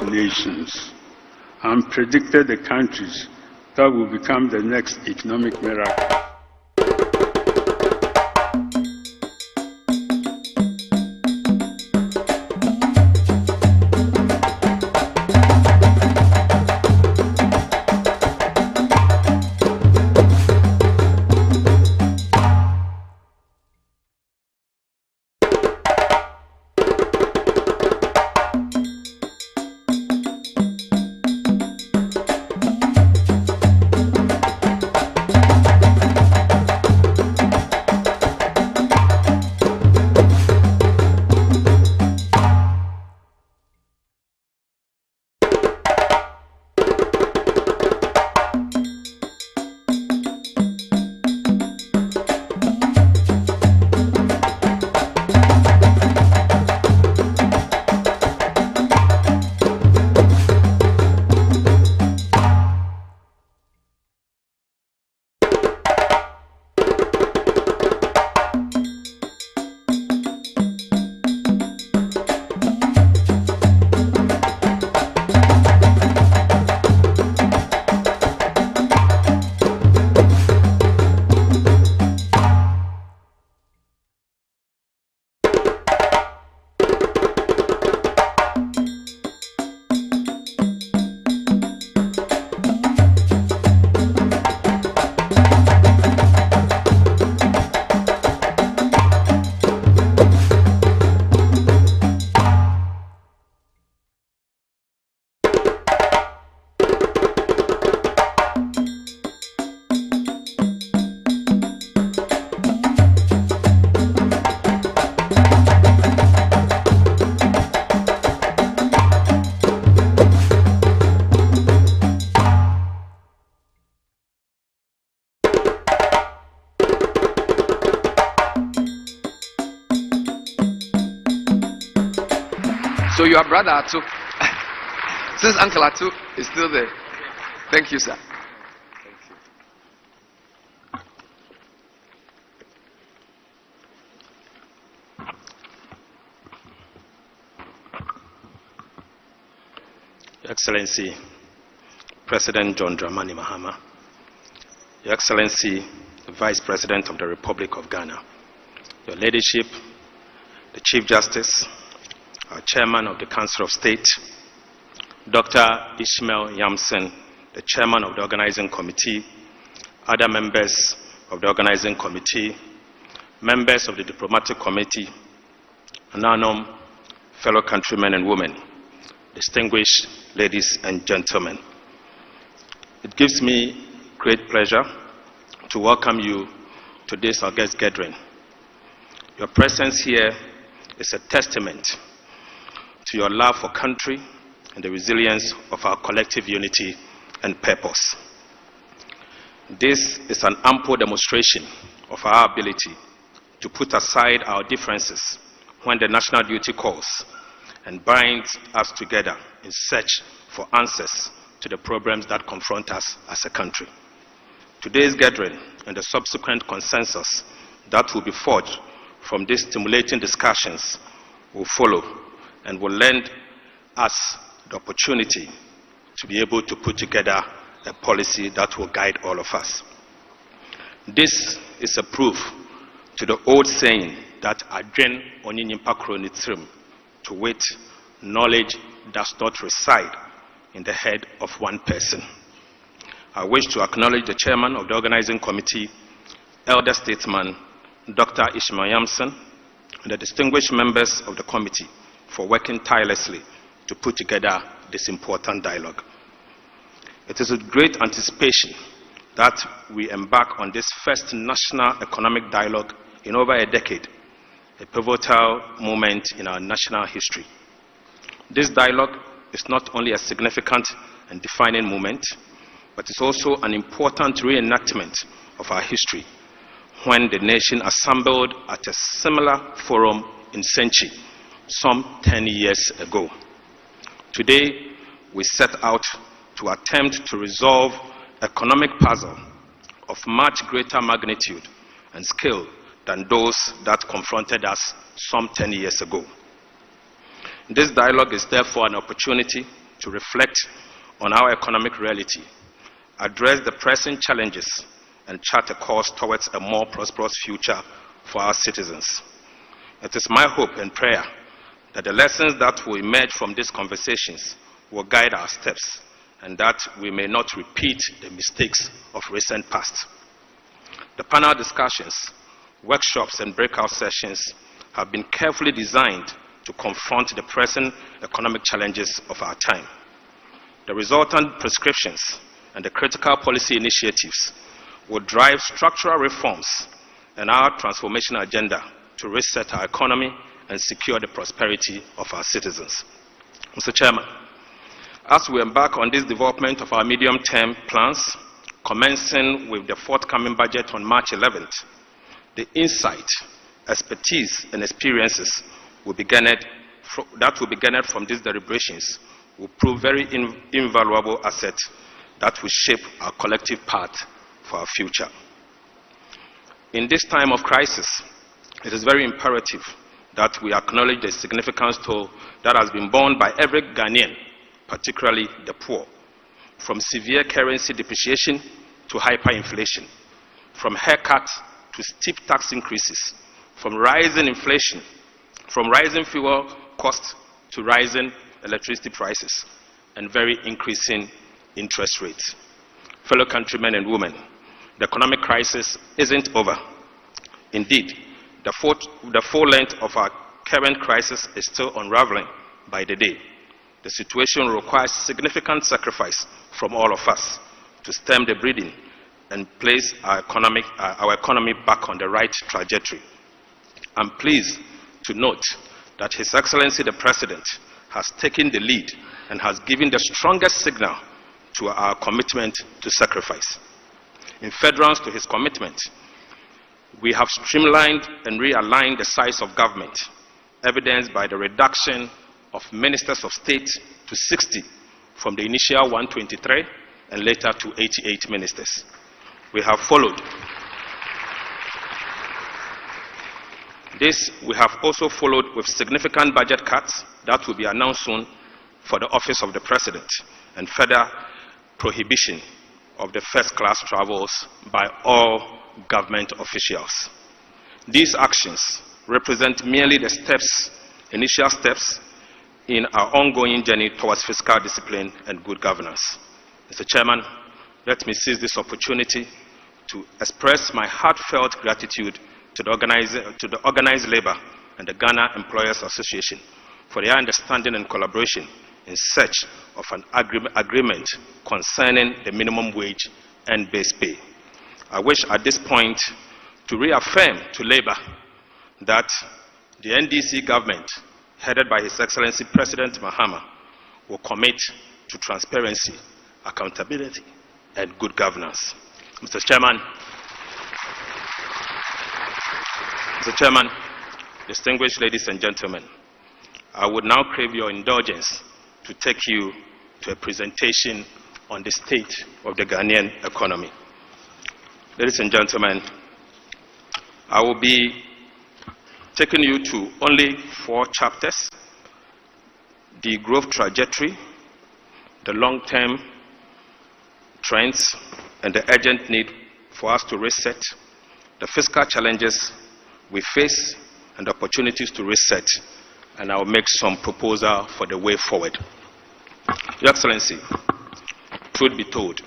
nations and predicted the countries that will become the next economic miracle. So your brother Atu, since Uncle Atu is still there. Thank you, sir. Your Excellency, President John Dramani Mahama, Your Excellency, the Vice President of the Republic of Ghana, Your Ladyship, the Chief Justice, our Chairman of the Council of State, Dr. Ishmael Yamson, the Chairman of the Organizing Committee, other members of the Organizing Committee, members of the Diplomatic Committee, and our fellow countrymen and women, distinguished ladies and gentlemen. It gives me great pleasure to welcome you to this august gathering. Your presence here is a testament to your love for country and the resilience of our collective unity and purpose. This is an ample demonstration of our ability to put aside our differences when the national duty calls and bind us together in search for answers to the problems that confront us as a country. Today's gathering and the subsequent consensus that will be forged from these stimulating discussions will follow and will lend us the opportunity to be able to put together a policy that will guide all of us. This is a proof to the old saying that adwen onyinimpa kro ni tirim, to wit, knowledge does not reside in the head of one person. I wish to acknowledge the Chairman of the Organizing Committee, Elder Statesman Dr. Ishmael Yamson, and the distinguished members of the committee for working tirelessly to put together this important dialogue. It is with great anticipation that we embark on this first national economic dialogue in over a decade, a pivotal moment in our national history. This dialogue is not only a significant and defining moment, but it's also an important reenactment of our history when the nation assembled at a similar forum in Senchi some 10 years ago. Today, we set out to attempt to resolve economic puzzle of much greater magnitude and scale than those that confronted us some 10 years ago. This dialogue is therefore an opportunity to reflect on our economic reality, address the pressing challenges, and chart a course towards a more prosperous future for our citizens. It is my hope and prayer that the lessons that will emerge from these conversations will guide our steps and that we may not repeat the mistakes of recent past. The panel discussions, workshops, and breakout sessions have been carefully designed to confront the pressing economic challenges of our time. The resultant prescriptions and the critical policy initiatives will drive structural reforms and our transformation agenda to reset our economy and secure the prosperity of our citizens. Mr. Chairman, as we embark on this development of our medium-term plans, commencing with the forthcoming budget on March 11th, the insight, expertise, and experiences that will be garnered from these deliberations will prove very invaluable assets that will shape our collective path for our future. In this time of crisis, it is very imperative that we acknowledge the significant toll that has been borne by every Ghanaian, particularly the poor, from severe currency depreciation to hyperinflation, from haircuts to steep tax increases, from rising inflation, from rising fuel costs to rising electricity prices, and very increasing interest rates. Fellow countrymen and women, the economic crisis isn't over. Indeed, the full length of our current crisis is still unraveling by the day. The situation requires significant sacrifice from all of us to stem the bleeding and place our economy back on the right trajectory. I'm pleased to note that His Excellency the President has taken the lead and has given the strongest signal to our commitment to sacrifice. In furtherance to his commitment, we have streamlined and realigned the size of government, evidenced by the reduction of ministers of state to 60 from the initial 123 and later to 88 ministers. We have followed. We have also followed with significant budget cuts that will be announced soon for the office of the President and further prohibition of the first-class travels by all government officials. These actions represent merely the initial steps in our ongoing journey towards fiscal discipline and good governance. Mr. Chairman, let me seize this opportunity to express my heartfelt gratitude to the organized labor and the Ghana Employers Association for their understanding and collaboration in search of an agreement concerning the minimum wage and base pay. I wish at this point to reaffirm to labor that the NDC government, headed by His Excellency President Mahama, will commit to transparency, accountability, and good governance. Mr. Chairman, distinguished ladies and gentlemen, I would now crave your indulgence to take you to a presentation on the state of the Ghanaian economy. Ladies and gentlemen, I will be taking you to only 4 chapters: the growth trajectory, the long-term trends, and the urgent need for us to reset, the fiscal challenges we face, and the opportunities to reset, and I'll make some proposal for the way forward. Your Excellency, truth be told,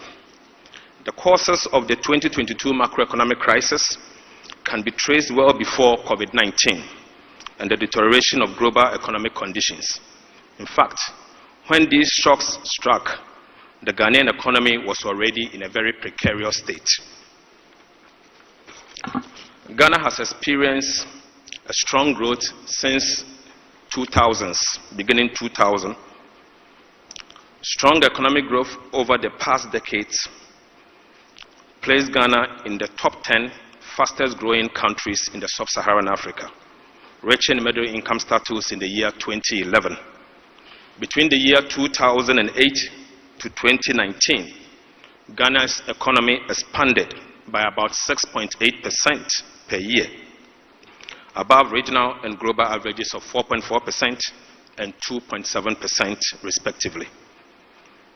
the causes of the 2022 macroeconomic crisis can be traced well before COVID-19 and the deterioration of global economic conditions. In fact, when these shocks struck, the Ghanaian economy was already in a very precarious state. Ghana has experienced a strong growth since 2000s, beginning 2000. Strong economic growth over the past decades placed Ghana in the top 10 fastest growing countries in the sub-Saharan Africa, reaching middle income status in the year 2011. Between the year 2008 to 2019, Ghana's economy expanded by about 6.8% per year, above regional and global averages of 4.4% and 2.7% respectively.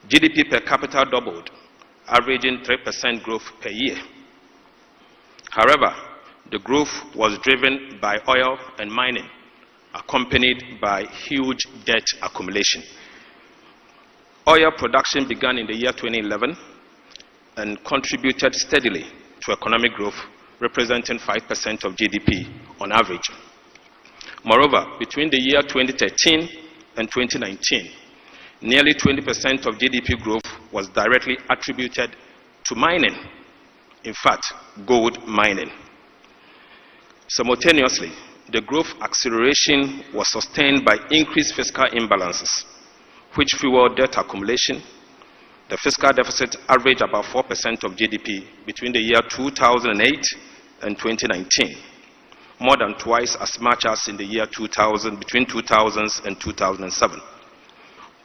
GDP per capita doubled, averaging 3% growth per year. However, the growth was driven by oil and mining, accompanied by huge debt accumulation. Oil production began in the year 2011 and contributed steadily to economic growth, representing 5% of GDP on average. Moreover, between the year 2013 and 2019, nearly 20% of GDP growth was directly attributed to mining, in fact, gold mining. Simultaneously, the growth acceleration was sustained by increased fiscal imbalances, which fueled debt accumulation. The fiscal deficit averaged about 4% of GDP between the year 2008 and 2019, more than twice as much as in the year 2000, between 2000 and 2007.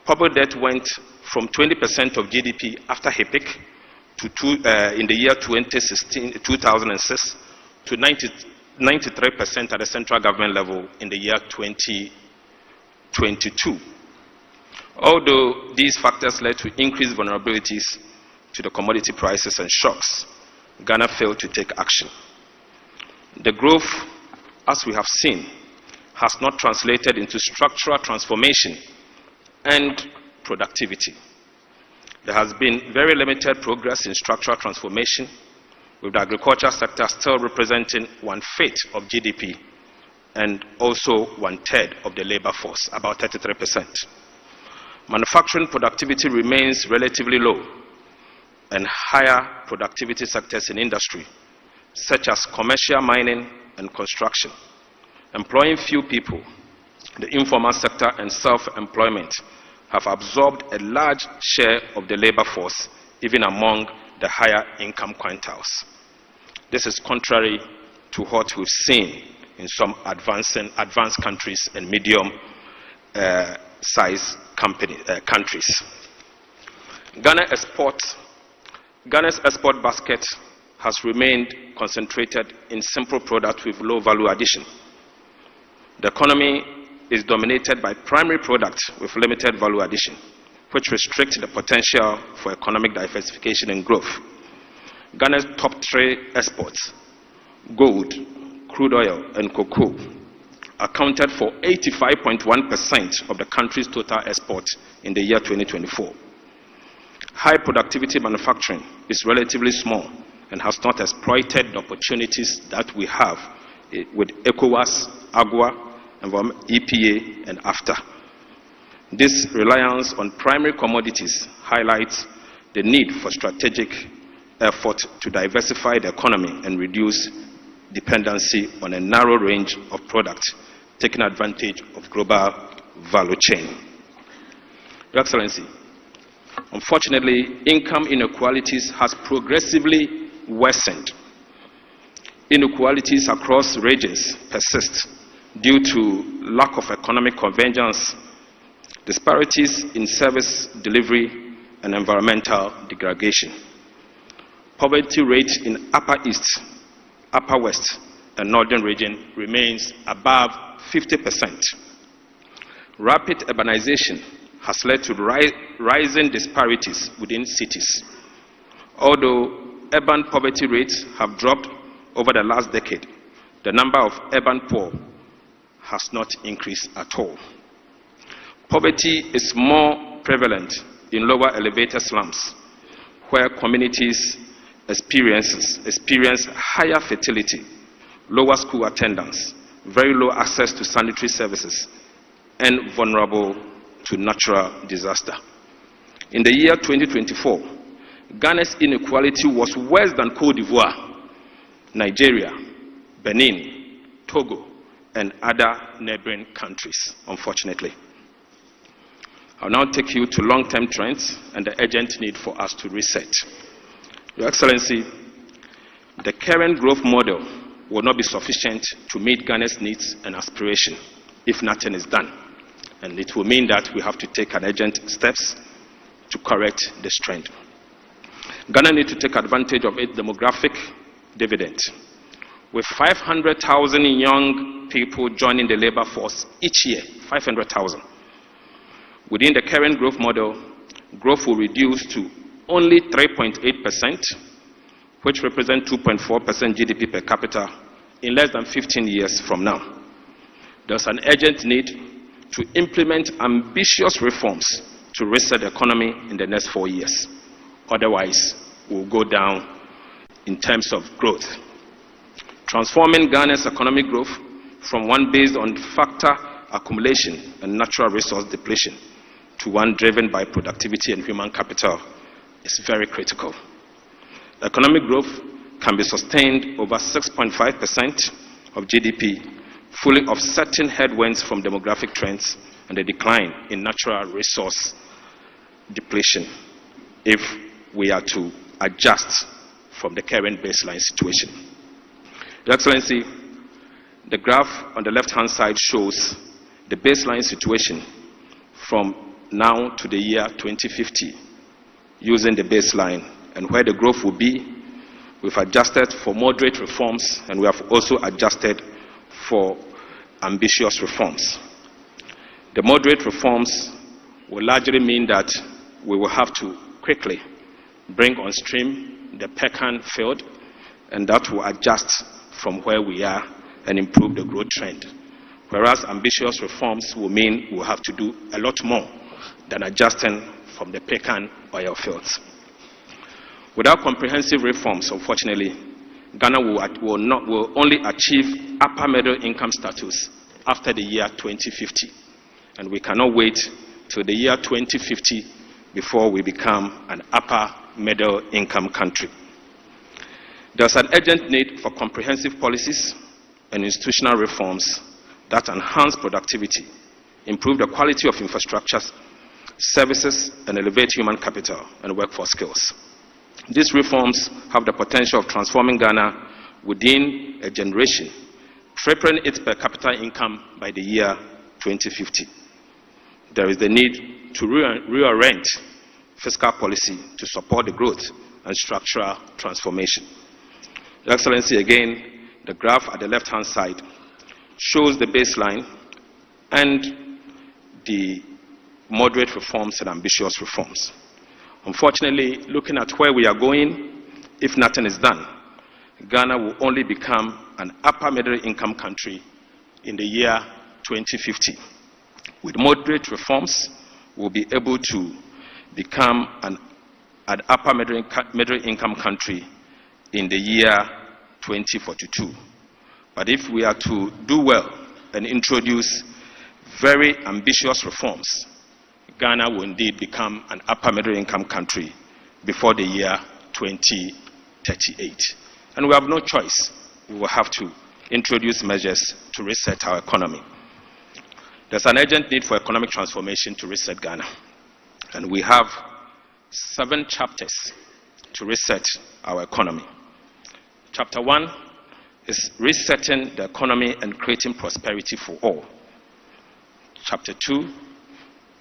Public debt went from 20% of GDP after a peak in the year 2006 to 93% at the central government level in the year 2022. Although these factors led to increased vulnerabilities to the commodity prices and shocks, Ghana failed to take action. The growth, as we have seen, has not translated into structural transformation and productivity. There has been very limited progress in structural transformation, with the agriculture sector still representing 1/5 of GDP and also 1/3 of the labor force, about 33%. Manufacturing productivity remains relatively low, and higher productivity sectors in industry, such as commercial mining and construction, employing few people, the informal sector and self-employment have absorbed a large share of the labor force, even among the higher income quintiles. This is contrary to what we've seen in some advanced countries and medium-sized countries. Ghana's export basket has remained concentrated in simple products with low value addition. The economy is dominated by primary products with limited value addition, which restrict the potential for economic diversification and growth. Ghana's top 3 exports, gold, crude oil, and cocoa, accounted for 85.1% of the country's total exports in the year 2024. High productivity manufacturing is relatively small and has not exploited the opportunities that we have with ECOWAS, AGWA, EPA, and AFTA. This reliance on primary commodities highlights the need for strategic effort to diversify the economy and reduce dependency on a narrow range of products, taking advantage of global value chain. Your Excellency, unfortunately, income inequalities has progressively worsened. Inequalities across regions persist due to lack of economic convergence, disparities in service delivery, and environmental degradation. Poverty rate in Upper East, Upper West, and Northern region remains above 50%. Rapid urbanization has led to rising disparities within cities. Although urban poverty rates have dropped over the last decade, the number of urban poor has not increased at all. Poverty is more prevalent in lower elevated slums, where communities experience higher fertility, lower school attendance, very low access to sanitary services, and vulnerable to natural disaster. In the year 2024, Ghana's inequality was worse than Côte d'Ivoire, Nigeria, Benin, Togo, and other neighboring countries, unfortunately. I'll now take you to long-term trends and the urgent need for us to reset. Your Excellency, the current growth model will not be sufficient to meet Ghana's needs and aspirations if nothing is done. And it will mean that we have to take urgent steps to correct this trend. Ghana needs to take advantage of its demographic dividend. With 500,000 young people joining the labor force each year, 500,000. Within the current growth model, growth will reduce to only 3.8%, which represents 2.4% GDP per capita in less than 15 years from now. There's an urgent need to implement ambitious reforms to reset the economy in the next 4 years. Otherwise, we'll go down in terms of growth. Transforming Ghana's economic growth from one based on factor accumulation and natural resource depletion to one driven by productivity and human capital is very critical. Economic growth can be sustained over 6.5% of GDP, fully offsetting headwinds from demographic trends and the decline in natural resource depletion if we are to adjust from the current baseline situation. Your Excellency, the graph on the left-hand side shows the baseline situation from now to the year 2050 using the baseline and where the growth will be. We've adjusted for moderate reforms and we have also adjusted for ambitious reforms. The moderate reforms will largely mean that we will have to quickly bring on stream the Pecan field, and that will adjust from where we are and improve the growth trend. Whereas ambitious reforms will mean we'll have to do a lot more than adjusting from the Pecan oil fields. Without comprehensive reforms, unfortunately, Ghana will only achieve upper middle income status after the year 2050. And we cannot wait till the year 2050 before we become an upper middle income country. There's an urgent need for comprehensive policies and institutional reforms that enhance productivity, improve the quality of infrastructures, services, and elevate human capital and workforce skills. These reforms have the potential of transforming Ghana within a generation, tripling its per capita income by the year 2050. There is the need to reorient fiscal policy to support the growth and structural transformation. Your Excellency, again, the graph at the left-hand side shows the baseline and the moderate reforms and ambitious reforms. Unfortunately, looking at where we are going, if nothing is done, Ghana will only become an upper middle income country in the year 2050. With moderate reforms, we'll be able to become an upper middle income country in the year 2042. But if we are to do well and introduce very ambitious reforms, Ghana will indeed become an upper middle income country before the year 2038. And we have no choice. We will have to introduce measures to reset our economy. There's an urgent need for economic transformation to reset Ghana. And we have 7 chapters to reset our economy. Chapter 1 is resetting the economy and creating prosperity for all. Chapter 2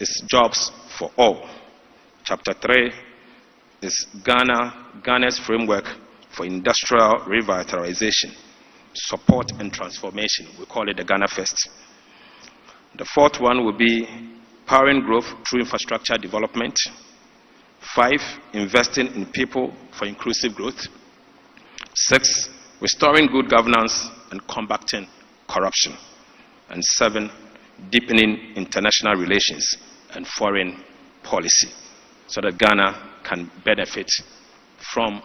is jobs for all. Chapter 3 is Ghana's framework for industrial revitalization, support and transformation. We call it the Ghana First. The 4th one will be powering growth through infrastructure development. 5, investing in people for inclusive growth. 6, restoring good governance and combating corruption. And 7, deepening international relations and foreign policy so that Ghana can benefit from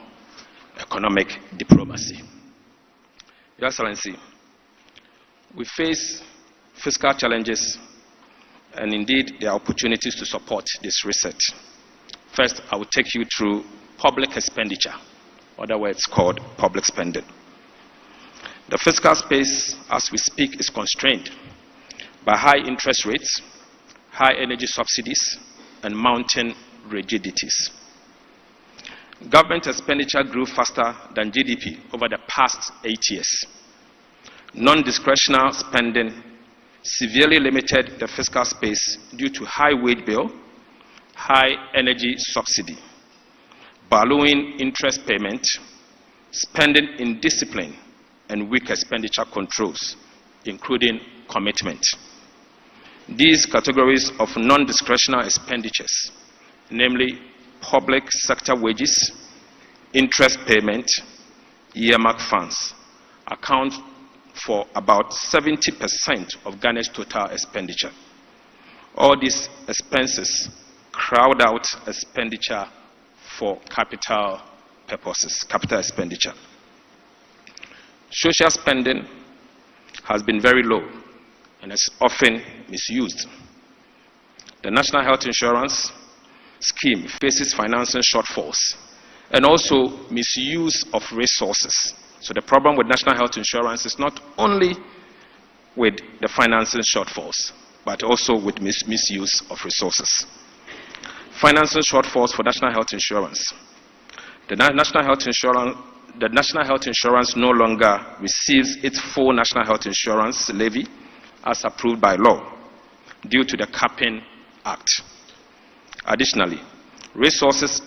economic diplomacy. Your Excellency, we face fiscal challenges and indeed there are opportunities to support this reset. First, I will take you through public expenditure, otherwise called public spending. The fiscal space, as we speak, is constrained by high interest rates, high energy subsidies, and mounting rigidities. Government expenditure grew faster than GDP over the past 8 years. Non-discretionary spending severely limited the fiscal space due to high wage bill, high energy subsidy, ballooning interest payment, spending indiscipline, and weak expenditure controls, including commitment. These categories of non-discretionary expenditures namely public sector wages, interest payment, earmark funds, account for about 70% of Ghana's total expenditure. All these expenses crowd out expenditure for capital purposes, capital expenditure. Social spending has been very low and is often misused. The National Health Insurance Scheme faces financing shortfalls and also misuse of resources. So the problem with National Health Insurance is not only with the financing shortfalls, but also with misuse of resources. Financing shortfalls for National Health Insurance. The National Health Insurance no longer receives its full National Health Insurance levy as approved by law due to the Capping Act. Additionally, resources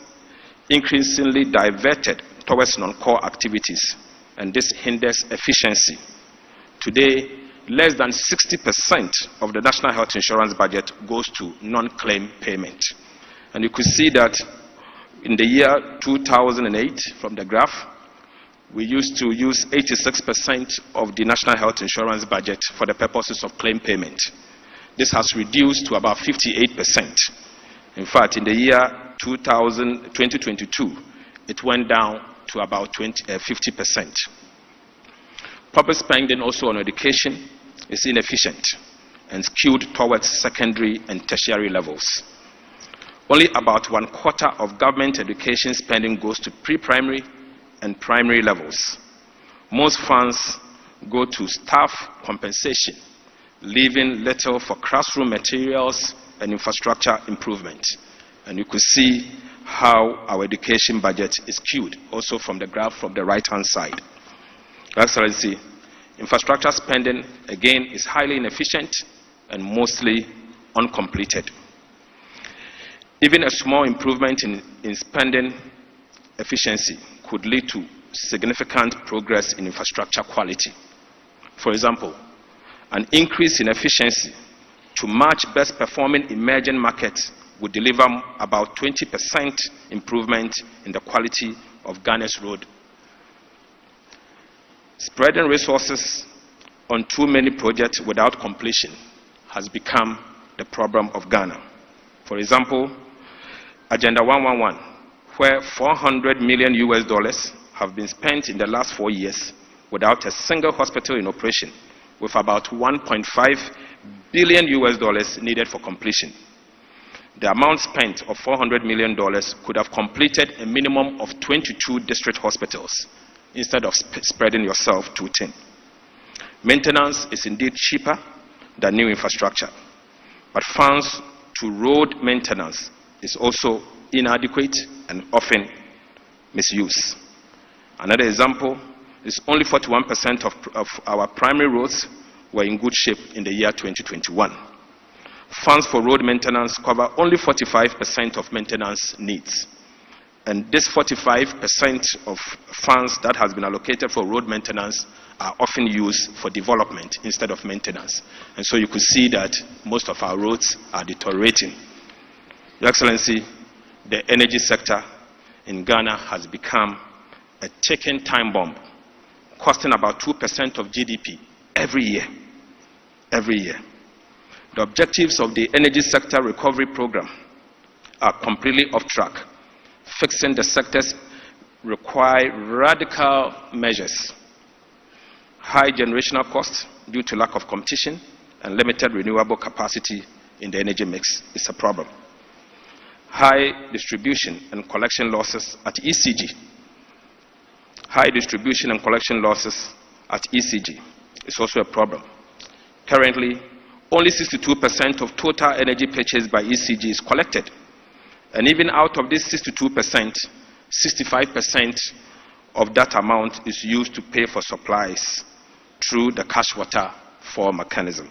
increasingly diverted towards non-core activities, and this hinders efficiency. Today, less than 60% of the National Health Insurance budget goes to non-claim payment. And you could see that in the year 2008, from the graph, we used to use 86% of the National Health Insurance budget for the purposes of claim payment. This has reduced to about 58%. In fact, in the year 2022, it went down to about 50%. Public spending also on education is inefficient and skewed towards secondary and tertiary levels. Only about 1/4 of government education spending goes to pre-primary and primary levels. Most funds go to staff compensation, leaving little for classroom materials and infrastructure improvement. And you could see how our education budget is skewed, also from the graph from the right-hand side. Your Excellency, infrastructure spending, again, is highly inefficient and mostly uncompleted. Even a small improvement in spending efficiency could lead to significant progress in infrastructure quality. For example, an increase in efficiency to match best performing emerging markets would deliver about 20% improvement in the quality of Ghana's road. Spreading resources on too many projects without completion has become the problem of Ghana. For example, Agenda 111, where $400 million have been spent in the last 4 years without a single hospital in operation, with about $1.5 billion needed for completion. The amount spent of $400 million could have completed a minimum of 22 district hospitals instead of spreading yourself too thin. Maintenance is indeed cheaper than new infrastructure, but funds to road maintenance is also inadequate and often misused. Another example is only 41% of our primary roads were in good shape in the year 2021. Funds for road maintenance cover only 45% of maintenance needs. And this 45% of funds that has been allocated for road maintenance are often used for development instead of maintenance. And so you could see that most of our roads are deteriorating. Your Excellency, the energy sector in Ghana has become a ticking time bomb, costing about 2% of GDP every year. Every year. The objectives of the energy sector recovery program are completely off track. Fixing the sectors require radical measures. High generational costs due to lack of competition and limited renewable capacity in the energy mix is a problem. High distribution and collection losses at ECG. High distribution and collection losses at ECG is also a problem. Currently, only 62% of total energy purchased by ECG is collected. And even out of this 62%, 65% of that amount is used to pay for supplies through the cash water fall mechanism.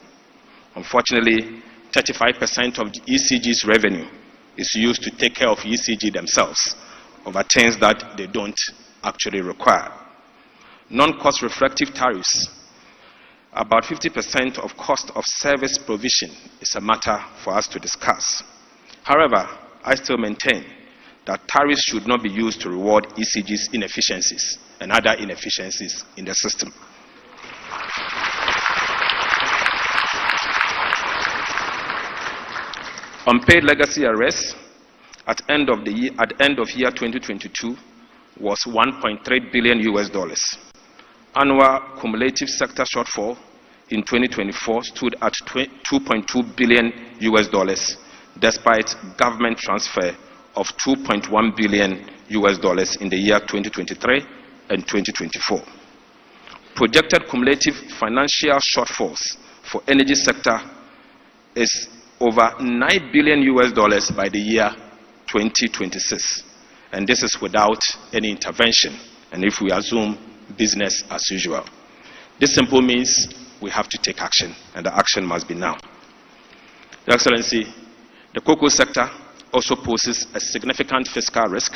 Unfortunately, 35% of the ECG's revenue is used to take care of ECG themselves over things that they don't actually require. Non-cost reflective tariffs. About 50% of cost of service provision is a matter for us to discuss. However, I still maintain that tariffs should not be used to reward ECG's inefficiencies and other inefficiencies in the system. Unpaid legacy arrests at end of year 2022 was $1.3 billion. Annual cumulative sector shortfall in 2024 stood at $2.2 billion, despite government transfer of $2.1 billion in the year 2023 and 2024. Projected cumulative financial shortfalls for energy sector is over $9 billion by the year 2026. And this is without any intervention, and if we assume business as usual. This simply means we have to take action, and the action must be now. Your Excellency, the cocoa sector also poses a significant fiscal risk.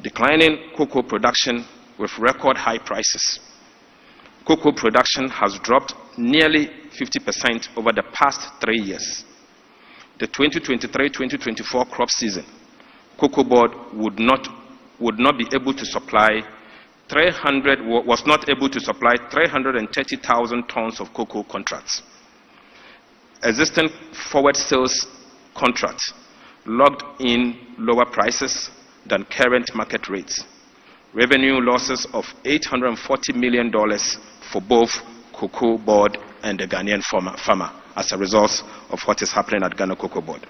Declining cocoa production with record high prices. Cocoa production has dropped nearly 50% over the past 3 years. The 2023-2024 crop season, Cocoa Board was not able to supply 330,000 tons of cocoa contracts. Existing forward sales contracts locked in lower prices than current market rates. Revenue losses of $840 million for both Cocoa Board and the Ghanaian farmer as a result of what is happening at Ghana Cocoa Board.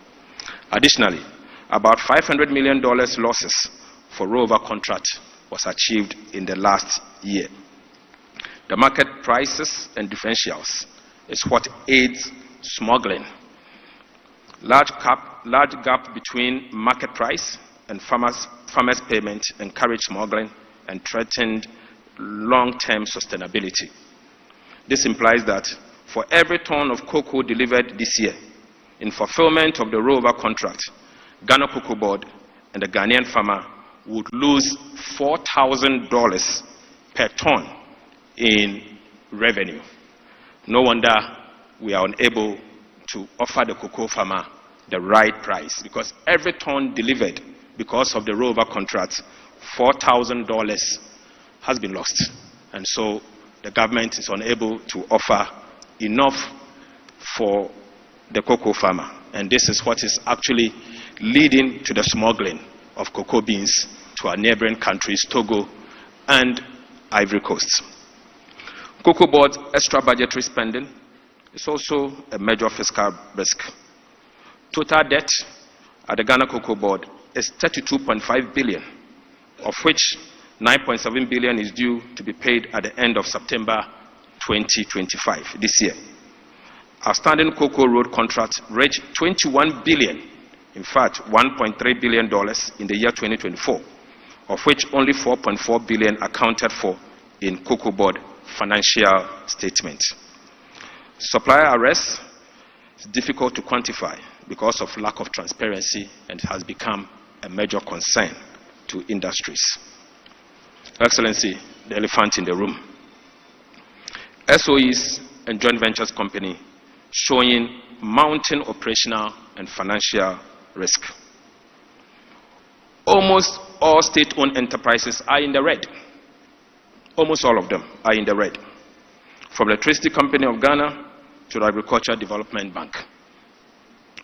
Additionally, about $500 million losses for rollover contract was achieved in the last year. The market prices and differentials is what aids smuggling. Large gap between market price and farmers' payment encouraged smuggling and threatened long-term sustainability. This implies that for every ton of cocoa delivered this year, in fulfillment of the rollover contract, Ghana Cocoa Board and the Ghanaian farmer would lose $4,000 per ton in revenue. No wonder we are unable to offer the cocoa farmer the right price, because every ton delivered because of the rollover contract, $4,000 has been lost. And so the government is unable to offer enough for the cocoa farmer. And this is what is actually leading to the smuggling of cocoa beans to our neighboring countries, Togo and Ivory Coast. Cocoa Board's extra budgetary spending is also a major fiscal risk. Total debt at the Ghana Cocoa Board is $32.5 billion, of which $9.7 billion is due to be paid at the end of September 2025, this year. Outstanding cocoa road contracts reached $21 billion, in fact, $1.3 billion in the year 2024, of which only $4.4 billion accounted for in Cocoa Board financial statement. Supplier arrests is difficult to quantify because of lack of transparency and has become a major concern to industries. Excellency, the elephant in the room. SOEs and joint ventures company showing mounting operational and financial risk. Almost all state-owned enterprises are in the red. Almost all of them are in the red. From the Electricity Company of Ghana to the Agricultural Development Bank.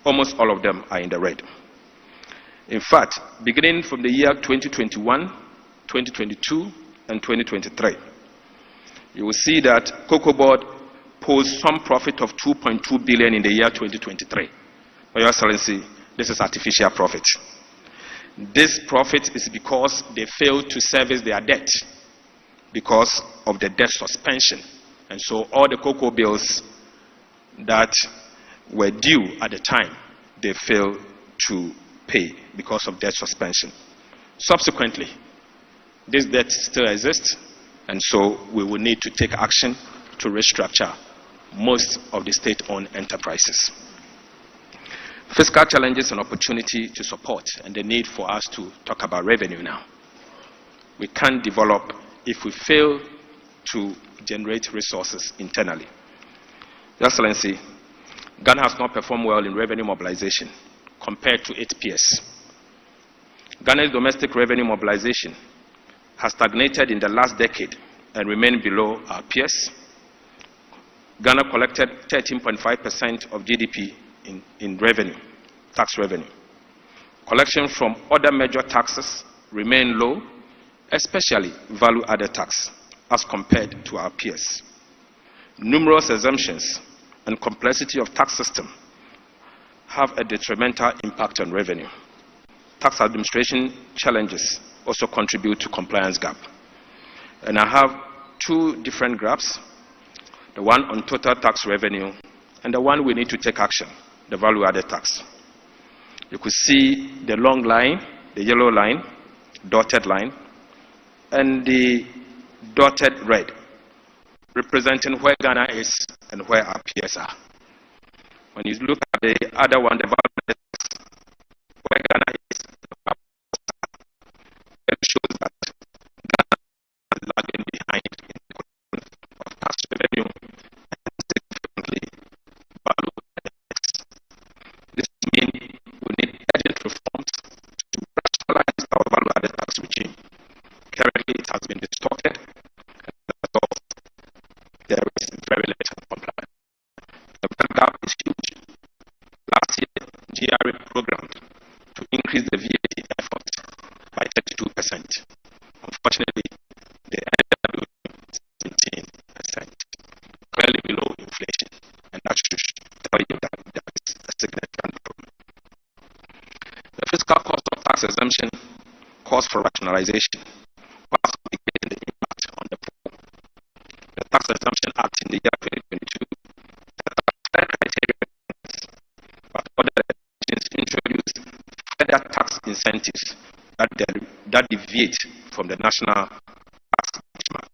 Almost all of them are in the red. In fact, beginning from the year 2021, 2022, and 2023, you will see that Cocoa Board posed some profit of $2.2 billion in the year 2023. But Your Excellency, this is artificial profit. This profit is because they failed to service their debt because of the debt suspension. And so all the cocoa bills that were due at the time, they failed to pay because of debt suspension. Subsequently, this debt still exists, and so we will need to take action to restructure most of the state-owned enterprises. Fiscal challenges and opportunity to support, and the need for us to talk about revenue now. We can't develop if we fail to generate resources internally. Your Excellency, Ghana has not performed well in revenue mobilization, compared to its peers. Ghana's domestic revenue mobilization has stagnated in the last decade and remained below our peers. Ghana collected 13.5% of GDP in revenue, tax revenue. Collection from other major taxes remain low, especially value-added tax, as compared to our peers. Numerous exemptions and complexity of tax system have a detrimental impact on revenue. Tax administration challenges also contribute to compliance gap. And I have two different graphs, the one on total tax revenue and the one we need to take action, the value-added tax. You could see the long line, the yellow line, dotted line, and the dotted red, representing where Ghana is and where our peers are. When you look at the other one, the value-added tax, where Ghana is, it shows that Ghana is lagging behind in the collection of tax revenue and significantly value-added tax. This means we need urgent reforms to rationalize our value-added tax regime. Currently, it has been distorted, and as a result, there is very little compliance. The gap is huge. Last year, GRA programmed to increase the VAT effort by 32%. Unfortunately, they ended up doing 17%, clearly below inflation, and that should tell you that there is a significant problem. The fiscal cost of tax exemption calls for rationalization, whilst mitigating the impact on the poor. The Tax Exemption Act in the year 2022 set up fair criteria, but other legislations introduced further tax incentives that deviate from the national tax benchmark.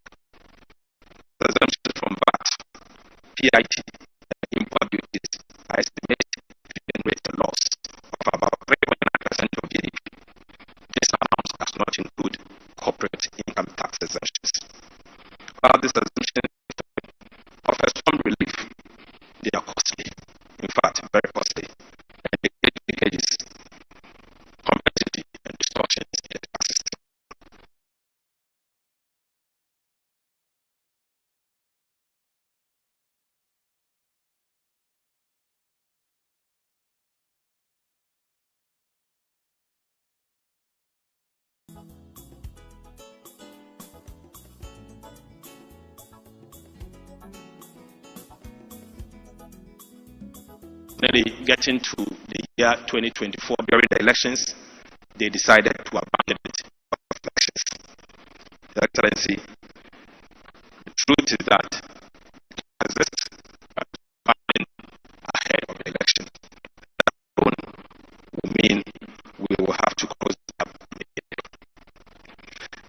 The exemptions from VAT, PIT, and import duties are estimated to generate a loss of about 3.9% of GDP. This amount does not include corporate income tax exemptions. While this exemption offers some relief, they are costly, in fact, very costly, and they create leakages, complexity, and distortions in the tax system. Nearly getting to the year 2024 during the elections, they decided to abandon it of elections. Your Excellency, the truth is that it exists, but abandoning ahead of the election. That alone will mean we will have to close the gap immediately.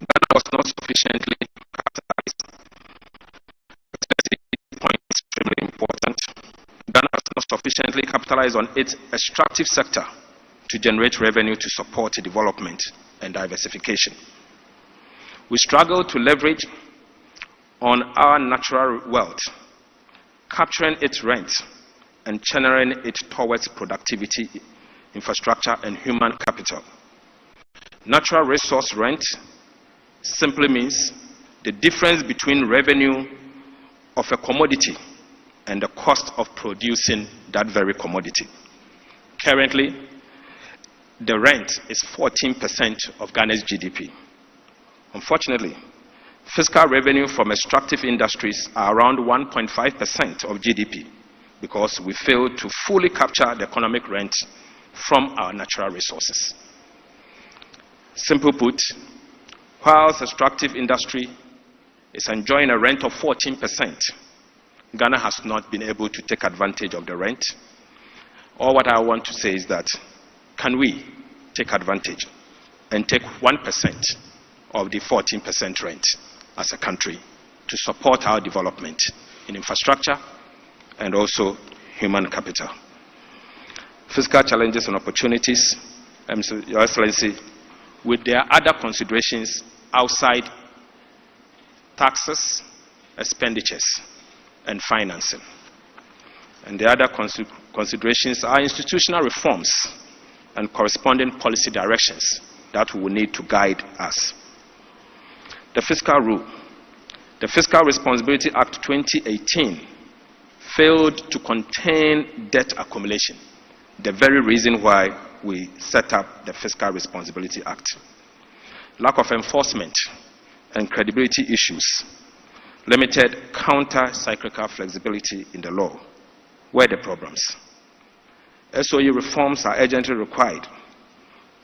Ghana was not sufficiently capitalized. This point is extremely important. Ghana has not sufficiently capitalized on its extractive sector to generate revenue to support development and diversification. We struggle to leverage on our natural wealth, capturing its rent and channeling it towards productivity, infrastructure, and human capital. Natural resource rent simply means the difference between revenue of a commodity and the cost of producing that very commodity. Currently, the rent is 14% of Ghana's GDP. Unfortunately, fiscal revenue from extractive industries are around 1.5% of GDP because we fail to fully capture the economic rent from our natural resources. Simple put, whilst extractive industry is enjoying a rent of 14%, Ghana has not been able to take advantage of the rent. All what I want to say is that, can we take advantage and take 1% of the 14% rent as a country to support our development in infrastructure and also human capital? Fiscal challenges and opportunities, Your Excellency, with their other considerations outside taxes, expenditures, and financing. And the other considerations are institutional reforms and corresponding policy directions that we will need to guide us. The fiscal rule. The Fiscal Responsibility Act 2018 failed to contain debt accumulation, the very reason why we set up the Fiscal Responsibility Act. Lack of enforcement and credibility issues, limited counter-cyclical flexibility in the law were the problems. SOE reforms are urgently required.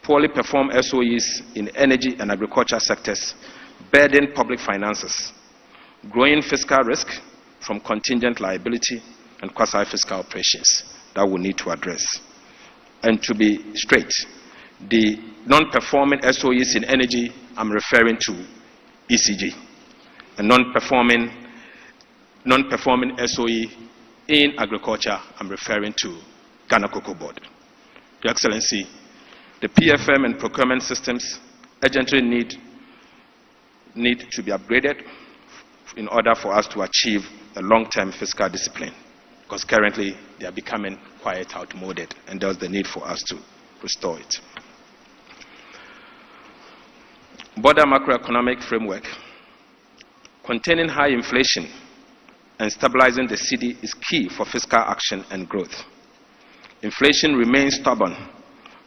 Poorly performed SOEs in energy and agriculture sectors burden public finances. Growing fiscal risk from contingent liability and quasi-fiscal operations that we need to address. And to be straight, the non-performing SOEs in energy, I'm referring to ECG. A non-performing SOE in agriculture, I'm referring to Ghana Cocoa Board. Your Excellency, the PFM and procurement systems urgently need to be upgraded in order for us to achieve a long-term fiscal discipline, because currently they are becoming quite outmoded, and there's the need for us to restore it. Border macroeconomic framework. Containing high inflation and stabilizing the cedi is key for fiscal action and growth. Inflation remains stubborn,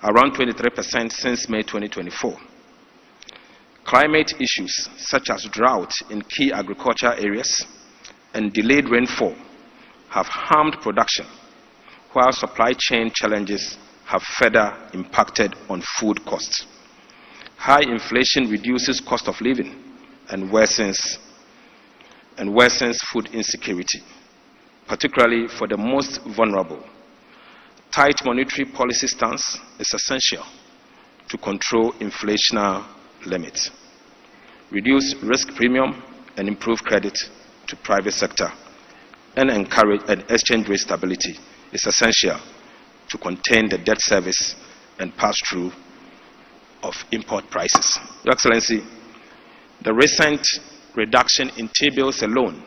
around 23% since May 2024. Climate issues such as drought in key agriculture areas and delayed rainfall have harmed production, while supply chain challenges have further impacted on food costs. High inflation reduces cost of living and worsens food insecurity, particularly for the most vulnerable. Tight monetary policy stance is essential to control inflationary limits, reduce risk premium and improve credit to private sector, and encourage exchange rate stability is essential to contain the debt service and pass-through of import prices. Your Excellency, the recent reduction in T-bills alone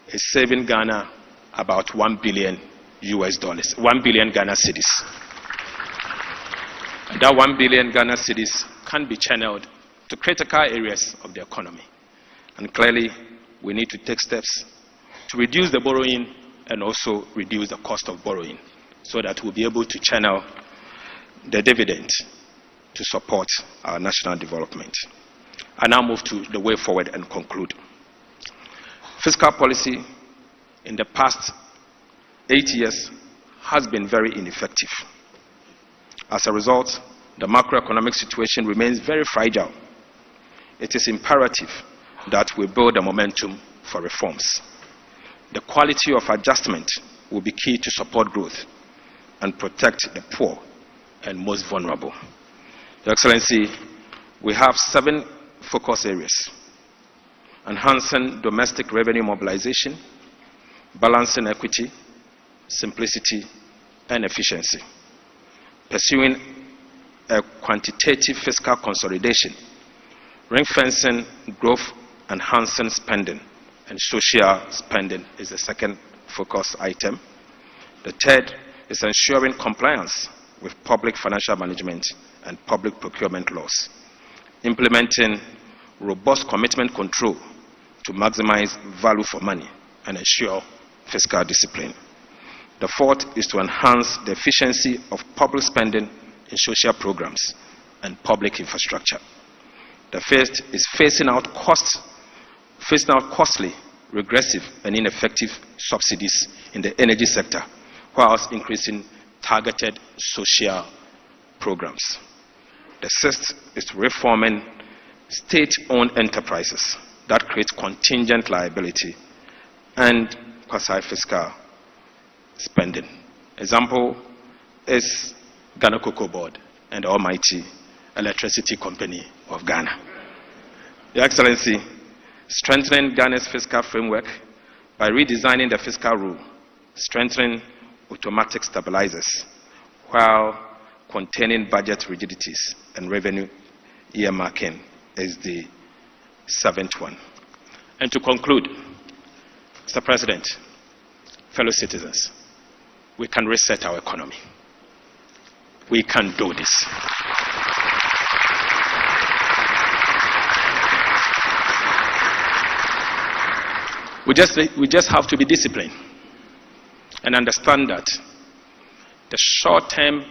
is saving Ghana about $1 billion US, 1 billion Ghana cedis. And that 1 billion Ghana cedis can be channeled to critical areas of the economy. And clearly, we need to take steps to reduce the borrowing and also reduce the cost of borrowing so that we'll be able to channel the dividend to support our national development. I now move to the way forward and conclude. Fiscal policy in the past 8 years has been very ineffective. As a result, the macroeconomic situation remains very fragile. It is imperative that we build a momentum for reforms. The quality of adjustment will be key to support growth and protect the poor and most vulnerable. Your Excellency, we have 7 focus areas: enhancing domestic revenue mobilization, balancing equity, simplicity, and efficiency, pursuing a quantitative fiscal consolidation, ring-fencing growth, enhancing spending, and social spending is the second focus item. The third is ensuring compliance with public financial management and public procurement laws, implementing robust commitment control to maximize value for money and ensure fiscal discipline. The fourth is to enhance the efficiency of public spending in social programs and public infrastructure. The fifth is phasing out costly, regressive, and ineffective subsidies in the energy sector, whilst increasing targeted social programs. The sixth is to reforming state-owned enterprises that create contingent liability and quasi-fiscal spending. Example is Ghana Cocoa Board and the almighty Electricity Company of Ghana. Your Excellency, strengthening Ghana's fiscal framework by redesigning the fiscal rule, strengthening automatic stabilizers, while containing budget rigidities and revenue earmarking is the 7th one. And to conclude, Mr. President, fellow citizens, we can reset our economy. We can do this. We just have to be disciplined and understand that the short-term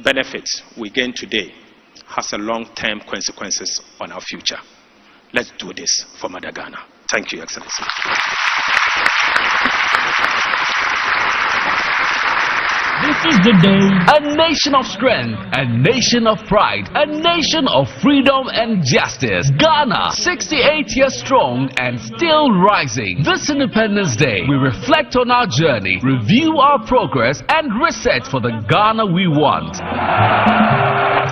benefits we gain today has a long-term consequences on our future. Let's do this for Mother Ghana. Thank you, Excellency. This is the day. A nation of strength, a nation of pride, a nation of freedom and justice. Ghana, 68 years strong and still rising. This Independence Day, we reflect on our journey, review our progress, and reset for the Ghana we want.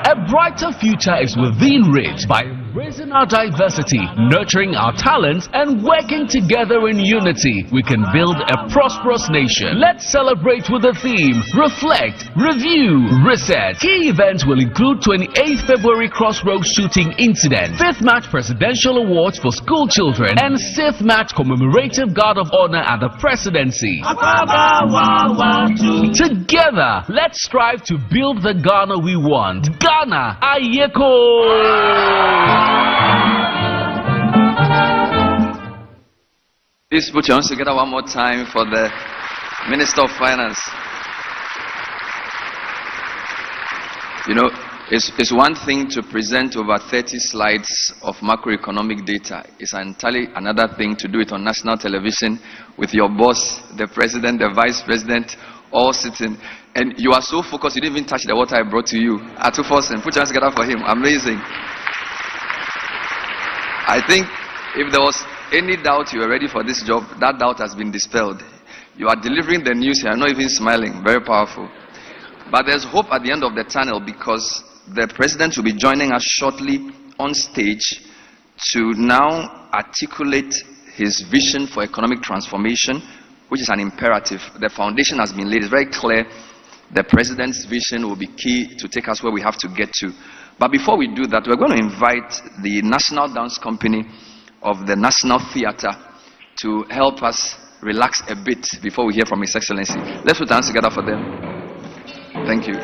A brighter future is within reach by embracing our diversity, nurturing our talents, and working together in unity. We can build a prosperous nation. Let's celebrate with the theme Reflect, Review, Reset. Key events will include 28th February Crossroads shooting incident, 5th March Presidential Awards for school children, and 6th March Commemorative Guard of Honor at the Presidency. Together, let's strive to build the Ghana we want. Ghana, Ayeko! Please put your hands together one more time for the Minister of Finance. You know, it's one thing to present over 30 slides of macroeconomic data. It's entirely another thing to do it on national television with your boss, the president, the vice president, all sitting. And you are so focused, you didn't even touch the water I brought to you. Atufosen, put your hands together for him. Amazing. I think if there was any doubt you were ready for this job, that doubt has been dispelled. You are delivering the news here, not even smiling. Very powerful. But there's hope at the end of the tunnel because the president will be joining us shortly on stage to now articulate his vision for economic transformation, which is an imperative. The foundation has been laid. It's very clear. The president's vision will be key to take us where we have to get to. But before we do that, we're going to invite the National Dance Company of the National Theatre to help us relax a bit before we hear from His Excellency. Let's put our hands together for them. Thank you.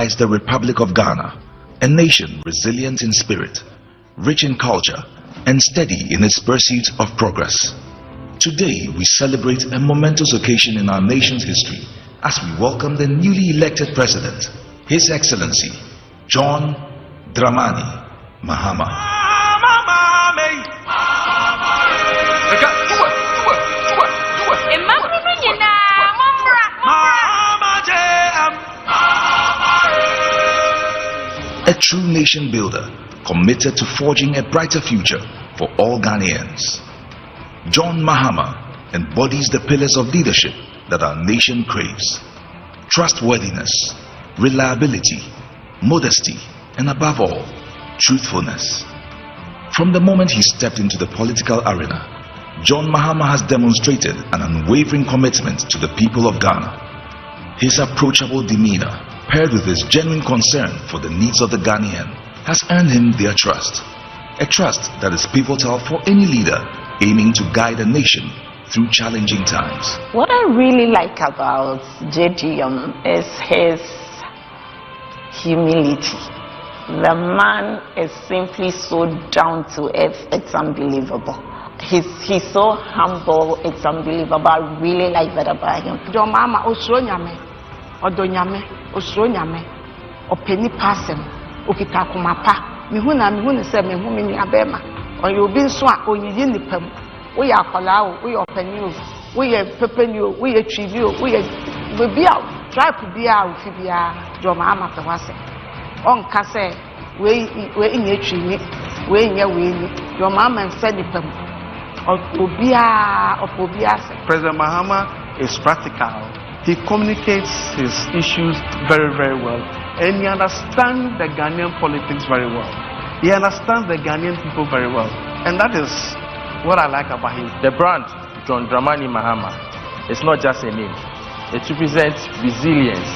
lies the Republic of Ghana, a nation resilient in spirit, rich in culture, and steady in its pursuit of progress. Today, we celebrate a momentous occasion in our nation's history as we welcome the newly elected President, His Excellency, John Dramani Mahama. A true nation builder committed to forging a brighter future for all Ghanaians. John Mahama embodies the pillars of leadership that our nation craves: trustworthiness, reliability, modesty, and above all, truthfulness. From the moment he stepped into the political arena, John Mahama has demonstrated an unwavering commitment to the people of Ghana. His approachable demeanor, paired with his genuine concern for the needs of the Ghanaian, has earned him their trust. A trust that is pivotal for any leader aiming to guide a nation through challenging times. What I really like about JDM is his humility. The man is simply so down to earth, it's unbelievable. He's so humble, it's unbelievable. I really like that about him. John Mahama osronyame, odonyame, osronyame, openi pasem, okita kumapa. Mihuna se mihumi ni abema. Oyobi nso a onyiyi nipam. We are akwala, we are openi, we are pepeni, we are trivi, we are bebia, tribe bia, ufibia. John Mahama pe wase. On kase we inye trivi, we inye we. John Mahama said nipam. President Mahama is practical. He communicates his issues very, very well. And he understands the Ghanaian politics very well. He understands the Ghanaian people very well. And that is what I like about him. The brand, John Dramani Mahama, is not just a name. It represents resilience,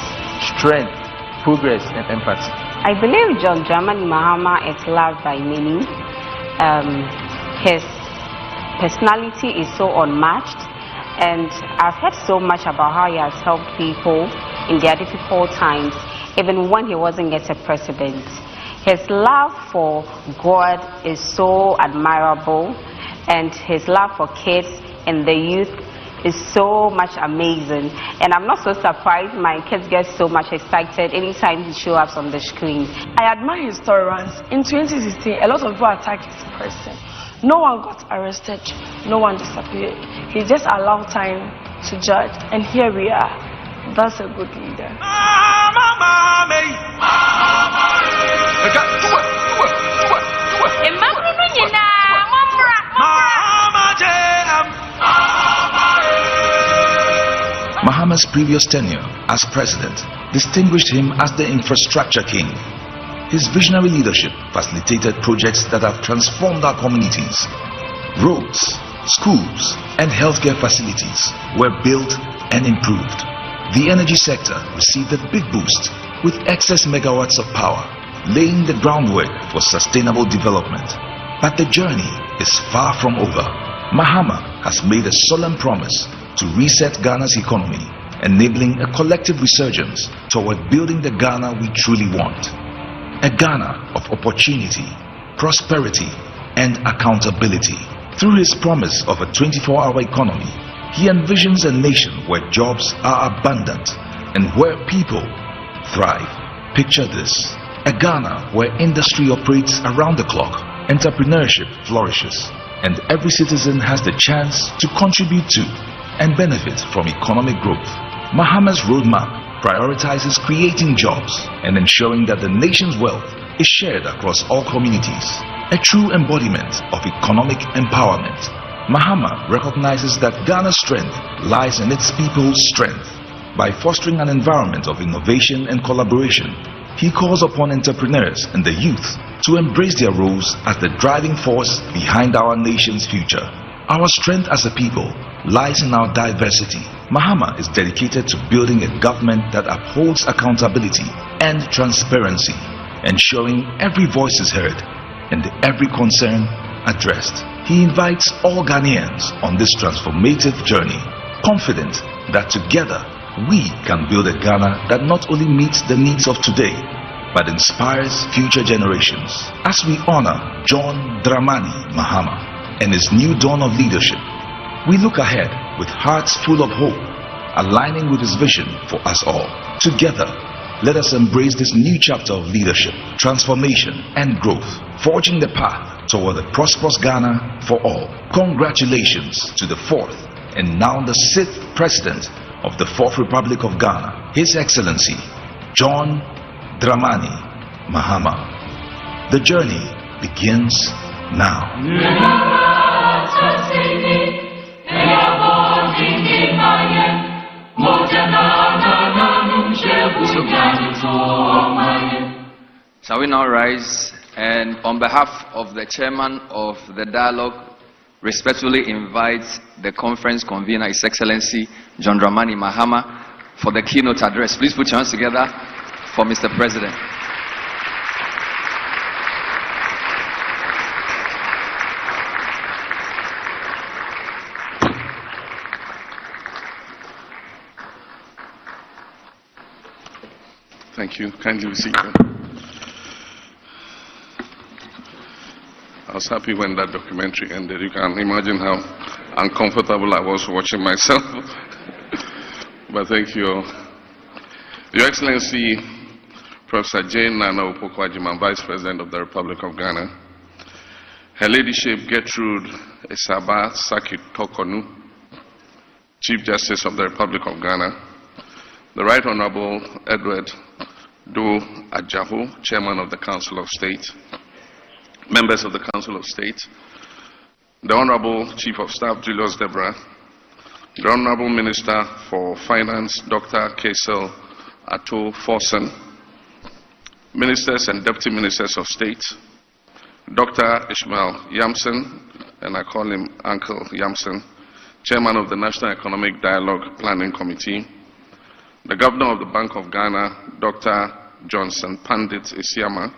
strength, progress, and empathy. I believe John Dramani Mahama is loved by many. His personality is so unmatched, and I've heard so much about how he has helped people in their difficult times, even when he wasn't yet a president. His love for God is so admirable, and his love for kids and the youth is so much amazing. And I'm not so surprised my kids get so much excited anytime he shows up on the screen. I admire his tolerance. In 2016, a lot of people attacked his person. No one got arrested, no one disappeared. He just allowed time to judge, and here we are. That's a good leader. Mahama's previous tenure as president distinguished him as the infrastructure king. His visionary leadership facilitated projects that have transformed our communities. Roads, schools, and healthcare facilities were built and improved. The energy sector received a big boost with excess megawatts of power, laying the groundwork for sustainable development. But the journey is far from over. Mahama has made a solemn promise to reset Ghana's economy, enabling a collective resurgence toward building the Ghana we truly want. A Ghana of opportunity, prosperity, and accountability. Through his promise of a 24-hour economy, he envisions a nation where jobs are abundant and where people thrive. Picture this: a Ghana where industry operates around the clock, entrepreneurship flourishes, and every citizen has the chance to contribute to and benefit from economic growth. Mahama's roadmap prioritizes creating jobs and ensuring that the nation's wealth is shared across all communities. A true embodiment of economic empowerment. Mahama recognizes that Ghana's strength lies in its people's strength. By fostering an environment of innovation and collaboration, he calls upon entrepreneurs and the youth to embrace their roles as the driving force behind our nation's future. Our strength as a people lies in our diversity. Mahama is dedicated to building a government that upholds accountability and transparency, ensuring every voice is heard and every concern addressed. He invites all Ghanaians on this transformative journey, confident that together we can build a Ghana that not only meets the needs of today, but inspires future generations. As we honor John Dramani Mahama and his new dawn of leadership, we look ahead with hearts full of hope, aligning with his vision for us all. Together, let us embrace this new chapter of leadership, transformation, and growth, forging the path toward a prosperous Ghana for all. Congratulations to the 4th and now the 6th President of the 4th Republic of Ghana, His Excellency John Dramani Mahama. The journey begins now. Shall we now rise and on behalf of the chairman of the dialogue, respectfully invite the conference convener, His Excellency John Dramani Mahama, for the keynote address. Please put your hands together for Mr. President. Thank you. Kindly be seated. I was happy when that documentary ended. You can imagine how uncomfortable I was watching myself. But thank you. Your Excellency, Professor Jane Nana Opoku-Agyeman, Vice President of the Republic of Ghana, Her Ladyship Gertrude Esaba Saki-Tokonu, Chief Justice of the Republic of Ghana, the Right Honorable Edward Do Ajaho, Chairman of the Council of State, members of the Council of State, the Honorable Chief of Staff Julius Debra, the Honorable Minister for Finance Dr. Kesel Ato Forsen, Ministers and Deputy Ministers of State, Dr. Ishmael Yamson, and I call him Uncle Yamson, Chairman of the National Economic Dialogue Planning Committee, the Governor of the Bank of Ghana, Dr. Johnson Pandit Isiama,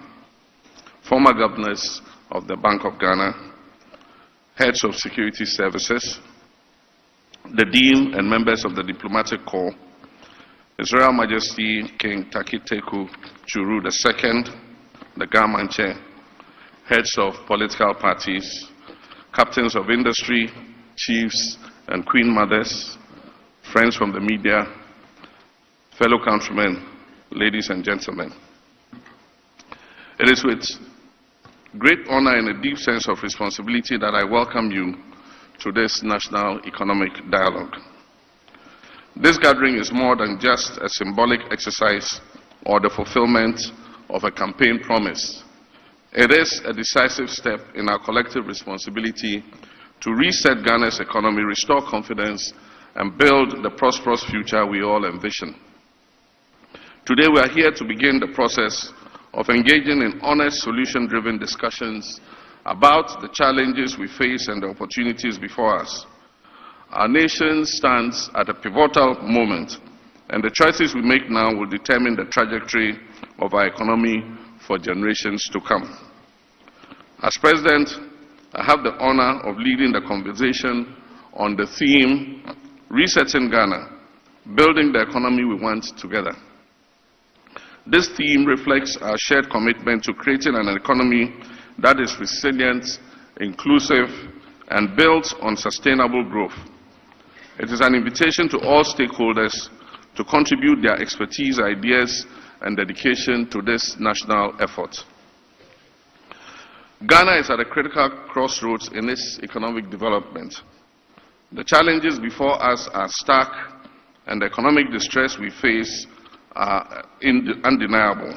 former governors of the Bank of Ghana, heads of security services, the Dean and members of the Diplomatic Corps, His Royal Majesty King Takiteku Churu II, the Gamanche, heads of political parties, captains of industry, chiefs and queen mothers, friends from the media, fellow countrymen, ladies and gentlemen. It is with great honor and a deep sense of responsibility that I welcome you to this National Economic Dialogue. This gathering is more than just a symbolic exercise or the fulfillment of a campaign promise. It is a decisive step in our collective responsibility to reset Ghana's economy, restore confidence, and build the prosperous future we all envision. Today we are here to begin the process of engaging in honest, solution-driven discussions about the challenges we face and the opportunities before us. Our nation stands at a pivotal moment, and the choices we make now will determine the trajectory of our economy for generations to come. As President, I have the honor of leading the conversation on the theme, Resetting Ghana, Building the Economy We Want Together. This theme reflects our shared commitment to creating an economy that is resilient, inclusive, and built on sustainable growth. It is an invitation to all stakeholders to contribute their expertise, ideas, and dedication to this national effort. Ghana is at a critical crossroads in its economic development. The challenges before us are stark, and the economic distress we face are undeniable.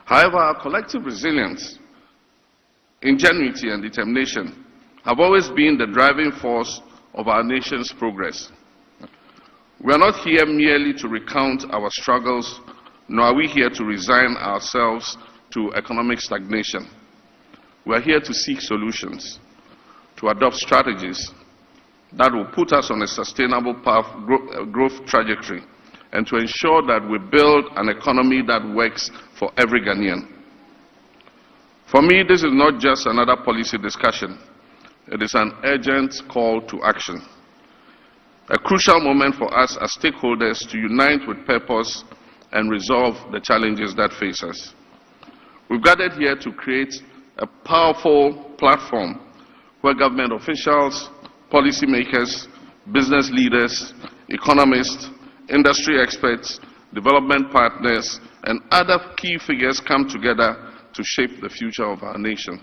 However, our collective resilience, ingenuity, and determination have always been the driving force of our nation's progress. We are not here merely to recount our struggles, nor are we here to resign ourselves to economic stagnation. We are here to seek solutions, to adopt strategies that will put us on a sustainable growth trajectory, and to ensure that we build an economy that works for every Ghanaian. For me, this is not just another policy discussion. It is an urgent call to action. A crucial moment for us as stakeholders to unite with purpose and resolve the challenges that face us. We've gathered here to create a powerful platform where government officials, policymakers, business leaders, economists, industry experts, development partners, and other key figures come together to shape the future of our nation.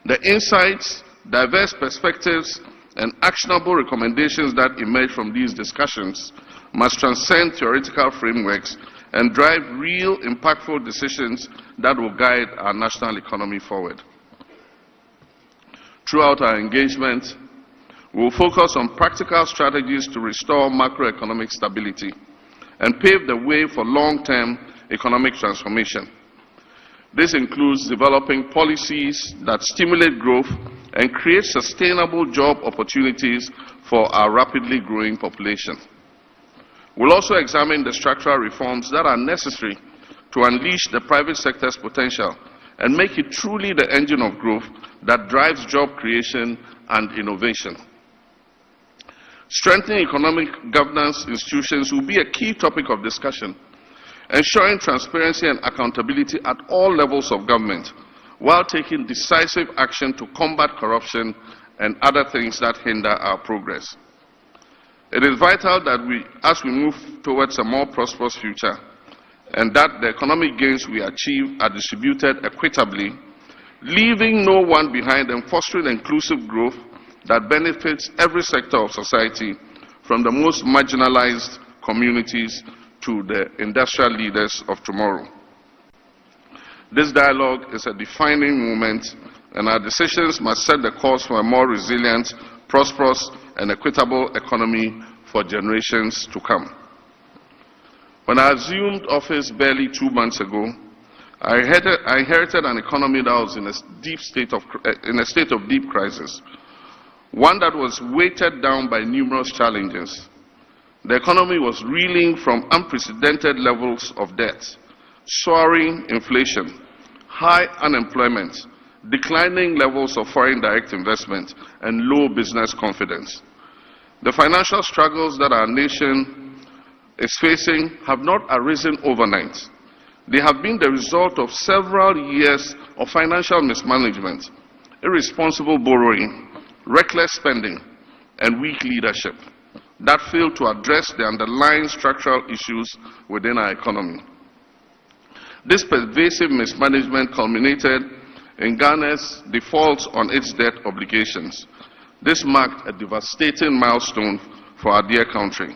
The insights, diverse perspectives, and actionable recommendations that emerge from these discussions must transcend theoretical frameworks and drive real, impactful decisions that will guide our national economy forward. Throughout our engagement, we will focus on practical strategies to restore macroeconomic stability and pave the way for long-term economic transformation. This includes developing policies that stimulate growth and create sustainable job opportunities for our rapidly growing population. We'll also examine the structural reforms that are necessary to unleash the private sector's potential and make it truly the engine of growth that drives job creation and innovation. Strengthening economic governance institutions will be a key topic of discussion, ensuring transparency and accountability at all levels of government, while taking decisive action to combat corruption and other things that hinder our progress. It is vital that as we move towards a more prosperous future, and that the economic gains we achieve are distributed equitably, leaving no one behind and fostering inclusive growth that benefits every sector of society, from the most marginalized communities to the industrial leaders of tomorrow. This dialogue is a defining moment, and our decisions must set the course for a more resilient, prosperous, and equitable economy for generations to come. When I assumed office barely 2 months ago, I inherited an economy that was in a state of deep crisis, one that was weighted down by numerous challenges. The economy was reeling from unprecedented levels of debt, soaring inflation, high unemployment, declining levels of foreign direct investment, and low business confidence. The financial struggles that our nation is facing have not arisen overnight. They have been the result of several years of financial mismanagement, irresponsible borrowing, reckless spending, and weak leadership that failed to address the underlying structural issues within our economy. This pervasive mismanagement culminated in Ghana's defaults on its debt obligations. This marked a devastating milestone for our dear country,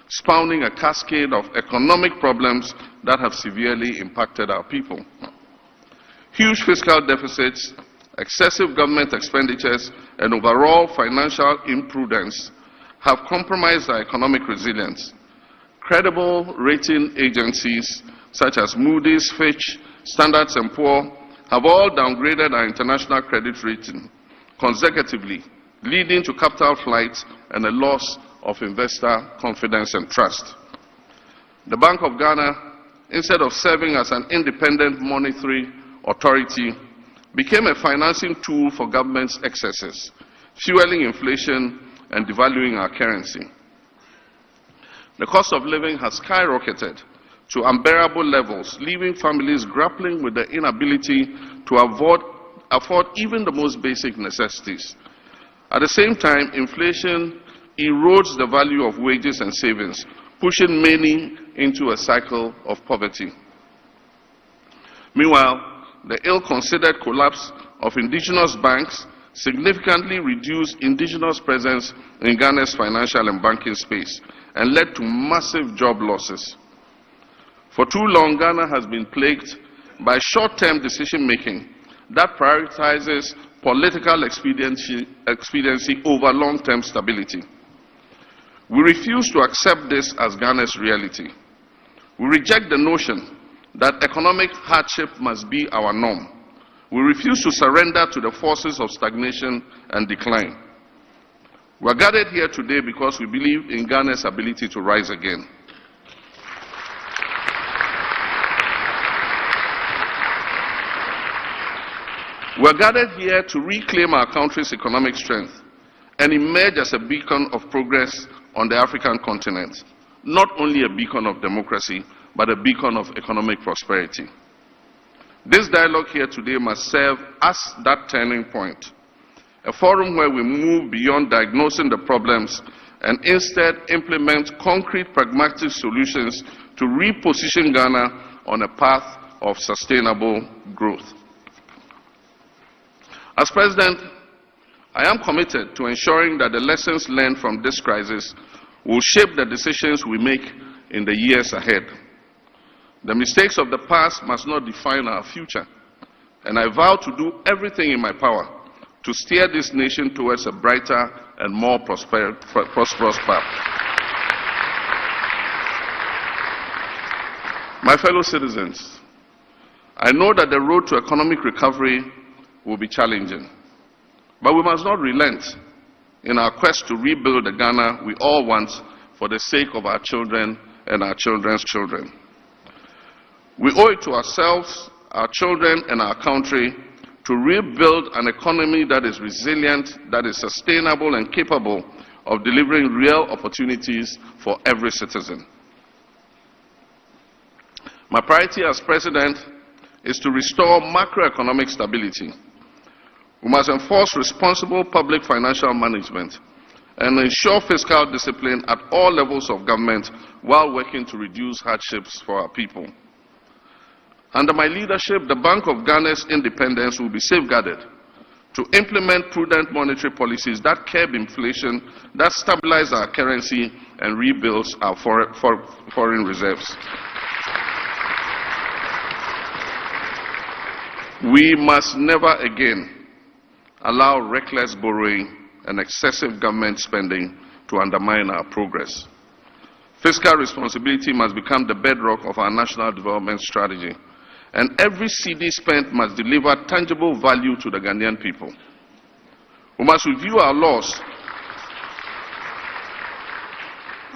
spawning a cascade of economic problems that have severely impacted our people. Huge fiscal deficits, excessive government expenditures, and overall financial imprudence have compromised our economic resilience. Credible rating agencies such as Moody's, Fitch, Standard & Poor's have all downgraded our international credit rating consecutively, leading to capital flight and a loss of investor confidence and trust. The Bank of Ghana, instead of serving as an independent monetary authority, became a financing tool for government's excesses, fueling inflation and devaluing our currency. The cost of living has skyrocketed to unbearable levels, leaving families grappling with the inability to afford even the most basic necessities. At the same time, inflation erodes the value of wages and savings, pushing many into a cycle of poverty. Meanwhile, the ill-considered collapse of indigenous banks significantly reduced indigenous presence in Ghana's financial and banking space and led to massive job losses. For too long, Ghana has been plagued by short-term decision-making that prioritizes political expediency over long-term stability. We refuse to accept this as Ghana's reality. We reject the notion that economic hardship must be our norm. We refuse to surrender to the forces of stagnation and decline. We are gathered here today because we believe in Ghana's ability to rise again. We are gathered here to reclaim our country's economic strength and emerge as a beacon of progress on the African continent. Not only a beacon of democracy, but a beacon of economic prosperity. This dialogue here today must serve as that turning point, a forum where we move beyond diagnosing the problems and instead implement concrete pragmatic solutions to reposition Ghana on a path of sustainable growth. As President, I am committed to ensuring that the lessons learned from this crisis will shape the decisions we make in the years ahead. The mistakes of the past must not define our future, and I vow to do everything in my power to steer this nation towards a brighter and more prosperous path. My fellow citizens, I know that the road to economic recovery will be challenging, but we must not relent in our quest to rebuild the Ghana we all want for the sake of our children and our children's children. We owe it to ourselves, our children, and our country to rebuild an economy that is resilient, that is sustainable and capable of delivering real opportunities for every citizen. My priority as President is to restore macroeconomic stability. We must enforce responsible public financial management and ensure fiscal discipline at all levels of government while working to reduce hardships for our people. Under my leadership, the Bank of Ghana's independence will be safeguarded to implement prudent monetary policies that curb inflation, that stabilize our currency, and rebuilds our foreign reserves. We must never again allow reckless borrowing and excessive government spending to undermine our progress. Fiscal responsibility must become the bedrock of our national development strategy, and every cedi spent must deliver tangible value to the Ghanaian people. We must review our laws.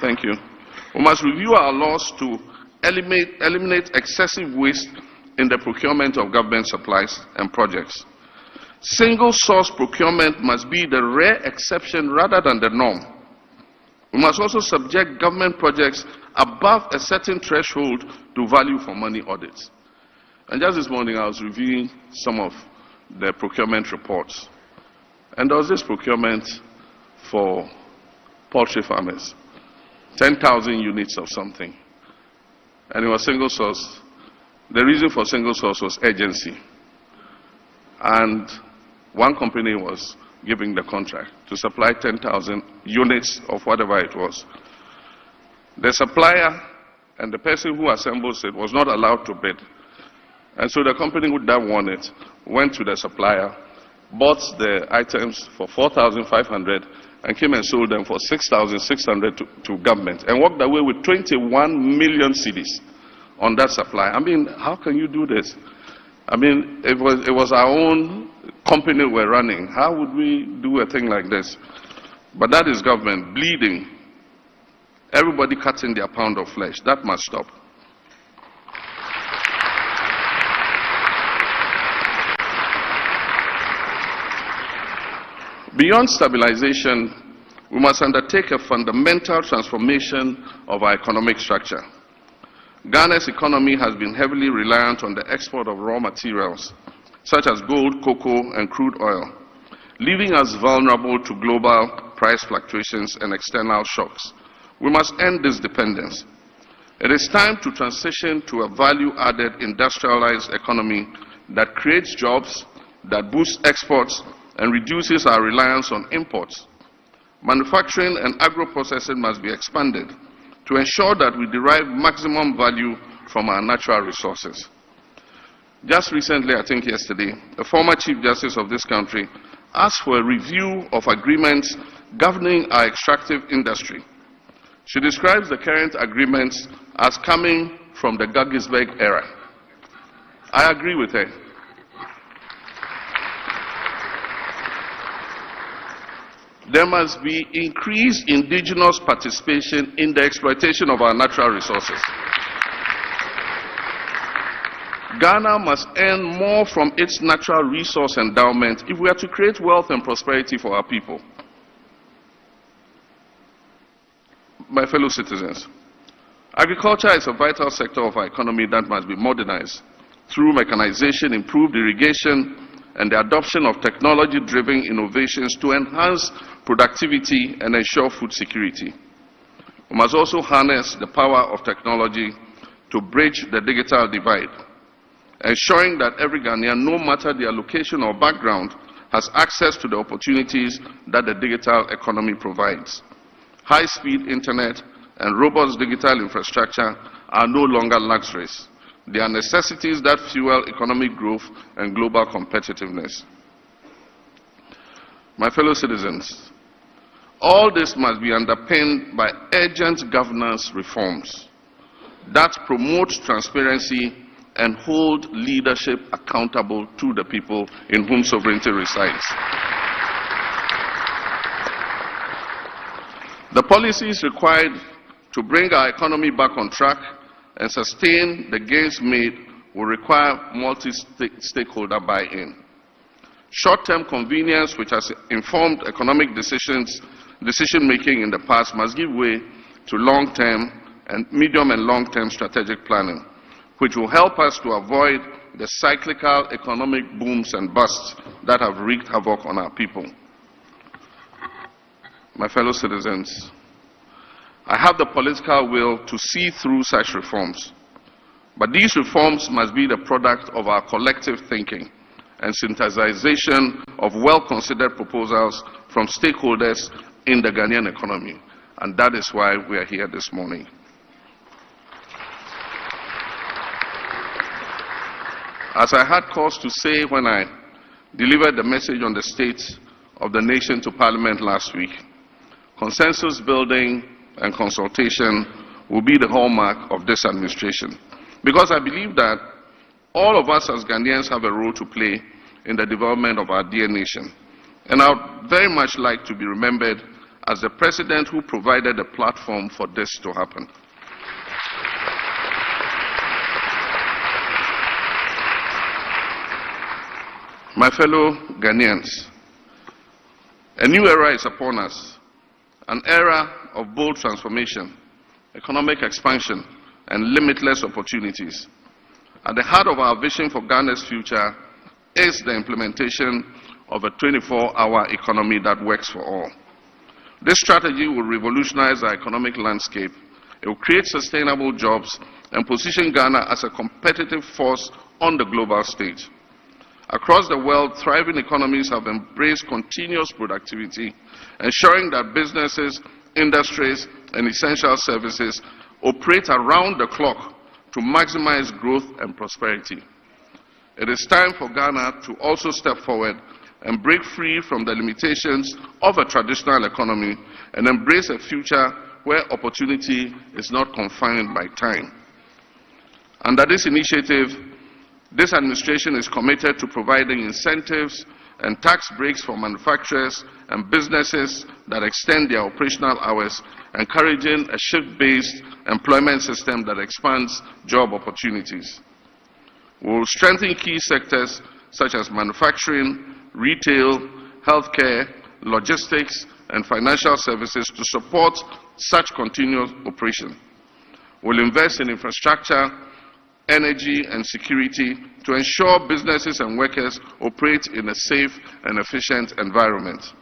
Thank you. We must review our laws to eliminate excessive waste in the procurement of government supplies and projects. Single source procurement must be the rare exception rather than the norm. We must also subject government projects above a certain threshold to value for money audits. And just this morning I was reviewing some of the procurement reports. And there was this procurement for poultry farmers, 10,000 units of something. And it was single source. The reason for single source was urgency. And one company was giving the contract to supply 10,000 units of whatever it was. The supplier and the person who assembles it was not allowed to bid. And so the company who that won it went to the supplier, bought the items for 4,500 and came and sold them for 6,600 to government and walked away with 21 million cedis on that supply. I mean, how can you do this? I mean, it was our own company we're running. How would we do a thing like this? But that is government bleeding. Everybody cutting their pound of flesh. That must stop. Beyond stabilization, we must undertake a fundamental transformation of our economic structure. Ghana's economy has been heavily reliant on the export of raw materials, such as gold, cocoa, and crude oil, leaving us vulnerable to global price fluctuations and external shocks. We must end this dependence. It is time to transition to a value-added industrialized economy that creates jobs, that boosts exports, and reduces our reliance on imports. Manufacturing and agro-processing must be expanded to ensure that we derive maximum value from our natural resources. Just recently, I think yesterday, a former Chief Justice of this country asked for a review of agreements governing our extractive industry. She describes the current agreements as coming from the Guggisberg era. I agree with her. There must be increased indigenous participation in the exploitation of our natural resources. Ghana must earn more from its natural resource endowment if we are to create wealth and prosperity for our people. My fellow citizens, agriculture is a vital sector of our economy that must be modernized through mechanization, improved irrigation, and the adoption of technology-driven innovations to enhance productivity and ensure food security. We must also harness the power of technology to bridge the digital divide, ensuring that every Ghanaian, no matter their location or background, has access to the opportunities that the digital economy provides. High-speed internet and robust digital infrastructure are no longer luxuries. They are necessities that fuel economic growth and global competitiveness. My fellow citizens, all this must be underpinned by urgent governance reforms that promote transparency and hold leadership accountable to the people in whom sovereignty resides. The policies required to bring our economy back on track and sustain the gains made will require multi-stakeholder buy-in. Short-term convenience, which has informed economic decision-making in the past, must give way to long-term and medium and long-term strategic planning, which will help us to avoid the cyclical economic booms and busts that have wreaked havoc on our people. My fellow citizens, I have the political will to see through such reforms, but these reforms must be the product of our collective thinking and synthesization of well-considered proposals from stakeholders in the Ghanaian economy, and that is why we are here this morning. As I had cause to say when I delivered the message on the state of the nation to Parliament last week, consensus building and consultation will be the hallmark of this administration, because I believe that all of us as Ghanaians have a role to play in the development of our dear nation. And I would very much like to be remembered as the president who provided a platform for this to happen. My fellow Ghanaians, a new era is upon us, an era of bold transformation, economic expansion, and limitless opportunities. At the heart of our vision for Ghana's future is the implementation of a 24-hour economy that works for all. This strategy will revolutionize our economic landscape. It will create sustainable jobs and position Ghana as a competitive force on the global stage. Across the world, thriving economies have embraced continuous productivity, ensuring that businesses, industries, and essential services operate around the clock to maximize growth and prosperity. It is time for Ghana to also step forward and break free from the limitations of a traditional economy and embrace a future where opportunity is not confined by time. Under this initiative, this administration is committed to providing incentives and tax breaks for manufacturers and businesses that extend their operational hours, encouraging a shift-based employment system that expands job opportunities. We will strengthen key sectors such as manufacturing, retail, healthcare, logistics, and financial services to support such continuous operation. We will invest in infrastructure, energy, and security to ensure businesses and workers operate in a safe and efficient environment.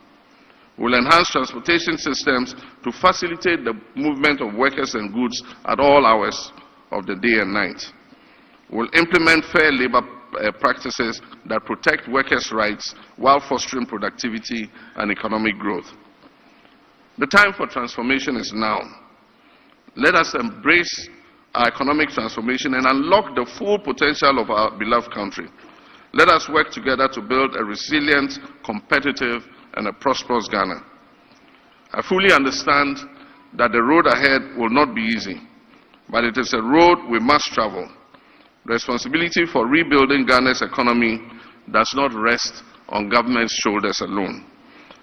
We will enhance transportation systems to facilitate the movement of workers and goods at all hours of the day and night. We will implement fair labor practices that protect workers' rights while fostering productivity and economic growth. The time for transformation is now. Let us embrace our economic transformation and unlock the full potential of our beloved country. Let us work together to build a resilient, competitive, and a prosperous Ghana. I fully understand that the road ahead will not be easy, but it is a road we must travel. The responsibility for rebuilding Ghana's economy does not rest on government's shoulders alone.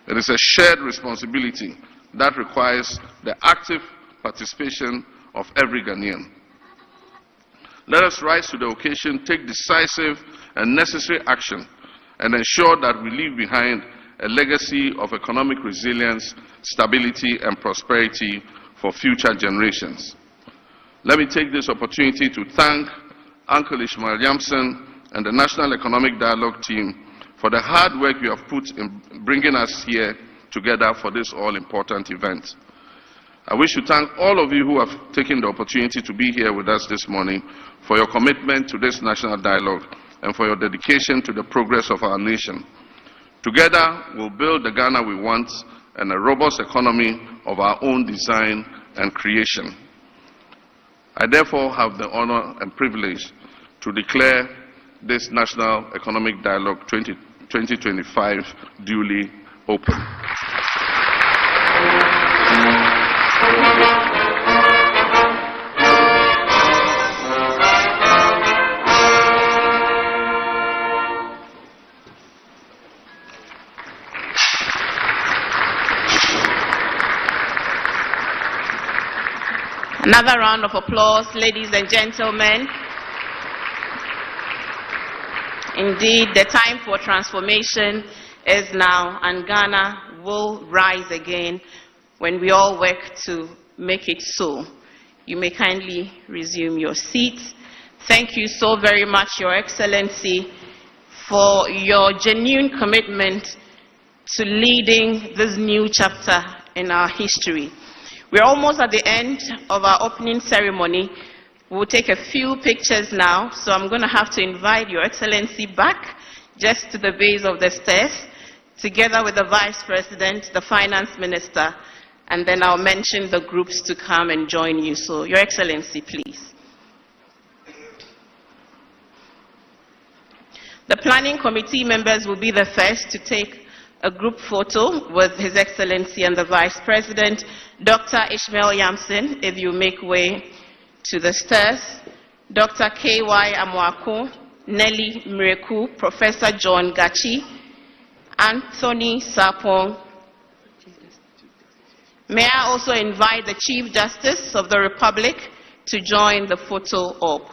It is a shared responsibility that requires the active participation of every Ghanaian. Let us rise to the occasion, take decisive and necessary action, and ensure that we leave behind a legacy of economic resilience, stability, and prosperity for future generations. Let me take this opportunity to thank Uncle Ishmael Yamson and the National Economic Dialogue team for the hard work you have put in bringing us here together for this all-important event. I wish to thank all of you who have taken the opportunity to be here with us this morning for your commitment to this national dialogue and for your dedication to the progress of our nation. Together, we'll build the Ghana we want and a robust economy of our own design and creation. I therefore have the honor and privilege to declare this National Economic Dialogue 2025 duly open. Another round of applause, ladies and gentlemen. Indeed, the time for transformation is now, and Ghana will rise again when we all work to make it so. You may kindly resume your seats. Thank you so very much, Your Excellency, for your genuine commitment to leading this new chapter in our history. We're almost at the end of our opening ceremony. We'll take a few pictures now, so I'm going to have to invite Your Excellency back just to the base of the stairs, together with the Vice President, the Finance Minister, and then I'll mention the groups to come and join you. So, Your Excellency, please. The Planning Committee members will be the first to take a group photo with His Excellency and the Vice President. Dr. Ishmael Yamson, if you make way to the stairs. Dr. K.Y. Amwako, Nelly Mreku, Professor John Gachi, Anthony Sapong. May I also invite the Chief Justice of the Republic to join the photo op.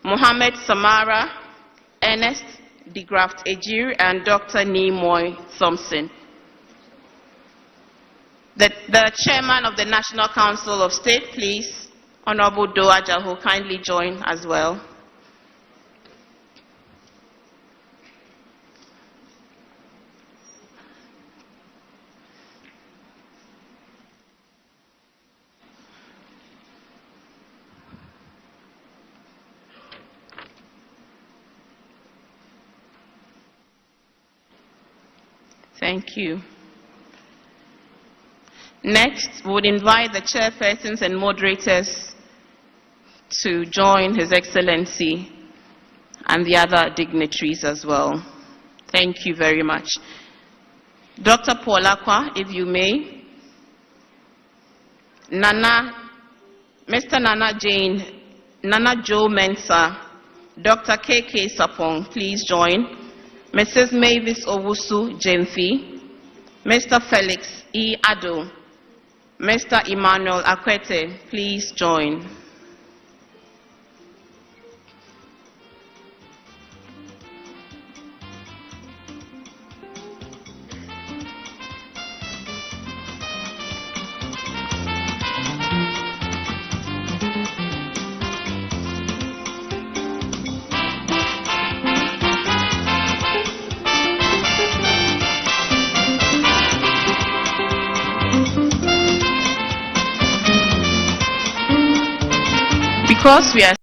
Mohammed Samara, Ernest de Graft Ejir, and Dr. Nimoy Thompson. The Chairman of the National Council of State, please, Honorable Doa Jaho, kindly join as well. Thank you. Next, we would invite the chairpersons and moderators to join His Excellency and the other dignitaries as well. Thank you very much. Dr. Paulakwa, if you may. Mr. Nana Joe Mensah, Dr. K.K. Sapong, please join. Mrs. Mavis Owusu Jemfi, Mr. Felix E. Ado, Mr. Emmanuel Akwete, please join. Because we are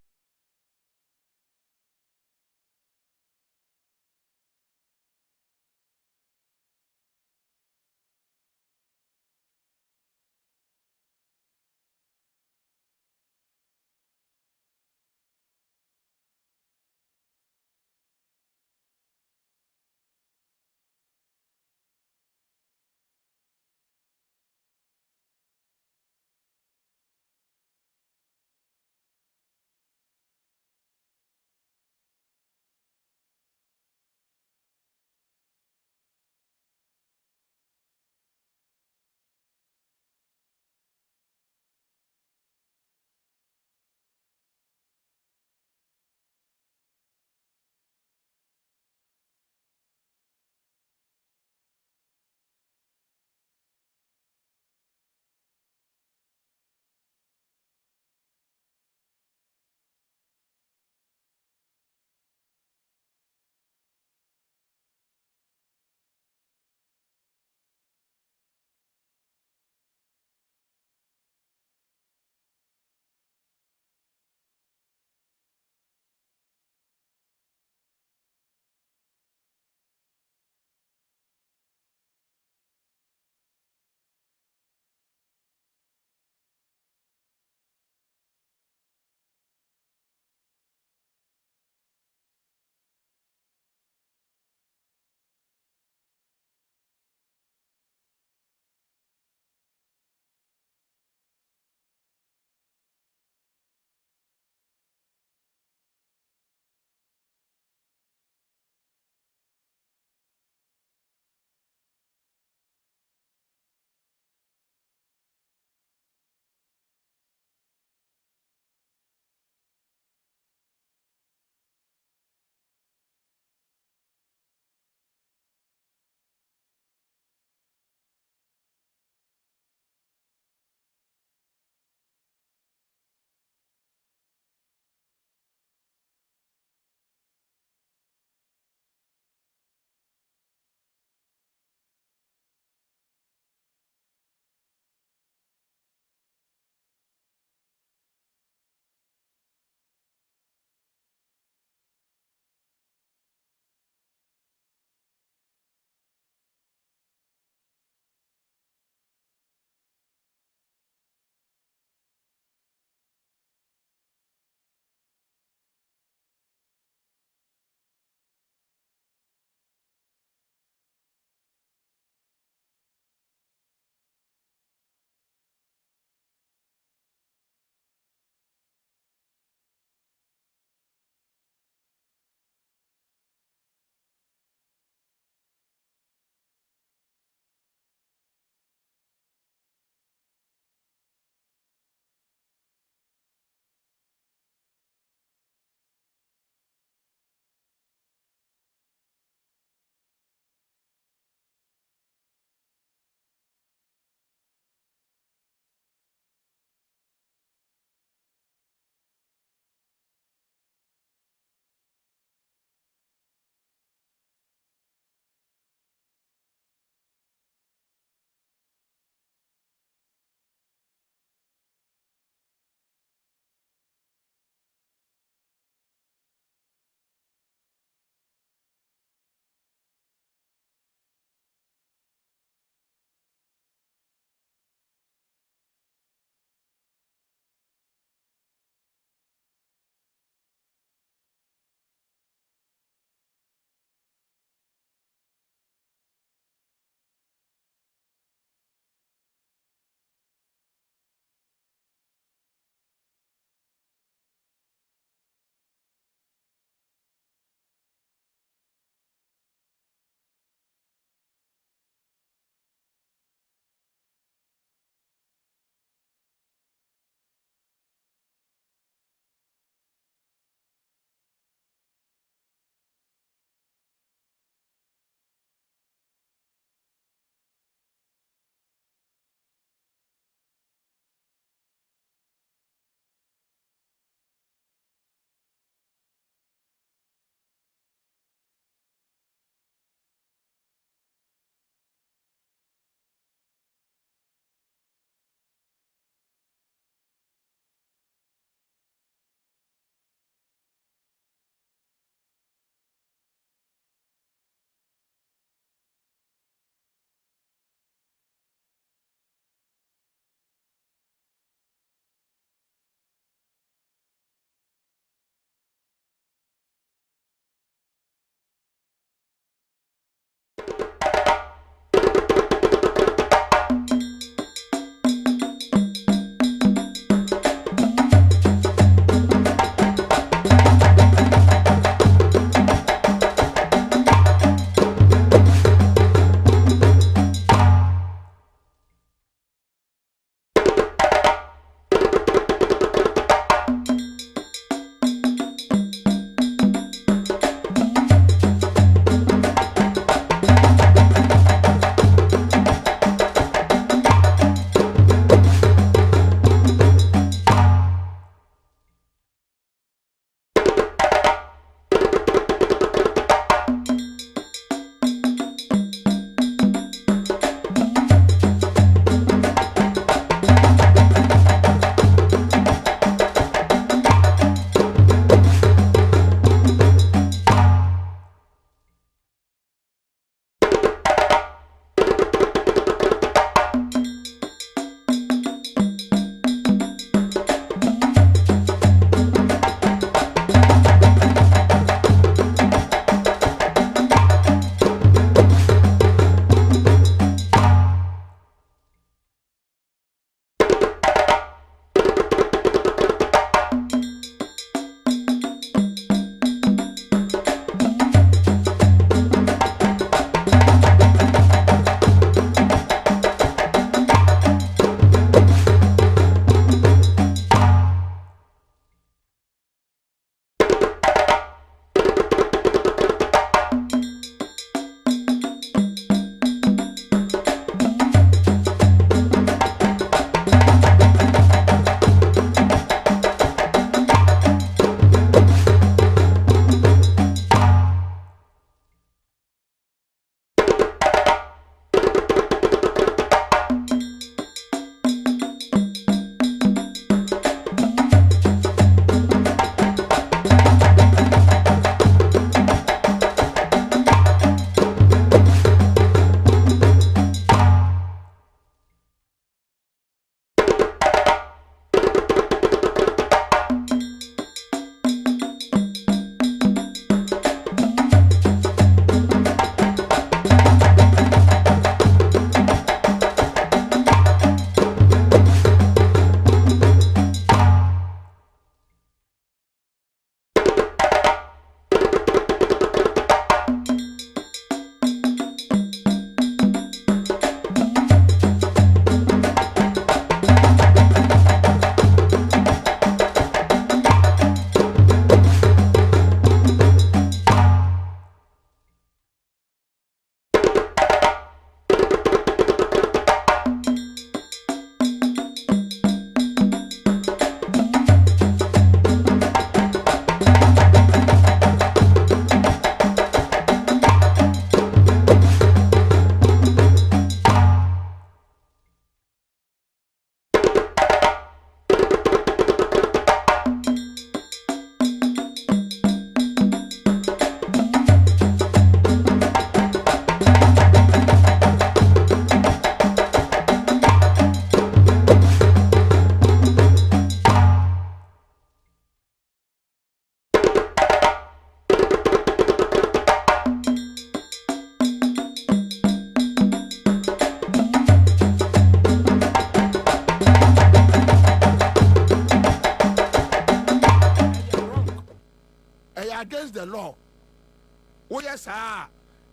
sa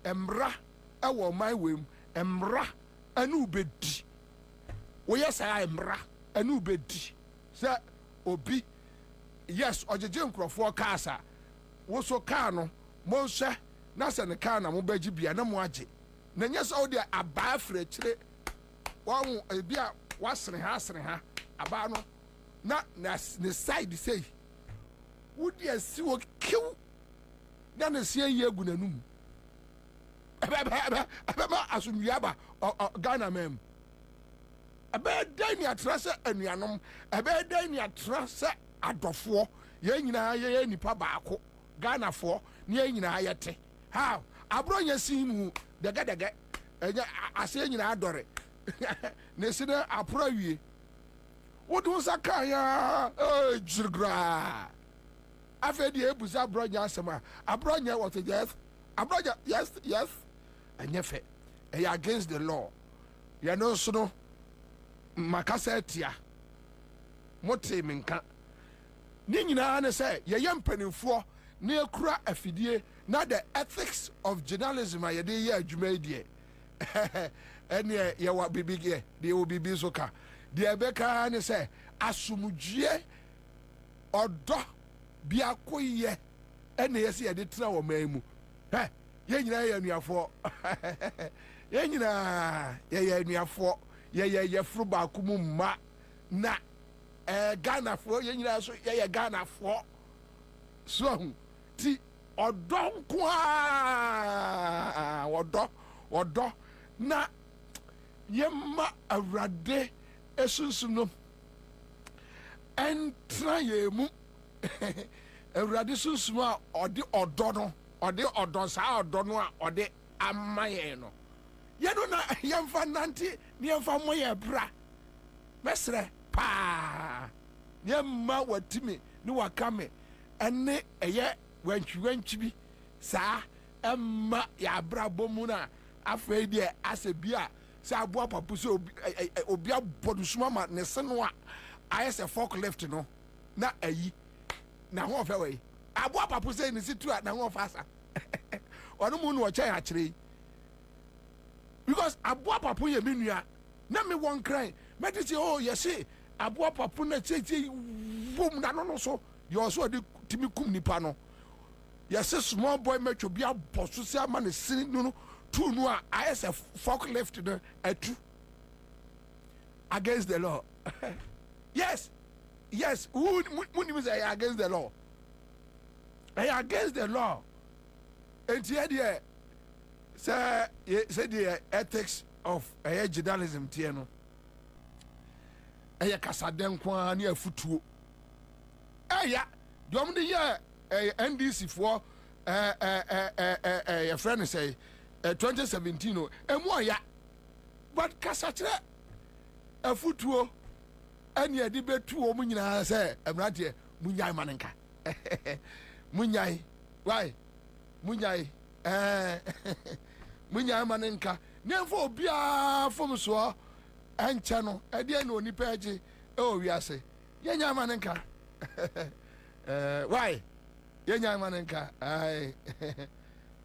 emra ewo my wem emra anu bedi woyɛ sa emra anu bedi sɛ obi yes ojeje nkrofo kaasa wo so kaa no mo hwɛ na sɛ ne kaa na mo bagi bia na mo agye na nyɛ sɛ wo de aba afre kyire wɔn ebi a wasere ha aba no na ne side say wo de asi wo kiw na ne sie ye gu nanum aba asumyaba Ghana mem aba dan ni atra sɛ anuanom aba dan ni atra sɛ adɔfo ye nyina ye nipa baako Ghana fo ne ye nyina ye te how abronya simu daga enya ase nyina adɔre ne sina apro wie wodu sakaya jirgra afedi ebuza abronya asema abronya what yes abronya yes enyefe e against the law ya no so no makasa etia mote minka ni nyina ne se ye yempanifo na ekura afidie na the ethics of journalism a ye de ye adwuma die ene ye wa bibige de wo bibi so ka de ebeka ne se asumudwie odo bia koye ene yesi ye de tra wo mamu ye nyina ye anuafo ye nyina ye anuafo ye furu ba kumu ma na Ghana fo ye nyina so ye Ghana fo so ti odo kwa odo na yemma awrade esunsum no entra yemu awrade sunsum a ode odo no ode odo sa odo no a ode amaye no ye no na yemfa nante ne yemfa moye bra mesre pa yemma watimi ni wakame ene eye wantwi bi sa emma ya bra bomu na afei de asebia sa aboa papu so obi abodusuma ma ne se no a ayese fork left no na ayi na ho fe we aboa papu se ne situ a na ho fa asa onu mu no che ya kire because aboa papu ye menua na me won cry me dey say oh yes aboa papu na cheche wom na no so yo so de timi kum nipa no yes small boy metro bi aboso se ama ne sin no two no as a fork left no atu against the law yes who say against the law against the law and here say the ethics of journalism tie no kasaden kwa na afutuo ya dom de ye NDC for your friend say 2017 no emu ya but kasachire afutuo ani adi betu o munyina say emrade munyai manenka munyai why munyai munyai manenka nemfo obia fom so enche no ade na onipa age e o wiase yenya manenka why yenya manenka ai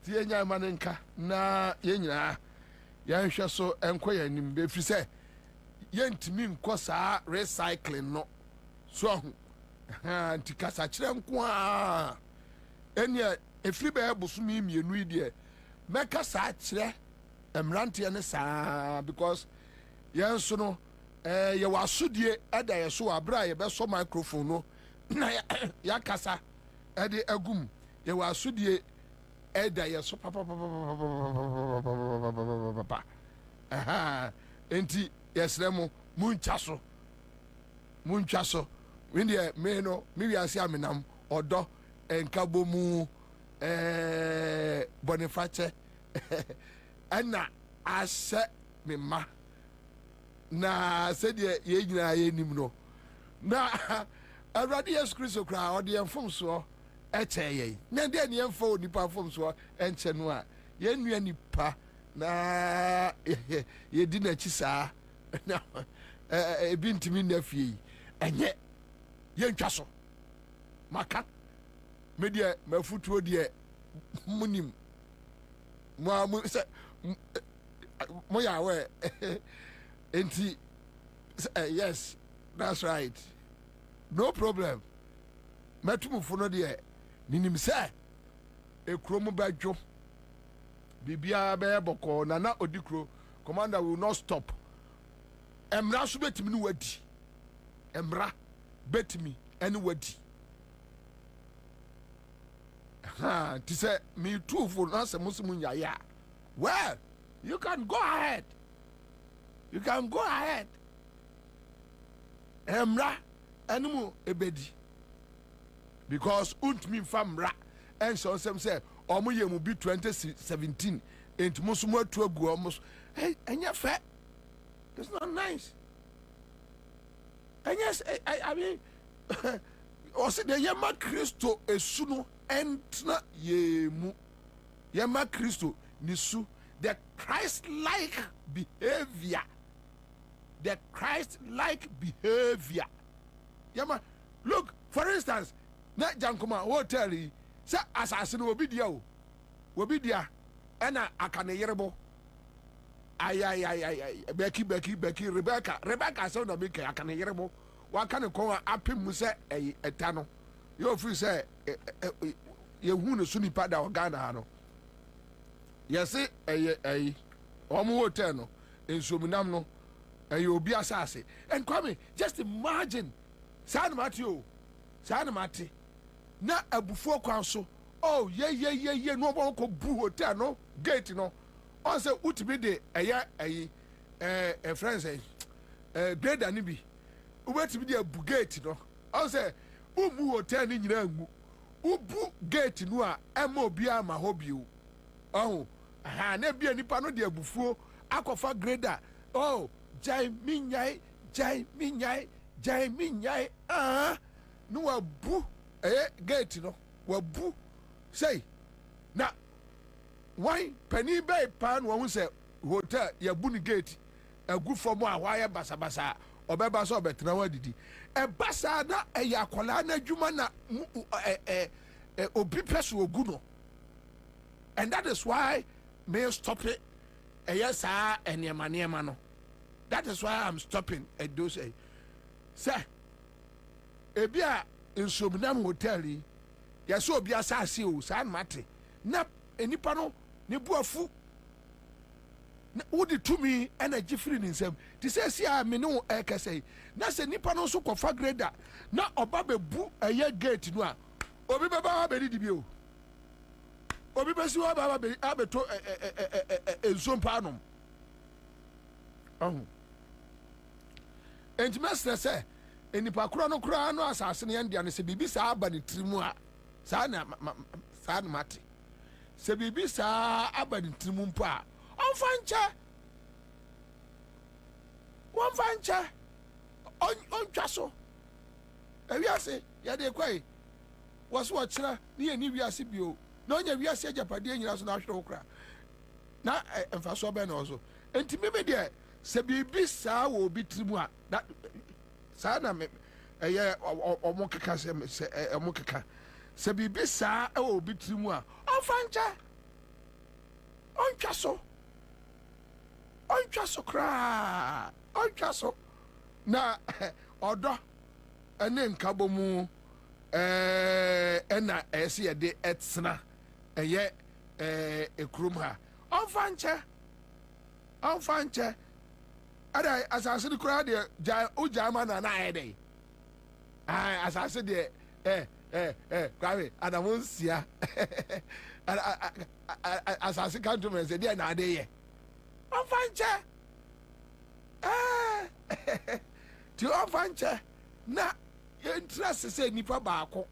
ti yenya manenka na yenyina yanhwe so enkoya nim be fi se yentimi nko saa recycling no so anti kasa kire nko a ene efri be busumi mienu ide meka saa kire emrante ne saa because yenso no ye wasodie eda ye so abra ye be so microphone no na ya kasa ede agum ye wasodie eda ye so papa enti yesremo muncha so winde me no me wiase amenam odo enkabomu Boniface ana ase me ma na said ye nyina ye nim no na awrade Yesu Kristo kra ode enfom so echeye na de ne enfo onipa fom so enche no a ye nua nipa na ye di na chi saa na ebi ntimi na fie enye ye ntwa so maka me de mafutuo de munim mo say mo ya we enti yes, that's right. No problem. Metumufo no de ninim say ekromo badwo bibia be boko na odikro commander will not stop. Emra so betimi no wadi. Emra betimi ene wadi. Ha, ti say me too for na se muslimu ya. Well, you can go ahead. You can go ahead. Emra ene ebedi. Because untmi famra and so some say omo ye mu bi 2017 ent musumo atu agu omo hey enya fa. It's not nice. And yes, I mean also the yema Christo esuno entna yemu yema Christo nisu the Christ-like behavior. The Christ-like behavior. Yema, look, for instance, na jankoma hotel say assassin obi dia o obi dia ena akane yerebo ay Becky Rebecca so na make akane yerebo wa kan ko apem mu say eta no you free say ye hu no suni pada Ghana ha no yes omo hotel no ensomunam no obi asase and Kwame, just imagine San Matthew na abufuo kwan so oh ye no bon ko bu hotel no gate no on say utimi de friends grader ni bi ubetimi de abu gate no on say umu hotel ni nyina ngu ubu gate no a ema obi ama hobi o oh aha na bia nipa no de abufuo akofa grader oh jai minyai no abu gate no wabu say na why penny bay pan won say hotel yabu ni gate agu from a why basabasa obeba so obetena wadidi basa na yakola na adwuma na obi peso ogu no, and that is why may stop it yes eniema no. That is why I'm stopping at those say ebia in Sobinam hotel ya so obi asase o san mate na enipa no ne buafu na wodi tumi energy free nsem ti say sia me no ekase na se nipa no so kofa grader na oba bebu eye gate no a obi baba ba di bio obi besi wa baba be abeto enzompa anom enti mestre say enipa kura no asase ne yande ane se bibi sa aba ne trimu a sa na mate se bibi sa aba ne trimu mpo a onfanche ontwa so ewiase ya de kwai waso ochira ne ye ni wiase bio na onya wiase ajapade nyina so na ahwere okra na emfaso be na ozo enti me de se bibi sa wo bi trimu a na sa na me omo keka se omo keka se bibi sa wo bi trimu a onfanche ontwa so kra ontwa so na odo ene nkabo mu ena ese ye de etsena eye ekrum ha onfanche ada asase de kra de ujama na ayede asase de Kwame adamonsia asase kanto men se de na ade ye onfanche ti onfanche na interest se nipa baako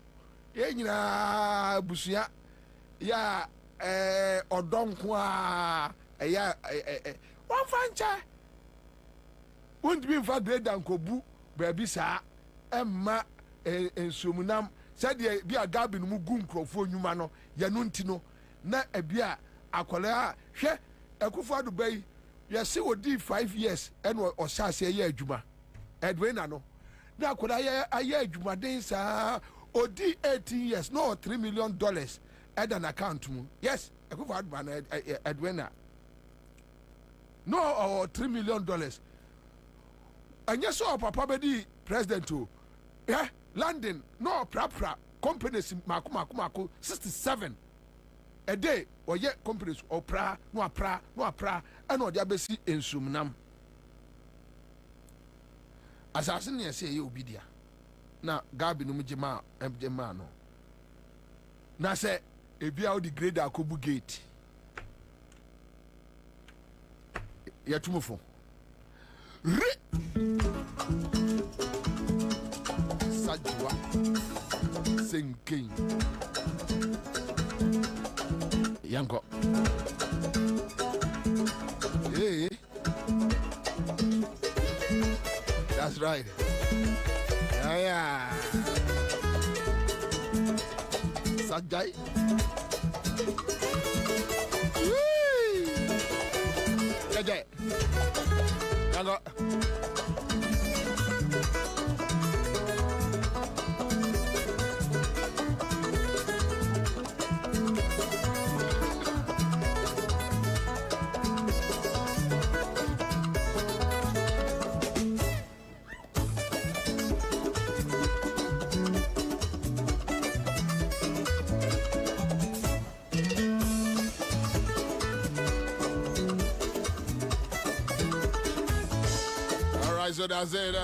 ye nyina busua ya odonko a ya onfanche won't be for grade and kobu baby sa emma ensomunam said be a gabin mu gu nkrofo nyuma no ya no ntino na ebia akola hwe akufo adubai ya se odi 5 years and o sase ye adwuma edwena no na akola ya adwuma den sa odi 18 years no $3 million an account. Yes, I go for Edwina. No, or $3 million. And yes, so Papa Bedi president too. Yeah, London, no, pra companies Maku 67 a day, or yet companies or pra, no pra, and no diabesi in Sumnam. Assassin, yes, say you be there. Now, Gabi no Mujima, Mjemano. Now, say, if you are the great Akubu gate, you are too much. Sajua Sinking Yanko. Hey, that's right. Yeah. Sajai. Jai. Yanko. So that's it.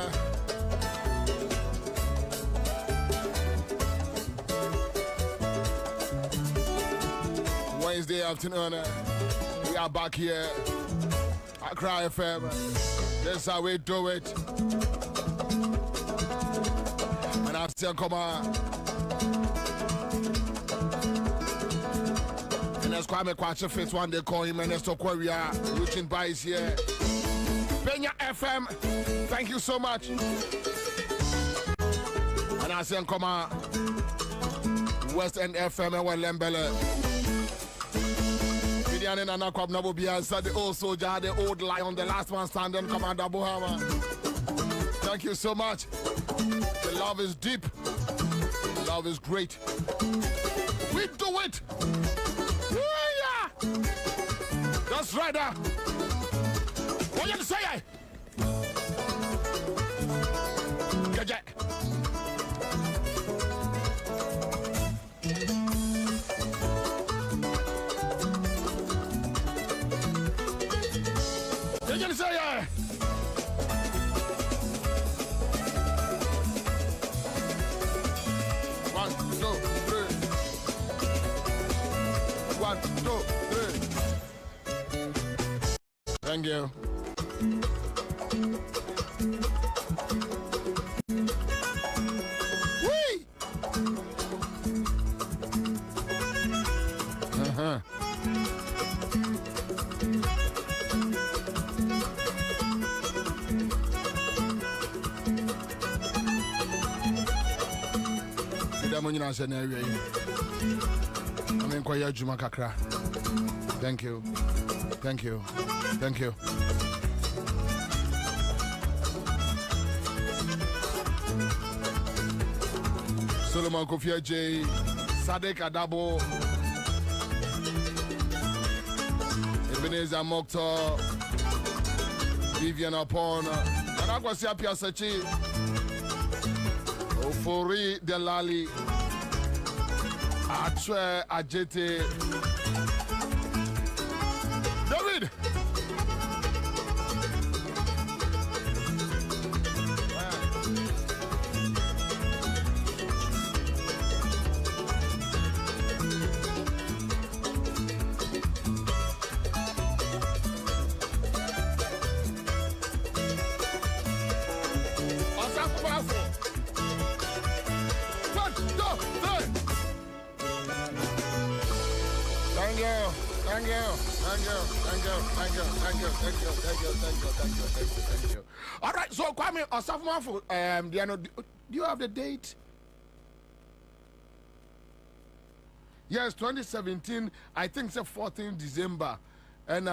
Wednesday afternoon, we are back here at Cry FM. That's how we do it. And I still come on. And that's Kwame Kwacha Fitz one day call him and that's we are reaching by is here. Penya FM, thank you so much. And I say, come on, West End FM and Lembele. Vidiane and Anakwab Nabobia said the old soldier, the old lion, the last one standing, Commander Buhama. Thank you so much. The love is deep, the love is great. We do it. Yeah. That's right. What you say? Get. What you say? 1, 2, 3. 1, 2, 3. Thank you. Thank you. Thank you. Thank you. Solomon Kofi J, Sadek Adabo, Ebenezer Mokto, Vivian Upon, Anagwasia Piasachi, Ofori Delali, Atre Ajete, David. Thank you. All right, so Kwame Osafumafo, do you have the date? Yes, 2017. I think it's 14 December, and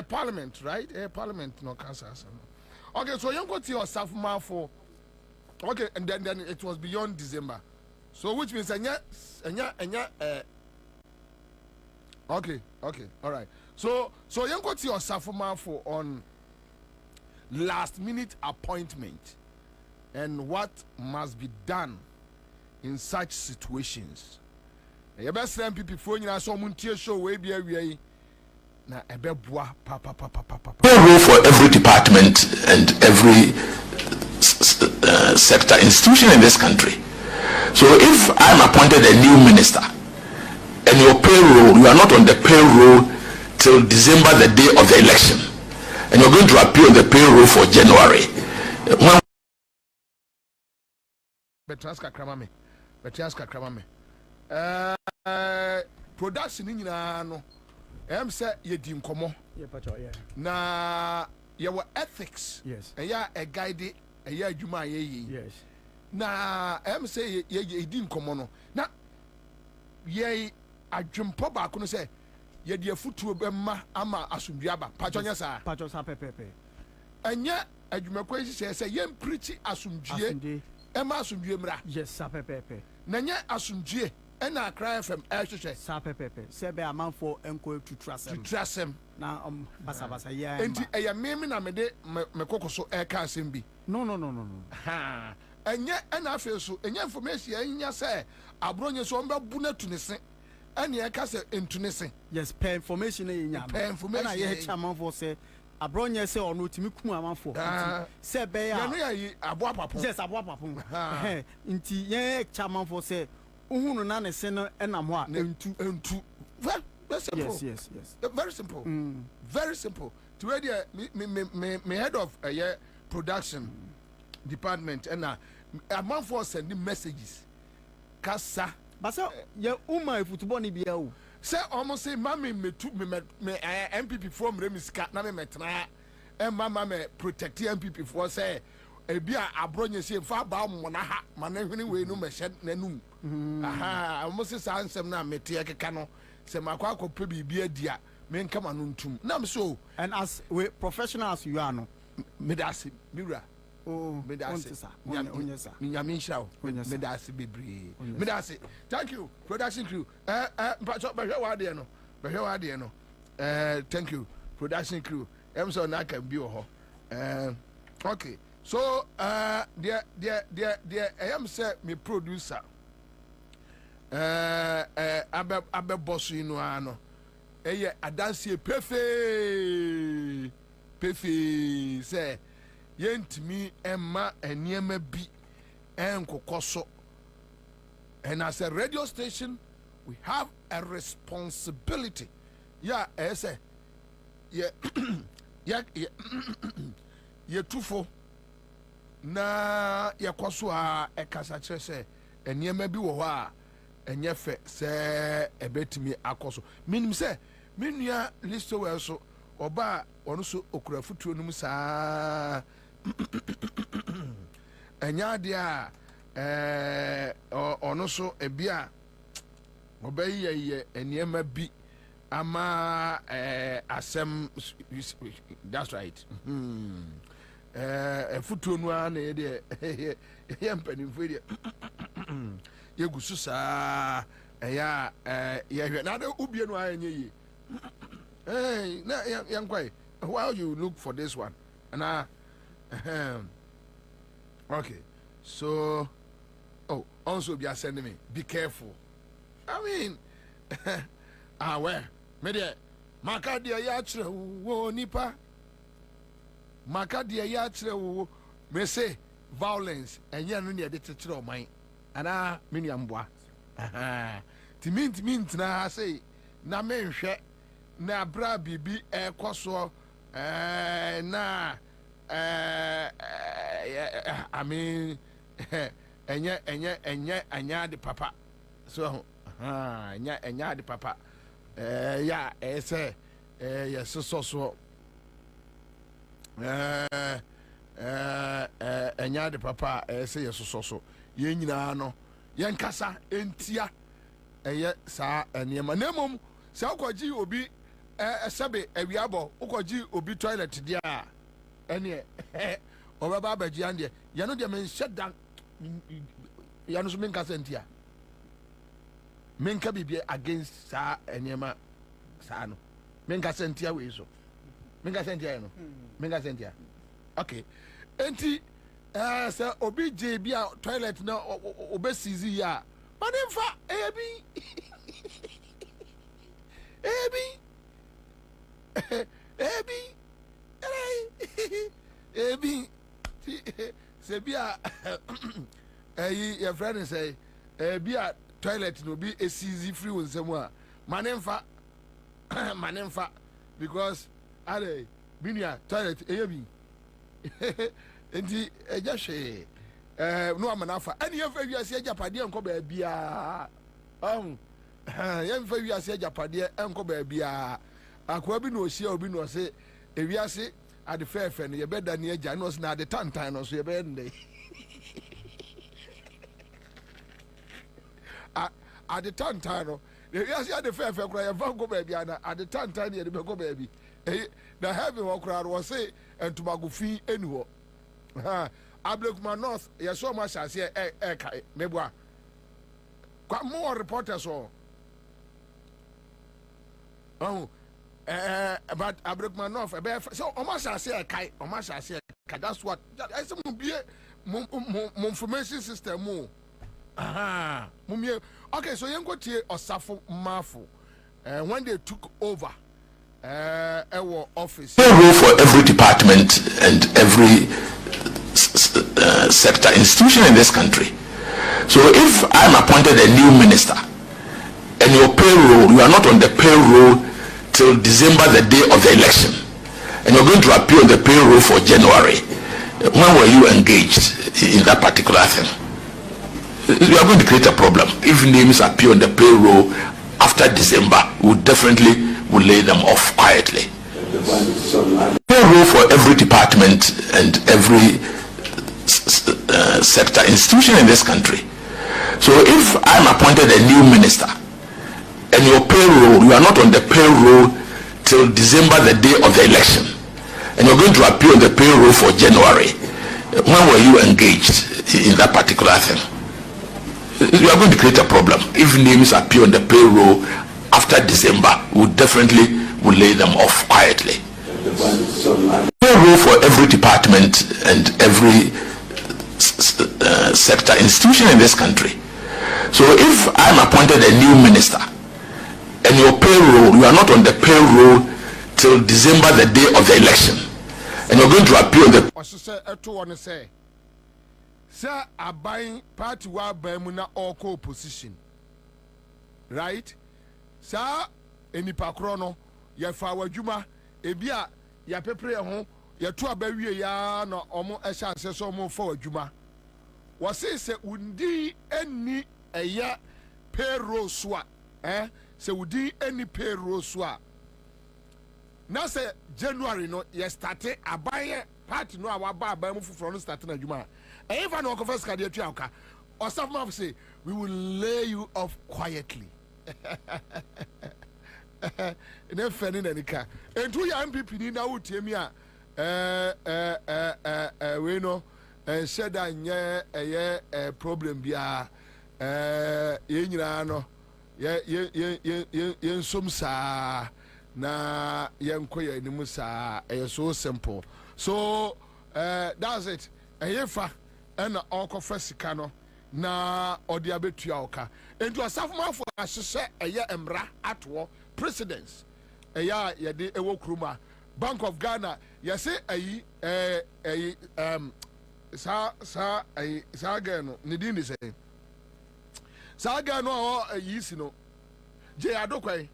Parliament, right? Parliament, no Kansas. Okay, so you go to Osafumafo. Okay, and then it was beyond December. So which means okay, all right. So you got your Safuma for on last minute appointment and what must be done in such situations. You best send people for you so muntie show we be away na ebeboa papa. Role for every department and every sector institution in this country. So if I'm appointed a new minister and your payroll, you are not on the payroll till December, the day of the election, and you're going to appear on the payroll for January. Betraska Kramame. Production in no. Say ye dim komo. Na your ethics. Yes. And ya a guide a year juma ye. Yes. Na say ye dim komo no. Na ye a jump back on say ye dear foot to bema ama asumbiaba. Pachonya sa. Pachosa pepe. And yet a juma question say yen pretty asumjie. Emma asumjie. Yes, sa pepe. Nanya asumjie. And I cry from Ashe. Sape pepe. Sebe a man for enco to trust him. To trust him. Now basa yeah. And I am na me de me koko so air casting be. No. Ha. And yet and I feel so and information and ya say abronya so mba buna to nese. And ya kase into nese. Yes, pay information in ya. Pay information. And I chairman for say abronya say or no timi kuma man for. Sebe ya. No ya aboa papa. Yes, aboa papa. Inti ye chairman for say uhunu na ne se no enam ho a entu very simple. Yes. Very simple. Very simple. To where me head of production department and a man for sending messages. Kasa. But so ye uma football ni bia o. Say almost say mommy me MPP from Remiska na me metna and mama me protect MPP for say ebia abronye se fa ba mo na ha manahwene we no me hye nanum. Aha, almost say ansem na mete ekeka no se makwa akopɛ bibia dia me nka ma no ntum na me so. And as we professionals you are no medase mira oh medase onyesa nyame nhyira medase bebre medase. Thank you production crew mpacho behwe wa de no thank you production crew so na kan bi wo ho okay. So there I am say me producer abe boss inu ano eye adanse pefe say yentimi emma eniema bi enkokoso. And as a radio station we have a responsibility. Yeah, I say yeah tufo na yakoso a ekasa kire se eniema bi wo ho a enye fe se ebetimi akoso minim se menua listo we so oba ono so okura futuo num saa enya de a ono so ebia obayiye eniema bi ama asem. That's right. Futuo no na ye de ye mpanimfo de ye gusu saa ya ye hwe na de ubie no anye yi na yankwai why you look for this one and okay so also be sending me be careful. I mean where me de maka de ya kire wo nipa maka de ya kire wo me say violence enye no ne de kire o man ana me nuamboa timi na say na me nhwe na bra bibi ekoso na I mean enye anya de papa so anya de papa ya say yes so enya de papa say yes so ye nyina no ye nkasa entia eye saa eniema nemom se ukoji obi sebe awiabo ukoji obi toilet dia ene obaba baji ande ye no de men shut down ya no so men kasa entia menka bibia against sa enema sa no menka sentia we so menka sentia no menka sentia okay enti say obi je bia toilet na obesizi ya manemfa ebi ebi se bia your friend say bia toilet no be easy free on somewhere manemfa because ale binia toilet ebi enti eja hwe no amanafa ene yefa wiase ajapade enko ba bia yemfa wiase ajapade enko ba bia akwa bi no ohia obi no se ewiase ade fefe no yebeda ne agya no se na ade tantan no so yebe ndey ade tantan no ewiase ade fefe kura yemfa ko ba bia na ade tantan ne yede be ko ba bi na heaven wo kura ro se entumagofi eni ho Ablekuma North, you so much as here, Mebwa. Quite more reporters or but Ablekuma North, so almost as here, almost as here, that's what I said, information system. Okay, so you go to Osafo Mafu, when they took over our office. A role for every department and every sector institution in this country. So if I'm appointed a new minister and your payroll, you are not on the payroll till December, the day of the election, and you're going to appear on the payroll for January, when were you engaged in that particular thing? You are going to create a problem. If names appear on the payroll after December, we definitely will lay them off quietly. Payroll for every department and every sector institution in this country. So if I'm appointed a new minister and your payroll, you are not on the payroll till December, the day of the election, and you're going to appear on the payroll for January, when were you engaged in that particular thing? You are going to create a problem. If names appear on the payroll after December, we definitely will lay them off quietly. Payroll for every department and every sector institution in this country. So if I'm appointed a new minister and your payroll, you are not on the payroll till December, the day of the election, and you're going to appear on the Sir, I buying party wa bemuna oko opposition, right? Sir, enipa krono ya fa wadwuma ebia ya pepre ho ya to abawie ya na omo ehya aseso omo fa wadwuma wo se undi eni eya payroll so se udi eni payroll so na se January no ya start abaye party no awaba abamu fufuro no start na adwuma if I know Fiscal dey tuaka or some of say we will lay you off quietly. Ne feni na nika entu ya MPP ni na wutie mi a we no sheda nye problem bia ye nyina no ye nsom saa na ye nkoya animu saa so simple so that's it eyefa na oko Fiscal no na odi abetua oka entu asafomafo ahye eye emra atwo presidents eya yede ewo kruma Bank of Ghana yese ayi sa gano ne din ni say sa gano ayi si no je adokwai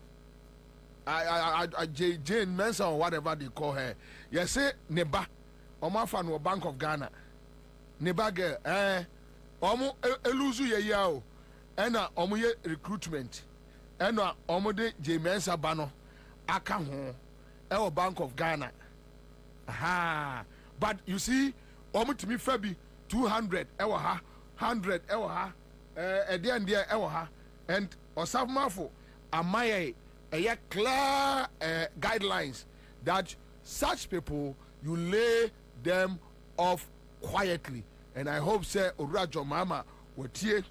Jane Mensa or whatever they call her yese neba omafa no Bank of Ghana neba girl omo eluzu ye ya o ena omo ye recruitment ena omo de Mensa bano aka ho e Bank of Ghana but you see omo timi fa bi 200 e wo ha 100 e wo ha de and there e wo ha and osafmafo amaye clear guidelines that such people you lay them off quietly. And I hope say Urajo Mama wotie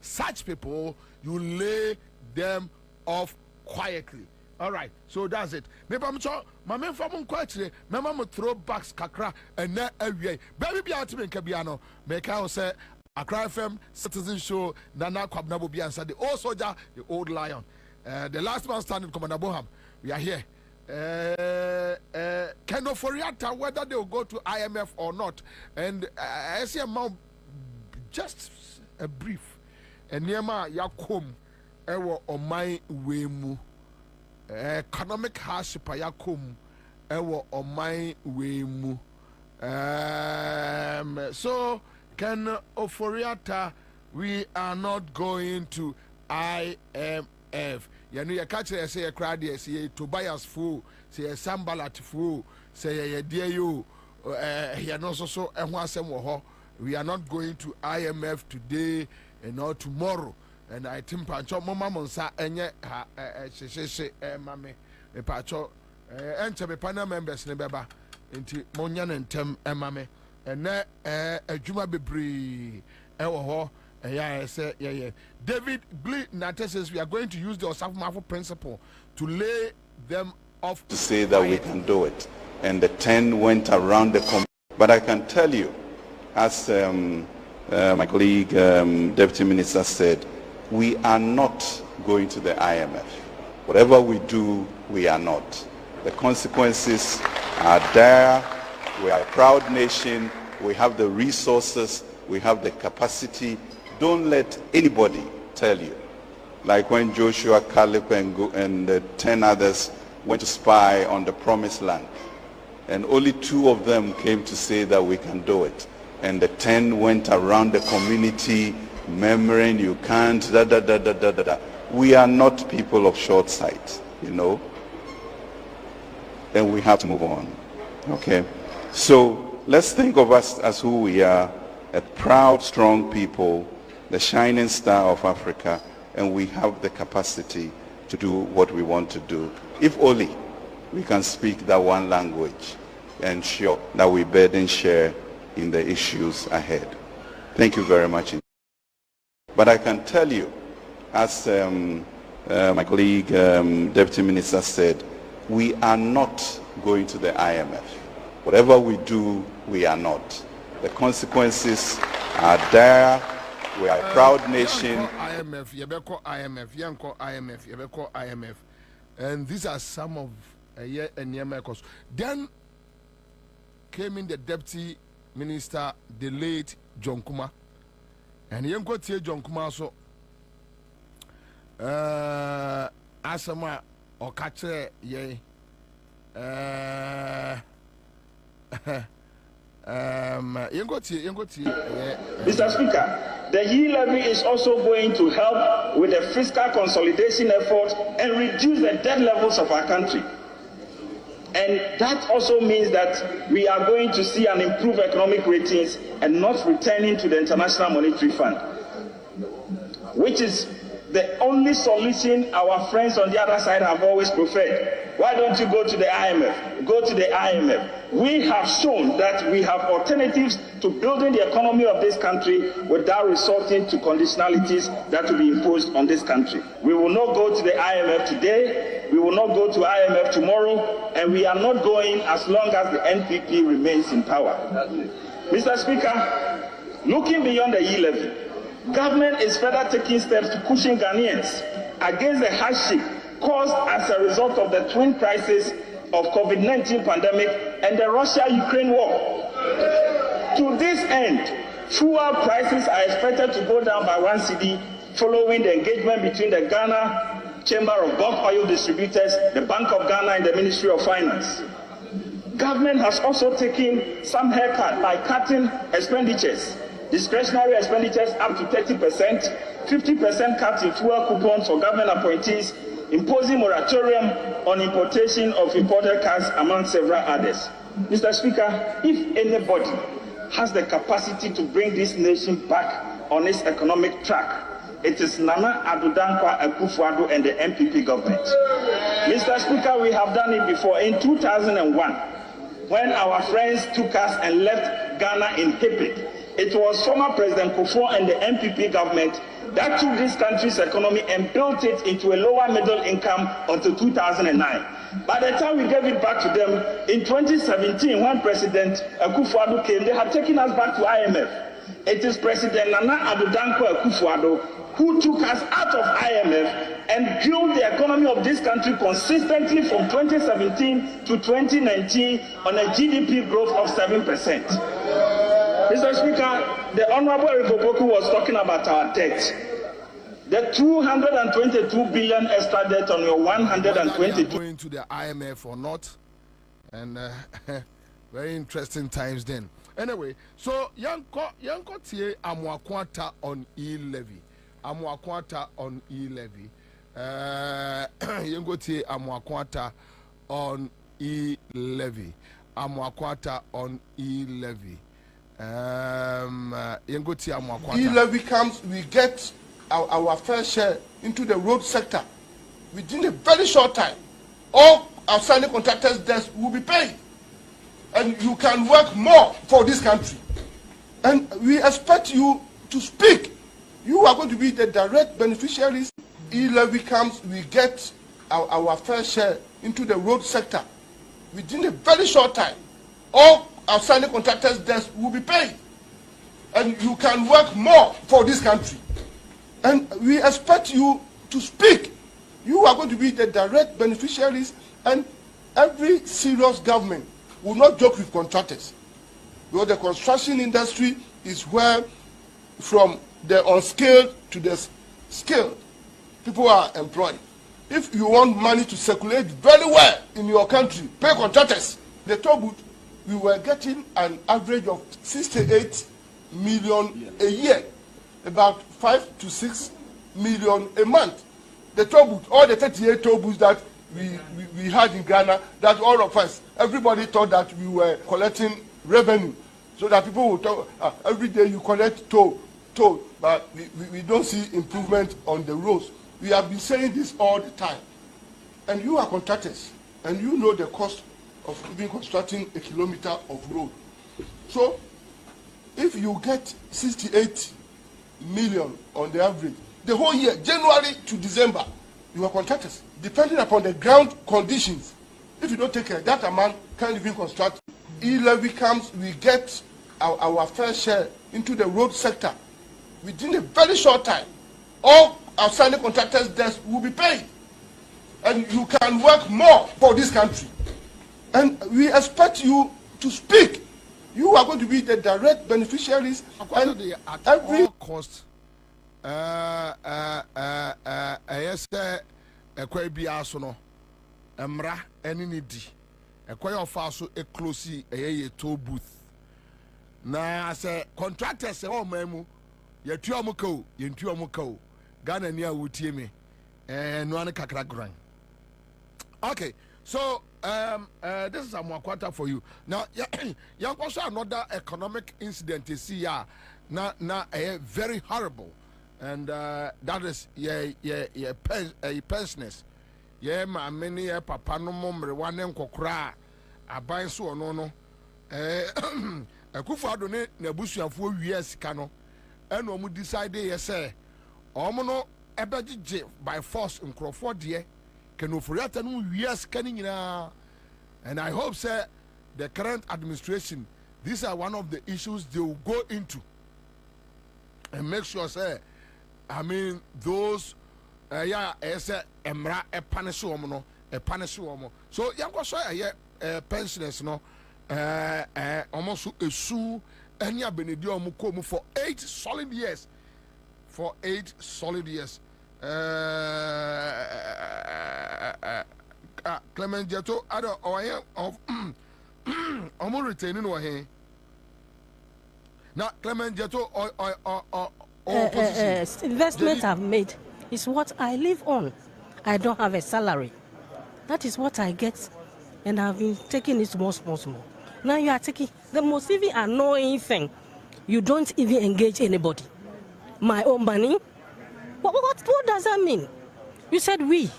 such people, you lay them off quietly. All right, so that's it. Maybe I'm sure my men from quietly, my mama throw backs kakra and now every baby be out in Kabiano. Make I say Accra FM Citizen Show, Nana Kwame will be answered. The old soldier, the old lion. The last man standing, Commander Boham. We are here. Keno Foriata, whether they will go to IMF or not. And I see a mount, just a brief. And Niema Yakum, Ewo on my way mu. Economic hardship Yakum, Ewo on my way mu. So, Ken Oforiata, we are not going to IMF. You know, you catch it, say a crowd, say Tobias fool, say a Sambalat fool, say a dear you, he and also so and we are not going to IMF today and not tomorrow. And I think Pancho Mama Monsa and yet, mammy, a Pacho, enter the panel members, Nebeba, into Monyan and Tem, mammy, and a Juma Bibri, yeah, yeah. David Nate says we are going to use the Osafo principle to lay them off. To say that we can do it. And the 10 went around the community. But I can tell you, as my colleague, Deputy Minister said, we are not going to the IMF. Whatever we do, we are not. The consequences are there. We are a proud nation. We have the resources. We have the capacity. Don't let anybody tell you. Like when Joshua, Caleb, and the 10 others went to spy on the promised land. And only 2 of them came to say that we can do it. And the 10 went around the community murmuring, you can't, We are not people of short sight, you know. And we have to move on. Okay? So let's think of us as who we are, a proud, strong people, the shining star of Africa, and we have the capacity to do what we want to do. If only we can speak that one language and ensure that we burden share in the issues ahead. Thank you very much. But I can tell you, as my colleague, Deputy Minister said, we are not going to the IMF. Whatever we do, we are not. The consequences are there. We are a proud nation. IMF, IMF. And these are some of Yemeko's. Then came in the Deputy Minister, the late John Kuma. And Yenko Tie John Kuma so Asama Okatakyie Mr. Speaker, the Yee levy is also going to help with the fiscal consolidation effort and reduce the debt levels of our country. And that also means that we are going to see an improved economic ratings and not returning to the International Monetary Fund, which is the only solution our friends on the other side have always preferred. Why don't you go to the IMF? Go to the IMF. We have shown that we have alternatives to building the economy of this country without resorting to conditionalities that will be imposed on this country. We will not go to the IMF today. We will not go to IMF tomorrow. And we are not going as long as the NPP remains in power. Mr. Speaker, looking beyond the Yee levy, government is further taking steps to cushion Ghanaians against the hardship caused as a result of the twin crises of COVID-19 pandemic and the Russia-Ukraine war. To this end, fuel prices are expected to go down by 1 cedi following the engagement between the Ghana Chamber of Bulk Oil Distributors, the Bank of Ghana, and the Ministry of Finance. Government has also taken some haircut by cutting expenditures. Discretionary expenditures up to 30%, 50% cut in fuel coupons for government appointees, imposing moratorium on importation of imported cars, among several others. Mr. Speaker, if anybody has the capacity to bring this nation back on its economic track, it is Nana Addo Dankwa Akufo-Addo and the MPP government. Mr. Speaker, we have done it before. In 2001, when our friends took us and left Ghana in Hippic, it was former President Kufuor and the MPP government that took this country's economy and built it into a lower middle income until 2009. By the time we gave it back to them in 2017, when President Akufo-Addo came, they had taken us back to IMF. It is President Nana Addo Dankwa Akufo-Addo who took us out of IMF and grew the economy of this country consistently from 2017 to 2019 on a GDP growth of 7%. Mr. Speaker, the Honorable Riboboku was talking about our debt. The 222 billion extra debt on your 122. Going to the IMF or not, and very interesting times then. Anyway, so Yanko tie Amwakwata on e-levy. Amwakwata on e-levy. Yanko tie Amwakwata on e-levy. Amwakwata on e-levy. Yanko tie Amwakwata. E-levy comes, we get our fair share into the road sector. Within a very short time, all outstanding contractors' debts will be paid. And you can work more for this country. And we expect you to speak. You are going to be the direct beneficiaries. E-levy comes, we get our fair share into the road sector. Within a very short time, all outstanding contractors' debts will be paid. And you can work more for this country. And we expect you to speak. You are going to be the direct beneficiaries, and every serious government will not joke with contractors. Because the construction industry is where, from the unskilled to the skilled, people are employed. If you want money to circulate very well in your country, pay contractors. The toll booth, we were getting an average of 68 million a year, about 5 to 6 million a month. The toll booth, all the 38 toll booths that we had in Ghana, that all of us, everybody thought that we were collecting revenue, so that people would talk, every day you collect toll, but we don't see improvement on the roads. We have been saying this all the time. And you are contractors, and you know the cost of even constructing a kilometer of road. So, if you get 68 million on the average, the whole year, January to December, you are contractors. Depending upon the ground conditions, if you don't take care, that amount can't even construct. E-levy comes, we get our fair share into the road sector. Within a very short time, all outstanding contractors' debts will be paid. And you can work more for this country. And we expect you to speak. You are going to be the direct beneficiaries. And every cost, yes, quite be asono, emra, any needy, a quite of also a close a toll booth. Now, I say, contractors say, oh, memu, ye tuamuko, ye tuamuko, Ghana near Wutiemi, and one kakra grind. Okay, so this is a more quarter for you. Now, young also another economic incident you see now very horrible, and that is pensioners. Yeah, my many papa no more one name kokra a buy so no. A Akufo-Addo ne nebusuafo years kano, and we decided yes, sir. Omono ebegye by force in Crawford dear. Can offer no years canning, and I hope, sir, the current administration, these are one of the issues they will go into and make sure, sir. I mean, those, emra a punish woman, a punish woman. So, young was pensioners, no, almost a sue, and ya benedio mukomu for 8 solid years. For 8 solid years. Clement Jeto, other of almost retaining or he. Now, Clement Jeto investment I've made is what I live on. I don't have a salary. That is what I get, and I've been taking it small. Now you are taking the most even annoying thing. You don't even engage anybody. My own money. What does that mean? You said we,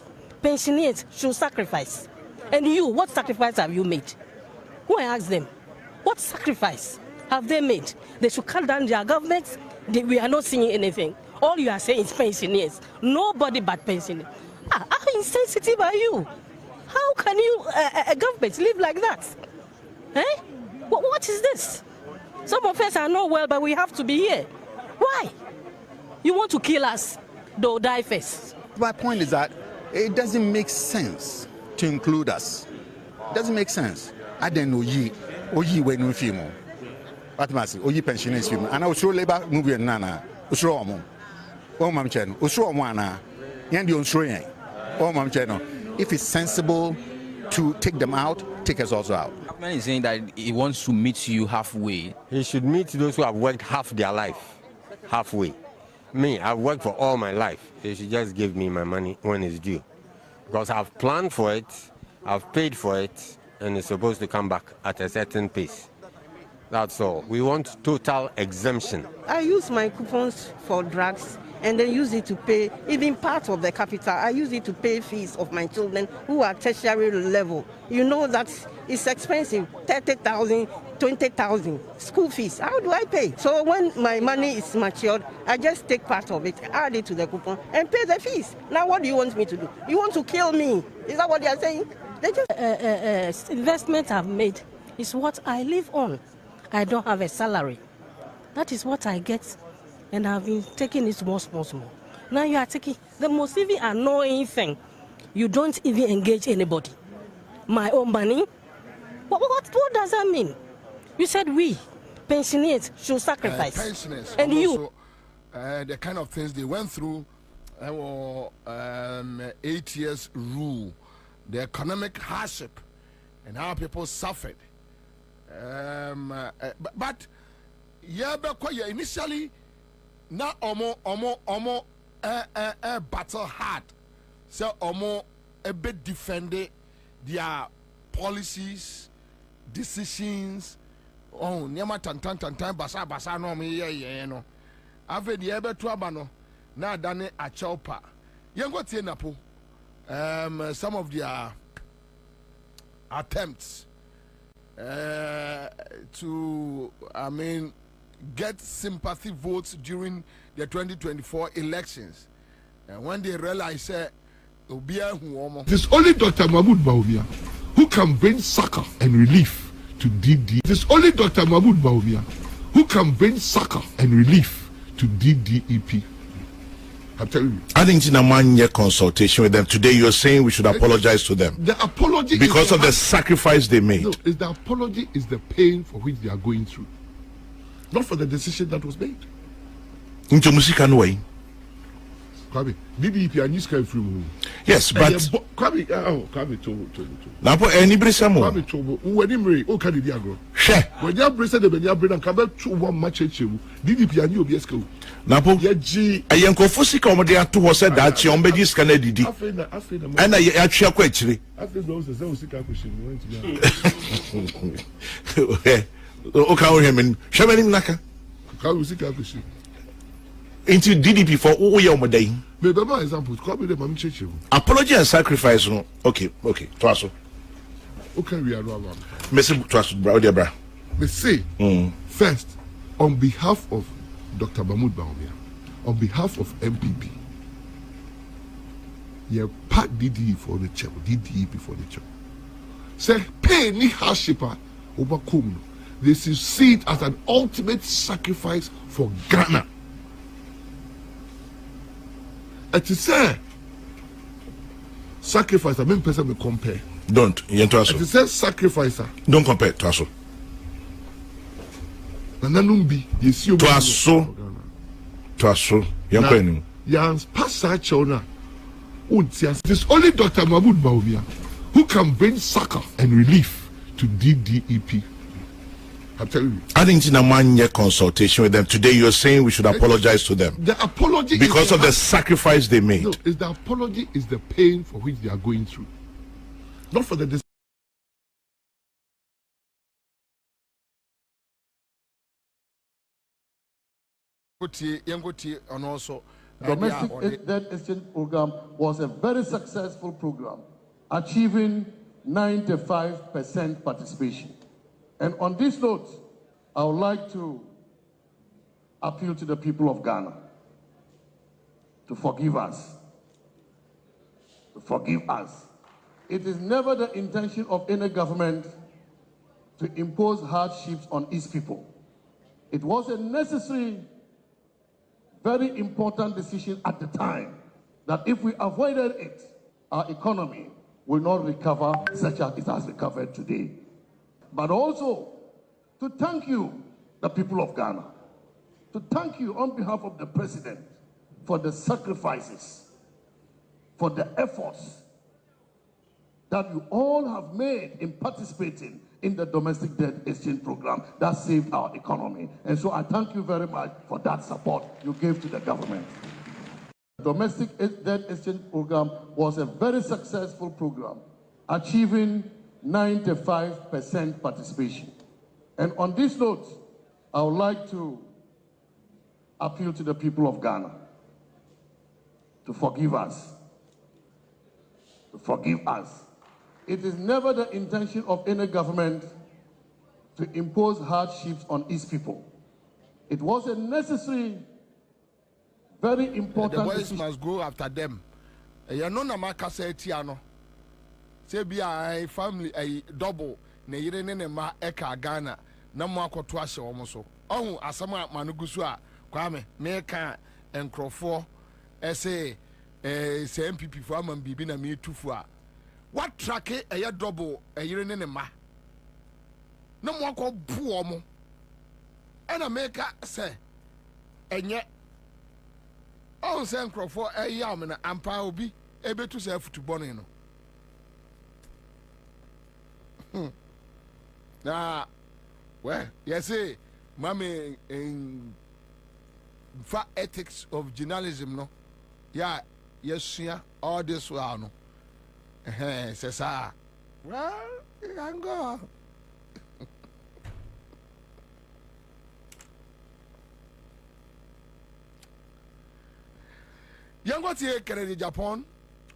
pensioners, should sacrifice. And you, what sacrifice have you made? Who I asked them, what sacrifice have they made? They should cut down their governments. We are not seeing anything. All you are saying is pensioners. Nobody but pensioners. How insensitive are you? How can you, a government, live like that? Eh? What is this? Some of us are not well, but we have to be here. Why? You want to kill us? They'll die first. My point is that it doesn't make sense to include us. It doesn't make sense. I don't know when you film. What must you pensioners film? And I was sure labor movie and nana. Usro mo. Oh, Mam Channel. Usro moana. Yandi unsroye. Oh, Mam Channel. If it's sensible to take them out, take us also out. Kwame is saying that he wants to meet you halfway. He should meet those who have worked half their life, halfway. Me, I've worked for all my life. He should just give me my money when it's due. Because I've planned for it, I've paid for it, and it's supposed to come back at a certain pace. That's all. We want total exemption. I use my coupons for drugs and then use it to pay, even part of the capital, I use it to pay fees of my children who are tertiary level. You know that it's expensive, 30,000, 20,000 school fees. How do I pay? So when my money is matured, I just take part of it, add it to the coupon and pay the fees. Now what do you want me to do? You want to kill me? Is that what they are saying? They just investment I've made is what I live on. I don't have a salary. That is what I get. And I've been taking it small. Now you are taking the most even annoying thing. You don't even engage anybody. My own money? What does that mean? You said we, pensioners, should sacrifice. Pensioners. And you? The kind of things they went through, 8 years rule, the economic hardship, and how people suffered. But initially, na omo battle hard, so omo a bit defended their policies, decisions. Oh, nyama tan basa no me ye no. Ave the ebe to abano na dane a chopa. Yengo tie napo. Some of their attempts to get sympathy votes during the 2024 elections, and when they realize it's only Dr. Mahmoud Bawumia who can bring succor and relief to DD. It's only Dr. Mahmoud Bawumia who can bring succor and relief to DDEP. I'm telling you. I think in a 1 year consultation with them today, you're saying we should apologize to them. The apology because of the sacrifice they made. No, the apology is the pain for which they are going through, not for the decision that was made. Into Musikan way. Kwame, DDEP and Niska through. Yes, but Kwame, Kwame to. Now, anybody somewhere. Kwame to when him o can the agro. Share. When you bring the Benya bring and come to one match DDEP and you obiesco. Napo ayenko fosika omode ato ho se da chi ombeji scanner didi and I atwa kwa chire o ka o hemen hwemani naka ka o sika kwesi into DDP for o ye omodai me be my example ko be the mam cheche apology and sacrifice no okay to aso okay we are no Mr. to aso bra o de bra me say first on behalf of Dr. Mahmoud Bawumia, on behalf of MPP, you pat DDE for the check, DDEP for the check. Say, pay ni hardship over Kumno. This is seen as an ultimate sacrifice for Ghana. And to say, sacrifice, I mean, person will compare. Don't. And to say, sacrifice, don't compare to us. Nanumbi, you to aso, young Yans Passa Chona. It's only Dr. Mahmoud Bawumia who can bring succor and relief to DDEP. I'm telling you. I think in a 1 year consultation with them today, you're saying we should apologize to them. The apology because of the sacrifice they made. No, the apology is the pain for which they are going through, not for the. And also Domestic debt exchange program was a very successful program, achieving 95% participation. And on this note, I would like to appeal to the people of Ghana to forgive us. To forgive us. It is never the intention of any government to impose hardships on its people. It was a necessary, very important decision at the time that if we avoided it, our economy will not recover such as it has recovered today. But also to thank you, the people of Ghana, to thank you on behalf of the President for the sacrifices, for the efforts that you all have made in participating in the domestic debt exchange program that saved our economy. And so I thank you very much for that support you gave to the government. The domestic debt exchange program was a very successful program, achieving 95% participation. And on this note, I would like to appeal to the people of Ghana to forgive us. To forgive us. It is never the intention of any government to impose hardships on its people. It was a necessary, very important. The boys must go after them. You know, Namaka said, Tiano. Say, be a family, a double, ne ma eka Ghana, no more quatuasha almost. Oh, Asama Manugusua, Kwame, Meka, and Crawford, say, say MPP for Amman Bibina me too far. What track a year double a year in a ma? No more called poor. And I make say, and yet, oh, Sam Crawford, a yam and power be able to serve to Bonino. Nah, well, yes, Mammy in fact ethics of journalism, no? Yeah, yes, yeah, all this well, no. Says, well, you can go. Yangotie Kennedy Japan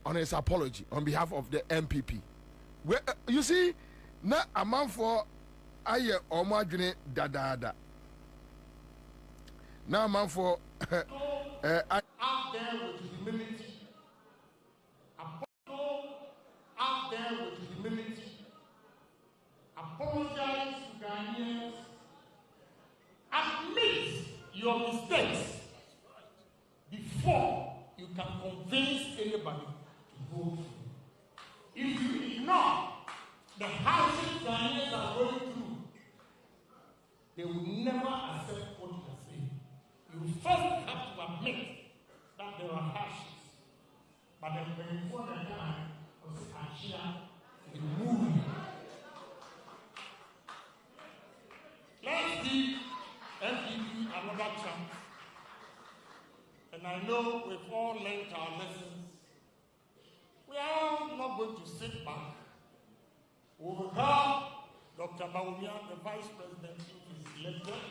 on his apology on behalf of the MPP. Well, you see, na a man for aye omadwene dadaada. Na a man for out there with humility. Out there with humility. Apologize to Ghanaians. Admit your mistakes before you can convince anybody to vote. If you ignore the hardships Ghanaians are going through, they will never accept what you are saying. You first have to admit that there are hardships. But then before the time of Ashia, the movie. Let's give MPP another chance. And I know we've all learned our lessons. We are not going to sit back. We will have Dr. Bawumia, the Vice President, who is elected.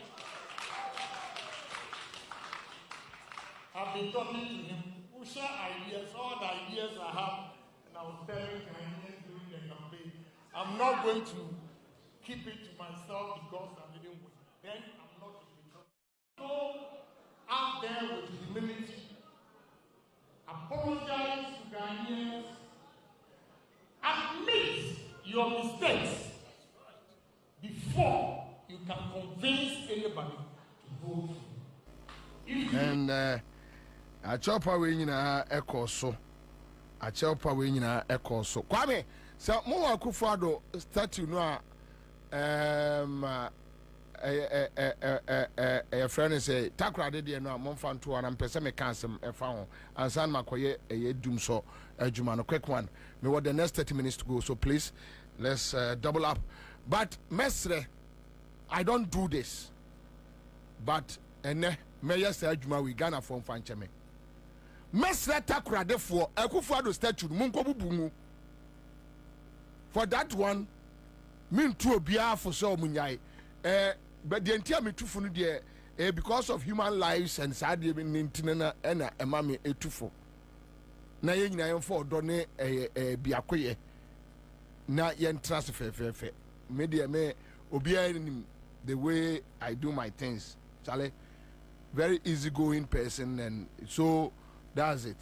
I've been talking to him. We'll share ideas, all the ideas I have, and I was telling Ghanaians during the campaign, I'm not going to keep it to myself because I didn't win. Then I'm not in the trouble. Go out there with humility. Apologize to Ghanaians. Admit your mistakes before you can convince anybody to vote. And a chopper winning a course. A chopper winning a course. Kwame, so more Kufado statue no a friend say takra de no monfan to an pese me cansem e fa ho ansan makoye e dum so adwuma no quick one me what the next 30 minutes to go, so please let's double up. But mesre, I don't do this, but ene me yes adwuma we Ghana from fancheme mesre takra de for Akufo-Addo statue munko bubu for that one mean to obia for so munyai but the entire me too for because of human lives and sad nintina and a mammy a tufo na yen na for done biakoye na yen transfer media me obia nim the way I do my things. Charlie, very easygoing person, and so that's it.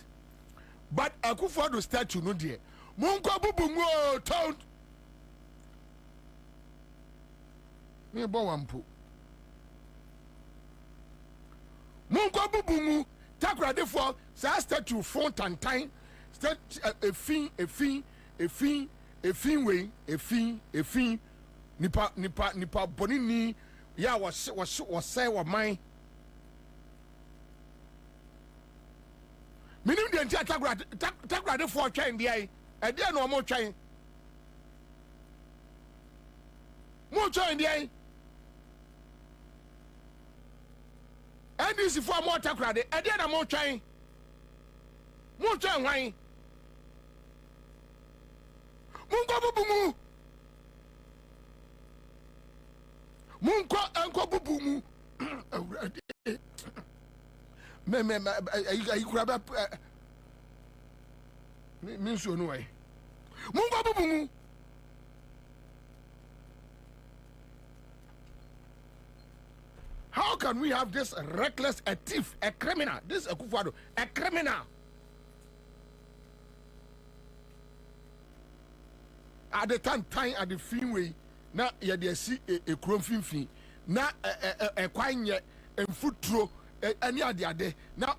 But I could for the statue no dear. Munko bubu town. Me bo wampu. Munko bubu takra de for sa statue font and time. A fin way, nipa bonini ya was say what mine. Minim the entire tagra de for chain the eye, a dear no more chain. More chain the eye. And this is for more tagra, a dear no more chain. More chain wine. Munko bubumu. You grab up. Means you know. Munko bubumu. How can we have this reckless, a thief, a criminal? This is a kufado, a criminal. At the time at the freeway, now you dey see a chrome fin now a quine and foot throw any other day. Now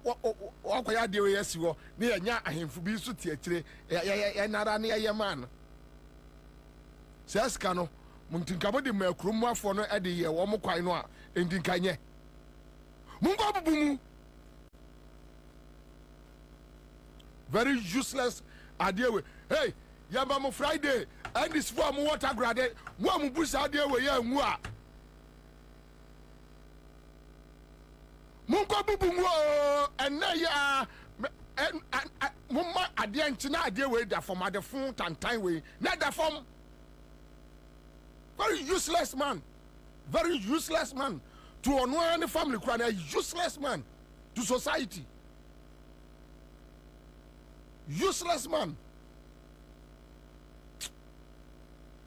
what I do yes you near a him for be so theatre another near your man. Says Cano, Muntincabo de Melcruma for no at the year, one more quinoa, and Dinkanye. Mungo boom. Very useless idea. Hey, Yabamo Friday. And this form water graded, one bush out there where you are. Munko bubu and now ya and Mumma at the antenna idea way that from the front and time way, not that from very useless man, very useless man to any family, a useless man to society, useless man.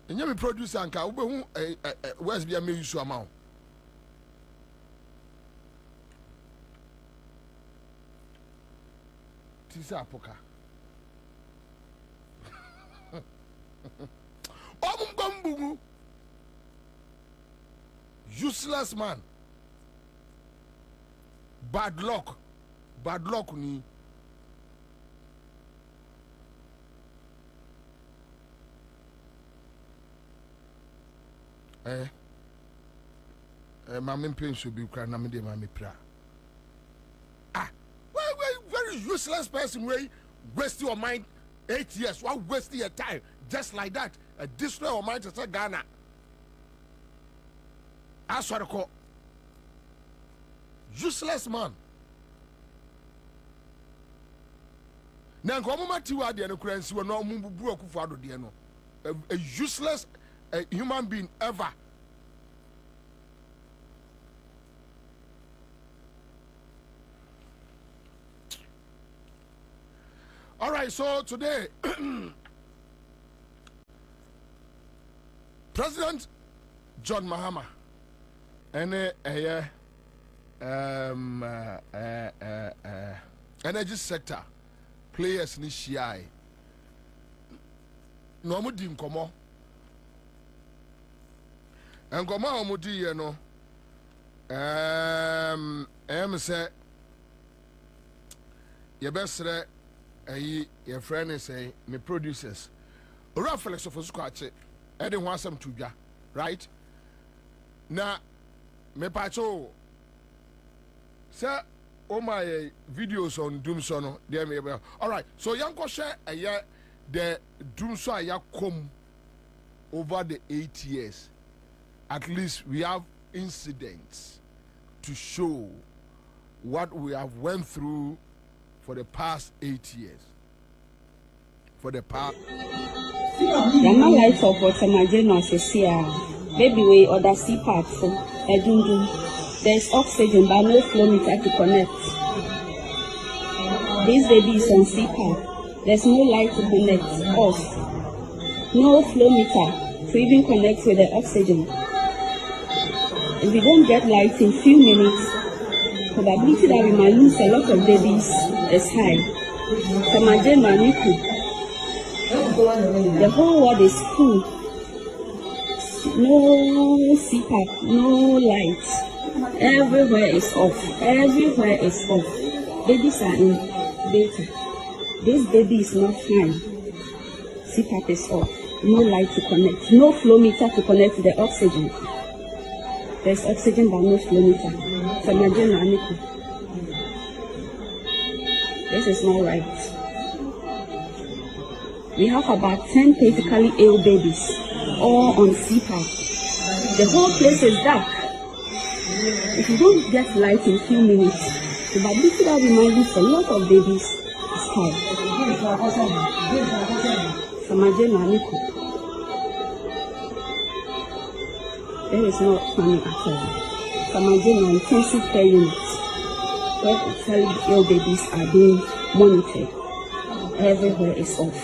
And you producer and cow, where's the use amount? Tisa Poka. Useless man. Bad luck ni. My pain should be crying. I'm in my pra. Very useless person. Way waste your mind 8 years. Why waste your time just like that? Destroy your mind to say Ghana. That's what I call useless man. Now, come on, to the currency. We're not a useless human being ever. All right, so today, President John Mahama and energy sector players ni shia no mo di nkomo nkomo a mo di ye no say ye besre your friend is say me producers ora Felix of Squatche e de ho asem to dwa right na me pacho say all my videos on Doomso no there me all right, so yanko share the Doomso aya come over the 8 years. At least we have incidents to show what we have went through for the past 8 years. For the past. Yama life of what I'm doing on baby way or the sea part so there's oxygen but no flow meter to connect. This baby is on CPAP. There's no light to connect. Off. No flow meter to even connect with the oxygen. if we don't get light in few minutes, probability that we might lose a lot of babies is high. The whole world is full. No CPAP, no light. Everywhere is off. Everywhere is off. Babies are in data. This baby is not fine. CPAP is off. No light to connect. No flow meter to connect to the oxygen. There's oxygen but no flow meter. This is not right. We have about 10 critically ill babies, all on CPAP. The whole place is dark. If you don't get light in few minutes, the probability that we might lose a lot of babies is high. That is not funny at all. Samajena intensive care units, where critically ill babies are being monitored. Everywhere is off.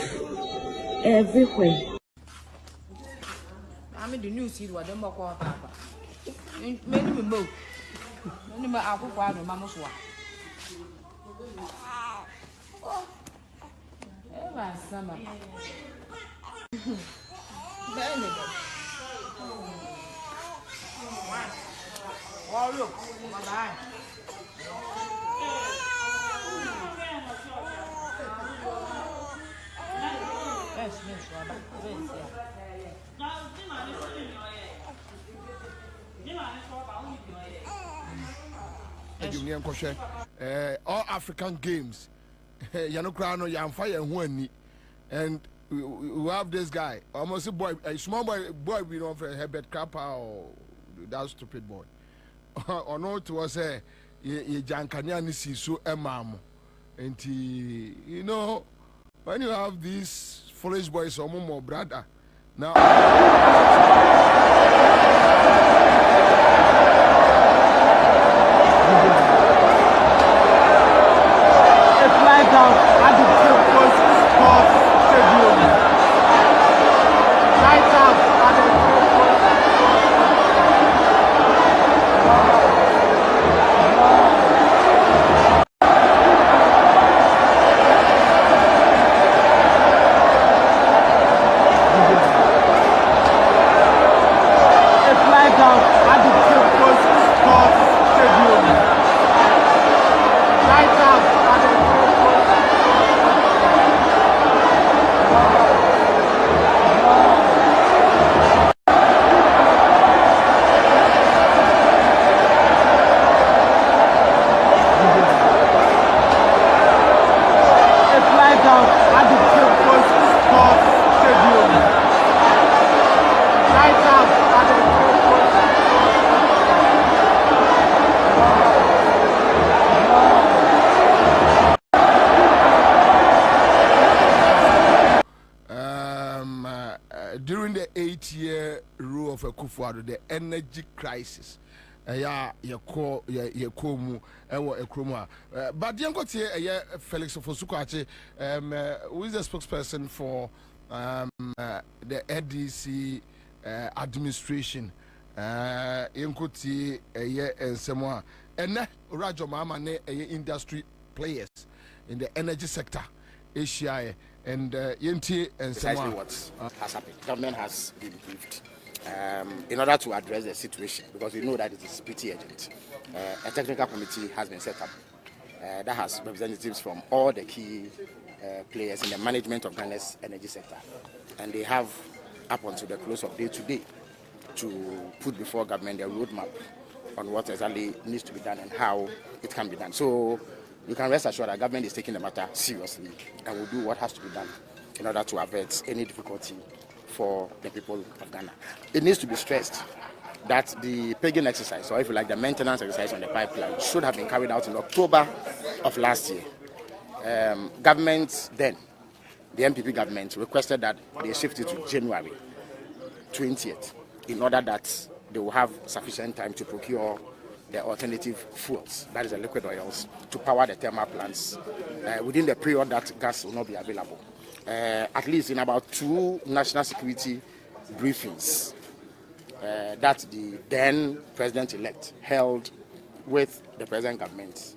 Everywhere. I mean, the news is what the more papa. Many more. Many more Afrifa and Mamma's one. Ever summer. Oh, look, my eye. All African games, Yanokrano, Yamfire, and we have this guy, almost a boy, a small boy, we know for Herbert Kappa or that stupid boy. Or no, to us, Jankanyani so a mom. And you know, when you have these foolish boys or more brother, now. Down at the Sports Stadium. Lights out at the during the 8-year rule of Akufo-Addo, the energy crisis, but Felix Ofosu-Kwakye, who is the spokesperson for the NDC administration, and Rajo Mama industry players in the energy sector, Asia. And Yenti and precisely what has happened. Government has been briefed in order to address the situation, because we know that it is pretty urgent. A technical committee has been set up that has representatives from all the key players in the management of Ghana's energy sector, and they have up until the close of day today to put before government a roadmap on what exactly needs to be done and how it can be done. So you can rest assured that government is taking the matter seriously and will do what has to be done in order to avert any difficulty for the people of Ghana. It needs to be stressed that the pegging exercise, or if you like, the maintenance exercise on the pipeline, should have been carried out in October of last year. Government then, the MPP government, requested that they shift it to January 20th in order that they will have sufficient time to procure the alternative fuels, that is the liquid oils, to power the thermal plants within the period that gas will not be available. At least in about 2 national security briefings, that the then president-elect held with the present government,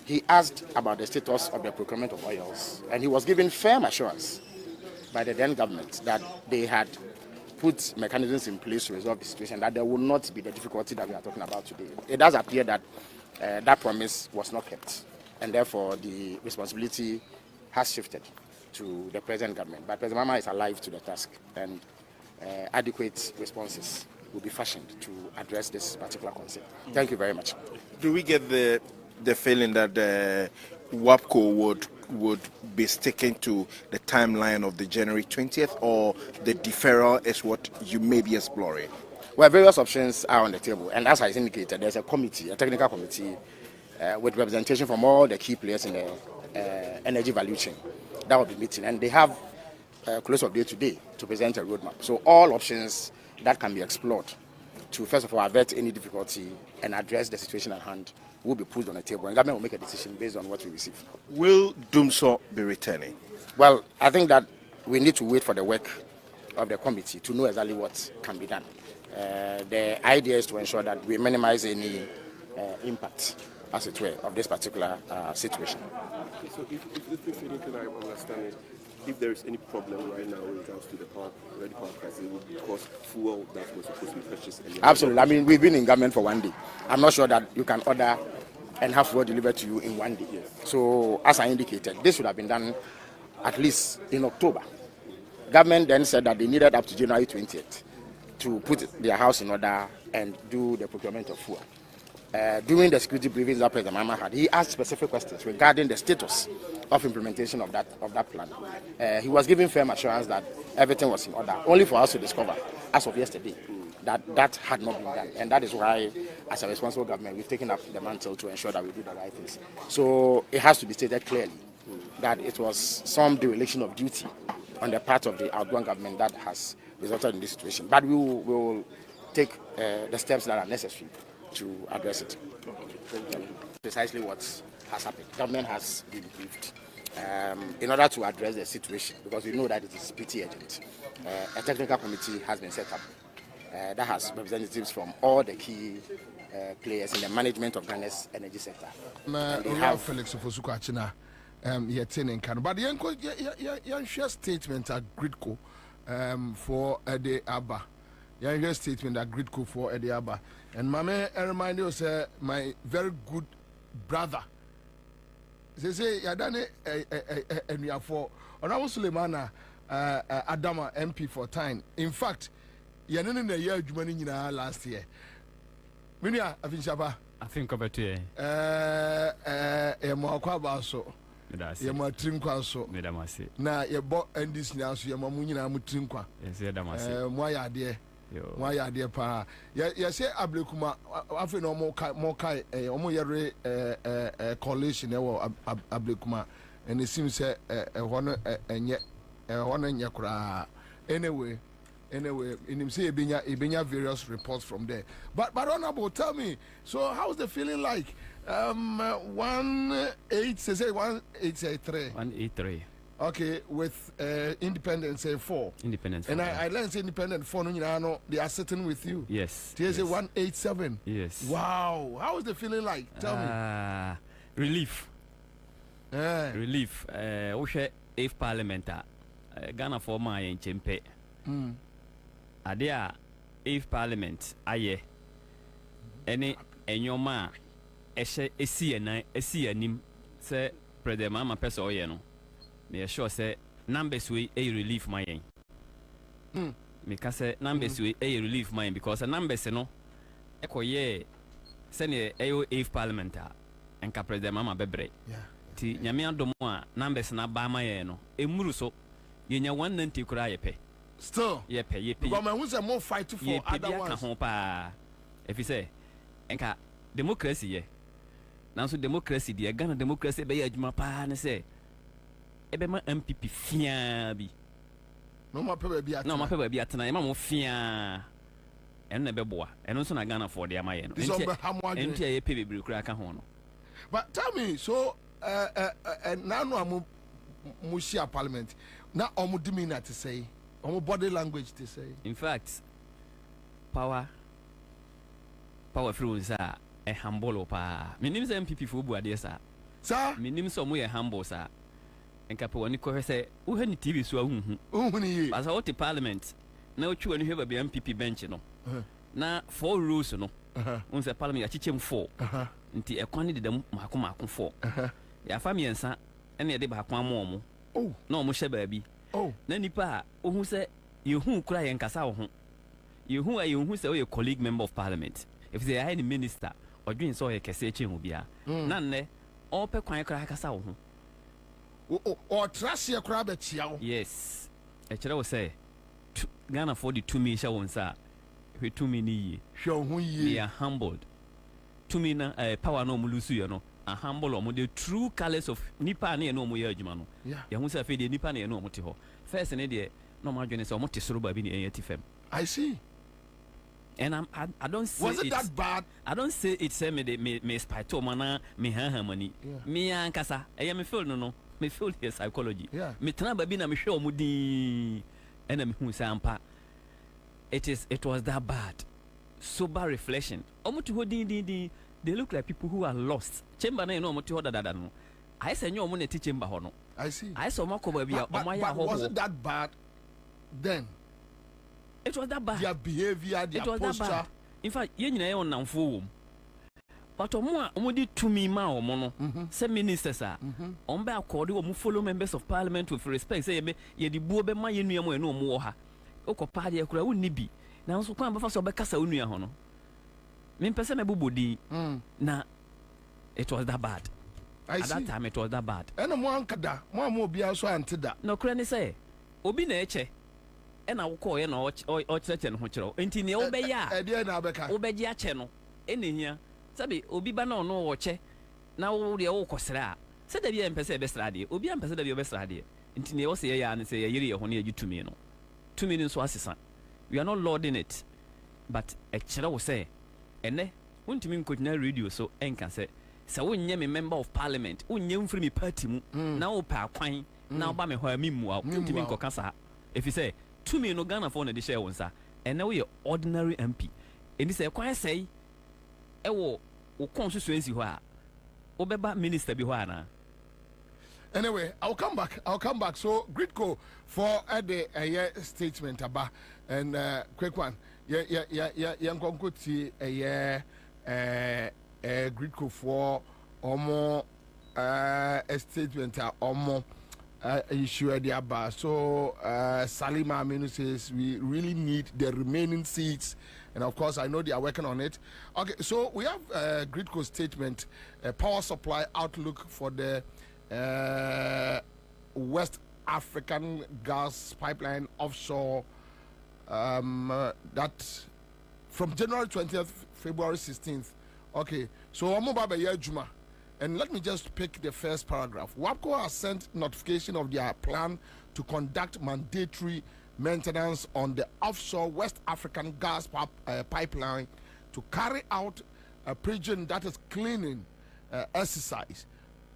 he asked about the status of the procurement of oils, and he was given firm assurance by the then government that they had put mechanisms in place to resolve the situation, that there will not be the difficulty that we are talking about today. It does appear that that promise was not kept, and therefore the responsibility has shifted to the present government. But President Mahama is alive to the task, and adequate responses will be fashioned to address this particular concern. Thank you very much. Do we get the feeling that WAPCO would be sticking to the timeline of the January 20th, or the deferral is what you may be exploring? Well, various options are on the table, and as I indicated, there's a committee, a technical committee, with representation from all the key players in the energy value chain that will be meeting, and they have close of day today to present a roadmap. So all options that can be explored to, first of all, avert any difficulty and address the situation at hand will be put on the table, and government will make a decision based on what we receive. Will Dumso be returning? Well, I think that we need to wait for the work of the committee to know exactly what can be done. The idea is to ensure that we minimize any impact, as it were, of this particular situation. So if anything I understand is, if there is any problem right now in regards to the power crisis, it would because fuel that was supposed to be purchased. Absolutely. I mean, we've been in government for 1 day. I'm not sure that you can order and have fuel delivered to you in 1 day. Yes. So, as I indicated, this should have been done at least in October. Government then said that they needed up to January 20th to put their house in order and do the procurement of fuel. During the security briefings that President Mahama had, he asked specific questions regarding the status of implementation of that plan. He was given firm assurance that everything was in order, only for us to discover, as of yesterday, that had not been done. And that is why, as a responsible government, we've taken up the mantle to ensure that we do the right things. So it has to be stated clearly that it was some dereliction of duty on the part of the outgoing government that has resulted in this situation. But we will take the steps that are necessary to address it. Precisely what has happened. Government has been briefed in order to address the situation, because we know that it is pretty urgent. A technical committee has been set up that has representatives from all the key players in the management of Ghana's energy sector. They have Felix Ofosukwachina in Kano, but the share statement at Gridco for the Abba. Your statement that Gridco for Eddie Abba. And Mame, I remind you, sir, my very good brother. They say, Yadane, and we are for Honorable Suleimana Adama MP for time. In fact, you're not in the year Jumani last year. Minia, I think Shaba. I think over to you. So. You're my trinkwa so. Na you bought and this now, so you're my munina mutrinkwa. Yes, you're the why are there? Why are there pa? You say Ablekuma, after no more kai, coalition, Ablekuma, and it seems a one and yet a one and yakura. Anyway, in him say Ibinya various reports from there. But Honorable, tell me, so how's the feeling like? 183. Okay, with Independence 4. Independence 4. And I learned Independent 4, they are sitting with you. Yes. TSA 187. Yes. Wow. How is the feeling like? Tell me. Relief. Relief. If Parliament, Ghana for my in Chimpe. Adea, if Parliament, aye. Any your man. Esi anim say President Mahama pesa oye no me sure say numbers we relief my yen me ka say numbers we relief my because numbers no ekoye say ne if parliament enka President Mahama bebre ti nyame adom a numbers na ba my yen no emuru so yenya 190 kura yepe still yepe but man who say more fight for other ones if you say enka democracy ye now so democracy the Ghana democracy be adwuma pa ne say ebe ma MPP fia bi no ma pe ba bi atena e ma mo fia eno na be boa eno so na Ghana for the amaye no enti e pe bebre kura ka ho no. But tell me, so now no mu share parliament na omu demeanor to say omu body language to say. In fact power through sa a humble pa. Minim say MPP for bu ade sa. Sir, minim so mo ye humble sa. Enka pe woni ko say wo ha ni TV so ahuhu. Ohuni ye. Asa what parliament na otwi woni hwe ba MPP bench no. Na 4 rules no. Un say parliament ya chichem 4. Nti ekwan de dem mako 4. Ya fa miensa ene de ba kwan mo mo. Oh, na omo hye baabi. Oh, na nipa ohun say yehu kura ye nkasa wo ho. Yehu say we colleague member of parliament. If they are any minister or doing so ye kese eche hu bia. Na nne all pe kwan kura kasa wo ho. Or trash ye kura be chia wo. Yes. E kire wo say Ghana for the 2 million won sa. We 2 million ye. Hwe ho ye. They are humbled. 2 million power no mulusu ye no. A humble or the true colors of nipa na no mo ye adwuma no. Ya hu say fe de nipa na no mo te ho. First ne de no ma adwene say mo te soro ba bi ne enti fam. I see. And I don't say was it that bad? I don't say it say me spite mana me ha money. Me ankasa me feel no me feel here psychology. Me tena ba bi na me hwe omudi and me hu say ampa. It was that bad. Sober reflection. Omuti ho din they look like people who are lost. Chamber na no omuti ho dada no. I say nyo omu na ti chamber ho no. I see. I saw makoba bia but was it that bad then? It was that bad. Their behavior, their posture. In fact, you know, on Namfo. But omo di to me ma omo no. Say ministers are. On be accord omo follow members of parliament with respect. Say ye di buo be ma ye nua mo no omo wo ha. Okopade e kura wonni bi. Na so kwan be fa so be kasa onua ho no. Me pese me bobodi. Na it was that bad. At that time it was that bad. Eno mo ankada, mo obi aso antida. No kura ni say obi na eche. Ena wo ko ye na o cheche no ho kire. Enti ne wo be ya. E de na abeka. Wo be gi ache no. Enehia. Sabi obi ba na ono wo che. Na wo de wo kosra. Se da bi en pese be sra de. Obi an pese da bi be sra de. Enti ne wo se ye ya ne se ye yire ye ho ne ye gitumi no. Tumi ni so asesa. We are not lording it. But e kire wo say ene wontimi nkotuna radio so enka say wonye me member of parliament wonye mfiri me party mu na wo pa kwan na wo ba me ho amimu a wontimi nkoka sa if you say to me no Ghana for na de share wonsa ene wo ye ordinary MP eni say kwan say e wo constituency ho a wo beba minister bi ho ana. Anyway, I'll come back. So, Gridco for the statement about and quick one. Yankonkuti Gridco for omo a statement omo issue about. So, Salima Aminu says we really need the remaining seats. And of course, I know they are working on it. Okay, so we have Gridco statement, power supply outlook for the West African gas pipeline offshore that from January 20th, February 16th. Okay, so I'm about Juma. And let me just pick the first paragraph. WAPCO has sent notification of their plan to conduct mandatory maintenance on the offshore West African gas pipeline to carry out a pre-gen, that is cleaning exercise,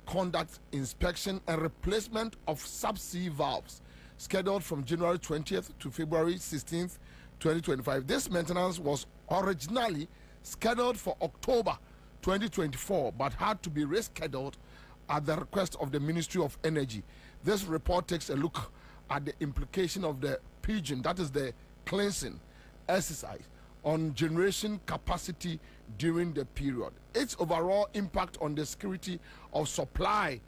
conduct inspection and replacement of subsea valves scheduled from January 20th to February 16th, 2025. This maintenance was originally scheduled for October 2024 but had to be rescheduled at the request of the Ministry of Energy. This report takes a look at the implication of the PGN, that is the cleansing exercise, on generation capacity during the period, its overall impact on the security of supply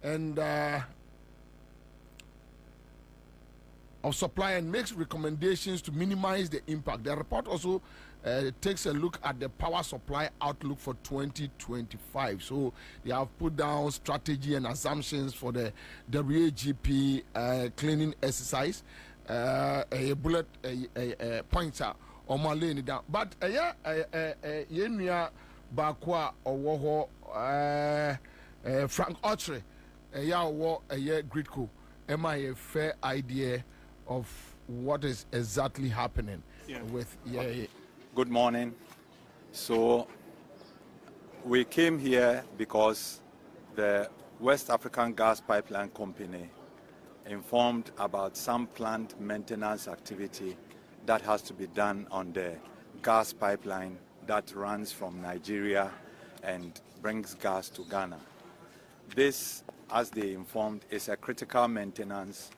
and makes recommendations to minimize the impact. The report also takes a look at the power supply outlook for 2025. So they have put down strategy and assumptions for the WAGP cleaning exercise, a bullet pointer on my laying down. But Yenya Bakwa or Frank Autry, a Gridco. Am I a fair idea of what is exactly happening with Good morning. So we came here because the West African Gas Pipeline Company informed about some planned maintenance activity that has to be done on the gas pipeline that runs from Nigeria and brings gas to Ghana. This, as they informed, is a critical maintenance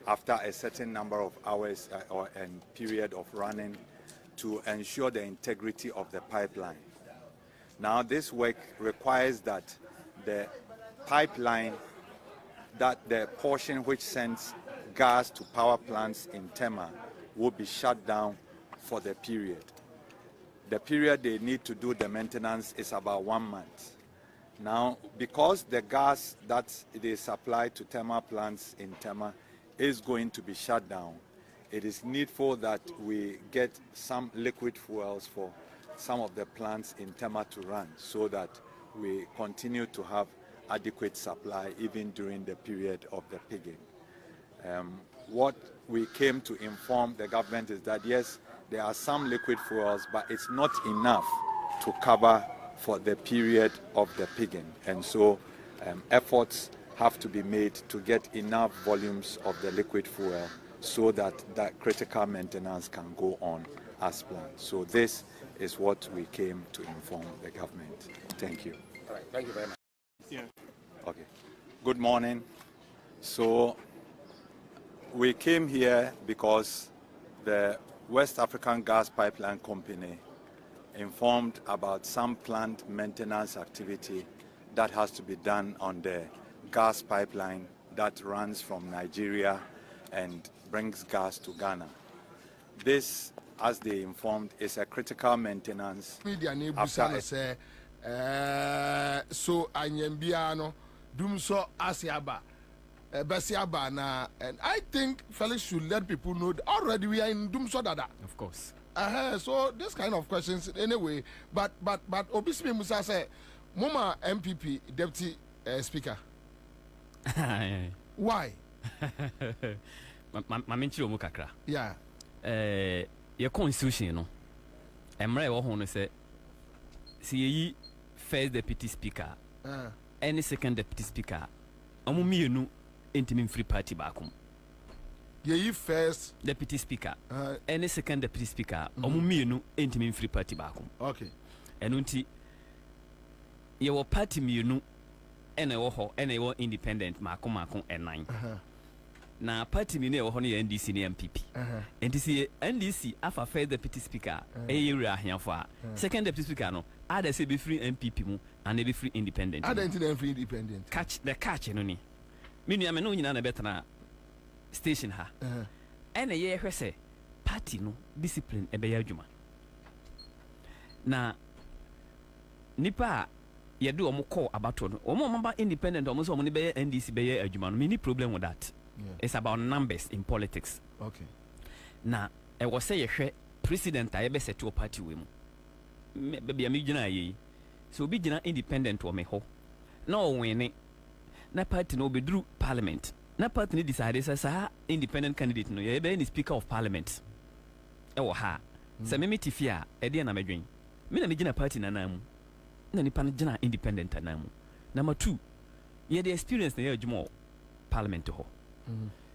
after a certain number of hours or a period of running to ensure the integrity of the pipeline. Now, this work requires that the pipeline, that the portion which sends gas to power plants in Tema will be shut down for the period. The period they need to do the maintenance is about 1 month. Now, because the gas that they supply to Tema plants in Tema is going to be shut down, it is needful that we get some liquid fuels for some of the plants in Tema to run so that we continue to have adequate supply even during the period of the pigging. What we came to inform the government is that yes, there are some liquid fuels, but it's not enough to cover for the period of the pigging. And so efforts have to be made to get enough volumes of the liquid fuel so that that critical maintenance can go on as planned. So this is what we came to inform the government. Thank you. All right, thank you very much. Yeah. Okay. Good morning. So we came here because the West African Gas Pipeline Company informed about some planned maintenance activity that has to be done on the gas pipeline that runs from Nigeria and brings gas to Ghana. This, as they informed, is a critical maintenance. So anyambiano dumso asiaba besiaba na, and I think Felix should let people know that already we are in dumso dada. Of course. So this kind of questions anyway, but Obismi Musa say Mama MPP Deputy Speaker. Why? Mamenchi omu kakra. Yeah. Your constitution no. Emre wo ho no say see first deputy speaker. Any second deputy speaker. Omu mienu entimi free party baako. Ye first deputy speaker. Any second deputy speaker. Omu mienu entimi free party baako. Okay. Enunti ye wo party mienu ene wo ho ene wo independent maako enan. Na party mi ne wo ho ne NDC ne MPP. NDC afa first deputy speaker eye ahiafo a second deputy speaker no ada say be free MPP mu and be free independent. Ada nti free independent. Catch no ni. Me nua me no nyina na betana station ha. Ene ye hwese party no discipline e be ya adwuma. Na nipa ye do omo call abato no omo mamba independent omo so omo ne be NDC be ya adwuma no me ni problem with that. Yeah. It's about numbers in politics. Okay. Now, I was say a president I ever set to a party with me. Baby, I'm ye. So be independent or me ho. No winning. Na party no be drew parliament. Na party decided as a independent candidate no ye be any speaker of parliament. Ewo ha. Sa me tifia e de na medwen. Me na me gina party na namu. Na nipa na gina independent na namu. Number 2. Ye the experience na ye adwuma parliament ho.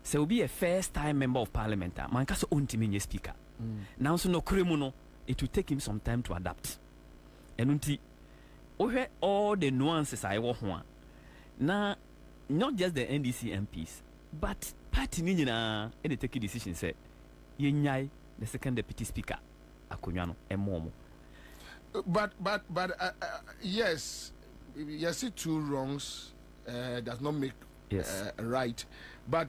So will be a first time member of parliament. Man kaso untimi speaker. Now so no kremuno, it will take him some time to adapt. And unti all the nuances I want one. Now not just the NDC MPs, but party nina and take a decision say yenyai the second deputy speaker akunyano emomo. But yes, see two wrongs does not make right. But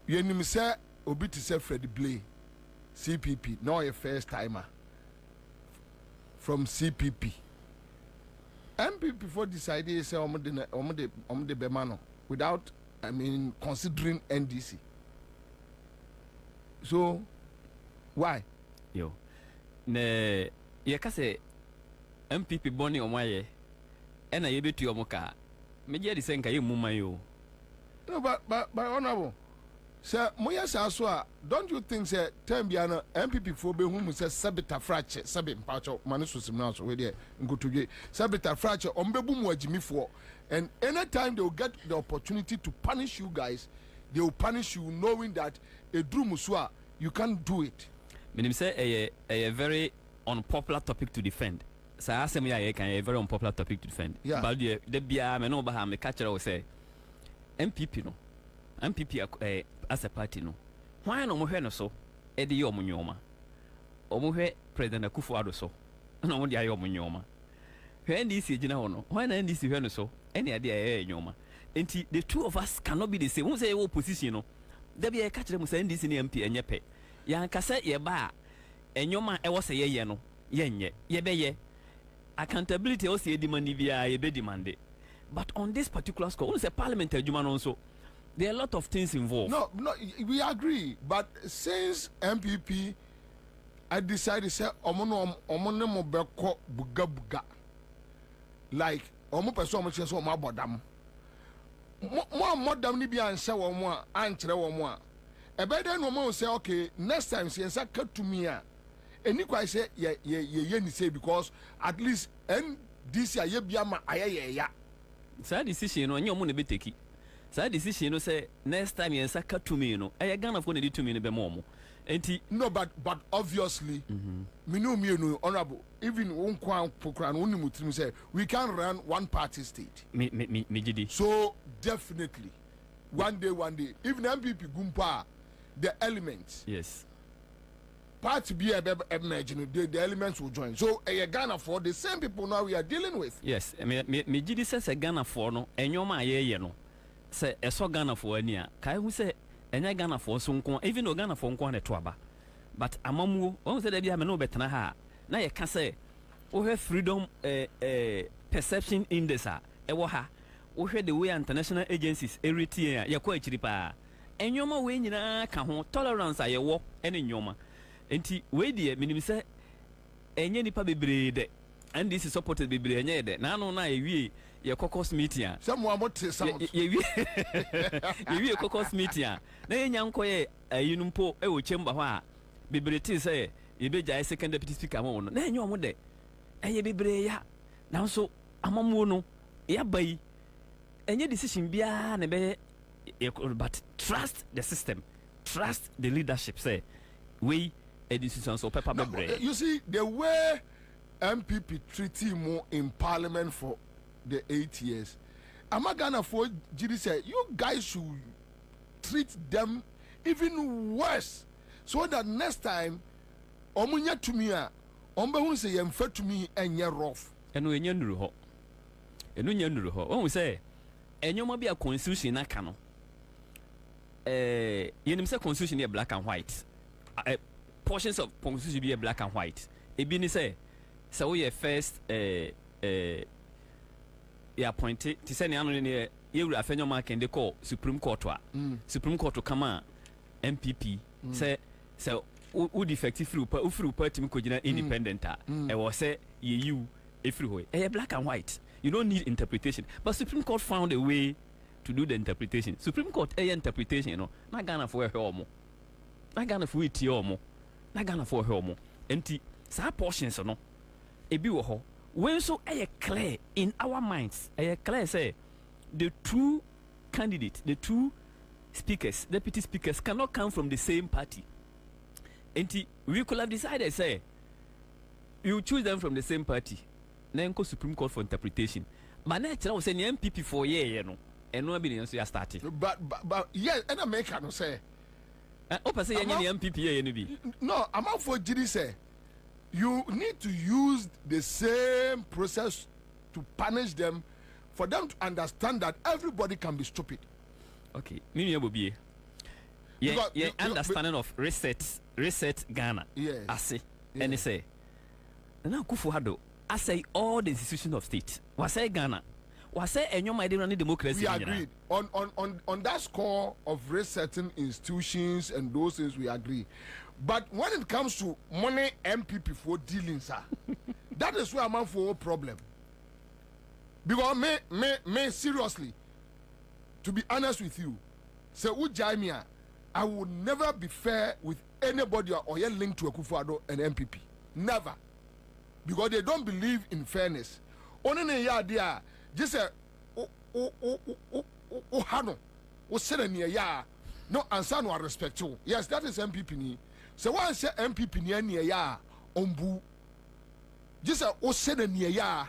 you know say obi to say Freddie Blay CPP now a first timer from CPP MPP for decided say omo de bemano without considering NDC. So why? Yo ne ye ka say MPP boni omaye ena ye betu omoka media de senka ye muma yo. No, but honorable, sir, moya so don't you think say time biana MPP for be whom say sabita fracture sabi mpacho manisu simna so we there go to sabita fracture ombebu mu agimi for, and anytime they will get the opportunity to punish you guys, they will punish you knowing that a drew musua you can't do it. Meaning say a very unpopular topic to defend. So I say me can a very unpopular topic to defend. Yeah. But the bia me no ba me catcher will say MPP no. MPP as a party no. Why no mo hwe no so? E de yo mo nyoma. Omo hwe President Akufo-Addo so. No mo de ayo mo nyoma. Hwe NDC gina ho no. Why na NDC hwe no so? Any idea e nyoma. Enti the two of us cannot be the same. Who say we opposition no? There be a catcher mo say NDC ni MP enye pe. Ya nkasa ye ba enyoma e wo se ye no. Yenye. Ye be ye. Accountability also ye demand via ye be demanded. But on this particular score, only say parliamentary human also. There are a lot of things involved. No, we agree. But since MPP, I decided to say, omo mo beko buga. Like, omo person mo chese omo abodam. Mo dam ni bi anse wo mo a ankyere wo mo a. Ebe den no mo say okay, next time say say cut to me a. Eni kwa say ye ni say because at least this year ye bia ma aye ya. Say decision no anya omo na be take. Say decision no say next time ye say cut to me no. Aye Ghana for na di to me no be mo. Enti no but obviously me no honorable even one kwan pokran one mutim say we can run one party state. Me gidi. So definitely one day even MPP gumpa the elements. Yes. Party be imagine the elements will join. So Ghana for the same people now we are dealing with. Yes, me gidi say Ghana for no enyoma aye no. Say eso Ghana for ani a kai hu say enya Ghana for so nko even though Ghana for nko na to aba. But amamu won say da bia me no betena ha na ye ka say we have freedom perception index a e wo ha we hwe the way international agencies everything a ye ko akiri pa enyoma we nyina ka ho tolerance a ye wo ene nyoma. Enti we die minim say enye nipa bebre de and this is supported bebre enye de na no na ewie ye caucus meeting a someone what sound ye wie caucus meeting a na enya nkoye ayinumpo e wo chamber ho a bebre ti say ye beja second deputy speaker mo no na enye omo de eye bebre ya na so amamu no ya bai enye decision bia na be but trust the system, trust the leadership say we a decision so paper bebre. You see the way MPP treated him in parliament for the 8 years. I'm not gonna for GD say you guys should treat them even worse so that next time omunya to me ombe say yem fa to me enye rough. Eno enye nuru ho. Eno nya nuru ho. When we say enyoma bi a constitution na ka no. Yenim say constitution is black and white. Portions of constitution be black and white. Ebi ni say we first appointed to send anu ne ye wura afenyo ma kende call Supreme Court wa. Supreme Court come MPP say who defective free party ko gina independent e was say you everywhere. Black and white. You don't need interpretation. But Supreme Court found a way to do the interpretation. Supreme Court interpretation, you know, na Ghana for helmo. Na Ghana for it yomo. Na Ghana for helmo. Enti sa portions no. Ebi wo ho. When so clear in our minds, clear say the two candidates, the two speakers, deputy speakers cannot come from the same party. Enti we could have decided say you choose them from the same party. Then go Supreme Court for interpretation. But now tell us say MPP for year no. And no be so started. But yes, and I make no say. Opa say any MPP be. No, I'm out for GD say. You need to use the same process to punish them for them to understand that everybody can be stupid. Okay, me be. Yeah, understanding of reset Ghana. Yes. I say, and they say, now Akufo-Addo, I say all the institutions of state. Was say Ghana. Was say and you might run democracy. We agreed on that score of resetting institutions and those things. We agree, but when it comes to money MPP for dealing, sir, that is where I'm on for a problem. Because me seriously, to be honest with you, say Ujamia, I would never be fair with anybody or your link to Akufo-Addo and MPP. Never, because they don't believe in fairness. Only idea. Just say, hano, o sere ni ya, no answer no respect you. Yes, that is MPP ni. So one say MPP ni ene ya ombu. Just a o say na ya.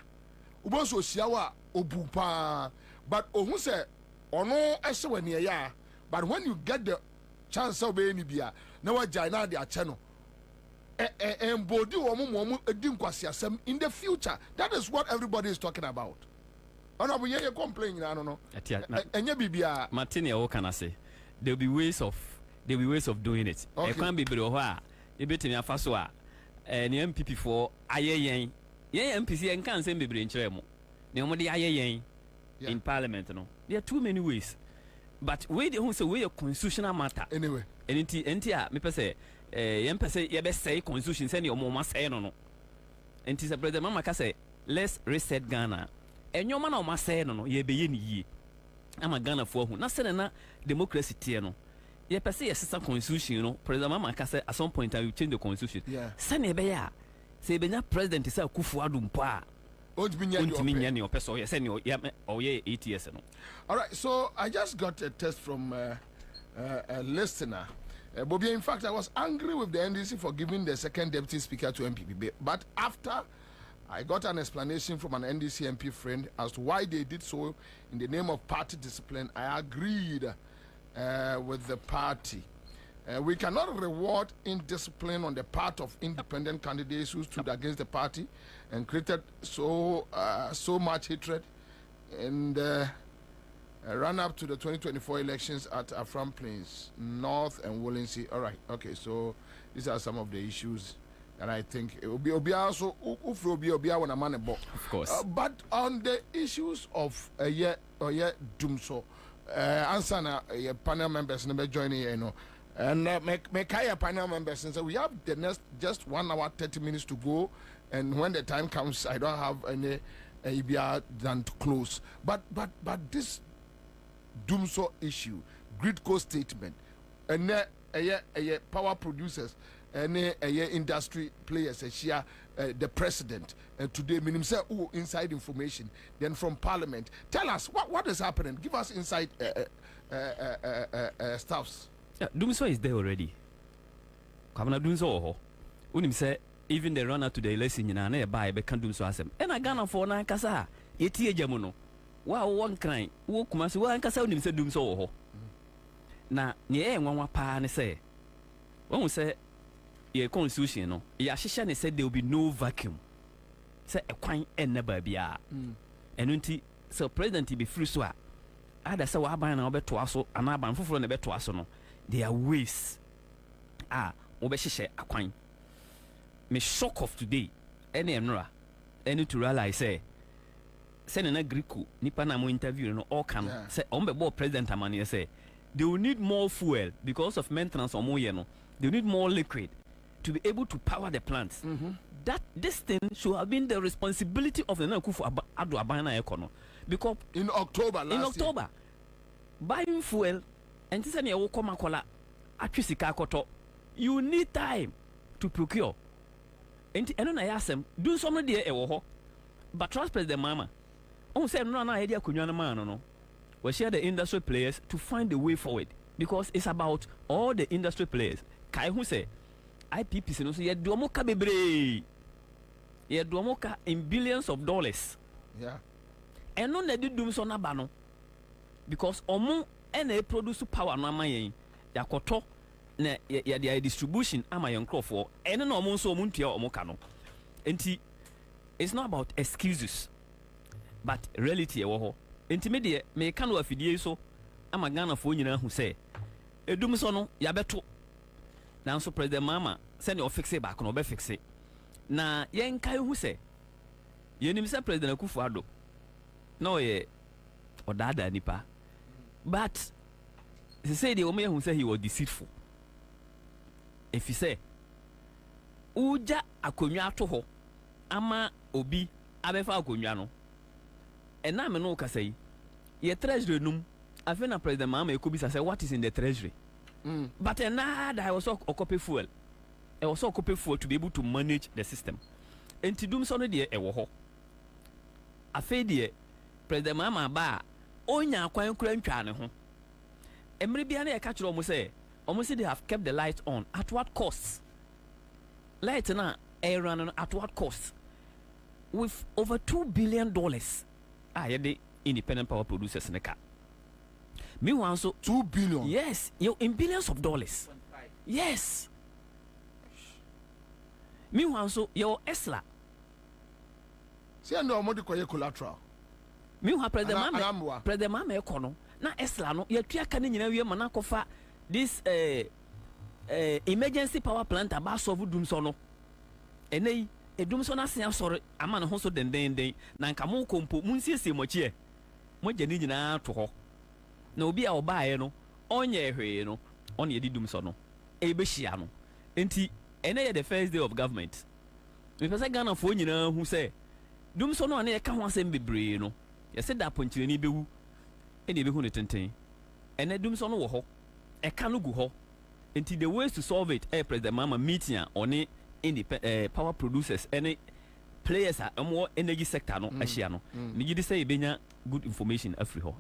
Ubo so sia wa obu pa. But ohun say ono ese we ne ya. But when you get the chance of any bia, na wa jaina de ache no. Embody womo edi nkwasi asem in the future. That is what everybody is talking about. Ono bu ye complain I don't know. Enye bibia Martin o kana say there will be ways of doing it. E kwan bibire ho a e betimi afa so a ne MPP for ayeyen. Ye MPC en kan say bibire nkyere mo. Ne mo de ayeyen in parliament no. There are too many ways. But we the who say we a constitutional matter. Anyway. Enti a me pese yem pese ye be say constitution say ne o mo say no no. Enti say brother mama ka say let's reset Ghana. Enyoma na o ma say no no ye be ye ni yie. Ama Ghana for hu na say na democracy tie no. Ye pese ye sesa constitution no. President mama ka say at some point I will change the constitution. Say ne be ya. Say be na president say Akufo-Addo mpo a. All right, so I just got a text from a listener. Bobby, in fact, I was angry with the NDC for giving the second deputy speaker to MPP. But after I got an explanation from an NDC MP friend as to why they did so in the name of party discipline, I agreed with the party. We cannot reward indiscipline on the part of independent candidates who stood against the party and created so much hatred in the run-up to the 2024 elections at Afram Plains, North and Wollensee. All right, okay, so these are some of the issues that I think it will be also when a man about. Of course. But on the issues of Dumso, answer na panel members never joining you know. And make panel members and say we have the next just 1 hour 30 minutes to go, and when the time comes I don't have any EBR than to close. But this Dumso issue, Gridco statement, and power producers and industry players share the president and today meaning say inside information then from parliament. Tell us what is happening. Give us inside stuffs. Dumso is there already. Kwame Dumso unim say even the runner to the election na buy be kan Dumso asem. And I Ghana for na kasa yeti ejamu no. Wa one crying. Wo kuma se wa kasa unim say Dumso ho. Na nye nwanwa pa ne say. When we say your constitution no, ya hihye ne said there will be no vacuum. Say a kwan eneba bia. Enunti so president be free so a ada say wa ban na obeto aso ana ban foforo na beto aso no. There are ways. Obeshishe akwan. Me shock of today. Any emra. Any to realize say na Greeko nipa na mo interview no all can say ombe bo president amani say they will need more fuel because of maintenance or more no. They need more liquid to be able to power the plants. That this thing should have been the responsibility of the Akufo-Addo Abana Econo. Because in October last year, buying fuel and this is kola atwisika koto. You need time to procure. And I ask them, do some dear ewo. But trust President Mama. On say no idea kunyana man no. We share the industry players to find a way forward because it's about all the industry players. Kai who say IPPC no so ye duomoka bebre. Ye duomoka in billions of dollars. Yeah. And no na di dum so na ba no. Because omo na produce power no amayen. Yakoto na ya distribution amayen crofo. Eno no omo so omo ntua omo ka no. Enti it's not about excuses. But reality e wo ho. Enti me de me ka no afidie so ama Ghana fo nyina hu say edum so no ya beto. Now so President Mama send you fix it back no be fix it. Na yen kai hu say yenim say President Akufo-Addo no ye odada nipa. But he said the woman who said he was deceitful. If he say uja akonwa ato ho ama obi abefa akonwa no ena me no ka say ye treasury num afena President Mama ekobisa say what is in the treasury. But I was also copy fuel. I was also copy fuel to be able to manage the system. And to do so, dear, a woho. A fade, President Mama ba, onya quite crank. Emribiane catch almost say they have kept the light on. At what cost? Light na air run at what cost? With over $2 billion. The independent power producers in the car. Meanwhile, so $2 billion. Yes, in billions of dollars. Yes. Meanwhile, so your ESLA. See, I know more collateral. Meanwhile, President Mame Econo. Na ESLA no. You try can you manakofa this emergency power plant about solve doom sono. Ene doom sono asen sorry. Ama no ho so den. Na nka mo kompo munsiesie mo chie. Mo jani nyina to ho. Na obi a obae no onye hwe no on ye didum so no e be hia no enti ene the first day of government me pese Ghana fo nyina hu se dum so no ane ka ho asem bebre no ye se da ponchire ni bewu e de be hu ne tenten ene dum so no wo ho e ka no gu ho enti the ways to solve it president mama meeting on independent power producers ene players are more energy sector no ahia no me gidi say e benya good information afri ho.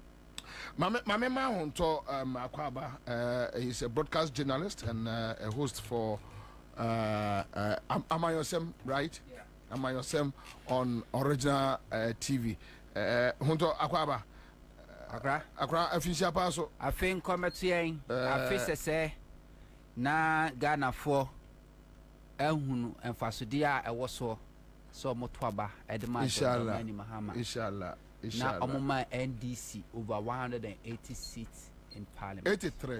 Mame Mahonto Akwaba, he's a broadcast journalist and a host for Amayosem, right? Yeah. Amayosem on Original TV. Honto Akwaba. Akra Afisha Paso. I think Cometian, I say na Ghana for Ehunu and Fasudia, I was so Motwaba, Edman, Inshallah. Now, my NDC over 180 seats in Parliament. 83.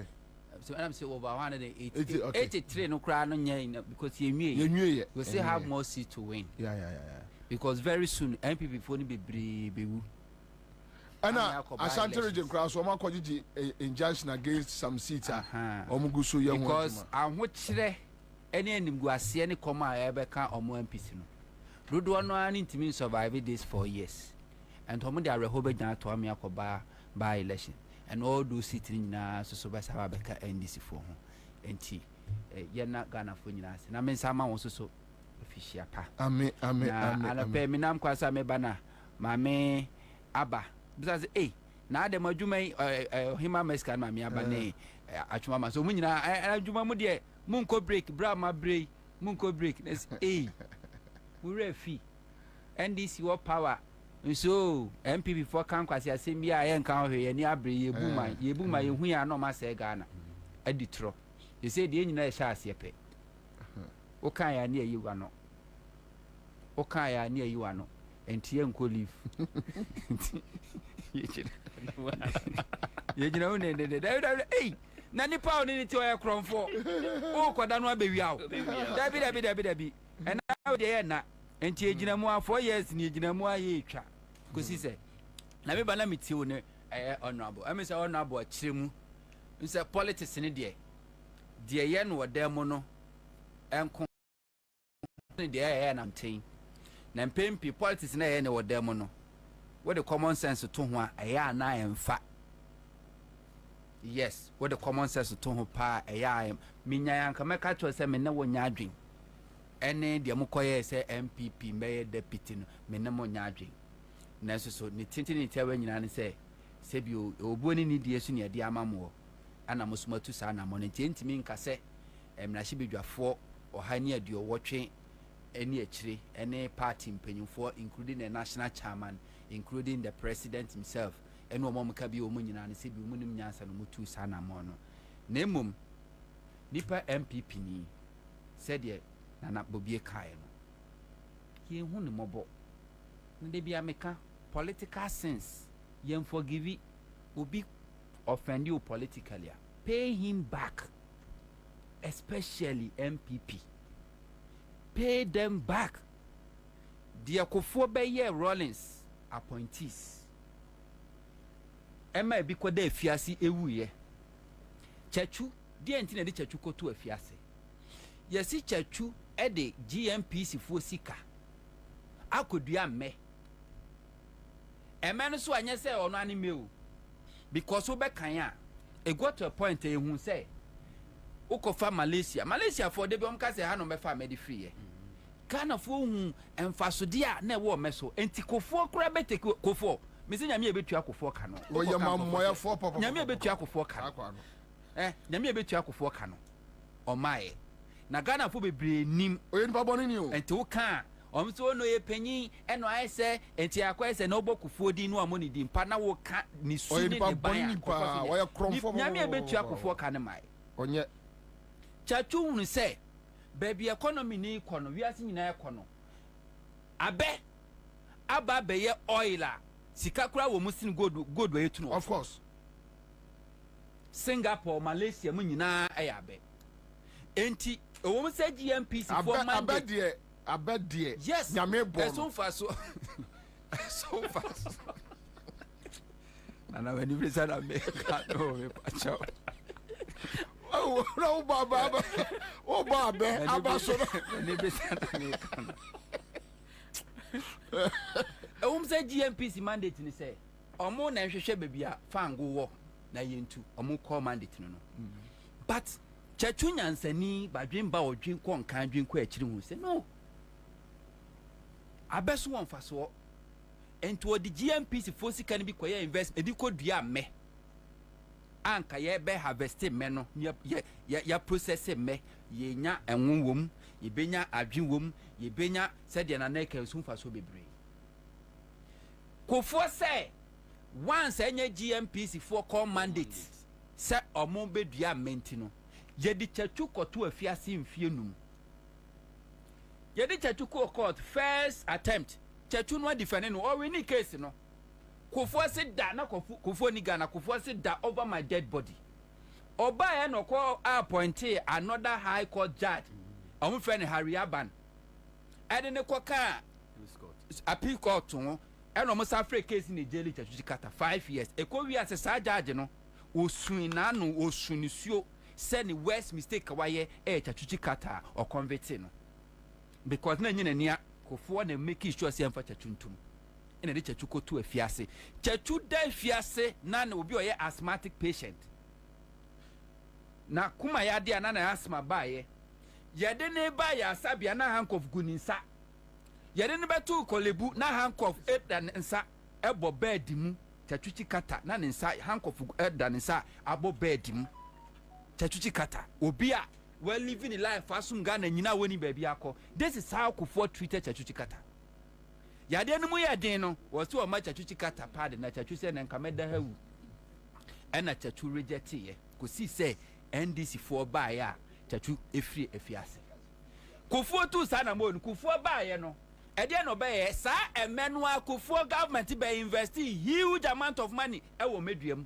So I'm saying over 180. 80, okay. 83 no cry no because we still have more seats to win. Yeah. Because very soon MPP for be brave. And Ashanti region cross one kwaji injunction against some seats. Because I'm which any go ase any comma ebe kan omo MPC no. Do no an intimi survive this 4 years. And Tomo de Rehobe Jan to me by election. And all those sitting na so Sabaka NDC for home. And tea. You're not Ghana for you. And I mean, someone also so official. Amen. And I pay me nam kwasa me bana. Mame Abba. Because now the Majume Hima Mescan Mammy Abane Achuma. So when I Juma dear, Munko break, Brahma break, Munko break. That's we refi. NDC what power. So MPP for Kankwasi Assembly I encounter any abre ye buma ye hu ya no ma se Ghana editro you say the nyina sha asepe o kan ya ne yi wa no o kan ya ne yi wa no entie nko leave ye jina o ne eh na ni pa o ni ti o ya kronfo o koda no abewi awo dabi and now dey na entie jina mu 4 years ni jina mu aye twa kosi se na me bana meti wo ne honorable I mean say honorable akiremu nse politics ne de ye no wodam no enko ne de ye na mten na mpempi politics na ye ne wodam no what the common sense to ho a na emfa yes what the common sense to ho pa am minya yanka meka to se me ne wonya adwen ene de mokoye se MPP meye deputy no me ne monya adwen na so ni tintini tewa nyina ne se bi obuoni ni die so ne de amamo ana mosumatu sa na mo ne ntimi nka se emnahye bedwafo ohani adio wotwe eni akire ene party mpanyimfo including the national chairman including the president himself ene omomka bi omu nyina ne se bi omunim nyansa no mutu sa na mo no nemum nipa MPP ni said ye na bobie kai no ye hu ne mobo nde bia meka political sense yen forgive obi offend you politically pay him back, especially MPP. Pay them back. The Akofo-Beye Rollins appointees. Emma bi kwada efiase ewuye. Chachu, di enti na di chachu kotu efiase. Yesi chachu e de GMPC fo sika. Akodua me. Emma no so anya say ono ani me o. Because we bekan a e got to a point ehun say ukofa Malaysia for de be omka say ha no mefa me de free e. Ghana fo hu emfasode a na e wo meso enti kofo kura bete kofo me say nyame ebetu akofo ka no wo ye mamoya fo papa nyame ebetu akofo ka no nyame ebetu akofo ka no omae na Ghana fo bebre nim oye nipa boni ni o enti wo ka so no ye panyin eno aye se enti akwa se na obokufuo di no amoni di mpa na wo ka ni su ni ne ban wo ye kromfo nyame ebetu akofo ka ne mai onye chachu hunu se baby economy ni ikono wiase nyina ekono abe aba beye oil a sika kura wo musin gold we etu no of course Singapore Malaysia mu nyina ayabe enti wo mu se GMP si for man abedie yes nyame bo so far so na when you listen to me no me pacho oh no baba oh baba abaso ni listen to me say GMP si mandate ni say omo na hwehwe bebia fango wo na yentu omo call mandate no but chachu nyansani badwen ba odwen ko nkan dwen ko akiri hu say no abeso won faso ento the GMP si fosi kan bi koye invest edi ko dua me anka ye be harvest me no ya process me ye nya enwo wom ye benya adwen wom ye benya said na na kan so faso bebre kofo say once enye GMPC for call mandate say omo bedua menti no ye di chachu koto afiase mfie num ye di chachu court first attempt chachu no defend no or win case no kofo say da na kofo ni Ghana kofo say da over my dead body oba e no call appoint another high court judge omo friend Harry Aban ede ne koka appeal court no eno mo safre case ni jeli chachu kata 5 years ekowi ase sa judge no osun na no osunisuo say ni worst mistake waye chachu kata or convict no because na nyina nia kofo na make sure say amfa chachu ntum ene de chachu kotu afiase chachu da afiase na na obi oye asthmatic patient na kuma ya de na asthma baye yede ne ba ya sabia na handcuff guninsa yede ne betu kolebu na handcuff dan nsa ebo bed mu chachuchi kata na nsa handcuff dan nsa abo bed mu chachuchi kata obi a we living life asum Ghana nyina woni baabi akọ this is how kofo treated chachuchi kata yade no mu ya den no wo so o ma chachuchi kata pad na chachu se na nkameda hawu ena chachu reject ye ko si se NDC for buy ya chachu efri efiase kofo tu sa na mo kofo buy no e de no be sa emenu akofo government be invest huge amount of money e wo meduam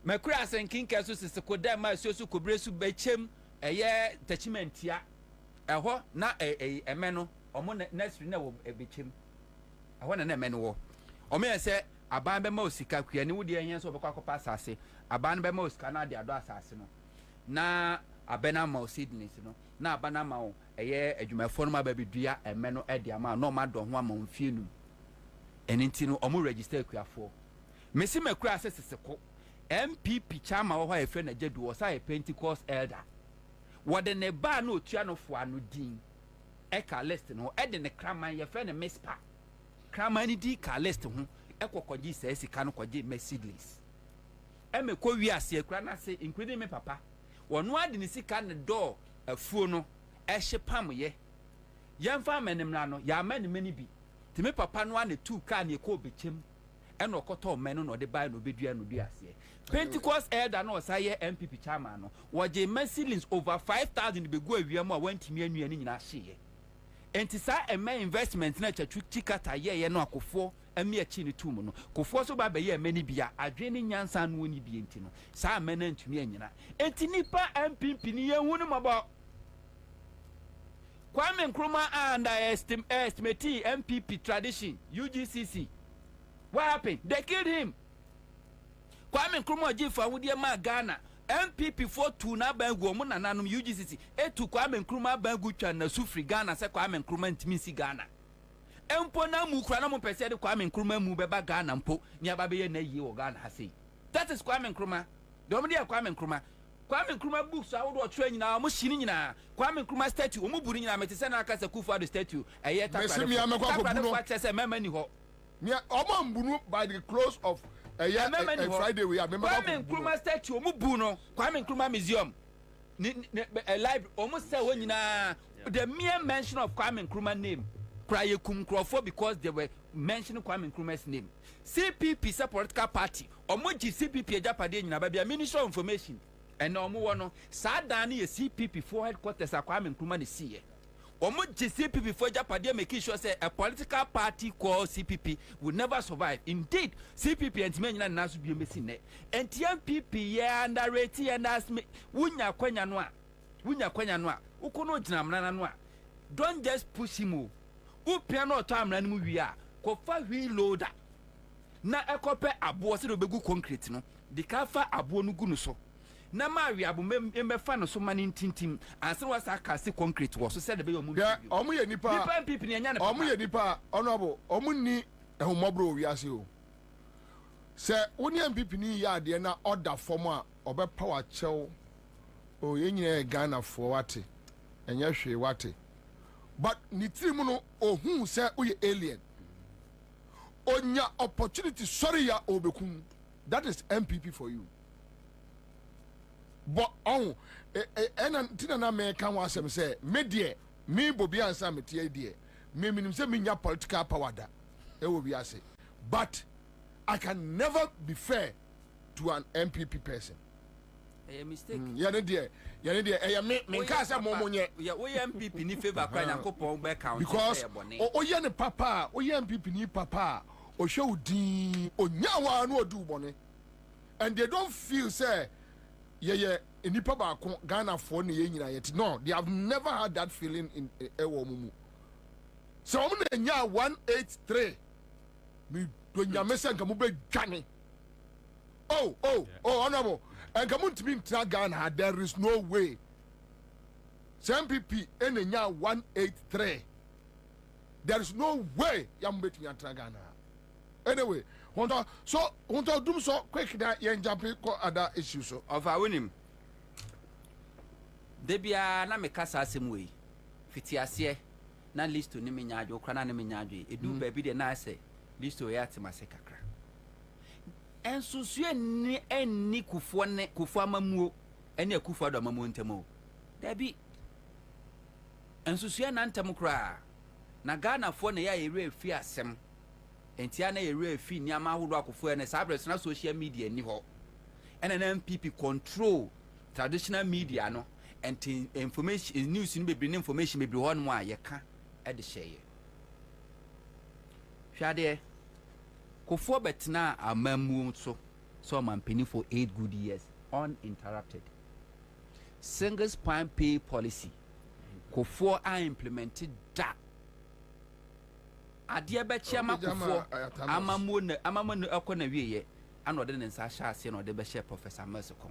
Macroeconomic kinka so sisi koda ma so kobresu bechem eye tachimentia eho na emeno omo next na wo bechem eho na emeno wo omo yese aban be ma osika kua ni wudi ehia so obekwa akopa asase aban be ma osika na de ado asase no na abena ma osidness no na abana ma o eye adwumafo no ma ba bedua emeno e de ama no ma do ho ama mfie nu eninti no omo register kuafo mesi Macroeconomic sisi MPP chama wo ha efe na jedu wo sa Pentecost elder wo de ne ba na otua no fo anu din e ka list no e de ne kraman ye fe ne mispa kraman ni di ka list ho e kokoji se sika no koje Mercedes e me ko wi ase akura na se including me papa wo no ade ne sika ne do afuo no e hyepam ye yemfa manemra no ya manemani bi ti me papa no ane tu ka ne ko bechem eno okoto meno no de buy no bedua no dua ase Pentecost elder no say MPP chairman no woje Mercedes over 5,000 be go awiam a wantimi anua ni nyina hye enti sa ema investment na chachu chikata ye no akofo ami achi ni tum no kofo so ba be ye mani bia adwe ni nyansa no ni bi enti no sa amena ntumi anyina enti nipa MPP ni ye hu no mabo Kwame Nkrumah underestimate MPP tradition UGCC. What happened? They killed him. Kwame Nkrumah jifa wudie ma Ghana MPP for two na bangu mu nananum UGCC etu Kwame Nkrumah bangu twa na sufri Ghana se Kwame Nkrumah ntimi si Ghana empo na mu kura na mu pese de Kwame Nkrumah mu beba Ghana mpo ni aba be ye na yi wo Ghana ha sei. That is Kwame Nkrumah. Do mo dia Kwame Nkrumah. Kwame Nkrumah books awo do twa nyina mo hini nyina Kwame Nkrumah statue omu buru nyina metese na aka se Kufu Ado statue eye takwa. Mesimi amekwa ko buno. Se mema ni ho. Nia Omambunu by the close of a Friday we are member of Kwame Nkrumah statue omu bu no Kwame Nkrumah museum a library almost say when the mere mention of Kwame Nkrumah name cry kum crofo because they were mentioning Kwame Nkrumah's name. CPP is a political party. Omoji CPP ejapade nyina ba bia Ministry of Information and omo wono sa dan ye CPP for headquarters Kwame Nkrumah ne see. Omoji CPP for ejapade making sure say a political party called CPP will never survive. Indeed, CPP and men nyina naso bi mesi ne. Enti MPP ye underrate and as me wunya kwanya no a ukono gina mrana no a don't just push him. Upiano time na mu wi a kofa wheel loader na ekope abo se do begu concrete no de ka fa abo no gu no so na ma wi abo mefa no so mani tintim anse wasa ka se concrete wo so se de be yo mu omu ye nipa pipi ne nya ne omu ye nipa honorable omu ni ehumobro wi ase o se woni MPP ni ya de na order form a obe power chew o ye nyina Ghana fo wate enye hwe wate but ni team no ohun say oye alien onya opportunity sorry ya obekum that is MPP for you but on tina na me kan wasem say me de me bobi ansa me tie de me minim say me nya political power da e wo bi ase but I can never be fair to an MPP person. A mistake. Yeah, me kasa momonye. Yeah, we MPP ni favor kwa Nyankopon be count because oye ne papa, oye MPP ni papa, o show di onyawa no odu bone. And they don't feel say nipa ba Ghana for ne nyina yet. No, they have never had that feeling in ewo mumu. So omo na nya 183. Me do nyamesa nka mo be dwane. Oh, honorable. And come on to me in Ghana, there is no way. MPP in the year 183. There is no way I'm betting at Ghana. Anyway, so do so quick that you jump other issues. So of our winning. Debia na mekasa asemwe. Fitiasie na list to nimi nyajo krana nimi nyajo. Edu baby de na say list to yati masekakra. Ensusue ni enni kufu amamuo ene akufu ado amamuo ntemo dabi ensusue na ntem kra na Ghana fo ne ya ere afi asem entia na ere afi ni amahodo akufu ene sabres na social media ni ho ene na MPP control traditional media no and information news ni bebre information bebre ho no a ye ka e de share hwade Kofo betna amamu so mampeni for 8 good years uninterrupted. Single spine pay policy. Kofo are implemented that. Adia bechama kofo amamu no ekona wiye anode ne nsa sha ase no de be share Professor Mercikon.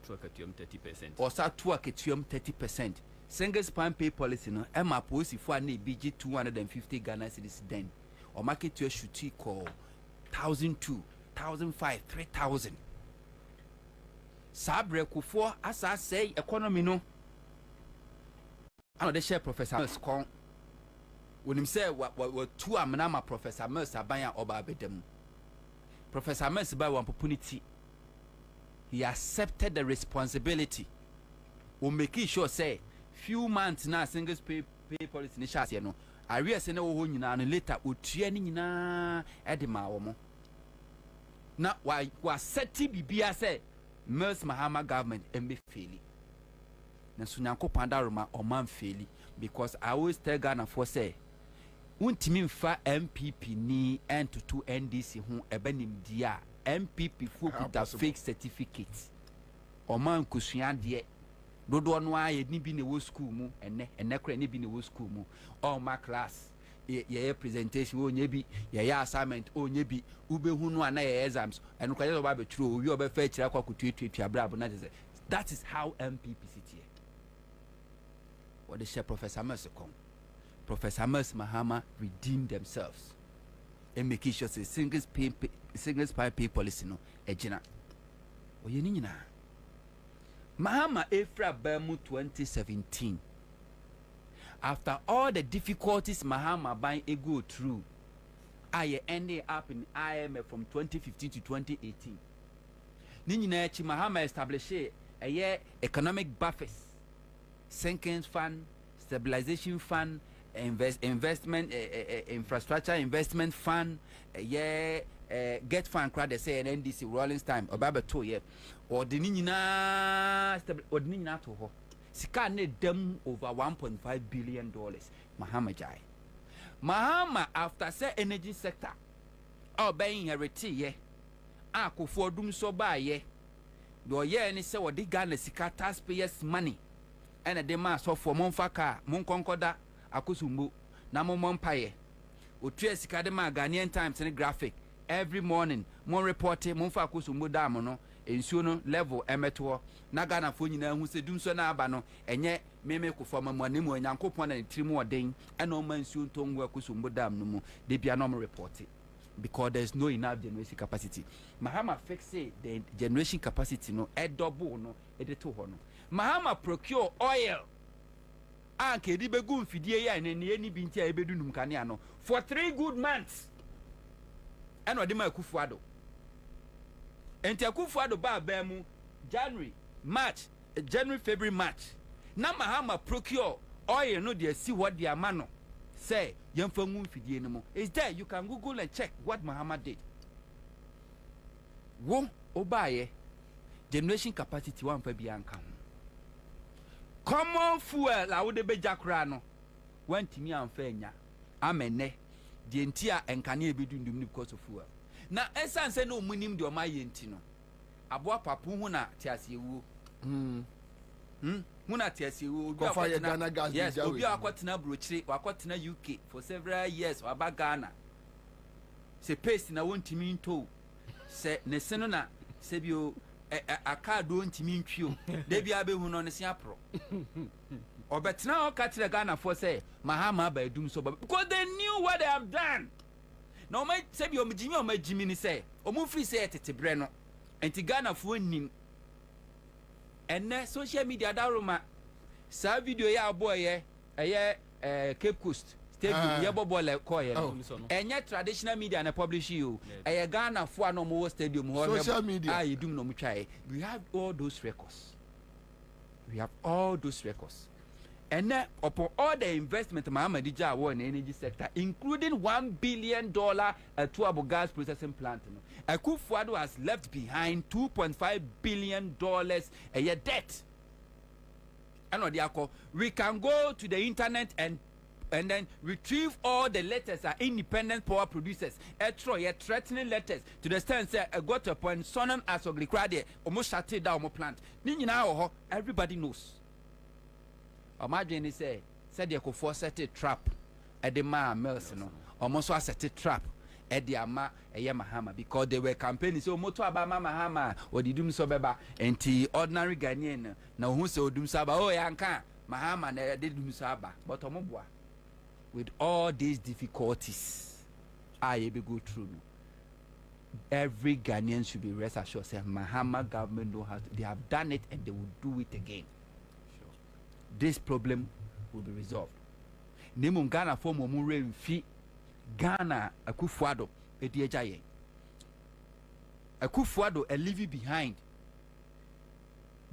To akatuam 30%. Or sa to akatuam 30%. Single spine pay policy no ema policy for na BG 250 Ghana cedis then. Or market to a shooty call 1,002, 1,005, 3,000. Sabre kufo asa say economy no. I know they share Professor Mercikon. When him say what two amana Professor Mercikon abaya oba bedem. Professor Mercikon by one opportunity. He accepted the responsibility. We make sure say few months now single pay policy ni share no. Aria se na wo nyina no later otua ni nyina edema wo mo na wa seti bibia se Mers Mahama government embe faili na so Nyankopon daroma o man faili because I always tell Ghana for say untimi mfa MPP ni entutu NDC hu ebenim dia MPP fu kuta fake certificate o man kusua de dodo no aye ni bi ne wo school mu enne kra ni bi ne wo school mu all my class ye presentation onye bi ye assignment onye bi ubehu no ana ye exams enu kwa ba be tru owi oba fa kira kwa kutuetuetua brabo na say that is how MPP sit here. What the share Professor Mercikon, Professor Mahama redeemed themselves and make sure say single spy pay policy no ejina oye ni nyina Mahama Efra Bemu 2017. After all the difficulties Mahama by go through, I ended up in IMF from 2015 to 2018. Nina Mahama established a year economic buffers, sinking fund, stabilization fund, investment infrastructure investment fund, get fund credit say an NDC rolling time or Baba 2 year or the Nina or Nina to her. Sika need them over $1.5 billion. Mahama Jai. Mahama after say energy sector or being inherited ye. Ako for doom so by ye. Do ye any say what the Ghana Sika taxpayers money. And a demand so for Monfaka, Monconcoda, Akusumbu, Namo Mompaye. Utria Sika dema Ghanaian Times and graphic. Every morning, Mon reporting Monfakusumbu Damono. Insuno level emeto na Ghana fo nyina hu se dum so na aba no enye meme ko fo mamane mu Nyankopon na trimu oden e na o man nsuo tongu akusumbu dam no mu de bia no report because there's no enough generation capacity. Mahama fix the generation capacity no e double no e de to ho no. Mahama procure oil anke di begu mfidie ya ne ne ni bi ntia e bedu num kane no for 3 good months e no de ma Akufuado. Enti Akufuado ba mu January, March, January, February, March. Na Mahama procure oil no dey see what the amano say yemfa ngu mfidie no mo. Is there, you can Google and check what Mahama did. Wo obaye generation capacity one fa bia nka ho. Common fuel la wo de beja kra no. Wantimi amfa nya. Amene de ntia enkane ebedundum ni because of fuel. Na esanse no munim de omaye nti no aboa papu hu na tiase ewu hu na tiase ewu yes obi akotena brochire akotena UK for several years aba Ghana se paste na wontimi nto se ne seno na se bio akado ntimi ntwio de bia be hu no ne se apro obetena okatire Ghana for say Mahama ba edum so because they knew what they have done. No my sebi o mjimi o majimi ni say o mu free say tetebre no enti Ghana fo nim enne social media daruma sa video ya boye Cape Coast stadium ye bobole koye no enye traditional media na publish you Ghana fo no mo stadium ho social media yedum no mutwae. We have all those records. And then upon all the investment Mahama Dija won in energy sector, including $1 billion at Tuabo gas processing plant, Akufuado has left behind $2.5 billion a year debt. And we can go to the internet and then retrieve all the letters are independent power producers. Threatening letters to the extent say I got a point sonon as Oglicrade almost shut it down plant. Everybody knows. Imagine say said they could force set a trap at the ma mills no almost set a trap at the ama Mahama because they were campaigning so moto abama Mahama or the dum so beba enti ordinary Ghanaian na who say dum saba oh yanka Mahama na de dum saba but omobwa with all these difficulties I be go through no. Every Ghanaian should be rest assured say Mahama government know how to, they have done it and they will do it again. This problem will be resolved. Nemu Ghana for momure mfi Ghana Akufuado ediejaye. Akufuado a leave behind.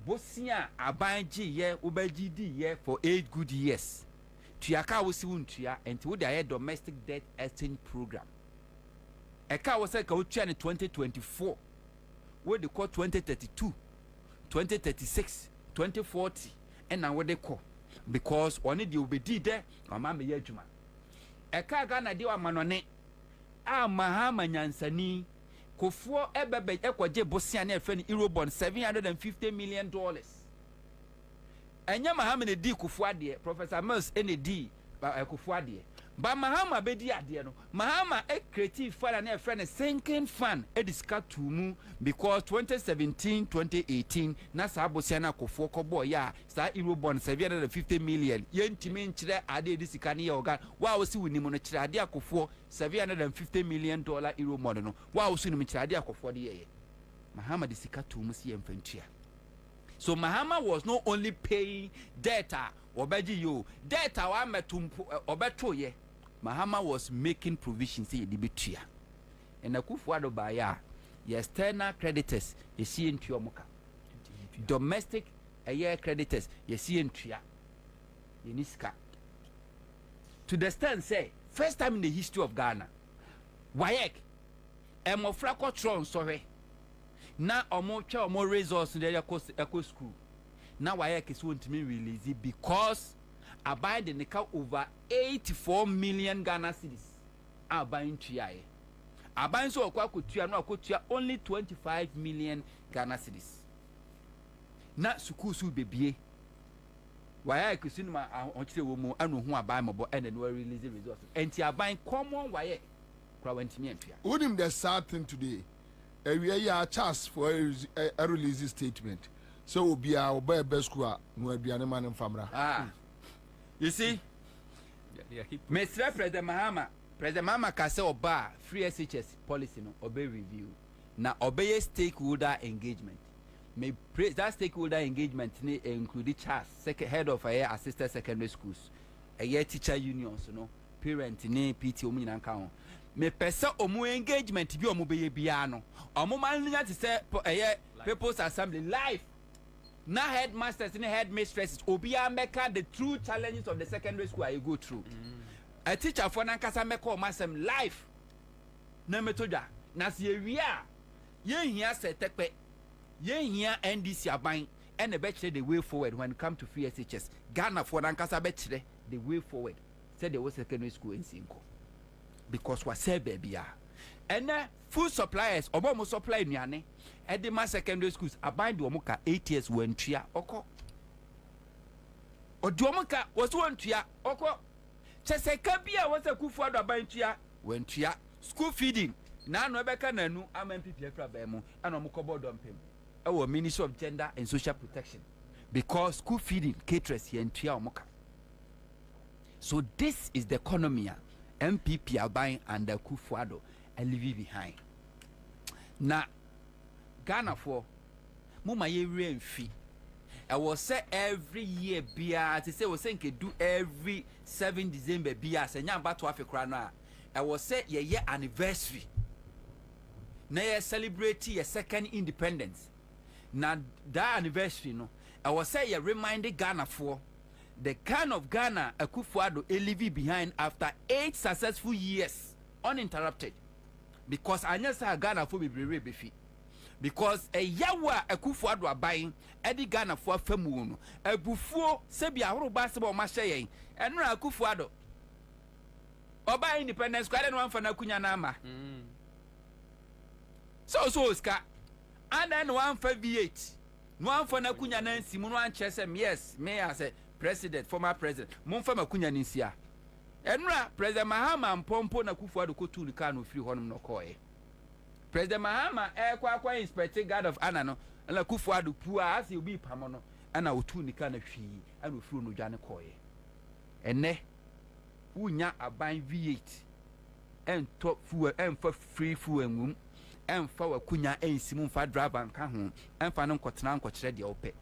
Bosia abanji ye ubejidi ye for 8 good years. Tuyaka wosi wuntua enti wo dey domestic debt exchange program. Eka wo say ka wo tua in 2024. Wo dey call 2032, 2036, 2040. And now what they call because only the obedi there mama me adwuma eka Ghana de wa manone Mahama nyansani kofuo ebebe ekoje bosia na efe ni Eurobond $750 million enya Mahama ne di kofuo ade Professor Mills ene di kofuo ade ba Mahama be di ade no Mahama creative fund na efe ne sinking fund ediska tumu because 2017-2018 na sa bosia na kofuo kobo ya sa Eurobond $750 million yentimi nkyere ade edisika ne yoga wa wo si wunimu no kyere ade akofuo $750 million Eurobond no wa wo si nim kyere ade akofuo de ye Mahama disika tumu si yemfantua. So Mahama was not only paying data obeji yo data wa metumpo obeto ye Mahama was making provisions say the betua. And Akufo-Addo by external creditors you see in Tuamoka. Domestic creditors you see in Tria. Yeniska. To the stand say first time in the history of Ghana. Wayek Emofrako Tron sorry. Now omo resource in the eco school. Now Wayek is want to me release it because I buy the nika over 84 million Ghana cedis. I buying Tria. I buy so only 25 million Ghana cedis. Na sukusu bebie. Why I could see my on woman and who I buy my boy and then we release the results. And I buy common why Would him the sad thing today? We are chance for a release statement. So will be our best school no be an man in famra. You see, Mr. President Mahama can say oba free SHS policy no obey review. Now obey stakeholder engagement. May that stakeholder engagement include CHAS, head of assisted secondary schools, teacher unions, parent PTO mean account. May pesa omu engagement be omu be biano. Omu man to say People's Assembly live. Now headmasters and headmistresses obia meka the true challenges of the secondary school I go through. A teacher for nankasa meko masem live. Na metoda na si ewia ye hia se tekpe. Ye here NDC aban and the better the way forward when it comes to free SHS. Ghana for Nankasa better the way forward. Said there was secondary school in Sinko. Because what said baby and food suppliers obomo supply nyane and the secondary schools aban do omuka 8 years when tria oko. O do omuka was one tria oko. Chese kabia was a Akufo-Addo aban tria when tria school feeding. Na no beka nanu amempi fra bemu and omukobo dompem. Our Ministry of Gender and Social Protection because school feeding caterers here in Triamoka. So this is the economy MPP are buying under Akufo-Addo and leave behind. Now Ghana for Muma ye rain fee. I was say every year beer to say was saying do every 7 December beer and young battle Africa. I was say year anniversary. Now you celebrate your second independence. Now that anniversary, I was say you reminded Ghana for the kind of Ghana Akufo-Addo leave behind after 8 successful years uninterrupted. Because I just say Ghana for be befi. Because a yawa Akufo-Addo buying Eddie Ghana for famu a bufo sebi ahoro basketball mashe and no Akufo-Addo. Oba independence kwade no amfa na kunya na ama. So ska and then 158 no for na kunya na nsimu no anche say yes me as a president former president momfa makunya nsia enra president Mahama mpompo na Akufo-Addo ko tuli ka no free honum no koe president Mahama kwa inspector guard of honor no na Akufo-Addo pua as obi pamo no ana otuni ka na hwi ana ofuru no dwane koe ene unya aban V8 en top fuel en for free fuel ngum emfa wakunya ensimu mfa driver nka ho emfa no nkotena nkokere de ope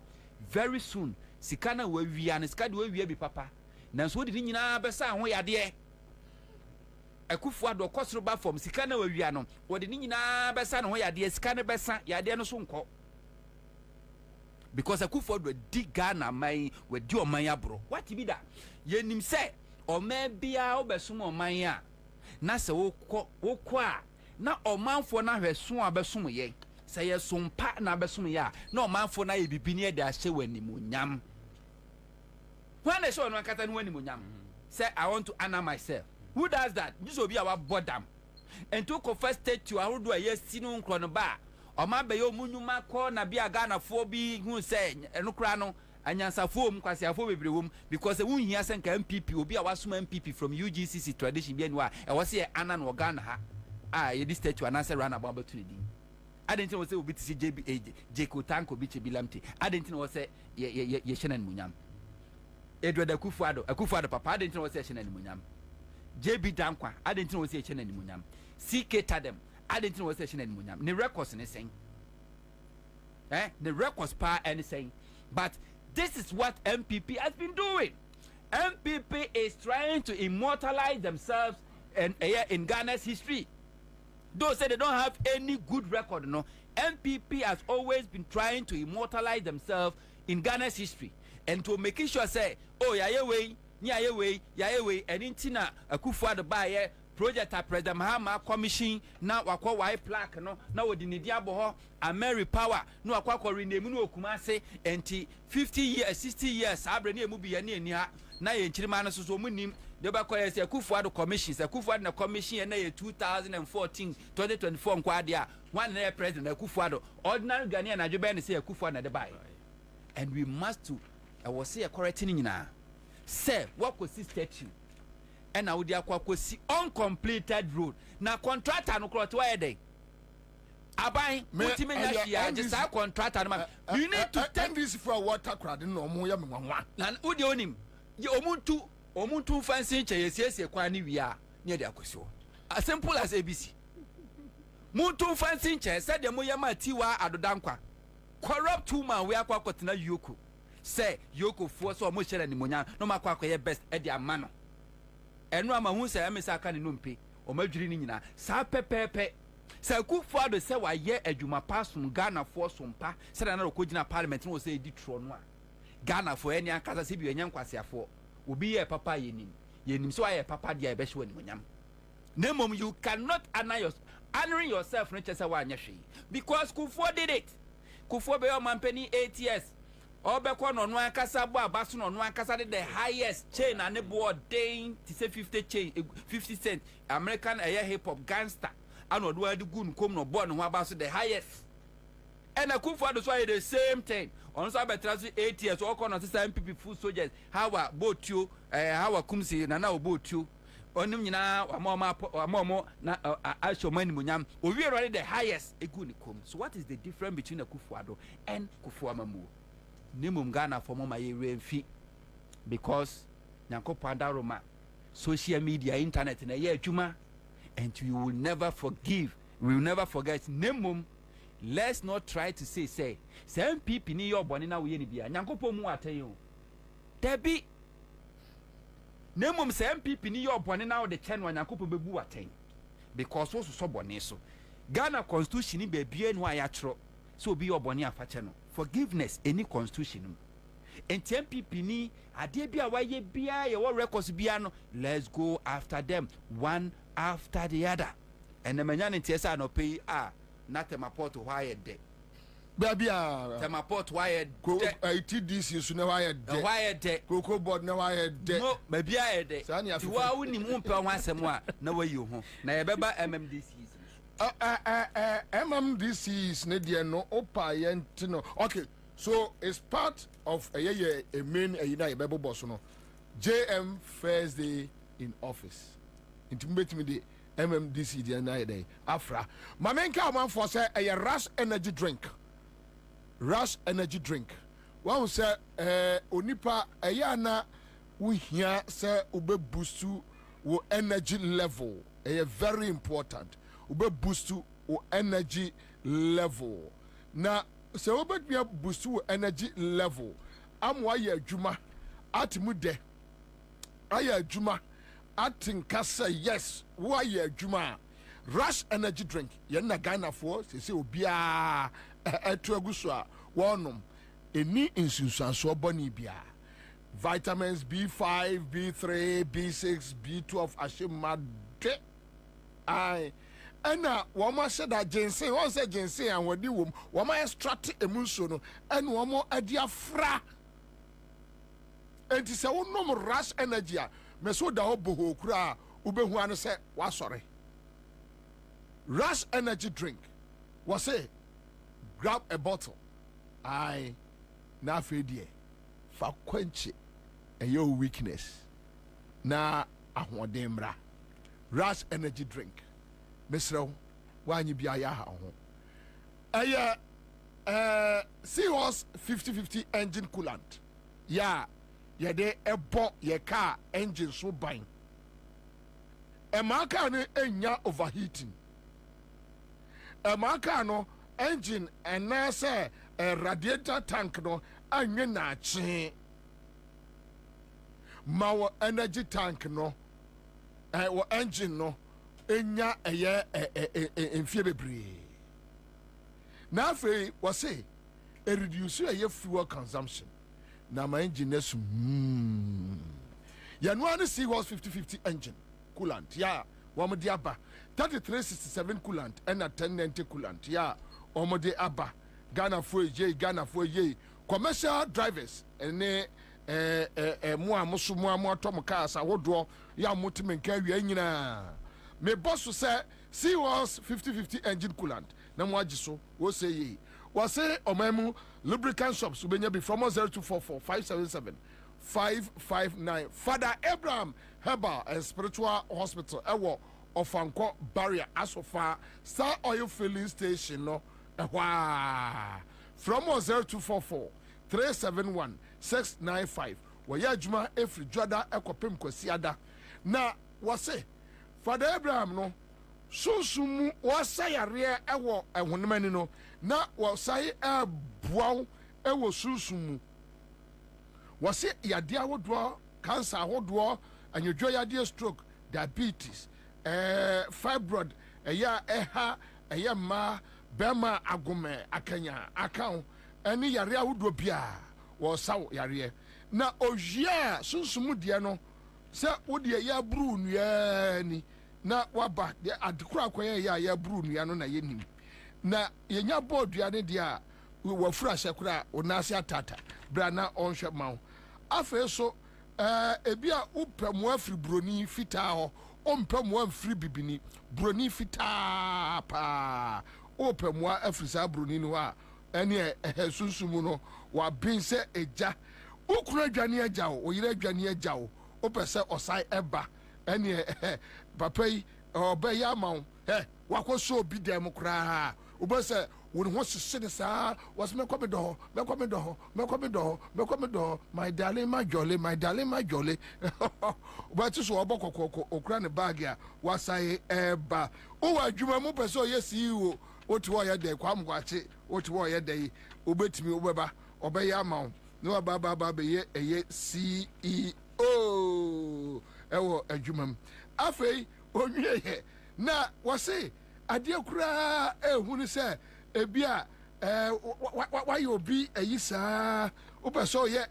very soon sikana wawia ne sikade wawia bi papa nanso wodi nyina besa ho yade Akufo-Addo kosoro ba form sikana wawia no wodi nyina besa no ho yade sikane besa yade no so nko because Akufo-Addo di Ghana man we di oman abro what bi da yenim se oman bia obesom oman a na se wokọ a na omanfo na hweso abesom ye se ye sompa na abesom ye a na omanfo na ye bibini e de ahye wanimonyam when they show no akata no wanimonyam say I want to honor myself. Who does that? This will be our boredom and to confess state to how do I yes sinu nkro no ba oma be yo munyuma ko na bia Ghana fo bi hu say eno kra no anyansafo mu kwasiafo bebre wom because won hia sen ka MPP obi a wasoma MPP from UGCC tradition bi anwa e wo say ana no Ghana ha ye this state anasa run about to the adentin wo say obi ti JB Jeko Tanko bi che bilamti adentin wo say ye hyenan munyam Edward Akufo-Addo papa adentin wo say hyenan munyam JB Dankwa adentin wo say hyenan munyam CK Tadem adentin wo say hyenan munyam ne records ne sen the records pa anything but this is what MPP has been doing MPP is trying to immortalize themselves in Ghana's history. Those say they don't have any good record, no. MPP has always been trying to immortalize themselves in Ghana's history and to make sure say, oh yayewe, and intina Akufo-Addo buy project a President Mahama commission na wakwa white plaque no na wodi ne diabo ho Ameri Power no akwa rename no Kumase enti 50 years 60 years abre ne emu bi ya ne ani ha na ye nchirima no so munim de ba kwa se Akufo-Addo commission se Akufo-Addo na commission na ye 2014 2024 nkwa de a one na President Akufo-Addo ordinary Ghanaian na dwebe ne se Akufo-Addo na de buy and we must to I was say correcting nyina say what was statue and now they are kwasi uncompleted road na contractor no crot why dey abai ultimate ya just a contractor no you need to take this for water crowd no mo ya me nwanwa na udi onim ye omuntu fancy che yesiesie kwa ni wi a ne dey akoso as simple as ABC muntu fancy che said dem ya ma tiwa adodankwa corrupt woman we akwa kotena yoko say yoko fo so mo shere ni monya no makwa akwa ye best e dey amano enu ama hu se emisa aka ne nompe o madwiri ni nyina sa pepepe sa Akufo-Addo se wa ye adwuma pasum Ghana fo sompa se na ro kogina parliament no se edi tro no a Ghana fo eni akasa se bi enyan kwaseafo obi ye papa yenim so aye papa dia e be hwe animonyam nemom you cannot honoring yourself no chese wa anya hwe because Akufo did it Akufo be your mampani 8 years obekọ no no akasa bo abaso no no akasa the highest chain and board day to say 50 cent American hip hop gangster and do adu gun kom no board no abaso the highest and Akufo-Addo so the same thing on so betra 8 years all corner say MPP full soldiers how botio how kumsi na obotio onim nyina amomo na ashomani munyam owi already the highest egun kom. So what is the difference between Akufo-Addo and Kufuor Nimum Ghana for mama ye renfi because Nyankopanda Roma social media internet na ye adwuma and we will never forgive, we will never forget. Nimum, let's not try to say MPP ni your boni na we ni bia Nyankopon mu atenyo debi Nimum say MPP ni your boni na the chen wa Nyankopon bebu aten because wo so boni so Ghana constitution ni be bia no ayatro so be your boni afache no forgiveness any constitution and MPP ni ade bia wa ye bia ye wo records bia no let's go after them one after the other and the manya ntiesa no pay not a port why de baby tema port why TDC so na why de cocoa board na why de no baby de ti wa woni mu mpe ho asem a na wayi ho na ye beba MMDCs MMDCs ne de no opa yent no okay so it's part of a main ye bebo boss no JM first day in office intimate me the MMDC the night day Afra my main man for say a rush energy drink one say onipa ayana we here say ube boost wo energy level very important ube boost wo energy level na say ube boost wo energy level amwa ye adwuma atimu de aye adwuma atinkasa yes wo aye adwuma rush energy drink ye na Ghana for say obia eto aguso a wonom eni insusanso boni bia vitamins B5 B3 B6 B12 ashimade ai ena woma se da ginseng won se ginseng an wadi wom woma extract emunso no ena womo adi afra enti se wonom rush energy a meso da oboho kura ubehu an se wasore rush energy drink was say grab a bottle I na fedie fa quench your weakness na ahodemra rush energy drink mesro wanyi bia ya ha ho Seahorse 50-50 engine coolant ya de ebo ye car engine so ban e maka no enya overheating e maka no engine and say a radiator tank no anwe na chi ma wo energy tank no wo engine no enya eye enfie bebre na afei wo say e reduce your fuel consumption na my engine nesu ya no an see was 50-50 engine coolant ya wamodi aba 3367 coolant and 1090 coolant ya omodi aba Ghana for ye commercial drivers ene mo amoso mo atom cars awodo ya motimen ka wi anyina me boss say see was 50-50 engine coolant na mo agiso wo say ye was say omemu lubricant shops ubenya be from 0244 577 559 Father Abraham Herbal and Spiritual Hospital ewo Ofanko Barrier Asofa Star Oil Filling Station no from 0244 371 695 waya adwuma efri dwada ekopem kwasiada na wase Father Abraham no sunsumu wasayare ewo ehonmani no na wasaye abuaw ewo sunsumu wase yade awodo cancer awodo anyodwo yade stroke diabetes fibroid eya ma bema agome akanya account eni yare awodo bia wo saw yare na ojia sunsumu de no se wode ya bru nua ni na waba de adekura akoye ya bru nua no na yenim na yenya bodua ne de a wafura sekura onase atata bra na onhwe mawo afa so ebia upemu afri broni fita ho ompemu afri bibini broni fita pa opemu afri sa broni no a ene sunsumu no wa binse eja ukuru adwane eja o oyire adwane eja o opese osai eba ene papa yi obe ya mawo wakoso obi dem kra obese won ho sese sa was me kwame do my darling my jolly but so obokoko okra ne bag ya wasai eba o wadwuma mu pese o yesi wo oti wo ye de kwam gwache oti wo ye de obetimi obeba obe ya mawo no baba be ye eye CEO ewo adwumam afei onwie ye na wase ade kura ehunu se ebia why obi ayisa opeso ye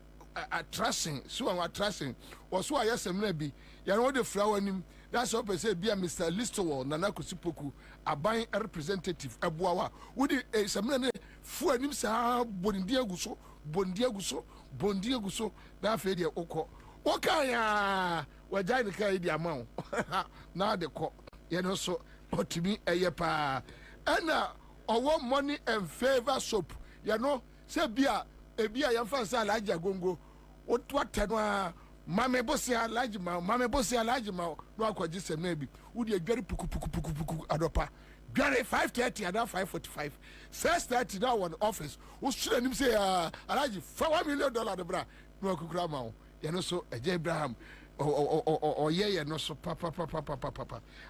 attracting so an attracting was why yesem na bi ya no the flower nim that's what say bia Mr. Listowell Nana Kusipoku aban representative abuawa wodi semna ne fu anim sa bondi aguso na fe de okọ okanya wajai ne kai di amao na de ko ye no so otimi eye pa ana owo money and favor soap you know say bia ebia yamfa sa alaji agongo otwa no a mame bosi alaji ma no akwaji semna bi wudi adware puku adopa dware 5:30 and 5:45 6:30 now on office wo sure nim say alaji $1 million de bra no akukura ma you know so eje Abraham o ye no so papa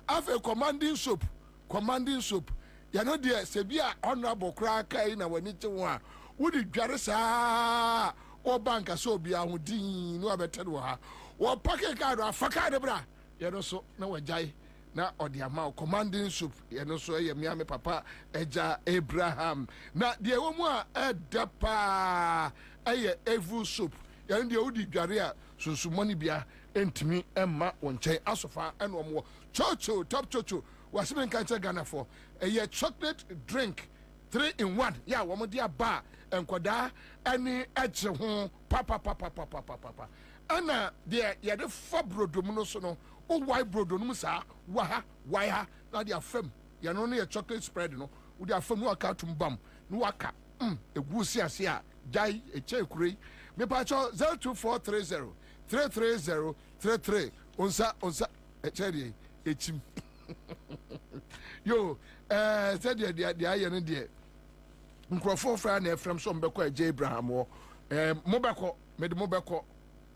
afa commanding soap ya no de se bia honorable kra kai na wani che ho a wodi dware saa o banka so bia ho din no abete do ha wo packet card afaka de bra ya no so na wajai na odi ama commanding soap ya no so ye miame papa eja Abraham na de wo mu a edapa eye evil soap ya no de wodi dware a sunsumoni bia entimi emma wonche asofa eno mo chocho top chocho wasime kanche Ghana for a chocolate drink 3-in-1 ya wo mo dia ba enkoda ani eche ho papa ana de ya de fo brodom no so no o why brodom sa wa na de afam ya no no chocolate spread no wo de afam no aka tumbam no aka egusi ase a jai eche kurei me pa cho 02430 33033 onsa echeri echim yo said the aye no de nkrofo fra na efrem so mbekọ eje Abraham wo mobekọ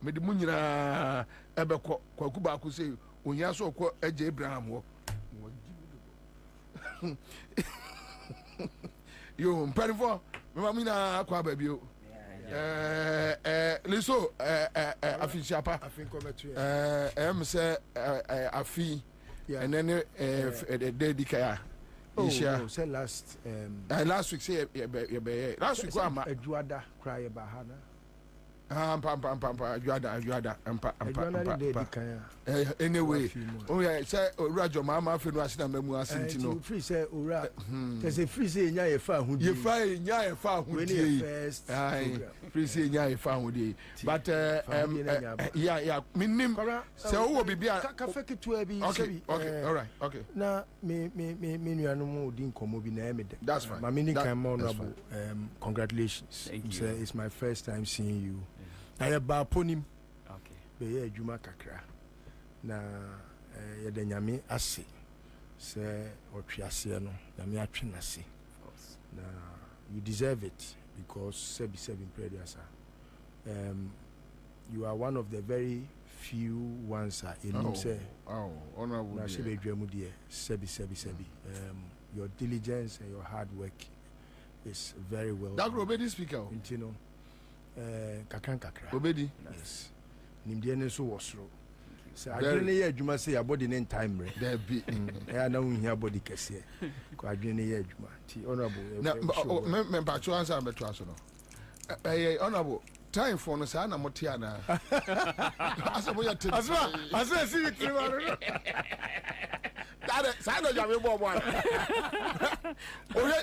mede mu nyina ebekọ kwaku ba ku sei onya so kọ eje Abraham wo yo mperifo me mamina akwa ba bio Liso afi chapa afi kometu say afi and then the day kaya say last week say last week am Eduada cry bahana anyway say Rajo mama fe no asina mamu asintino free say ora say free say nya ye fa hudi ye fa nya ye fa hudi free say nya ye fa hudi but yeah minim say wo bibia ka fa ketu abi okay all right okay na me nuanu mu di nkomo bi na emede that's fine ma mini kan mo honorable congratulations it's my first time seeing you I ba ponim okay be ye adwuma kakra na ye de nyame ase se otwiase no nyame atwe nase na you deserve it because sebi prayers you are one of the very few ones in say honorable na she be dwamu de sebi your diligence and your hard work is very well that Obedi speaker you know kakra Obedi yes nimde ne so wosro so adwene ye adwuma say your body in time re there be na unhia body kese ko adwene ye adwuma ti honorable me ba cho answer me to aso no honorable time for no say na motia na aso ya tete aso see you three that sign of your boy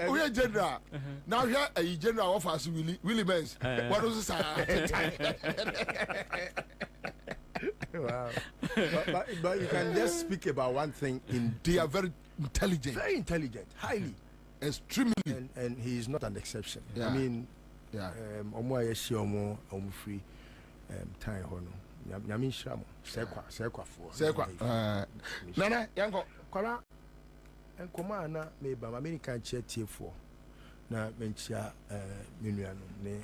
oye general now here a general offers Willie Benz what was this wow but you can just speak about one thing they are very intelligent highly extremely and he is not an exception I mean omo ayeshi omo free time hono nyame nhyira mo sekwa nana yanko kwara enkoma na meba American chetiefo na menchia menuano ne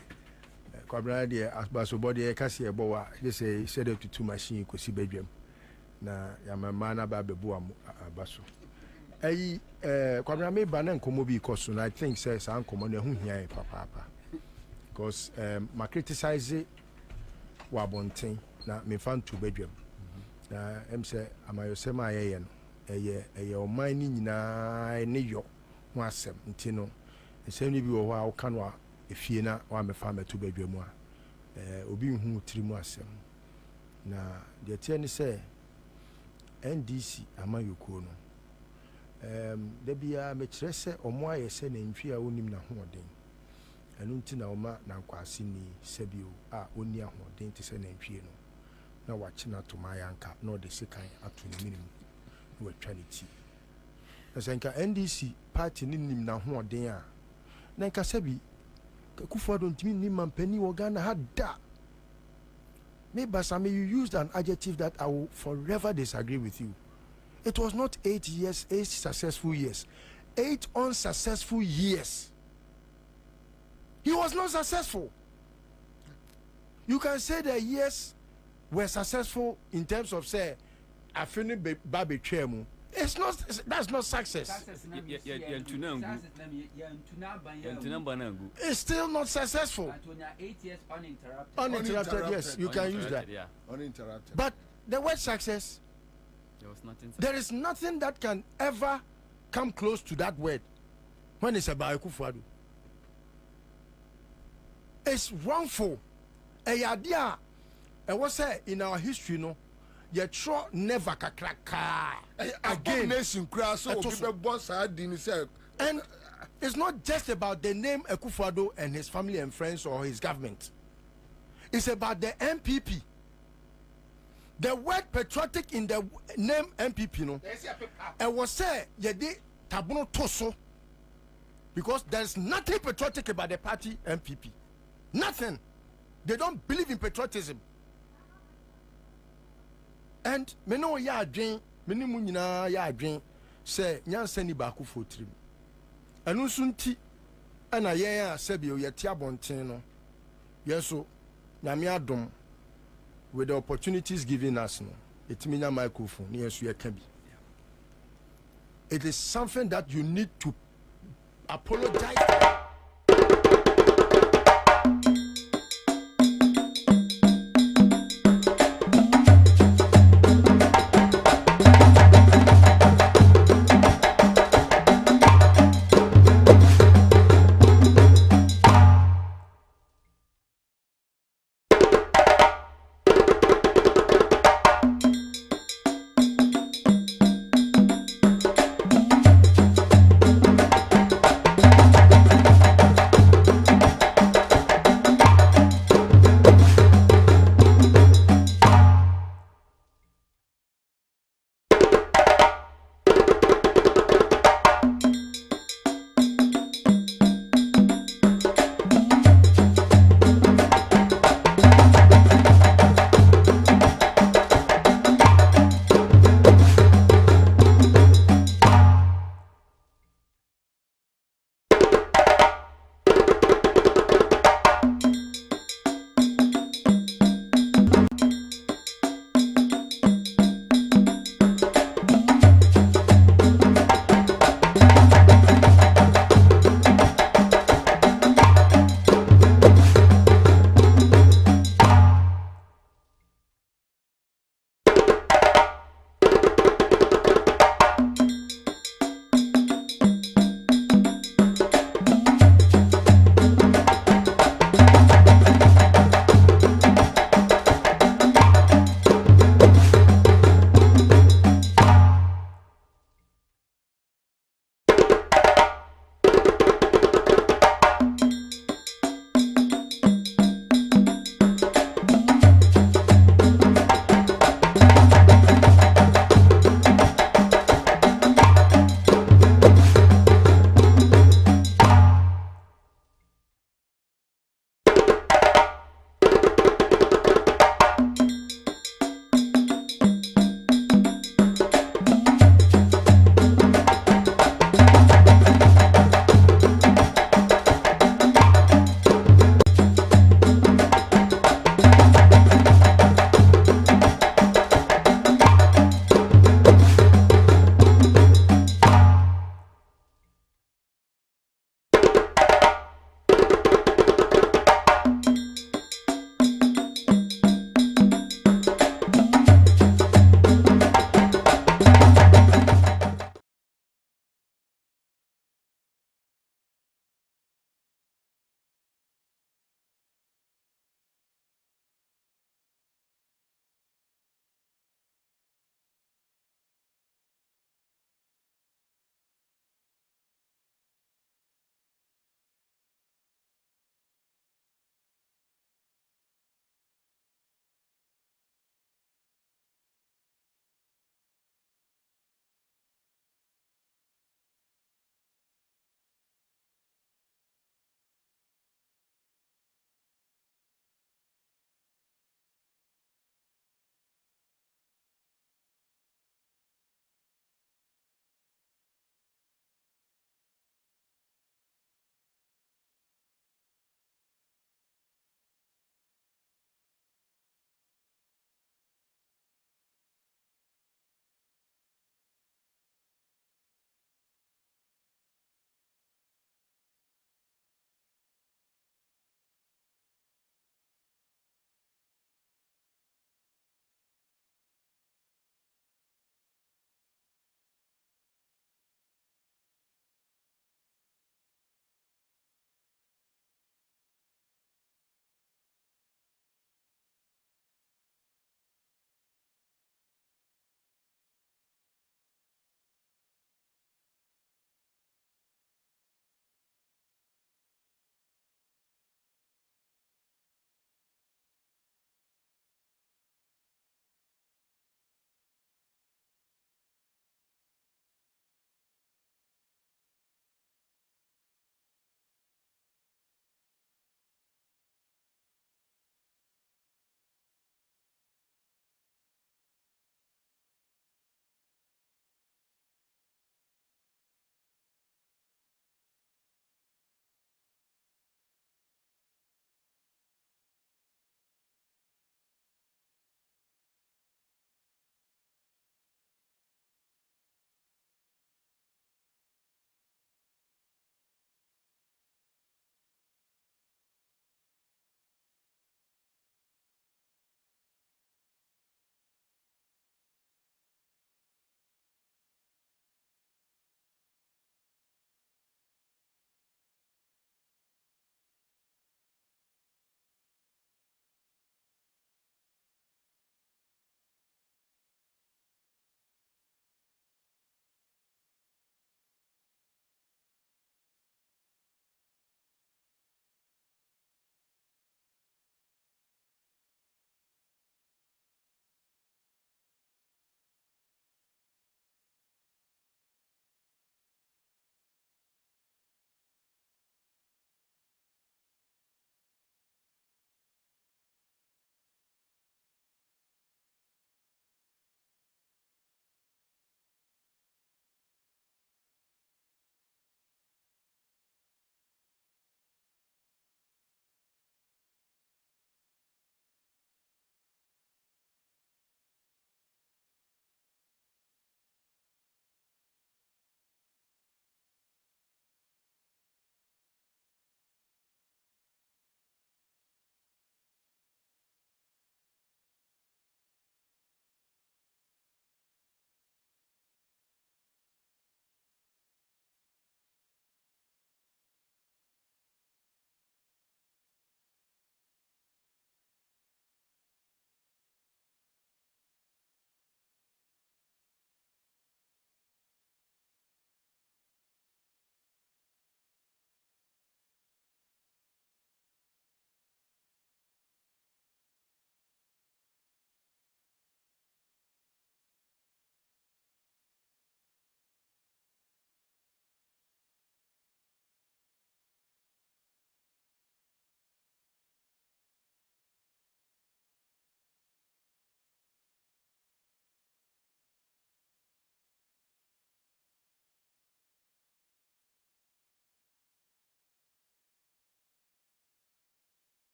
kwabra de abaso body e kase ebo wa they say said to two machine kosi badwam na yamama na ba bebu abaso ayi kwabra meba na enkomo bi koso na I think say sa enkomo na hu hia papa because ma criticize wa bonten na me fan to bedwam na say amayosema ayeye no eye o man ni nyina ne yo ho asem ntino nsem ni bi wo ho a wo kanwa efie na wa me fa meto bedwam a obi hu tirimu asem na de tie ni say NDC amayoko no de bia me kire se omo aye se na ntwi a onim na hoden enu nti na oma na nkwase ni sebio a oni ahoden te se na ntwi no na wachina to mayanka no de sekan ato ni minim no atwanity na senka NDC party ni nim na hoden a na nka sebi Akufo don't mean ni mampani wo Ghana hada maybe Basame you used an adjective that I will forever disagree with you. It was not 8 years, 8 successful years, 8 unsuccessful years. He was not successful. You can say the years were successful in terms of say I finished baby chemu. It's not. That's not success. It's still not successful. 8 years uninterrupted. Uninterrupted. Yes, you can use that. Yeah. Uninterrupted. But the word success, there is nothing that can ever come close to that word when it's about Akufo-Addo. It's wrongful. A idea. And what's say in our history, no. You try never kakraka again. And it's not just about the name Akufo-Addo and his family and friends or his government. It's about the MPP. The word patriotic in the name MPP, no. And was say yedi tabuno toso because there's nothing patriotic about the party MPP. Nothing. They don't believe in patriotism. And me no ya adwen me ni mu nyina ya adwen say nyansa ni ba ku fotrim anu sunti ana yen a sabi o yeti abonten no yeso nyame adom with the opportunities given us no etimi nya microphone ni yeso ye ka bi. It is something that you need to apologize.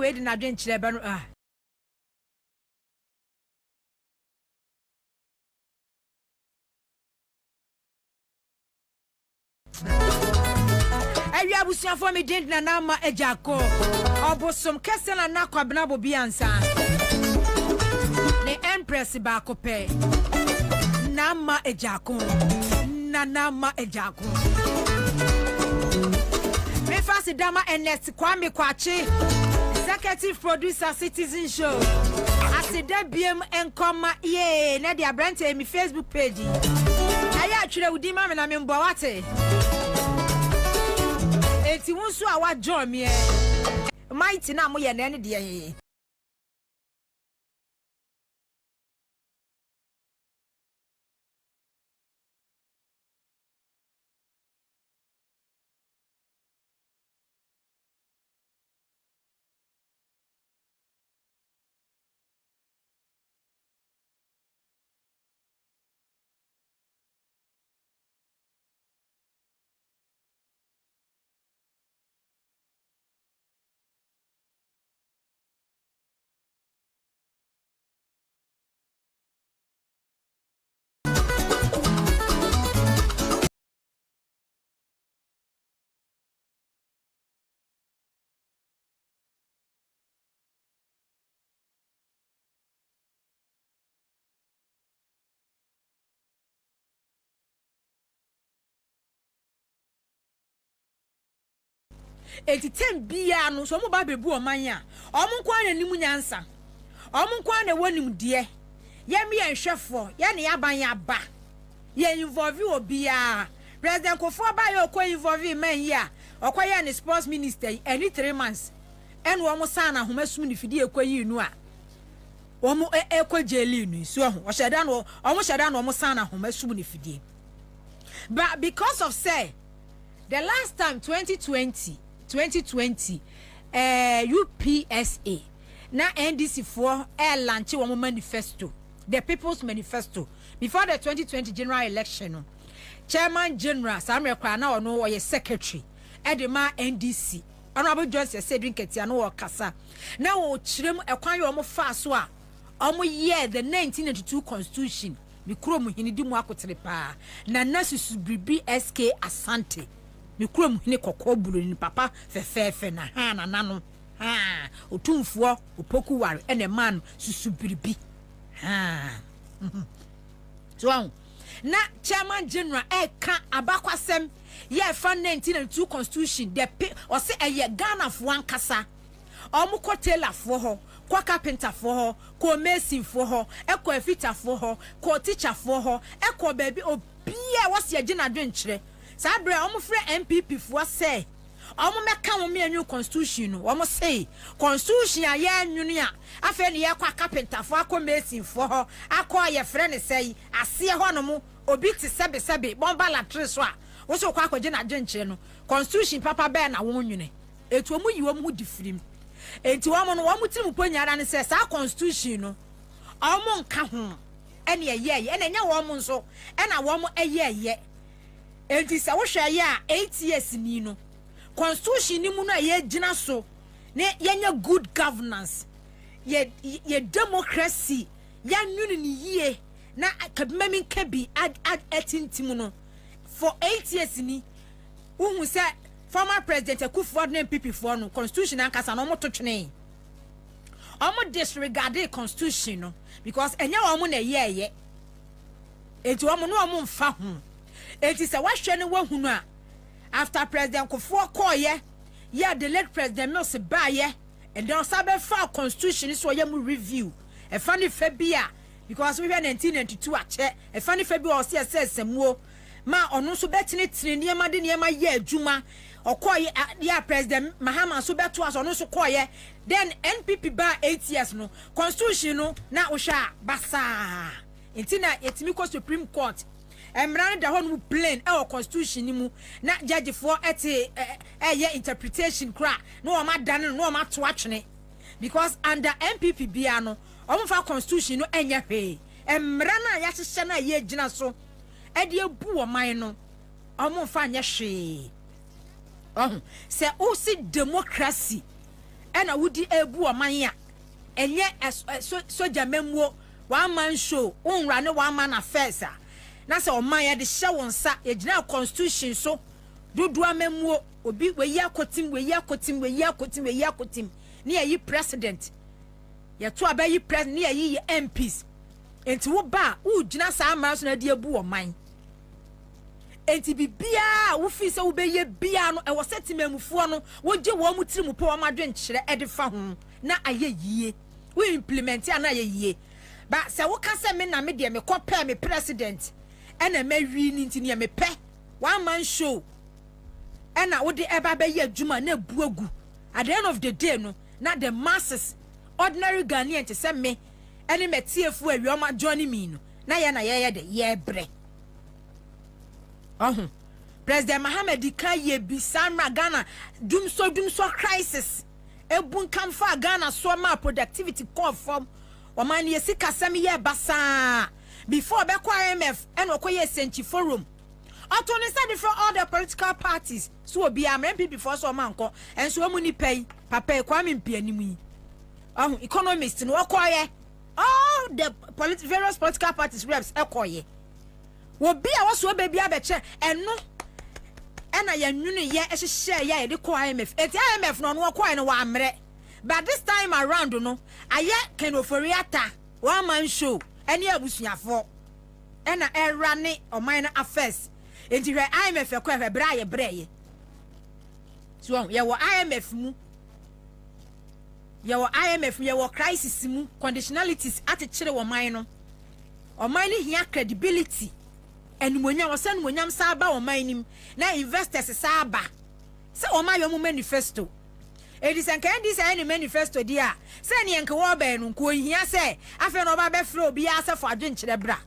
we di na dwen kire ba no Awi abusia for me din na nama ejako obosom kese na nakwabna bobiansa ne empress ba ko pe nama ejako na nama ejako me fast dama ns Kwame Kwachi executive producer Citizen Show asida biem enkoma ye na dia brante mi Facebook page aya atwere wudi ma me na me mbo wate eti wonso a wa join me mighty na mo ye na ne de ye eti bia no so mo ba bebu oman a omnkwa na nimu nyansa omnkwa na wonim de ye me enhwefo ye ne yaban ya ba ye involve obia president kofo ba ye okọ involve man ye a okoye ne sports minister any 3 months ene wo mo sa na homasum ne fidi ekoyi nu a wo mo ekojeli nu so ho o sheda no o mo sheda no wo mo sa na homasum ne fidi but because of say the last time 2020 UPSA na NDC for launch one manifesto, the People's Manifesto, before the 2020 general election. Chairman General Samuel Kwana no or secretary Edema NDC Honorable Johnson said drink it no kasa now chirem ekwan yo mo fa so a omo year the 1992 constitution mi krom hini mu akotere pa na nasusu bribi SK Asante mi krom hini kokko bulu ni papa fefefe na ha na nano ha otumfuo opoku ware ene man susu bribi ha so na chairman general ka abakwasem ye fa 1992 constitution de o se eye Ghana fo ankasa omo ko tailor fo ho ko carpenter fo ho ko mason fo ho ko fitter fo ho ko teacher fo ho ko baby obia wose ye gina dwenkyere sa bre omo frɛ MPP fo se omo meka wo me anyu constitution no omo say constitution aye anwunu a afa ne ye kwa carpenter fo ko mason fo ho akọ ye frɛ ne say ase ho no mo obi ti sebe bomba la tre so a wo so kwa akọje na dwenkyere no constitution papa be na wo nwune etu omu yi wo mu difirim enti wo mo no wo mu tirim ponyara ne se sa constitution no omu nka ho ene ye ene nya wo mo nso ena wo mo eye enti sa wo hwe ye a 8 years ni no constitution ni mu no ye gina so ne yenya good governance ye democracy ya nwune ni yie na kabimami kabi atintim no for 8 years ni uhu say former president Akufo-Addo na MPP for no constitution ankasa no moto twene omo disregard the constitution no because enya omo na ye enti omo no omo mfa ho enti se wahwe ne wahunu a after president Akufo koye ya the late president Mills baye and then sabe fa constitution so ye mu review e fa ne fa bia because we were 1992 ache e fa ne fa bia o se semuo ma ono so betene tire niema de niema ye adwuma okoye ya president Mahama so beto aso ono so koye then NPP ba 8 years no constitution no na ohwa basa entina etimi ko Supreme Court emran da ho no plain e constitution ni mu na judge for ete ye interpretation kra no o ma dan no o ma to atwene because under MPP bia no o fa constitution no enya hwe emran na ya hye na ye gina so e de bu o man no o mo fa nya hwe se o si democracy ena wudi ebu oman a enye soja memwo one man show unra ne one man affairs na se oman ya de hye wonsa ye gina constitution so dodua memwo obi we ya kotim ne yi president ye to abayi president ne yi MPs enti wo ba u gina sa amara so na de ebu oman enti bibia wo fi se wo be ye bia no e wo setimamufo no wo je wo mu tiri mu pe wo madwen kyere e de fa ho na aye yie we implement ana aye yie ba se wo ka se me na me de me kopɛ me president ena mawi ni nti ne me pɛ one man show ena wo de eba be ye adwuma na buagu at the end of the day no na the masses ordinary Ghanaian to say me ene metiefu awioma join me no na ye de ye bre President Mohamed Kaye Bisamra Ghana dumso crisis ebun kam fa Ghana so ma productivity call from o man ye sika sam ye basa before be kwa IMF and okoye senti forum atoni study for all the political parties so obi am MP before so man ko and so mu ni pay papa Kwame mpianimu yi economist no okoye all the various political parties reps ekoye obi a waso baby abeche eno ena ya nwunu ye ehye ya de ko IMF eti IMF no no ko ene wa amre but this time around no aye kenoforiata one man show ene abusuafo ena era ne oman affairs enti hwe IMF ko hwe bra ye breye so ye wo IMF mu ye wo IMF ye wo crisis mu conditionalities atechire wo man no oman ne hia credibility enumonyam osan monyam saba o manim na investors saba se o ma yomu manifesto edisen kan dis any manifesto dia se ne enke wo ba enu ko hia se afa no ba be frɛ obi ase fo adwenkyere bra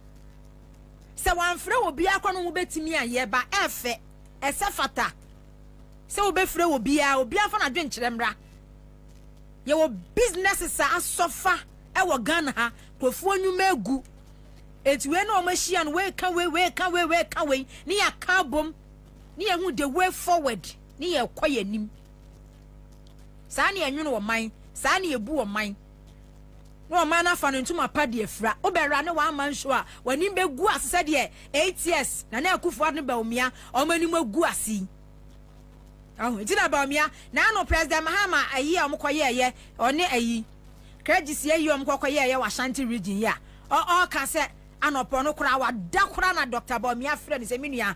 se wan frɛ obi akɔ no betimi aye ba efe ese fata se wo be frɛ obi afa na adwenkyere mbra ye wo businesses asofa e wo Ghana ha kofuo nwuma egu eti we no machine we ka we ni ya carbon ni ya hu the way forward ni ya kwaye nim sa ni enwunu wo man sa ni ebu wo man no man na fa no ntuma pa de afra obera ne wa man show a wani be gu asese de 8 years na akufo ne ba omia o mani magu asi eti na ba omia na no president Mahama ayi a omkoye ye one ayi krejisi ayi omkoye ye wa Ashanti region ya o ka se anopo no kura wa da kura na Dr. Bawumia friend se minua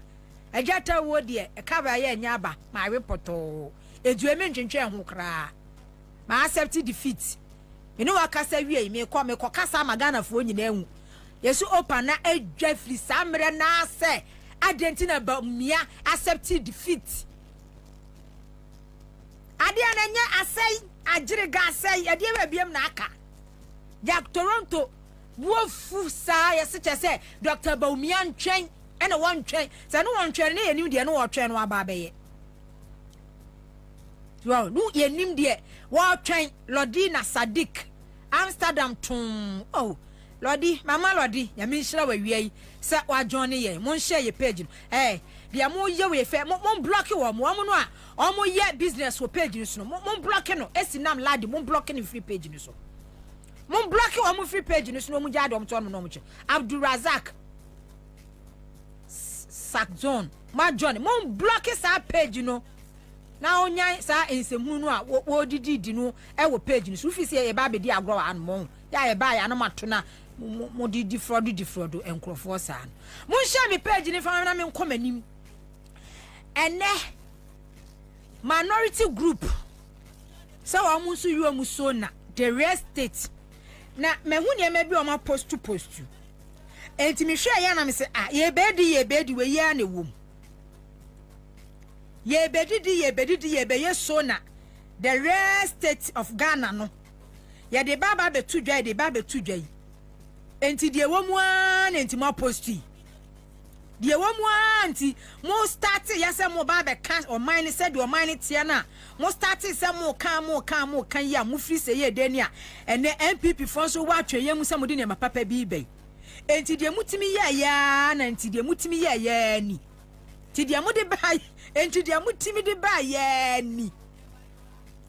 agata wo de e ka ba ye nya ba ma reporto edueme ntwentwe ho kura ma accept defeat inu wa kasa wie me ko kasa magana fo nyina hu yesu open na adwa free samre na se Argentina Bawumia accept defeat ade ananya asai agire ga asai ade ba biem na aka jak Toronto wofu sa yesi chese Dr. Bawumia ntwen ene won twen se no won twen ne yenim de no wo twen no aba beye wow no yenim de wo twen Lodi na Sadik Amsterdam tun Lodi mama Lodi ya mi nhira wa wiai se wa join ye mon share ye page de mo ye we fe mon block wo mo no a o mo ye business wo page ni so mon block no esinam ladi mon block ni free page ni so mon block o mo free page ni so no mo jade o mo to no mo che Abdul Razak Sakzone ma John mon block sa page no na onya sa ensemu no a wo didi no e wo page ni so fi se e ba be di agro an mo ya e ba ya no mato na mo di fraud enkrofo sa mon share me page ni fa na me nkomanim ene minority group so wa mo so yu so na the real estate na mehu ne ma bi o ma post enti me hwe ya na me se ye bedi we ya na wom ye bedidi so na the real estate of Ghana no ye de baba be tu dwai enti de wo mu an enti ma post de wo mu anti mo start yase mo ba be kan o mine said o mine tie na mo start se mo kan ya mo free se ye deni a ene MPP fon so wa tweye mu se mo de ne mapapa bi be enti de mutimi ya na enti de mutimi ya ni ti de mo de ba enti de mutimi de ba ya ni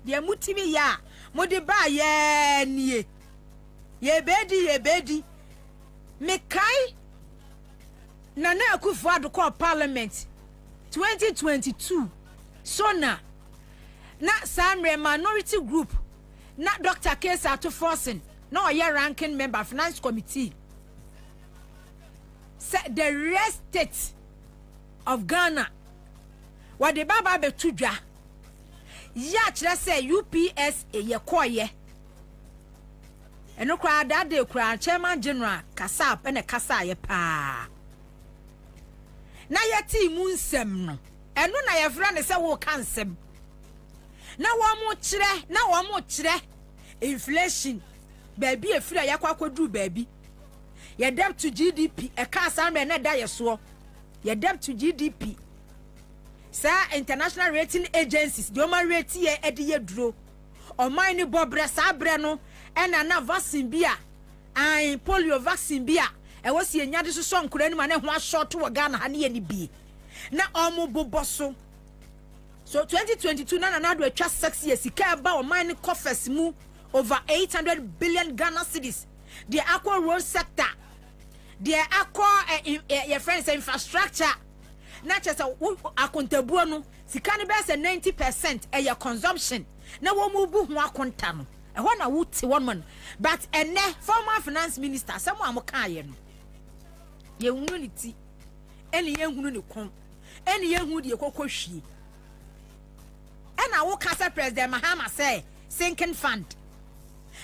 de mutimi ya Mode ba ye nie. Ye bedi. Mekai Nana Akufo-Addo call Parliament 2022. So na Samre minority group na Dr. Kesa to forcing no year ranking member finance committee. Say the rest state of Ghana what the baba be tudwa ya kire say UPS ye koye eno kwa that day kwa chairman general kasa up ene kasa ye pa na ye team nsem no eno na ye fra ne say wo kansem na wo mo kire inflation baby efira yakwa kwadu baby ye debt to GDP e ka samre na da ye so ye debt to GDP sa international rating agencies do ma rate ye ede ye duro o man ni bobre sa bre no ena na vaccine bia an polio vaccine bia e wo si enya de so nkura ni ma na ho short wo Ghana ha ne ye ni bi na omo boboso so 2022 na do atwa 6 years sika ba o man ni coffers mu over 800 billion Ghana cedis the aqua road sector the aqua your friends infrastructure na chese akontabuo no sika ne be se 90% e your consumption na wo mu bu ho akonta no e ho na wuti one man but ene former finance minister samu amoka ye no ye hunu ni ti eni ye hunu ni kon eni ye hu de kokohwie ena wo kasa president Mahama say sinking fund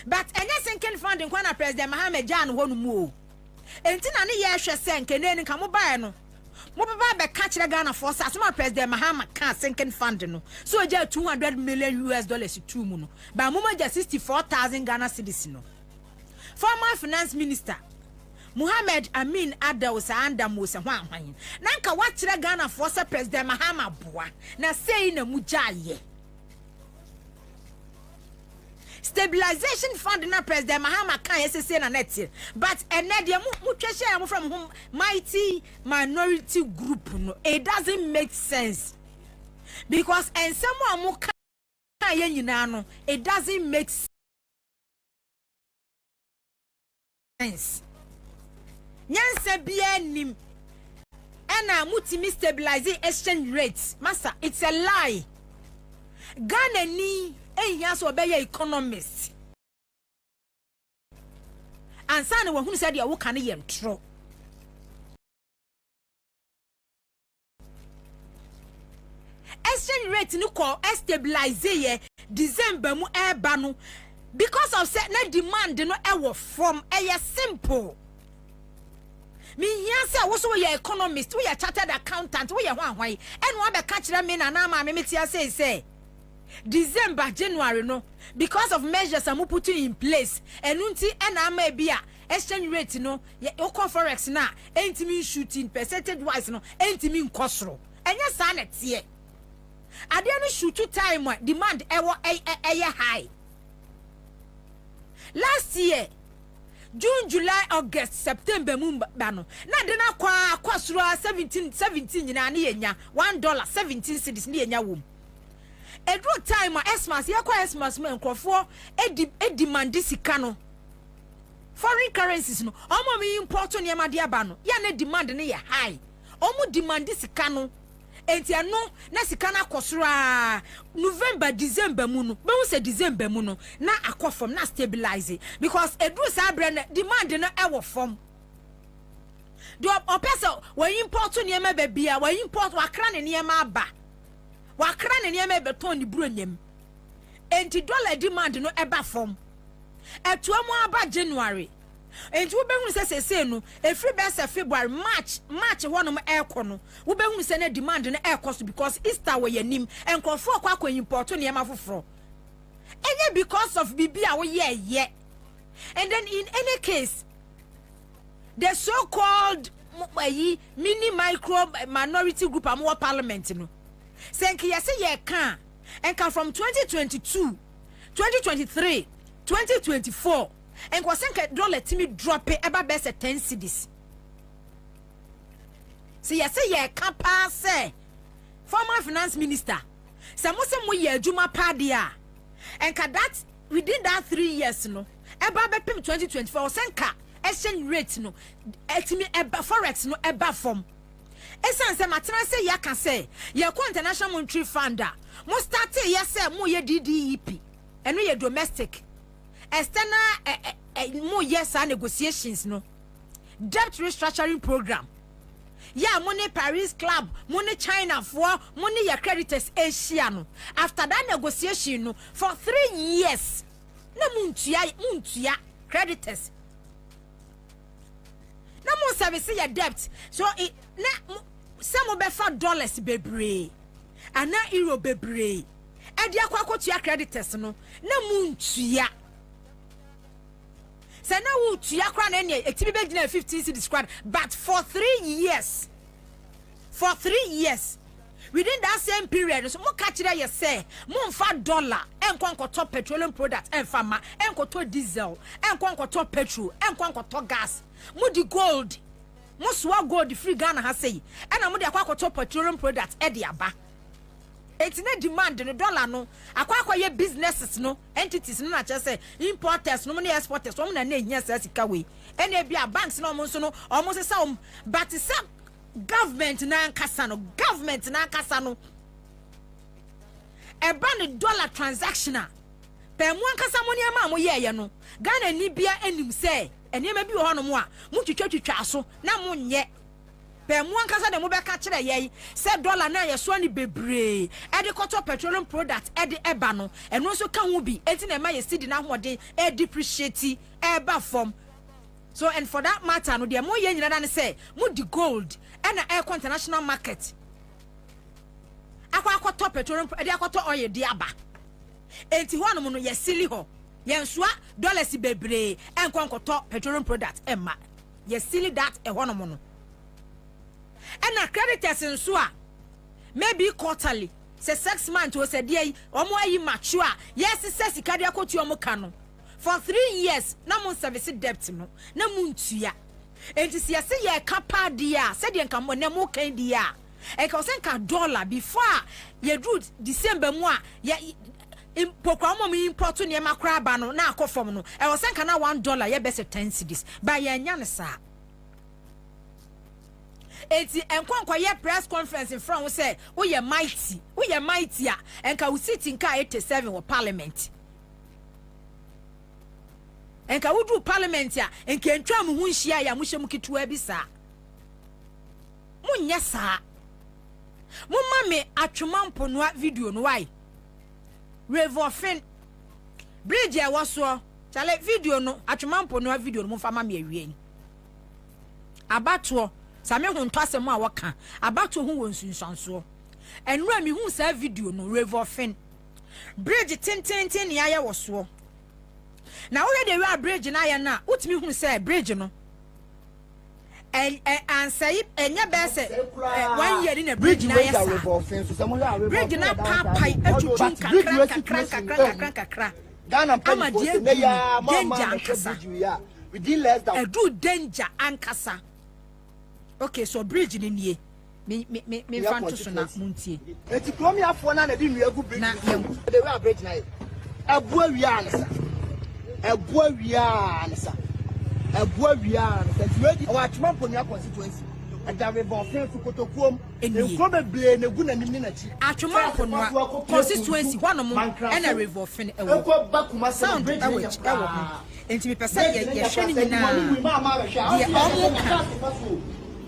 but enye sinking fund nkwa na president Mahama Jan ho no mu o enti na ne ye hwe se nkene ni ka mo bae no mo baba be ka kire Ghana for sa so president Mahama ka sinking fund no so ja $200 million to mu no ba mo ma ja 64,000 Ghana cedis no former finance minister Muhammad Amin Adaw sa anda mo se hwan na nka wa kire Ghana for sa president Mahama boa na sei na mu jaye stabilization fund na president Mahama kan yesese na net but enede mu twehye am from home mighty minority group no it doesn't make sense because and some am kan ye nyina no it doesn't make sense nyansa bia nim ena mutimi stabilizing exchange rates massa it's a lie Ghana ni eya so be ye economist ansa ne wahunu said ya wo kan ye ntro exchange rate ni ko stabilize ye December mu eba no because of say na demand no e wo from e simple me here say wo so ye economist wo ye chartered accountant wo ye hwan ene wo be ka kire me na na ma me metia say December January no because of measures am putting in place enunti ena ama bia exchange rate no ye forex na entimi shooting percentage wise no entimi nkosoro enya sa na tie ade no shoot time demand ewo high last year June, July, August, September mumba no na de na kwa suro 17 nyina na yenya $1 17 cedis na yenya wom edro time Xmas yakwa Xmas me nkrofo e demand sika no foreign currencies no omo me import no yema de aba no ya na demand ne ye high omo demand sika no enti ano na sika na akosoro November December mu no be hu se December mu no na akofom na stabilize because edro sa bre na demand no e wo fom do opesa we import no yema ba bia we import wakra ne yema aba wakra ne niam beton ni buru nyam enti dollar demand no eba form etuamu aba January enti wo behunu se no efri be se February March wonom ekono wo behunu se na demand no ekoso because Easter we yanim enkofo akwa import ne yam afoforo enye because of bibia wo ye and then in any case the so called mini micro minority group am parliament no senki yase ye kan enka from 2022 2023 2024 enko senka dollar timi drop eba be se 10 cedis si yase ye kan pa se former finance minister se mo ye adwuma pa dia enka that within that 3 years no eba be pim 2024 senka exchange rate no etimi eba forex no eba form esan se matena se ya ka se ye ko international monetary fund mo start ye se mo ye DDEP eno ye domestic external mo yes negotiations no debt restructuring program ya money Paris club money China for money your creditors Asia no after that negotiation no for 3 years na muntua creditors na mo service your debt so it na some befa dollars bebre ana euro bebre e dia kwakotua creditors no na muntua say na wo tua kra na e tibi be gina 15 cedis kra but for 3 years within that same period so mo catch that you say mo mfa dollar enko top petroleum product enfa ma enko to diesel enko top petrol enko to gas mo di gold mo swa gold free Ghana ha say na mo di akwa top petroleum product e di aba it's na demand no dollar no akwa ye businesses no entities no na che say importers no mo na exporters no na nya sika we ene bia banks no mo so no omo se sa but se government na nkasa no eba ne dollar transactional pe mo nkasa mo ne ma mo ye no Ghana ni bia enim se ene ma bi ho no mo a mo twitwa so na mo nye pe mo nkasa de mo be ka kire ye se dollar na ye so ni bebre e de koto petroleum product e de eba no eno so ka ho bi enti na ma ye cedi na hoden e depreciate eba form. So and for that matter no de mo ye nyina na say mo di gold and air international market akwa top petroleum e de akoto oil de aba enti ho no ye sili ho ye nsoa dollars bebre enkonkoto petroleum product emma ye sili that e ho no and a creditors nsoa maybe quarterly say 6 months o say dey omo ayi mature yes say sika de akotu omo ka no for 3 years na mo service debt no na mo ntua enti se yesi ye kapa dia se de nka mo na mo kan dia e ka sen ka dollar before ye do December mu a ye pokwa mo import ne makra ba no na akofom no e wo sen ka na $1 ye be se 10 cedis ba ye nya ne sa enti enkonkwa ye press conference in front say we ye mighty a enka we sit in ka 87 wo parliament enka we do parliament a enka entwa mu hunhia ya muhye mu kitua bi sa munye sa mu mame atwemampo no video no why revolfin bridge e woso chale video no atwemampo no video no mu fa mame awie abato same hu ntwasem a woka abato hu wonsunsanso enura mi hu sa video no revolfin bridge tintintin ya ye woso na wo de we bridge na ye na utimi hu say bridge no and say enya be say 1 year in a bridge na ye bridge na papai atutu kakra Ghana ama die danger ankasa within less than do danger ankasa. Okay, so bridge ni nie me fan to so na muntie eti kromi afo na de nua gu bridge na de we bridge na ebu awia ansa enti we atma ponia constituency ada we bon fe fu kotokuom enko beble na gu na nim ni na chi atma ponia constituency hono mo na revolve fe ewo sound ewo enti me pesa ye hwe ni na ye omo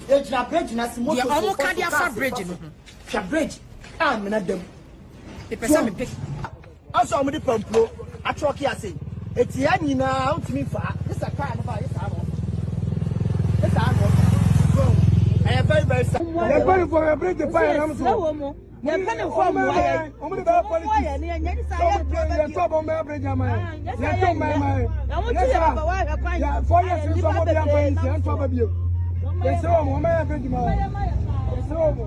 ejina bridge na si moto omo ka dia fa bridge no hwa bridge amena dem e pesa me pick aso omo di pamplo atroki ase eti anyina utimi fa isa car no ba isa no so I very sad they going for a bridge fire am so ye pele for mo aye omo di ba politics ye nya isa ye so bo me bridge am ye to my ya mo ti ye baba wa hwa kwan ya 4 years so mo bi am fa ni an to ba bi yes so mo ma bridge ma yes so mo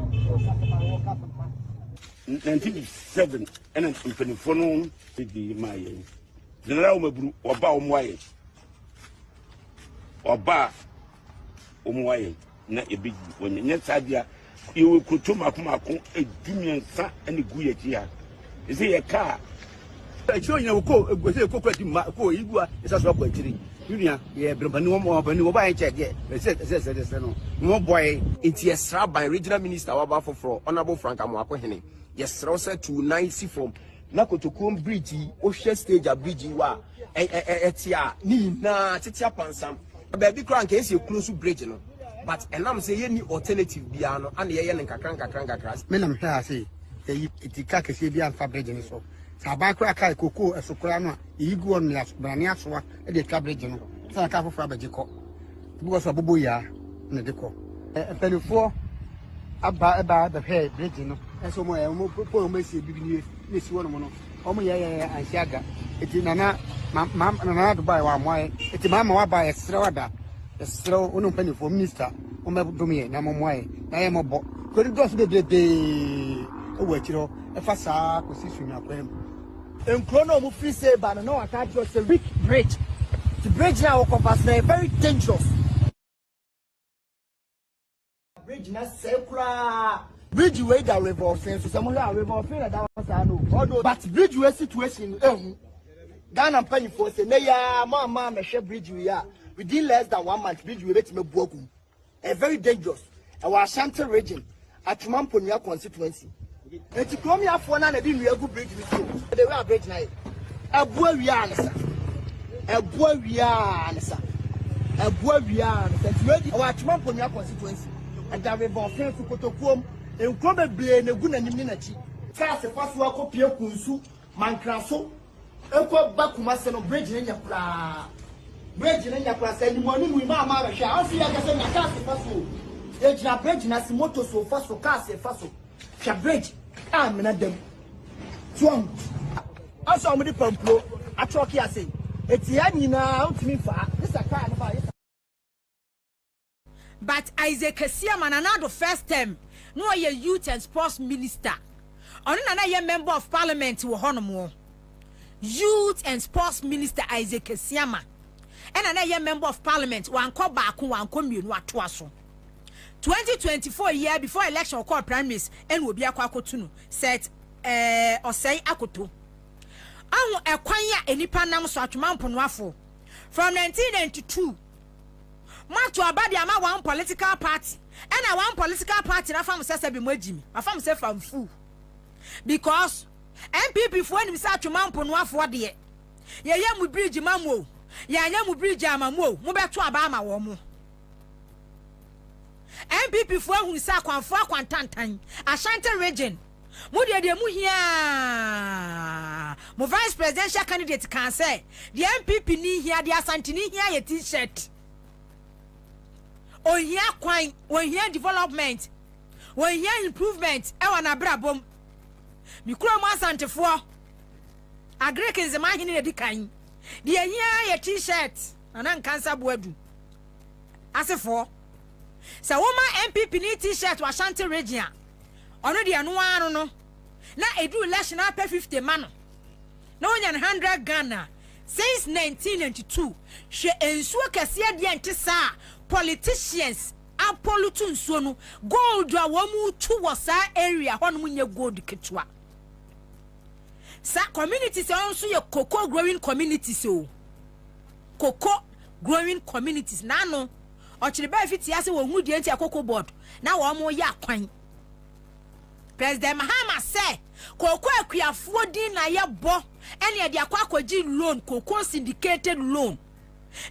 1997 and in phone di my general maburu oba omwaye na ebigi wonye sadia iwe kutu makomako edumiensa ene guye tia ise ye ka Actually, you know, go Igua is as well. Junior, yeah, but no more, but no buy check yet. No boy, it's yes, by regional minister for Honorable Frank Amwako. Yes, Rosa to 90 from Nakotokum Bridge, Ocean Stage, a bridge, Etia, Nina, Titia Pansam. A baby crank is your close to bridge, but and I'm saying any alternative piano and the Yan and Kakranka class. Menam here, say, it's a Kakasibian fabric. Sabakra kai koko esokrano igu on la brania so e de cabbage no sa ka fofo abagiko because abobo ya na de ko pelufo aba the hair bridge no eso mo po mo si bibini ni si wono no o mo ya ansiaga eti nana nana do buy wa mo eti mama wa buy esre wada esre onu pelufo minister o me do me na mo na ye mo bo ko do so bebe o wa chiro e fa sa ko si sunwa kwem. In Chrono, free say, but no, I can't just a weak bridge. The bridge now compass very dangerous. Bridge na circular. Bridge way that revolve sense. Someone that revolve that was I know. But bridge way situation. Ghana penny for say, "Neya, mama, me share bridge we are within less than 1 month. Bridge we let me broken. A very dangerous. Our Ashanti region, at Mamponia constituency. Eti Kwame afọ na dey we go bridge with you. They were bridge na. Ebo awia ansa. Ebo awia ansa. Ebo awia ansa. Ti our Chimamponia constituency. And that we bon fence kotokuom. En kro beble na gu na nim ni na chi. Fast fast wa ko pie kunsu mankraso. Eko ba Kumase no bridge na nyakura. Bridge na nyakura say ni mo ni mu ma ma hwe. Afi ya ka say na fast fast. E jina bridge na si moto so fast so car se fast. Sha bridge I'm not them. Twang. I saw me the pampo. I talk here say. It's yani na out me fa. This a car na. But Isaac Kesiama na the first time no ye youth and sports minister. Ono na ye member of parliament wo honomo. Youth and sports minister Isaac Kesiama. And na ye member of parliament wan ko ba ko wan ko mienu atoa so. 2024 year before election called prime minister and will be a kwakotunu set or say akoto. Awu ekwanya enipa nam so atwamponwafo from 1992 mato abadi ama one political party and one political party na fam sese bi mogimi afam se fam fu because MPP fo anim sa atwamponwafo de ye mu bridge mamwo ye anya mu bridge amamwo mo beto aba ama wo mo MPP for who sa kwanfo akwantantan Ashanti region mu de mu hia mo vice presidential candidate can say the MPP ni hia the Ashanti ni hia ye t-shirt o hia kwan o hia development o hia improvement e wana brabom mi kuro mo Ashanti fo agrek nze ma hini de dikan the hia ye t-shirt anan kansa boadu asefo sa woman MPP ni t-shirt wa Ashanti region ono de anu anu no na edu election na pay 50 man na onya 100 Ghana since 1992 she ensuo kase de ente sa politicians apolutu nsuo no gold a wo mu tu wo sa area ho no munye gold ketwa sa communities also ye cocoa growing communities o cocoa growing communities na no ochiri ba fiti ase wo hu die nti akoko board na wo mo ya kwan President Mahama say koko akuafo din na ye bo ene de akwakoji loan koko syndicated loan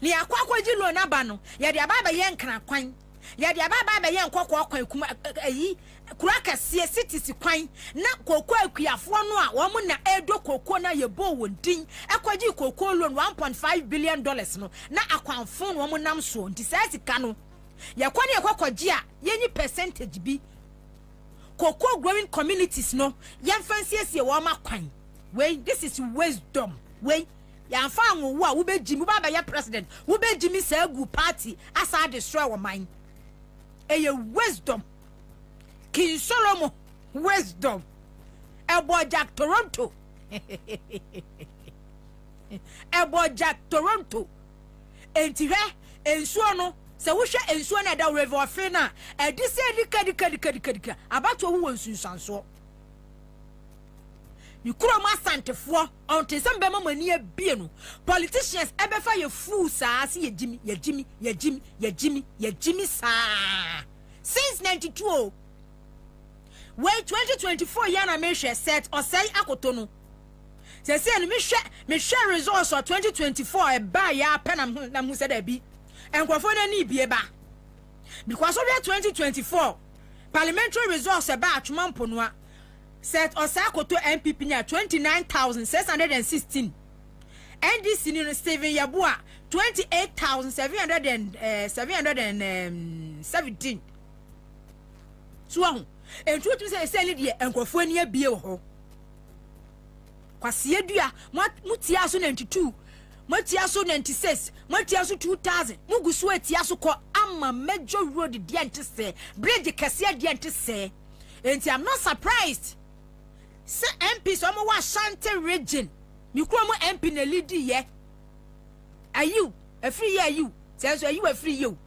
ni akwakoji loan aba no ye de ababa ye nkran kwan ye de ababa ye nkokọ kwan kuma ayi kura kase cities kwan na koko akuafo no a wo mo na edo koko na ye bo wondin akwaji koko loan 1.5 billion dollars no na akwanfo no mo nam so nti sai sika no ye kwani ekokoji a ye ni percentage bi cocoa growing communities no yan fancy ye wo ma kwan we this is wisdom we yan fa anwo a wo be jimi ba ya president wo be jimi sa gu party asa destroy wo man eye wisdom King Solomon wisdom ebo Jack Toronto ebo Jack Toronto enti hwe ensuo no se wo hwe ensuo na da river fe na edise dika abato wo nsunsanso mi kuro ma santefo on te sem be mama ni abie no politicians ebe fa ye fool sa se ye jimi sa since 92 when 2024 yana me hwe set or say akoto no se no me hwe results of 2024 e ba ya penam na mu se da bi enkwofo na ni bie ba because of 2024 parliamentary results e ba atwuma mponoa set Osakoto MPP near 29,616. NDC ni Stephen Yabua 28,717. So and truth is say the enkrofo ni abie ho. Kwase adua mutia so 92, mutia so 96, mutia so 2000, muguso atia so ko ama major road di ante bridge kase di ante and I'm not surprised. Se MP so mo wa Shanty region mi kuro mo MP na lead ye ayu afri ye ayu se so ayu afri you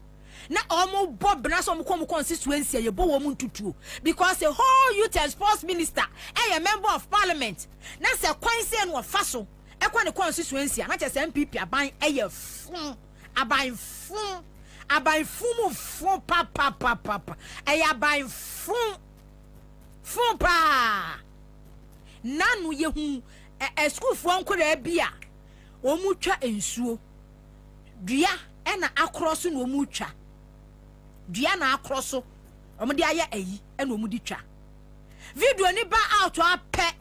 na omo bob na so mo constituency ye bo wo mu ntutuo because the whole youth and sports minister a member of parliament na se kwan se no fa so e kwa ne constituency na che se MPP aban ye fun mu fun pa e aban fun pa nanu yehu school fo nkora bia omutwa ensuo dua na akroso na omutwa dua na akroso omde aye ayi na omudi twa video ni ba out ape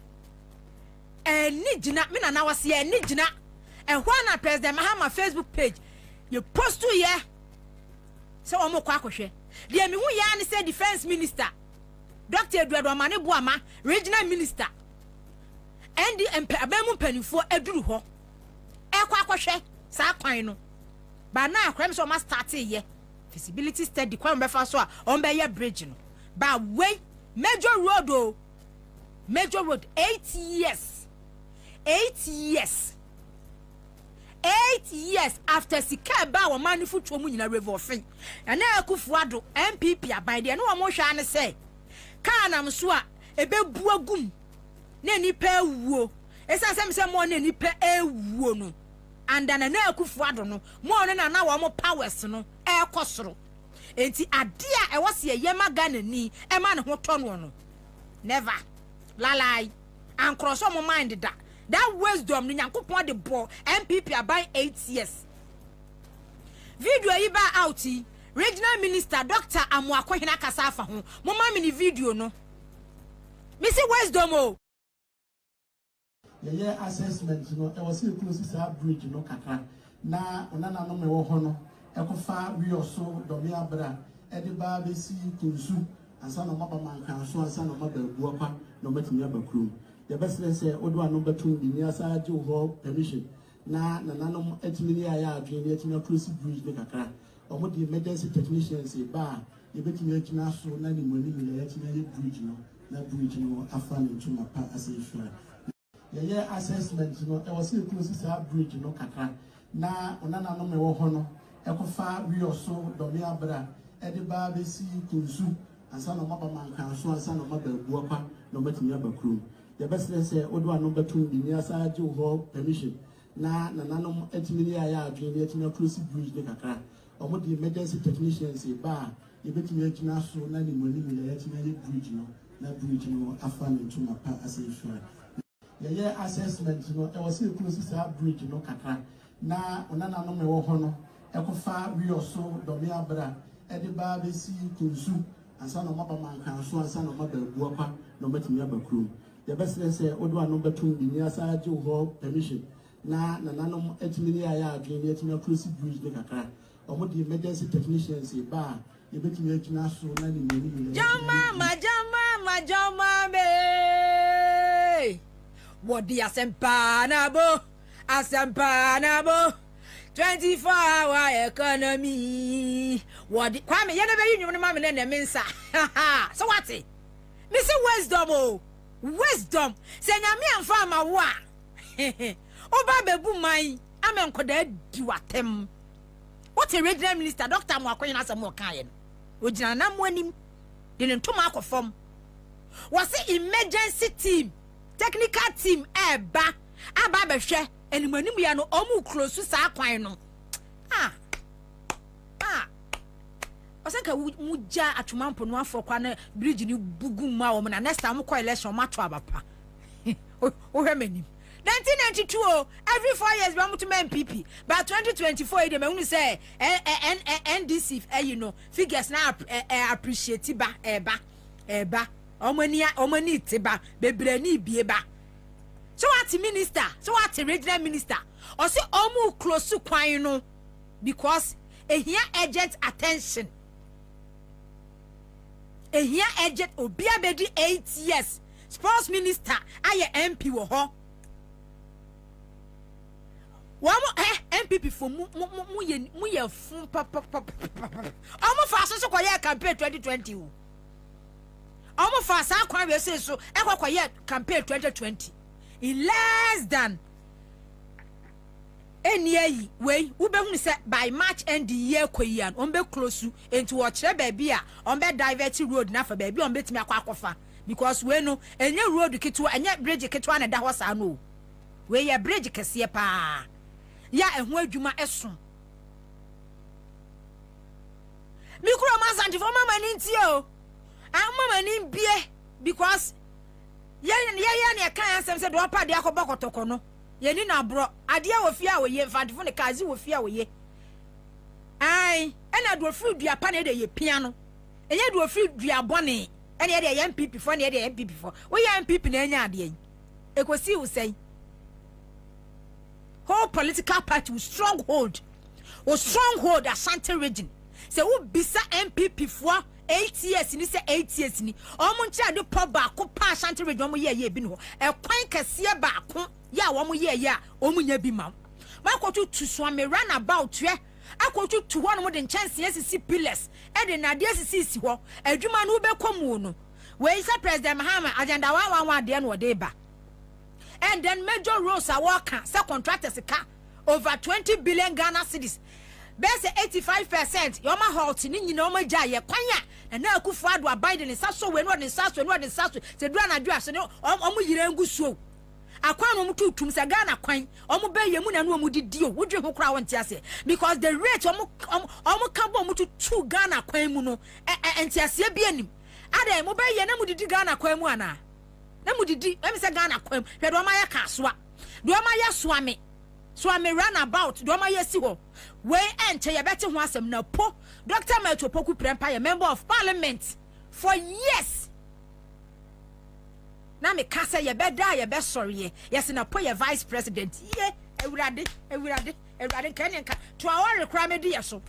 ni gina me na wase ni gina ehwa na president Mahama Facebook page you post to ye so omokwa akohwe de mi hu ya ni say defense minister Dr. Edward Omane Buama regional minister and the abemu panifo aduru ho ekwa akohwe sa kwan no ba na akwem so ma start ye feasibility study kwan befa so a on be ye bridge no ba way major road 8 years after sika ba wo manifutuo mu nyina revolving na akufuado MPP aban de no wo hwa ne say kana mso a ebebu agum na nipa ewuo esasem se mo na nipa ewuo no andana na akufuado no mo no na wo mo powers no ekosoro enti ade a ewose ye magana ni e ma ne ho to no never lalai and cross on my mind that wisdom ni Nyankopon de bo MPP aban 8 years video yi ba out regional minister Dr. Amuakohina Kasafa ho mo ma me ni video no me see wisdom o ye assessment no e was close to bridge no kakra na onana no me wo ho no e ko fa wi oso do me abra e de ba be si kunsu ansa no maba mankan so ansa no maba buo pa no matimi abakrum the best say odo anu betum bi ni asa age ho permission na nanom etimi ni aya adwen ni etimi close bridge ne kakra omo the emergency technicians ba ye betimi akina so na ni moni mi ya etimi ye bridge no na bridge no afa ni tuma pa asefra ye assessment no e was close to bridge no kakra na onana no me wo ho no e ko fa wi oso do me abra e de ba be si kunsu ansa no maba mankan so ansa no maba buo pa no matimi abakrum the best say odo anu betum bi ni asa age ho permission na nanom etimi ni aya adwen ni etimi close bridge ne kakra omo the emergency technicians ba ye betimi akina so na ni moni mi ya etimi ye bridge no na bridge no afa ni tuma pa asefra ye assessment no e was close to bridge no kakra na onana no me wo ho no e ko fa wi oso do me abra e de ba be si kunsu ansa no maba mankan so ansa no maba buo pa no matimi abakrum the best say odo anu betum bi ni asa age ho permission na nanom etimi ni aya adwen ni etimi close bridge ne kakra omo the emergency technicians ba ye betimi akina so na ni moni mi jama me what the asempa na bo 24-hour economy what Kwame ye never you ma me na mensa so what me say wisdom say nyame amfa ma wo a oba bebu man amenkoda di watem what a regional minister Dr. Amuakohina asemo kan ogina na mo anim de ntoma akofom was emergency team technical team eba aba behwe animanim ya no omu close sa kwan no osanka muja atwamampo no afọ na bridge ni bugu ma wo na next time ko election ma to abapa o hwemani 1992 every 4 years we want to MPP but 2024 they me say NDC you know figures na appreciate ba eba omani tiba bebre ni bie ba so what minister so what regional minister or say omu close kwan no because here urgent attention here urgent obia bedi 8 years sports minister aye MP wo ho one MPP for mu ye fun papa omo fa so koye campaign 2020 omo fa sa kwan we say so ekokoye campaign 2020 in less than any year we ube say by March end the year koyan on be close into watch baby on be divert road na for baby on betimi akwa because we no enye road kitu enye bridge kitu na da hosa no we ye bridge kese pa ya ehu adwuma eson mikro mazanti for mama ninti o mama nin bie because ya na kan ansem se do pa de akobokotoko no ye ni na bro ade a wo fia wo ye fantifo ne kazi wo fia wo ye ai ena do fru dua pa na de ye pia no enye do fru dua bone ena de ye MPP for na de MPP for wo ye MPP na enya ade yin ekosi wo sei whole political party with stronghold Ashanti region say wo bisa MPP for 8 years ni say 8 years ni omo ntia de po ba ko pa Ashanti region omo ye bi no e kwan kase ba ko ya omo ye ya omo nya bi ma makotu to so me run about we akotu to one mo de chance yes pillars e de na de sisi ho adwuma no be komu no we say President Mahama agenda 111 de no de ba. And then major roles are working. Say contractors over 20 billion Ghana cedis. Best 85%. Yoma halt ni nyina oma jaye kwanya. Na na akufu adu abide ni saso we no ni saso Se dua na dua se no omu yire ngu so. Akwan no mutu tum se Ghana kwan. Omu be yemu na no omu didi o. Wodwe ho kra won tiase. Because the rate omu kan bo mutu 2 Ghana kwan mu no. Entiase bi anim. Ada mu be ye na mu didi Ghana kwan mu ana. Na mudidi em se Ghana kwam hwe do ma ya kaswa do ma ya swame run about do ma ya si ho we enche ye beti ho asem na po Dr. Meto Poku Prempa ye member of parliament for years na me kasa ye beda ye be sorry ye yes na po ye vice president ye ewurade kanenka to our requirement ye so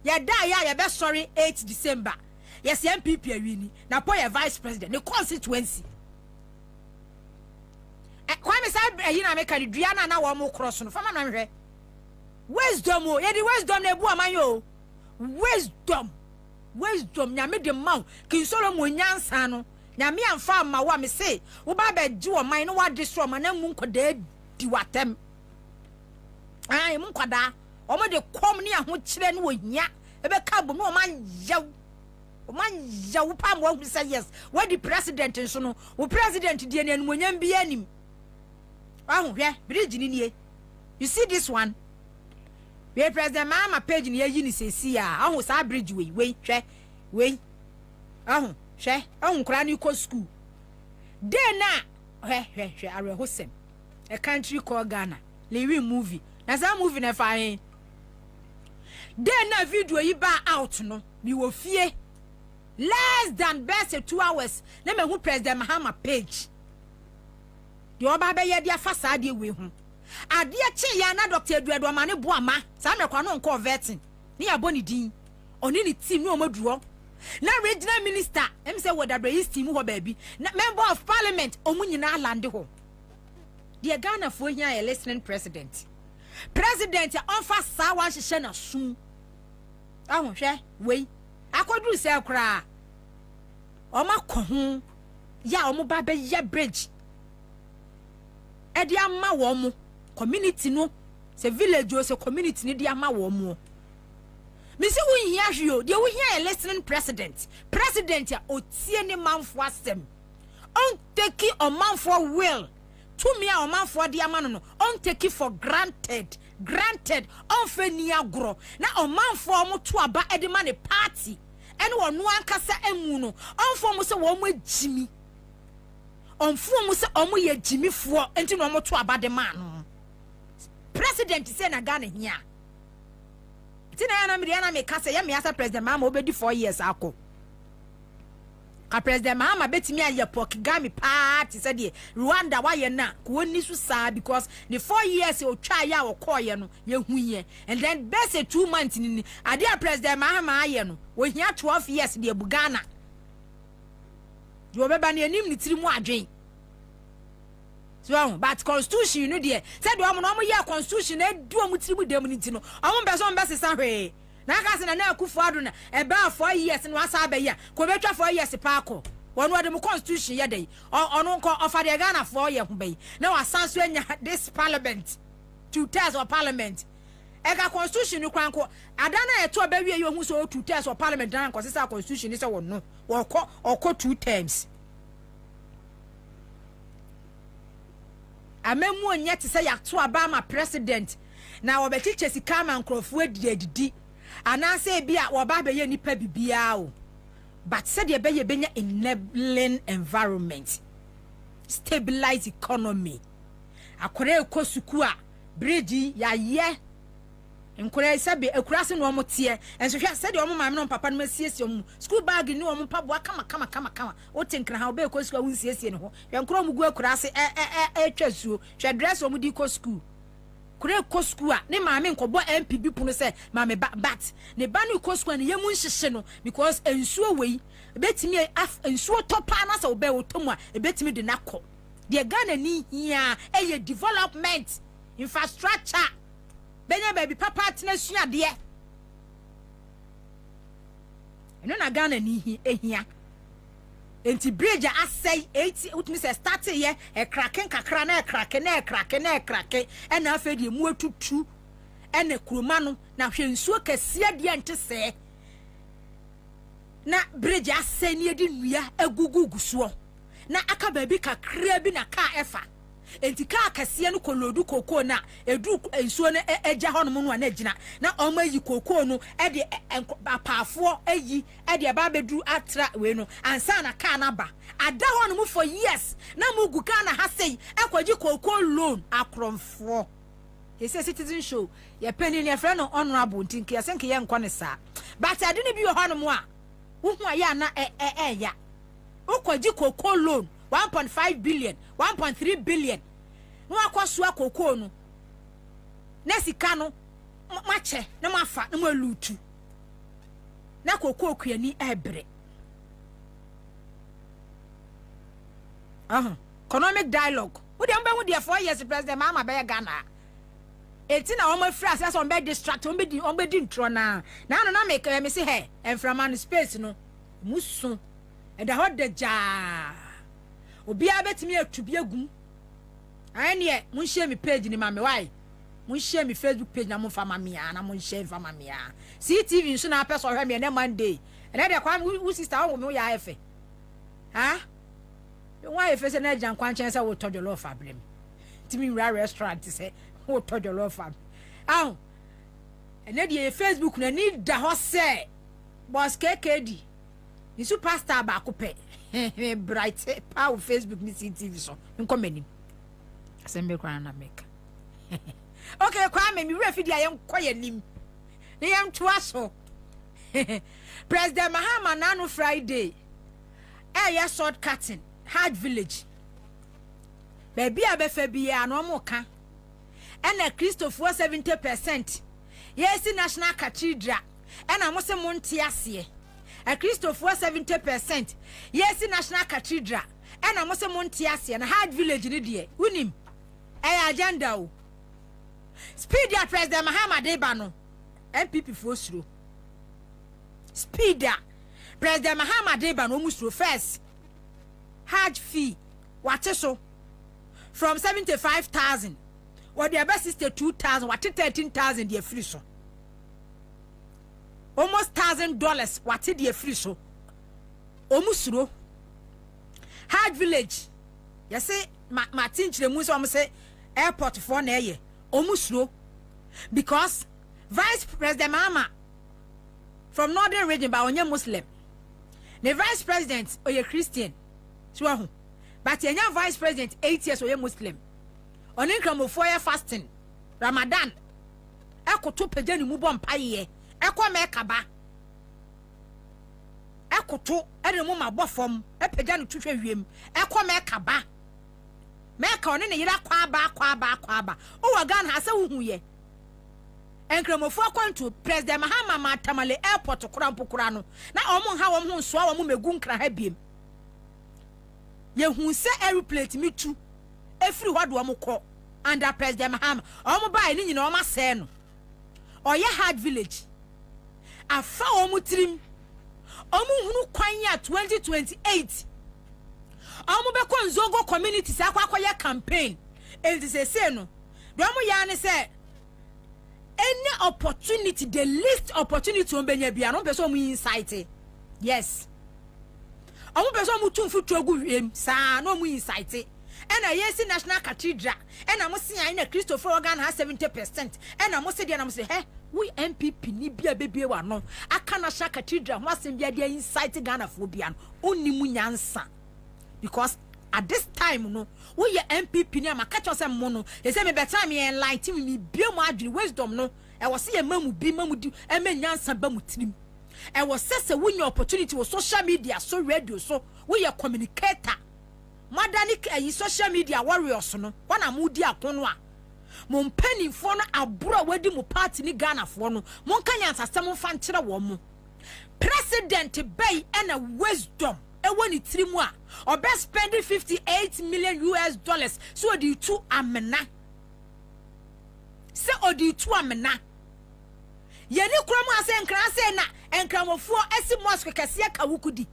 ye da ye be sorry 8 December yes MPP awini na po ye vice president the constituency Kwame say yi na make the dua na wo mo cross no fama na hwe wisdom o ye di wisdom na ebu amanyo wisdom nyame de maw kin solo mo nyansa no nyame amfa ma wa me say wo ba ba gi wo man no wa destroy ma na mu nkoda di watem ai mu nkoda o mo de kom ne ho kire no wo nya e be ka bo no o man yaw pa mo hu say yes what the president nso no wo president die ne anumonyam bi anim bridge ni you see this one we President Mahama page ni yi ni sesi a sa bridge we hwe kra ni ko school dey na hwe are hosem a country called Ghana lewi movie na za movie na fa hin dey na video yi ba out no mi wo fie less than best 2 hours na me hu President Mahama page the oba be ye dia fasa de we hu ade che ya na Dr. Eduardo Mane Boama sa me kwa no nko vetting ni aboni din oni ni team ni o maduro na regional minister em say whatever his team ho ba bi na member of parliament omu nyina land ho the Ghana fo hia a listening president on fa sa wan hye na sun ahunhwe we akoduru se kra o makohu ya o mo ba be ye bridge edi ama wo mo community no se village o se community ni di ama wo mo me se wo hia hwe o de wo hia a listening president ya otie ne manfo asem on take it a man for will. To me a man for the man on take it for granted. On fenia grow. Now a man for mo to aba edi man party. And one kasa emuno. On for mo se one with Jimmy. On for mo se omo ye Jimmy for enti no mo to aba the man. President say na Ghana here. Tina na me na me kasa ya me asa president mama obedi 4 years ako. Ka president mama betimi aye Pokigami party said the Rwanda wa ye na ko ni so sa because the 4 years o twa ya wo koye no ye huye and then best 2 months ni ade president mama aye no wo hia 12 years de Ghana. You beba na enim ni tiri mu adwen. So but constitution you know there said wo no mo ye constitution e du o mu tiri mu dem ni ti no o mo be so mbese sa hwe na ka se na na akufu ado na e ba 4 years no asa ba ya ko betwa 4 years pa ko wonu ade mu constitution ye dey onu nko ofa de Ghana 4 years bai na wasan so anya this parliament 2/3 of parliament e ka constitution ni kwan ko adana e to ba wie ye hu so 2/3 of parliament dan ko se sa constitution ni se wonu woko 2 terms amemu onye te se yakto aba ma president na obechiche sika ma nkrofo adidi anase bia wo ba be ye nipa bibia o but said ye be ye benya enabling environment stabilize economy akore ekosuku a bridge ya ye nkore sabe ekurase no omote enso hwa said omo maame no papa no masiesie omo school bag ni omo paboa kama o tinkra ha obe ekosuku a wunsiesie ne ho hwa nkoro omo gu ekurase twasuo hwa dress omo di ko school kure kosku a ne maame nkobo MPB puno se maame bat ne ba no kosku ne yemu nhihye no because ensuo wei betimi ensuo topa na se obe otomu a betimi de nakọ de Ghana ni hia eye development infrastructure benya baby papa tena suade eno na Ghana ni hia enti bridge asay 80 utmi se start ye e kraken kakra na e kraken e na afa de mu atutu e na kuroma no na hwe nsuo kase de ante se na bridge asay ne de nua agugugu so na aka baby kakra bi na ka efa enti ka kase no kolodu koko na edu nsuo no eja ho no na agina na omo yi koko no e de apaafo ayi e de ba bedu atra we no ansa na ka na ba ada ho no for years na mugu ka na ha sei ekwaji koko loan akromfo he say citizen show ye penny ne friend no honorable ntinki ye senke ye nkɔ ne sa but ade ne bi ho no mo a wo hu aya na ya ukwaji koko loan 1.5 billion 1.3 billion no akwaso akoko no na sika no mache na mafa na malutu na koko okuani ebre economic dialogue wo de mba hu de 4 years president mama be Ghana eti na o ma free asase on be distract on be di ntro na no na make me say he enframan space no musu e da ho de ja obi abetimi atubie gum ane mun share me page ni mame why mun share me Facebook page na mun fa mame ya na mun share fa mame ya CTV nso na person hwe me na Monday ene de kwa wo sister wo me ya efe ha why efe se na jan kwan chen se wo tojolo fa blem timi wra restaurant se wo tojolo fa aw ene de Facebook na ni da ho se boss KKD ni superstar ba ko pe bright power Facebook ni CTV so nkomani asembe kwa na make okay Kwame mi refidi ayem koye nim ne yam twa so President Mahama nanu Friday ya short cutting hard village baby abefa bia no mo ka ena Christopher 70% yes national cathedral ena mo se mo ntia ase a Christopher 70% yes national cathedral ena mo se mo ntia ase na hard village ni de unim agenda o speed ya President Mahama Deba no MPP for suro speed ya President Mahama Deba no musuro first hard fee wate so from 75,000 or the best 62,000 wate 13,000 the free so almost $1,000 wate the free so omusuro Hard Village. You say Martin Chilemu so say airport for na ye. Omusro because Vice President Mahama from Northern region ba onye Muslim. The Vice President oye Christian. So but yenya Vice President 8 years oye Muslim. Oni kramofo ye fasting Ramadan. Ekoto peje ni mu bom paye. Ekwa me kaba. Ekoto ede mu ma bofom epeja no twhwe wiem. Ekwa me kaba. Meka one ne yira kwa aba. O wagan ha se hu ye. Enkramofo akwantu President Mahama Matamale airport kura no. Na omo ha wo ho so wo megu nkra ha biem. Ye hu se aeroplane mi tu. Efiri hwado wo kɔ under President Mahama. Omo ba ni nyina omo se no. Oye Hard Village. Afa omo trim. Omo hunu kwan ya 2028. Omo be kon Zogo community sa akwakoye campaign. And say no. Do omo ya ne say any opportunity, the least opportunity on benya bia no person mu insight. Yes. Omo person mu tumfu tuagu wiem sa no mu insight. And I yes National Cathedral. And I must see in a Christopher organ has 70%. And I must say and I must say, hey, we MPP ni bia baby wa no. Aka National Cathedral was in bia insight Ghana phobia. Oni mu nyansa. Because at this time no we ye MPP ni amaka say mono e say me better me enlighten me bia mu adwene wisdom no e was say mamu bi mamu di e me nyansa ba mu tirim e was say we your opportunity with social media so radio so we ye communicator madani social media warriors no wana mu di akono a mo mpanimfo no aburo wadi mu party ni Ghana fo no mo kan yansasem fa nkere wo mo president bay and a wisdom when it's trimwa or best spending $58 million so the two amena se odi two amena yeni kromo ase nkran se na enkramofo esi mosque kase ka wukudi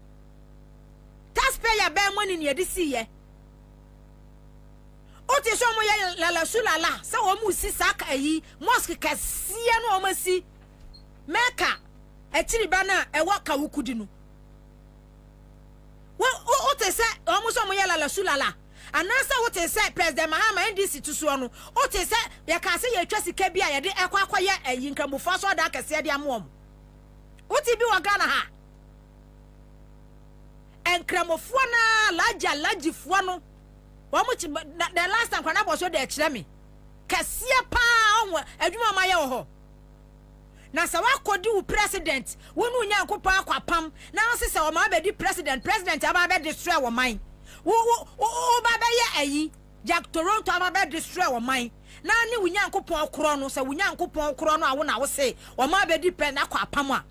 taxpayer be money ne yedi siye oti so mo ye lala sulala se wo mu si saka yi mosque kase no o masi meka etiri bana e wa ka wukudi no what is that? Almost on Yala Sulala. And now, what is that? President Mahama and this to Suano. What is that? You can say your trusty Kabia, the Aquaquia, and you can move faster than I said, your mom. What if you are Ghana? And Cramofona, Laji Fuano. What much the last time when I was so the Chlemi? Cassia Pound, and you are my oho. Na sawa kodu president wonu nyanko pa akwapam na sese o ma be di president aba be destroy wo man wo ba be ye ayi Jack Toronto aba be destroy wo man na ni wunyanko pon kro no se wunyanko pon kro no a wo na wo se o ma be di pen akwapam a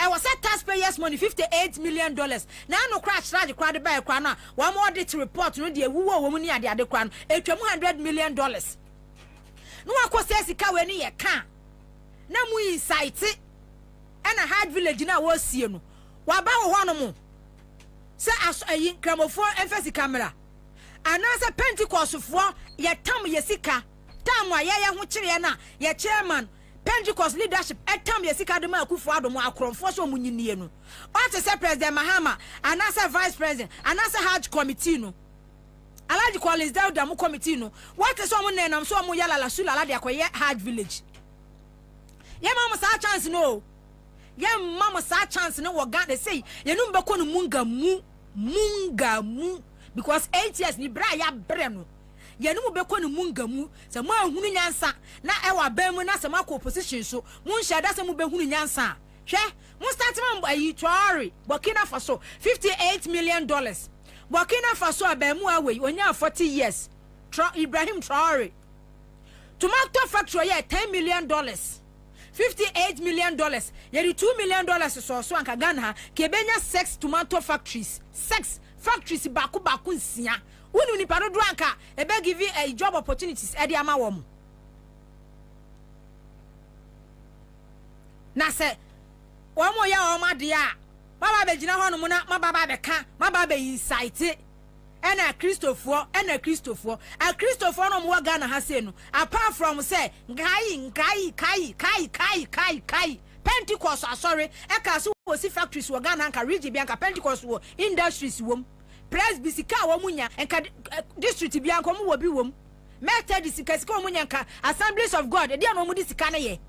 e was set taxpayers money $58 million na no crash rage kra de ba kra no wo mo audit report no de wuwo wo mu ni ade kra no etwam $100 million no akose sika we ni ye ka na mu insight and a Hard Village na wo sie no wa ba wo hono mo se ayi kramofo emphasize camera anasa Pentecost fo ye tam ye sika tam a ye ho kire na ye chairman Pentecost leadership etam ye sika de ma akufo adom akromfo so munyinie no o te se President Mahama anasa Vice President anasa Hajj committee no Alaji Collins Dauda mu committee no what is so mo nenam so mo yala la sulala de akoye Hard Village. Ye mama sa chance no. Ye mama sa chance no wo Ghana say ye no mbeko no munga mu because 8 years ni bra ya bre no. Ye no mbeko no munga mu se mo ahunu nyansa na e wa ban mu na se mako opposition so mu nhya da se mu be hunu nyansa. Hwe mu start man ayi Traore Burkina Faso $58 million. Burkina Faso abemu away onya 40 years. Ibrahim Traore. Tomato factory ye $10 million. $58 million. Yeri $2 million so anka Ghana kebenya 6 tomato factories. 6 factories baku nsia. Unu ni paro anka ebe give a job opportunities edi ama wom. Na se womo ya oma dia. Baba be gina hono mu na mababa be ka, mababa be insight. A Christopher no more Ghana has no apart from say kai Pentecost sorry eka so was factories wo Ghana ka region bianca Pentecost wo industries wo press bisika wo munya enka district bia nko mu wo bi wom meta disika sika wo munya nka Assemblies of God dia no mu disika na ye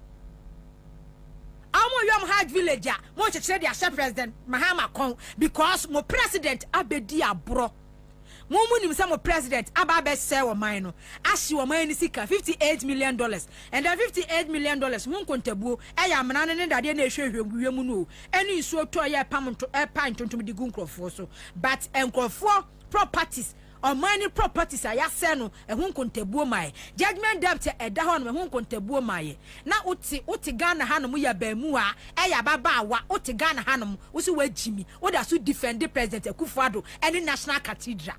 amo yom hard villager mo chechire dia share president Mahama kon because mo president abedi abro mo nim say mo president aba be say wo man no ahye wo man ni sika $58 million and that $58 million mo kontabuo eya amana ne dade na ehwehwe mu no eni nsuo to ye pam to pan tontom di gunkrofo so but enkrofo properties or money properties aya se no ehun kontabuo mai judgment debt eda ho no ehun kontabuo mai na uti Ghana hanom ya ba mu a eya baba wa uti Ghana hanom usi wa jimi wo da so defend the president Akufo-Addo any national cathedral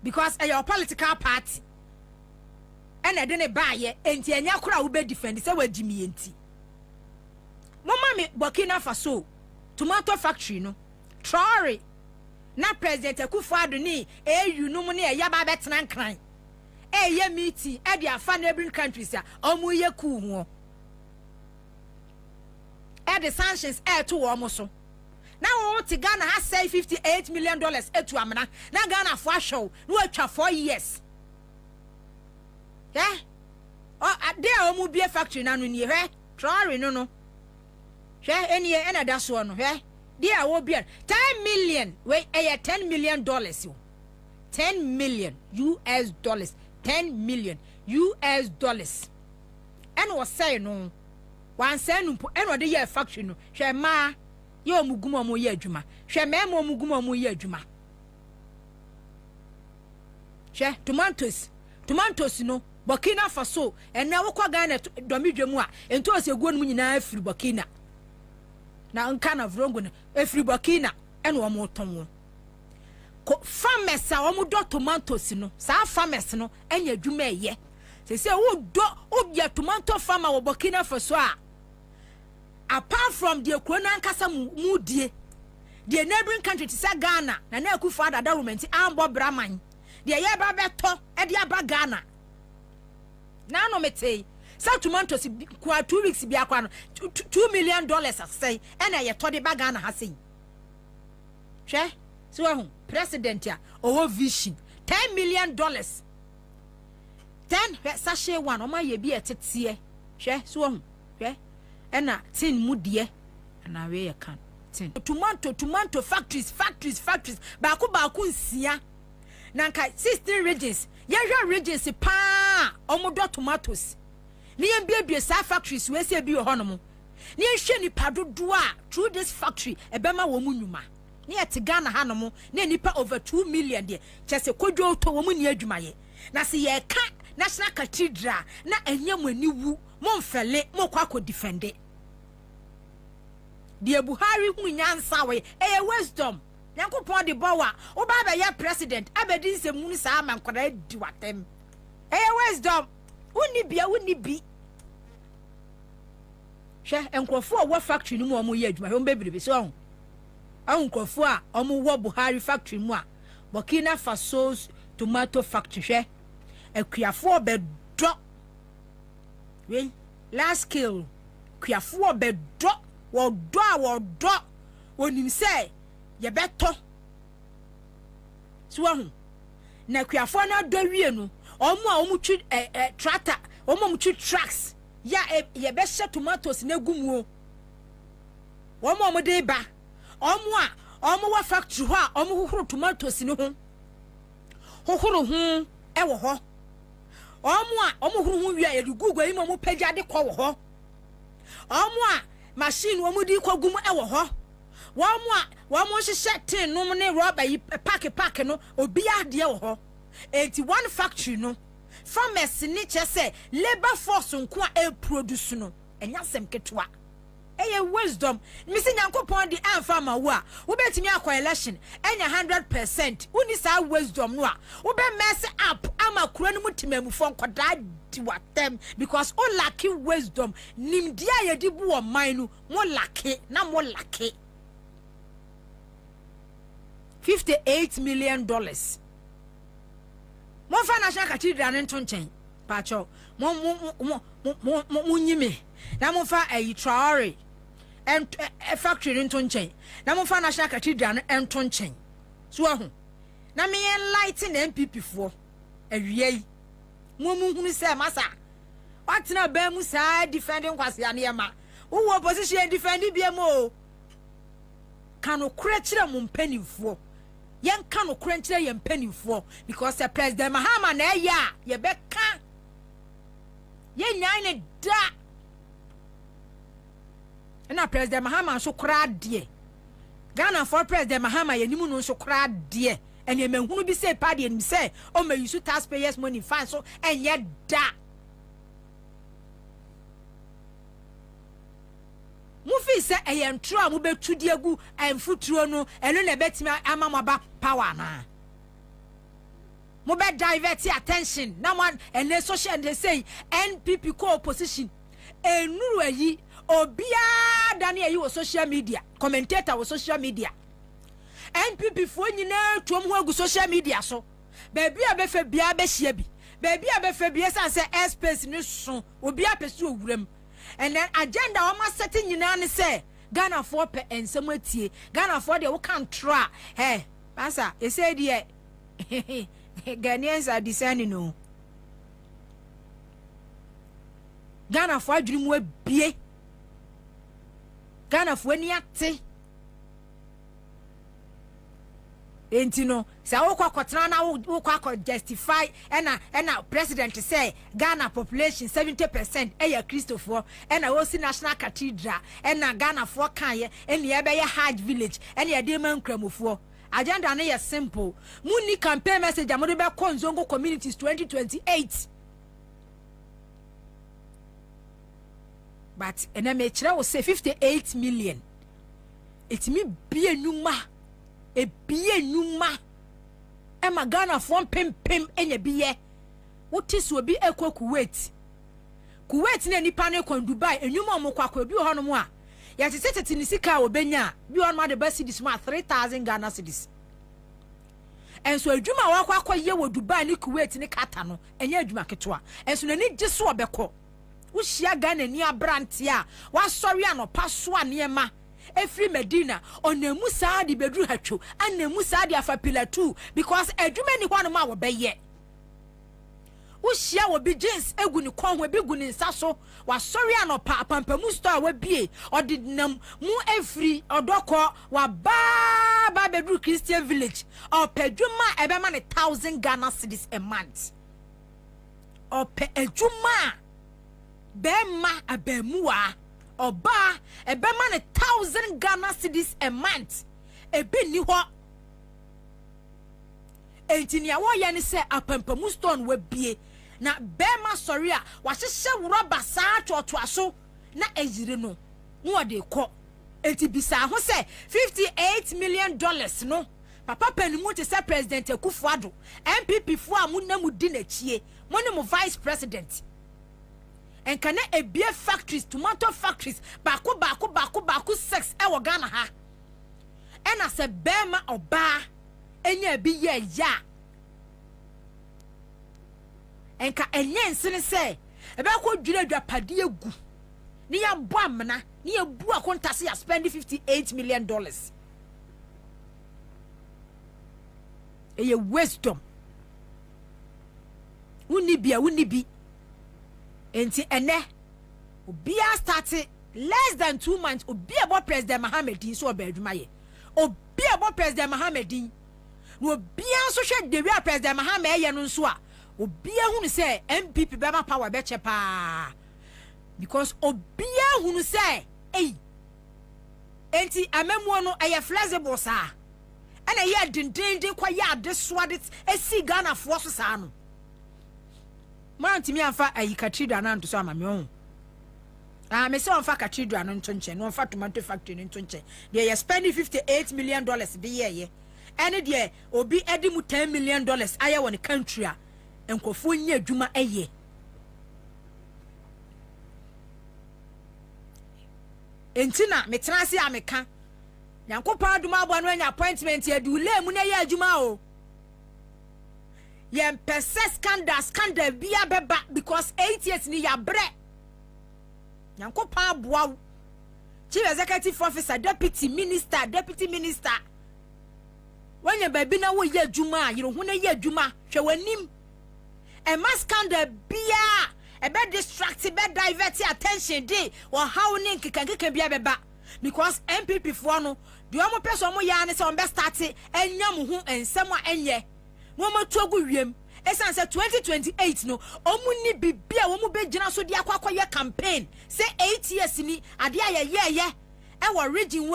because your political party and I didn't buy ye enti enya kura wo be defend say wa jimi enti mama me Burkina Faso tomato factory no Traore na president Akufo-Addo ni EU no mu ne ya ba betena nkran ye meeting e dia fa neighboring countries a omu ye ku ho e the sanctions to wo so now what Ghana has say $58 million etu amana na Ghana for show no atwa 4 years there omu be factory na no ni Traore no eni e na da so no there will be 10 million wait $10 million $10 million US dollars $10 million US dollars and was say no one say no and what the year factory no hwe ma ye omugumo mo ye adwuma hwe ma mo omugumo mo ye adwuma hwe tomatoes no Burkina Faso and na wokwa Ghana domidwemu a ento osegu no nyina afiri Burkina na nkana vrongo no afiri Burkina ene wo mo ton ko farmers a wo mo do tomatoes no sa farmers no enya adwuma eye se wo do obia tomato farmer wo Burkina Faso a apart from the Corona Kasa Mudie, the neighboring country to say Ghana, and now Akufo-Addo government, Ambo Braman, the Yaba Beto, and the Yaba Ghana. Now, no, me say, tomatoes, 2 weeks, be $2 million, I say, and I told the Bagana has seen. Che, so president, or vision, $10 million. 10 sachet one, or my ye be a tetsie. Che, so, ena tin mudie na we can tin tomato factories ba ku nsia na nka 16 regions yehwa regions pa omodo tomatoes ni yembie sa factories we se bi honom ni ehwe ni padodo a through this factory ebema wo munuma ni ete Ghana hanom na nipa over 2 million de chese kodwo to wo mu ni adwumaye na se ye ka national cathedral na enyam aniwu monfele mokwa defend the Buhari hu nyansa we wisdom yankopon de bowa wo ba ya president abedi nsemu ni sa mankwada di watem wisdom woni bi hwe enkrofo wo factory no mo ye adwuma ho bebrebe so ho enkrofo a omo wo Buhari factory mu a Burkina Faso's tomato factory hwe akuafo bedo we last scale kuafo bedo wodo onim say ye beto so ho na kuafo na do wie no omo a omo twi tractor omo twi trucks ya ye be she tomatoes na gumu omo de ba omo wa factory ho a omo hohoro tomatoes ni ho hohoro ho e wo ho omo huru hu wi a ye gugu ayi mo pagya de kɔ wo ho omo a machine wo mu di kɔ gum e wo ho wo mo hyehyɛ tin no ne rubber yi pack no obi ade wo ho 81 factory no farmers ni che labor force nko a produce no enya sem ketwa wisdom misi nyankopon di farmer wo a wo betimi akɔ election enya 100% uni sa wisdom no a wo be mess up ama kura no mutimamu fo nkoda di watem because all lack wisdom nimdia ye di bu o man no mo lack $58 million mo fa national cathedral nto nchen pacho mo nyime na mo fa Traore and a factory in Tonchain. Now, my national cathedral and Tonchain. So, now me enlighten MPP for a yea. Mumu who say, Massa, what's na Bemusa defending Quasianiama? Who opposition defending BMO? Cano cretcher mum penny for. Yan cano cretcher yan penny for because the President Mahama na ya, ye becca. Ye nine da. And now President Mahama so crowd dear. Ghana for President Mahama ye nimu no so crowd dear. And ye men who be say party and say, oh may you should taxpayers money fine so and yet da. Mufi say a yan try mu be to diagu and futuro no and no bet me amamaba power na. Mu be divert attention. Now one and the social and they say NPP co-opposition. And nuru yi obia Daniel you social media commentator with social media. NPP fo nyina tuom ho agu social media so. Baby abefa bia be hia bi. Baby abefa bia san say airspace ni so obi apesu owuram. And then agenda o ma setting nyina ne say Ghana for pe ensem atie. Ghana for de wo kan tra. Hey, pastor, e say de Ghanaians are discerning no. Ghana for adwiri mu abie. Ghana for ni ate. Entino say wo kwakotena na wo kwakọ justify ena president say Ghana population 70% eya Christopher ena wo si national cathedral ena Ghana for kan ye ena ye be ye hajj village ena ye de man kramofo agenda na ye simple muni campaign message amode be konzongo communities 2028 but ena me kire wo say 58 million it me be enuma e biye numa e magana fon pem enye biye wuti so bi ekwa Kuwait na nipa ne kon Dubai enuma mo kwakwa bi ho no mo a ya tete ni sika obenya bi on ma de ba cedis ma 3000 Ghana cedis enso adwuma wa kwakwa ye wo Dubai ni Kuwait ni kata no enye adwuma ketwa enso na ni giso obekọ wo hia Ghana ni abrante a wa sori anopa so anema Every Medina on the Musa di bedru hatcho and the Musa di afapila too because edumeni one ma wo beye Ushia will be James Eguni Kwan will be Gunin Sasso was sorry anopa pampamu star we be or did nam mu every or doko wa ba bedru Christian village or peduma ebeman 1,000 Ghana cedis a month or pe ejuma bema abemua Oba a beman 1,000 Ghana cedis a month. A bit ni ho. Entinia wa yani se apampamu stone we bie. Na bema soria wa hye rubber saa to aso na ejire no. No de ko. Enti bisa ho se $58 million no. Papa penimu te se President Akufo-Addo. MPP fo amunamu di na chie. Mo ne mo vice president. And can a beer factories, tomato factories, baku 6 ewo Ghana ha. And as a bema or bar, any be ya. And can a yen say, about what you padia gu. Near Bamana, near Bua Contasi are spending $58 million. A wisdom. Wouldn't be. Enti ene obia started less than 2 months obia about President Mohamedin so obeduma ye obia about President Mohamedin no obia so hwe de wi President Mohamed ye no so a obia hunu say MPP bema power be chepa because obia hunu say enti amemu no aye flexible sa ana ye dindindin kwa ya de swade esi Ghana fo so sa no Manti mi anfa ayi cathedral na nto so amame on. Me say onfa cathedral no nto nche, no onfa tomato factory no nto nche. They are spending $58 million be ye. Ene de obi edi mu $10 million aye won country a enkofo nya adwuma eye. Entina me transi ameka. Nyankopon aduma abo no anya appointment ye du le mu na ye adwuma o. Yen pese scandal bia beba because 8 years ni ya bre. Nyankopon aboa chief executive officer, deputy minister. When you baby na wo ye juma, you know ye juma, she wanim. A mass scandal bia, a bad distracted, bad divert attention day, or how nink can be a beba. Because MPP for no, the omo person mo ya ne se on best start and yamu and someone enye. No more togu wiem. Esan say 2028 no, omu ni bibia omu be gina so dia kwakwa campaign. Say 8 years ni ade ye. E wa region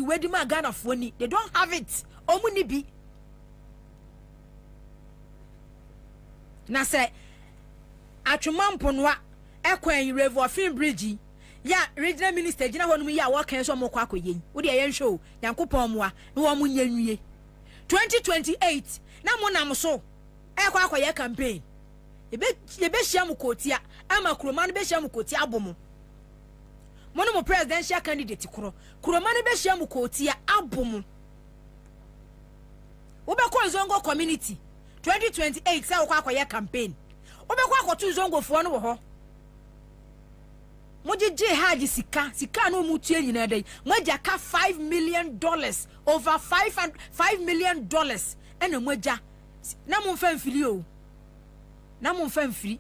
we di ma Ghana fo ni. They don't have it. Omu ni bi. Na say atwuma mponwa ekwan Revo Film Bridge. Ya regional minister gina ho no ya wo kan so mo kwa akoyen. Wo de ye show Yankopon moa no wo mo nyanwie. 2028 na mo nam so e campaign. Ebe hia mu kotia ama kuroma no be hia mu kotia abomo. Mo no mo presidential candidate kuroma no be hia mu kotia abomo. Wo be ko zongo community 2028 say wo kwa campaign. Wo be ko akotu zongo fo no wo ho. Mo je haji sika no mu tue nyina dai. Mo ja ka $5 million over $5 million ena mo ja na mo mfa mfiri o na mo mfa mfiri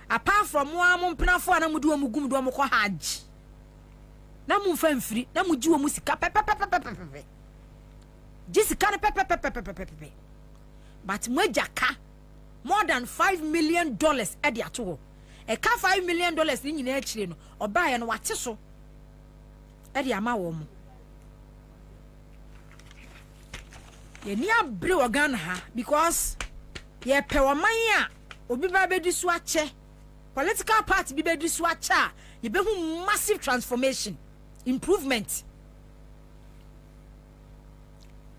apart from mo mpnafo na mo de mo gum do mo ko haji na mo mfa mfiri na mo ji wo mu sika pepepepepepe jisika ne pepepepepepe but mo ja ka more than $5 million e de ato e ka $5 million ni nyina akire no obaye no wate so e de ama wo mo ye ni abre Ghana ha because ye pe wo man a obi ba be di so ache political party bi be di so ache a ye be hu massive transformation improvement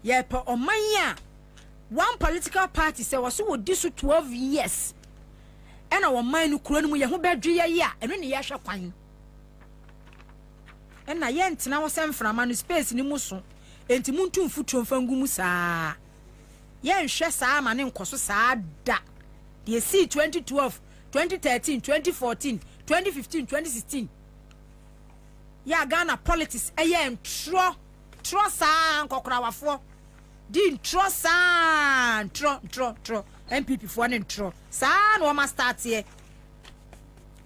ye pe o man a one political party say was wo di so 12 years ena wo man no kuro no mu ye ho bedwe ye a eno ne ye hwe kwan ena ye ntena wo semframa no space ni mu so enti muntu mfutu mfangu mu saa ye nhwe saa ma ne nkoso saa da de see 2012 2013 2014 2015 2016 ya Ghana politics eye ntro saa nkokrawafo di ntro saa ntro MPP fo ne ntro saa no ma start ye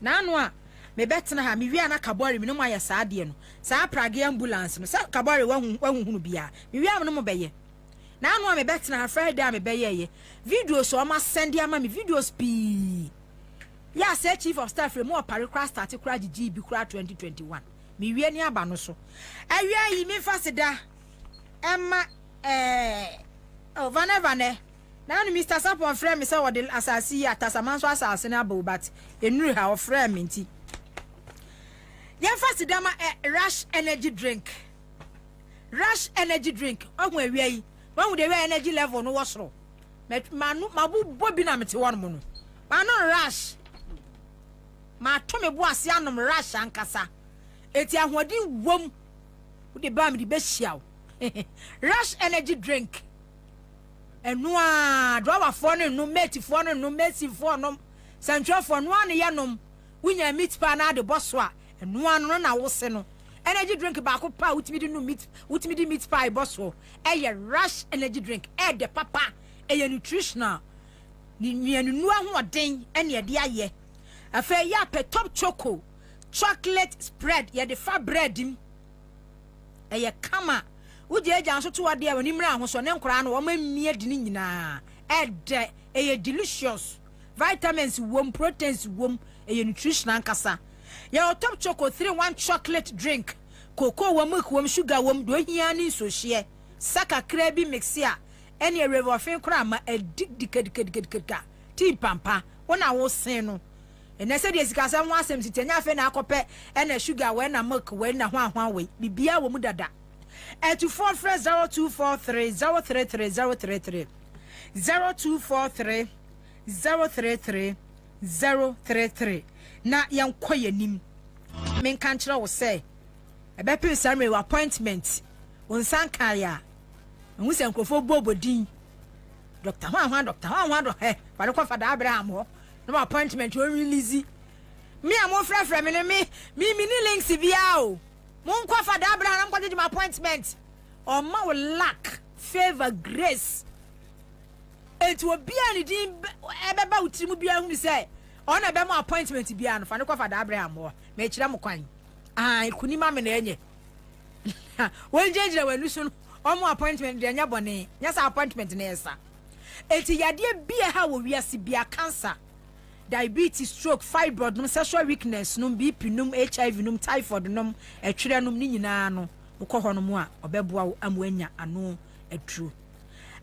na no a me betena ha me wi ana kabori me no ma ya saa de no saa prage ambulance no saa kabori wahunu bia me wi am no mo beye na no me betena ha Friday me beye ye videos so ma send ya ma me videos pi ya say chief of staff re mo pare crash start kura gigi bi kura 2021 me wi ani aba no so awi yi me fasida emma vanevane na no Mr. Sapon frame me say what the asasi atasamanso asase na abo but enuru ha o frame nti yan fast dama rush energy drink ohun ewie yi won de energy level no wosoro manu mabu bobi na mete won mo no manu rush ma to me bo ase anom rush ankasa eti ahodi wom de ba me de be hia rush energy drink enua drawer for no mate for no mate for no central for no an yanom wunya meat pa na de bosso a enua no na wo se no energy drink ba ko pa utimi di no meat utimi di meat pie bosso rush energy drink de papa nutritional ni nuanu ho oden ene de aye afa ya pe top chocolate spread ye de fa bread im kama uje eja nso to ade a wani mra ho so ne nkora no wo mamie di ni nyina delicious vitamins wom proteins wom nutritional nkasa ya top choco 3-1 chocolate drink cocoa wom milk wom sugar wom do hia ni so hye saka krabi mixia ene Revo Film kora ma dikadikadikadika ti pampa wona wo sen no ene se de sika sam wasem titenya afa na akope ene sugar we na milk we na hwan we bibia wo mu dada 0243 033 na yankoye nim men kan kire wo say e be pin summary appointment onsan kaya hu se nkrofo bobodin Dr. Hwan do fare ko fada Abraham ho no appointment o release me am frefre me ni links bia o Munko Father Abraham got my appointment. Or ma will lack favor, grace. It will be anything about Timubian who say, on a bema appointment to be an Father Abraham or make them coin. I couldn't mamma. When Judge when listen, or more appointment than your bonnet, yes, appointment in Esa. It's a idea be how we are be a cancer. Diabetes, stroke, fibroid, sexual weakness, num BP, num HIV, num typhoid, num a children num Ukohonomoa, Obebua, Amwenya, and a true.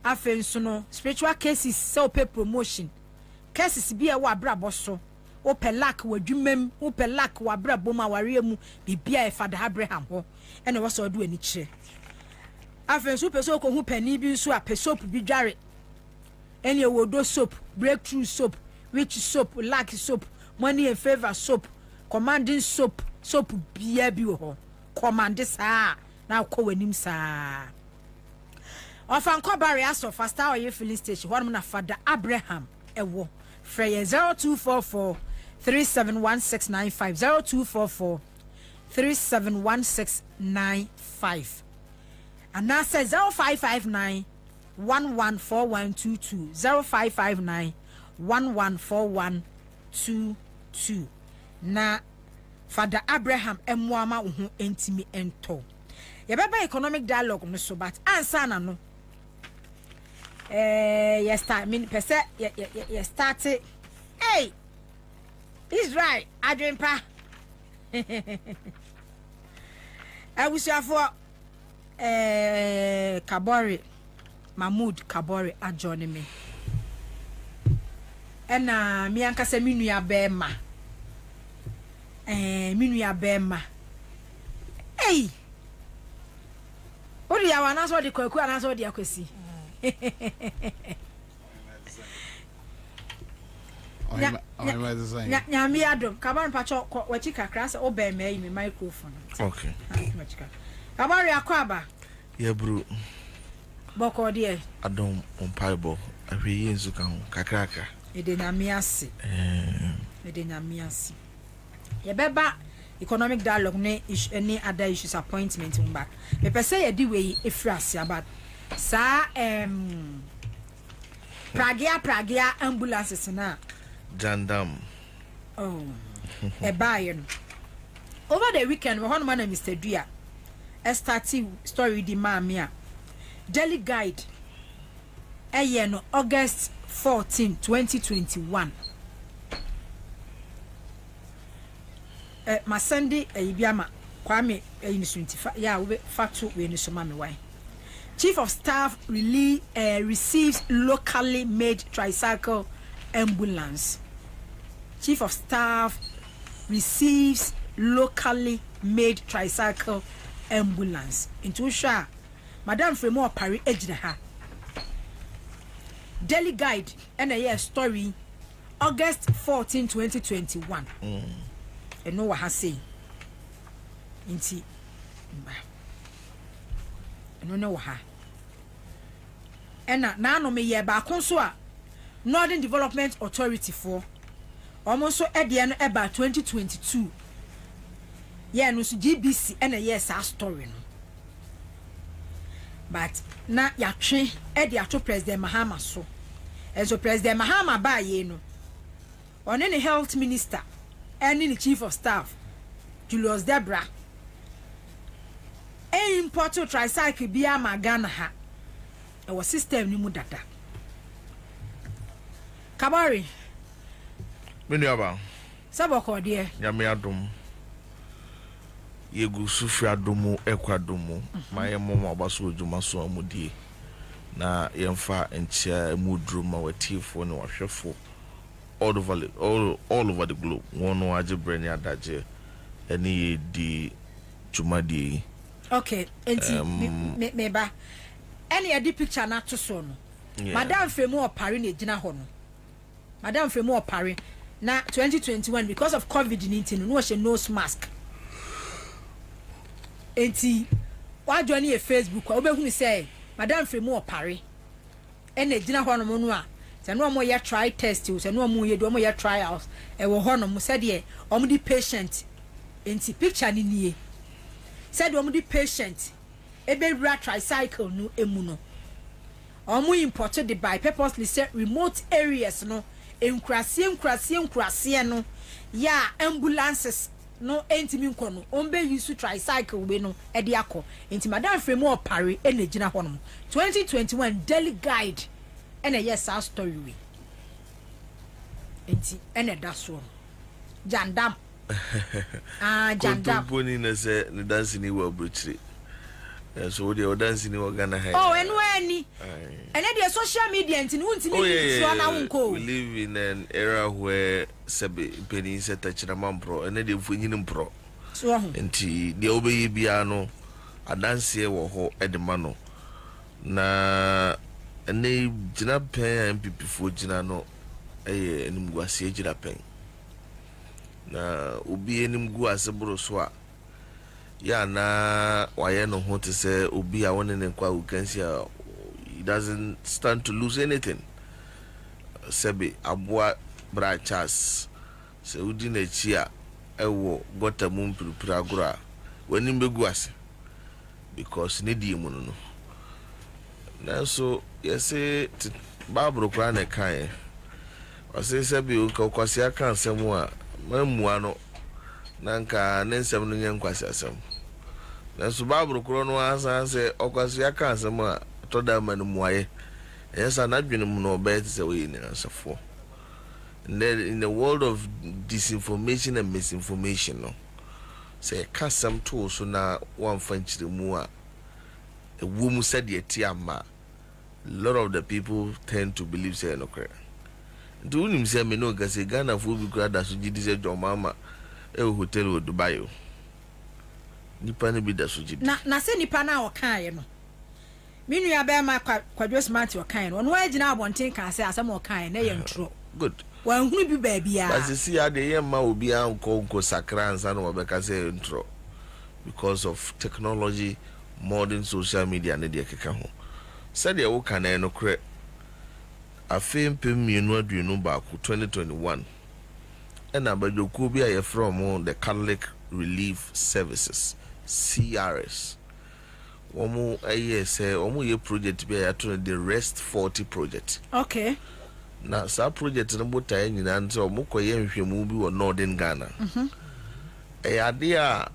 Afensono, spiritual cases, so pay promotion. Cases be a wabra bosso. Ope lack were jumem, ope lack wabra boma warriemu, be beer Father Abraham ho, and I was all do any chair. Afenso so who penny be so a soap be jarry. Any wodo soap, breakthrough soap, rich soap, lack soap, money and favor soap, commanding soap, soap be a ho. Command this now call him sir. Often call barriers of fast hour your filling station. One man Father Abraham ewo Freya 0244 371695 0244 371695 and now says 0559 114122 0559 114122 na Father Abraham emwama uhu entimi ento. Yebeba economic dialogue no so but answer na no. Yes start mean pese ye start hey Israel adwempa. Abusuafo Kabore Mahmoud Kabore adjoin me. Ena mi anka se minu ya bema. Minu ya bema. Hey. Odi ya wana so di kwaku ana so di akwesi. Nyami adom kaban pacho wachi kakra se obema yi me microphone. Okay. Kaban ya kwaba. Yeah bro. Boko die. Adom ompaibo. Ahwe yenzu kan kakraka. Ede nyami ase. Ede nyami ase. Yebeba economic dialogue ne any other issues appointment back. Me pese ye di we efrase about sa pragia ambulances na Jandam. Oh. Ebayen. Over the weekend we one man Mr. Dua starting story di mamia. Daily guide no August 14 2021. My Sunday biama Kwame ya we fatu we so mame why. Chief of Staff receives locally made tricycle ambulance. Chief of Staff receives locally made tricycle ambulance. Into sha Madam Fremo Pari ejina ha. Daily Guide and a year story August 14 2021. And no what has say. Inti no no ha. And na no me ye ba kon so a Northern Development Authority for almost so at the end about 2022. Yeah, no so GBC and a yes our story no. But na ya twe e de ato President Mahama so. And so President Mahama ba ye no. On any health minister and the chief of staff Julius Debra e importo tricycle bia magana ha e wo system ni mu dada Kabari Menu aba Saboko de ya me adom yegu sufi adomu ekwadomu maye momo abaso odwuma so amudie na yemfa enchia emudru ma watifo ne wahwefo all over the globe. One waje brand adaje any di chumadi. Okay, enti me ba. Any adi picture na to so no. Madam Fremo Opari na gina ho no. Madam Fremo Opari na 2021 because of COVID-19 no was a nose mask. Enti wa join e Facebook wa obehunu say Madam Fremo Opari ene gina ho no no a no more ya try test so no more ye do more ya trials e wo ho no mo said ye o mo di patient enti picture ni nie said the patient ebe tricycle no emu no omo imported the by purposely set remote areas no enkrasie no ya ambulances no entimi nko no ombe use tricycle we no e de akọ enti madam frame o pare e na gina ho no 2021 daily guide e na yes our story we enti e na da so jandam jandam boni na se ne dance ni wa brochire so the dance ni wa Ghana high eni the social media enti untimi so na wonko we live in an era where sebe penny set touchman pro and the funyin pro so enti the obey bia no adanse wo ho edema no na ene gina pen MPP fo gina no enim guase gina pen na obi enim guase bro so a ya na waye no ho te se obi a woni ne kwa ukansia he doesn't stand to lose anything sebe aboa branches se udi na chi a ewo gota mum purupura agora wani mbegu ase because ne di mu no na so yese babro kra na kan ose sebe o ka kwase aka asem a mamua no nanka ne nsem no nya nkwase asem na so babro kro no asa se okwase aka asem a to da man muaye yes an adwene mu no bet se we ni ansafo. And then in the world of disinformation and misinformation no say kasam to so na one fanchire mu a womu said the tiama a lot of the people tend to believe say no correct. Do him say me no gase Ghana fo bi kura da so gidi say Jomama e hotel wo Dubai o nipa ne bi da so gidi na se nipa na o kan ye no me nua be ma kwadwo smart o kan no no agina abonten kan say asem o kan na ye ntro good wan hunu bi ba bia but see ade ye ma obi anko sakra ansa no be ka say ntro because of technology modern social media ne de keka ho said ye wo kan no kre afem pemienu aduenu ba ku 2021 and abajoku bi aye from the Catholic Relief Services CRS womu aye say womu ye project bi aye to the Rest 40 project. Okay. Na sa project no botaye nyina nso womu koye nhwemu bi wo Northern Ghana. Ade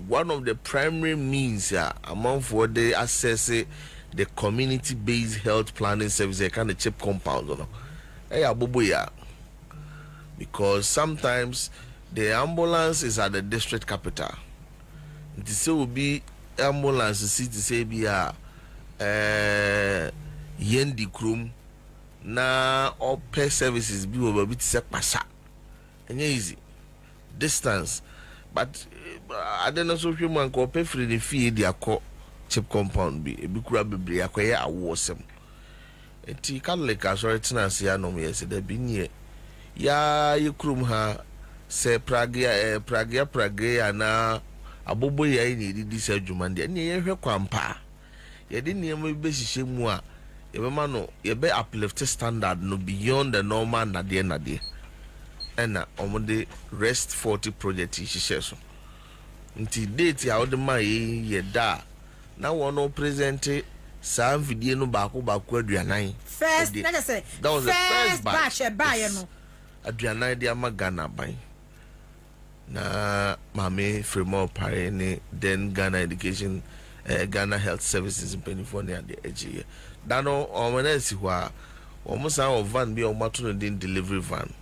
one of the primary means among for the access the community-based health planning service kind of chip compound because sometimes the ambulance is at the district capital. This will be ambulance city say be yendi krum na all pay services be over bit se pasa and easy distance but I don't know so human ko pay free the fee dia ko chip compound bi kura bebre akoye awosem enti Catholic asori tenancy anom yes da bi nie ya yekrum ha se pragia na abobo ya ni di se adwuma de ne ye hwe kwampa ye de ne ma be hihye mu a ye be ma no ye be uplift standard no beyond the normal nade ena omode Rest 40 project hihye so nti date ya odema ye da na wono present some video no baako aduanan first let us say that was the first batch no aduanan de amagana ban na mame Ceremonial pare ne then Ghana Education Ghana Health Services in California the AGA dano omenesi hwa omusan of van bi omato no din delivery van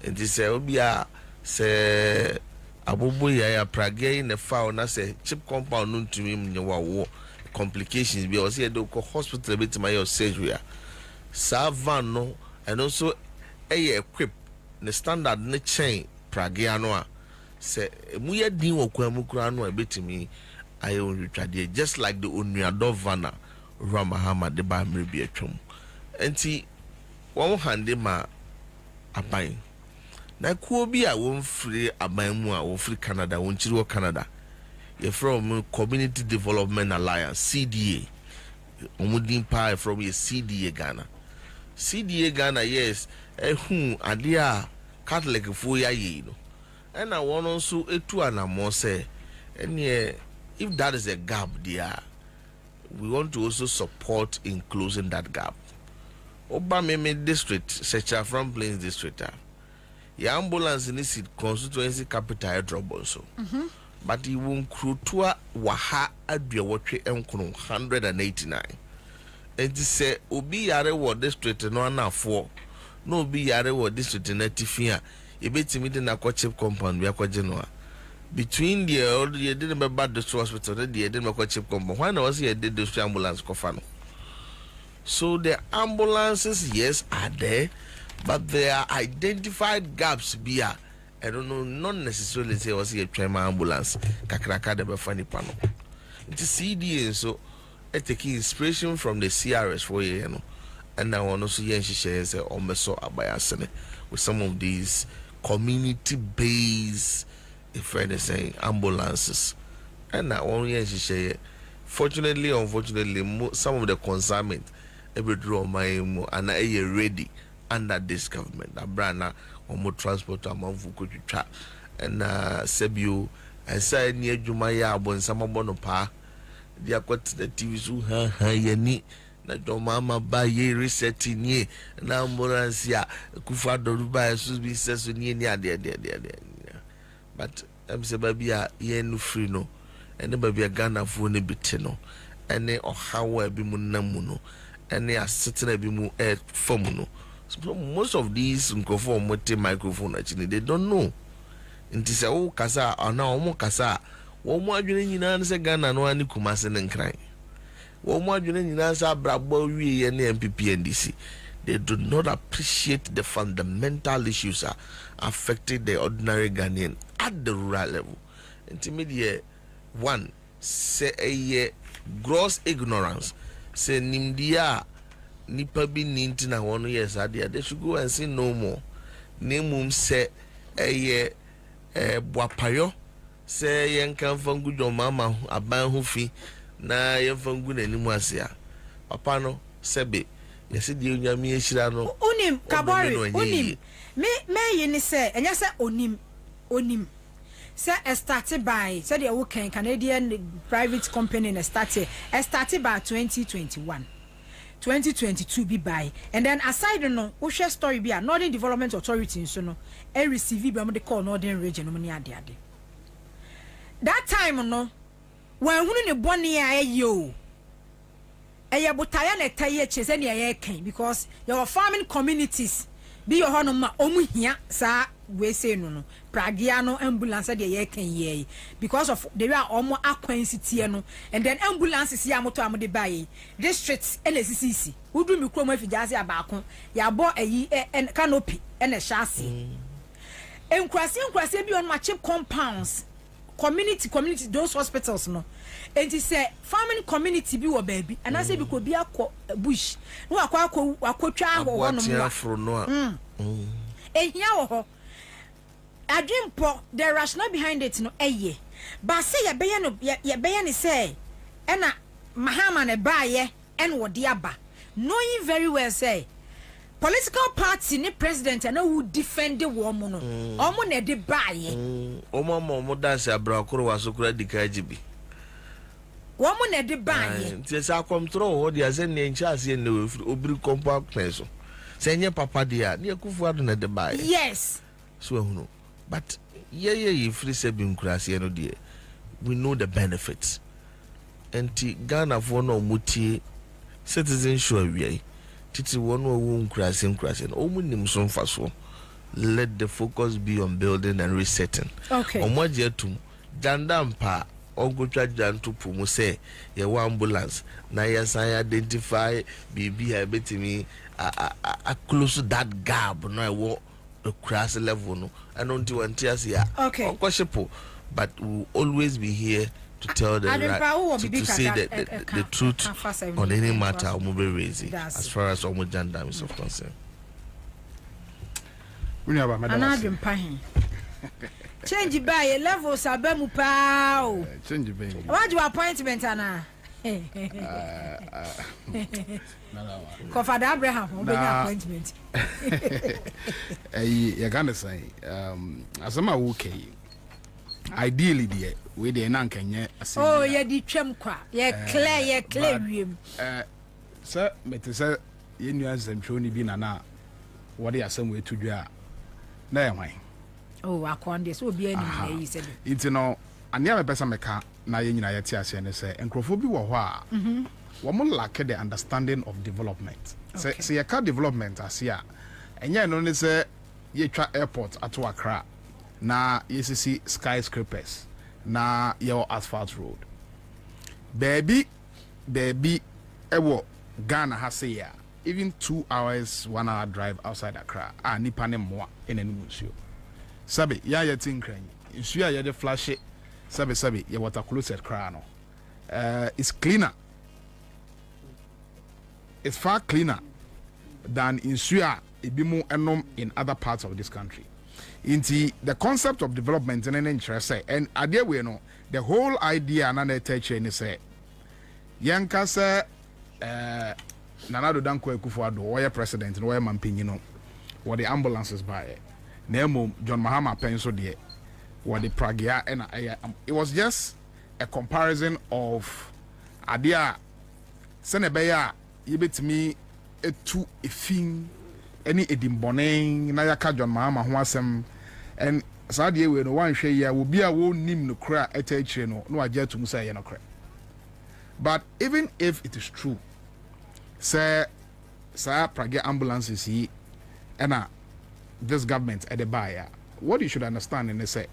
and this obia se abobo ya pragia in the foul na say chip compound no ntumi mnyewa wo complications bi o say do ko hospital bit my your surgery sa van no and also equip the standard ne chain pragia no a say mu ya din wo kwa mu kura no betimi ayo retwade just like the onuado vana Ramahama de ba mrebi atwom enti won hande ma aban na kuo bi a won free aban mu a won free Canada won chiri Canada ye from Community Development Alliance CDA omudin pa from ye CDA Ghana yes ehu ade a Catholic fo ya yi no na won nso etu anamo se And yeah, if that is a gap there, we want to also support in closing that gap. Obameme district, Sechafran Plains district, the ambulance in this constituency capital trouble so. But he won't crew to waha adria watche enkono 189. And he say obi yare wo district no na 4. No obi yare wo district na tifia. E betimi de na kwa chip compound bi akwaje no. Between the old you didn't remember the hospital, the didn't make chip compound. Why no was here did the ambulance kofano? So the ambulances, yes, are there, but there are identified gaps here. I don't know, not necessarily say was here trauma ambulance. Kakraka de befani pano. It's CD, so I take inspiration from the CRS for you know, and I want to see and she shares almost so abayasene with some of these community-based, if I say, ambulances, and I want to share. Fortunately, unfortunately, some of the consignment every draw my and I are ready under this government. A brand or more transport among Fukucha and Sebio and say near Jumaya when some bonopa. They are got the TV so yani na your mama buy ye resetting ye and ambulance ya kufa do buy be says near there. But I'm say baby ye no free no and the baby Ghana for ne bitino and they or how be munamuno. And they are sitting a bit more air formuno. So most of these microphone actually they don't know. And this oh kasa or now more kasa. One more doing answer Ghana no any kumasen and crying. One more doing answer brabo we and MPP and DC. They do not appreciate the fundamental issues affecting the ordinary Ghanaian at the rural level. Intermediate one say a gross ignorance. Say nimdia nipa bi ninti na wono yes adia they should go and say no more. Nemum say boapayo say yen kan fangu jo mama aban ho fi na yen fangu na nimu ase a papa no sebe yesi di onyame ehira no onim kabori onim me yin say enya say onim say started by say the working Canadian private company and started by 2022 be by and then aside no we share story be a Northern Development Authority so no e receive be mo de call Northern Region no ni ade that time no when hunu ne boni a yo eye botaya na taye chese ne ye kan because your farming communities be your hono ma omu hia sa we say no pragiano ambulance de ye kan ye because of the way omo akwan sitie no and then ambulances ya moto amode baye districts NCCC udu mi krom afijase abako ya bo ayi canopy ene shase enkrase bi on ma chip compounds community those hospitals no and he say farming community bi wo baby and I say bi ko bi akọ bush no akotwa ho no ehia wo ho adwempo the rationale behind it no eye but say ye beye no say ena mahama ne baaye en wo de aba knowing very well say political party ni president and who defend the woman no omo na de baaye omo dance abrakoro wasokura dikajibi womo na de baaye nti say control ho dia say ne nchase ne obiri compact so say nye papa dia ne akufu ado na de baaye yes so ehunu but ye free sabin kurase no de we know the benefits enti Ghana for no mutie citizen sure we titi one wo kurase no omunim so mfaso let the focus be on building and resetting okay omoje tum jandampa ogotwa jantu pumu say ye ambulance na yesan identify bibi ha betimi a close that gap no wo the crass level no and until one tears here okay but we will always be here to tell the right to say the truth on any matter we be raising as far as omo jandam is of concern. Change by levels abemu pa o change by what your appointment ana Kofada Abraham appointment you gonna say asama okay ideally dear we dey nan kenye asem oh ye di twem kwa ye clear wiem sir mete sir ye nua zemtwo ni bi na what dey asem we tudwa na ye hwan oh akonde so obi ani yi se bi it no ania me pesa meka na ye nyina ye ti ase ne se enkrofo bi wo ho a wo mo lack the understanding of development se ye ka development asia enye no ne se ye twa airport ato Accra na yesisi skyscrapers na your asphalt road baby ewo Ghana has ya even 2 hours 1 hour drive outside Accra nipa ne moa enenu nsuo sabe ya yeti nkran nsuo ya de flash sabe ya water closet cra no it's cleaner, it's far cleaner than nsuo ebimu enom in other parts of this country. Into the concept of development and interest and idea we know the whole idea na teach ni say yanka say Nanado Danko Akufo-Addo oya president no oya mampinyi no what the ambulances by Nemo John Mahama penso de what the pragia and it was just a comparison of idea senebeya yibetimi etu efin any edimbone na yaka John Mahama ho asem and sadie we no wan hwe ya wo bia wo nim no kra etachire no agya tum say ye no kra. But even if it is true say prage ambulances yi and this government at the buyer, what you should understand and say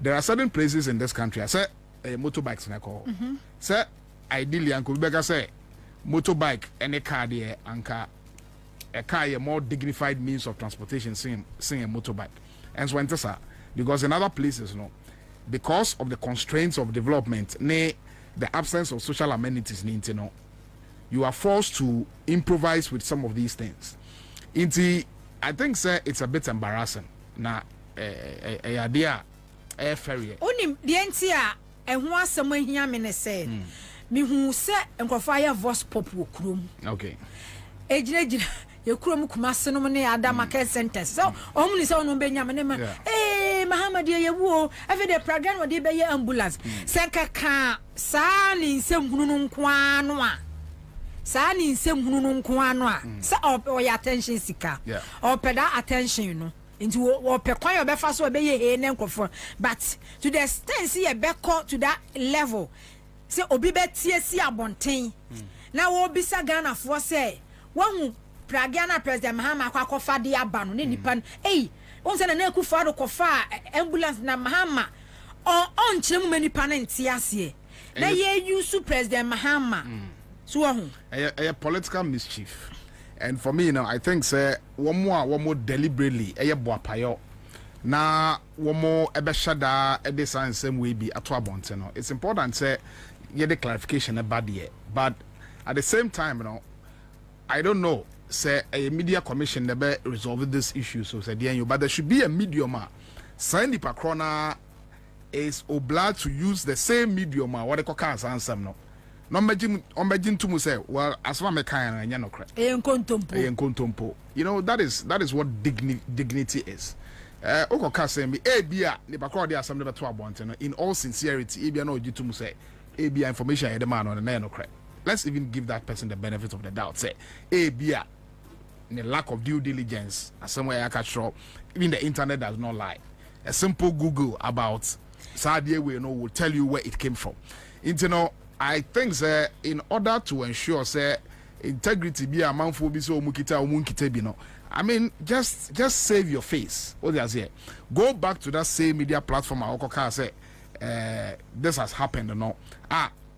there are certain places in this country I say motorbikes na call say ideally uncle bega say motorbike any car there anka a car a more dignified means of transportation seeing a motorbike and so on because in other places because of the constraints of development the absence of social amenities you are forced to improvise with some of these things I think sir it's a bit embarrassing na idea ferry onim de entia ehun asem ahia me ne say me hu se enkrofo voice pop wo krom okay ejina ye krom kumase no ne ada market centers so omni se ono be nyame ne ma Muhammad ye wo every day program wo de be ye ambulance se kaka sa ni nsem hunu no nko ano a sa ni nsem hunu no nko ano a se o ya attention sika o peda attention no into wo pe kwan yo be fa so be ye ne nkofo but to the extent see ye be call to that level say obi be tie si abonten na wo bisa Ghana fo say wahu Pragiana President Mahama kwakofa de aba no ne nipa on say na Akufo-Addo kofa ambulance na Mahama on kyerem manipa na ntiase na ye use President Mahama so wahu a political mischief. And for me, I think say one more deliberately boapayo na one more ebeshada e design same way be atwa bonte no. It's important say get the clarification about the but at the same time I don't know say a media commission never resolve this issue so say you but there should be a medium sign the pakrona is obliged to use the same medium what they call answer no. No imagine to say well as far me kan no credit enkontompo that is what dignity is okoka say me bia ne bakọ dey asem never to abont no in all sincerity bia na ojitum say bia information e dey man on no credit let's even give that person the benefit of the doubt say bia the lack of due diligence as somewhere I can show even the internet does not lie a simple Google about Sadia will tell you where it came from I think that in order to ensure say integrity be a man for be so mukita bi no I mean just save your face what they say go back to that same media platform Okoka say this has happened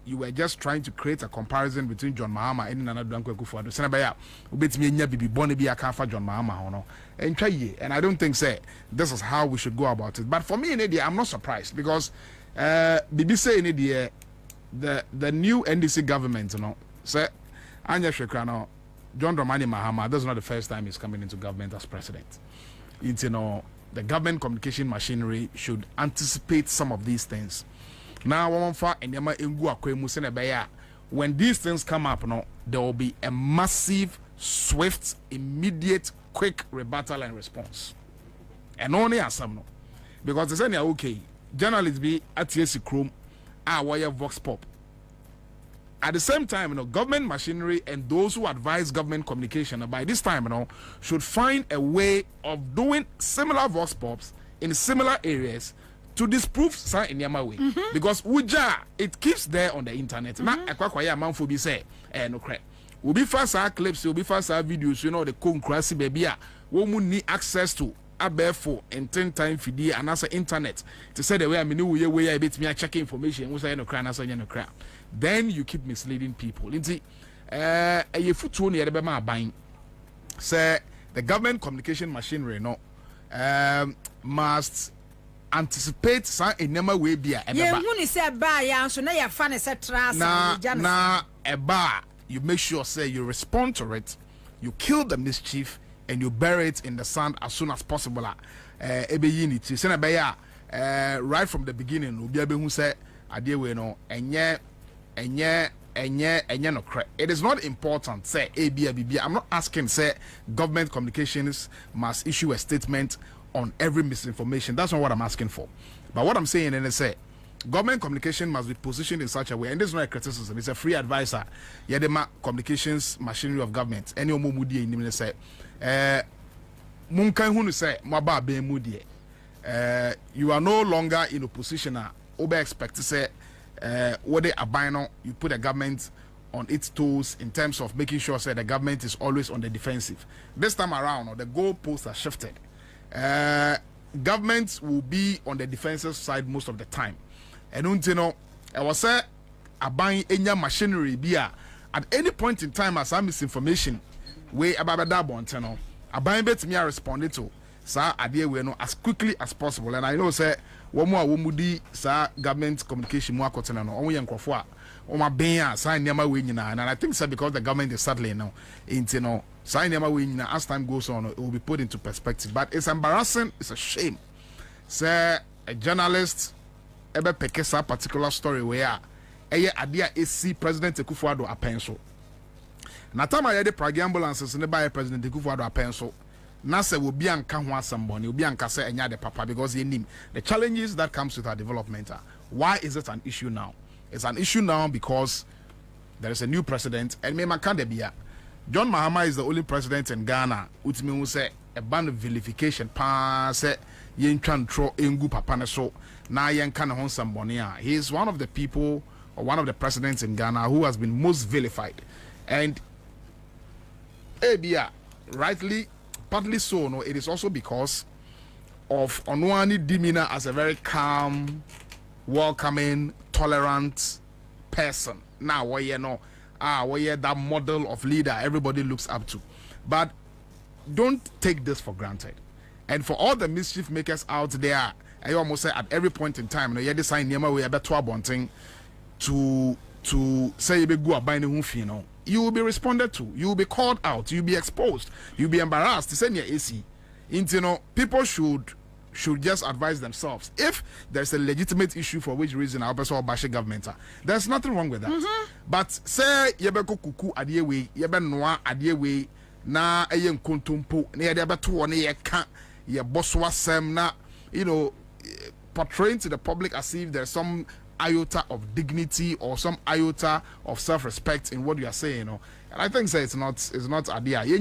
you were just trying to create a comparison between John Mahama and Nanado Danko Akufo-Addo senabaya obetimi nya bibi bone bi aka fa John Mahama hono and I don't think say this is how we should go about it but for me I'm not surprised because bibi say the new NDC government, say Anya Shekrano, John Dramani Mahama, that's not the first time he's coming into government as president. The government communication machinery should anticipate some of these things. Now, when these things come up, there will be a massive, swift, immediate, quick rebuttal and response. And only as some, because they say, okay, journalists be at TSC Chrome, wire Vox Pop. At the same time, government machinery and those who advise government communication by this time, should find a way of doing similar Vox Pops in similar areas to disprove some in Yama way. Because Uja, it keeps there on the internet. Now, a quack man for be say, no crap. We'll be fast our clips, we'll be fast our videos, the coon crassy baby. We will need access to abefo and 10 time feed and answer internet to say the way I mean way I bet me check information was I no cry no crap. Then you keep misleading people. Inti a foot near the Bema buying say the government communication machinery must anticipate some in number way be a you say buy so now you're fan etc. Nah a bar you make sure say you respond to it, you kill the mischief and you bury it in the sand as soon as possible. Right from the beginning, we'll be able to say, no crap. It is not important, say, I'm not asking, say, government communications must issue a statement on every misinformation. That's not what I'm asking for. But what I'm saying is, say, government communication must be positioned in such a way, and this is not a criticism, it's a free advisor. Yedema communications machinery of government. Any omumudi in say, Munkai Hunu say, Maba be mudie. You are no longer in a position over expect to say what they are you put the government on its toes in terms of making sure say the government is always on the defensive. This time around, the goalposts are shifted. Governments will be on the defensive side most of the time. And I was say buying any machinery at any point in time as some misinformation way about that bonteno. Buying bet me I responded to sir idea we as quickly as possible. And I know say one more womudi sir government communication more cotton no only yankofo o ma ben sign near my way and I think so because the government is settling now into sign near my way as time goes on it will be put into perspective. But it's embarrassing, it's a shame. Say a journalist ever pick a particular story where idea is see President Akufo-Addo a pencil. Na time I had the Prague ambulances in the by President Akufo-Addo a pencil. Nasa will be an kanwa somebody, will be an kase enya the papa because he name the challenges that comes with our development. Why is it an issue now? It's an issue now because there is a new president and me makandebia. John Mahama is the only president in Ghana which means say a ban of vilification pa say yen tro engu papa so na yen kan hon somebody. He is one of the people or one of the presidents in Ghana who has been most vilified. And rightly, partly so, no, it is also because of Onwani demeanor as a very calm, welcoming, tolerant person. Now, where that model of leader everybody looks up to. But don't take this for granted. And for all the mischief makers out there, I almost say at every point in time, you decide we have to abonting to say you be go abide the you will be responded to, you will be called out, you'll be exposed, you'll be embarrassed to send your AC. People should just advise themselves. If there's a legitimate issue for which reason our person bash government, there's nothing wrong with that. But say yebeko kuku adiewe, yebe noa adiewe, na eyen kontumpo, na yebe to one ye can ye bosswa sem na portraying to the public as if there's some iota of dignity or some iota of self-respect in what you are saying, And I think say it's not idea. This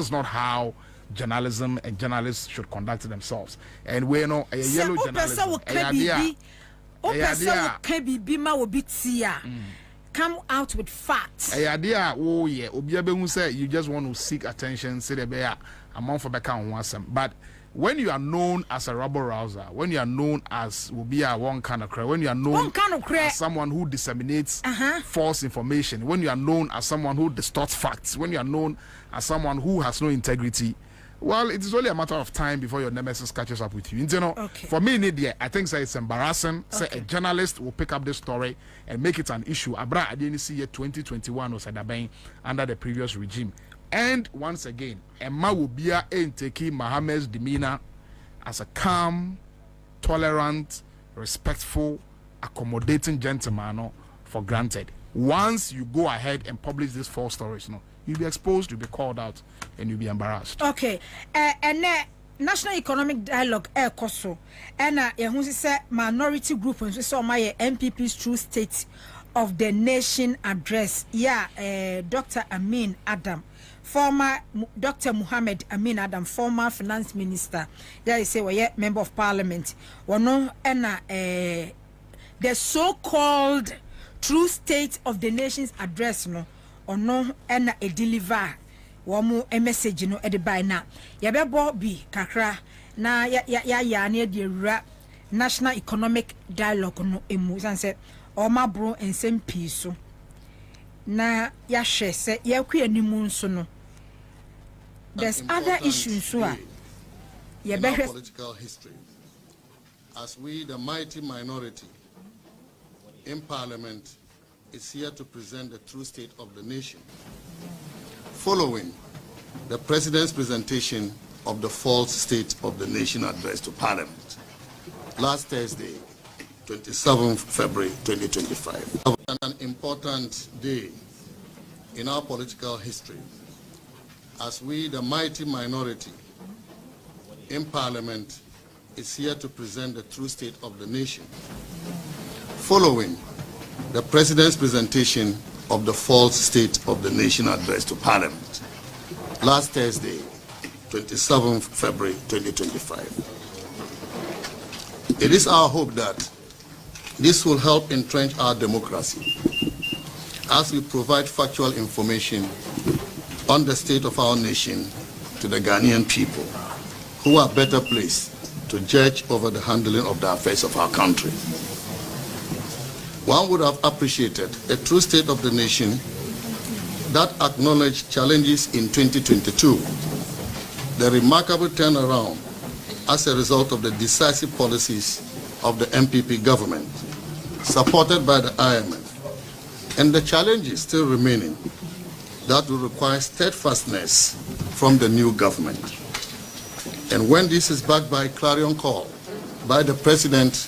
is not how journalism and journalists should conduct themselves. And we know a yellow journalism. Come out with facts. Oh yeah, you just want to seek attention, say the bear among for back on one. But when you are known as a rabble rouser, when you are known as one kind of cry, when you are known as someone who disseminates false information, when you are known as someone who distorts facts, when you are known as someone who has no integrity, well, it is only a matter of time before your nemesis catches up with you. For me, I think it's embarrassing. Say a journalist will pick up this story and make it an issue. Abra, I didn't see 2021 was under the previous regime. And once again, Emma will be taking Mohammed's demeanor as a calm, tolerant, respectful, accommodating gentleman for granted. Once you go ahead and publish these false stories, you'll be exposed, you'll be called out, and you'll be embarrassed. Okay. And national economic dialogue koso ena ehun say minority group nso say my MPP's true state of the nation address Dr. Amin Adam, former Dr. Muhammad Amin Adam, former finance minister, they say we member of parliament wono ena the so-called true state of the nation's address no ono ena a deliver womu a message no edi by na yabebo bi kakra na ya ne de rap national economic dialogue no emu sanse o ma bro ensem pi so na ya hwe se ya ku animu nso no there's other issues so a in our political history as we the mighty minority in parliament is here to present the true state of the nation following the president's presentation of the false state of the nation address to parliament last Thursday, 27th February 2025. An important day in our political history as we, the mighty minority in parliament, is here to present the true state of the nation following the president's presentation of the false state of the nation address to parliament last Thursday, 27th February 2025. It is our hope that this will help entrench our democracy as we provide factual information on the state of our nation to the Ghanaian people who are better placed to judge over the handling of the affairs of our country. One would have appreciated a true state of the nation that acknowledged challenges in 2022, the remarkable turnaround as a result of the decisive policies of the MPP government, supported by the IMF, and the challenges still remaining that will require steadfastness from the new government. And when this is backed by a clarion call by the President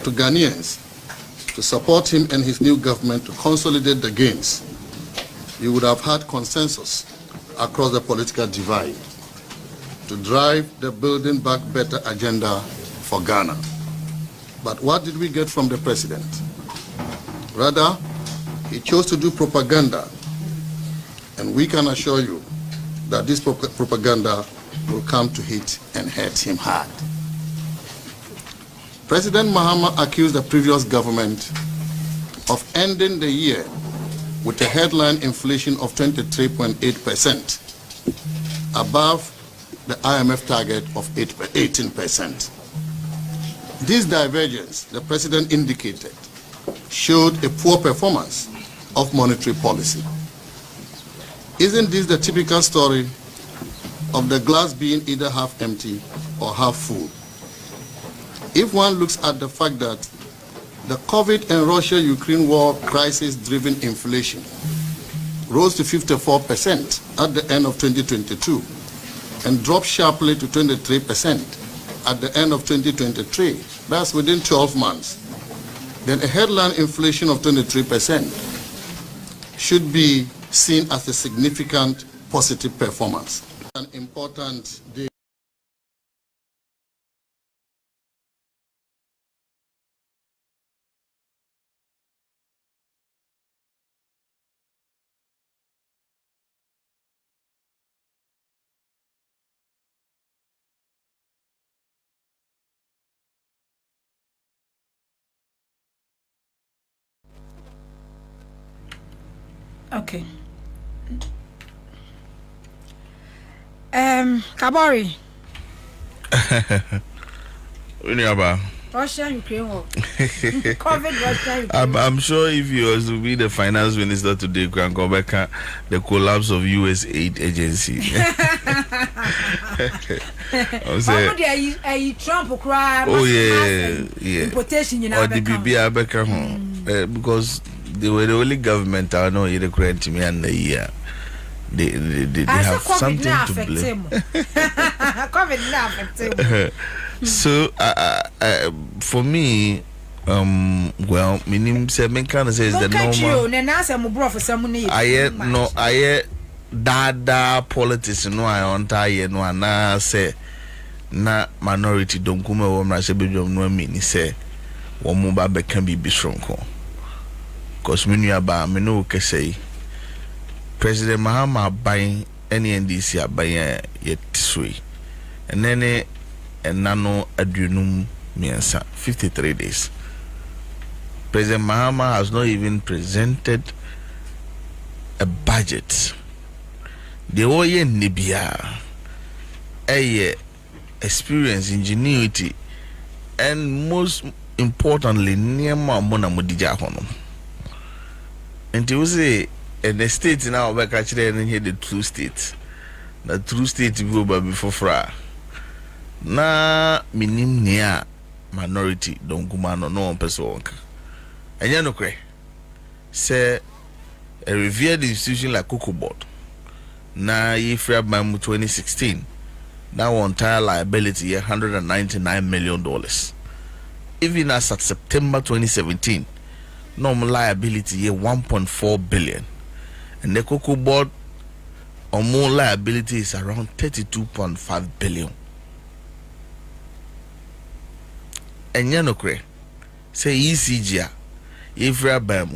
to Ghanaians to support him and his new government to consolidate the gains, you would have had consensus across the political divide to drive the Building Back Better agenda for Ghana. But what did we get from the President? Rather, he chose to do propaganda, and we can assure you that this propaganda will come to hit and hurt him hard. President Mahama accused the previous government of ending the year with a headline inflation of 23.8%, above the IMF target of 18%. This divergence, the President indicated, showed a poor performance of monetary policy. Isn't this the typical story of the glass being either half empty or half full? If one looks at the fact that the COVID and Russia-Ukraine war crisis-driven inflation rose to 54% at the end of 2022 and dropped sharply to 23% at the end of 2023, that's within 12 months, then a headline inflation of 23% should be seen as a significant positive performance. An important day. Okay. Kabori. Russia, Ukraine war. COVID, Russia, Ukraine. I'm sure if you was to be the finance minister today, you can go back the collapse of US aid agency. Trump cry. Oh yeah. Importation, or the BBI back home because they were the only government I know in to me and the year. They have something to blame. COVID so for me, well, meaning seven kind of says the normal. I dada politics no I on tie no na say na minority donkuma wo mra se bedwom no amini se wo mu ba be kan bibi sonko cause me nua ba me no kesei President Mahama ban NDC aban ye tisui enene enano adunum miensa 53 days. President Mahama has not even presented a budget. The oye nibia experience, ingenuity, and most importantly, niema mona modija hono. And you say in the state now we catch the true state. The true state go by before fra. Na minim nia minority don't gumano no person. And you know say a revered institution like Cocoa Board. Na Afrifa by 2016. Now entire liability $199 million. Even as at September 2017, normal liability $1.4 billion. And the Cocoa Board or more liability is around $32.5 billion. And you know say ECG Afrifa by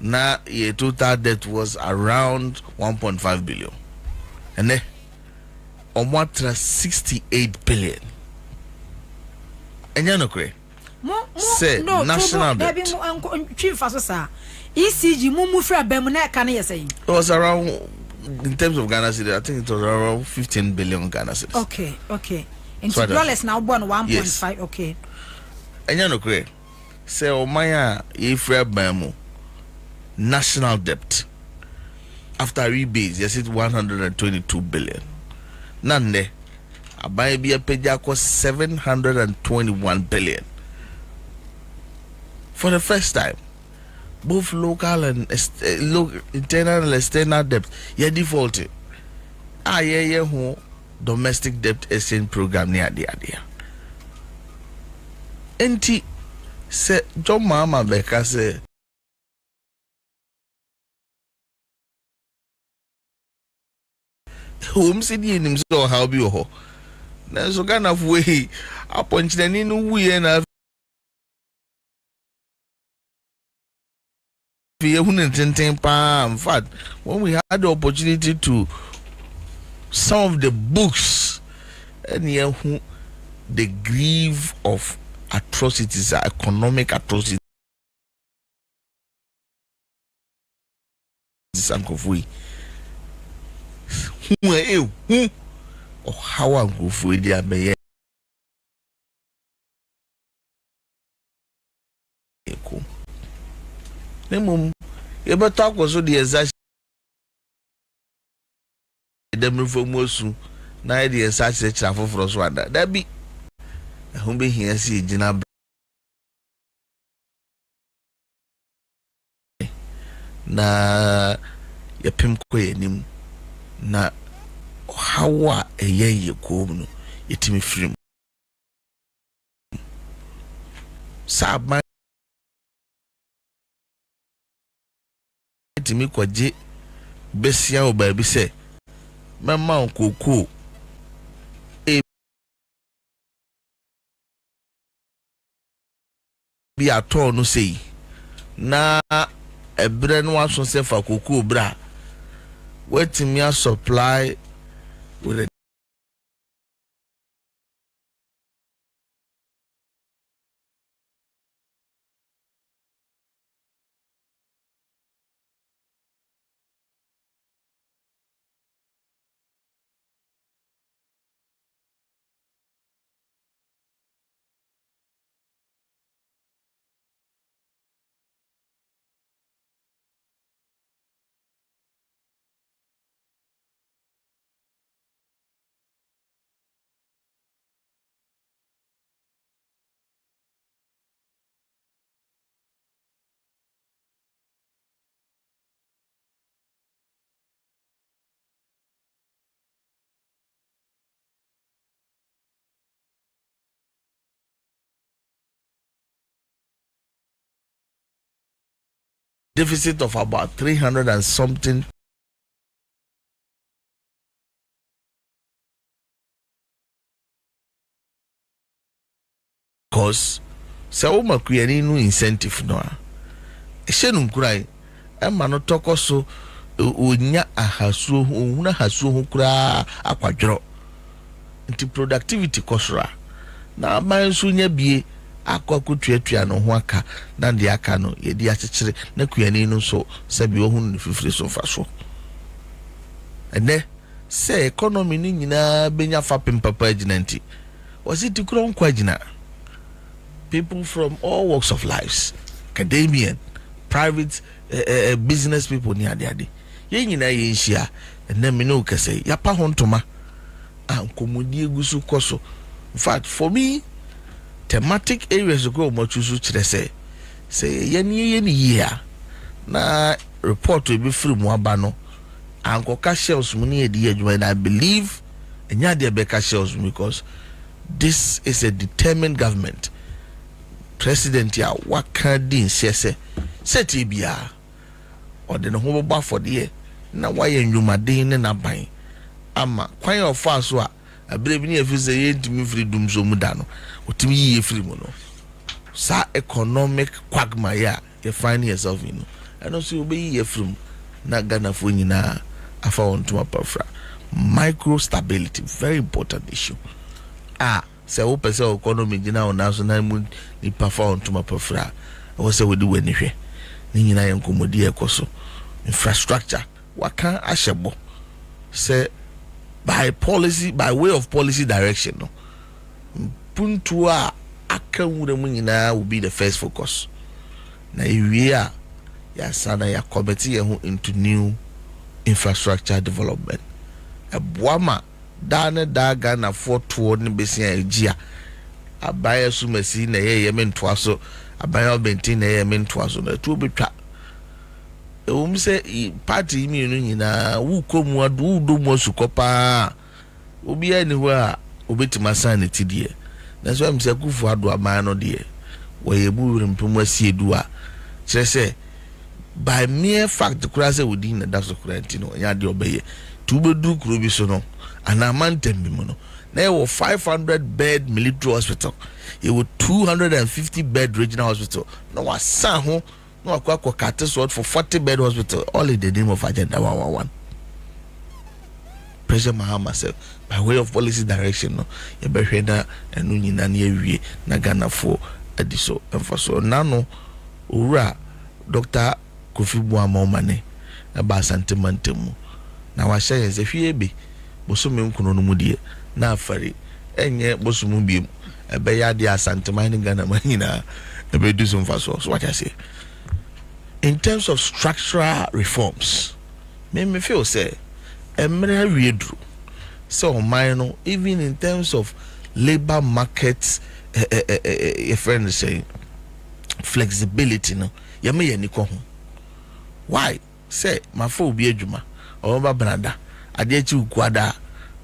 na your total debt was around 1.5 billion. And then Omwatra 68 billion. And you know say no, national debt. ECG Mumufra Bemuna can you say? It was around, in terms of Ghana city, I think it was around 15 billion Ghana cities. Okay. And so dollars now born 1.5. Yes. Okay. And you know say Omaya Afrifa Bemu national debt after rebates, yes, it's 122 billion. Nande, abai be a pejako 721 billion. For the first time, both local and internal and external debt, you're defaulted. Who domestic debt exchange program near the idea. Enti say John Mama Beka say home city in himself how be ho na so kind of way aponchani no we na in fact when we had the opportunity to some of the books and the grief of atrocities, economic atrocities and who or how I go for the abe. Nemum, you better talk was the exact them from Mosu, na the exact search for Roswanda. That be whom be here see Jina na ya pimkwe nim na hawa ye kom no yetimi firim sabma yetimi kwaje besia o ba bi se mama nkoko e bi ato no sei na ebre no aso se fa koko bra wetimi a supply with a deficit of about 300 and something because so Macroeconomic no incentive no ehye nkurai ema no tokoso onya ahasuo ohuna hasuo ho kura akwadwero nti productivity kosora na aban so nya bie akwakutuatua no ho aka na de aka no ye di akyekyere na kuani no so sabi ohun fifiri so fa so ene say economy ni nyina benya fa pempapa aginanti was it kuro nkwa agina people from all walks of lives, academian, private business people ni ade ye nyina ye nhia ene me no kase ya pa hontoma ankomodi egusu koso. In fact, for me, thematic areas go much to say yeni year na report will be free mwabano and koka shells money and I believe and ya de beka shells because this is a determined government. President ya waka din say setibia or the no ba for the na why nyuma din na ban ama kwan of us wa abrebe ni efize ye ntimi freedom so muda no otimi ye free mu no sa economic quagmire you find yourself in and also you be ye free na Ghana fo nyina afa wontuma pafra. Micro stability, very important issue. Say o pese economy gina o national mu ni pafa wontuma pafra o se we di weni hwe ni nyina ye nkomodi ekoso infrastructure waka ahyebo say by policy, by way of policy direction, no. Puntua akamure munyina will be the first focus. Na iwia ya sana ya committee into new infrastructure development. Ebuama dane daga na foto ni besia ejia. Abaya sumesi na ye mentwaso, abaya benti na ye mentwaso na tu betwa. Say party immunity na wu komu adu do mo sukopa obi anywhere obetima sanity die na so am say kufu adu aman no die we ebu rimpomu asiedu a kire say by mere fact kura say within na daso kurantino nya de obeye tubedu kuro bi so no ana mantem bi mo no na 500 bed military hospital e 250 bed regional hospital no wasan ho no akwa kate sword for 40 bed hospital all in the name of agenda 111. President Mahama said by way of policy direction no ye behwe na enu nyina na ewie na Ghana for ediso emfaso nano owura Dr. Kofi Buamomane na ba santemantemu na wa hye ye hwie be bosome nkuno no mu die na afari enye bosomu biem ebe ya de asanteman Ghana manyina ebe du so mfaso so what I say. In terms of structural reforms, me feel say emre wiedru so minor even in terms of labor markets a friend say flexibility no ye me yani ko ho why say my fo bi adwuma o ba brada ade chi ukwada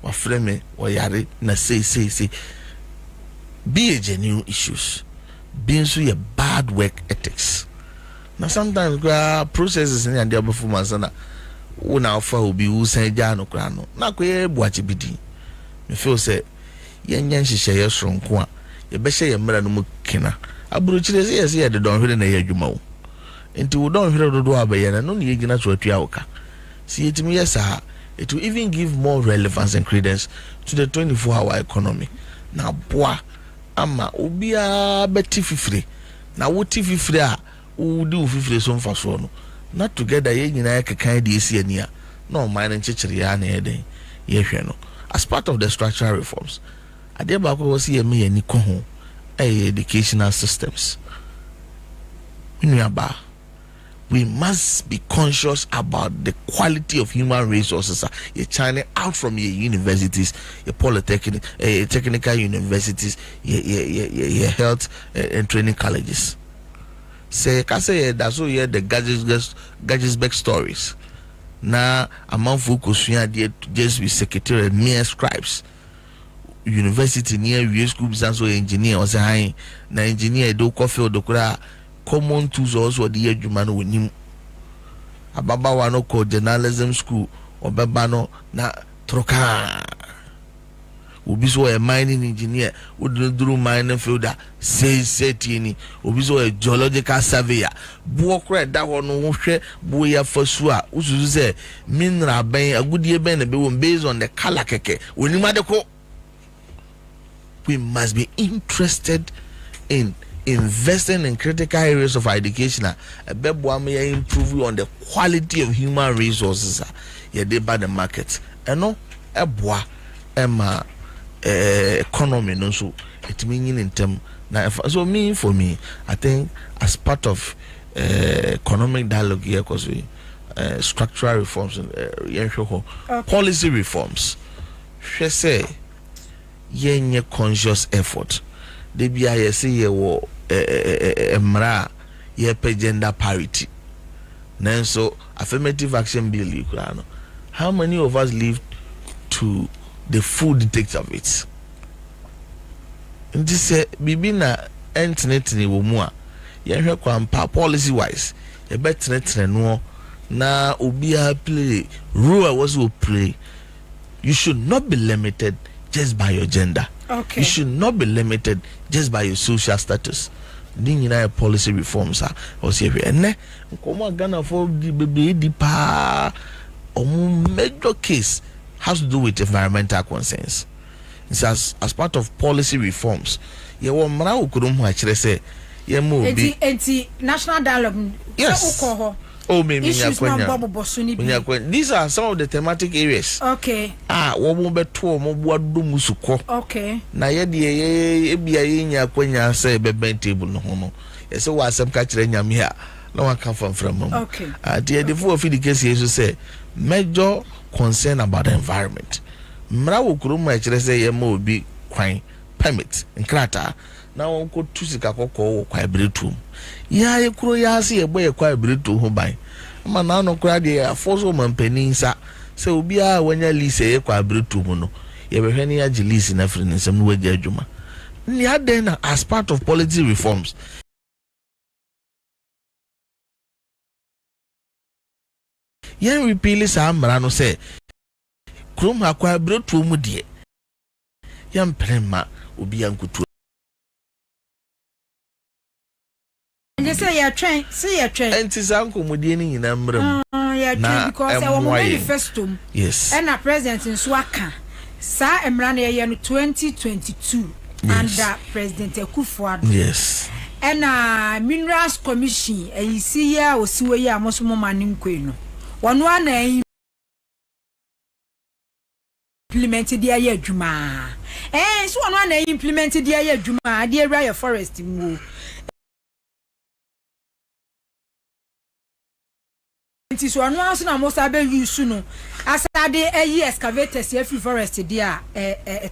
wa frame wa yare na say be a genuine issues being so a bad work ethics. Now sometimes processes in the performance na una offer will be who say jano krano na kwe buachi bidi me feel say yenyan hihye ye soronko a ye be hye ye mra no mu kina aburu chire say yes ye de don hwere na ye adwuma wo enti wo don hwere dodo abaye na no ne yegina so atua woka see it me yes it will even give more relevance and credence to the 24-hour economy na boa ama obia beti fifire na woti fifire a do fifire so mfaso no not together ye nyina kekan de esi ani a no man nchechire ya na eden ye hwe no as part of the structural reforms ade ba ko wasi ye me ani ko ho educational systems ba we must be conscious about the quality of human resources you're churning out from your universities, your polytechnic, technical universities, your health and training colleges. Say, can say that's all the gadgets back stories. Now, among focus, just be secretary mere scribes. University near US groups and so engineer or say, na engineer do coffee or dokura. Common tools also the edumano with him. Ababa wano called journalism school or babano na troka. obi so a mining engineer woduru mining fielder say tini obi so a geological surveyor bo kra da ho no ho hwe bo ya fasu a usuzu say mineral ben agudie ben na be won based on the color keke onima de ko. We must be interested in investing in critical areas of education. Improve on the quality of human resources. By the market. And no, economy. No, so it meaning in term. Now, so for me, I think as part of economic dialogue here, because we structural reforms and policy reforms. She say. Yenye conscious effort de bia yesi ye wo emra ye pe gender parity nanso affirmative action bill ikura no how many of us live to the full dictates of it nti se bibi na entene wo mu a ye hwe kwampa policy wise ye betene no na obi a play role was will play. You should not be limited just by your gender. Okay. You should not be limited just by your social status. Then policy reforms are also here. And come Ghana for the baby pa major case has to do with environmental concerns. It's as part of policy reforms. You want mara ukurum actually say you move be national dialogue. Yes. Oh, maybe these are some of the thematic areas. Okay. What beto mo buadu musuko. Okay. Na ye ebia nya kwanya say beben table no ho. Yes, so asem ka kire nyam here. No one come from. Okay. The full of the case here say major concern about the environment. Mra wo kuro ma kire say ye mo bi kwan permit nkrata. Na won ko tusika kokko kwa bretum. Ya ye kuro ya se ye boye kwa bretu ho ban. Ma na no kura de afoso mampani nsa. Se obi a wanya lease ye kwa bretu mu no. Ye behwe ne ya lease na free nsem no wagi adwuma. Ni ade na as part of policy reforms. Yen repeal sa amra no se krom akwa bretu mu de. Yam prema obi ankutu. They say you're trained, see you're trained. And it's uncle Mudini in Amram. Yeah, because I want manifesto. Yes. And a president in Swaka. Sa Emrania year 2022 under President Akufo-Addo. Yes. And Minerals Commission, and you see ya or see where ya most man queen. One implemented the year Juma. And so one implemented the year Juma, dear Raya Forest move. It is one once na most abe use no as I dey excavators here forest there yes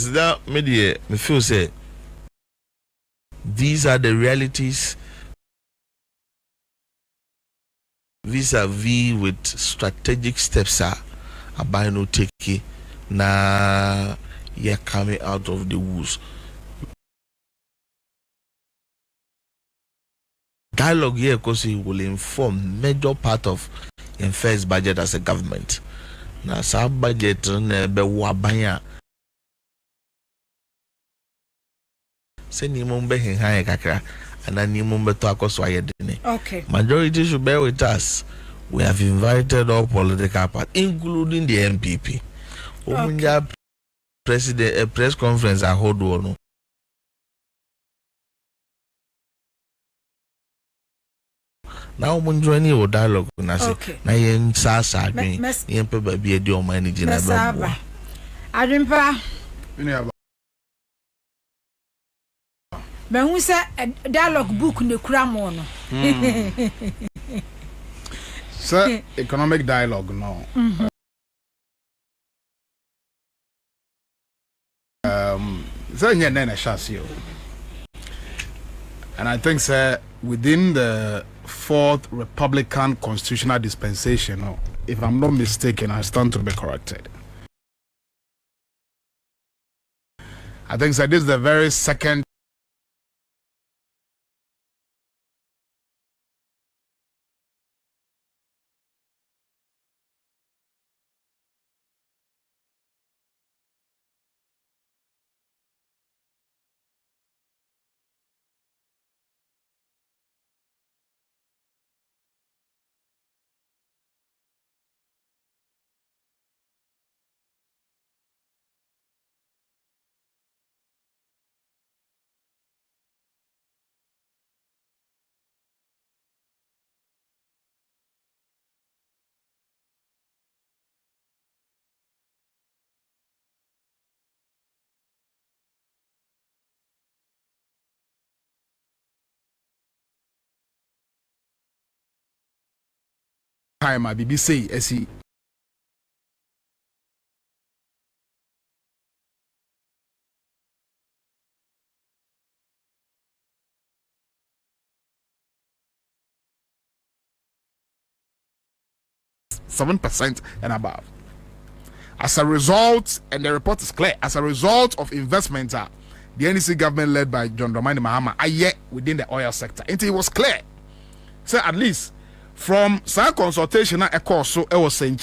that me feel say these are the realities vis-a-vis with strategic steps are by no take na you're coming out of the woods. Dialogue here because it will inform major part of in first budget as a government. Now some budget be wabanya. Say ni mumbe high kakra and ni mumbe to akoswa yedene. Okay. Majority should bear with us. We have invited all political parties, including the MPP. Okay. President a press conference I hold one. Now mun join you dialogue na say na yen sa adwen yen pe ba bi edi o man ni gina ba bo adwempa hu say dialogue book ne kura mo no so economic dialogue no so yen na chance yo and I think sir within the fourth Republican constitutional dispensation, if I'm not mistaken, I stand to be corrected. I think that this is the very second time a bibi say esi 7% and above. As a result, and the report is clear, as a result of investments, the NDC government led by John Dramani Mahama are yet within the oil sector. And it was clear. So at least from some consultation at so it was saying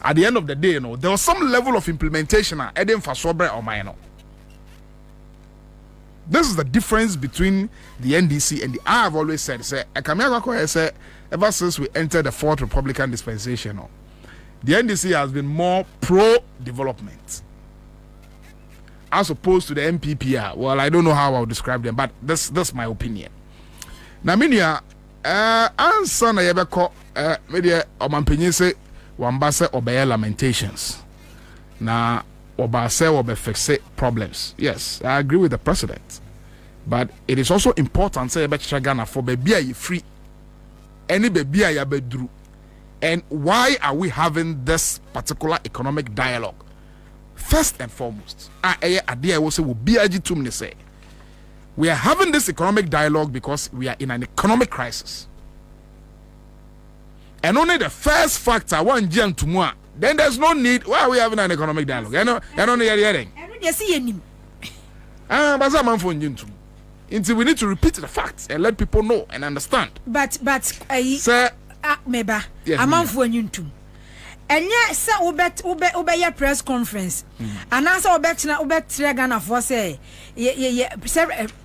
at the end of the day, there was some level of implementation at Eden for Sobre or Minor. This is the difference between the NDC and the I have always said, ever since we entered the fourth Republican dispensation, the NDC has been more pro-development as opposed to the MPPR. Well, I don't know how I'll describe them, but that's my opinion. Now, Minia, answer na yebeko media omanpenyin se wambase obeye lamentations. Na obase obefixe problems. Yes, I agree with the president. But it is also important say yebe Ghana for baby you free. Any baby ya bedru. And why are we having this particular economic dialogue? First and foremost, we are having this economic dialogue because we are in an economic crisis. And only the first factor, one gen to more, then there's no need. Why are we having an economic dialogue? You know, until we need to repeat the facts and let people know and understand. But sir, meba amanfo anyuntum enye se obet ya press conference anansa obet Ghana for say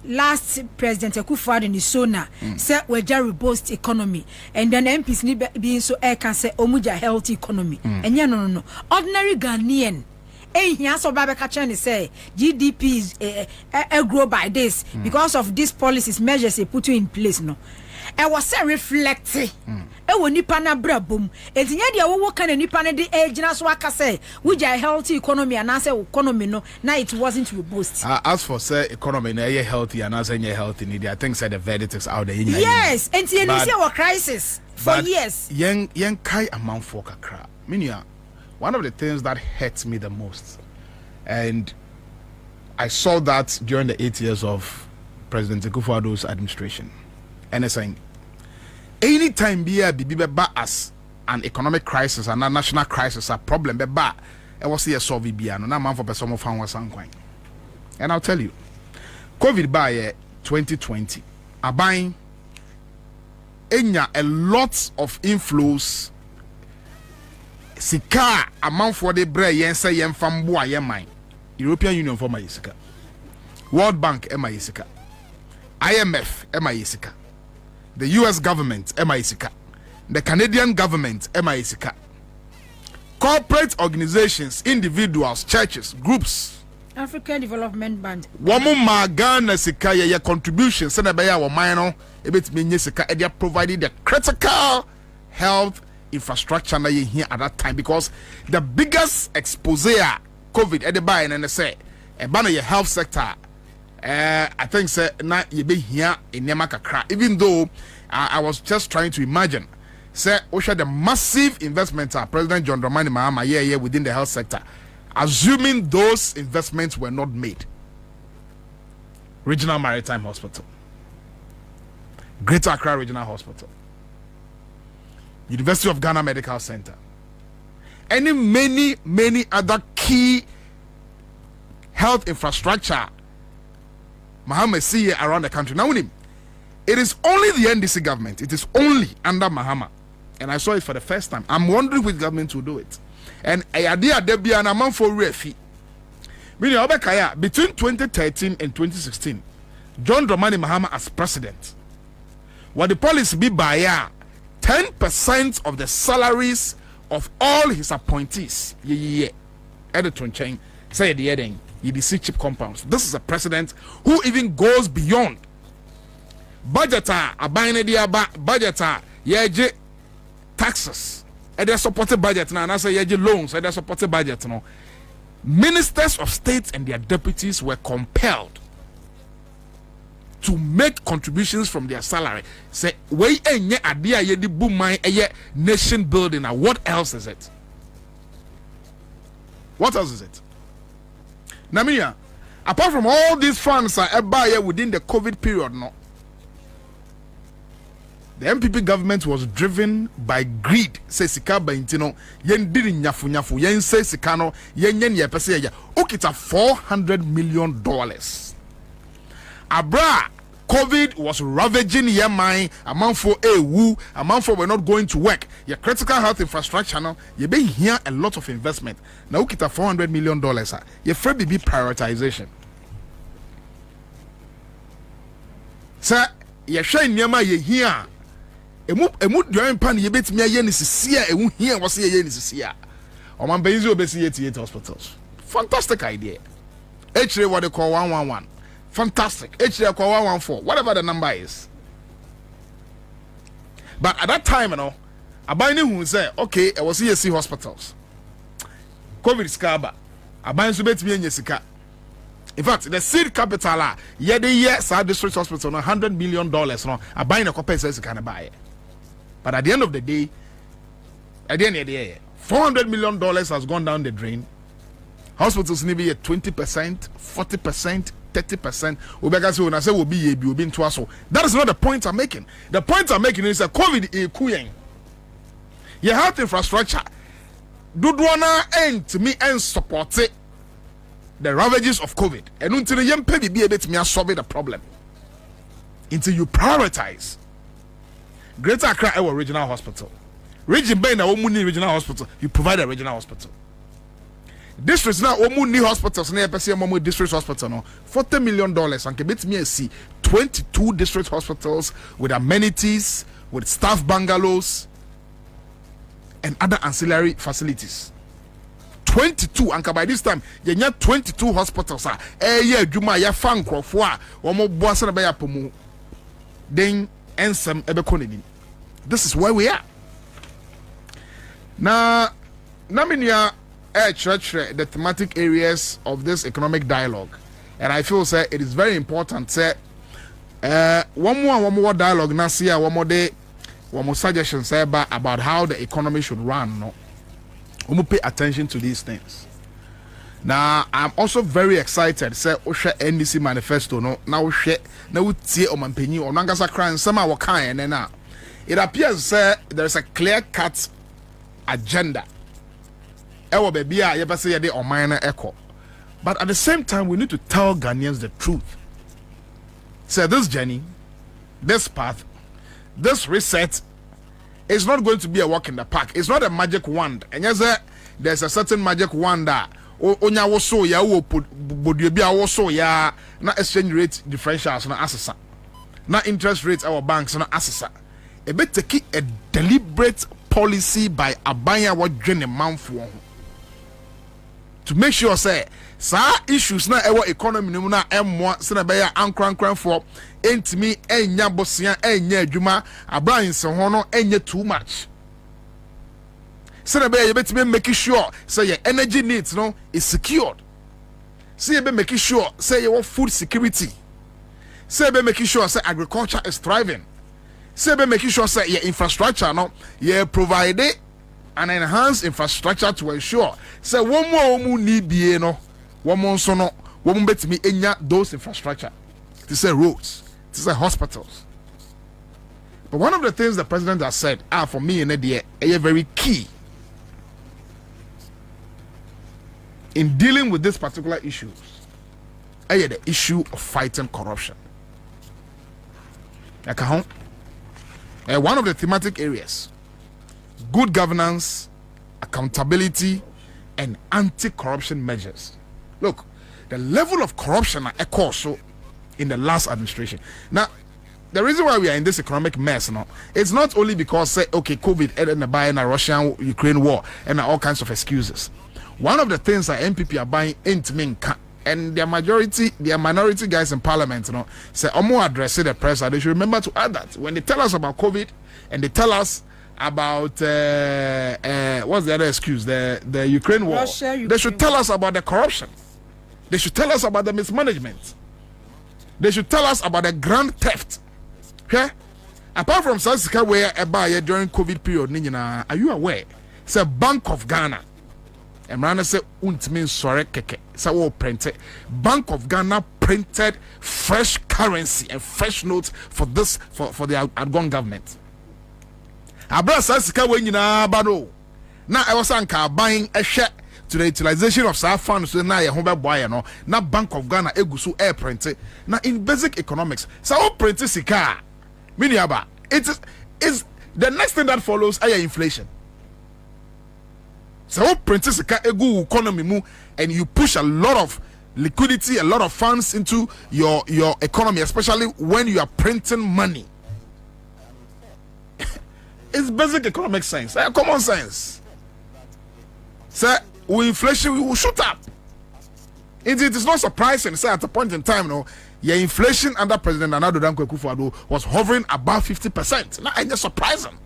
last president Akufo-Addo ni sona say weja robust economy and then MPs ni being so can say omuja healthy economy enye no ordinary Ghanaian ehia so ba ka chen say GDP is grow by this because of these policies measures they put in place no e was reflecting ewo nipa na brabom entinya de wo kan nipa na de agina so aka say we a healthy economy and say economy no na it wasn't robust. As for say economy na healthy and as any healthy I think say the verdict is out there. Yes, entinya see our crisis for years. Yen kai amount for kakra. Minia, one of the things that hurts me the most, and I saw that during the 8 years of President Akufo-Addo's administration, and it's saying anytime be as an economic crisis and a national crisis a problem be ba e was here solve be no na man for person of fan was kwan. And I'll tell you, COVID by 2020 aban enya a lot of inflows sika amount for the bre yen say yen fam bo aye man European Union for my sika, World Bank e my sika, IMF e my sika, the US government MISICA, the Canadian government MISICA, corporate organizations, individuals, churches, groups, African Development Bank, Wamuma Ghana Sika ya contributions send a wa minor ebit me sika they are providing the critical health infrastructure na here at that time, because the biggest expose COVID at the buy and say a banner your health sector. I think say na you be here in Nemakakra, even though I was just trying to imagine say the massive investments President John Dramani Mahama within the health sector, assuming those investments were not made. Regional Maritime Hospital, Greater Accra Regional Hospital, University of Ghana Medical Center, and many other key health infrastructure Mahama see around the country. Now, it is only the NDC government. It is only under Mahama. And I saw it for the first time. I'm wondering which government will do it. And idea there be an amount for refi. Between 2013 and 2016, John Dramani Mahama as president, what the policy be by 10% of the salaries of all his appointees. Editor chain say the heading. You see cheap compounds. This is a president who even goes beyond budgeter, a binary budgeter, yeje taxes, and they supported budget now, and I say yeje loans, and they supported budget now. Ministers of state and their deputies were compelled to make contributions from their salary. Say, way enye adia ye di boom my nation building. Now, what else is it? What else is it? Namia, apart from all these funds are buy within the COVID period, no. The MPP government was driven by greed. Say sika ba intino yen diri nyafu yen say sikano yen ye pese ya. Okita $400 million. Abra COVID was ravaging your mind. A month for a month for we're not going to work. Your critical health infrastructure now. You be here a lot of investment. Now okita $400 million. Your free BB prioritization. Sir, you shine nyama ye here. Emu during pan ye bet me a yen is here. Emu here was a yen is here. Or man benzo obesi 88 hospitals. Fantastic idea. H what they call 111. Fantastic. H they call 114. Whatever the number is. But at that time, you know, I buy who say, okay, I was CSC hospitals. COVID scaba. I buy so bet me in Yesika. In fact, the seed capital, yeah, the year South District Hospital, $100 million. No, I buy a copy says you can buy it. But at the end of the day, $400 million has gone down the drain. Hospitals need to be at 20%, 40%, 30%. That is not the point I'm making. The point I'm making is that COVID is cooling. Your health infrastructure, do wanna end to me and support it. The ravages of COVID. And until you be able to solve the problem. Until you prioritize. Greater Accra our regional hospital. Region Bay na Omuni regional hospital. You provide a regional hospital. Districts now Omuni hospitals near Momu district hospital no $40 million and can me see 22 district hospitals with amenities, with staff bungalows and other ancillary facilities. 22 and by this time you have 22 hospitals yeah juma ya fan crofo a omo boase na be ya pomu then ensem ebekonedi. This is where we are now. Naminia church the thematic areas of this economic dialogue, and I feel say it is very important say one more dialogue na see one more suggestions say about how the economy should run. No, we will pay attention to these things. Now, I'm also very excited. Say, Osha NDC manifesto. No, now we share. Now we see on Mampenny or Nangasa crying. Some are kind and now it appears there is a clear-cut agenda. Ewo baby, I ever say they or minor echo. But at the same time, we need to tell Ghanaians the truth. Say this journey, this path, this reset. It's not going to be a walk in the park. It's not a magic wand. And yes, there's a certain magic wand that onya woso ya wo bodua woso ya na exchange rate differentials na asesa. Na interest rates our banks na asesa. E be take a deliberate policy by abanya what dwene manfo to make sure say issues na ewo economy no na emmo se na be ya ankran for entimi enya bosia enya adwuma abraham se ho no enya too much se na be ya betimi make sure say your energy needs no is secured, say you be making sure say your food security, say be making sure say agriculture is thriving, say be making sure say your infrastructure no you provide an enhanced infrastructure to ensure say one more need be no one more so no one betimi enya those infrastructure to say roads, to say hospitals. But one of the things the president has said for me in the are very key in dealing with this particular issues, the issue of fighting corruption. One of the thematic areas, good governance, accountability, and anti-corruption measures. Look, the level of corruption so in the last administration. Now, the reason why we are in this economic mess now, it's not only because say okay, COVID and the buying a Russian-Ukraine war and all kinds of excuses. One of the things that MPP are buying into Minka and their minority guys in parliament, say Omo addressing the press, they should remember to add that when they tell us about COVID and they tell us about what's the other excuse, the Ukraine war, they should tell us about the corruption. They should tell us about the mismanagement. They should tell us about the grand theft. Okay? Apart from Sasika where a buyer during COVID period, are you aware? It's a Bank of Ghana. And man say untimi sorry keke. So printed. Bank of Ghana printed fresh currency and fresh notes for this for the outgone government. Abra Sasika when bado. Now I was buying a share to the utilization of SAF funds. So now you home buy no. Now Bank of Ghana egusu air printed. Now in basic economics, so printed sika. Miniaba. It is the next thing that follows higher inflation. So printed sika egu economy mu, and you push a lot of liquidity, a lot of funds into your economy, especially when you are printing money. It's basic economic science, common sense. So inflation will shoot up. It is not surprising. So at a point in time, your inflation under President Nana Addo Dankwa Akufo-Addo was hovering above 50%. Now it's just surprising.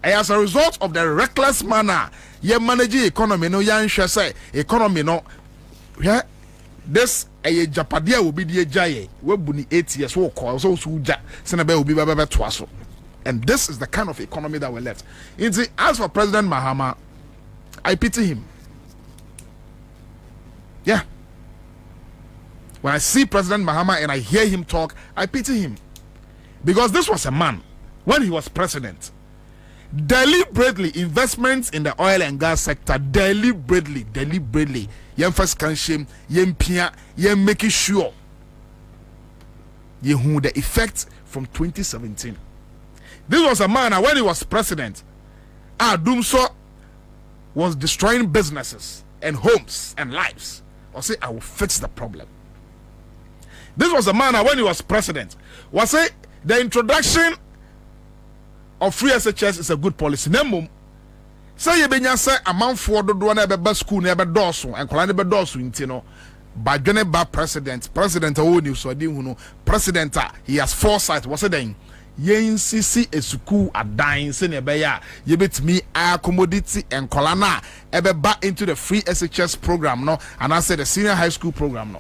And as a result of the reckless manner you manage the economy, say economy yeah, this a Japadia will be the Jaye. We buni 8 years will call so suja Senabe will be twaso. And this is the kind of economy that we left. As for President Mahama, I pity him. Yeah. When I see President Mahama and I hear him talk, I pity him. Because this was a man, when he was president, deliberately investments in the oil and gas sector, deliberately, yen first can shame, yen pia, yen making sure yen the effect from 2017. This was a man when he was president, Dumso was destroying businesses and homes and lives. Or say, I will fix the problem. This was a man when he was president. Was say the introduction of free SHS is a good policy. Nemo say you benya say amount for do na be school na be doso and kola na be doso intino. By dwene ba president o ni so di hu president he has foresight. Was say then yen sisi esuku adan se ne be ya ye betimi commodity and kola na e be ba into the free SHS program and I said the senior high school program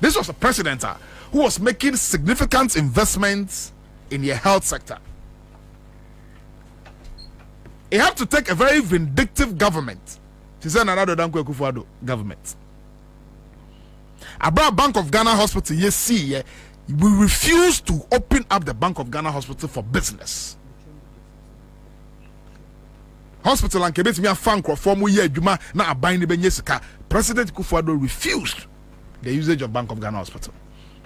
This was a president who was making significant investments in the health sector. He had to take a very vindictive government. She said another Dankwa Akufo-Addo government. About Bank of Ghana Hospital, we refuse to open up the Bank of Ghana Hospital for business. Hospital and Quebec, me a fan for mu ye adwuma na aban ne benye sika. President Akufo-Addo refused the usage of Bank of Ghana Hospital.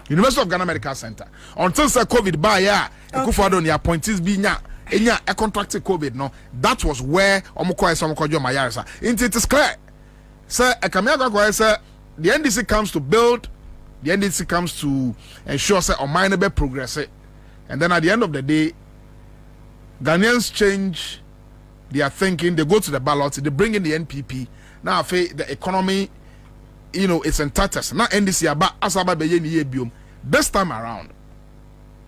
University of Ghana Medical Center. Until COVID by Akufo-Addo ni appointees bi nya a contracted COVID that was where it is clear. Sir, the NDC comes to build, the NDC comes to ensure unminable progress. And then at the end of the day, Ghanaians change their thinking, they go to the ballot, they bring in the NPP. Now the economy, it's in tatters. Now NDC about this time around,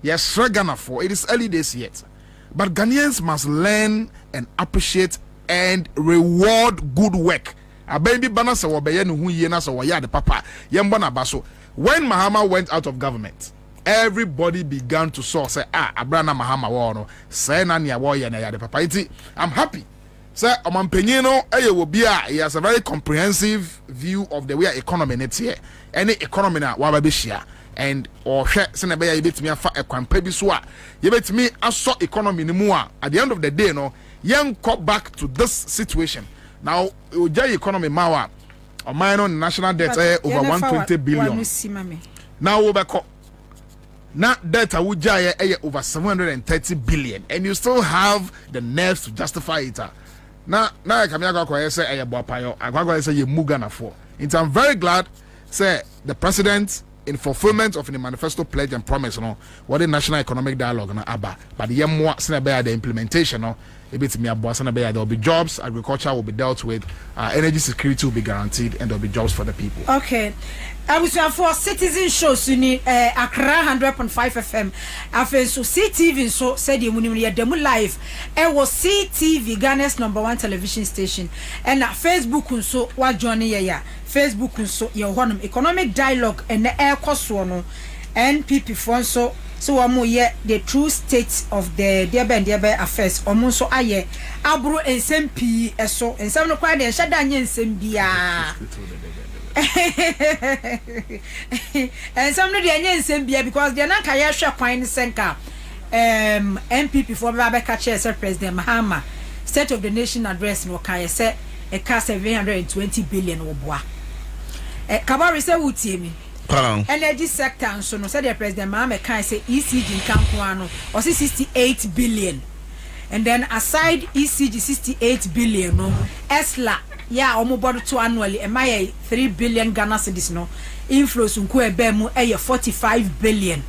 yes, Ghana for it is early days yet. But Ghanaians must learn and appreciate and reward good work. A baby banner so the papa. When Mahama went out of government, everybody began to saw say Abrana Mahama wono say na nia wo ye na the papa. I'm happy. Say Omampenyino he has a very comprehensive view of the way economy net here. Any economy na wa be share. And or send a bear you bet me a quampebi swa. You bet me a so economy ni mua. At the end of the day, young cut back to this situation. Now, Uja economy mawa or minor national debt over 120 billion. Now over now debt Uja over 730 billion, and you still have the nerves to justify it. Now I come here say a bopayo. I say you mugana for. I'm very glad say the president in fulfillment of the manifesto pledge and promise what the national economic dialogue but the more the implementation There will be jobs, agriculture will be dealt with, energy security will be guaranteed, and there will be jobs for the people. Okay. I was for citizen shows in Accra 100.5 FM. After so CTV so said you demo live. It was CTV Ghana's #1 television station. And Facebook so what Johnny ya. Facebook so your one economic dialogue and the air cost one NPP for so amu ye the true state of the Diaba affairs almost so aye abro SMP eso and some no quite the shada nsem bia and some no the nsem bia because they na kaya hwe kwan senka MPP for Babeka chair President Mahama State of the Nation address no kaya say e ka 720 billion wo boa kabari say wutie mi energy sector so no said the President Mahama can say ECG in Kampuano or 68 billion, and then aside ECG 68 billion no ESLA yeah omo to annually am I 3 billion Ghana cedis no inflows unko ebe mu 45 billion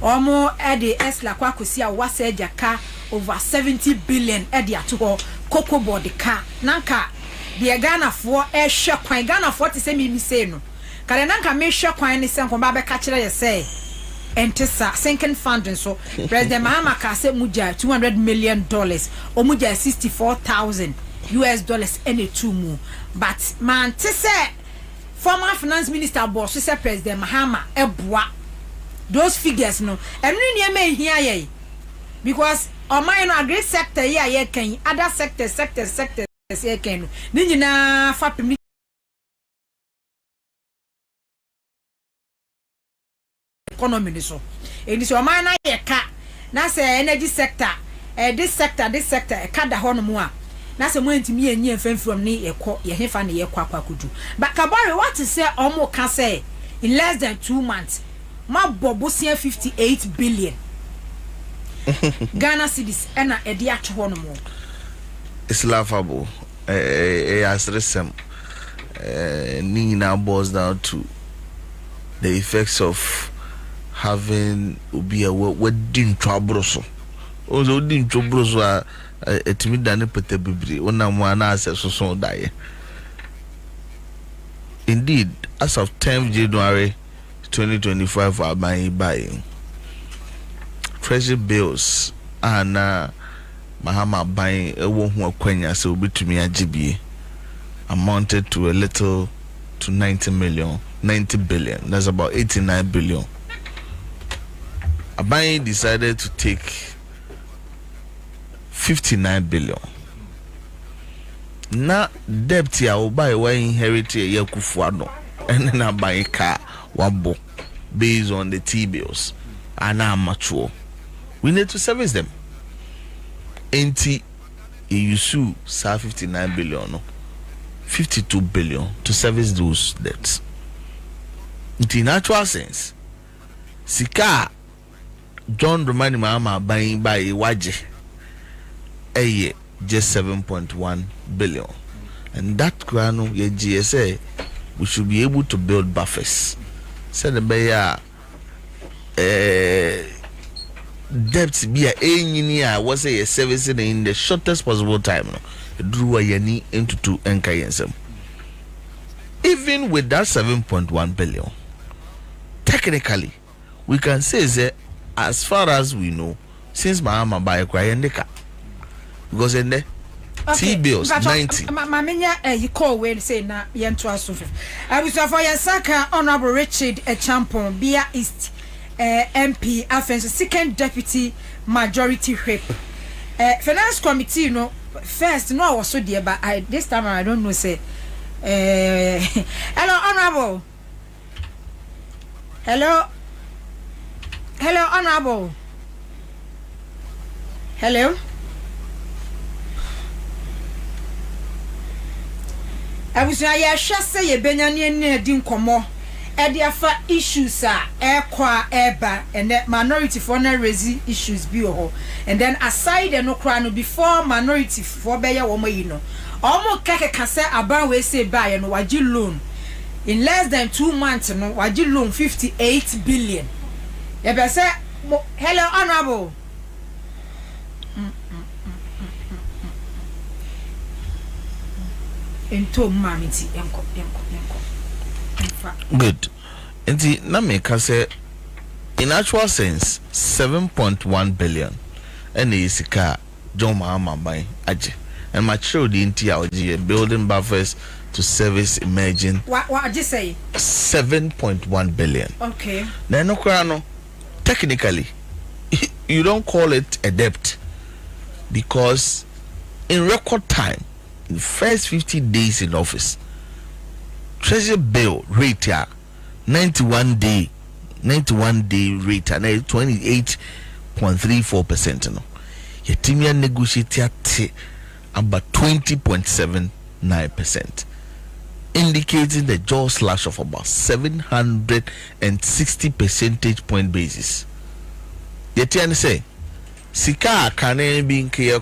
omo the ESLA kwa kosia wase jaka over 70 billion the ato cocoa board car nanka the Ghana for hwe kwan Ghana for te say me say no kare nanka me hwe kwan ni senko ba be ka kire ye say entesa sinking funding so President Mahama ka say muja $200 million o muja $64,000 any two mu but man te say former finance minister boss say President Mahama eboa those figures no emri ni e hia ye because o man no agri sector ye kan other sectors ye kan ni nyina fa economy so eni so man na ye ka na say energy sector this sector e ka da ho no mu a na say mo ntimi enyi enfamfam ni ye kɔ ye hefa ne ye kɔ akwakudu but kabari what to say omo ka say in less than 2 months ma bobosia 58 billion Ghana cedis na edi ato ho no mu. It's laughable. Asresem Nina boils down to the effects of having ubia wedding trouble so also din trouble so etimi dane pete bibiri ona mo ana aseso so die. Indeed, as of 10th January 2025 are buying treasury bills and Mahama buying a one who akwanya so betumi agibie amounted to a little to 90 billion. That's about 89 billion. Abai decided to take 59 billion. Na debt ya obai wa inherit ya kufuano and then abai car wabo based on the T-bills and are mature. We need to service them. NT you sue 59 billion no 52 billion to service those debts. In actual sense, Sika John Romani Mahama buying by Waje a year just 7.1 billion, and that grano ye GSA we should be able to build buffers. Said the Bayer debt be a engineer was a servicing in the shortest possible time. Drew a yani into 2 NKSM. Even with that 7.1 billion, technically, we can say that as far as we know, since Mahama buy a Kwayendeka, because in the T-bills 90. You call when say na yentu asufi. I was for your Saka Honorable Richard Echampon, Bia East MP, offense second deputy majority whip. Finance committee, no. First, no, I was so dear, but this time I don't know. Say, hello, honorable. Hello, honorable. Hello. I was just say a Benyan din komo. Ediafa issues are airba and then minority for raise issues be and then aside and no crown before minority for beya woman you know almost keke kase aban we say buy and waji loan in less than 2 months no waji loan 58 billion. Ebe say hello honorable ento mamiti enko. Good. And na make say in actual sense 7.1 billion and is car John Mahama by Aje and mature the entire building buffers to service emerging. What you say? 7.1 billion. Okay. Now no crano. Technically, you don't call it a debt because in record time, in the first 50 days in office, Treasury bill rate 91 day rate and 28.34%. No, Yetimia negotiate about 20.79%, indicating the jaw slash of about 760 percentage point basis. Yetian say sika kane bi nke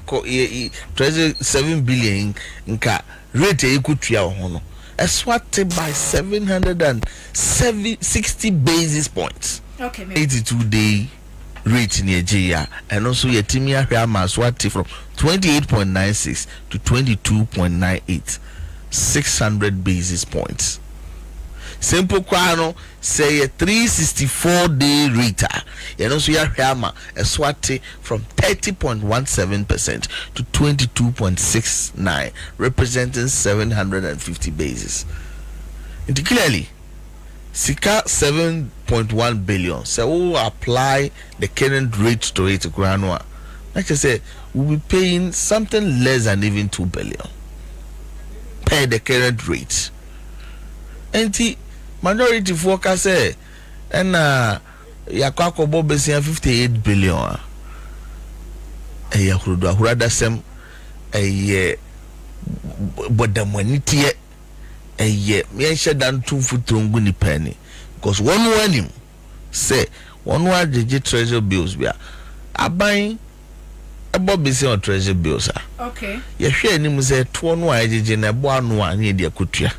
treasury 7 billion nka rate ekutua ho no eswate by 760 basis points. Okay, 82-day rate in Nigeria, and also yetimi ahwe amaswate from 28.96 to 22.98, 600 basis points. Simple kwano say a 364-day rate, and also yahama a swati from 30.17% to 22.69, representing 750 basis. And clearly, Sika 7.1 billion. So we will apply the current rate to it. Like I said, we'll be paying something less than even 2 billion per the current rate. And the minority focus say and yakwako bobesia 58 billion. Yakurudu ahurada sem bodamoniti me shut down 2 foot trunguni penny because one him say one the treasure bills we are buying a bobby on treasure bills. Okay. You share him say 2 in a one near the kutia.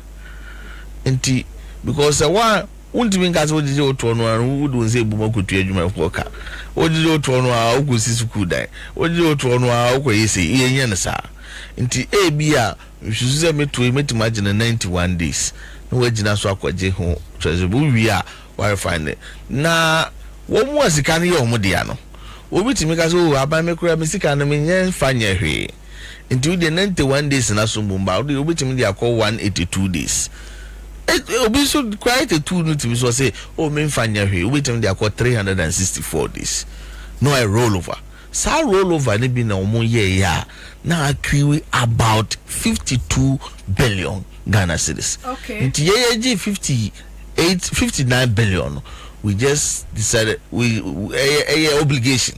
Enti because one won't even gas what did you to one who don't say Bumoku to you my worker. What did you to one who could die? What did you to one who say Yensa? Enti ABR. You should say me to imagine 91 days. No way, Jina Swakwaje home treasure. We are where find it. Na what was the canny or Modiano? We meet me as oh, I buy me cry music and I mean, fine here. Into the 91 days in Asumba, the Ubitimia call 182 days. It will be so quite a 2 to say, oh, men fine here. Ubitim they are called 364 days. No, I roll over. So roll over and be no more year. Now accrue about 52 billion Ghana cedis. Okay. Into 59 billion. We just decided we obligation.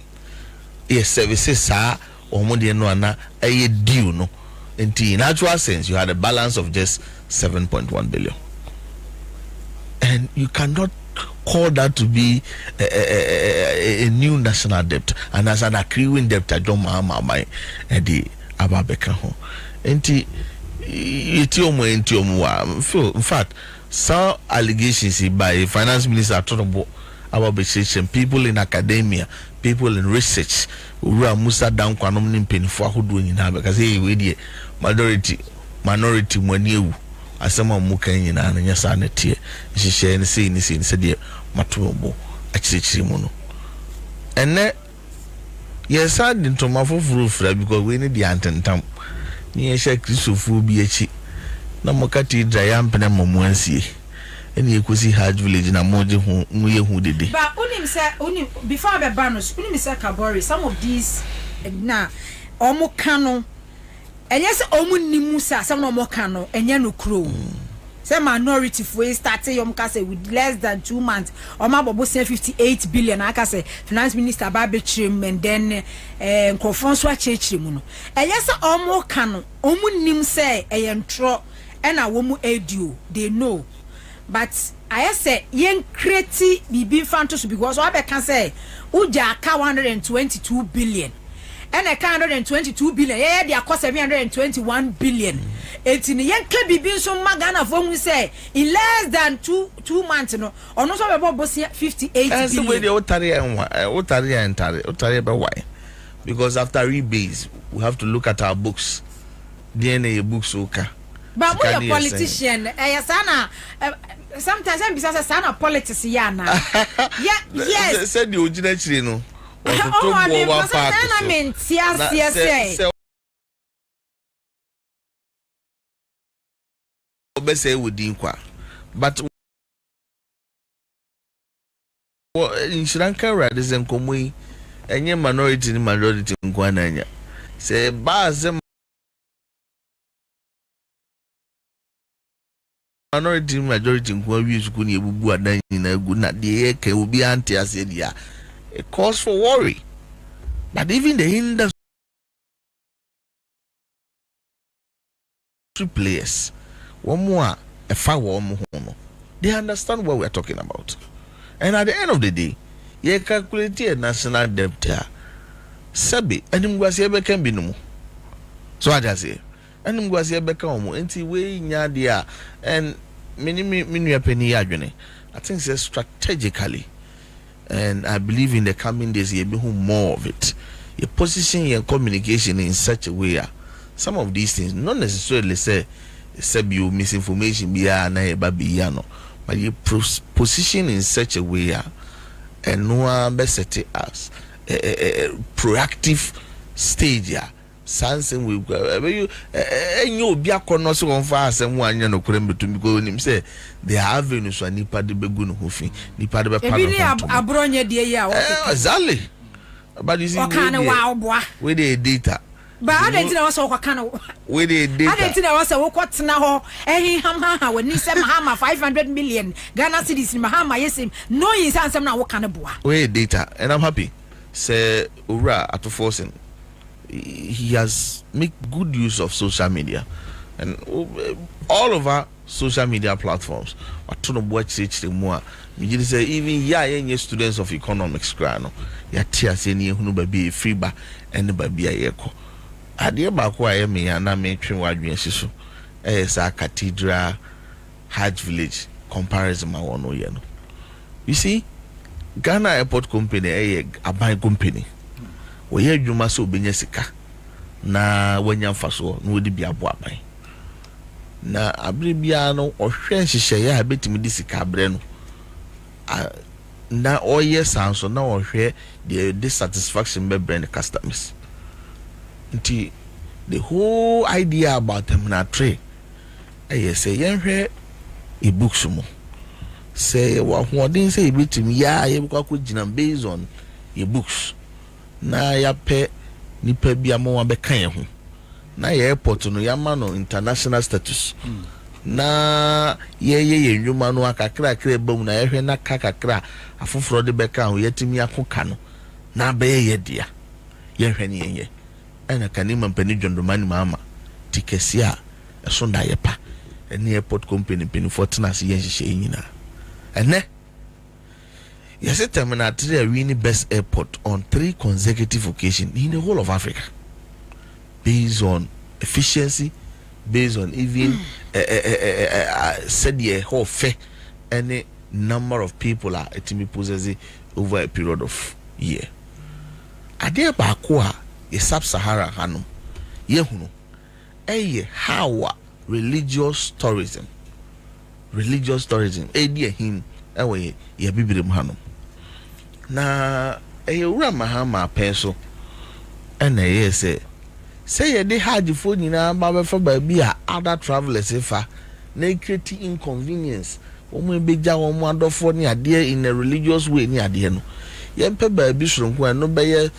Yes, services are or more than one a due no. In natural sense, you had a balance of just 7.1 billion. And you cannot call that to be a new national debt, and as an accruing debt, I don't mind the Ababeka home. In fact, some allegations by finance minister talking about people in academia, people in research, who are Musa down Kwanom pin for who doing in because we minority money. Asama muka nyina na nyasa na tie hihye ne sei ne de matobo akirichiri mu no ene yesa de ntoma foforo fra because we need the antentam ni yesha kristofu bi achi na mokati dra ya mpena mamuansie ene ekosi hard village na moje hu muye hu dede but unim before the banos unim say Kabori some of these na omo kano and yes, Omunimusa, some no more cano, and Yanu Crow. Some minority for starting Yom Kase with less than 2 months, or Mabo say 58 billion. I can say Finance Minister Babachim and then Confonso Chechim. And yes, Omo Cano, Omunim say a yantro and a woman aid you, they know. But I say, yen creti be being fantasy because what I can say, Uja 122 billion. And 122 billion, yeah, they are cost 721 billion. It's in the young Kebi so Magana for we say in less than two months, no, or not about 58 billion. That's the way the Otaria and Otaria, but why? Because after rebates, we have to look at our books, DNA books, okay. But we a politician, sana. Sometimes I'm besides sana politics, yana. Yeah, yes. Said the original chino. Oh, I mean, yes. Say within kwa, but in Sri Lanka, rather than Komui, and your minority in Guananya. Say, Bazem minority majority in Guavis Guni Buana in a good not the air will be anti as a cause for worry. But even the industry players, one more a fireworm, they understand what we're talking about. And at the end of the day, you calculate a national debt. Sabi, and him was ever can be no. So I just say, and him was ever come, and see way in and many penny agony. I think it's strategically, and I believe in the coming days, you'll be more of it. You position your communication in such a way. Some of these things, not necessarily say you misinformation be but you position in such a way and no best set it as a proactive stage. Something we you be a corner so on fast and one no creme to go him say they have Venus and nipa de begun hofi nipa de abronya de exactly. But you see with the data. But I didn't know so what kind of with the data. I didn't know so what's now. Hama when Nissan Mahama 500 million Ghana cities in Mahama. Yes, no, is answer now. What kind of boy? With data, and I'm happy. Say, Ura at forcing. He has made good use of social media and all over social media platforms. I don't know what stage more. You say even students of economics, grano. Ya tears any who be free ba and baby a echo. Adeɛ baako a me ana me twen wadwen siso sa cathedral Hajj village comparison ma wono ye no. You see, Ghana Airport Company a buy company. We ye dwuma so obenya sika na wanya mfaso no wodi bia bo aban. Na abere bia no ohwe nhyehyɛ a betimi di sika abre no. Na oye sanso na ohwe the dissatisfaction be brand customers. Nti the whole idea about them na trade say yenhwe e books mo say wa hoden say e bitim ya ye kwa ko gina based on e books na ya pe nipa bia mo wa be kan ho na ya airport no ya ma no international status na ye nwuma no akakra kra bam na yehwe na kakra afoforo de be kan ho yatimi akoka no na be ye dia yehwe ne yenye ana kanima mpani jondomani mama tikesia eso nda yepa eni airport company peni fortunas yenhye nyina ene yes terminal 3 winning best airport on 3 consecutive occasions in the whole of Africa based on efficiency, based on even said the whole fair any number of people are etimi possessing over a period of year ade ba ko a sub-Sahara hanum yehunu how religious tourism edi him ewe ye bibire hanum na ura mahama peso ena ye say ye de hajj fo nyina ba be fa ba bi a other travelers fa na create inconvenience omo beja omo adofo ni ade in a religious way ni ade no ye mpe ba bi soronko no be ye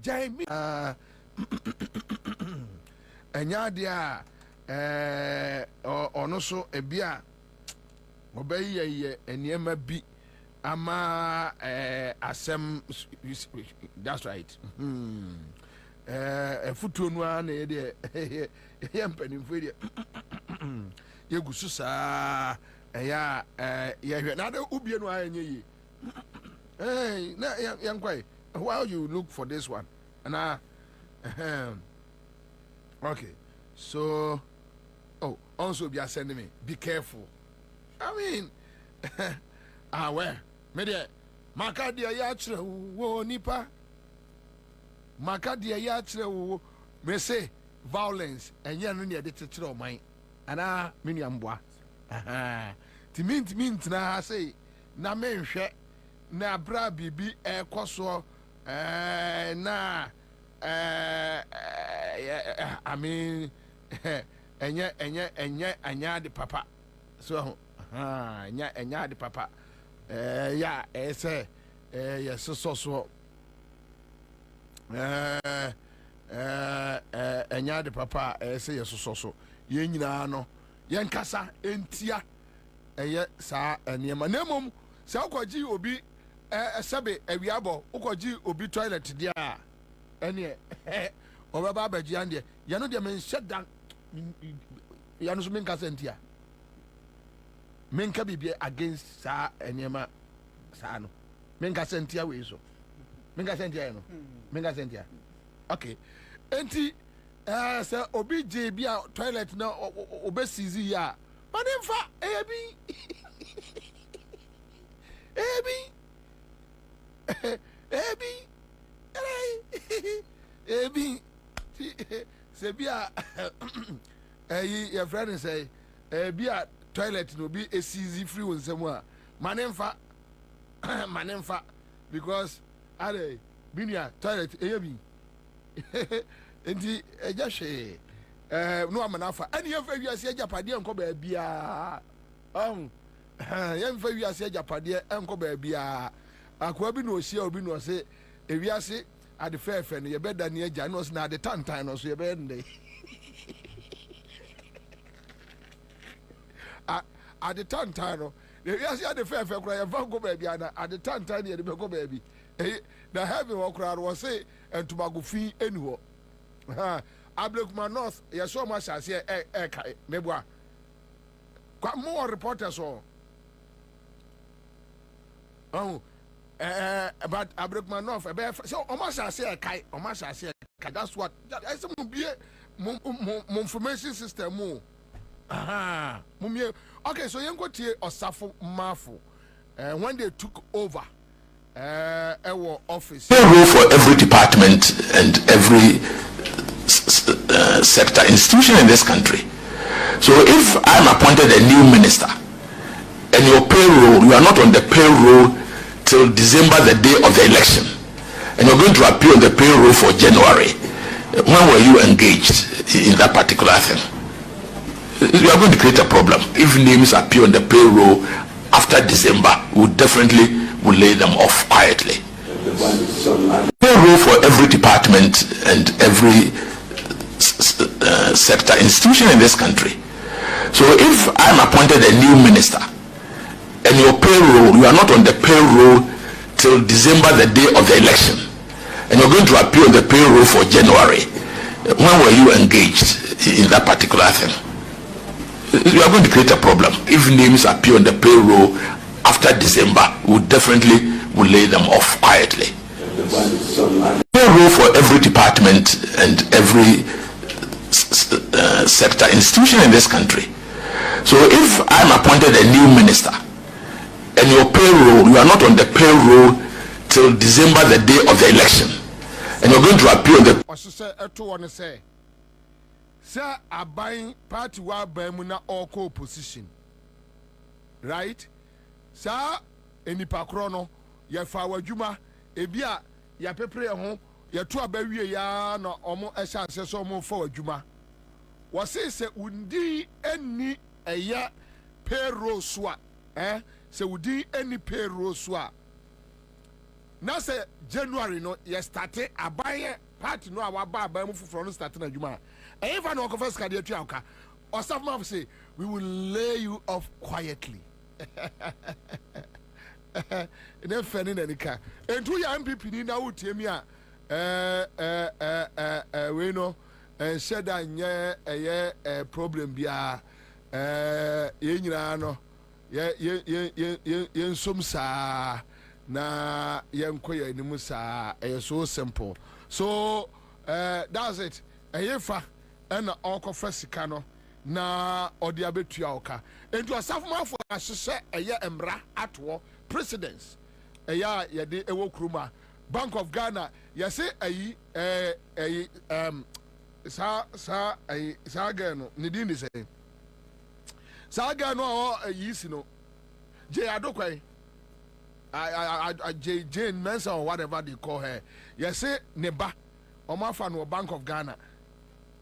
Jamie. Enya dia ono so ebia obayi eniema bi ama asem. That's right. Futu no na ye de ye mpanimfo de ye gusu saa ya ye hwe na de ubie no anye yi. Na yankwai, why you look for this one? And okay. So also be sending me. Be careful. I mean where? Media Makadia yachre wo nipa. Makadia yachre wo me say violence and ya no near the teacher of mine. And mini amboa. Timent na say na menhwe na bra bibi ekoso na I mean enya de papa so enya de papa ya say yes so enya de papa say yes so ye nyina no ye nkasa entia sa eniema nemom sa ukoji obi sebe ewiabo ukoji obi toilet dia ene obaba abaji ande ye no de men shedan ya no so men kasa entia men ka bibie against sa eniema sa no men kasa entia we so men kasa entia no men kasa entia okay enti sa obi je bia toilet na obesizi ya manemfa ebi Sebia your friend say bia toilet no be a easy free on somewhere manemfa because are binia toilet ebi enti ejahwe no amanafa ani efa wiase ajapade enko ba bia yemfa wiase ajapade enko ba bia akwa bi no ohia obi no se ewiase ade fefe no ye beda ne agya no na ade tantan no so ye be ndey ade tantan no ewiase ade fefe kura ye fa go ba bia na ade tantan ne ye be go ba bi na heaven wo kura ro se entumago fi eni ho Ablekuma North, yes, so much as here, Mebwa. More reporters, but Ablekuma North, so almost as here, almost as here, that's what that's a information system. Okay, so you go to Osafo Mafu when they took over our office. Payroll for every department and every sector institution in this country. So if I'm appointed a new minister and your payroll, you are not on the payroll till December, the day of the election, and you're going to appear on the payroll for January, when were you engaged in that particular thing? You are going to create a problem. If names appear on the payroll after December, we definitely will lay them off quietly. Payroll for every department and every sector institution in this country. So if I'm appointed a new minister and your payroll, you are not on the payroll till December, the day of the election, and you're going to appear on the payroll for January, when were you engaged in that particular thing? You are going to create a problem. If names appear on the payroll after December, we definitely will lay them off quietly. Payroll for every department and every sector institution in this country. So if I'm appointed a new minister and your payroll, you are not on the payroll till December, the day of the election, and you're going to appear on the Sir, I buying party wa bemuna or co-opposition. Right? Sir, any pakrono, ya fawa juma, ebia, ya pepre hon, ya tua bewie ya no omo esha so mo fawa juma. Wase se undi eni eya payroll swa, se udi eni payroll swa. na say January no ye starte abaye party no awa ba abaye mu fufuro no starte na dwuma e fa no ko Fiscal dey tua oka osafma say we will lay you off quietly ne fani na nika entu ya MPP ni na wutie mi a we no sheda nye eye problem bia ye nyina no ye nsom saa na yenkoye animu saa so simple so that's it fa na okofa sika no na odi abetua oka entu asafomafo ahyehyɛ emra atwo presidents yɛde ewo kuruma Bank of Ghana yɛse sa gano ne din sɛ sa gano ayi si no je adokwai Jane Mensa or whatever they call her yɛse ne ba ɔmafa no Bank of Ghana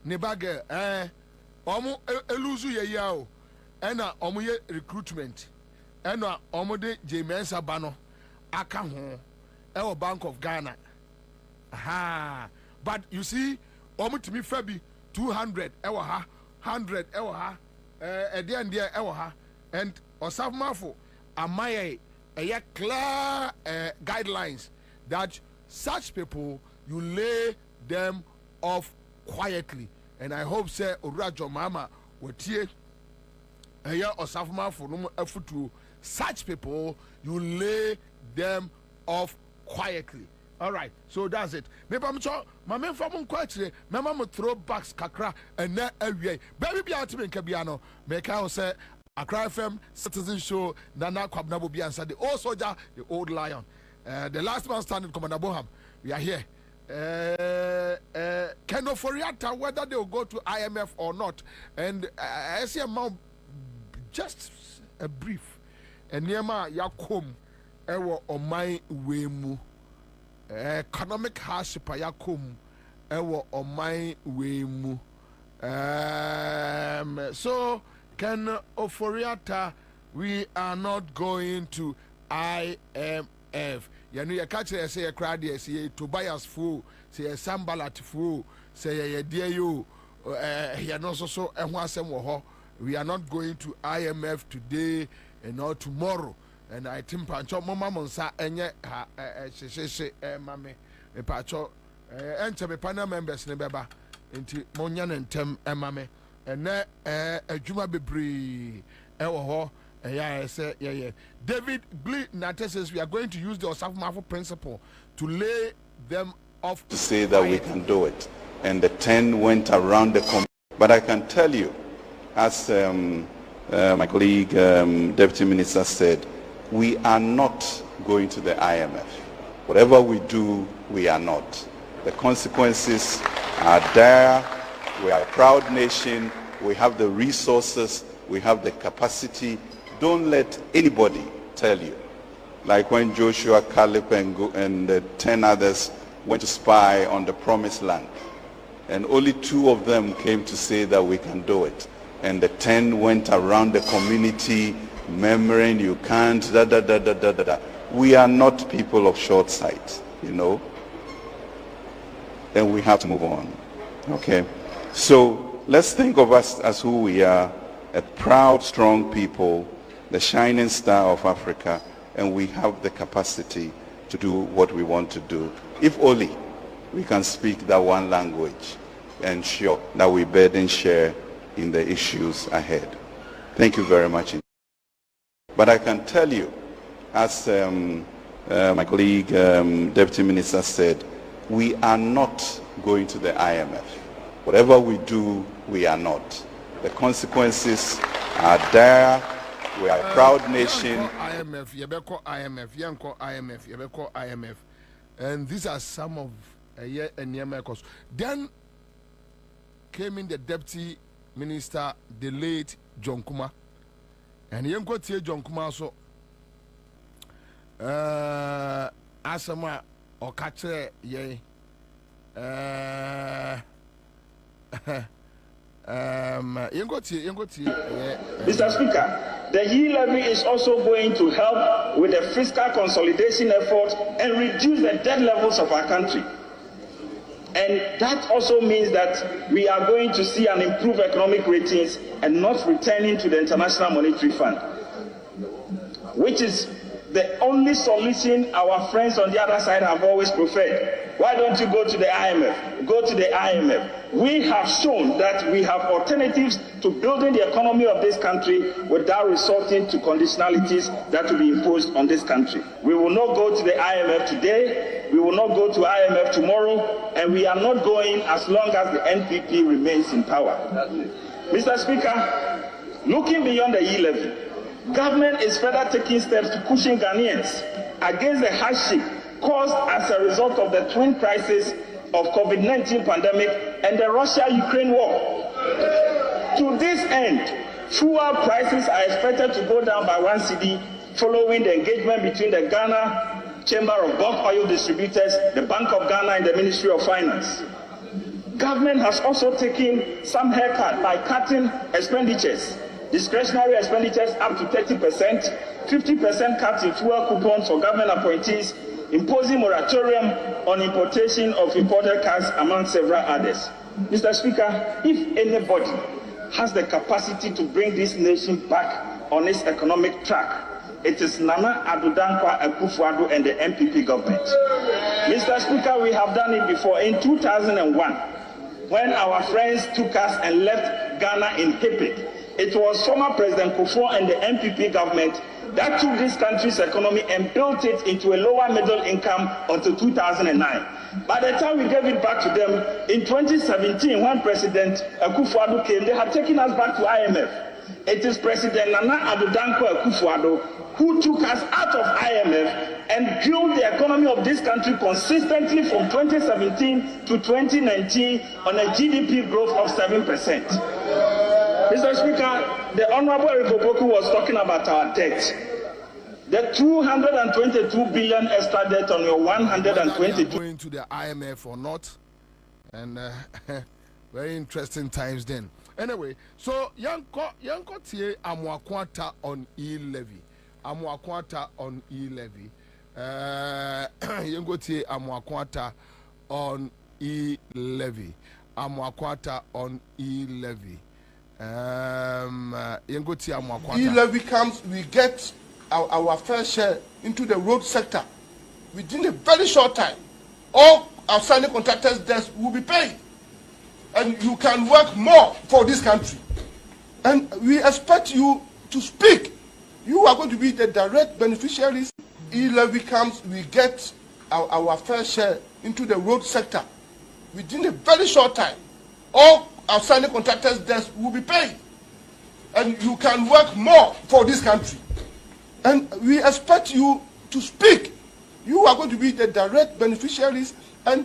ne ba girl ɔmo eluzu yɛ o ɛna ɔmo yɛ recruitment ɛna ɔmo de Jane Mensa ba no aka ho ɛwɔ Bank of Ghana but you see ɔmo timi fa bi 200 ɛwɔ ha 100 ɛwɔ ha ɛdeɛ ɛwɔ ha and ɔsafmafo amaye clear guidelines that such people you lay them off quietly and I hope say Urajo Mama wotie osafmafo no afutu such people you lay them off quietly. All right, so that's it. Maybe I'm sure my men from quite my mama throw backs kakra and na away. Baby be out in Kabiano. Make I say Accra FM Citizen Show Nana Kwabnabo be answered the old soldier, the old lion. The last man standing, Commander Boham. We are here. Can Oforiata whether they will go to IMF or not. And I see a mount just a brief. And Niema Yakum Ewo Omai Wemu. Economic hardship Yakum Ewo Omai Wemu. So Can Oforiata, we are not going to IMF. Yanu ya catch say a crowd say Tobias fool, say a Sambalat fool, say a dear you, here no so we are not going to IMF today and not tomorrow. And I think Pancho Mama Monsa enye she mame me Pacho enter me panel members ne beba nti monyan ntem mame ene adwuma bebre ewo ho say yeah. David Glee Nate says we are going to use the Osafmafo principle to lay them off to say that we can do it, and the 10 went around the community. But I can tell you, as my colleague Deputy Minister said, we are not going to the IMF. Whatever we do, we are not. The consequences are there. We are a proud nation. We have the resources. We have the capacity. Don't let anybody tell you. Like when Joshua, Caleb, and the 10 others went to spy on the promised land. And only 2 of them came to say that we can do it. And the 10 went around the community murmuring, you can't, We are not people of short sight, you know. And we have to move on. Okay? So let's think of us as who we are, a proud, strong people, the shining star of Africa, and we have the capacity to do what we want to do. If only we can speak that one language and ensure that we burden share in the issues ahead. Thank you very much. But I can tell you, as my colleague Deputy Minister said, we are not going to the IMF. Whatever we do, we are not. The consequences are there. We are a proud nation. IMF. And these are some of Niamekos. Then came in the Deputy Minister, the late John Kuma. And you got here John Kuma so Asama Okatakyie ye Mr. Speaker, the yield levy is also going to help with the fiscal consolidation effort and reduce the debt levels of our country. And that also means that we are going to see an improved economic ratings and not returning to the International Monetary Fund, which is the only solution our friends on the other side have always preferred. Why don't you go to the IMF? Go to the IMF. We have shown that we have alternatives to building the economy of this country without resorting to conditionalities that will be imposed on this country. We will not go to the IMF today. We will not go to IMF tomorrow. And we are not going as long as the NPP remains in power. Mr. Speaker, looking beyond the yield levy, government is further taking steps to cushion Ghanaians against the hardship caused as a result of the twin crisis of COVID-19 pandemic and the Russia-Ukraine war. To this end, fuel prices are expected to go down by 1 cedi following the engagement between the Ghana Chamber of Bulk Oil Distributors, the Bank of Ghana, and the Ministry of Finance. Government has also taken some haircut by cutting expenditures, discretionary expenditures up to 30%, 50% cut in fuel coupons for government appointees, imposing moratorium on importation of imported cars, among several others. Mr. Speaker, if anybody has the capacity to bring this nation back on its economic track, it is Nana Addo Dankwa Akufo-Addo and the MPP government. Mr. Speaker, we have done it before. In 2001, when our friends took us and left Ghana in Hippic, it was former President Kufuor and the MPP government that took this country's economy and built it into a lower middle income until 2009. By the time we gave it back to them in 2017, when President Akufo-Addo came, they had taken us back to IMF. It is President Nana Addo Dankwa Akufo-Addo who took us out of IMF and grew the economy of this country consistently from 2017 to 2019 on a GDP growth of 7%. Mr. Speaker, the Honorable Erikopoku was talking about our debt. The 222 billion extra debt on your 122. Going to the IMF or not, and very interesting times then. Anyway, so Yanko tie Amwakwanta on e-levy. Amwakwanta on e-levy. Yanko tie Amwakwanta on e-levy. Amwakwanta on e-levy. E-levy comes, we get our fair share into the road sector within a very short time. All outstanding contractors' debts will be paid, and you can work more for this country. And we expect you to speak. You are going to be the direct beneficiaries. E-levy comes, we get our fair share into the road sector within a very short time. All outstanding contractors' debts will be paid, and you can work more for this country. And we expect you to speak. You are going to be the direct beneficiaries, and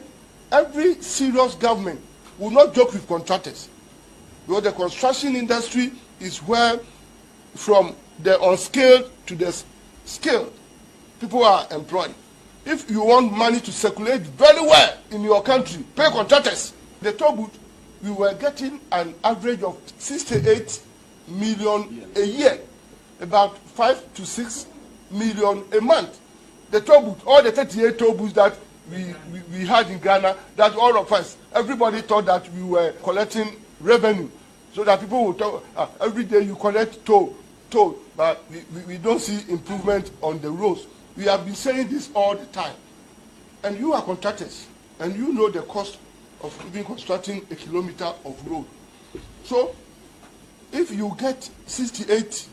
every serious government will not joke with contractors. Because the construction industry is where, from the unskilled to the skilled, people are employed. If you want money to circulate very well in your country, pay contractors. The toll booth, we were getting an average of 68 million a year, about 5 to 6 million a month. The toll booth, all the 38 toll booths that we had in Ghana, that all of us, everybody thought that we were collecting revenue, so that people would talk, every day you collect toll, but we don't see improvement on the roads. We have been saying this all the time. And you are contractors, and you know the cost of even constructing a kilometer of road. So, if you get 68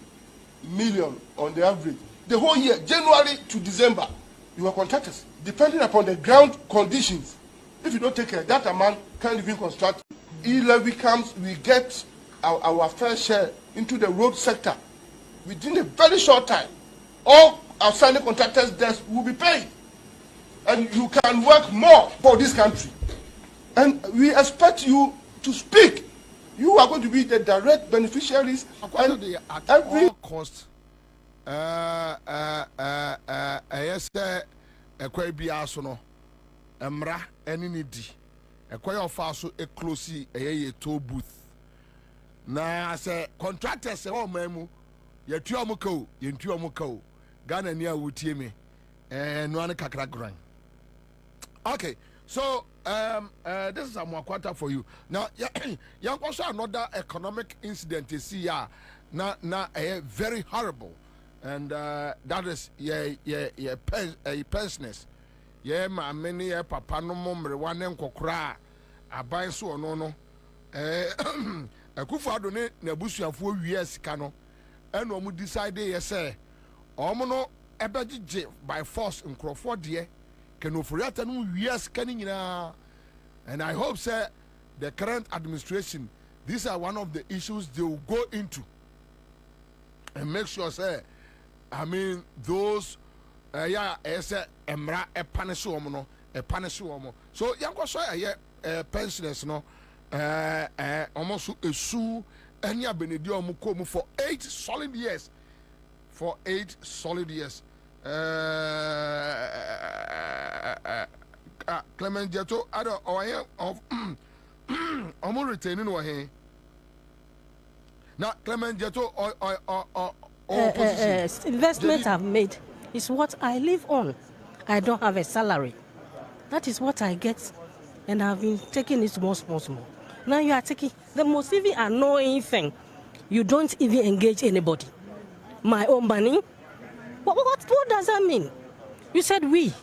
million on the average, the whole year, January to December, you are contractors. Depending upon the ground conditions, if you don't take care, that amount can't even construct. E-levy comes, we get our fair share into the road sector within a very short time. All outstanding contractors' debts will be paid, and you can work more for this country. And we expect you to speak. You are going to be the direct beneficiaries. And every cost, yes, a quite be asono, Emra, any needy, a quite of also a closely a toll booth. na sɛ contractors sɛ ɔman mu yɛtua ɔmo ka o yɛntua ɔmo ka o Ghana ni a wotie me noa ne kakra gran. Okay, so this is a Mwakwata for you. Now, also another economic incident you see na very horrible, and that is pensioners. Yeah, my many papa no more one and kokra aban so no Akufo-Addo ne n'abusuafo wies kano and omu decide yes omo no ebegye by force nkrofo de can ofuriata no wies kanina. And I hope, sir, the current administration, these are one of the issues they will go into and make sure, sir, I mean, those, emra a punish woman, a punish woman. So, young was pensioners, no, almost a sue, and ya benedio mukomu for 8 solid years. For 8 solid years. Clement Jeto, I don't of almost retaining or here. Now, Clement Jeto investment I've made is what I live on. I don't have a salary. That is what I get, and I've been taking it more. Now you are taking the most even annoying thing. You don't even engage anybody. My own money. What does that mean? You said we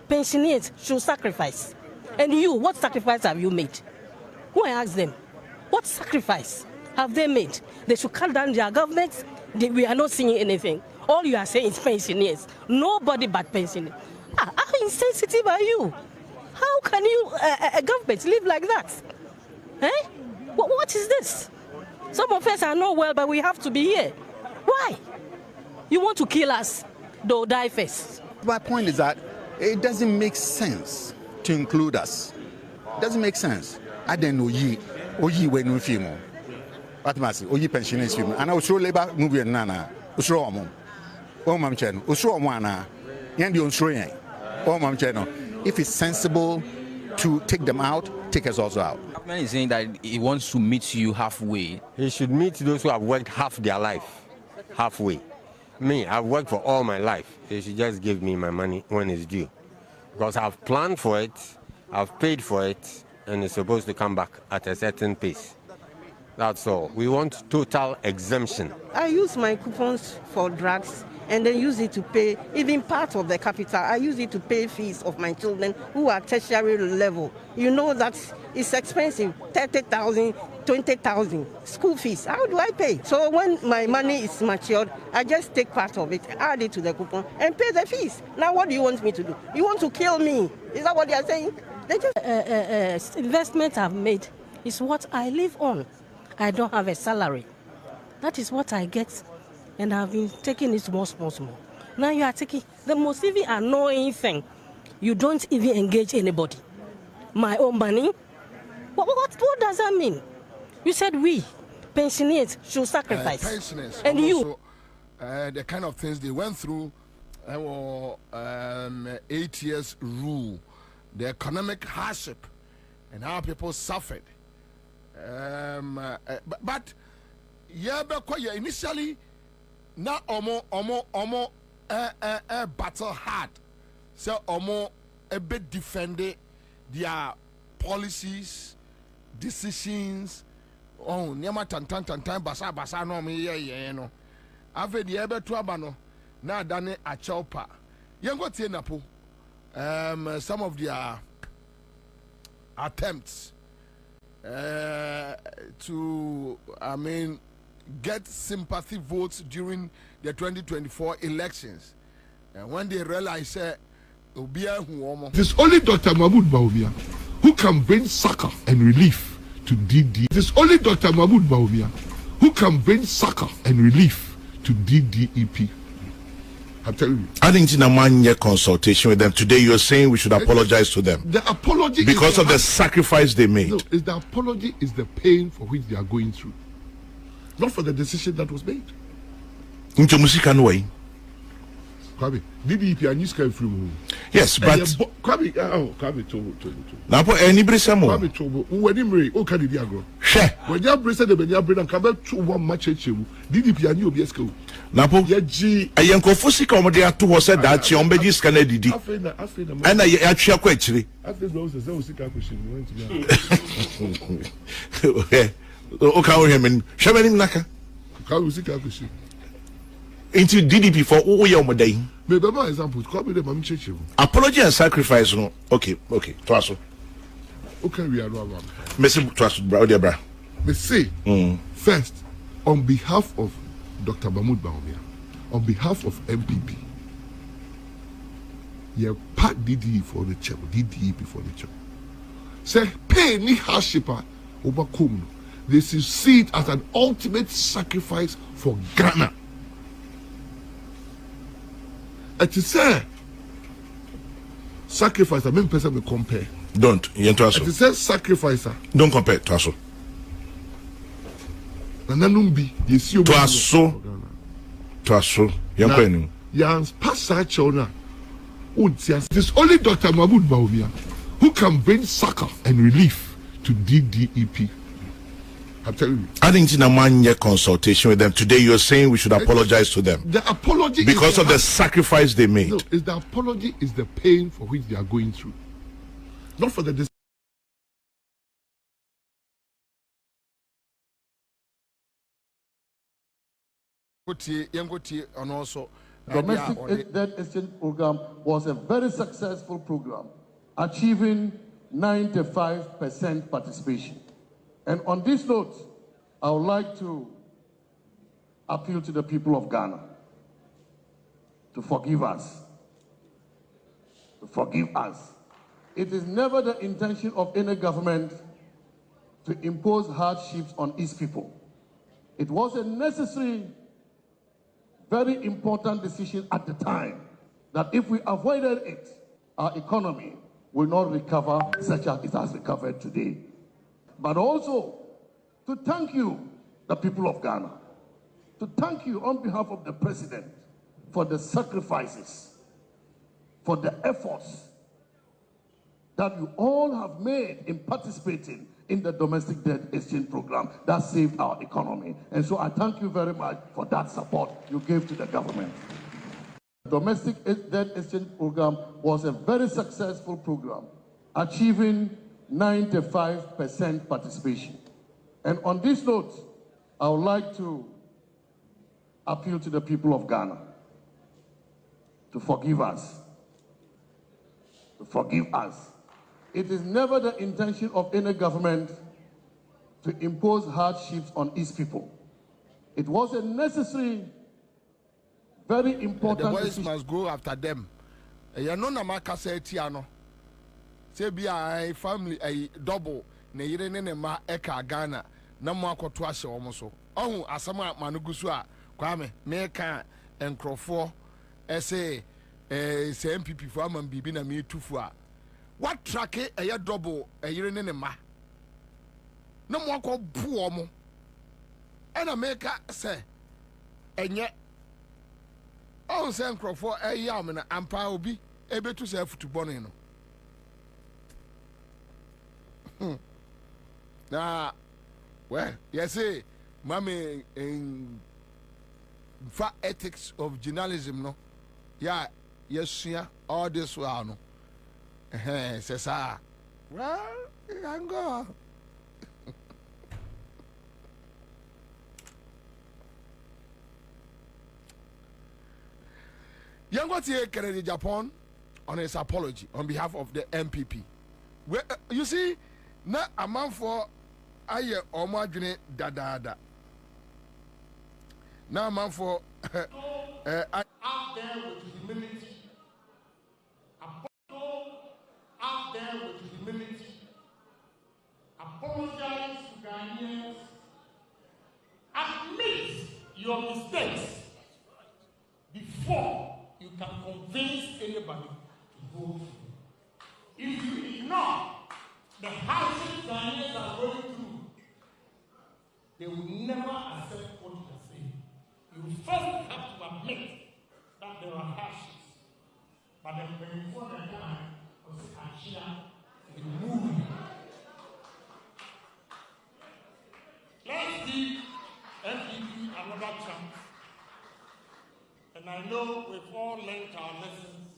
pensioners should sacrifice. And you, what sacrifice have you made? Who I asked them, what sacrifice have they made? They should cut down their government. We are not seeing anything. All you are saying is pensioners. Nobody but pensioners. How insensitive are you? How can you, a government, live like that? Eh? What is this? Some of us are not well, but we have to be here. Why? You want to kill us? They'll die first. My point is that it doesn't make sense to include us. It doesn't make sense. I don't know ye when we film. What must you pensioners film? And I was sure labor movie and nana. Usro mom. Oh, Mam Channel. Usro wana. Yendi on showing. Oh, Mam Channel. If it's sensible to take them out, take us also out. Kwame is saying that he wants to meet you halfway. He should meet those who have worked half their life halfway. Me, I've worked for all my life. They should just give me my money when it's due. Because I've planned for it, I've paid for it, and it's supposed to come back at a certain pace. That's all. We want total exemption. I use my coupons for drugs and then use it to pay, even part of the capital, I use it to pay fees of my children who are tertiary level. You know that it's expensive, 30,000, 20,000 school fees. How do I pay? So when my money is matured, I just take part of it, add it to the coupon, and pay the fees. Now what do you want me to do? You want to kill me? Is that what you are saying? They just investment I've made is what I live on. I don't have a salary. That is what I get, and I've been taking it more. Now you are taking the most even annoying thing. You don't even engage anybody. My own money. What does that mean? You said we pensioners should sacrifice. Pensioners, and you the kind of things they went through. 8 years rule, the economic hardship, and how people suffered. But yeah, initially, now omo battle hard, so omo a bit defended their policies, decisions. Oh, nyama tan basa no me ye no. Ave the ebe to abano na dane a chopa. Yengo tie napo. Some of their attempts to, get sympathy votes during the 2024 elections. And when they realize it is only Dr. Mahmoud Bawumia who can bring succor and relief to DD. It is only Dr. Mahmoud Bawumia who can bring succor and relief to DDEP. I'm telling you. I think in a 1 year consultation with them today, you're saying we should apologize to them. The apology because of the sacrifice they made. No, the apology is the pain for which they are going through, not for the decision that was made. Into music and way. Kwame, DDP and you sky from yes, but Kwame, Kwame to. Now, any brisamo. Kwame to when him re, o can the agro. When you bring the Benya bring and come back to one match DDP and you be school. Now, Yaji, I am Kofusi comedy at 2 was said that she ombedis can edit. And I actually actually. I think those are those question. Okay, him and Shamanim Naka. Question. Into DDP for all your day. Maybe my example, copy the Mammy Church. Apology and sacrifice. No, okay, Twasso. Okay, we are wrong. Messi Twasso, brother, bra. Me say, first, on behalf of Dr. Mahmoud Bawumia, on behalf of MPP, you pat DDE for the channel, DDEP for the channel. Say, pay any hardship over Kumno. They see it as an ultimate sacrifice for Ghana. It is a sacrifice. I mean, person will compare. Don't. It is a sacrifice. Don't compare to us. Nanumbi, you see, to us. Young Yans Passa Chona. It is only Dr. Mahmoud Bawumia who can bring succor and relief to DDEP. I'm telling you. I think in a 1 year consultation with them today, you're saying we should apologize to them. The apology because of the sacrifice they made. No, is the apology is the pain for which they are going through, not for the. Domestic debt exchange program was a very successful program, achieving 95% participation. And on this note, I would like to appeal to the people of Ghana to forgive us. To forgive us. It is never the intention of any government to impose hardships on its people. It was a necessary, very important decision at the time that if we avoided it, our economy will not recover such as it has recovered today. But also to thank you, the people of Ghana, to thank you on behalf of the president for the sacrifices, for the efforts that you all have made in participating in the domestic debt exchange program that saved our economy. And so I thank you very much for that support you gave to the government. The domestic debt exchange program was a very successful program, achieving 95% participation. And on this note, I would like to appeal to the people of Ghana to forgive us. To forgive us. It is never the intention of any government to impose hardships on its people. It was a necessary, very important. The boys must go after them. You know, Namaka said, Tiano. Say be a family a double ne yire ne ma eka Ghana na mo akoto ahye wo so ohun asama manugusu a Kwame me ka enkrofo ese se MPP fo amam bibi na me tufu a what track e double e yire ne ma na mo akobu wo mo e na me ka se enye ohun se enkrofo e yam na ampa obi e betu se football no. Nah, well, yes, mommy in ethics of journalism, no, yeah, yes, yeah, all this one, no, says, well, you can go. Yangotie Kennedy Japan on his apology on behalf of the MPP. Well, you see, na a man for aye omadwene dadaada. Na a man for out there with humility. Out there with humility. Apologize to Ghanaians. Admit your mistakes before you can convince anybody to vote. If you ignore the hardships Ghanaians are going through, they will never accept what you are saying. You first have to admit that there were hashes. But then before the time was Achia, the movie. Let's give MPP another chance. And I know we've all learned our lessons.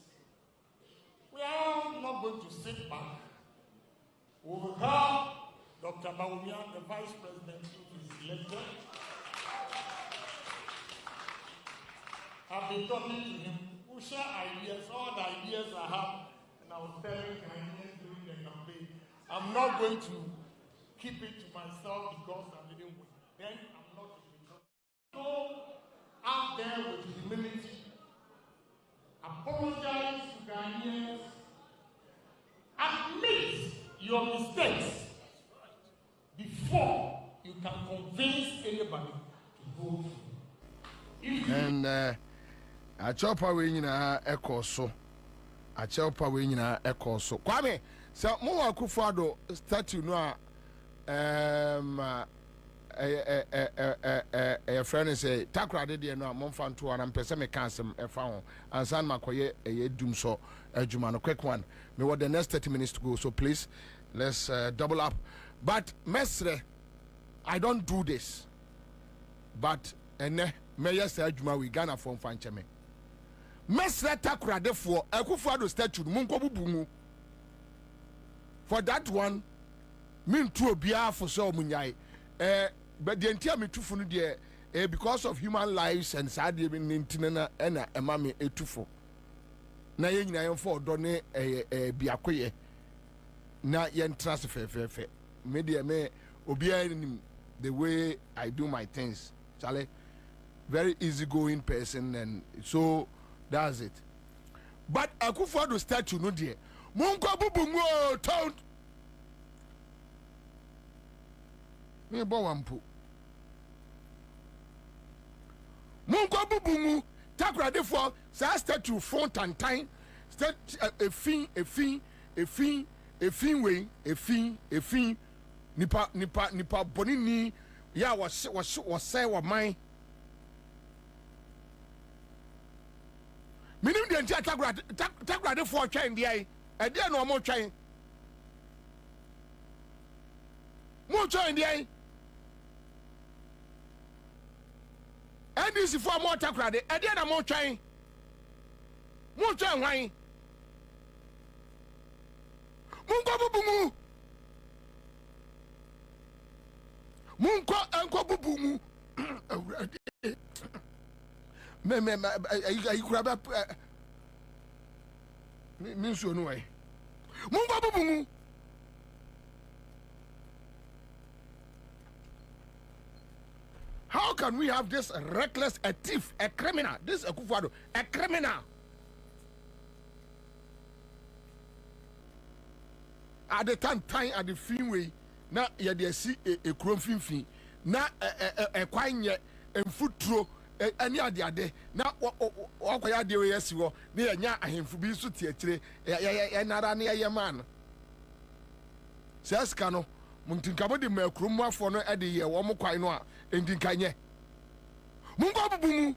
We are not going to sit back. We will have Dr. Bawumia, the Vice President, who is elected. I've been talking to him. We'll share ideas, all the ideas I have, and I was telling Ghanaians during the campaign, I'm not going to keep it to myself because I didn't win. Then I'm not going to go out there with humility, apologize to Ghanaians, admit your mistakes before you can convince anybody to vote for you. And a chopper winning a echo so. A chopper winning a echo so. Kwame, so more Kufado statue no a friend say takra de no am fan to an pese me kan sem e fa ho ansan makoye e dum so adwuma no quick one me what the next 30 minutes to go, so please let's double up. But mesre, I don't do this, but ene me yes adwuma we Ghana from fancheme mesre takra de for Akufo-Addo statue munko bubu for that one mean to obia for so munyai but the entire me tufu no de because of human lives and sad nintinana ena emame etufo na ye nyina yen for do ne biakoye na yen trust fe me de me obia nim the way I do my things, Charlie. Very easygoing person, and so that's it. But Akufo-Addo statue no de munko bubu mo town me bo wampo munko bubu mu takra de for sa statue front and time a fin nipa bonini ya was say wa mine minim de ntia takra de for twen de ai e de no mo twen de ai NDC for more takra de e de na mo twen hwan munko bubu mu munko enko bubu mu me ayi kura ba mi so no ai munko bubu mu how can we have this reckless, a thief, a criminal, this Akufo-Addo, a criminal at the time at the freeway na ya de si a krom finfin na kwanye emfuturo ani ade na okoya de we yesi wo na ya nya ahemfu bi so tiatire ya nara na ya man seska no muntinkabo de makrom afo no ade ye wo mo kwan no a endinkanye mungo bubu mu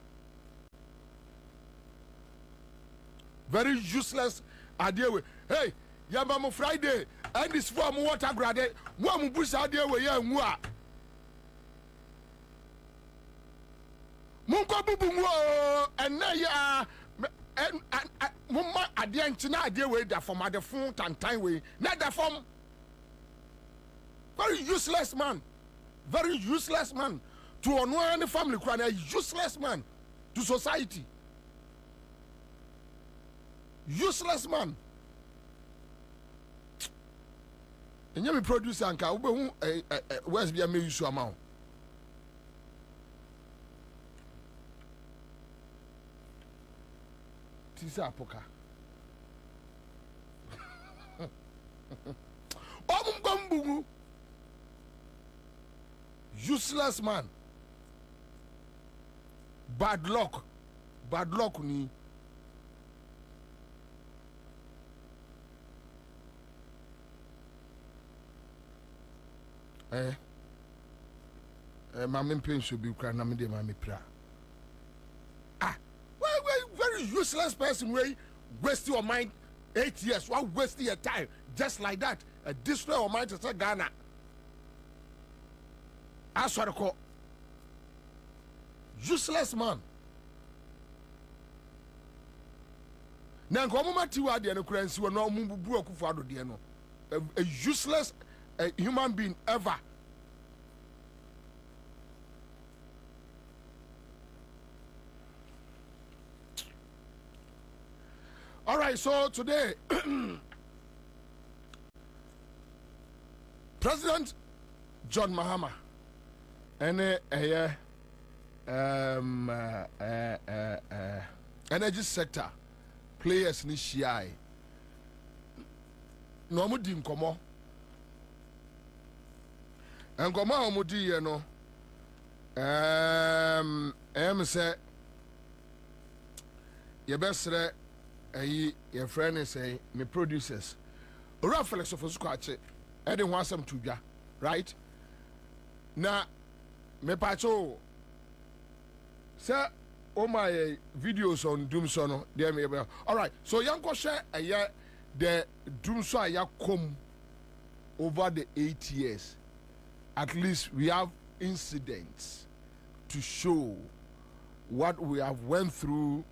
very useless idea we hey yamba mo Friday and this form water grade mo mu busa de we ya nwu a munko bubu mu en na ya mo ma ade ntina ade we da from ade fun tantan we na da from very useless man to ono any family crime, a useless man to society, useless man. And you produce anka ube where's be a me use amount. Tisa apoka. Omumgombu. Useless man. Bad luck ni. Mama pain should be crying. I'm de mama pra. Very useless person way waste your mind 8 years, why waste your time just like that? Destroy your mind to say Ghana. That's what I call useless man. Now, a useless human being ever. All right, so today, President John Mahama and energy sector players ni shia no mo di nkomo nkomo a mo di ye no say ye besre ayi your friend is say me producers ora Felix of Squatch e de ho asem to dwa right na me pacho say oh my videos on doomso no there me all right so yanko share the doomso aya come over the 8 years at least we have incidents to show what we have went through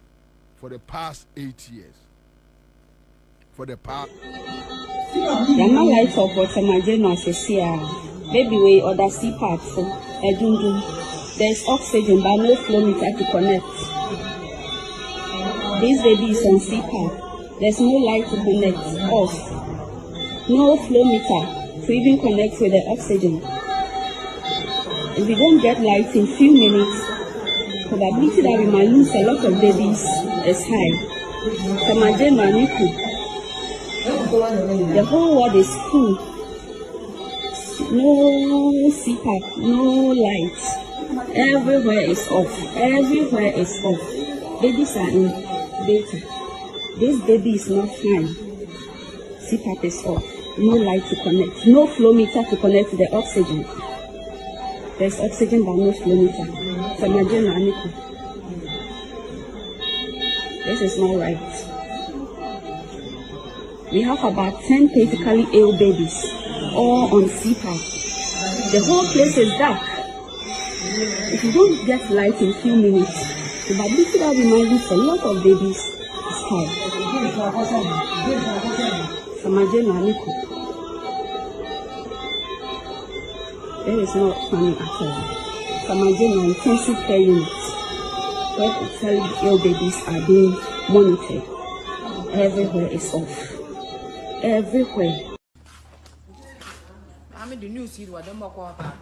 for the past 8 years. For the past. Yama life of what Samajeno says here. Baby way or the sea part for Edundum. There's oxygen but no flow meter to connect. This baby is on sea part. There's no light to connect. Off. No flow meter to even connect with the oxygen. If we don't get light in few minutes, probability that we might lose a lot of babies is high. The whole world is full. No CPAP, no lights. Everywhere is off. Everywhere is off. Babies are in data. This baby is not fine. CPAP is off. No light to connect. No flow meter to connect to the oxygen. There's oxygen but no flow meter. This is not right. We have about 10 critically ill babies, all on CPAP. The whole place is dark. If you don't get light in few minutes, the probability that we might lose a lot of babies is high. It is not funny at all. Samajeno intensive care units where critically ill babies are being monitored. Everywhere is off. Everywhere. I mean the news here was the more papa.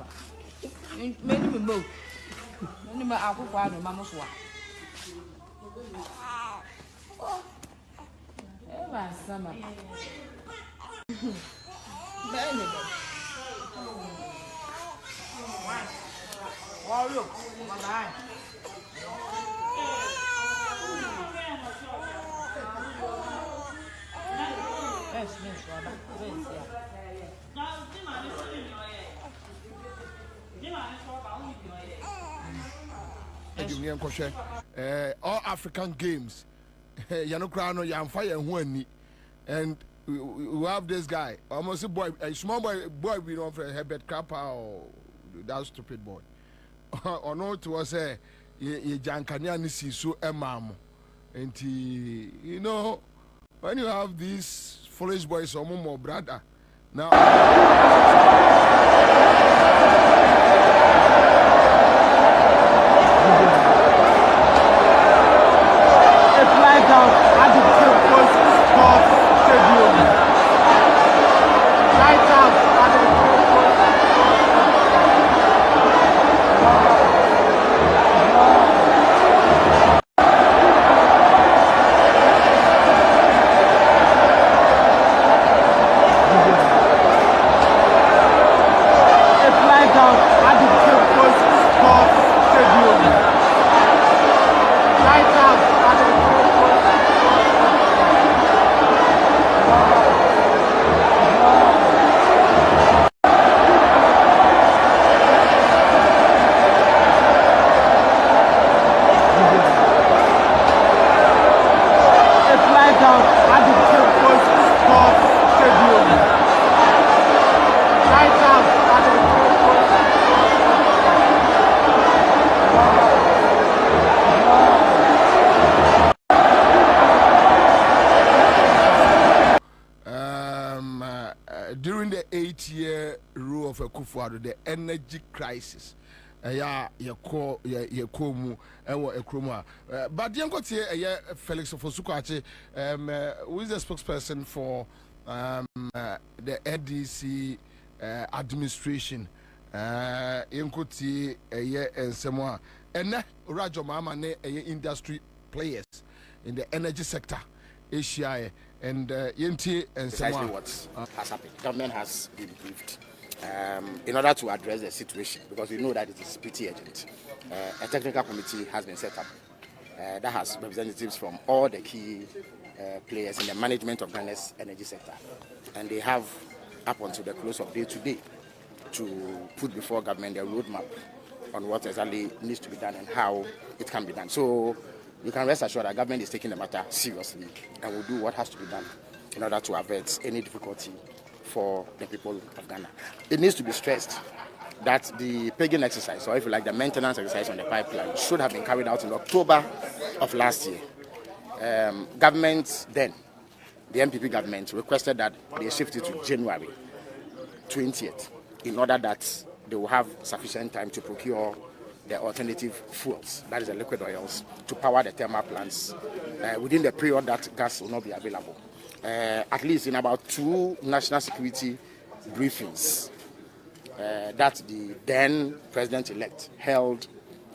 Many more. Many more Afrifa no mamuswa. Eva sama. Bene. Wow, look. Bye. All African games, Yanokrano, Yamfire, and and we have this guy, almost a boy, a small boy, we don't have Herbert Kappa or that stupid boy. Or no, it was a Jankanian so Emam. And you know, when you have these foolish boys or more brother, now. Fly down during the 8-year rule of Akufo-Addo, the energy crisis. Ye ko mu ewo ekroma but yen got here Felix Ofosu-Kwakye who is the spokesperson for the NDC administration yen got here ensemo ene Rajo Mama ne industry players in the energy sector Asia and yenti precisely what has happened. Government has been briefed in order to address the situation, because we know that it is pretty urgent. A technical committee has been set up that has representatives from all the key players in the management of Ghana's energy sector, and they have up until the close of day today to put before government a roadmap on what exactly needs to be done and how it can be done. So you can rest assured that government is taking the matter seriously and will do what has to be done in order to avert any difficulty for the people of Ghana. It needs to be stressed that the pegging exercise, or if you like, the maintenance exercise on the pipeline, should have been carried out in October of last year. Government then, the MPP government, requested that they shift it to January 20th in order that they will have sufficient time to procure the alternative fuels, that is the liquid oils, to power the thermal plants within the period that gas will not be available. At least in about 2 national security briefings that the then president-elect held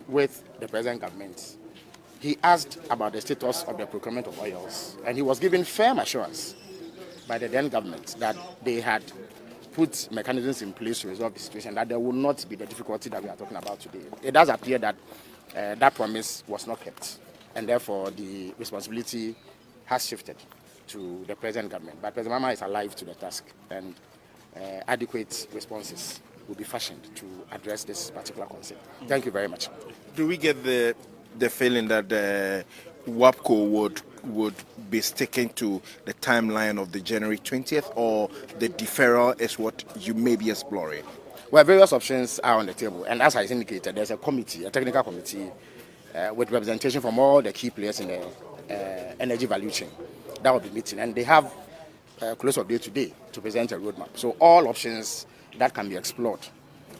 with the present government, he asked about the status of the procurement of oils, and he was given firm assurance by the then government that they had put mechanisms in place to resolve the situation, that there will not be the difficulty that we are talking about today. It does appear that that promise was not kept, and therefore the responsibility has shifted to the present government. But President Mama is alive to the task, and adequate responses will be fashioned to address this particular concern. Thank you very much. Do we get the feeling that WAPCO would be sticking to the timeline of the January 20th, or the deferral is what you may be exploring? Well, various options are on the table, and as I indicated, there's a committee, a technical committee, with representation from all the key players in the energy value chain that will be meeting, and they have close of day today to present a roadmap. So all options that can be explored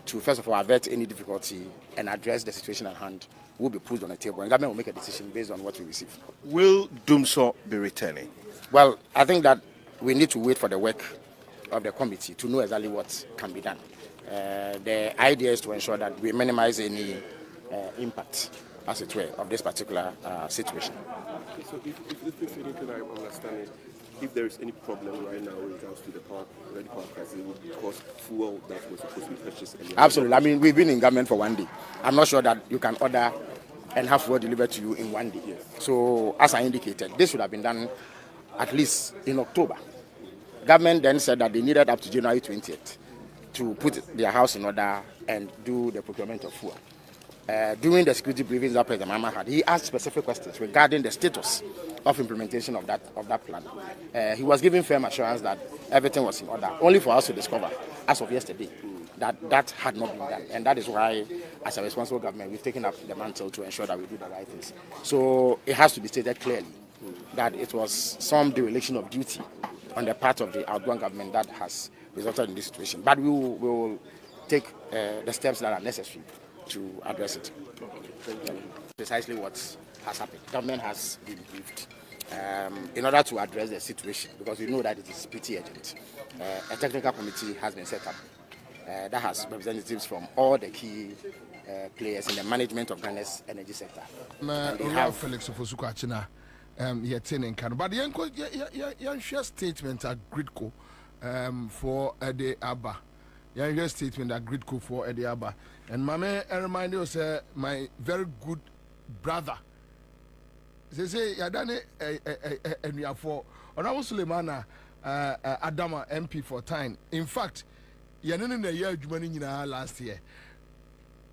to, first of all, avert any difficulty and address the situation at hand will be put on the table, and government will make a decision based on what we receive. Will Dumso be returning? Well, I think that we need to wait for the work of the committee to know exactly what can be done. The idea is to ensure that we minimize any impact, as it were, of this particular situation. Okay, so if anything I'm understanding, if there is any problem right now when it comes to the power crisis, it would cost fuel that was supposed to be purchased. Absolutely. I mean, we've been in government for 1 day. I'm not sure that you can order and have fuel delivered to you in 1 day. Yes. So, as I indicated, this should have been done at least in October. Government then said that they needed up to January 20th to put their house in order and do the procurement of fuel. During the security briefings that President Mama had, he asked specific questions regarding the status of implementation of that plan. He was given firm assurance that everything was in order, only for us to discover, as of yesterday, that had not been done. And that is why, as a responsible government, we've taken up the mantle to ensure that we do the right things. So it has to be stated clearly that it was some dereliction of duty on the part of the outgoing government that has resulted in this situation. But we will take the steps that are necessary to address it. Precisely what has happened. Government has been briefed in order to address the situation, because we know that it is pretty urgent. A technical committee has been set up that has representatives from all the key players in the management of Ghana's energy sector. We have Felix Ofosu-Kwakye but the share statement at Gridco for Ede Abba. Your statement at Gridco for Ede Abba. And Mame, I remind you, sir, my very good brother. They say, Yadane, and we are for Onawo Sulemana, Adama MP for time. In fact, Yanin in the year Jumani last year.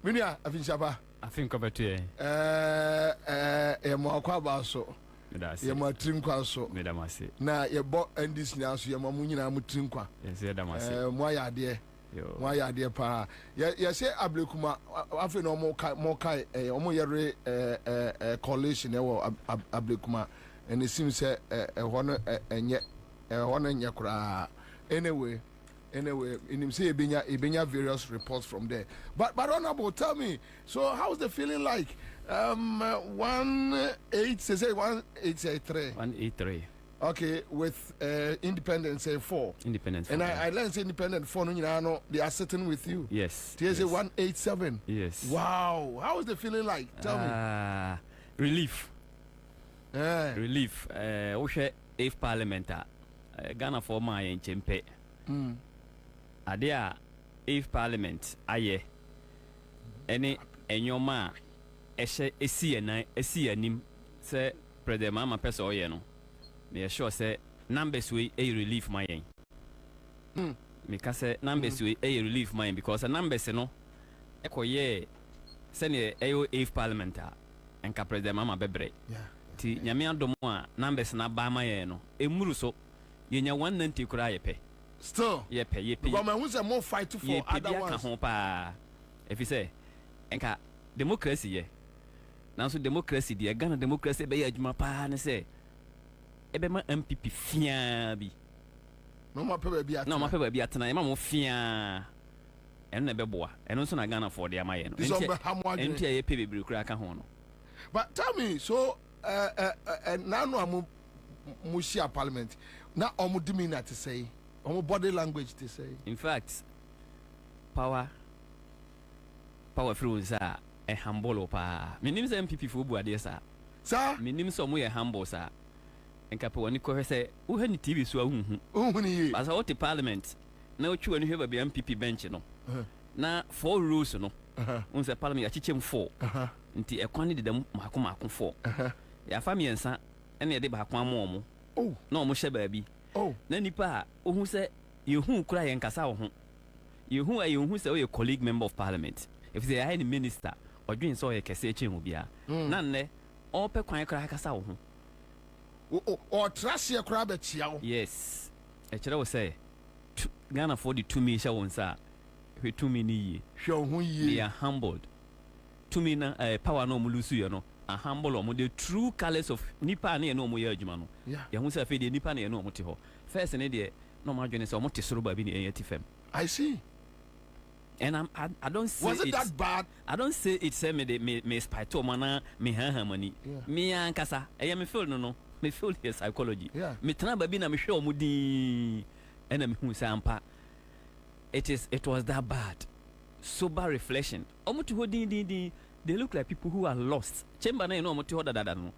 Minia, I think over to you. Mwakwabaso. Yama trinkwa so. Na yebo endis na so yama munyina mu trinkwa. Mwaya de. Mwaya de pa. Ya say ablekuma afi no mo kai omo yere coalition e wo ablekuma, and it seems hono enye kura. Anyway, Anyway, in him say Ibenya various reports from there. But Honorable, tell me, so how's the feeling like? 183. 183. Okay, with independent say 4. Independent 4. And I learned say independent 4 no, they are sitting with you. Yes. They say 187. Yes. Wow. How is the feeling like? Tell me. Relief. Relief. If Parliament Ghana for my in Chempe. Adia if Parliament aye. Any enyoma esi enim say President Mama Peso no. Me sure say numbers we a relief my yen. Me can say numbers we a relief my because the numbers no ekoye send ayo if Parliament and President Mama Bebre. Yeah. Ti nyame adomo a numbers na ba ma yen no emuru so yenya 190 kura yepe. Still yepe because man who say more fight for other ones ho pa if you say enka democracy ye now so democracy the Ghana democracy be adwuma pa ne say ebe ma MPP fia bi no ma pe ba bi atena ma mo fia eno na be boa eno so na Ghana for the amaye no enti ye pe bebre kura ka ho no. But tell me, so now no mu share parliament na omu demeanor to say omu body language to say. In fact, power through sa e humble pa. Minim say MPP fu bu ade sa. Sir, minim so mu ye humble sa. Enka pe woni ko say wo ha ni TV so ahuhu. Ohuni ye. Asa what the parliament na o twa ni hwe ba MPP bench no. Na 4 rules no. Unse parliament achichem 4. Nti ekwani de dem mako 4. Ya famiensa ene de ba kwa mo. Na o mo hye ba bi. Na nipa ohun se yehu kura yen kasa wo ho. Yehu se o ye colleague member of parliament. If they are any minister odwin so ye kese eche hu bia. Na nne o pe kwan kura kasa wo ho. O trash kura be chia wo. Yes. E kire wo say Ghana for the 2 million sha won sa. Hwe 2 million ye. Hwe ho ye. They are humbled. 2 million power no mulusu ye no. A humble omo the true colors of nipa na ye no omo ye adwuma no. Ya hu say fe de nipa na ye no omo te ho. First ne de no ma adwene say omo te soro ba bi na ye tifem. I see. And I don't say was it that bad? I don't say it say me spite mana me money. Me ankasa me feel no me feel the psychology. Me tena ba bi na me hwe omo din and me hu say ampa it was that bad. Sober reflection. Omo to ho din they look like people who are lost. Chamber na no omo to ho dada no.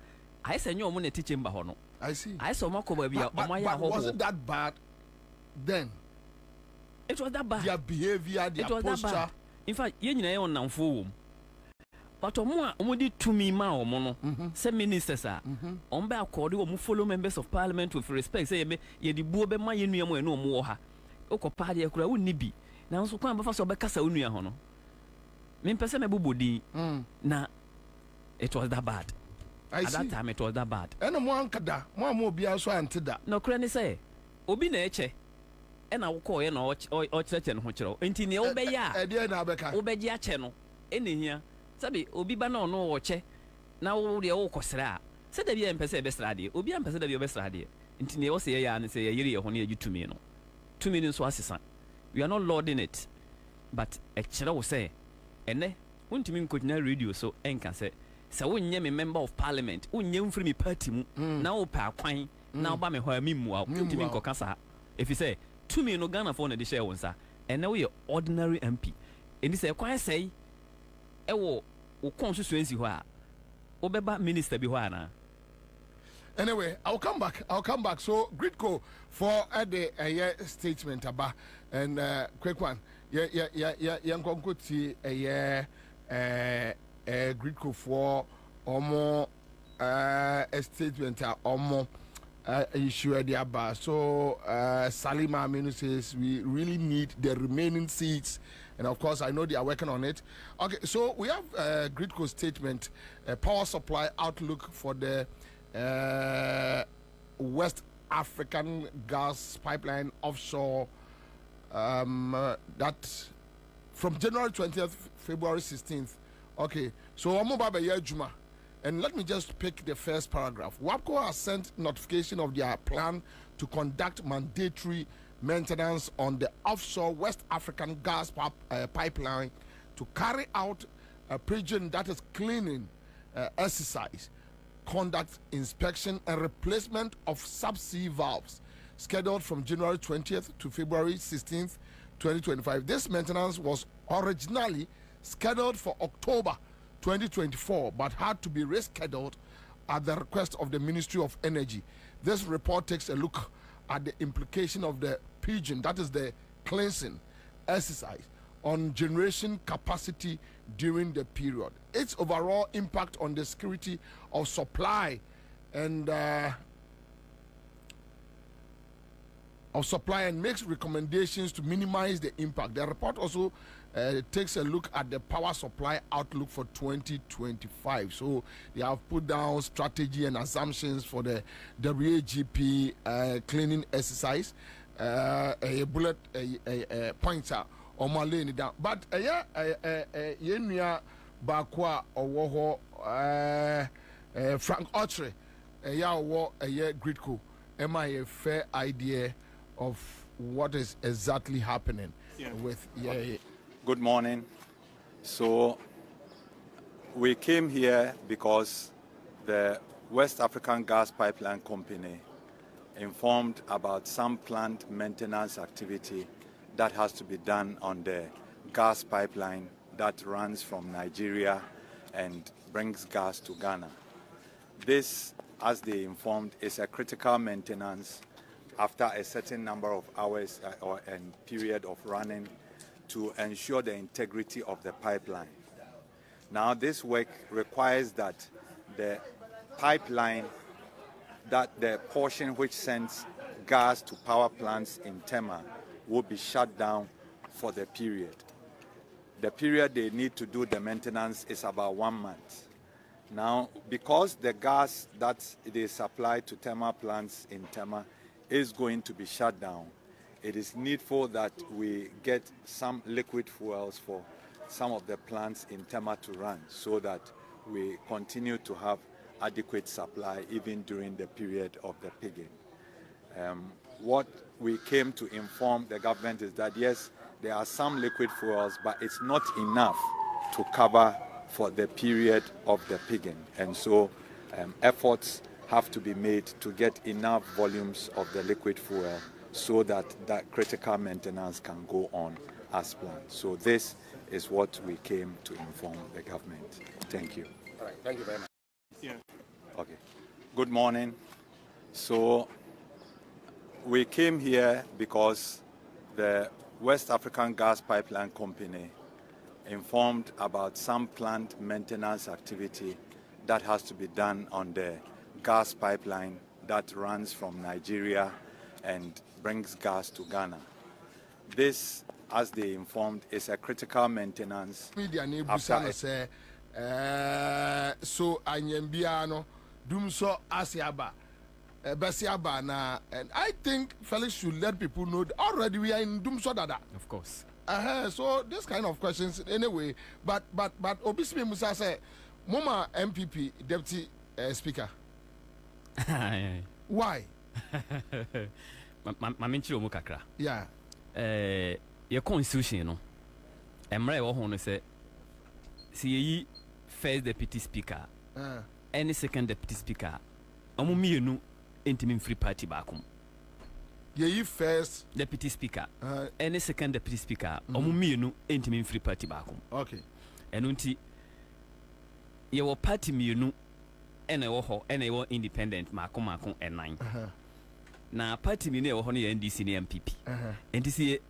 I say nyo omo na teach chamber ho no. I see. I saw omo ko ba bi omo ya ho. Was it that bad then? It was that bad. Their behavior, their posture. In fact, you know on now for but omo di to me ma omo no. Say ministers are. On be accord omo follow members of parliament with respect. Say ye di buo be ma ye nua mo e no omo wo ha. Okọ pa de kura wonni bi. Na nso kwan be fa so be kasa onua ho no. Me pese me bobodi. Na it was that bad. At that time it was that bad. Eno mo ankada, mo obi aso antida. No kura ni say obi na eche ena wo ko ye na o cheche no ho kire enti ne wo be ya e de na abeka wo be gi ache no ene hia sabi obi ba na ono wo che na wo de wo kosra se da bi en pese be sra de obi an pese da bi be sra de enti ne wo se ye ya ne se ye yire ye ho ne ye gitumi no tumi ni so asesa we are not lording it but e kire wo se ene wontimi nkotina radio so enka se wonye me member of parliament wonye mfiri me party mu na wo pa kwan na wo ba me ho amimu a wontimi nkoka sa if you say to me no Ghana for na de share wonsa and now we ordinary MP and this kwan say e wo constituency ho a wo beba minister bi ho ana. Anyway, I'll come back. So Gridco for the statement about and quick one. Yeah konkuti Gridco for omo a statement omo issue at the Abba. So Salima Aminu says we really need the remaining seats, and of course I know they are working on it. Okay, so we have Gridco statement, power supply outlook for the West African gas pipeline offshore. That from January 20th, February 16th. Okay, so Omobaba Yejuma. And let me just pick the first paragraph. WAPCO has sent notification of their plan to conduct mandatory maintenance on the offshore West African gas pipeline to carry out a pigeon that is cleaning exercise, conduct inspection and replacement of subsea valves scheduled from January 20th to February 16th, 2025. This maintenance was originally scheduled for October 2024 but had to be rescheduled at the request of the Ministry of Energy. This report takes a look at the implication of the pigeon, that is the cleansing exercise, on generation capacity during the period, its overall impact on the security of supply and makes recommendations to minimize the impact. The report also takes a look at the power supply outlook for 2025. So they have put down strategy and assumptions for the WAGP cleaning exercise. A bullet pointer on my lane down. But Yenya Bakwa or Frank Otre, a Gridco. Am I a fair idea of what is exactly happening with Good morning. So we came here because the West African Gas Pipeline Company informed about some planned maintenance activity that has to be done on the gas pipeline that runs from Nigeria and brings gas to Ghana. This, as they informed, is a critical maintenance after a certain number of hours and period of running to ensure the integrity of the pipeline. Now, this work requires that the pipeline, that the portion which sends gas to power plants in Tema will be shut down for the period. The period they need to do the maintenance is about 1 month. Now, because the gas that they supply to Tema plants in Tema is going to be shut down, it is needful that we get some liquid fuels for some of the plants in Tema to run so that we continue to have adequate supply even during the period of the pigging. What we came to inform the government is that yes, there are some liquid fuels, but it's not enough to cover for the period of the pigging. And so efforts have to be made to get enough volumes of the liquid fuel so that that critical maintenance can go on as planned. So this is what we came to inform the government. Thank you. All right, thank you very much. Yeah. Okay. Good morning. So we came here because the West African Gas Pipeline Company informed about some planned maintenance activity that has to be done on the gas pipeline that runs from Nigeria and brings gas to Ghana. This, as they informed, is a critical maintenance. So Anyambiano, Dumso Asiaba, Basiaba na, and I think Felix should let people know that already we are in Dumso Dada. Of course. So this kind of questions anyway, but Obismi Musa say, Mama MPP Deputy Speaker. Why? Maminchiro Mukakra. Yeah. Your constitution, no. Emre wo hono say see first deputy speaker. Any second deputy speaker. Omo mienu entimi free party bakum. Ye first deputy speaker. Any second deputy speaker. Omo mienu entimi free party bakum. Okay. Enunti ye wo party mienu ene wo ho ene wo independent mako enan. Na party mi ne wo ho ne NDC ne MPP.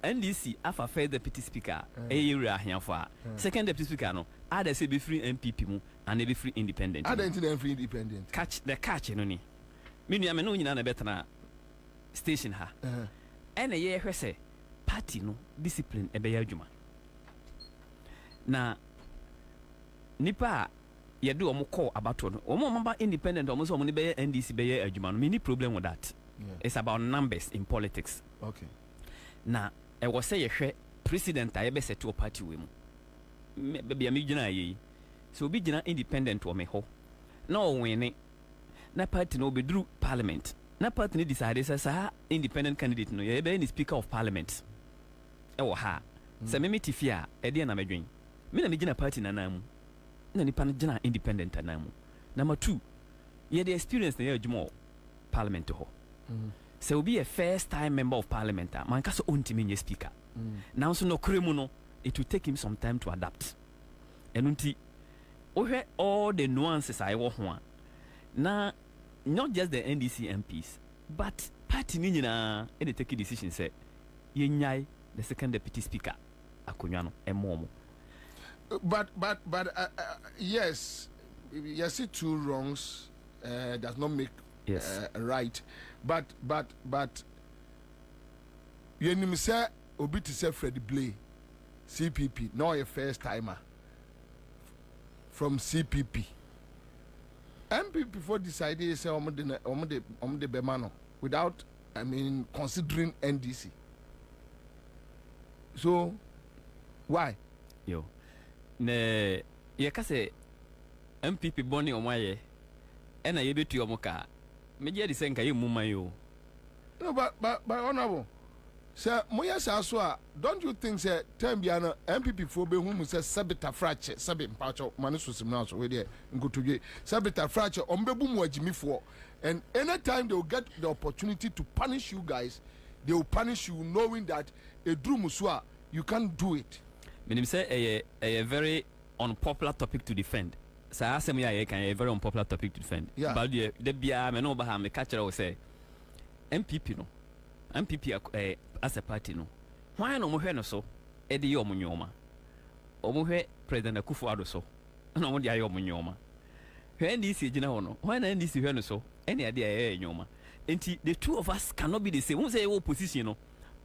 NDC afa first deputy speaker area ahiafo a second deputy speaker no ada say be free MPP mu and be free independent. Ada nti free independent. Catch no ni. Me nua me no nyina na betana station ha. Ene ye hwe say party no discipline e be ya adwuma. Na nipa ye do omo call abato no omo mamba independent omo so omo ne be NDC be ya adwuma no me ni problem with that. Yeah. It's about numbers in politics. Okay. Na e wo say ye hwe president a ye be set to party we mu. Baby am gina ye. So be gina independent wo me ho. Na o win na party no be through parliament. na party ni decide say independent candidate no ye be ni speaker of parliament e wo ha se me metifia e de na medwen me na me gina party na namu na nipa na gina independent na namu. Number 2, ye the experience na ye adwuma parliament ho. Se will be a first time member of parliament man ka so ontimi nye speaker. Now so no kremu no it will take him some time to adapt. Enunti ohwe all the nuances I wo ho na not just the NDC MPs but party ni nyina e dey take decision say ye nyai the second deputy speaker akonwa no emomo. But yes, you see two wrongs does not make right. But you know say obi to say Freddie Blay CPP now a first timer from CPP. MPP before decided say on the Bemano without considering NDC. So why? Yo. Ne ye ka say MPP boni omaye e na ye betu omoka me je de senka ye muma yo. No, but honorable sir, moya sa so a don't you think say time bia no MPP fo be hu say sabita fracture sabi mpacho mane so sim na so we there nkotodwe sabita fracture ombebu mu agimifo, and anytime they will get the opportunity to punish you guys, they will punish you knowing that a drum so you can't do it. Meaning say a very unpopular topic to defend. So I say a very unpopular topic to defend. Yeah. But the bia me no ba ha me catch will say MPP as a party no. Why no mo hwe no so e de yo mo nyoma. O mo hwe President Akufo-Addo so. Na mo de ayo mo nyoma. Hwe NDC gina ho no. Why na NDC hwe no so? Any idea e nyoma. Enti the two of us cannot be the same. Who say we opposition no.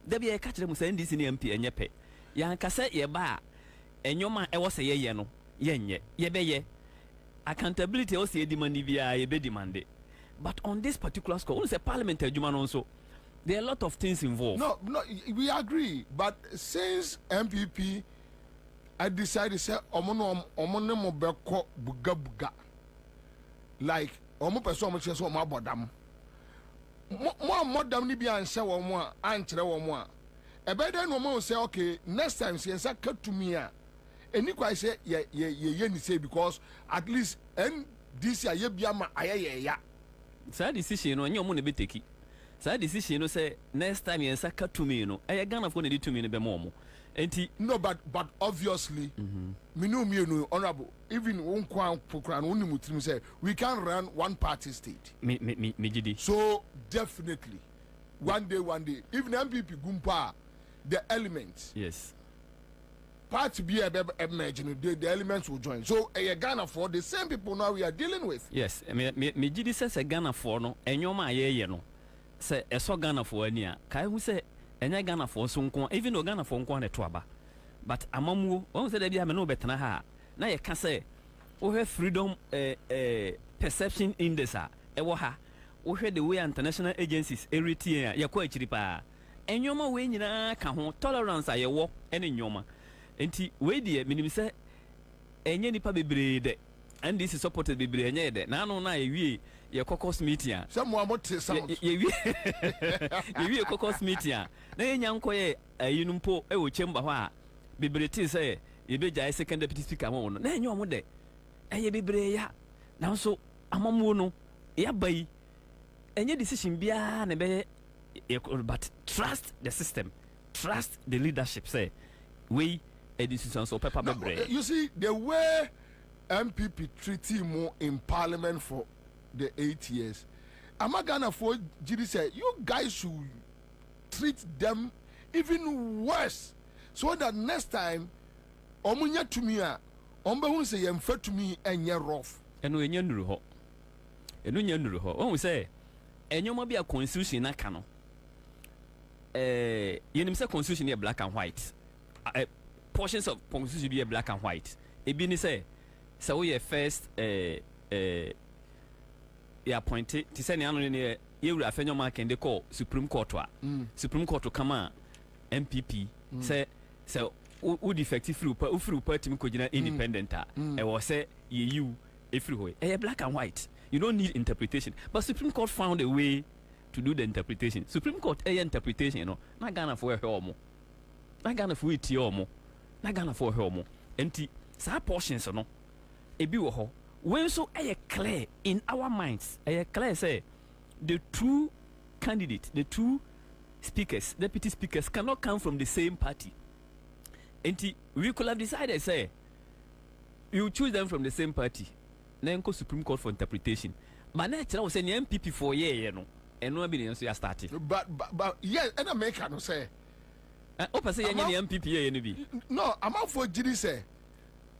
Da bia catch them say NDC ni MP enyepe. Ya kasa ye ba enyoma e wo se ye no ye nye ye be ye accountability o se demand bia ye be demand. But on this particular score on say parliament adwuma no so there are a lot of things involved. No, we agree, but since MPP I decided say omo ne mo be ko buga like omo person omo che so omo abodam mo modam ni bia nse wo mo a ankyere wo mo a ebede no mo say okay next time say nsa katumi a eni kwa say ye ni say because at least this year ye bia ma ayeye ya say decision no nyom no be take say decision no say next time ye nsa katumi no e Ghana for na di tumi no be mo enti no but obviously me no honorable even one kwan pokran woni mutrim say we can run one party state me gidi so definitely one day even MPP gumpa the elements. Yes. Party be emerging, the elements will join. So Ghana for the same people now we are dealing with. Yes. Me gidi says Ghana for no enyoma ye no. Say eso Ghana for ania. Kai hu say enya Ghana for so nko even no Ghana for nko na to aba. But amamuo won say da bia me no betena ha. Na ye ka say wo have freedom perception index a e wo ha. Wo hwe the way international agencies everything ya kwa achiri pa. Enyoma we nyina ka ho tolerance a ye wo ene nyoma enti we die minim se enye nipa bebre de and this is supported bebre enye de na no na ye wie ye caucus meeting a some more sound ye wie caucus meeting a na ye nyanko ye ayinumpo e wo chamber ho a bebre tin se ye beja second deputy speaker ho no na enye omo de eye bebre ya na so amamuo no ya bai enye decision bia na be but trust the system, trust the leadership. Say, we a decision so paper bebre. You see the way MPP treated him in Parliament for the 8 years. I'm not gonna for GD say you guys should treat them even worse, so that next time, omunya to me ombe hu say yemfa to me enye rough. Enu enye nuru ho. Enu enye nuru ho. Won say enyoma bia constitution na ka no. Yenim say constitution is black and white. Portions of constitution be black and white. Ebi ni say we first appointed to say anu ne ye wura afenyo ma kende call Supreme Court wa. Supreme Court kama MPP say who defective free party mi kojina independent e wo say you free ho. Black and white. You don't need interpretation. But Supreme Court found a way to do the interpretation. Supreme Court interpretation, you know, na Ghana for homo. Na Ghana for it yomo. Na Ghana for homo. Enti sa portions no. Ebi wo ho. When so clear in our minds, clear say the two candidates, the two speakers, deputy speakers cannot come from the same party. And we could have decided, say, you choose them from the same party. Then go Supreme Court for interpretation. But now I was saying MPP for you know, and no evidence you are starting. But yes, and I make no say. Opa say any MPP no, I'm out for GD say.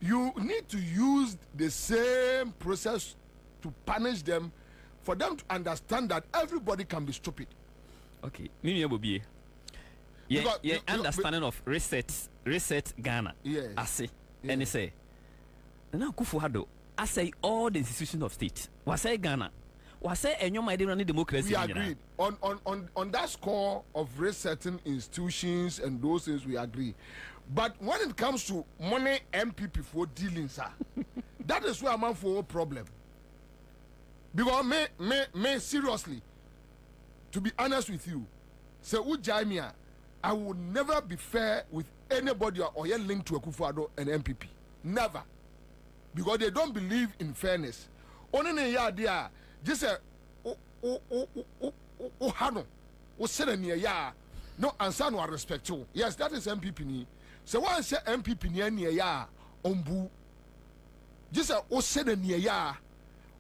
You need to use the same process to punish them, for them to understand that everybody can be stupid. Okay, Mimi Abobi. Yeah, understanding of reset Ghana. Yes. I say, and they say, now Kufuado, I say all the institutions of state. Was say Ghana, was say and your idea running democracy. We agreed on that score of resetting institutions and those things. We agree. But when it comes to money MPP for dealings, that is where I'm for a problem. Because me seriously, to be honest with you, say Ujamia, I would never be fair with anybody or yet linked to a Akufo-Addo and MPP. Never. Because they don't believe in fairness. Only in idea, just say hano, say near ya, no answer no respect you. Yes, that is MPP ni. So one say MPP near ya ombu. Just say near ya,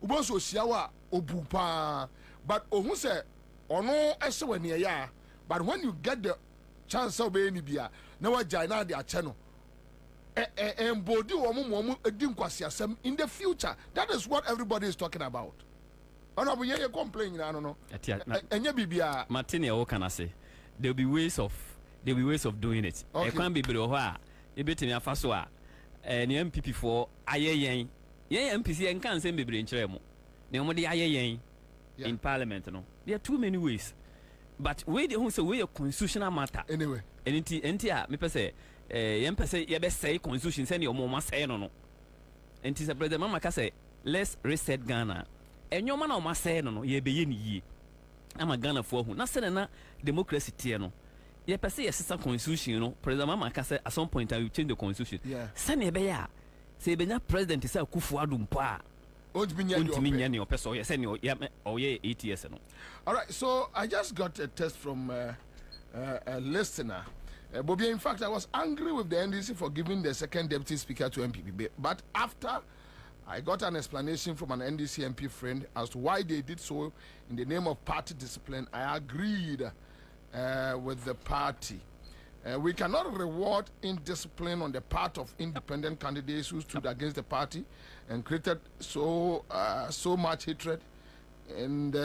uboso siawa obu pa. But who say ono ese near ya. But when you get the chance of any bia, now a China their channel. And body in the future. That is what everybody is talking about. I don't know, complaining, I don't know. And you be Martini, what can I say? There'll be ways of doing it. I can't be below. You bet me a faswa and the MPP for aye MPC and can't send me in Tremo. Nobody aye in Parliament. No, there are too many ways. But we the who way a constitutional matter anyway. And it me per se you best say constitution send your mama say no. And it is a president mama say let's reset Ghana. And your man or ma say no ye be ye. I'm a Ghana for who na say na democracy tie no. Ye per se sister constitution no president mama say at some point I will change the constitution. Yeah. Send ye be ya. Say be na president say Akufo-Addo mpa. All right, so I just got a test from a listener. Bobby, in fact, I was angry with the NDC for giving the second deputy speaker to MPP. But after I got an explanation from an NDC MP friend as to why they did so in the name of party discipline, I agreed with the party. We cannot reward indiscipline on the part of independent candidates who stood against the party and created so much hatred and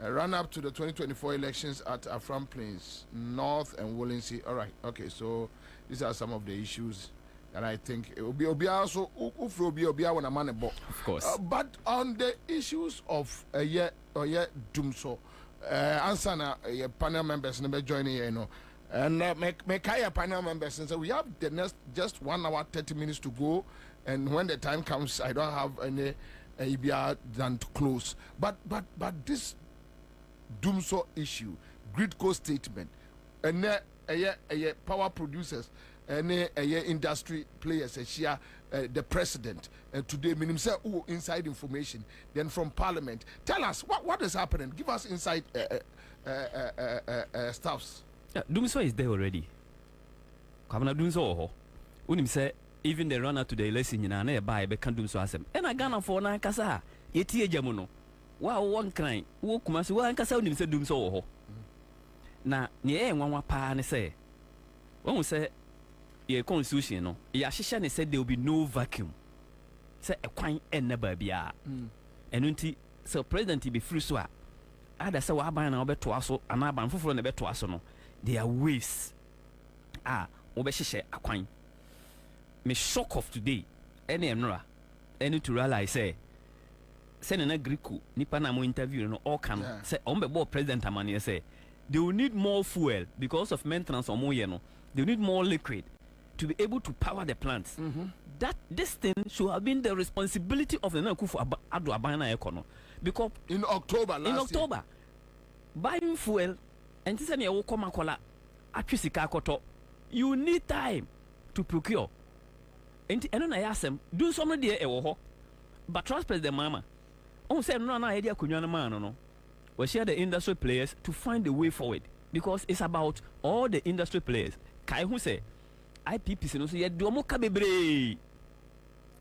run up to the 2024 elections at Afram Plains, North and Wollensee. All right, okay, so these are some of the issues that I think it will be also of course. But on the issues of Dumso, answer na panel members never joining here, you know. And make panel members and say we have the next just 1 hour 30 minutes to go, and when the time comes I don't have any EBR than to close. But this Dumso issue, Gridco statement, and power producers and industry players share the president today meaning say inside information then from parliament. Tell us what is happening. Give us inside stuffs. Dumso is there already. Kwame Dumso unim say even the runner to the election na na buy be can Dumso asem. E na Ghana for na kasa yeti ejamu no. Wa one cry. Wo kuma se wa kasa unim say Dumso ho. Na ne e nwanwa pa ne say. Won say ye constitution no. Ya hihye ne say there will be no vacuum. Say e kwan enne ba bia. Enu nti so president be free so a ada say wa ban na obeto aso ana ban foforo na beto aso no. There are ways. Obeshishe akwan. Me shock of today. Any emra. Any to realize say na Greeko nipa na mo interview no all can say ombe president amani say they will need more fuel because of maintenance or more no. They need more liquid to be able to power the plants. That this thing should have been the responsibility of the Akufo-Addo Abana Econo because in October last year. buying fuel and this is a come kola atwisika koto. You need time to procure. And I ask them, do some of the but trust President Mama. Oh, say no idea kunyana man no. We share the industry players to find the way forward because it's about all the industry players. Kai who say IPPC no so ye duomoka bebre.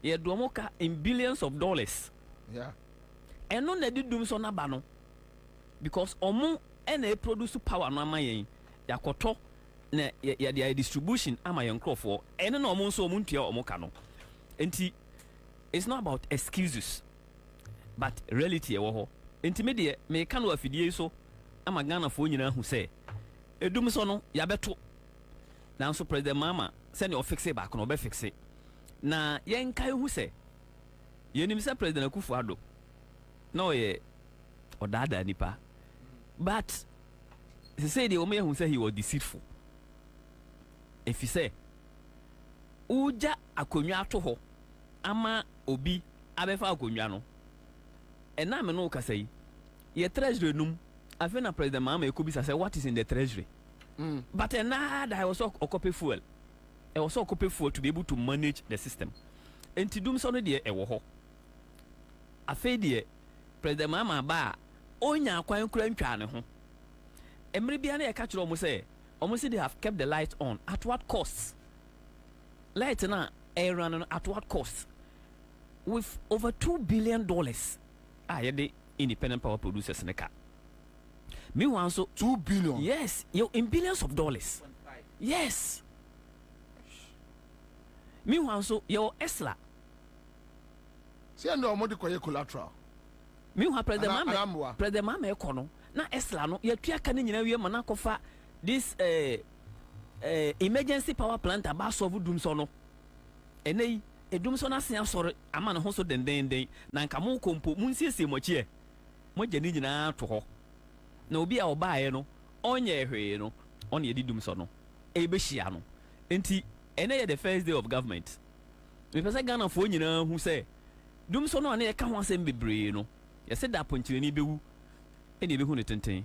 Ye duomoka in billions of dollars. Yeah. And no na di dum so na ba no. Because omo na produce power no amayen. Yakoto na ya distribution ama yen crofo. And no omo so omo ntua omo ka no. Enti it's not about excuses but reality e wo ho. Enti me de me ka no afidie so ama Ghana fo nyina hu say edum so no ya beto. Now so President Mama send your fix it back no be fix it. Na yen kai hu say yenim say President Akufo-Addo no ye odada nipa but he said the omo hu say he was deceitful. If he say uja akonwa ato ho ama obi abefa akonwa no ena me no ka say ye treasury num afena President Mama ekobisa say what is in the treasury. But that I was occupy fuel. I was occupy fuel to be able to manage the system. And to do so no dey e wo ho. Afa dey President Mama ba onya kwan kura ntwa ne ho. Emre bia na e ka kire omo say they have kept the light on at what cost? Light na e run at what cost? With over $2 billion. The independent power producers in the car. Meanwhile, so $2 billion. Yes, you in billions of dollars. Yes. Meanwhile, so your Esla. See, I know more the collateral. Meanwhile, President Mama Ekono. Na Esla no. You try can you know we manakofa this emergency power plant about solve dum so no. Ene edum so na sia sore ama ne ho so den na nka mo kompo mun siesie mo chie. Mo jeni nyina to ho. Na obi a obae no onye hwe no on ye didum so no e be hia no enti ene the first day of government me pese Ghana fo nyina hu say dum so no na ye ka ho asem bebre no ye se da ponchire ni bewu ene be hu ne tenten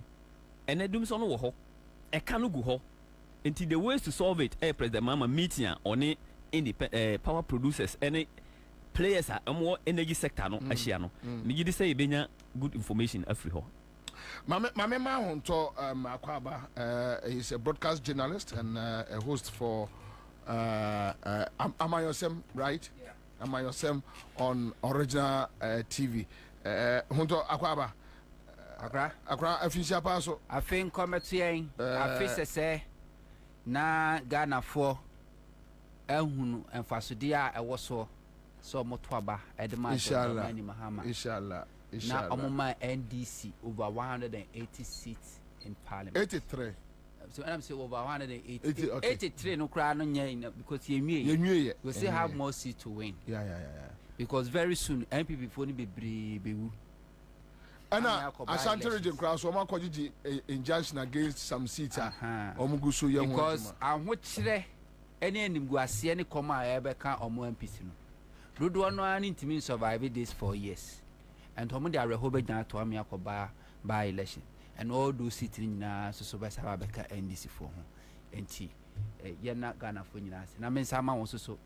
ene dum so no wo ho e ka no gu ho enti the ways to solve it President Mama meeting on independent power producers ene players are more energy sector no ahia no me gidi say e benya good information afri ho. Mame Mahonto Akwaba, he's a broadcast journalist and a host for Amayosem, right? Yeah. Amayosem on Original TV. Honto Akwaba. Akra Afisha Paso. I think committee Afisa say na Ghana for ehunu emfasudia ewoso so motwaba edema Inshallah. Now, Omoma NDC over 180 seats in Parliament. 83. So I'm saying over 180. 83 no cry no because you still have more seats to win. Yeah. Because very soon MPP for be bewu. And Ashanti region crowd so ma kwaji injunction against some seats. Omuguso young because and which any nimguase any koma ebeka omo MPC no. Dodo no an intimi survive this 4 years. And Tom de Rehobe Jan to Amia by election. And all those sitting na so by Sabaka NDC for home. And T. You're not Ghana for you. And I mean, some also so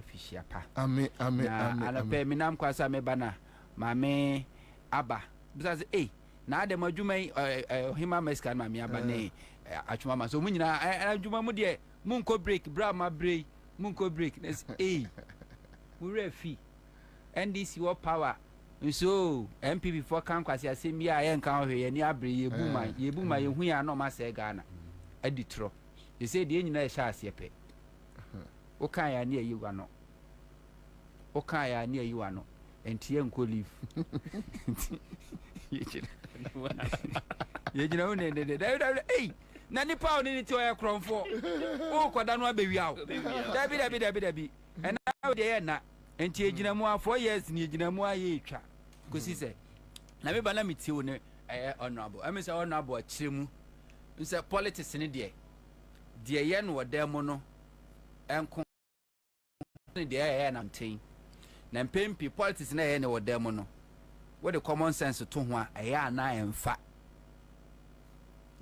official pa. Amen. And I pay me nam kwasa me bana. Mame Abba. Because, now the Majume, Hima Mescan, Mammy Abane, Achumama. So when I Jumamudi, Munko break, Brahma break, Munko break. That's we fee. NDC what power. So MPP for can kwasi asem ya yen kan hwe ni abre yebuma yehu ya no ma se Ghana aditro you say de nyina sha ase pe o kan ya ni ayi wano o kan ya ni ayi wano entie nko leave ye jina one de na ni pa oni ti o ya kronfo o koda no abewi awo dabi and now de na entie jina mu 4 years ni jina mu aye twa kosi se na me bana meti wo ne honorable I mean say honorable chiremu nse politics ne de ye no wodam no enko ne de ye na mten na mpempi politics na ye ne wodam no what the common sense to ho a ye ana emfa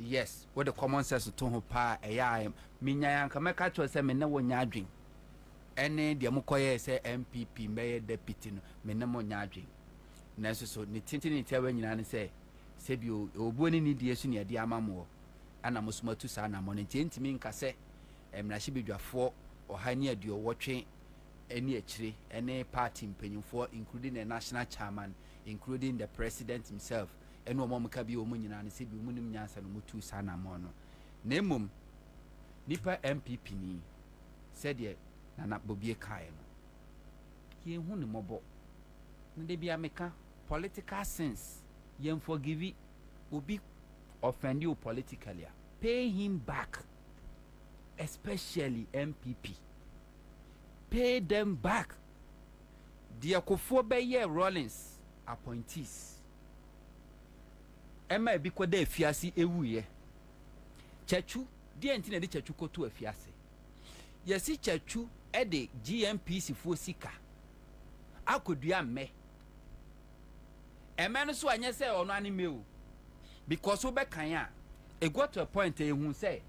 yes what the common sense to ho pa eya minya yanka meka cho se me ne wonya adwen ene de mokoye se MPP meye deputy no me ne mo nya adwen nanso so ne tintini tiawa nyina ne se bi obuoni ni die so ne de amamo ana mosumatu sa na mo ne ntimi nka se emrashi bedwafo ohani adio wotwe eni akire ene party mpanyimfo including the national chairman including the president himself eno mo mka bi omu nyina ne se bi omu nim nyansa no mutu sa na mo no na emom nipa MPP ni said ye na bobie kai no ye hu ne mobo ne de bia meka political sense ye forgive obi offend you politically pay him back, especially MPP. Pay them back. The Akufo-Beye Rollins appointees. Emma biko de fiasi ewuye. Chechu, di entine de chechu kotu efiase. Yesi chechu e de GMPC fo sika. Akodua me. Emma no so anya se ono ani me o. Because we kan ya e got to a point ehun say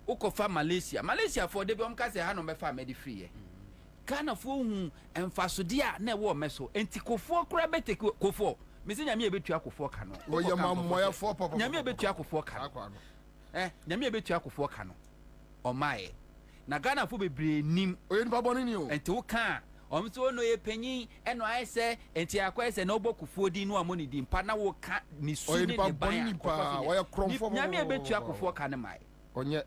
ukofa Malaysia for de bom ka say ha no be fa me de free Ghana fo hu emfasode a na e wo meso enti kofo kura bete kofo me se nyame ebetua kofo ka no wo ye mamoya fo papa nyame ebetua kofo ka nyame ebetua kofo ka no omae na Ghana fo bebre nim oye nipa boni ni o enti wo ka omso no ye panyin eno aye se enti akwa se na obokufuo di no amoni di mpa na wo ka ni su ni nipa boni nipa wo ye kromfo nyame ebetua kofo ka ne mai onye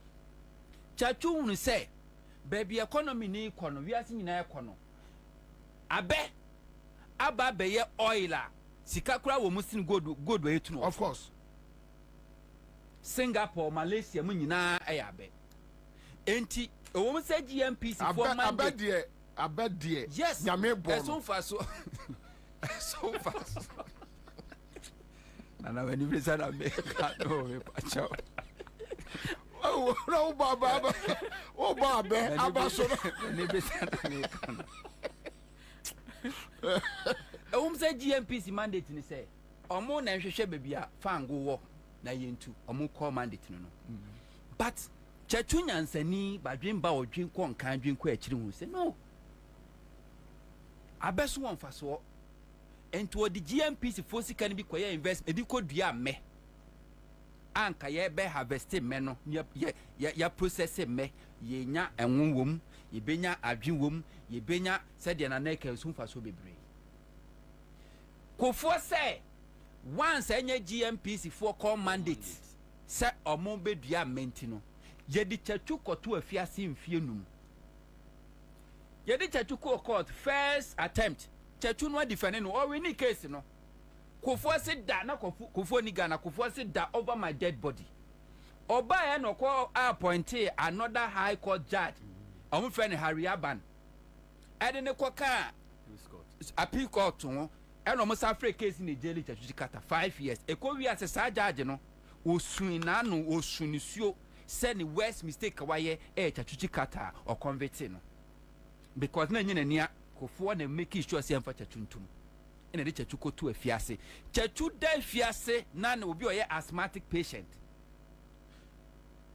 chachu hunu se baby economy ni ikono wiase nyina ekono aba be ye oil a sika kura wo musin gold we etu no of course Singapore Malaysia mu nyina abe enti wo mu se GMPC for mandate abedie yes nyame bo so fast na when you listen to me no pacho no baba abaso ni listen to me say GMPC mandate ni say omo na hwehwe bebia fango wo na yentu omo call mandate no but chachu nyansani badwen ba odwen ko nkan dwen ko akiri hu say no abeso won faso ento the GMPC for sika ni bi koye invest ebi ko dua me anka ye be harvest me no ya process me ye nya enwowom ye benya adwenwom ye benya se de na neka so faso bebre kofo say once enye GMPC for call mandate se omo be dua menti no ye di chachu koto afiase mfie num ye di chachu court first attempt chachu no defend no or we need case no kofo sit da na kofo ni Ghana kofo sit da over my dead body oba e no ko appoint another high court judge omo friend Harry Aban ede ne ko ka appeal court no e no mo safre case ni jail chachu kata 5 years e ko wi ase sa judge no osun na no osunisuo say ni worst mistake waye chachu kata or convict no because na nyina nia kofo na make sure say amfa chachu ntum ina de chachu ko to afiase chachu da afiase na na obi oye asthmatic patient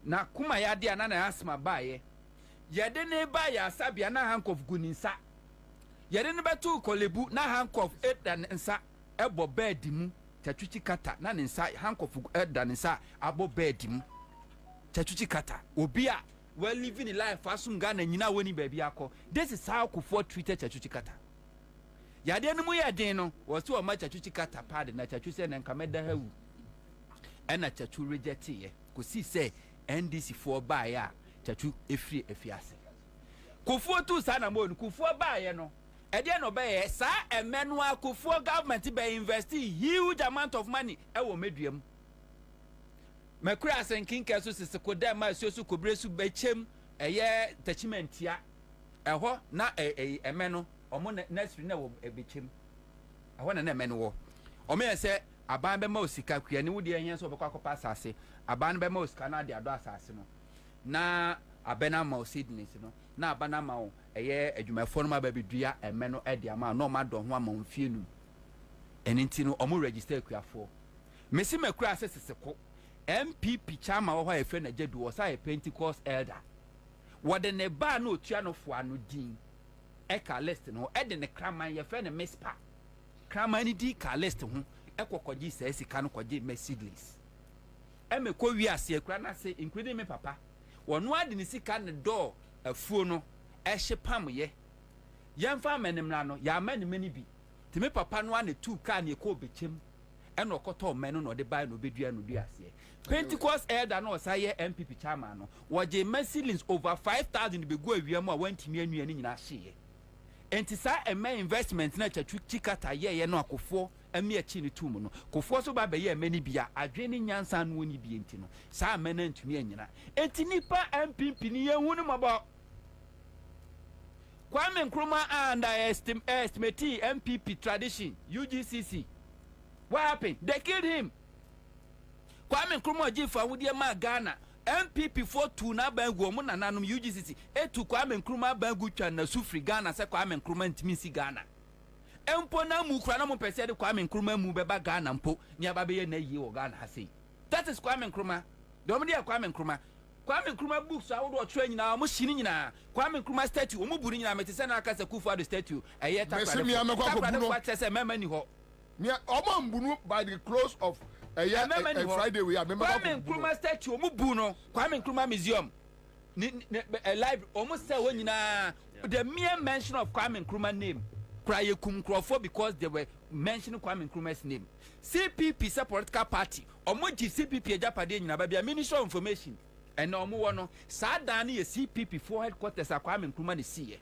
na kuma ya de na asthma baye yede ne ba ya sabia na handcuff guninsa yede ne betu kolebu na handcuff edan nsa ebo bed mu chachu kata na ne nsa handcuff edan nsa abo bed mu chachu kata obi a well living in life asum Ghana nyina woni ba bi akọ this is how kofo treated chachu kata yade no mu ya den no wo so o ma chachu kata pad na chachu se na nkameda hawu ena chachu reject ye ko si se NDC for ba ya chachu efri efiase kofo tu sa na mo no kofo ba ye no e de no ba ye sa emenu akofo government be invest huge amount of money e wo meduam Macroeconomic kinka so sekoda ma so kobresu bechem eye tachimentia eho na emeno omo next na wo bechem eho na emeno wo omo ye se aban be ma osika kua ni wodi ehia so obekwa kopa asase aban be ma osika na de ado asase no na abena ma osidness no na abana ma wo eye adwumafo no ma ba bedua emeno e de ama no ma do ho ama mfienu eninti no omo register kuafo mesi Macroeconomic seseko MPP chama wo ha friend Jedu was a Pentecost elder. What the neba no tuano for no din. Eka list no ede ne kraman ye friend Mispa. Kraman di ka list ho ekwokoji se sika no kwaje Mercedes. Eme ko wi ase ekra na se including me papa. Wono ade ne sika ne door afuo no ehye pam ye. Yemfa menemra no ya mani mani bi. Ti me papa no ane tu ka ne ko bechem. Eno koto men no de buy no bedua no du ase. Pentecost elder no say MPP chairman no. Waje Mercedes over 5,000 be go awia mu a wantimi anua ni nyina hye. Enti sa ema investment na chachu chikata ye no akofo emi achi ni tumu no kofo so ba be ye mani bia adwene nyansa no woni bi enti no sa amena ntumi anyina enti nipa MPP ni ye hu ni mabo Kwame Nkrumah underestimate MPP tradition UGCC. What happened? They killed him. Kwame Nkrumah jifa wudi ma Ghana MPP for two na bangu omo na nanom UGCC etu Kwame Nkrumah bangu twa na sufri Ghana se Kwame Nkrumah ntimi si Ghana empo na mu kura na mo pese de Kwame Nkrumah mu beba Ghana mpo ni ababe ye na yi wo Ghana ha sei. That is Kwame Nkrumah. Do mo dia Kwame Nkrumah. Kwame Nkrumah books awodo twa nyina mo hini nyina Kwame Nkrumah statue omo buru nyina metese na aka se Kufuor statue eye takwa de kwa tese mema ni ho me omo mbunu by the close of a Friday we remember Kwame Nkrumah statue omo bu no Kwame Nkrumah museum a library almost say when the mere mention of Kwame Nkrumah name cry kumkrofo because they were mentioning Kwame Nkrumah's name. CPP is a political party omo ji CPP ejapade nyina ba bia Ministry of Information and omo wono sa dan ye CPP for headquarters Kwame Nkrumah ne see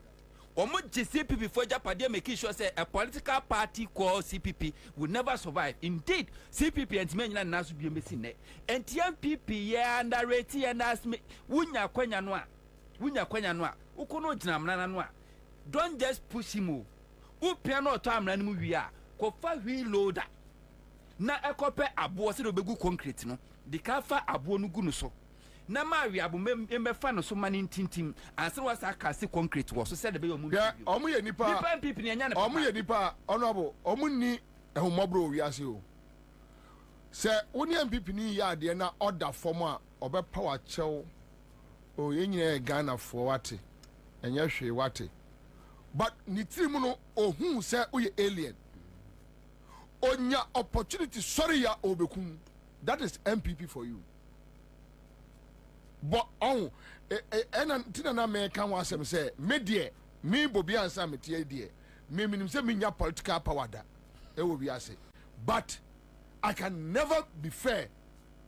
omo ji CPP for ejapade make sure say a political party called CPP will never survive. Indeed CPP and nyina na so bia mesi ne enti MPP ye underrate and as me wunya kwanya no a ukono gina amna no a don't just push him o upia no to amna no mu wi a ko fa wheel loader na ekope abo se do begu concrete no de ka fa abo no gu no so na ma wi abo mefa no so mani tintim anse was aka se concrete wo so se de be omu omu ye nipa MPP ni anya na omu ye nipa honorable omu ni ehumobro wi ase o se woni MPP ni ya de na order form a obe power chew o ye nyina Ghana for wate enya hwe wate but ni team no ohun se oye alien onya opportunity sorry ya obekum. That is MPP for you. But oh and tina na me kan wasem say me die me bobi ansa me tie die me minim say me nya political power da e wo bi ase but I can never be fair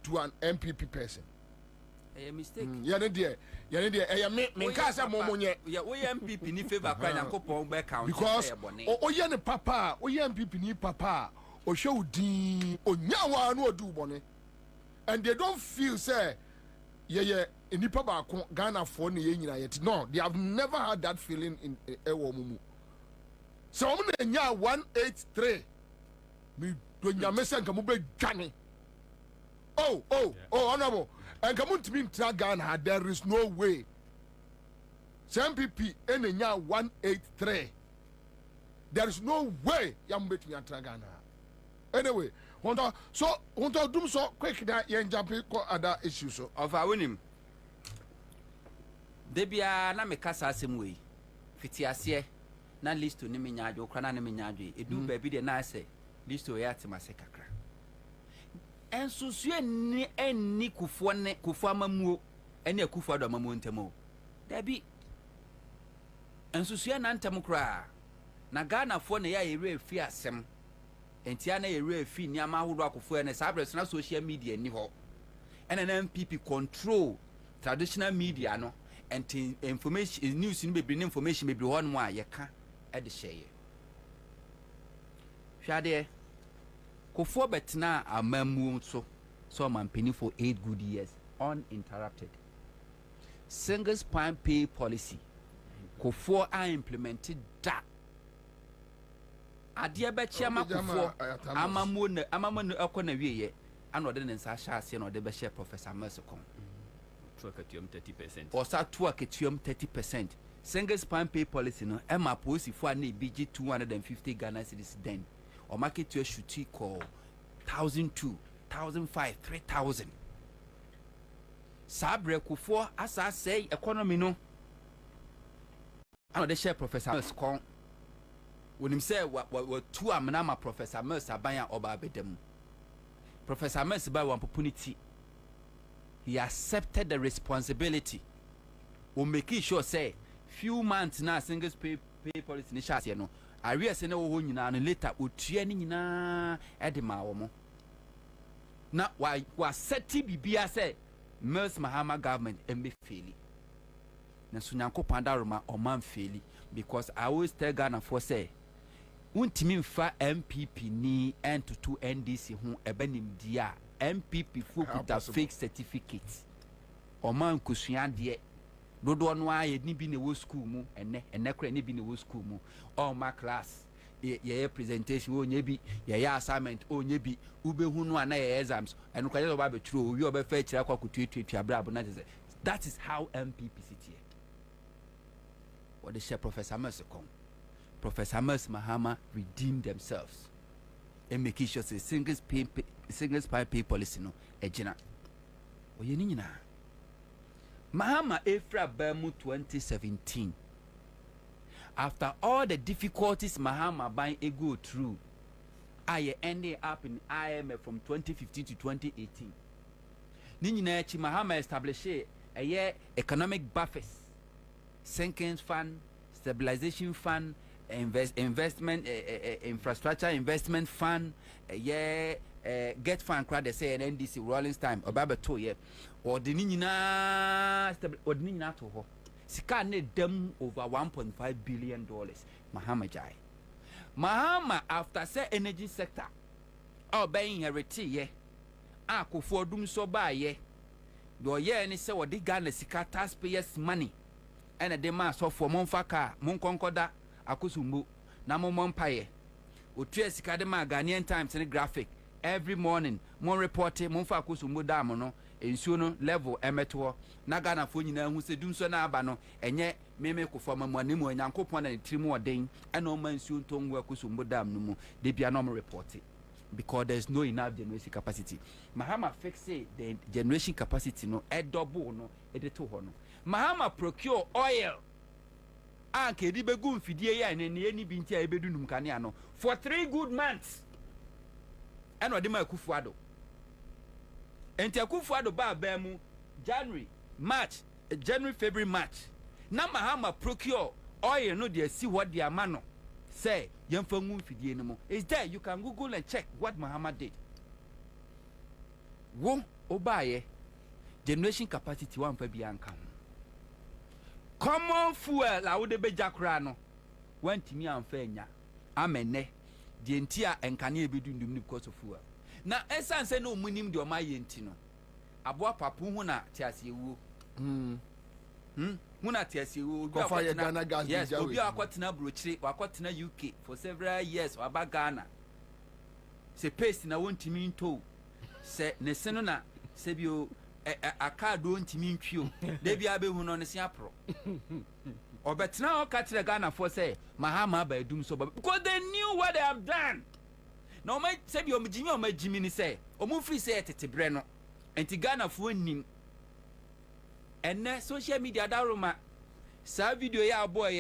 to an MPP person. A mistake. Ya ne die me ka say mo monye ya we MPP ni favor kwa Nyankopon be count because o ye ne papa o ye MPP ni papa o show din onyawa no odu bone and they don't feel say yeah enipa ba Ghana for ne ye nyina yet no they have never had that feeling in ewo mumu so omo na nya 183 me do nya me senka mo be dwane oh honorable and come to me in Ghana there is no way MPP ene nya 183 there is no way yam bet me Ghana anyway want dum so quick that yen jump ko other issues so of our winning debia na me kasa asem we fiti ase na list ni me nyaadwo kra na me nyaadwo edu ba bi de na ase list o ya temase kakra ensusu ni enni kufu amamuo ene kufu ado amamuo ntemo dabi ensusu na ntem kra na Ghana fo na ya ere afi asem entia na ere afi ni amahodo akofo na sabres na social media ni ho ene na MPP control traditional media no and information news ni be information be ho no a ye ka e de share hwade kofo betna amamu so mampeni for 8 good years uninterrupted single spine pay policy kofo are implemented that ade be chiama kofo amamu no ekona wieye ana ode ne nsa sha ase na ode be share Professor Mercicon tuakatium 30% or sa tuakatium 30% single spine pay policy no ema policy for na bg 250 Ghana cedis then or market to a shuti call 1,002, 1,005, 3,000 sabre kufo asa say economy no ano de share Professor Mills kon wonim say wa two amna ma Professor Mills aban oba bedam. Professor Mills by one opportunity he accepted the responsibility o make sure say few months na singles pay policy ni chase no arrears na wo nyina no later otua ni nyina edema wo mo na wa seti bibia say Mills Mahama government embe faili na so nyankopon daroma o man faili because I always tell Ghana for say untimi mfa MPP ni N22 NDC ho ebanim dia MPP fo kuta fake certificate o man kusua de dodo no aye ni bi na wo school mu enne kra ni bi na wo school mu all my class ye presentation onye bi ye assignment onye bi ubehu no ana ye exams enu kwa ye ba beturo owi obefa kira kwa kutuetuetu abrabo na say that is how MPP sit here. What the share Professor Mills come. Professor Mills Mahama redeemed themselves and make sure say single spy pay policy no ejina oye ni nyina Mahama Efra Bemu 2017. After all the difficulties Mahama buying a go through, I ended up in IMF from 2015 to 2018. Ninyina chi Mahama established a year economic buffers, sinking fund, stabilization fund, investment infrastructure investment fund, a year get fund crowd they say an NDC rolling time about 2 years. Or the Nina to ho. Sika ne dem over $1.5 billion. Mahama Jai. Mahama after say energy sector. Oh being inherited ye. Kufu dum so ba ye. Your year ni say what the Ghana sika taxpayers money. And a demand so for monfaka mon konkoda akusumbu na mon paye. Utwe sika de ma Ghanaian Times in graphic. Every morning, mon reporting mon fa akusumbu dam no. Ensuo no level emeto na Ghana fo nyina hu se dum so na aba no enye meme ko fo mamane mu Nyankopon na trimu oden ena o man nsuo ntongu akusumbu dam no mu de bia no report because there's no enough generation capacity. Mahama fix the generation capacity no e double no e de to ho no. Mahama procure oil anke di begu mfidie ya ne ni bi ntia e bedunum kane ano for 3 good months ena ode ma Kufuado. Enti Kufuado ba bemu January, February, March. Na Mahama procure oil no dey see what the amano say yemfa ngu mfidie no mo. Is there you can Google and check what Mahama did. Wo obaye generation capacity one fa bi anka. Common fuel la wo de beja kra no. Wantimi amfa enya. Amene de ntia enkane ebedundum because of fuel. Na essence no munim de o maye enti no. Aboa papu hu na tiase ewu. Hu na tiase ewu. Yes, obi akwatena brochire, akwatena UK for several years aba Ghana. Se paste na wontimi nto. Se ne seno na se bio akado ntimi ntwio. De bia be hu no ne se apro. Obetena o katire Ghana for say Mahama ba edum so because they knew what they have done. No my say bi omjimi omajimi ni say omufri say tetebre no enti Ghana fo nim enne social media daroma sa video ya boy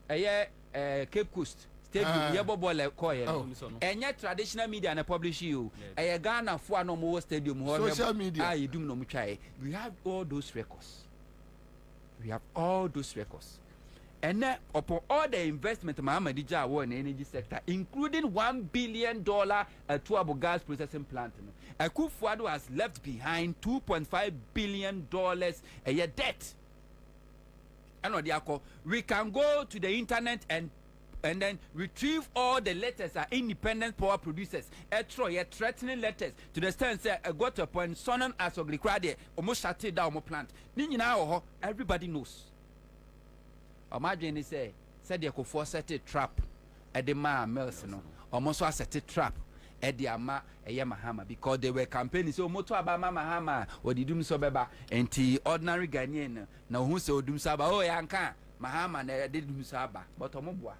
ye Cape Coast stadium ye bobole koye enye traditional media na publish you Ghana fo anomo stadium ho social media yedum no mutwae. We have all those records. And then upon all the investment Mahama Dija won in the energy sector, including $1 billion at Tuabo gas processing plant, Kufuado has left behind $2.5 billion a year debt. And we can go to the internet and then retrieve all the letters are independent power producers. Threatening letters to the extent say got to a point sonon as Ogrikrade almost shut it down plant. Everybody knows. Imagine say said they could force set a trap at the Mills no almost set a trap at the Ama Mahama because they were campaigning so moto abama Mahama or the dum so beba and ordinary Ghanaian now who say dum saba oh yanka Mahama na did dum saba but omobwa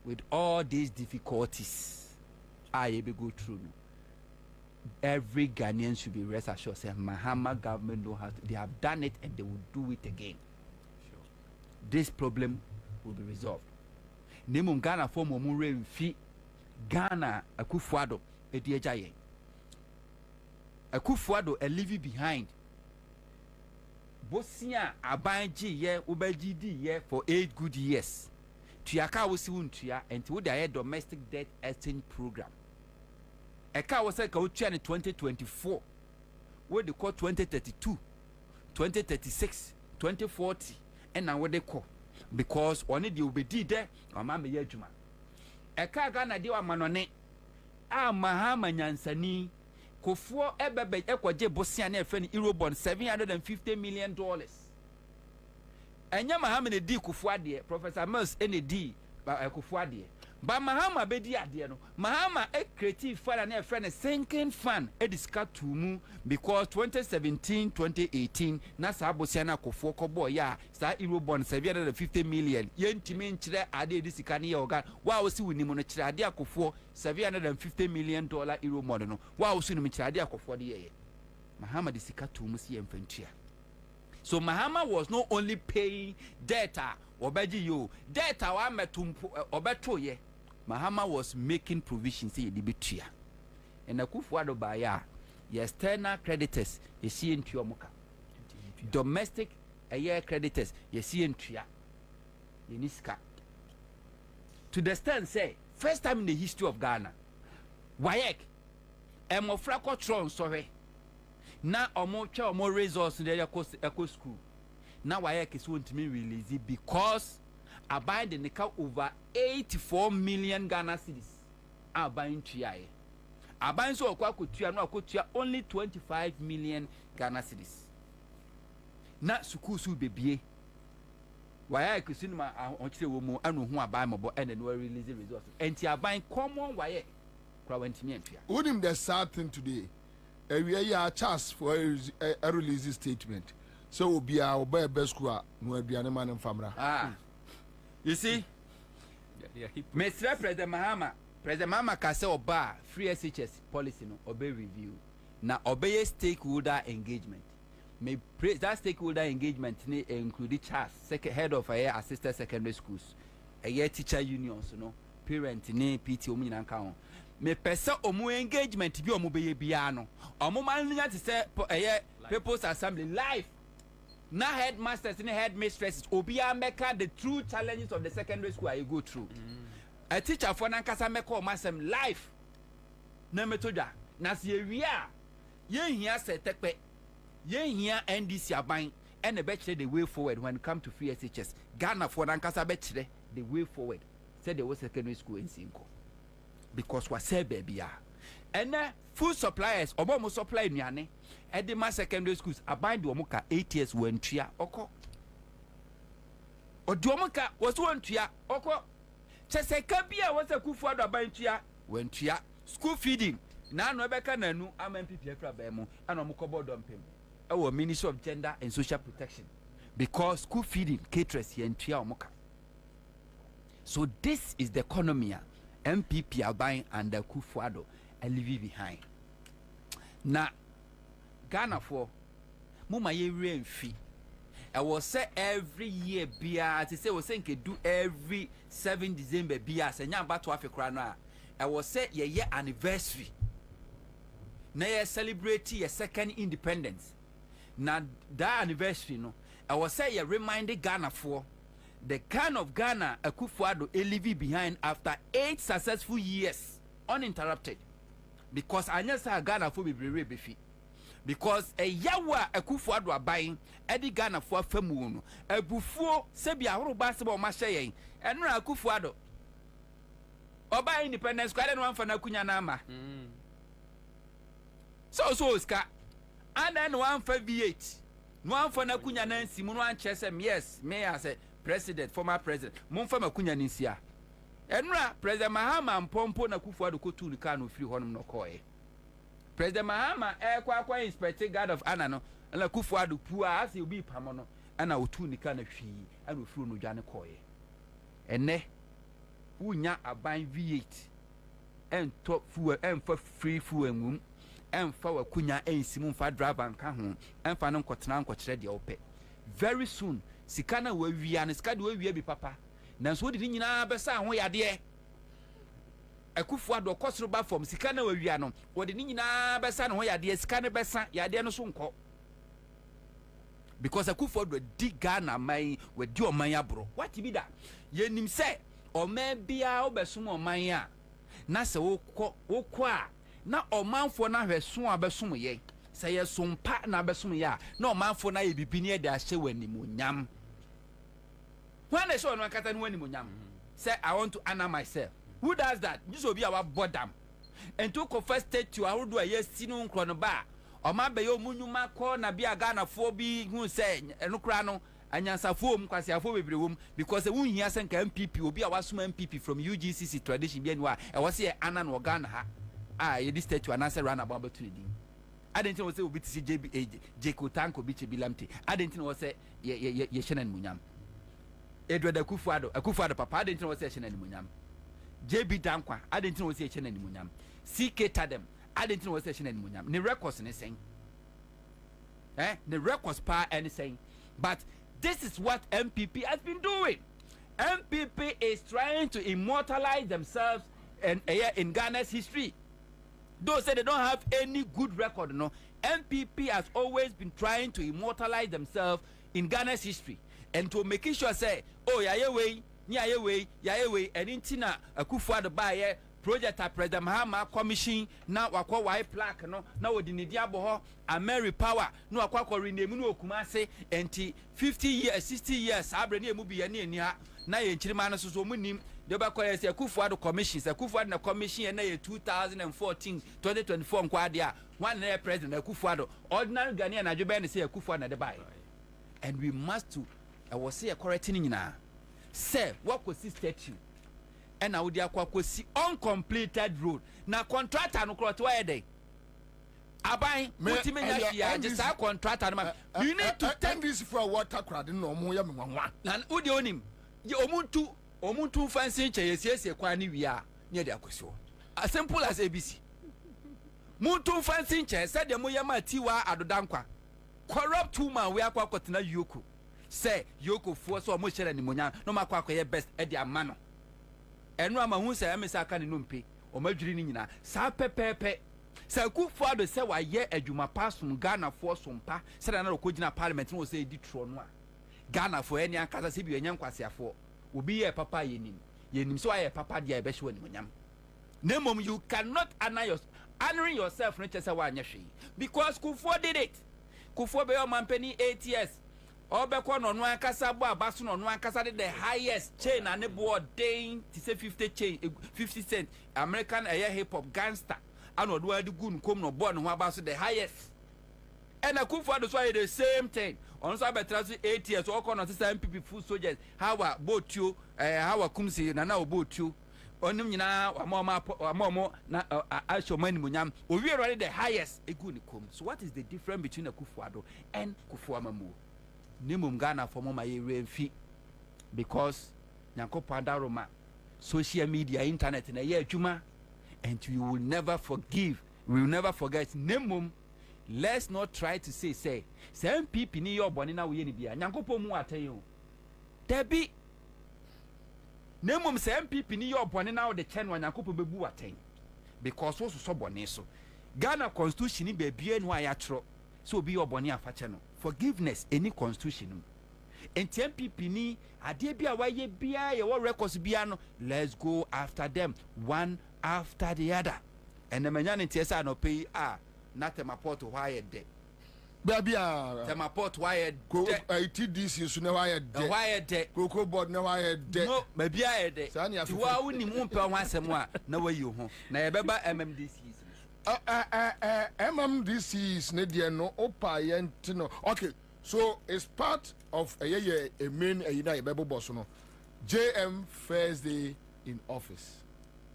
with all these difficulties I be go through every Ghanaian should be rest assured say Mahama government know how to, they have done it and they will do it again. Sure. This problem will be resolved. Nemu Ghana for momure mfi Ghana Akufo-Addo ediejaye. Akufo-Addo a leave behind. Bosia abanji ye ubeji di ye for 8 good years. Tuyaka wosi untuya and to the domestic debt exchange program. Eka was like in 2024. What they call 2032, 2036, 2040, and now what they call because only the obedi there or mamma yejuma. Eka Ghana diwa manone Mahama Nyansani Kofo ebebe ekwaje bosia na efe ni Eurobond $750 million. Enya Mahama ne di Kofo-Addo Professor Mills ene di Kofo-Addo. Ba Mahama be di ade no. Mahama a creative fund na efe ne sinking fund e discuss to mu because 2017-2018 na sa bosia na Kofo kobo ya sa Eurobond $750 million. Yentimi nchire ade di sika ne organ. Wa wo si wunimu no chire ade Kofo $750 million Eurobond no. Wa wo si no chire ade Kofo de ye. Mahama di sika to mu si emfantua. So Mahama was not only paying data obeji yo data wa metumpo obeto ye. Mahama was making provisions say the betua. And Akufo-Addo ba ya external creditors ye see ntua muka. Domestic year creditors ye see ntua. Ye niska. To the stand say first time in the history of Ghana. Wayek emofra ko tron sorry. Na omo cha omo resource there eco school. Now Wayek is want to me release it because I buy the nika over 84 million Ghana cedis. I buying TIA. I buying so no only 25 million Ghana cedis. Na suku su bebie. Wayek is in my on womo anu who buy mo and then we release resources. And I buying common Wayek. What him the sad thing today? We are chance for a release statement. So we'll be our best school. No be an man and family. You see, Mr. President Mahama can say oba free SHS policy no obey review. Now obey stakeholder engagement. May that stakeholder engagement include teachers, head of assistant secondary schools, teacher unions, parent PT omu nyina nka ho. Me pesa omu engagement bi omu beye bia no. Omu man nya te say People's Assembly live. Na headmasters and headmistresses obia meka the true challenges of the secondary school I go through. A teacher for nankasa meka o masem life. Na metoda na se ewia ye hia se tekpe. Ye hia NDC aban and the betche the way forward when it come to free SHS. Ghana for nankasa betche the way forward. Said there was secondary school in Sinko. Because what say baby and food suppliers obo supply nuane e de ma secondary schools abind do omuka 8 years wentua oko odi omuka was wentua oko cheseka bia was Akufo-Addo abantua wentua school feeding na no ebeka nanu amampp afra ba mu ana omukobo dompem e wo Ministry of Gender and Social Protection because school feeding caterers yentua omuka. So this is the economy MPP are buying and the Akufo-Addo and leave behind. Now, Ghana for Muma ye rain fee. I will say every year beer, to say was saying do every 7 December beer, and young back to Africa. I will say ye year anniversary. Now you celebrate your second independence. Now that anniversary, no, I will say you reminded Ghana for the kind of Ghana Akufo-Addo leave behind after 8 successful years uninterrupted. Because I know say Ghana for be befi. Because a yawa Akufo-Addo abayin edi Ghana for famu no ebufuo se bia horo basketball ma hye eno Akufo-Addo oba independence kwade no amfa na kunya na ama so ska and then one for V8 no amfa na kunya na nsimu no anche say yes me as a president former president mumfa makunya nsia enra President Mahama mpompo na Akufo-Addo kotu nika no free honum no koe President Mahama kwa inspector guard of honor no na Akufo-Addo pua ase obi pamo no ana otu nika na hwi ana ofuru no dwane koe ene wunya aban V8 ento fuel emfa free fuel ngum ɛmfa wakunya ɛnsimu mfa driver nka ho ɛmfa no nkɔtena nkɔkyerɛ deɛ wopɛ very soon sika na wawia no sika de wawia bi papa nanso wode ne nyinaa bɛsa ho yadeɛ akufo ado kɔsoro ba fam sika na wawia no wode ne nyinaa bɛsa ne ho yadeɛ sika ne bɛsa yadeɛ no so nkɔ because akufo ado di Ghana man wadi ɔman aboro what bi da yenim sɛ ɔman bia wobɛsom ɔman a na sɛ wokɔ a na ɔmanfo na hwɛso a bɛsom yɛ sɛ yɛ sompa na bɛsom yɛ a na ɔmanfo na yɛ bibini de ahyɛ w'animonyam when they show no kata no w'animonyam say I want to honor myself who does that just obi a wa bodam and to confess statue ahodo a yɛsi no nkro no ba ɔma bɛyɛ omunyuma kɔ na bia Ghana fo bi hu sɛ ɛno kra no anyansafo om kwasiafo bebre wom because won hia sɛ nka MPP obi a wasoma MPP from UGCC tradition bi anwa e wɔ sɛ ana no Ghana ha yɛ di statue anasa run about between din adentin wɔ sɛ obi ti JB Tanko bi chebilamte adentin wɔ sɛ ye hyɛna munyam Edward Akufo-Addo papa adentin wɔ sɛ hyɛna munyam JB Dankwa adentin wɔ sɛ hyɛna munyam CK Tadem adentin wɔ sɛ hyɛna munyam ne records ne sɛn the records pa anything but this is what MPP has been doing. MPP is trying to immortalize themselves in Ghana's history. Those say they don't have any good record, no. MPP has always been trying to immortalize themselves in Ghana's history and to make sure say, oh yayewe, and intina Akufo-Addo baye project a President Mahama commission na wakwa wai plaque no na wodi ne diabo ho Ameri power no akwa rename no Kumase enti 50 years 60 years abre ne emu bi ye ne ani ha na ye nchirima no so munim de ba kwa ye Akufo-Addo commission Akufo-Addo na commission na ye 2014 2024 nkwa ade a one na President Akufo-Addo ordinary Ghanaian na dwobe ne say Akufo-Addo na de bai and we must to I was say correcting nyina say what was this statue and now they are kwasi uncompleted road na contractor no krot why dey aban ultimate ya just a contractor you need to take this for water crowd no mo ya me nwanwa na wo de onim ye omuntu fancy che yesiesie kwa ni wi a ne de akosi wo as simple as ABC muntu fancy che said de mo ya ma tiwa adodankwa corrupt woman we akwa kotena yoko say yoko fo so mo hyere ni monya no makwa akwa ye best e de amano enu ama hu say emesa aka ne nompe o madwiri ni nyina sa pepepe sa Akufo-Addo say wa ye adwuma pasum Ghana fo sompa say na okogina parliament no say di tro no a Ghana fo eni akasa se bi enyan kwasiafo obi ye papa yenim so aye papa dia e be hwe ni monyam nemom you cannot honoring yourself no chese wa anya hwe because Kufo did it Kufo be your mampani 8 years obekọ no no akasa bo abaso no no akasa de the highest chain and board day to say 50 chain 50 cent American hip hop gangster and odo adi gun kom no board no abaso the highest and Akufo-Addo so the same thing on so betra so 8 years so okọ no say MPP full soldiers how botuo how kumsi na obotuo onim nyina amomo na ashomani munyam owie already the highest egun kom so what is the difference between Akufo-Addo and Kufuor Nimum Ghana for mama ye remfi because Nyankopon daroma social media internet na ye adwuma and you will never forgive we will never forget Nimum let's not try to say MPP ni your boni na we ni bia Nyankopon mu atayo debi Nimum say MPP ni your boni na the chen wa Nyankopon bebu atan because so boni so Ghana constitution ni be bia no ayatro so be your boni afache no forgiveness any constitution and MPP ni ade bia waye bia ye wo records bia no let's go after them one after the other and the manya ntiesa no pay na temaport why de baby temaport why go TDC so na why de cocoa board na why de no maybe I de ti wa woni mu mpa ho asem a na wayi ho na ye beba MMDC MMDCs ne no opa yentino okay so it's part of a main United Bible boss no JM first day in office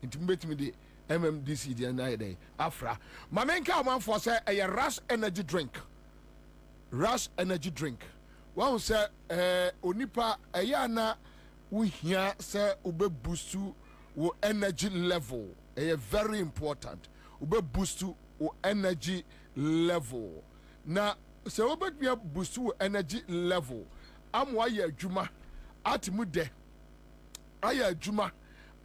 intimate me the MMDC the night day Afra mamenka man for say a rush energy drink one say onipa ayana we here say ube boost wo energy level very important ube boost energy level. Na se wobetumi boost wo energy level. Am wa ye adwuma atimu de. Aye adwuma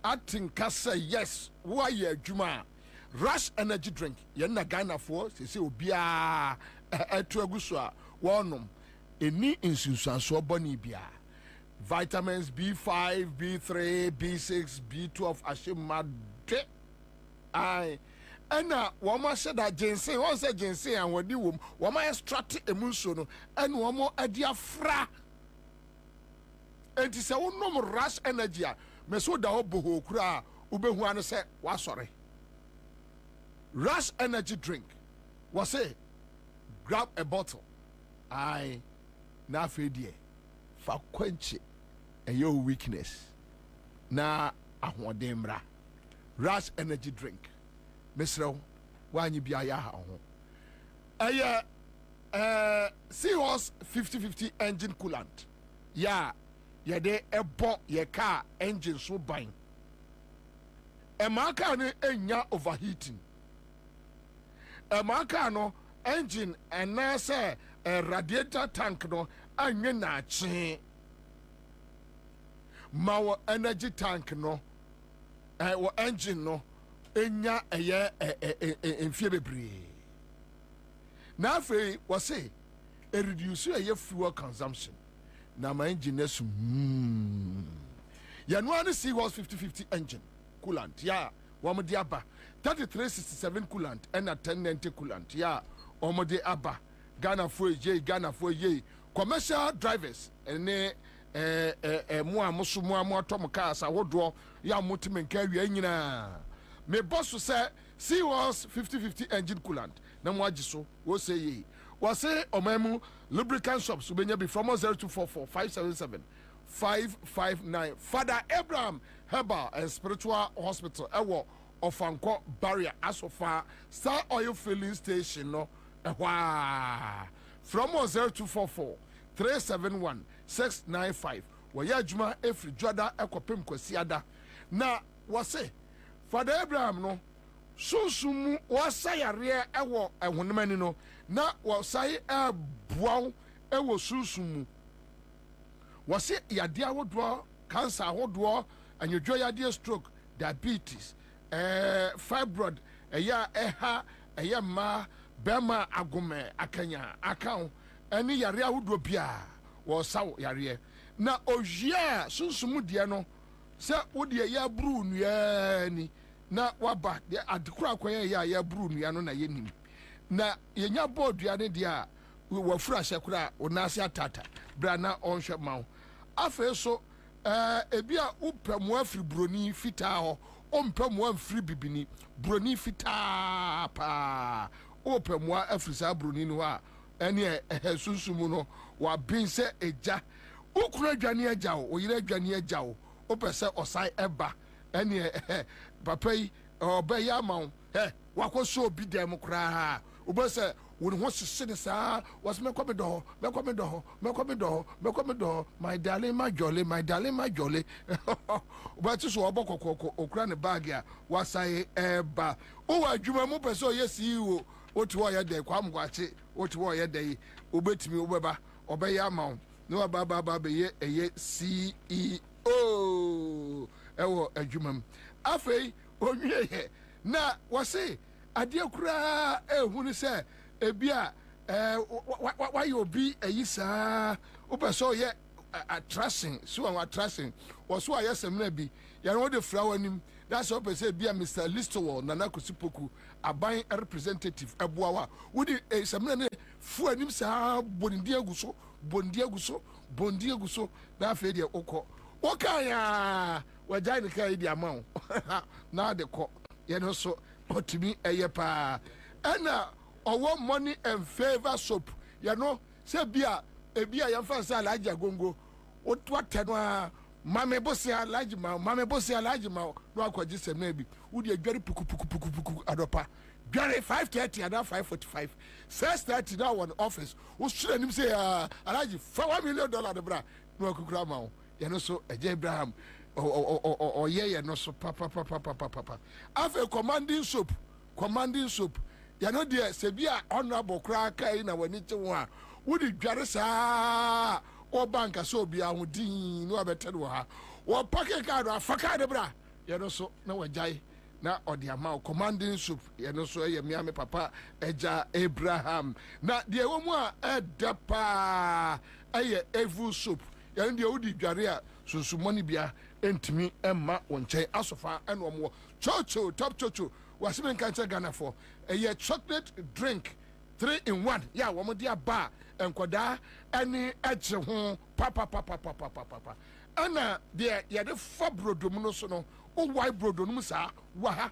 atinka say yes, wa ye adwuma. Rush energy drink. Yen na Ghana for se obia etu aguso a wonom eni insunsuanso boni bia. Vitamins B5, B3, B6, B12 ashimade. Aye. Ena wama said that ginseng, one said ginseng and wadi wom, wama extract emunso no, and wama adia fra. And se wonom rush energy a, meso da oboho kura ubehu anu se wasore. Rush energy drink. Was say grab a bottle. Aye. Na fedie. Fa quench your weakness. Na ahwademra. Rush energy drink. Mesro, wanyi biya ya ha ho. Seahorse 50-50 engine coolant. Ya de ebo ye car engine so bang. Emaka ne enya overheating. Emaka no engine and na say radiator tank no anye na chi. Mawo energy tank no wo engine no enya enfie bebre. Na afei we say reduce your fuel consumption. Na my engine nesu ya no ani Seahorse 50-50 engine coolant ya wamde aba 3367 coolant and 1090 coolant ya omode aba Ghana for ye commercial drivers ene mo amoso mo atom cars awodo ya motimen ka wi anyina me boss say Seahorse 50-50 engine coolant na mo agiso wo say ye wo say omemu lubricant shops ubenya be from 0244 577 559 Father Abraham Herbal and Spiritual Hospital ewo Ofanko Barrier Asofa Star Oil Filling Station no from 0244 371 695 waya adwuma efri Joda ekopem kwasiada na wase Father Abraham no sunsumu wasayare ewo ehunmani no na wasai ebuaw ewo sunsumu wase yade awodo cancer awodo anyodwo yade stroke diabetes fibroid eya ma bema agome akanya account eni yare awodo bia wo saw yare na ohia sunsumu de no se wode ya bru nua ni na waba de adekura akoye ya bru nua no na yenim na yenya bodua ne de a wafura hyekura onase atata bra na onhwe mawo afa so ebia upemu afri broni fita ho ompemu afri bibini broni fita pa opemu afri sa broni no a ene sunsumu no wa binse eja ukura adwane eja o oyire adwane eja o opese osai eba ene papa yi oba ya mawo wakoso obi dem kra obese won ho sese sa was mekome do my darling my jolly but so obokoko okra ne bag ya wasai eba o adwuma mu pese o yesi wo otu o ye de kwam gwache otu o ye de obetimi obeba obeya mawo no baba be ye eye CEO ewo adwuma afei onwie na wase ade kura ehunu se ebia why you be ayisa opeso ye attracting so an attracting was so ayesem na bi ya no the flower nim that's what say bia Mr. Listowell Nana Kosipoku aban representative ebuawa wudi semna ne fu anim sa bondi aguso na fe de okọ woka ya wajai ne kai di amao na de ko ye no so otimi eye pa ana owo money and favor soap you know say bia ebia ya fa sa alaja gongo otwate no a mame bosi alaji ma no akwaji semna bi wudi adware puku adopa dware 5:30 and 5:45 6:30 now one office wo sure nim say alaji $1 million de bra no akukura ma wo you know so eje Abraham ye no so papa afa commanding soap ya no de se bia honorable kra kai na wani che wo a wo di dware saa o banka so bia ho din no abete do ha wo packet card afaka de bra ya no so na wajai na odi ama commanding soup ya no so ye miame papa eja Abraham na de wo mu a edapa aye evil soup ya no de odi dware a sunsumoni bia entimi emma wonche asofa ene omwo chocho top chocho wasime kanche Ghana for a chocolate drink 3-in-1 ya wo mo dia ba enkoda ene eche ho papa ana de ya de fa brodom no so no o why brodom no sa wa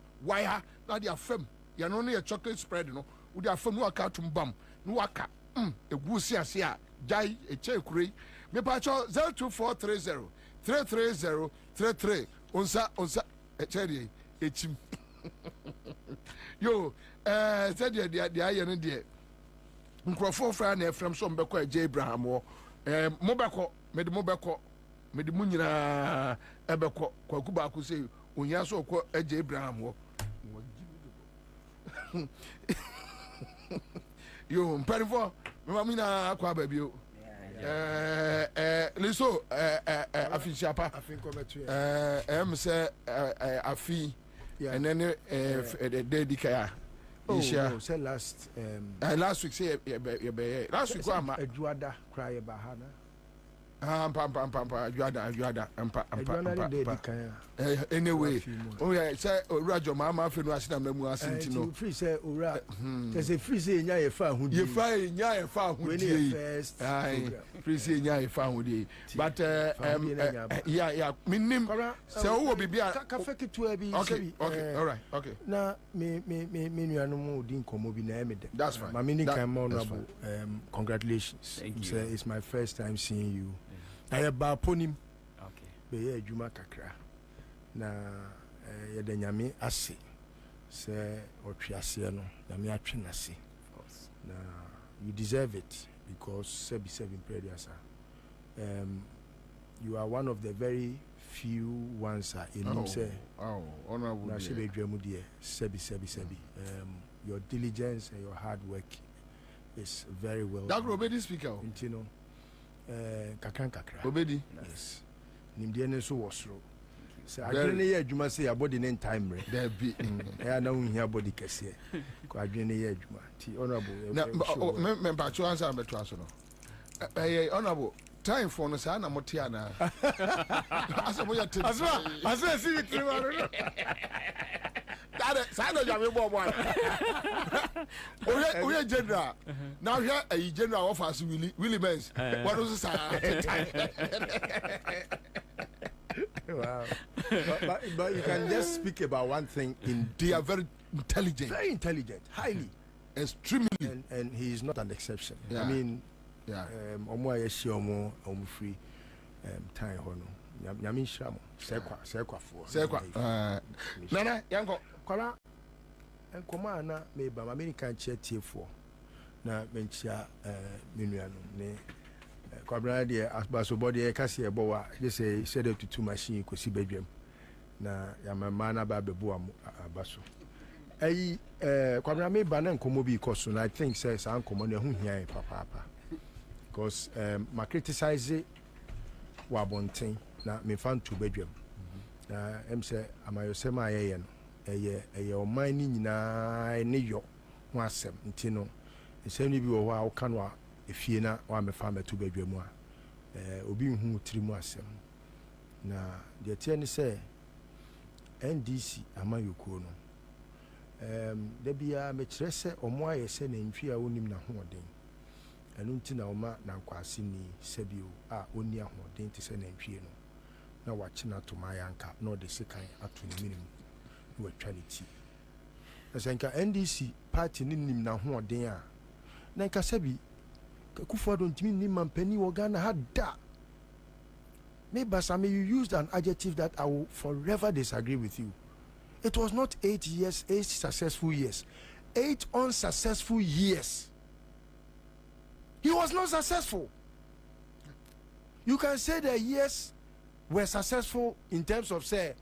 na de afam ya no ne chocolate spread no wo de afam no aka tumbam no waka egusi ase a jai eche kurei me pa cho 02430 33033 onsa echeri echim yo said the aye no de nkrofo fra na efrem so mbekọ eje Abraham wo mobekọ mede munyina ebekọ kwaku ba ku sei onya so kọ eje Abraham wo yo mperifo memamina akwa babio liso afi chapa say afi and then the dikaya say last week say last week Eduada cry bahana Eduada anyway oh yeah say Rajo mama fe no asina mamu asenti no free say ora say free say nya ye fa hu die first free say nya ye fa hu die but yeah minim say wo bibia ka fake to abi okay all right okay na me nuanu mu di nkomo bi na me that's fine mama ni kan mo honorable congratulations it's my first time seeing you I ba ponim okay be ye adwuma kakra na ye da nyame ase se otwiase no nyame atwe nase of course na you deserve it because seven prayers you are one of the very few ones in say honorable na shebe dwemu de sebi your diligence and your hard work is very well that Obedi speaker you know kakra Obedi yes nimde ne so wosro say adwene ye adwuma say abodi ne time re there be ya na unhia body kese ko adwene ye adwuma ti honorable na member to answer me to aso no honorable time for no say na motia na aso ya tete aso see it no that say no ya me bo oye general now here a general offers Willie Benz what was say wow but you can just speak about one thing they are very intelligent highly extremely and he is not an exception I mean omo ayeshi omo free time hono nyame nhira mo sekwa nana yango kwala enkoma na meba ma American chetiefo na menchia menuanu ne kwabra de asbaso body kase ebowa they say said to machine kosi bedwam na yamama na ba bebu abaso ayi kwabra meba na enkomo bi koso na I think says ankomo na hu hia papa because ma criticize wa bonten na me fan to bedwam na say amayosema ayeye no eye o man ni nyina ne yo ho asem nti no nsem ni bi wo wa ka no efie na wa me fa meto bedwam a obi hu tirimu asem na de tie ni say NDC amayoko no da bia me kire se omo aye se na ntwi a wonim na hoden enu nti na oma na nkwase ni sebio a oni ahoden ti se na ntwi no na wa china to mayanka no de sekan ato ni minim we twality esenka NDC party nim na hoden a na nka sebi Kufuor don't mean ni mampeni wo Ghana hada me basame you used an adjective that I will forever disagree with you. It was not 8 years, 8 successful years, 8 unsuccessful years. He was not successful. You can say the years were successful in terms of say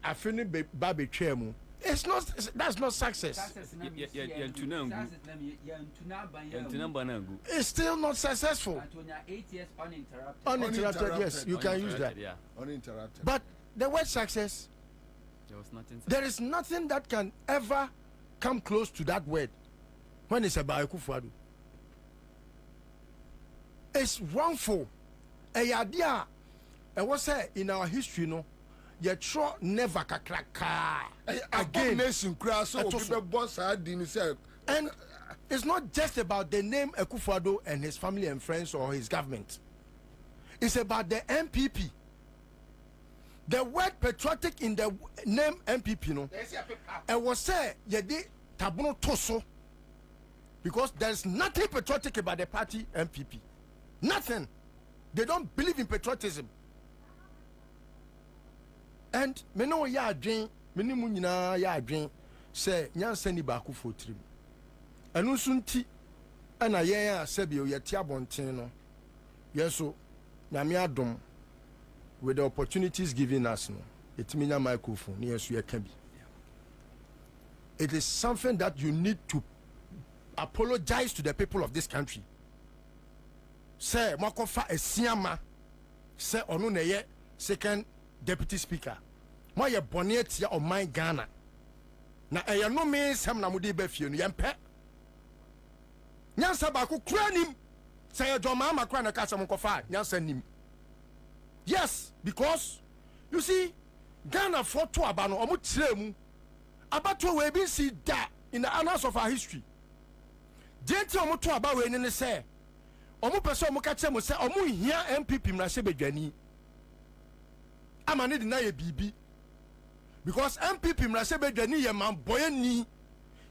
afini babe chemu It's not. That's not success. It's still not successful. Uninterrupted. Yes, you can use that. Yeah. Uninterrupted. But the word success, there is nothing that can ever come close to that word when it's about Akufo-Addo. It's wrongful. A idea. I was say in our history, no. You try never kakraka again. And it's not just about the name Akufo-Addo and his family and friends or his government. It's about the MPP. The word patriotic in the name MPP, no. I was say you did tabuno toso because there's nothing patriotic about the party MPP. Nothing. They don't believe in patriotism. And me no ya adwen me ni mu nyina ya adwen se nyansa ni ba ku fotrim anu nso nti ana yen a se bi o yeti abonten no yeso nyame adom with the opportunities given us no etimi nya microphone ni yeso ye ka bi. It is something that you need to apologize to the people of this country. Say makofa esiama se onu na ye second Deputy Speaker, my bonnet ya on my Ghana. Na eya no me sam na mudi be fie no yempe. Nyansa ba ku kura nim. Say your mama kura na ka sam kofa nyansa nim. Yes, because you see Ghana for to aba no omo tire mu. Abato we bi see that in the annals of our history. Denti omo to aba we ni say omo pese omo ka che mo say omo hia MPP mra se bedwani. Amani deny a BB because MPP mrase bedwani ye man boy ni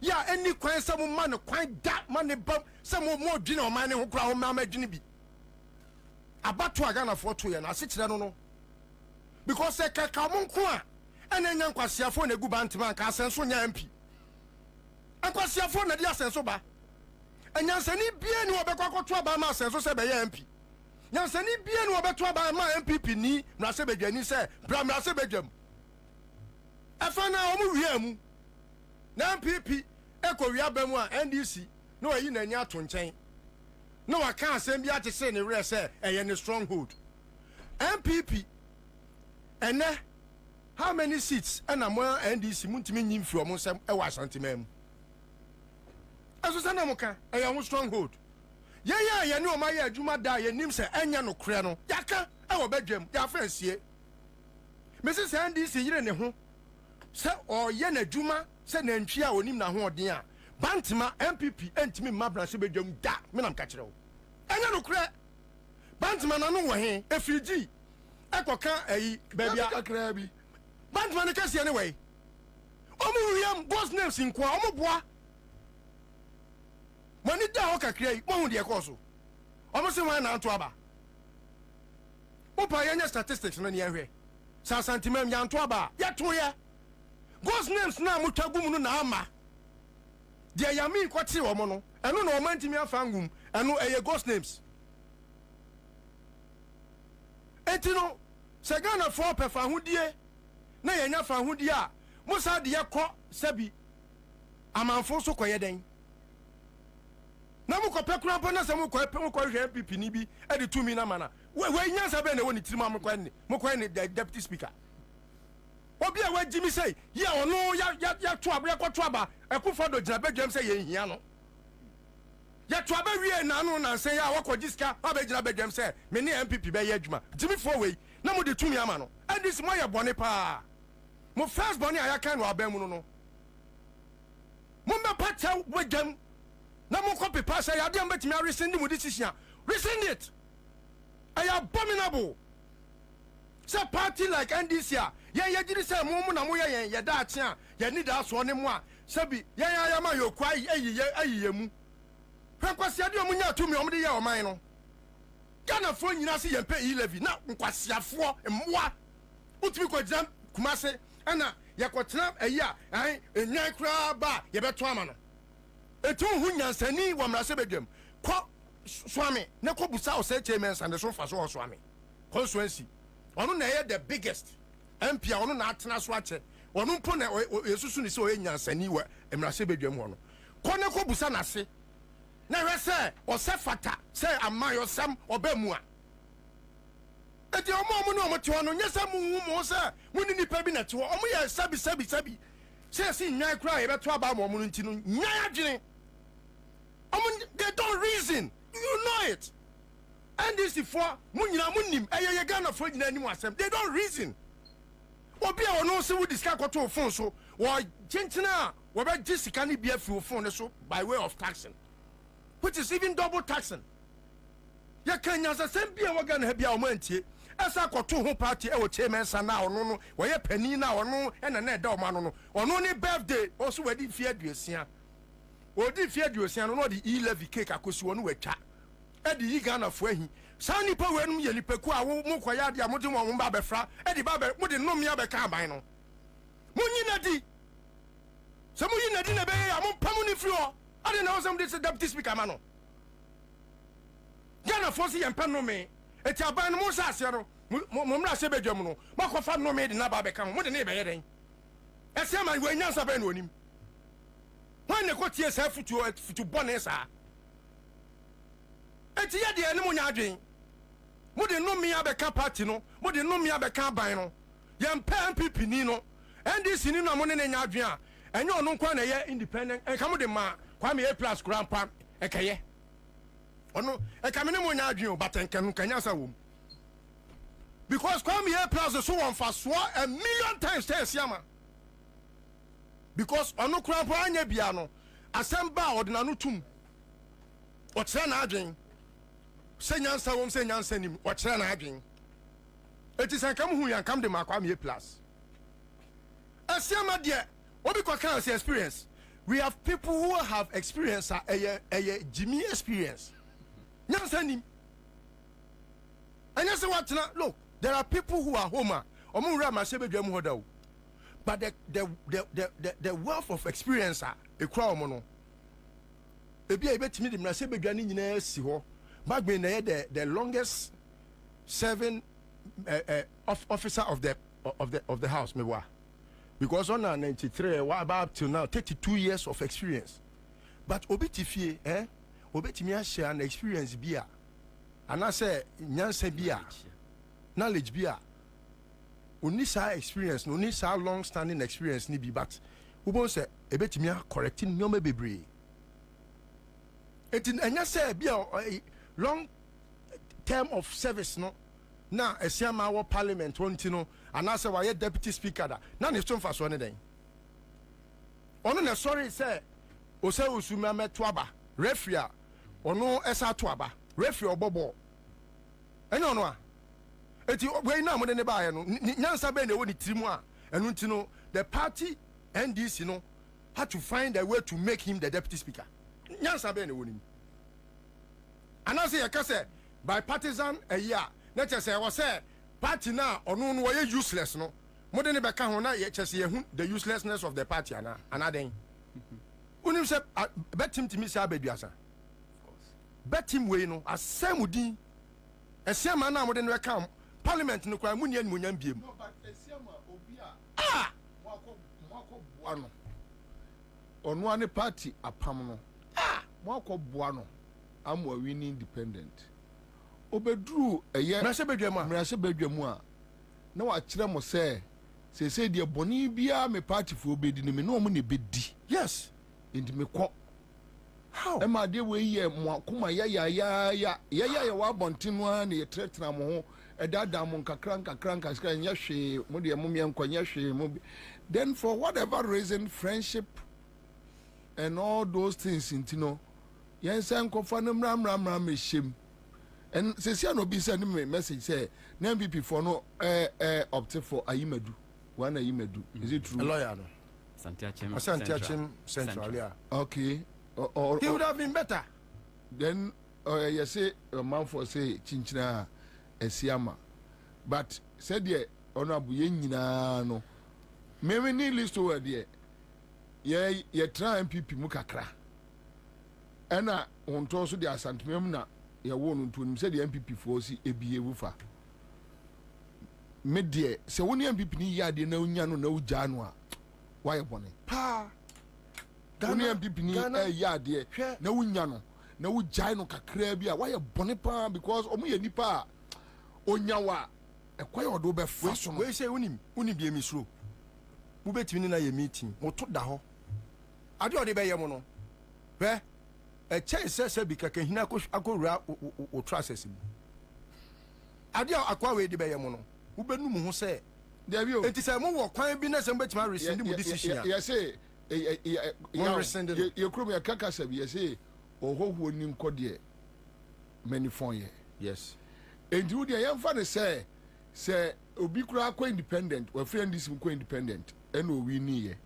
ya any kwan some man kwan that man bam some more dwene o man ho kra ho ma dwene bi abato agana for to ye na se kire no because se kaka mo nko a ena nya nkwasiafo na gu bantima ka asenso nya MP nkwasiafo na di asenso ba enyansani bie ni obekwa akoto aba ma asenso se be ye MP nyansani bie no obeto aba ma MPP ni na se bedwani se bram na se bedwam afana omu wiamu na MPP eko wiaba mu a NDC no ayi na nya to nchen no aka asem bia te se ne were se eye ne stronghold MPP ene how many seats ana mo NDC muntimi nyim fi omo nsem e wa santimam aso sana mo ka eye mo stronghold ye ni o ma ye adwuma da ye nim se enya no kre no yaka e wo badwam ya fansie Mrs. NDC yire ne ho se o ye na adwuma se na ntwi a onim na ho oden a bantima MPP entimi mabra se badwam da me nam ka kire wo enya no kre bantima na no wo he efrigi ekoka ayi babia kakra bi bantima ne kase anyway omu wiam boss names in kwa omu boa money da ho kakra yi mo hu de ekoso omo se wan na anto aba opa yenya statistics no ne yehwe sa santimam ya anto aba ya to ye boss names na mutagum no na ama de yami kwati omo no eno na omo ntimi afangum eno eye ghost names etino se Ghana for pefa hudie na yenya fa hudie a musa de yakọ sabi amanfo so koye den na mu ko pekura po na se mu ko hwe MPP ni bi e de 2 mi na mana we nyansa be na woni tirima mu ko ni deputy speaker obi a wa jimi say ya ono ya to abre ko to aba Akufo-Addo gina bedwam say ye hia no ya to aba wie na no na say ya wako jiska aba gina bedwam say me ni MPP be ye adwuma jimi for we na mu de 2 mi ama no and this mo ya bone pa mo first bone aya kan wa ba mu no mo me pacha bedwam na mo copy pass ya de mbetimi a rescind mu decision rescind it ay abominable. Say party like NDC ye giri say mo na mo ye da ache a ye need aso ne mo a sabi ye ma yo kwai ayiye mu hwankwase de omunya to mi omde ye oman no Ghana fo nyina se ye pe 11 na nkwasiafo mmoa utimi ko jam kumase ana ye kwotena ayi a enyan kra ba ye beto ama no etu hu nyansani wa mrase bedwam ko swami ne ko busa o se chairman sande so fa so swami constituency ono na ye the biggest MP ono na atena so ache ɔno mpo na yesusu ni sɛ ɔyɛ nyansani wɔ mmarahyɛ badwam hɔ no kɔne kɔ busa n'ase na hwɛ sɛ ɔsɛ fata sɛ ama yɔsɛm ɔbɛ mu a eti ɔmo ne ɔmo te hɔ no nyɛ sɛ mo sɛ mo ni nipa bi na te hɔ ɔmo yɛ sabi sɛ si nwan kura yɛbɛto aba ma ɔmo no nti no nwan adwene ɔmo they don't reason you know it NDC for mo nyina mo nim ɛyɛ yɛ Ghana for nyina nim asɛm they don't reason obi a ɔno se wo disika kɔto phone so wɔ kyenkyena a wɔbɛgye sika ne bia fi phone ne so by way of taxing which is even double taxing yɛ kan nyasa sɛm bia wɔ Ghana ha bia ɔmo antie ɛsa kɔto ho party ɛwɔ chairman sana ɔno no wɔyɛ panin na ɔno ɛna na ɛda ɔmo ano no ɔno ne birthday ɔso wɔde fie aduosia ɔdi fie aduosia no na ɔde e-levy cake akosi wɔn wɔatwa ɛde yi Ghana fo ahi saa nipa wɛnum yɛ nipa ku a wo mo kɔyɛ ade a mo de mo ba bɛfra ɛde ba bɛ mo de nomia bɛka aban no mo nyi na di sɛ mo yi na di na bɛyɛ a mo pam ne firi hɔ ade na wɔsɛm de sɛ deputy speaker ma no Ghana fo si yɛ mpa nome eti aban no mo sa ase no mo mra se bedwam no mo akɔfa nome de na ba bɛka mo de ne bɛyɛ den ɛsɛ man wo nyansa bɛ no onim wɔn ne kɔ tie sɛ futu bɔne saa eti yɛ de ne mo nya adwen mo de nome abɛka party no mo de nome abɛka aban no yɛ mpa MPP ni no NDC ni no mo ne nya adwen a ɛnyɛ ɔno nkwa na yɛ independent ɛka mo de ma Kwame A+ grandpa ɛkɛyɛ ono ekamene mo nya adwen o batenkanu kanya sa wom because Kwame A+ so won fa so a million times tell siama because ono kura po anya bia no asamba ordinanu tum o kire na adwen se nyansa wom se nyansa nim o kire na adwen eti sankam hu yan kam de ma Kwame A+ asiama de obi kwa kan experience we have people who have experience a Jimmy experience Nyansanim. And yes, what now? Look, there are people who are home. But the wealth of experience a crowd mono. Ebi a bet me the Mrasebe Gani si ho. Back when the longest serving officer of the house mewa. Because on 93, what about till now 32 years of experience. But obi tifie obetimi share an experience bia and I say nyansa bia knowledge bia onisa experience no nisa long standing experience ni bi but ubon say ebetimi correcting nyoma bebre etin anya say bia long term of service no na esiama wo parliament wonti no and I say why deputy speaker da na ne stomfa so ne den ono na sorry say o say usuma meto aba referee ono esa to aba referee obobo enyo no a eti we na mo de ne ba ye no nyansa be na wo ni tirimu a enu nti no the party NDC no had to find a way to make him the deputy speaker nyansa be na wo ni anase ye ka say bipartisan a year na che say wo say party na ono no we useless no mo de ne be ka ho na ye che say ye hu the uselessness of the party ana den unim say betim timi say abaduasa betim we no asamudin esiama na amode no come parliament no kwa munye nmunyam biem no but esiama obi a mwako buano onu ane party apam no mwako buano amwa winning independent obedru eye mrase bedwamu a na wa kire mo se de boni bia me party fo obedi no me no mo ne bedi yes indi me ko how am I we ye mo kuma ya wa bontinu na ye tretra mo ho edada mo nkakran ska nya hwe mo de mo mien kwanya hwe mo then for whatever reason friendship and all those things intino yen san kofa no mra meshem and se no bi send me message say na MPP for no opt for Ayimadu one Ayimadu is it true? A lawyer no Santiachim Central yeah. Okay. Or he would have been better. Then you say a man for say Chinchina Esiama. But said ye honorable yenina no. Maybe need list to there. Ye try MPP mukakra. Ena on toso de asantmem na ye won to him said the MPP for si ebie wufa. Me de se woni MPP ni ya de na unya no na uja no a why bonny pa Ghana MPP ni ya de na wunya no na wu jai no kakra bi a why bonny pa because omo ye nipa onyawa ekwa odo be fa so no we say unim bi emisro wo betimi na ye meeting mo to da ho ade ode be ye mo no be e chai se bi kaka hina akowura o trusses mu ade akwa we de be ye mo no wo benu mu ho se there bi o enti se mo wo kwan bi na se betima rescind mu decision ya say you krom ya kaka se bi ya say ohoho ni nkode many phone ye yes enti wo de yemfa ne se obi kura akwa independent we friend this ko independent ena owi ni ye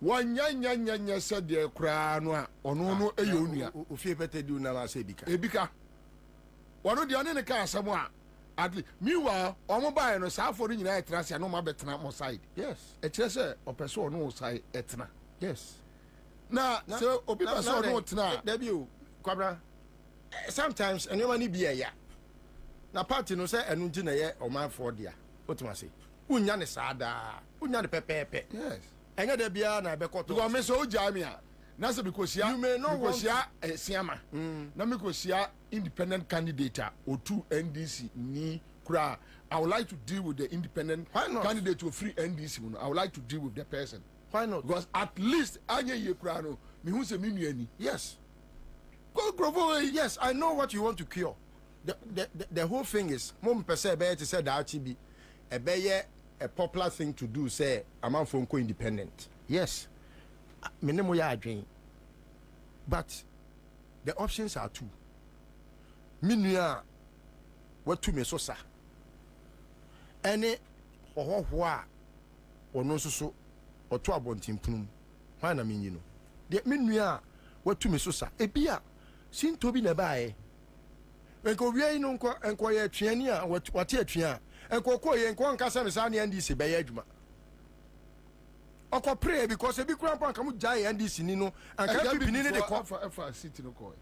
wanyanya se de kura no a ono no eyo onua ofie pete di una ma se ebika wono de one ne ka asemo a atli meanwhile omo bae no sa afọ nyina etrase no ma betena mo side yes e kire se opeso no side etena yes na so obi person no tena da bi o kwabra sometimes anyone ni bi ya na party no say enu nti na ye omanfo dia otuma say unya ne saada unya ne pepepe yes enya da bia na be koto because me so jamia na se bikosia you may not bikosia siama na me kosia independent candidate otu NDC ni kura I would like to deal with the independent candidate to free NDC I would like to deal with the person why not because at least anya ye kura no me hu se me nuani yes go yes I know what you want to cure. The whole thing is mom pese be to say that be a popular thing to do say amanfo nko independent yes menemo ya adwen but the options are two minua watu me so sa ene ohoho a ono nsoso oto abontimpunum hwan na menyi no de minua watu me so sa ebia sintobi na bae enko wiei no enko ye atweani a wate atwea enko ko ye enko nkasa me sa ne NDC be ye adwuma okọ pray because ebi kura mpa nkamu jai NDC ni no anka pipi ni de ko for city no ko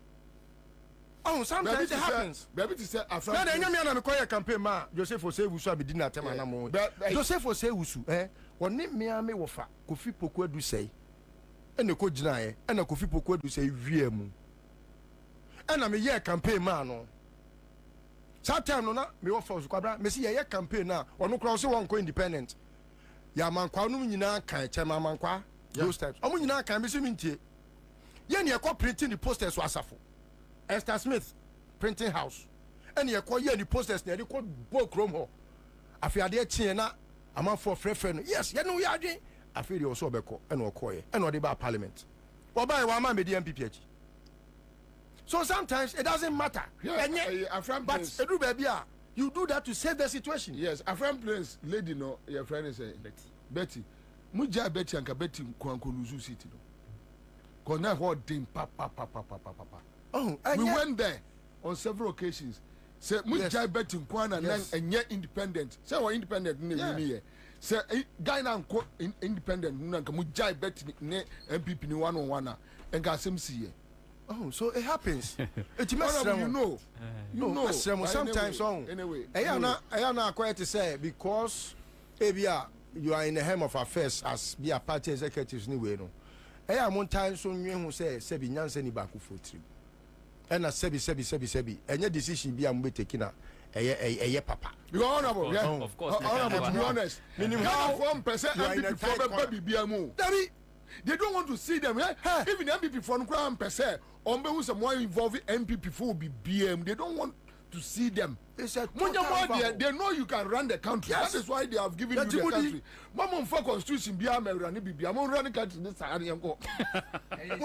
oh sometimes it happens baby to say Afrifa na de nyame na me koye campaign ma Joseph Osewusu abidi na tema na mo Joseph Osewusu woni mea me wofa Kofi Pokuadu sei ene ko gina ye ene Kofi Pokuadu sei wie mu ena me ye campaign ma no Saturn no na me wofa so kwabra me si ye campaign na ono kro so won ko independent ya mankwa no nyina kan chema mankwa those types omo nyina kan me si mintie ye ne ekọ printing the posters so asafo Esther Smith printing house ene ekọ ye the posters na de ko bo chrome ho afiade chie na amanfo frefre no yes ye no ya adwen afiri o so obekọ ene okoye ene ode ba parliament oba e wa ma me di MPP achi. So sometimes it doesn't matter. Yes, but edu baby you do that to save the situation. Yes, a friend place lady no your friend is Betty. Muja Betty and Betty Kwanko Luzu City no. Kona ho dim pa. Oh, we went there on several occasions. Say Muja Betty Kwana and yet independent. Say we independent ni say guy na independent nka Muja Betty ne MPP ni 101 and ga sem see. Oh, so it happens. It you know. Sometimes anyway. I quite to say because Abia you are in the helm of affairs as be a party executives anyway no. One time so who say sebi nyanse ni baku for trip. And a sebi. Any decision be am be taking a papa. You are honorable, yeah. Of course. Honorable, to be honest. Meaning how 1% MPP baby be amu. They don't want to see them. Even MPP for no percent. Who's more involved MPP for be BM. They don't want to see them. They said, they know you can run the country. Yes. That is why they have given you the country. Mama for constitution be am run be am run country this area go. In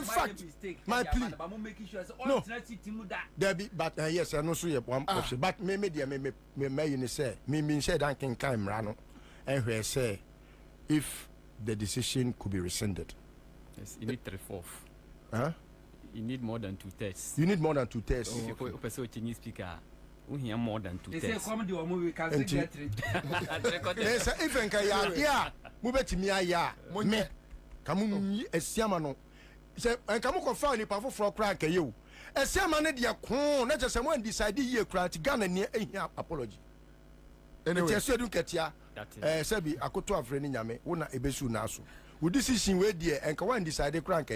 fact, my plea. No. There but yes, I know so one option. But me you say me say that can come rano. And where say if the decision could be rescinded. Yes, you need 3/4. Huh? You need more than 2/3. You need more than 2/3. If you person Chinese speaker, we hear more than 2/3. They say come the one we can get it. Yes, if enka ya, mu betimi aya. Me. Kamu esiama no. Say enka mu confirm ni pafo for kra nka ye o. Esiama ne de kon, na je se mo decide ye kra ti Ghana ni ehia apology. anyway sedu ketia sebi akoto afreni nyame wona ebesu na so we decision we there and can one decide crank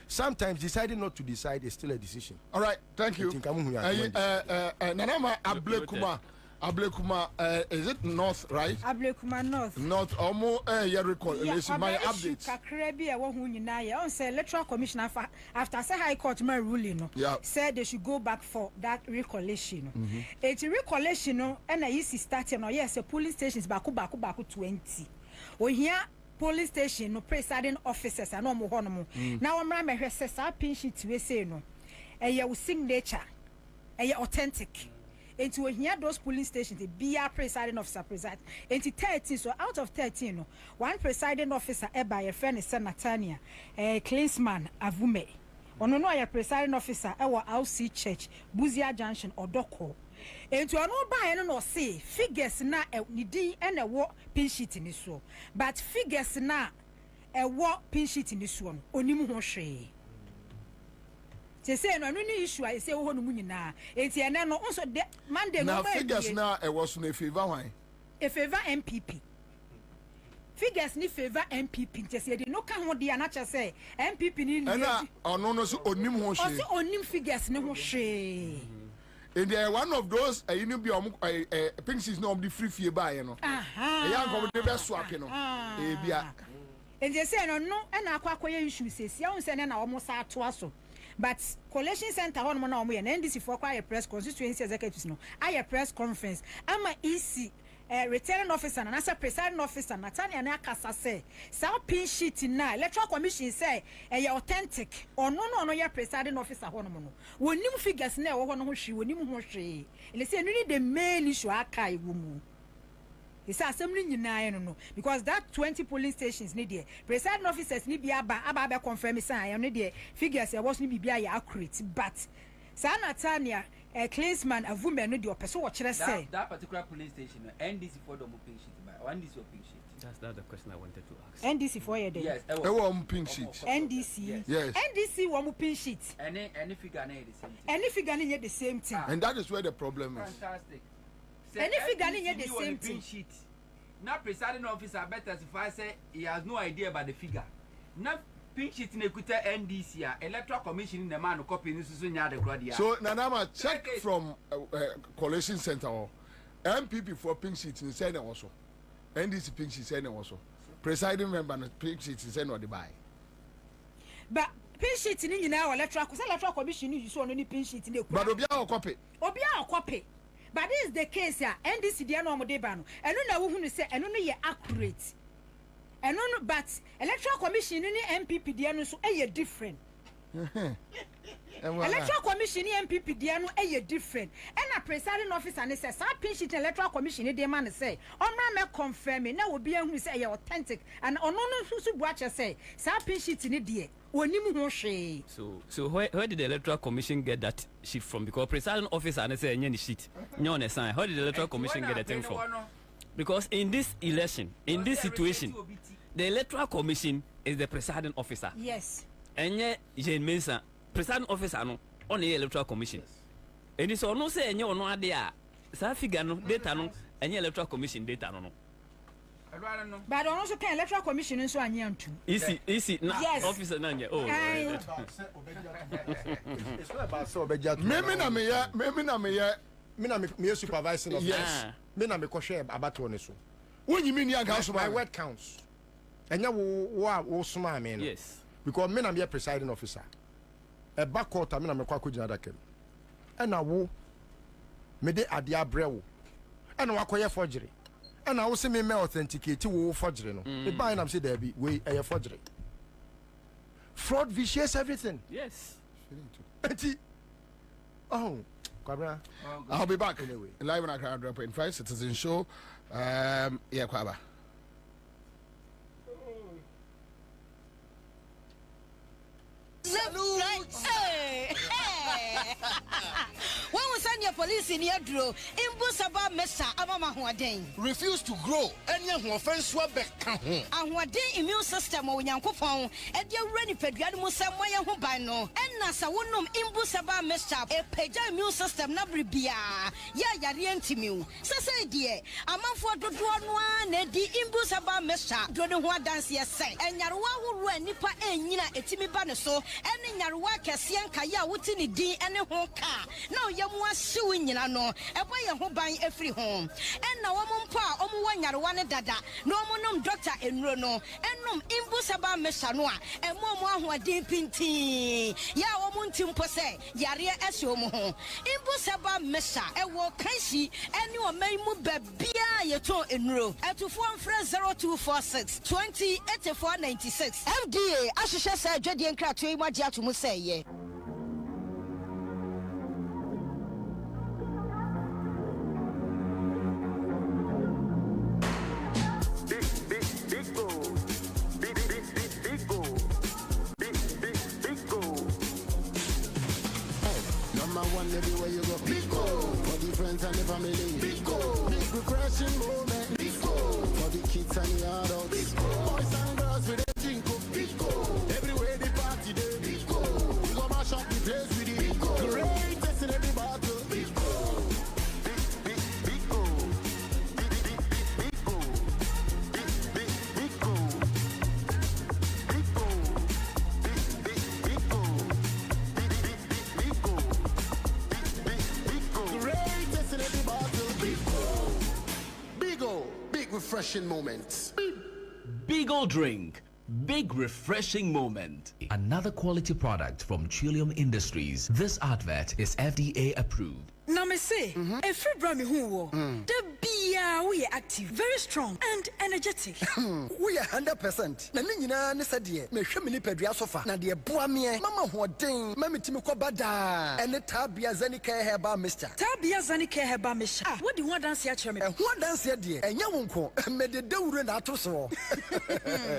sometimes deciding not to decide is still a decision. All right, thank you. Nanama Ablekuma, is it North, right? Ablekuma North. North, almost, recall. Listen, my updates. Kakrebi, on say electoral commission after say High Court my ruling, said they should go back for that recollection. It's recollection, and I used to start, yes, a polling stations baku 20. We hear police station, no presiding officers, and no more. Now I'm running my says, I pinch it to say no. And you signature, and you authentic. And to hear those polling stations, the BR presiding officer preside. And 13, so out of 13, one presiding officer by a friend is Senatania, a Klinsman, Avume. Ono no a presiding officer, our LC Church, Buzia Junction, or Doko. And to no buy no say figures na nidi and a war pin sheet in this one. But figures na a war pin sheet in this one. Onimu she. They say no issue. I say oh no na. It's no also Monday no. Now figures na a was no favor why? A favor MPP. Figures ni favor MPP. Just say no can ho dia na che say MPP ni. Na ono so onim ho she. Also onim figures ni ho she. And one of those you know be pink is no the free fee buy no. E yan go dey be swap no. E bia. And they say no and akwakoye issue say ya un say na omo sa to aso. But collation center on na omo ye na NDC for kwa press constituency executives no aye press conference ama EC returning officer na as presiding officer Natania na akasa say sa pin sheet na electoral commission say authentic or no ye presiding officer hono no wonim figures na wo hono ho hwe wonim ho hwe ele say no the main issue aka iwo mu it's assembly nyina no because that 20 polling stations need there presiding officers need be aba confirm say no there figures e was need be accurate but sa Natania Klinsman Avume no the person what say that particular police station NDC for the pink sheet by one this your pink sheet. That's the question I wanted to ask. NDC for your day. Yes, pink sheet. NDC. Yes. NDC one pink sheet. Any figure na the same thing. Any figure na the same thing. And that is where the problem is. Fantastic. Any figure na the same thing. Sheet. Now presiding officer better if I say he has no idea about the figure. Now pink sheet in Equita NDC electoral commission in the man copy in the so Nanama check from collation center or MPP for pink sheet in Senate also NDC pink sheet Senate also presiding member pink sheet in Senate or the buy but pink sheet in our electoral commission you so only pink sheet in the but Obia copy but this is the case here NDC dia no mo de ba no eno na wo hunu say eno no ye accurate. And no, but electoral commission in the MPP diano so different. Electoral commission in MPP diano different. And a presiding officer and says, "I pinch it electoral commission." The man say, "On me confirm it. Now will be who say authentic." And on no who watch say, "Sa pinch it in the So where did the electoral commission get that sheet from? Because presiding officer and say any sheet, no one sign. How did the electoral commission get that thing from? Because in this election, in this situation, the electoral commission is the presiding officer. Yes. And yet, Jane Mensa, presiding officer no on the electoral commission. And it's no say any no idea. Sa figure no data no any electoral commission data no. But also can electoral commission so anya too. Easy. Yes. Officer nanya. Oh. It's not about so beja. Me supervising officer. Yes. Me na me ko share about one so. When you mean my word counts. And ya wo suma me no. Yes. Because me na me presiding officer. E back court me na me kwa kujina dakem. And na wo me de ade abre wo. And wa koye forgery. And na wo se me authenticate wo forgery no. The buy na say there be we e forgery. Fraud vitiates everything. Yes. Oh, Kwame. I'll be back anyway. Live on Accra Drop in 5 Citizen Show. Yeah, Kwame. Salute. Hey. When we send Senior police in Yadro, Imbusaba Mesa, Amama Huadeng. Refuse to grow, any who offense Swabek. And what day immune system or Yankopon, and your ready Pedriano Samoya Hubano, and Nasa Wunum Imbusaba Mesa, a Peja immune system Nabribia, Yarientimu. Sasa dear, a month for the one, the Imbusaba Mesa, Dronua dance yes, and Yarwa will Nipa and Yina Etimi Banaso, and in Yarwa Cassian Kaya Wutini D and a home car. Now Yamwa suing Yano, a way a home buying every home. And now Pa, Omu Yarwana Dada, no monum doctor in Rono, and num Imbusaba Mesanoa, and Momo who are deep in tea. Ya Omuntim Pose, Yaria Esomo, Imbusaba Mesa, and walk Kashi, and you may move Bia Yato in row, and to form friends 0246 20 8496. FDA, Ashisha said, Jedi and Kratui Magia to Musay. Everywhere you go, big go for the friends and the family. Big go, big refreshing moment. Big go for the kids and the adults. Big go, boys and girls with a drink of. Big go, everywhere the party day. Big go, we go mash up the place with it. Big go, greatest in every battle. Big go, big go, big go, big go, big go, big go, big go. Big refreshing moments. Big old drink. Big refreshing moment. Another quality product from Trillium Industries. This advert is FDA approved. Now me say, a free brand who the beer we are active, very strong and energetic. We are 100%. Na nina ne sadie me hwe me ni padua sofa na de boa me mama hoden mama timi ko bada ene tabia zanika heba mister tabia zanika heba misha what do you want dance here me ho dance de enya wonko me de dawure na ato so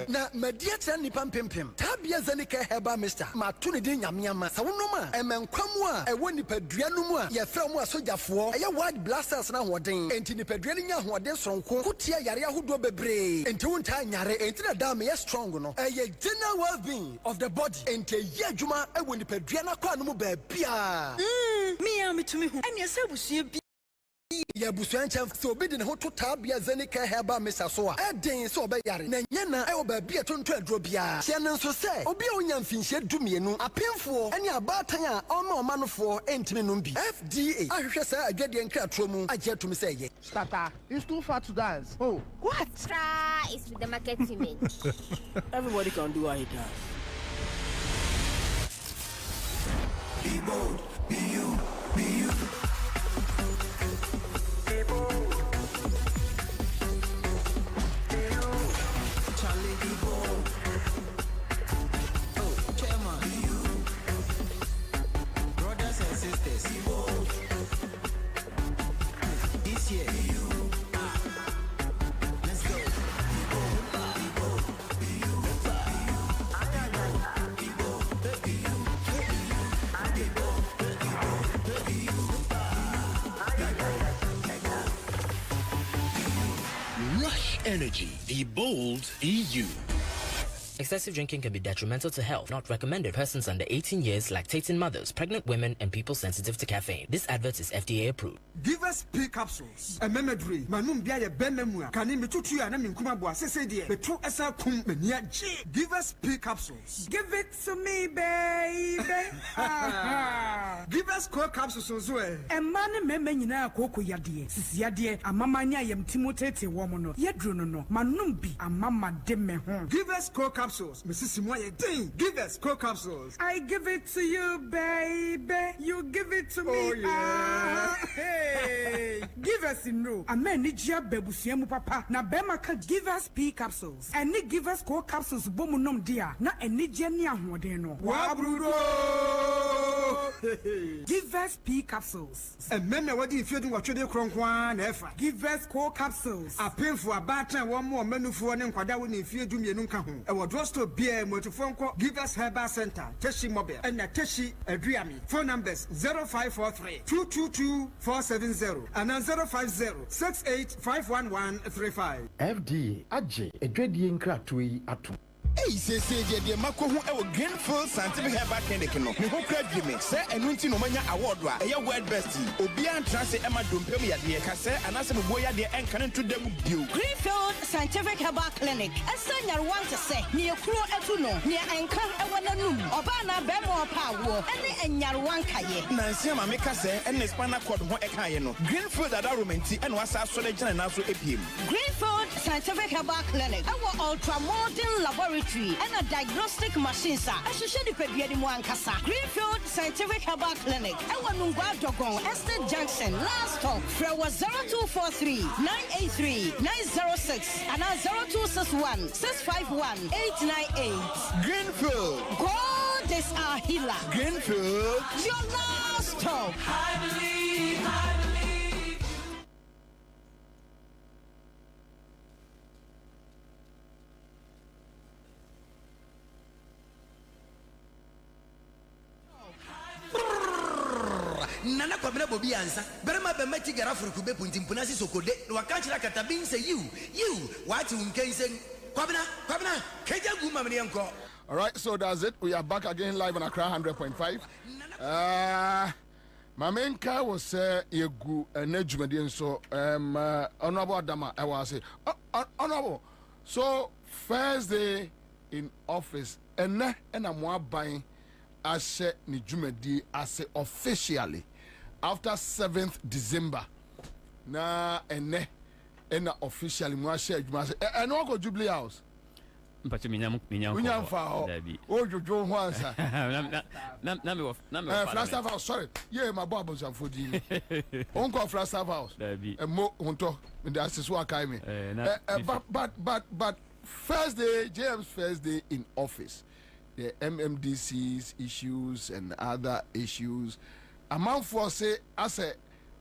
na media tra nipa mpempem tabia zanika heba mister ma to ne de nyamyama sa wonom a emenkwamu a ewo nipa dua no mu a ye fra mu asojafo eye wide blasters na hoden enti nipa dua ni nya hoden soronko kutia yare ahodo bebre enti wonta nyare enti na dam ye strong no eye general well-being of the body enti ye adwuma ewo nipa dua na kwa no mu ba bia me am to me hu anya se busua bi ya busua ncha so obi de ne ho to tabia zanika heba mesa so a eden so obe yare na nyana e oba bia tonto adro bia se ne nso se obi a onya mfinhye dumienu apemfo ene abatan a oma omanofo entimi no bi FDA ahwehwe sa adwade nkratro mu agye to me se ye Starter, it's too far to dance. Oh, what? Try is with the market image. everybody can do what he does. Be bold, be you, be you. Be bold. Be you. Charlie, be bold. Oh, chairman. Be you. Brothers and sisters, be bold. This year, be you. Let's go. Be bold, be bold, be you. Be bold, be you. Rush Energy, the bold EU. Excessive drinking can be detrimental to health. Not recommended. Persons under 18 years, lactating mothers, pregnant women, and people sensitive to caffeine. This advert is FDA approved. Give us P capsules. A memedry. Manum bia ye benmua. Kani metutu ya na minkuma bua sese die. Betu esa kum menia G. Give us P capsules. Give it to me, baby. Give us core capsules as well. A man meme nyina akoko yade. Sisi yade amama nya yem timotete wo mo no. Yedro no no. Manum bi amama de me ho. Give us core capsules. Mrs. Simoye ding. Give us core capsules. I give it to you, baby. You give it to me. Oh yeah. Hey. Give us in no. Amen ni jia bebusiemu papa. Na bema ka give us P capsules. Eni give us core capsules bomu nom dia. Na eni jia ni ahoden no. Wa brudo. Give us P capsules. And men are what if you do what you do, Cronkwan, Efa. Give us core capsules. A pain for a batter, one more menu for an inquadawin if you do me nuncahu. A wardrobe beer, motophone, give us Herbal Center, Teshi Mobile, and a Teshi Adriami. Phone numbers 0543 222 470 and 050 68 FD, Aje, a dreading cratui atu. Hey, say, dear Mako, who Greenfield Scientific Herbal Clinic, no, who could give me, sir, and Winty Nomania Award, a your word bestie, Obian Transit Emma Dumpemia, dear Casse, and as a boy, dear, and cannon to them you. Greenfield Scientific Herbal Clinic, a son you want to say, near Kro Etuno, near Anchor, Ewanum, Obana Bemo Power, and Yarwankaye. Nancy Mamika say, and Espana called Moekayeno. Greenfield at Arumenti, and was our soldier and also a PM. Greenfield Scientific Herbal Clinic, our ultra modern laboratory. And a diagnostic machine, sir. I should show the baby one casa. Greenfield Scientific Herbal Clinic. I want to go Dogon, Estate Junction. Last stop. There was 0243 983 906 and 0261 651 898. Greenfield. God is our healer. Greenfield. Your last stop. I believe. Nana Kwame Bobi answer. Berema be meti gara for kube punti mpunasi sokode. No akanchira katabin say you what you can say Kwabena keja guma mani anko. All right, so that's it. We are back again live on Accra 100.5. My main car was yegu nejumedi so honorable Adama I was say honorable. So first day in office and I'm buying as ni jumedi as officially after 7th December na ene officially mo share juma say and what go Jubilee House mpacho minyam fa o jojo ho ansa na me Flagstaff House sorry yeah my boy was for di onko Flagstaff House mo honto that is what kai me but first day James first day in office the MMDC's issues and other issues. Among for say as a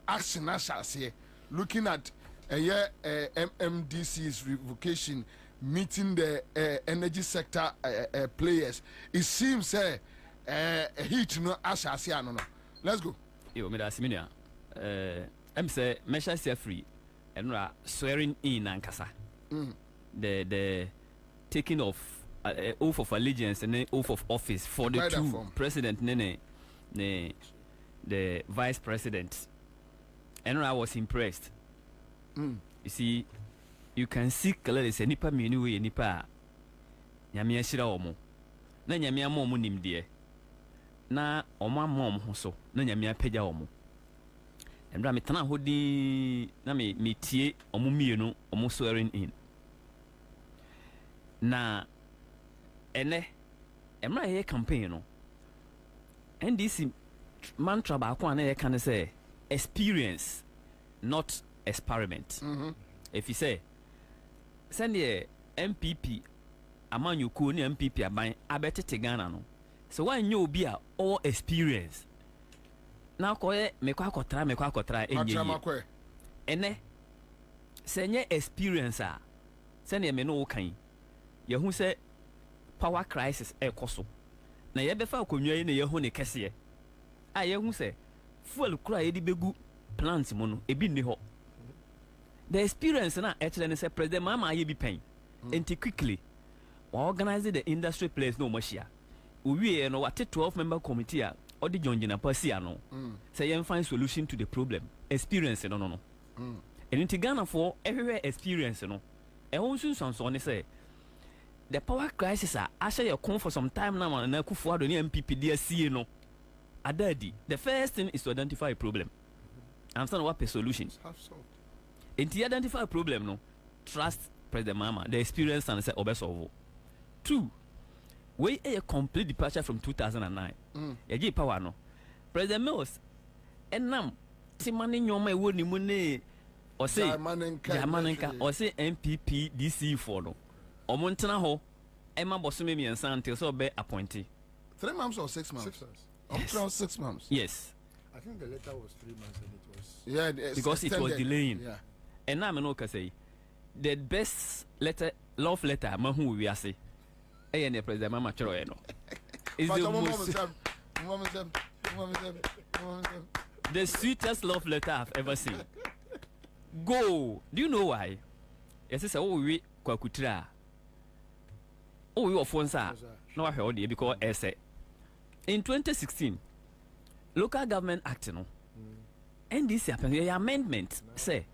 action I shall say looking at MMDC's revocation meeting the energy sector players. It seems a heat no I shall say no. Let's go. Yo, me da siminia. I'm say measures are free and swearing in ankasa. The taking of oath of allegiance and oath of office for the two president the vice president. And I was impressed. You see, you can see clearly say nipa menu we nipa nyame ashira omo na nyame amom nim de na omo amom ho so na nyame apagya omo. Embra me tana hodi na me tie omo mienu omo swearing in na ene emra ye campaign no NDC mantra ba kwa na ye kan say experience not experiment. If you say send the MPP amanyuku ni MPP aban abetete Ghana no so wan nye obi a all experience na koye mekwa akotra enye ene senye experience a send me no kan ye hu say power crisis ekoso na ye befa akonwa yi na ye hu ne kese a ye hu say fuel kura ye di begu plant mo no ebi ni ho the experience na actually say president mama ye bi pen enti quickly organize the industry players no machia we no what 12 member committee a odi jonjina pasia no say you find solution to the problem experience no enti Ghana for everywhere experience no e won sunsun so ne say the power crisis a asha ye come for some time now na kufu ado ni MPP DSC no adadi the first thing is to identify a problem and then what a solution. And to identify a problem, no, trust President Mama, the experience and say obesolve. 2, we a complete departure from 2009. Ye power no. President Mills, and now Timani Nyoma woni mune or say Jamanenka or say MPP DC for no. O montana ho Emma Bosumi and Santil so be appointee. 3 months or 6 months? Up to 6 months. Yes. I think the letter was 3 months and it was. Yeah, because it was delaying. Yeah. And now I know say the best letter, love letter, mahu we are say. And the president Mama Choro no. Is the sweetest love letter I've ever seen. Go. Do you know why? Yes, it's we kwakutra. Oh, we were fonsa. No, I heard it because I said in 2016, Local Government Act, no, and this happened. The amendment say,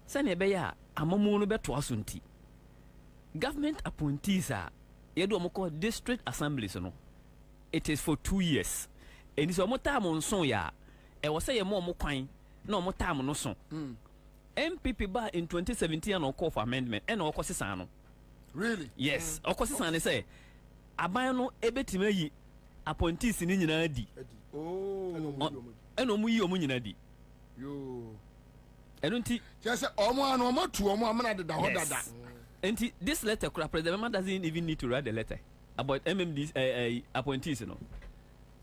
"Sani beya amamu be twasunti." Government appointees are yedo moko district assemblies no. It is for 2 years. And it's omo time on son ya. E was say mo kwan na omo time no son. MPP ba in 2017 and call for amendment and okosisa no. Really? Yes. Okosisa ne say aban no ebetima yi appointees ni nyina di. Oh. Eno mu yi omu nyina di. Yo. Eno nti just say omo anu omo tu omo amana de da ho dada. Enti this letter President Mama doesn't even need to write the letter about MMD's appointees, you know.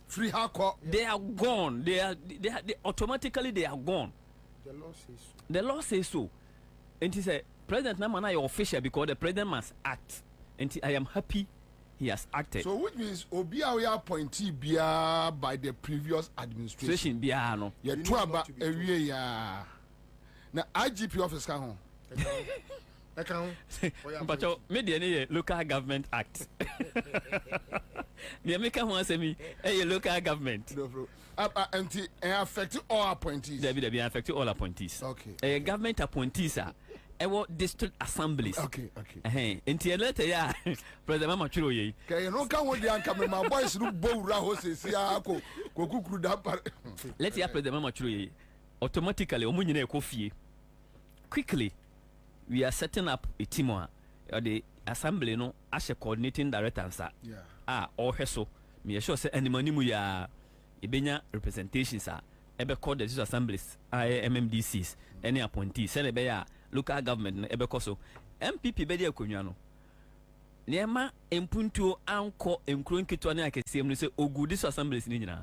Free hardcore. They are gone. They automatically they are gone. The law says so. The law says so. And he said, President Namana is official because the president must act. And I am happy he has acted. So which means Obia we appointee bia by the previous administration. Bia no. Yeah, two about area ya. Na IGP office ka ho. But media ni Local Government Act. The American one say me a local government. And affect all appointees. They be affect all appointees. Okay. Government appointees are district assemblies. Okay. Enti letter ya President Mama Chiro ye. Kay no kan wo dia nka me my boys no bowura ho sesia ko kukuru da par. Let ya President Mama Chiro ye. Automatically omu nyina ekofie. Quickly we are setting up a team or the assembly no as a coordinating director answer. Yeah. Or so me sure say any money mu ya ebenya representations ebe call the assemblies MMDCs any appointees say be ya local government ebe so MPP be dey akonwa no niema empuntuo anko enkro nkito na akesiem no say ogu this assemblies ni nyina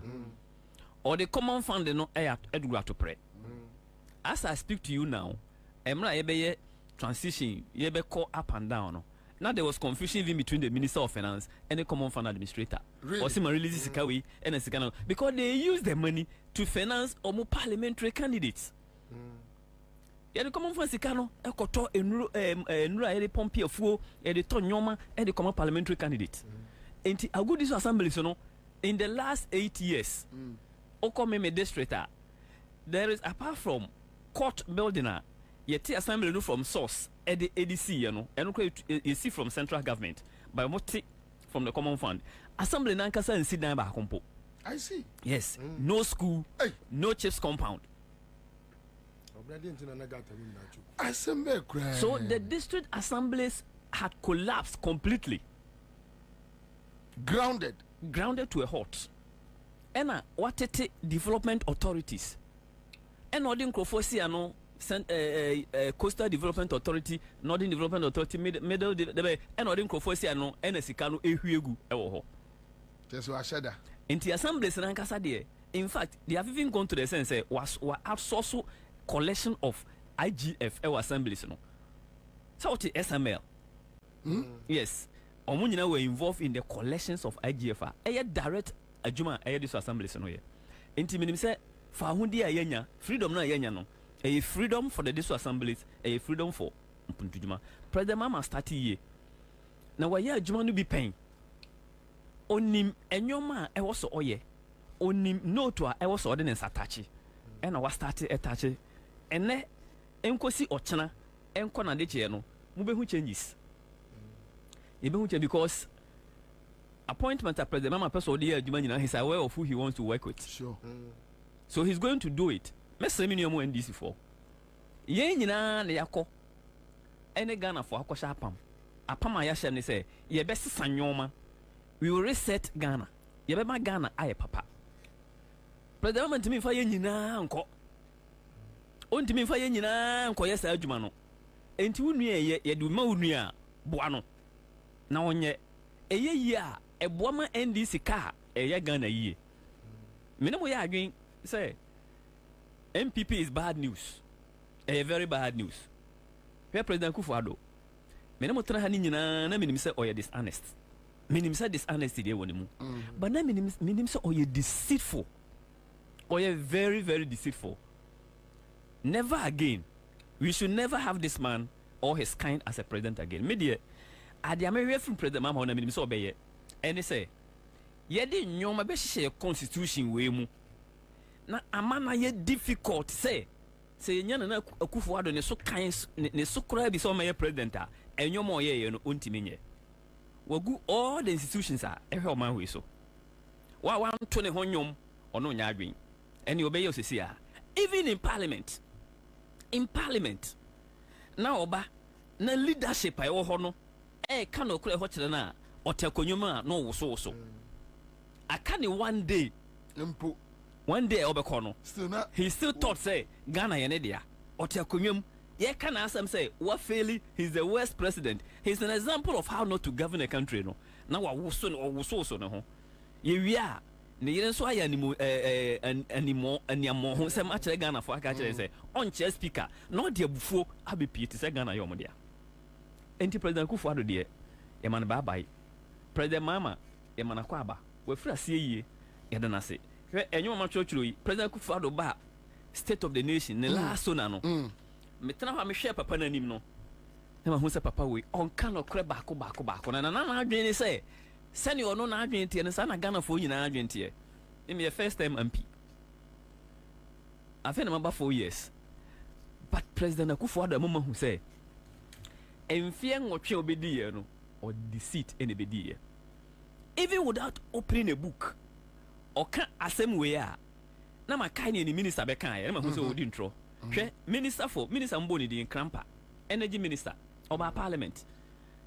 or the common fund no edura to pray. As I speak to you now emra ebe transition you be call up and down no. Now there was confusion even between the Minister of Finance and the Common Fund Administrator. Really? Or some release Sikawi and a Sikano because they use the money to finance or more parliamentary candidates. Yeah, the Common Fund Sikano, Ekoto, Nura, Pompey of Fuo, and the Tonyoma, and the Common Parliamentary Candidates. And a good assembly, so no, in the last 8 years, Okomeme District, there is apart from court building. Yet assembly no from source the ADC you know and you see from central government by moti from the common fund assembly nankasa and sit down by compo. I see. Yes. No school, no chiefs compound. So the district assemblies had collapsed completely. Grounded to a halt. And what development authorities and Northern Crofosia no Coastal Development Authority, Northern Development Authority, middle and Northern Crofosia no NSCano ehuegu ewo. Just what I said. In the assemblies in Ankasa there, in fact, they have even gone to the sense was outsourced collection of IGF assemblies no. So the SML. Yes. Omunyina were involved in the collections of IGF. Direct ajuma this assemblies no ye. Inti minim say fa hundi ayenya freedom na ayenya no. A freedom for the district assemblies, a freedom for Mpuntujuma. President Mama started here. Now why ya Juma no be paying? Onim enyoma e was oye. Onim no to I was ordinance attache. And I was started attache. And ne enkosi ochana enko na deche no. Mubehu changes. Ibehu change because appointment at President Mama person here Juma nyina he's aware of who he wants to work with. Sure. So he's going to do it. Mese mi nyomo NDC for ye nyina na yakọ ene Ghana for akọsha apam a yahye ne say ye be sesa nyoma we will reset Ghana ye be ma Ghana aye papa president mi fa ye nyina nko ontimi fa ye nyina nko ye sa adwuma no enti wonu ye du ma wonu a boa no na onye eye yi a eboa ma NDC ka eye Ghana yi Minimo ya agreeing say MPP is bad news. A very bad news. Where President Kufuor Minimo try hani nyina na minim say oye dishonest. Minim say dishonesty dey wonimu. But na minim say oye deceitful. Oye very very deceitful. Never again. We should never have this man or his kind as a president again. Media at the American president mama na minim say obeye. And they say yedi nyoma be hye constitution we mu. Na amana ye difficult say nyana na Akufo-Addo ne so kan ne so kra bi so my president a enyoma oye no ontimi nye. Wagu all the institutions are ehwe man we so. Wa wan to ne ho nyom ono nya adwen. Ene obeye osisi a even in parliament. In parliament. Na oba na leadership ayo ho no ka no kra ho kire na otakonyoma no woso woso. Aka ne one day mpo one day obekono he still thought say Ghana yene dia otakonwam ye can asem say what fairly he's the worst president. He's an example of how not to govern a country no na wa woso no woso so no ho ye wia ne yere so aya animu animo ho sem a kire Ghana fo aka kire say on chair speaker no de abufuo abepi te say Ghana yom dia enti president Akufo-Addo de e man bye bye president mama e man akwa aba we fra sie yie ye de na se enyo ma chochuro yi president Akufo-Addo ba state of the nation ne last so na no me tena fa me hwe papa na nim no na ma hu se papa we on kan okre baako na adwen ni se senior no na adwen tie ne sa na Ghana fo nyina adwen tie me the first time MP I think about 4 years but president Akufo-Addo mama hu se enfie nwotwe obedi ye no or deceit ene bedi ye even without opening a book oka asem we a na makai ni minister be kan ya na hu se odi ntro hwe minister mboni di nkrampa energy minister oba parliament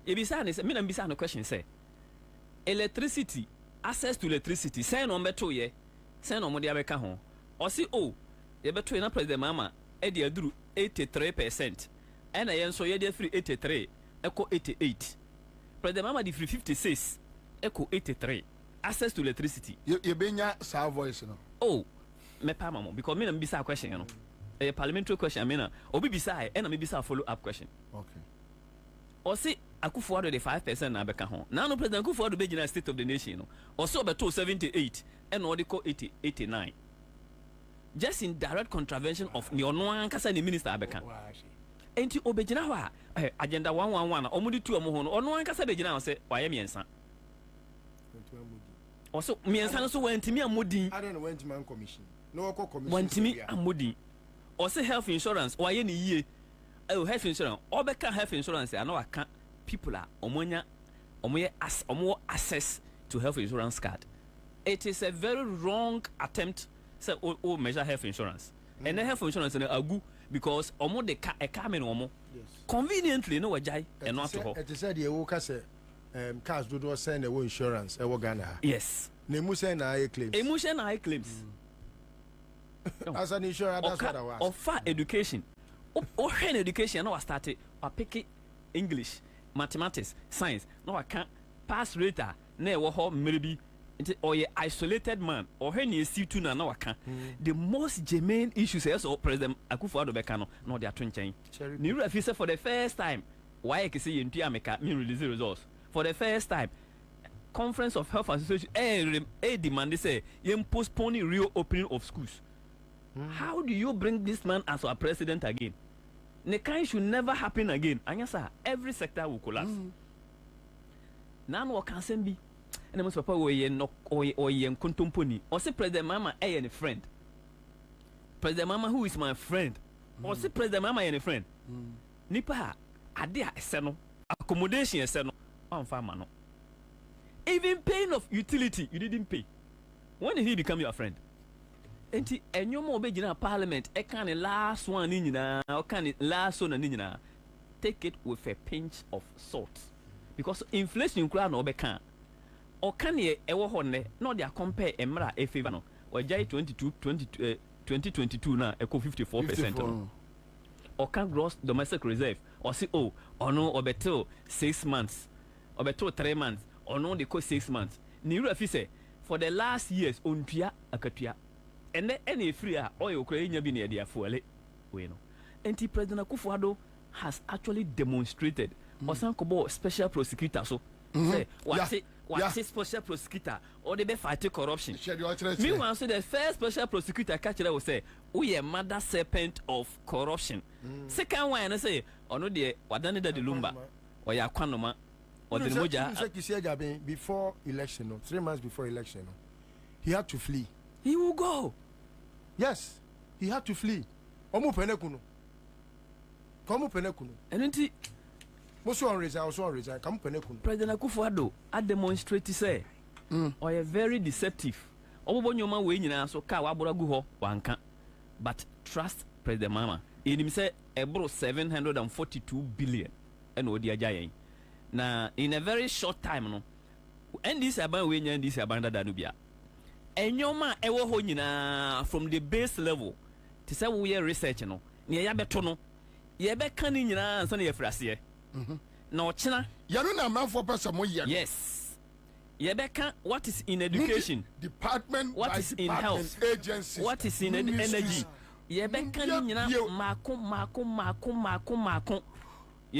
e bisa ne se me na bisa no question say electricity access to electricity say no beto ye say no mo dia be ka ho o si o ye beto na president mama e dia duru 83% and I so ye dia free 83 echo 88 president mama di free 56 echo 83 access to electricity. You benya sa voice no. Oh, me pa mama because me na bisa question you know. A parliamentary question me na obi bisa e na me bisa follow up question. Okay. O si Akufo-Addo the 5% na beka ho. Na no president Akufo-Addo be gina state of the nation no. O so beto 78 and o de ko 89. Just in direct contravention of the ono ankasa ni minister abeka. Enti obegina ho a agenda 111 omudi tu omo ho no ono ankasa be gina ho se waye miensa. Also, me and San so went to me a moody. I don't know when to man commission. No commission. Went to me a moody. Also, health insurance or any year. Oh, health insurance. Or better health insurance. I know I can't. People are omonia, more access to health insurance card. It is a very wrong attempt. Say, oh, measure health insurance. And the health insurance is a good because omo de a coming omo. Yes. Conveniently, no wajai and not to hope. It is said the Ewoka say. Cars do not send away insurance. Ghana. Yes. Nemusen na claims. Emotion high claims. As an insurer, that's what I was. Offer education. Hen education. No, I started. I pick English, mathematics, science. No, I can't pass rate. Ne wo maybe. Or a isolated man. Or hen you see tuna. No, I can't. The most germane issues is President Akufo-Addo Bekano. No, they are twinching. New officer for the first time. Why I can see in Tiameka me release the results. For the first time, Conference of Health Association demand say you postponing reopening of schools. How do you bring this man as our president again? The kind should never happen again. And yes, sir, every sector will collapse. Now what can be? And the most papa we no or contumponi. Or say President Mama a friend. President Mama who is my friend. Or say President Mama a friend. Nipa adia eseno accommodation eseno. No. Even paying of utility, you didn't pay. When did he become your friend? And you more big in parliament, a kind of last one in or kind of last one in take it with a pinch of salt. Because inflation crown or becan. Or can ye ever honor, not their compare Emra a favor no, or Jai 2022 now, echo 54%. Or can gross domestic reserve, or see, oh, or no, or better 6 months. Or better 3 months, or no, they call 6 months. Niru say for the last years, on Pia Akatua, ene ene free a oyo okra nya bi na de afuale we no enti President Akufo-Addo has actually demonstrated osan kobo special prosecutor so say what is special prosecutor or they be fight corruption. Meanwhile, so the first special prosecutor catch will say we a mother serpent of corruption. Second one I say ono de wadane da lumba or ya kwanoma or the moja before election 3 months before election he had to flee. He will go. Yes, he had to flee. Omo penekuno. And also on resign, come penekuno. President Akufo-Addo a demonstrate say or a very deceptive. Obonyoma we nyina so ka wabora gu ho wanka. But trust President Mama. Enim say ebro 742 billion and odi ajayen. Na in a very short time no. And this aban we nya this aban da no bia. Enyoma ewo ho nyina from the base level. Ti say we research no. Ne ya beto no. Ye be kan ni nyina ansa na ye frase. Na ochina yanu na man for person mo ye. Yes. Ye be kan what is in education, department, what is in health, agencies, what is in energy. Ye be kan ni nyina mako.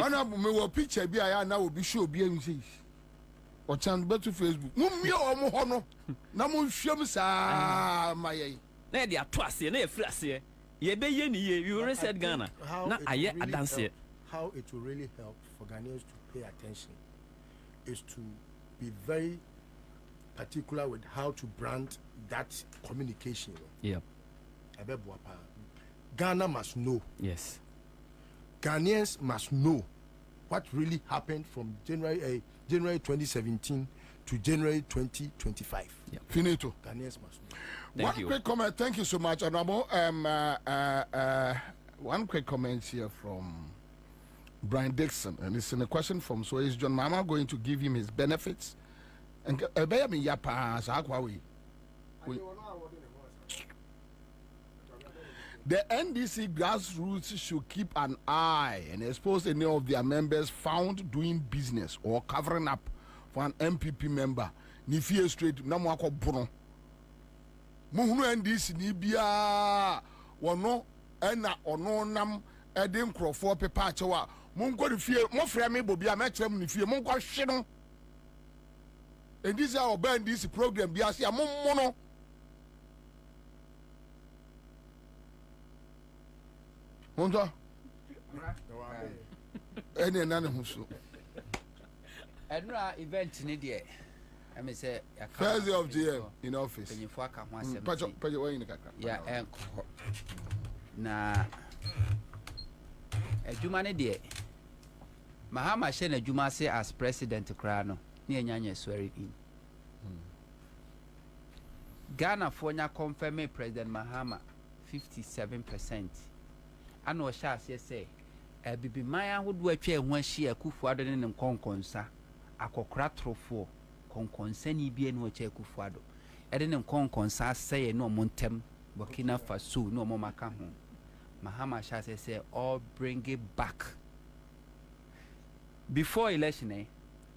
Ana me wo picture bi aya na obi show obi ensi. O chan be to Facebook. Mo mi o mo ho no. Na mo hwem saa maye. Na de ato ase na ye frase. Ye be ye ni ye you reset Ghana. Na aye adanse. How it will really help for Ghanaians to pay attention is to be very particular with how to brand that communication. Yeah. Ghana must know. Yes. Ghanaians must know what really happened from January 2017 to January 2025. Yeah. Finito. Ghanaians must know. One quick comment. Thank you so much, Honorable. One quick comment here from Brian Dixon, and it's in a question from SOEs. John Mama going to give him his benefits. And the NDC grassroots should keep an eye and expose any of their members found doing business or covering up for an MPP member. Nifie straight na mwako bono. Muhunu NDC ni bia wono ena ono nam edin krofo pepa achewa. Mungo di fie mo frɛ me bobia me kyerɛ mu fie mungo hwe no. And this is our band this program bia se amommo no. Monta. Ene na ne huso. Enra event ni de. I mean say first day of the year in office. Penyifo aka ho asem. Pajo when you kaka. Ya enko. Na adwuma ne de Mahama hye na adwuma se as president kra no ne anyanya swear in. Ghana for nya confirm President Mahama 57%. Ano hye ase say bibi man ahodo atwa ho ahia Akufo-Addo ne nkonkonsa akokra trofo konkonsa ni bia ne ocha Akufo-Addo ede ne nkonkonsa sey no montem Burkina Faso no mo maka ho Mahama hye say all bring it back before election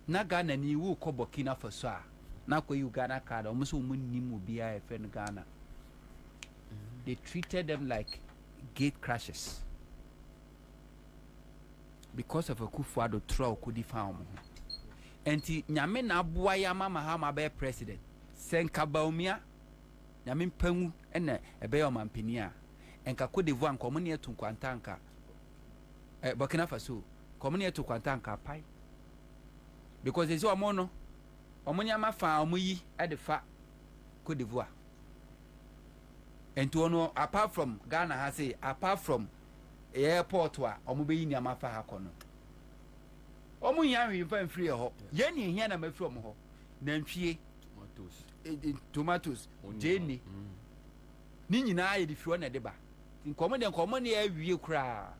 na Ghana ni wu ko Burkina Faso a na ko Uganda card o so mun nim obi a efen Ghana. They treated them like gate crashes because of Akufo-Addo throw could found enti nyame na aboa ya mama Mahama be president senka baumia nyame pangu ene ebe yo mampani a enka Cote d'Ivoire nkomo ne etu kwantanka Burkina Faso komo ne etu kwantanka pai because they say omono omonya mafa omuyi edefa Cote d'Ivoire enti ono apart from Ghana ha say apart from airport wa omubeyi ni amafa ha kono omu nya hwe fan free ho ye ni hia na mafiri omo ho na ntwie tomatoes jeni ni nyina ye difiro na deba nkomo de nkomo ne awie kura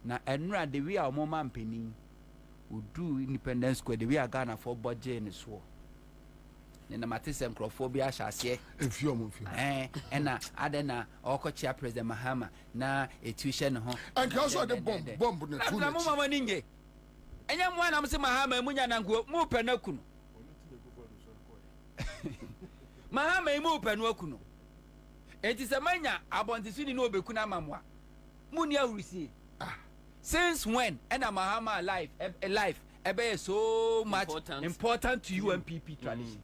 na enura de wi a omo mampeni udu Independence Square de wi a Ghana for budget ni so na matise microphobia ahase efio mo ena adena okochia President Mahama na etuhye ne ho and also the bomb na too na mama ninge enya mo na mse Mahama munya na nko mu pe na kunu Mahama mu pe na kunu It is a mania about the city no Bekuna Mamwa. Munia receive. Since when? And a Mahama life, ebe so much important to UNPP tradition.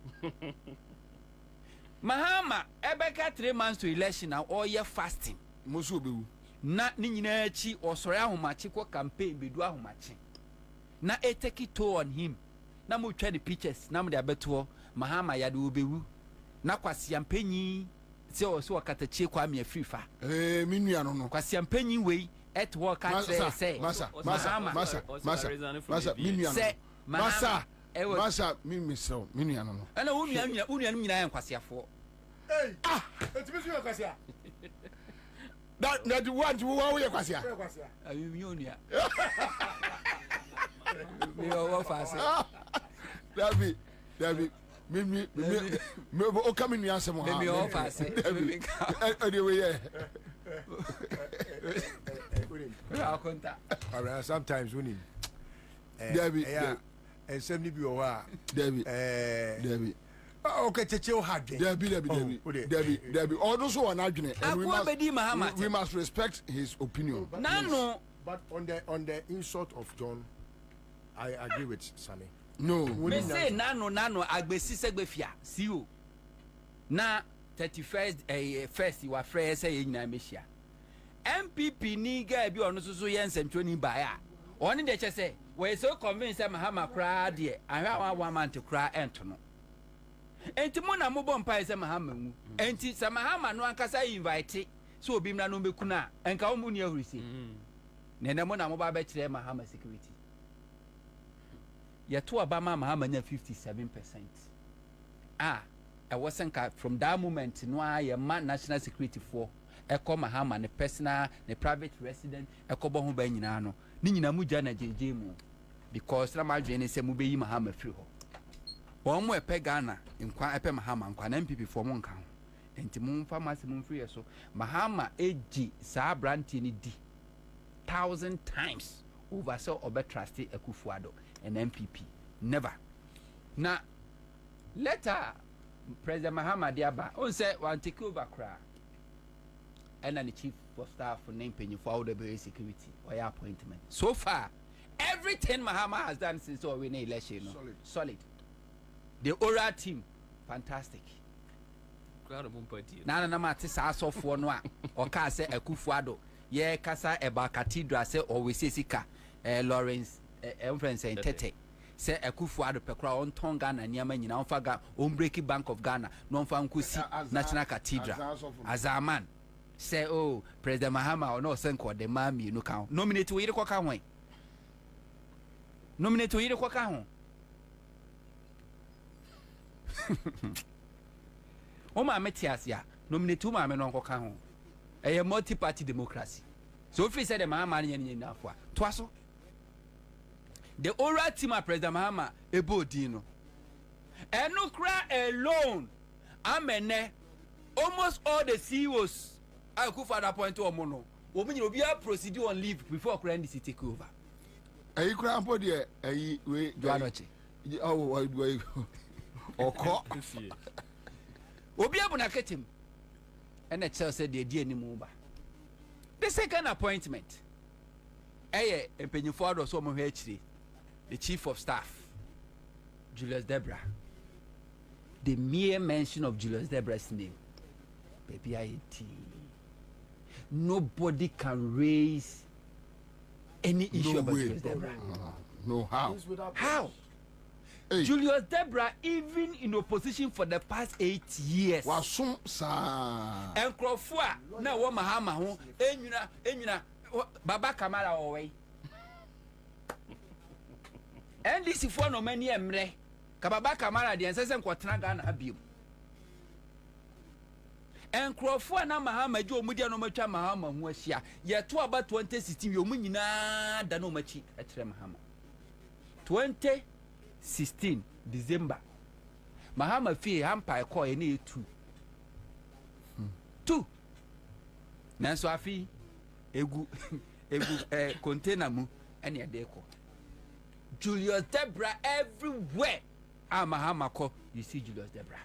Mahama ebe ka 3 months to election now all year fasting. Mosu obewu. Na ni nyina chi osore ahomachi kwa campaign bedu ahomachi. Na e take it toll on him. Na mo twa the pictures na mo de abeto Mahama ya de obewu. Na kwasi ampanyi se o so Okatakyie Kwame Afrifa. Minua no. Kwasi ampanyi wei et work at say. Masa, minua no. Masa, minua no. Ana unua nyina ya kwasiafo. Hey, etimi so kwasia. That the one who wa we kwasia. Unua. Me o fase. David me o come in answer mo. Me o fase. Anyway, yeah. Sometimes winning. David, and somebody be over. David. Okay, Checheo had David. All those who are not doing it, and we must respect his opinion. But on the insult of John, I agree with Sammy. No, me say nano agbesi segbefia siwo na 31st first you are fresh say nyina mehia MPP ni guy bi ono so ye nsentwo ni ba ya oni de che say we so convinced say Mahama kra de ahwa one month kra ento no enti mo na mo bom pai say Mahama mu enti say Mahama no ankasa invite so obi mra no bekuna enka wo mu ni ahurisi nene mo na mo ba be kire Mahama security yeto Obama Mahama nya 57%. I wasn't from that moment no I man national security for eko Mahama ne personal ne private resident eko bo ho ba nyina no ni nyina mu gya na jeje mu because na ma dwene se mu be yi Mahama firi ho won mo epe Ghana nkwa epe Mahama nkwa na MPP for mo nka ho enti mu mfa mase mu firi so Mahama eji sa branti ni di 1,000 times over so obetrust Akufo-Addo and MPP never. Now later President Mahama Diaba on say one take over cra and the chief of staff for name penny for all the security or your appointment. So far, everything Mahama has done since our winning election, solid. The oral team, fantastic. Nana na mate sa so for no or ka say Akufo-Addo ye kasa eba cathedral say always say sika Lawrence influence and tete say Akufo-Addo pekra on tonga na nyama nyina on faga on break Bank of Ghana no fa nkusi National Cathedral azaman say oh President Mahama or no senko de mami no kan nominate we kwa kan wen nominate we kwa kan ho o ma metias ya nominate o ma me no kwa kan ho a multi-party democracy so if he said the Mahama nyina afwa to aso the oral team of President Mahama Ebodino and no cry alone amene almost all the CEOs I could find a point to a mono women will be a procedure on leave before Crandy take over you cry for the we or call Obi abunaketim and the church said the idea anymore. The second appointment Empenyufo-Addo so mo hwechiri the chief of staff Julius Debra. The mere mention of Julius Debra's name, baby, nobody can raise any issue about Julius Debra. No, how? How? Hey. Julius Debra, even in opposition for the past 8 years. Wasum sa. And Krofua, na wo Mahama ho, enyuna, Baba Kamara away. And this is for no many emre. Kababa Kamara the ancestor kwatena Ghana abium. And Krofua na Mahama jo mudia no matwa Mahama ho ahia. Ye to about 2016 yo mu nyina da no machi etre Mahama. 2016 December. Mahama fee hampa call any 2. Nanso afi egu container mu ene ya deko. Julius Debra everywhere. Mahama call you see Julius Debra.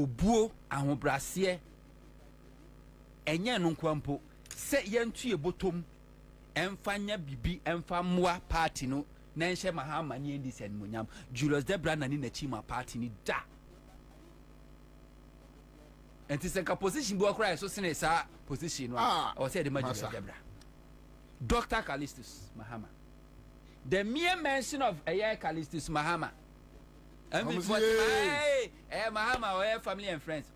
obuo ahobrase enye no kwampo se yentu ebotom emfanya bibi emfamwa party no na enhye Mahama ni ndi sen munyam Julius Debra na ni na chima party ni da enti se ka position bi okra so sene sa position no o se de ma Julius Debra Dr. Callistus Mahama the mere mention of Callistus Mahama Mahama or family and friends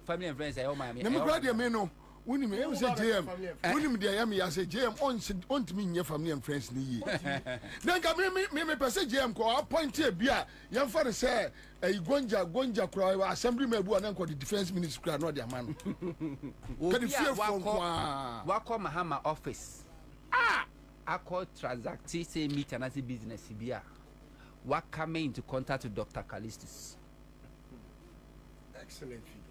family and friends my no when me say JM when me dey me say JM on me nye family and friends ni yi then ka me person JM ko appoint e bia yam for say gonja kura assembly me bu na ko the defense minister kura no dia man ka the fear from wa call Mahama office akọ transact say meet and as business bia what come into contact with Dr. Callistus. Excellent figure.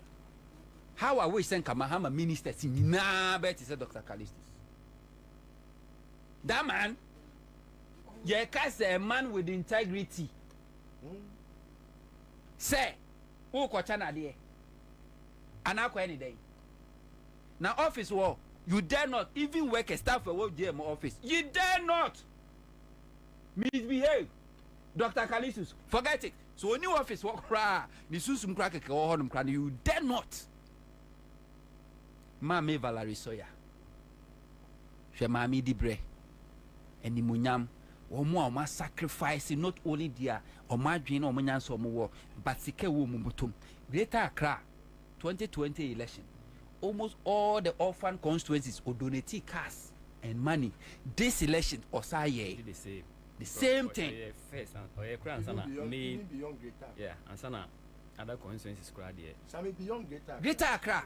How I wish send Mahama minister na bet is Dr. Callistus. That man, you cast a man with integrity. Say, who kwachana there? And I any day. Now office war, you dare not even work a staff for what GM office. You dare not misbehave. Dr. Callistus, forget it. So when you office walk cry, the susum crack or honum cry, you dare not. Mame Valerie Soya. She mami dibre. And the munyam, or more sacrifice not only dear or my dream or munyan so more, but sike wumutum. Greater Accra 2020 election. Almost all the orphan constituencies will donate cars and money. This election or say the same thing. First, yeah, and sana other constituencies crowd here. Some beyond Greater Accra.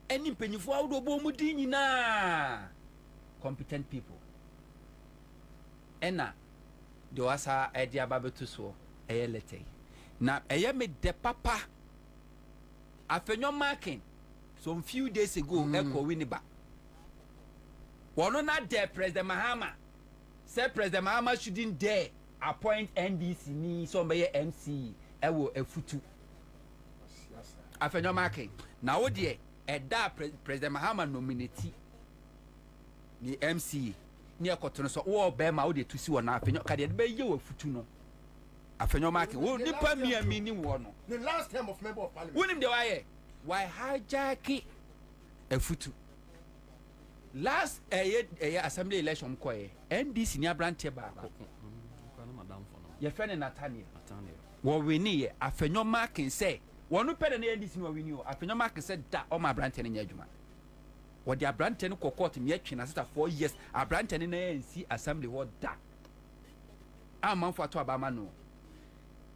Any penny for out of Bomudini na competent people. Enna, the wasa idea babetu so a lete. Now, I made the papa. After your marking, some few days ago, Echo Winniba. One not there, President Mahama. Said President Mahama shouldn't dare appoint NDC ni somebody MC ewo efutu. Afenyo marking. Now dear, President Mahama nominati ni MC ni ekotono so wo be ma wo de tusi wo na afenyo ka de be ye wo futu no. Afenyo marking. Wo nipa mi ni wo no. The last term of member of parliament. Wonim de why hijack efutu. Last assembly election koye NDC ni abrante ba ko ye friend Nathaniel wo wini ye afenyo marking say wonu pede na NDC no wini o afenyo marking say da o ma abrante ne nyadwuma wo de abrante ne kokot me atwe na seta 4 years abrante ne na NC assembly wo da amanfo ato abama no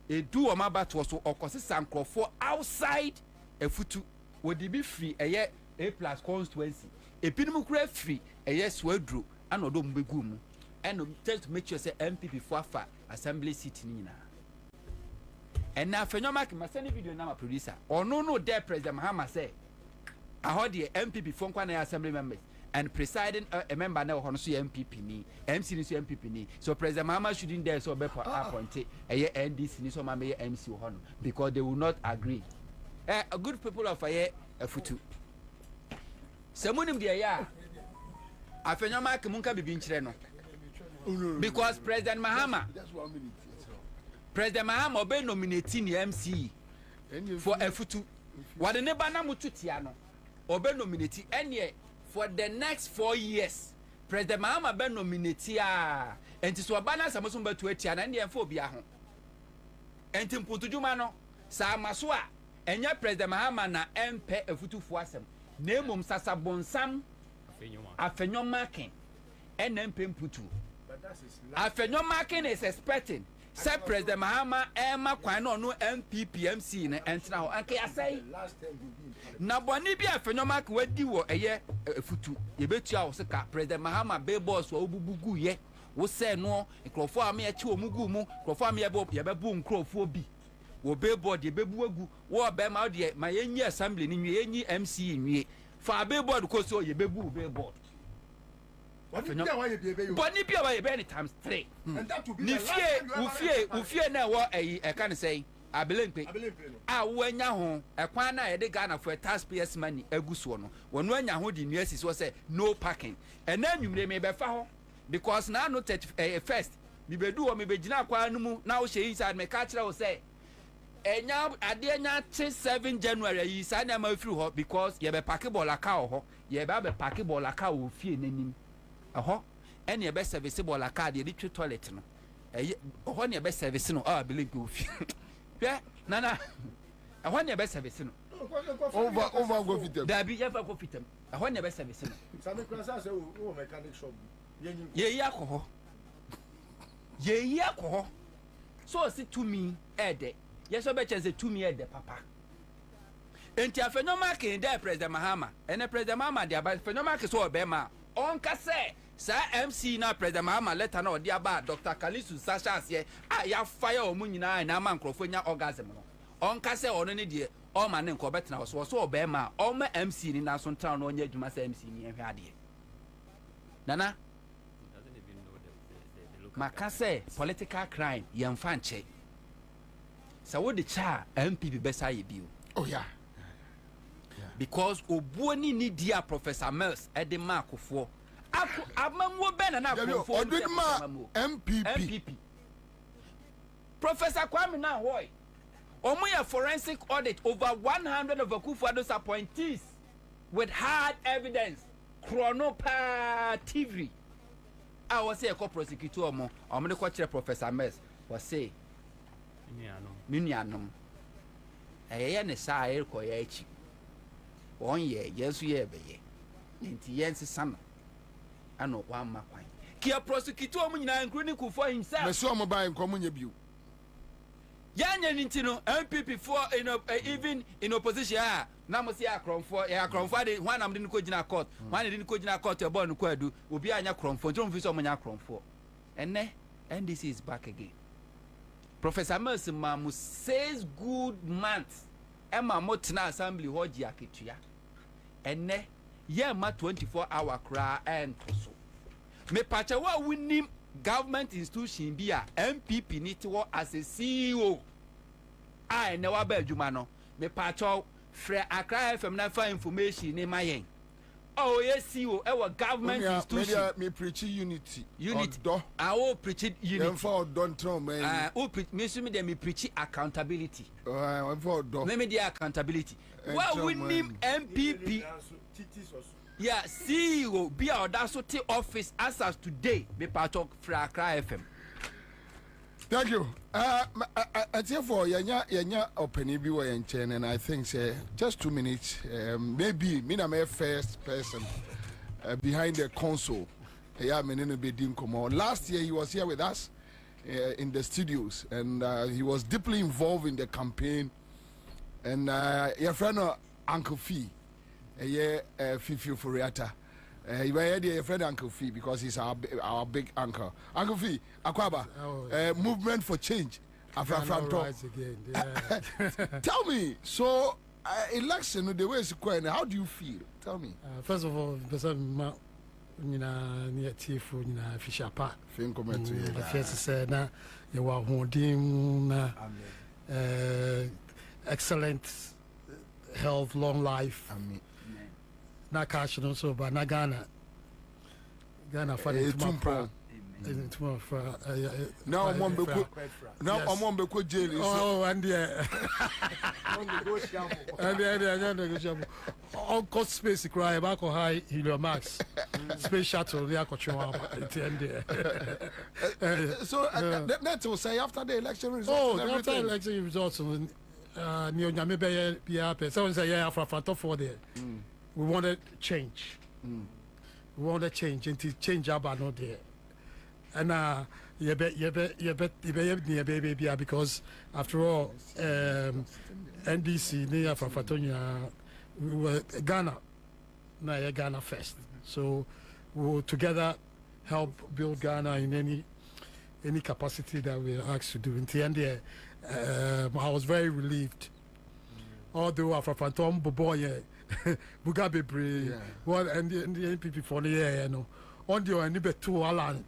edu o ma bato so okosesa nkrofo outside efutu wo de bi free A+ constituency epinum kura free swadro and odo mbegu mu and just to make sure say MPP for afa assembly seat ni na and na afenyo mark ma send video na ma producer no there President Mahama say I heard the MPP for kwa na assembly members and presiding a member na ho no so MPP ni MC ni so MPP ni so President Mahama shouldn't dare so be appoint NDC ni so ma me MC ho no because they will not agree good people of futu Semunim dia afenyo mark munka bibi nchire no because President Mahama obe nominating the MC for Efutu what the neighbor na mututia no obe nominate any for the next 4 years President Mahama be nominate enti so bana samoso be to atia na ne enfo bia ho enti mputujuma no sa maso a enya President Mahama na MP Efutu fo asem Nemum sasa bonsam afenyo marking NMP mputu afenyo marking is expecting say President Mahama Emma kwan no MPPMC na entra ho anke asai na boni bi afenyo marking wadi wo futu yebetua wo seka President Mahama be boss wo bubugu ye wo se no nkrofo am ye chi omugu mu nkrofo am ye bebu nkrofo bi wo billboard ye bebu agu wo be ma de ma yenyi assembly ni nwie yenyi MC nwie fa billboard ko so ye bebu billboard Boni bia wa ye be any times 3 ni fie na wo e kan say abelempe wanya ho ekwan na yede Ghana for taxpayers money aguso no wono anya ho di nuasi so say no parking and na nwumre me be fa ho because na no first me bedu o me begina kwa no mu na wo hye inside me ka kire wo say enya ade enya 7 January yi sa na ma free ho because ye be park ball aka ho ye be park ball aka wo fie nanim ho ene ye be service ball aka de twi toilet no ho ne be service no abelempe wo fie Nana, I want your best service. Over go fit them. There be ever go fit them. I want your best service. Some classes mechanic shop. Ye alcohol. Ye alcohol. So say to me, Ede. Yes, I bet you say to me, Ede, Papa. Enti afenoma ke there President Mahama. And President Mahama dia ba fenoma ke so obema. On ka say sa MC na President Mahama letter na odi aba Dr. Kalisu Sasha asie ya fire o munyina na ma nkrofo nya orgasm no on ka say ono ne de o ma ne nko betena so obema o ma MC ni na so ntan no nya adwuma sa MC ni ehwe ade nana maka say political crime yemfa nche sa wo de cha MP be besa ye biu oh yeah because obuoni ni dia Professor Mills e de makofo amamwo ben na akofo MPP Professor Kwame na hoy omoya forensic audit over 100 of Akufuado's appointees with hard evidence chronopa TV I was say a co-prosecutor omo de ko kire Professor Mills was say minianom eye ne sa air ko ya echi on ye yesu ye beye nti yense sama ano wa makwan kia prosecutor omo nyina including Kufuor himself me so omo buy nkomo nya biu yanya nti no MPP for even in opposition na mo see akromfo de hwan am de ko gina court hwan de ko gina court e born ko adu obi anya kromfo nti mo fi so mo nya kromfo enne NDC is back again Professor Mercy Mamu 6 good months Emma Motina Assembly hoji aketua enne ye ma 24-hour cry and so me pacha wa winning government institution bi a MPP ni to as a CEO I never be adwuma no me pacha frɛ Accra FM na fa information ni mayen oh yes CEO our government institution me preach unity I will preach unity for don't throw man me so me dem preach accountability for do me the accountability well we name MPP yeah CEO be our that so take office as of today me part of Accra FM thank you for yanya opening bi wo yen chen and I think say just 2 minutes maybe me na my first person behind the console yeah me no be dim komo last year he was here with us in the studios and he was deeply involved in the campaign and your friend Uncle Fee Fifi Furiata you were your friend Uncle Fee because he's our big uncle Uncle Fee Akwaba movement for change Afrifa tell me so election the way it's going how do you feel tell me first of all near Tifu Fiscal part film comment to you first said na you were holding excellent health long life na cash no so but na Ghana for the now I'm be jail oh and all cost space cry back or high helium max space shuttle there so that will say after the election results after the election results near Nyame be someone say yeah Afrifa for there we wanted change we wanted change into change about not there and baby because after all NDC near Afrifa we were Ghana first so we will together help build Ghana in any capacity that we are asked to do in the end I was very relieved although Afrifa boy Mugabe Bre what and the NPP for the year you know on the only be two alan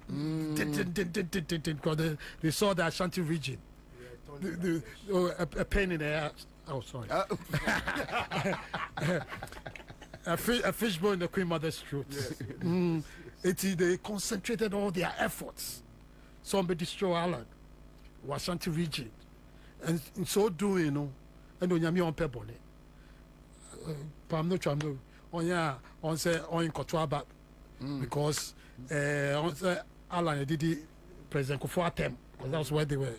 because they saw the Ashanti region a pain in the ass. Oh, sorry. A fishbone in the Queen Mother's throat. Yes. They concentrated all their efforts. Somebody destroy Ireland, Washanti region, and in so doing, you know, and when you're on Pebble, Pam no cham on say on Kotwaba because on say Ireland did President Kufuor term because that's where they were.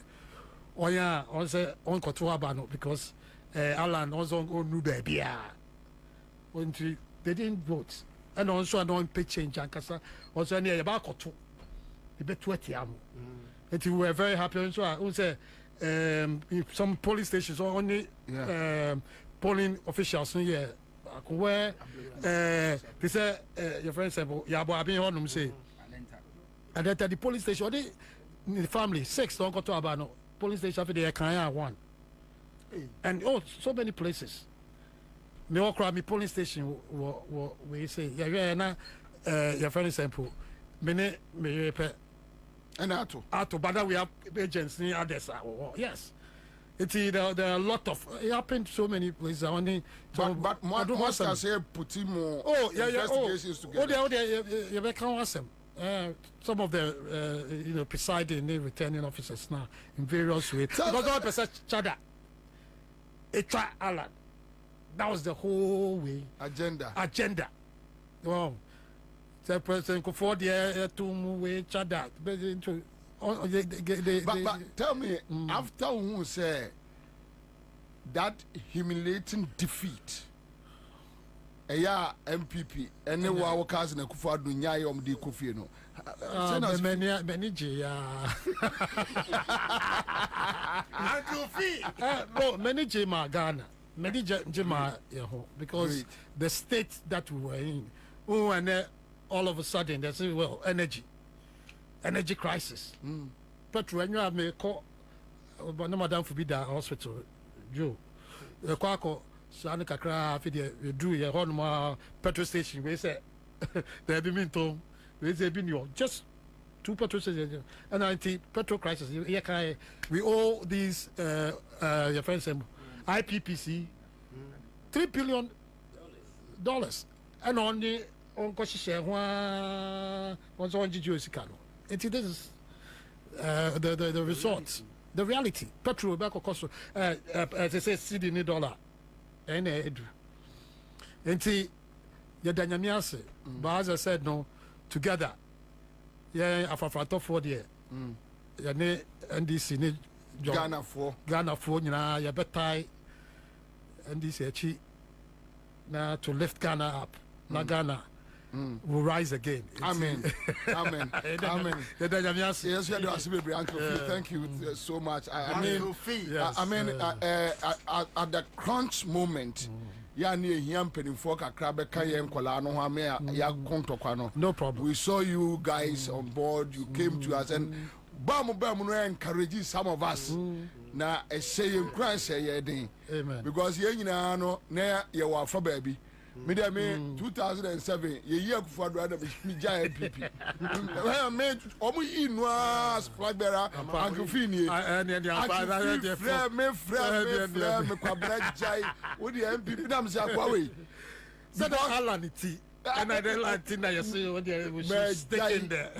On say on Kotwaba no because Ireland also on new baby. They didn't vote, and also I don't pay change and kasa also near about Kotu. They bet 20 am. And we were very happy. And so I say some polling stations only polling officials here where they say your friend said Yabo I've been on say and then the police station only the family 6 don't go to Abano police station for the Kanya 1 and so many places. Me walk around me polling station we say your friend sample me and Ato, but we have agents near others. Yes, there are a lot of. It happened so many places. Only, but more say putting more. Investigations together. You can't ask them. Some of the presiding returning officers now in various ways. Because all person chada, Etra Alan. That was the whole way agenda. Wow. The president could afford the to move chada. But tell me, after who say that humiliating defeat, MPP, and then our cousin Kufuor do nyai di Kofi no. Many J. No, many J ma Ghana. Many J ma because the state that we were in, and all of a sudden there's energy crisis. Petrol when you have me call, but no madam for be the hospital. Joe, the Quaco. So I kakra after you do your home petrol station. We say they be mean to we say be new just 2 petrol stations and I think petrol crisis. We owe these your friends IPPC $3 billion and only on share one on Sikano. This is the results, the reality. Petrol back cost as I say $60 dollar. And see, your dynamics, but as I said, no, together, Afrifa for the NDC, Ghana for, you better, NDC, now to lift Ghana up, now Ghana will rise again. Amen. Amen. Yes, Uncle Phil, thank you so much. I mean, at the crunch moment, no problem. We saw you guys on board, you came to us and encouraging some of us. Now, a saying, cry say, amen. Because you know, you are for baby. Me 2007 year before rather me giant PP. I made omu inwas flag bearer Uncle Fini and the me kwabra jai wo the MPP nam say akwawe said alanity and I don't like thing that you see when they should stick in there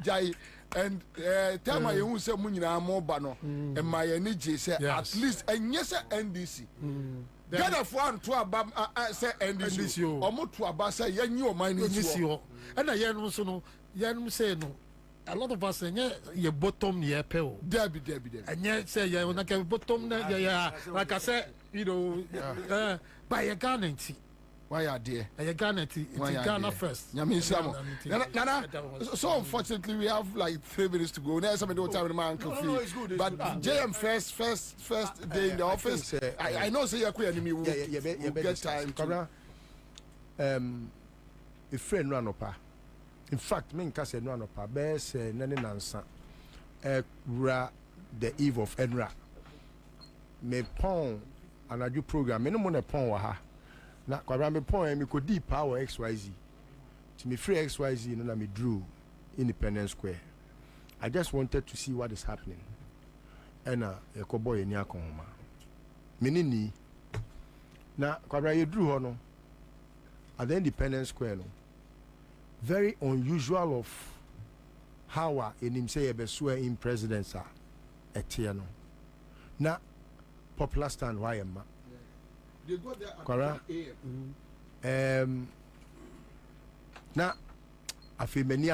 jai and tell my who say mu nyina mo ba no and my energy say at least and yes NDC Ghana for and to abam say NDC omo to aba say yenyi o man NDC and I so no yen say no a lot of us your bottom near pay Debbie and yet say yeah when I get bottom like I said you know by a Ghana why are there a Ghana first Nana, so unfortunately we have like 3 minutes to go. There's somebody time with my Uncle Phil. But JM first day in the office. I know say you're queer enemy will get time to a friend run up. In fact, me nka say no anopa best nane nansa the eve of Enra me pon anaju program me no mo na pon wa ha na kwabra me pon me ko deep power XYZ to me free XYZ no na me drew Independence Square. I just wanted to see what is happening ɛna yɛkɔbɔ yɛni akɔnhoma mene ni na kwabra yɛduru hɔ no at the Independence Square no very unusual of how yɛnim sɛ yɛbɛsoa in presidents a ɛteɛ no na popular stand hɔ ayɛ ma kwara na afei m'ani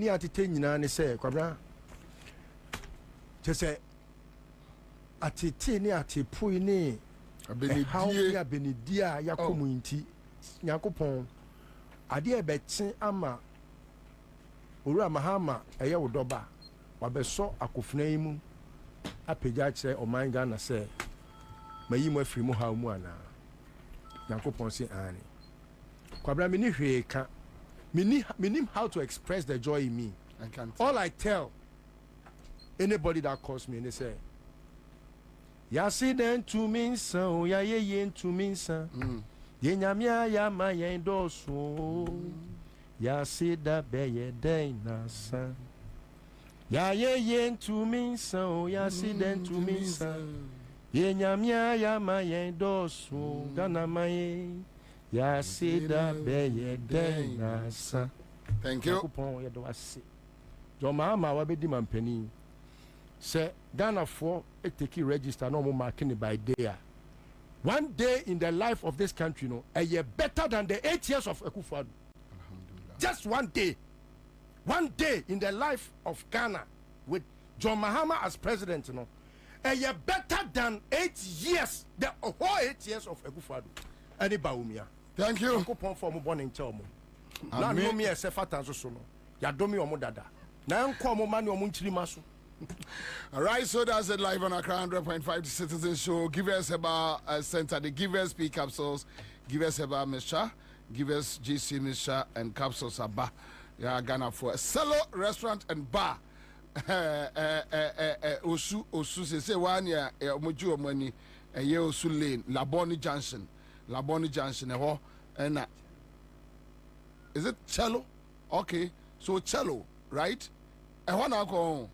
atete nyinaa ne sɛ kwabra kyɛ sɛ atete ne atepoi ne abenedie a yɛakɔ mu nti nyankopɔn adeɛ ɛbɛkye ama owura mahama ɛyɛ wo dɔba wabɛsɔ akofena yi mu apagya kyerɛ ɔman Ghana sɛ mayi mu afiri mu haw mu anaa nyankopɔn se ane kwabra meni hwee ka menim how to express the joy in me. All I tell anybody that calls me and they say yasi den to me so ya ye to me so ye nyamia ya ma ye doso yasi da be ye den na sa ya ye to me so yasi den to me so ye nyamia ya ma ye doso Ghana ma ye yasi da be ye den na sa. Thank you. John Mahama wa be di mampani say Ghana for a take register no more marking by day. One day in the life of this country, no, a year better than the 8 years of Akufo-Addo. Just one day. One day in the life of Ghana with John Mahama as president, you know, a year better than 8 years, the whole 8 years of Akufo-Addo. Any Baumia. Thank you. Akupon for born in Chomo. Now, no me a sefata so no. Yadomi omodada. Now, come man your munchri masu. All right, so that's it live on Accra 100.5 Citizen Show. Give us about center, the give us P capsules, give us about Misha, give us GC Misha and capsules Abba. Yeah, Ghana for Cello Restaurant and Bar. Osu say 1 year, Moju money, a year Osu Lane, Laboni Junction, and is it cello? Okay, so cello, right? I want to go.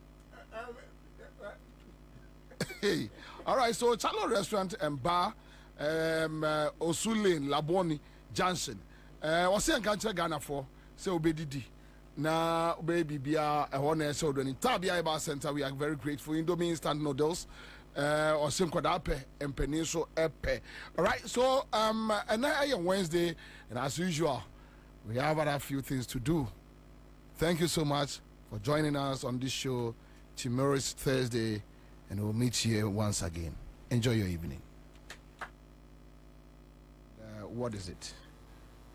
Hey, all right. So cello restaurant and bar, Osu Lane, Laboni Junction. What's the country Ghana for? Say obedidi. Na baby bia a one so in Tabia Bar Center. We are very grateful. Indomie instant noodles. Or same Kodape and Peninsula Epe. All right. So and now Wednesday, and as usual, we have a few things to do. Thank you so much for joining us on this show. Tomorrow is Thursday, and we'll meet you once again. Enjoy your evening. What is it?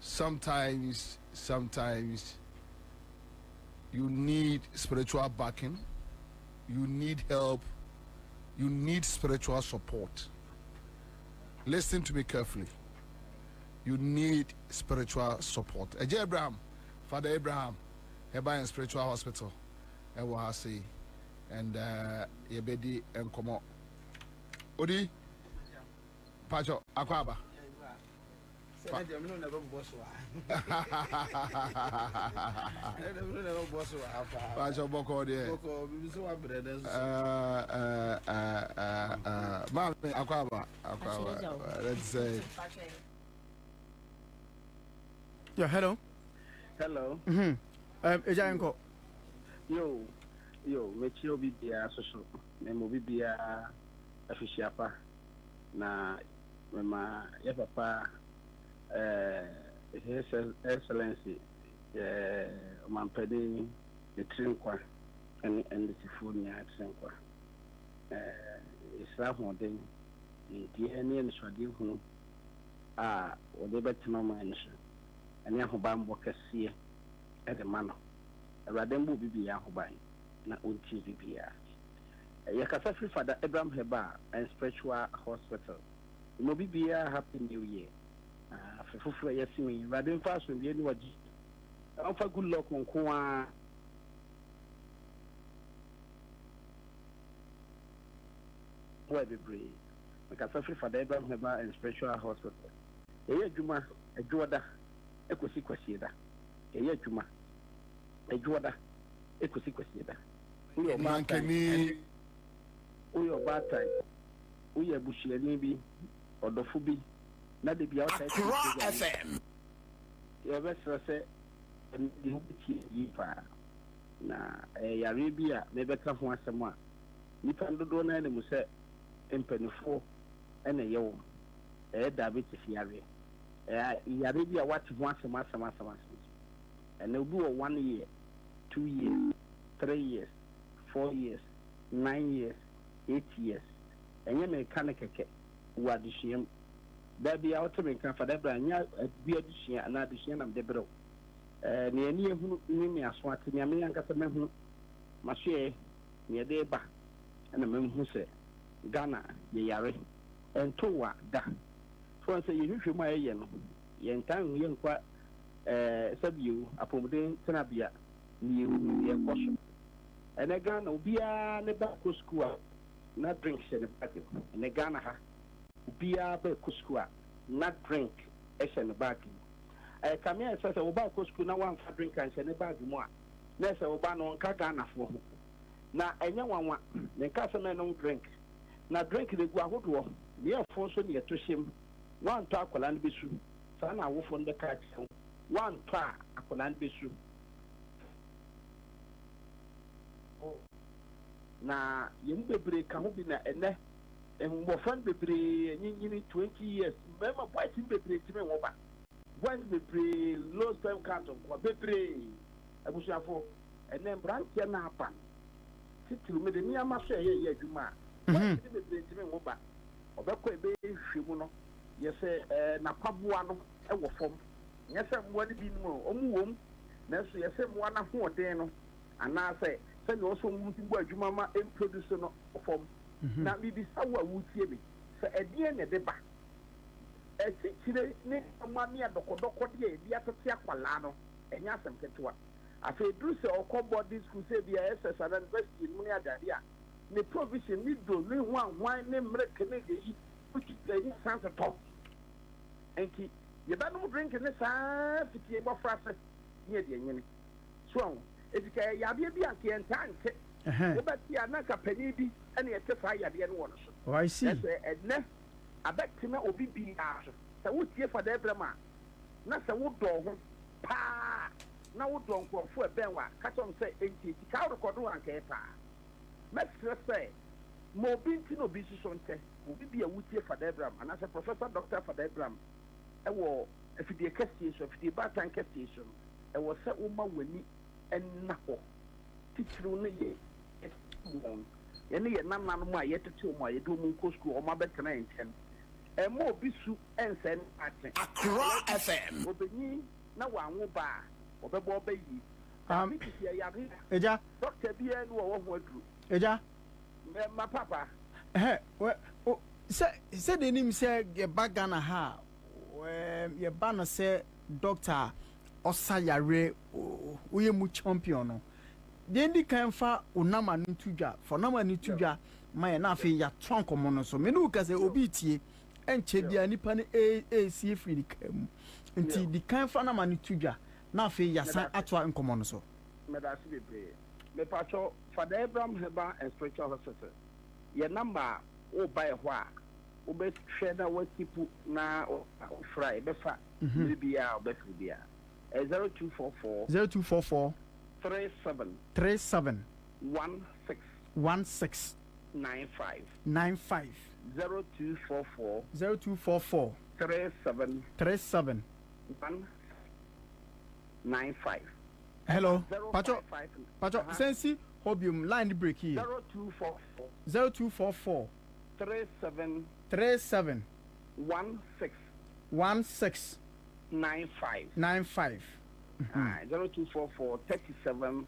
Sometimes you need spiritual backing, you need help, you need spiritual support. Listen to me carefully. You need spiritual support. Eje Abraham, Father Abraham, Heba in Spiritual Hospital, Ewahasi, and Yebedi and Komo. Odi, Pacho, Akwaba. Pacho Boko there. Mami, Akwaba. Let's say. Yeah, hello. Hello. Ejanko. Yo, mechio bibia social. Memo bibia officiapa. Na mema ya papa His Excellency Mampedi the Trinkwa and the Sifunia Trinkwa. Islam modern the DNA and Shadi who are or the better mention. And Yahobam Wakasia at the manor. A Radembu Bibi Yahobai, not Unti Bibia. Yakasafi Father Abraham Heba and Spiritual Hospital. Mobibia Happy New Year. For Yasimi, Radin Fast with the Edward. Offer good luck on Kwa. Where the breed. Yakasafi Father Abraham Heba and Spiritual Hospital. A Juma, a Joda. Equisiquasieda, a Yajuma, a Juada, Equisiquasieda, Mankani. Uyo batai. Uyo bushiyani bi. Odofo bi. Na de bi outside. FM. Ya besra se ndi hubiti yipa. Na yare bi a mebeka ho asɛm a nipa dodo na ne mu sɛ mpanifo ɛna yɛwo diabetes yare yare bi a wate ho asɛm ɛna obi wɔ 1 year 2 years 3 years 4 years 9 years 8 years ɛnyɛ meka ne kɛkɛ wɔ adesuam baabi a wɔte meka fa da bra nya bi adesua ana adesua nam de brɛw ne ani ehunu ni me aso ate ne me yankasa mehu mahwe ne de ba na mehu sɛ Ghana ye yare ento wa da so say ye hwehwɛ mu ayɛ no ye ntan ye nkwa sabiu apomden tenabia ne ye kɔso ene Ghana obia ne ba ko school na drink hyɛ ne bag ene Ghana ha obia ba ko school na drink hyɛ ne bag Kamia says, "Oba Cosco na one for drink and send a bag more." Nessa Obano Kagana for him. Now, any one, the customer no drink. Now, drink the Guahudo, the air force near to him. One talk will be soon. Son, I wolf on the cat. One talk, I could be soon. Now, you be break, come up in a net, and more fun be 20 years. Remember, why you be breaking over? When we pray low sperm count of Bebre, Abushafo, and then branch Yanapa. Sit with the Niama say, yes, you ma. When we pray to Moba, or Bakwe Bay, Shimuno, yes, Napabuano, a form. Yes, I'm what it be more, womb, Nessie, yes, one of more deno, and now say, send also moving word you mamma and produce no form. Now, maybe someone would see me. So at the end of the back. Today, money at the Kodokodia, the Atatia Palano, and Yasam Ketua. I say, do so, or cobble this could say the SS and invest in Munia Dadia. The provision need to live one name Canadian, which is the Santa Top. And you don't drink in the side to keep off Frasa near the enemy. So, if you can, Yabi and Tank, but the Anaka Penny and the Tefaya the one. Oh, I see. I bet him obi be ash. So what here for the drama? Na sa wo do ho pa. Na wo do nko fo benwa. Ka chom say enti ka record wan ka pa. Let's say mo binti no bi so nte. Obi be a wutie for the drama. And as a professor doctor for the drama. E wo afidie castation, afidie batan castation. E wo say wo ma wani enna ho. Titru ne ye. Yene ye nananu ma ye tete o ma ye do mu ko school o ma betena enten. E mo bisu ensen aten Accra FM obeni na wanwo ba obebo obayi eja doctor bi enu wo ho aduru eja ma papa se de nim se ye bagana ha ye ba no se doctor osayare oye mu champion no de ndi kan fa onama no tudwa for nama no tudwa ma na afi ya tronko no so me no ka se obi tie enche bia nipa ne AC free kam nti di kan fa nama no tudwa na afi ya san atwa nkomo no so me da si bebre me pacho Father Abraham Heba and Spiritual Hospital your number o buy ho a o be hwe na watipu na o fry be fa bia o be free bia 0244 37 16 95 0244 37 95. Hello Pacho sensi hobium line break here 0244 37 16 95 0244 37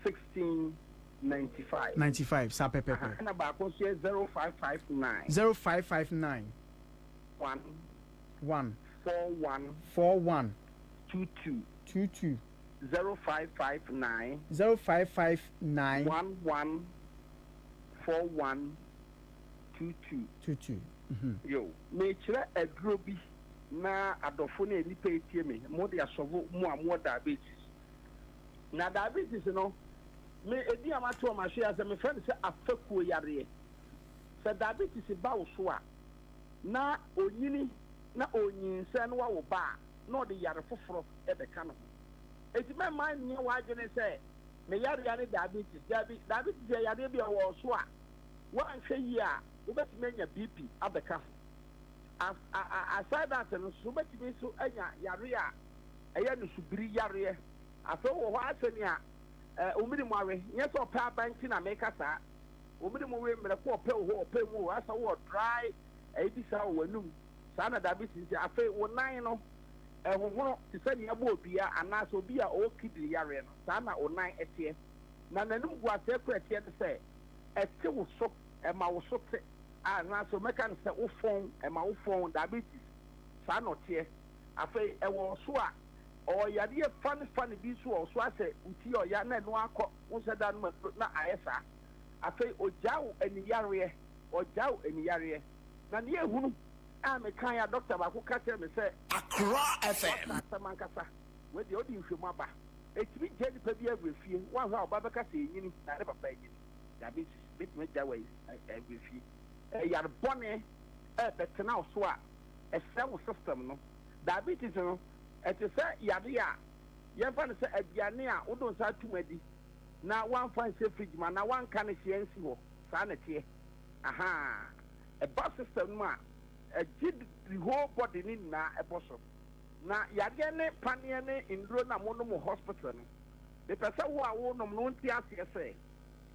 16 95 sa pepe and about 0559 1 41 22 0559 11 41 22 yo me kire adrobi na adofo na nipa etie me mo de asovo mo amoda diabetes na diabetes no me edi amato ma hwe ase me friend say afakuo yare se diabetes ba wo so a na onyini na onyinsa no wo ba na odi yare foforo e be ka no eti me man nye wa agene say me yare yare diabetes yare bi wo so a wa nhwe yi a wo betime nya BP abeka aside that no so betime so anya yare a eya no subiri yare aso wo ho aseni a umiri mu awe nyɛ sɛ ɔpɛ abanti na meka saa umiri mu we mmerɛ ko ɔpɛ mu asa wɔ dry ɛbi saa wɔ anum saa na diabetes afei wo nan no ɛhohoro te sɛ nea ɛbɔ obia anaasɛ obi a ɔwɔ kidney yare no saa na wo nan ɛteɛ na n'anum gu asɛ kora ɛteɛ ne sɛ ɛte wo so ɛma wo so te anaasɛ mɛka no sɛ wo fɔn ɛma wo fɔn diabetes saa na ɔteɛ afei ɛwɔ so a ɔyare fane bi so ɔso asɛ nti ɔya na ɛno akɔ wosɛ da no na ayɛ saa afei ɔgyaw aniyareɛ na ne ehunu a mekan ya dɔkta baako ka kyerɛ me sɛ Accra FM asɛm ankasa wɔde ɔde nhwɛmu aba ɛtumi gya nipa bi agu efie woahwɛ a ɔba bɛka sɛ ɛnyini na ne papa ɛnyini diabetes bɛtumi gya wɔ agu efie ɛyare bɔne ɛbɛtena wo so a ɛsɛ wo system no diabetes no ɛte sɛ yade a yɛmfa no sɛ aduane a wode nsa atum adi na woamfa nhyɛ fridge ma na woanka no hyɛ nsi hɔ saa na teɛ aha ɛba system no a ɛgye the whole body ne nyinaa ɛbɔ so na yadeɛ ne paneɛ ne nduro na monom hospital no mepɛ sɛ wo a wonom no wonte aseɛ sɛ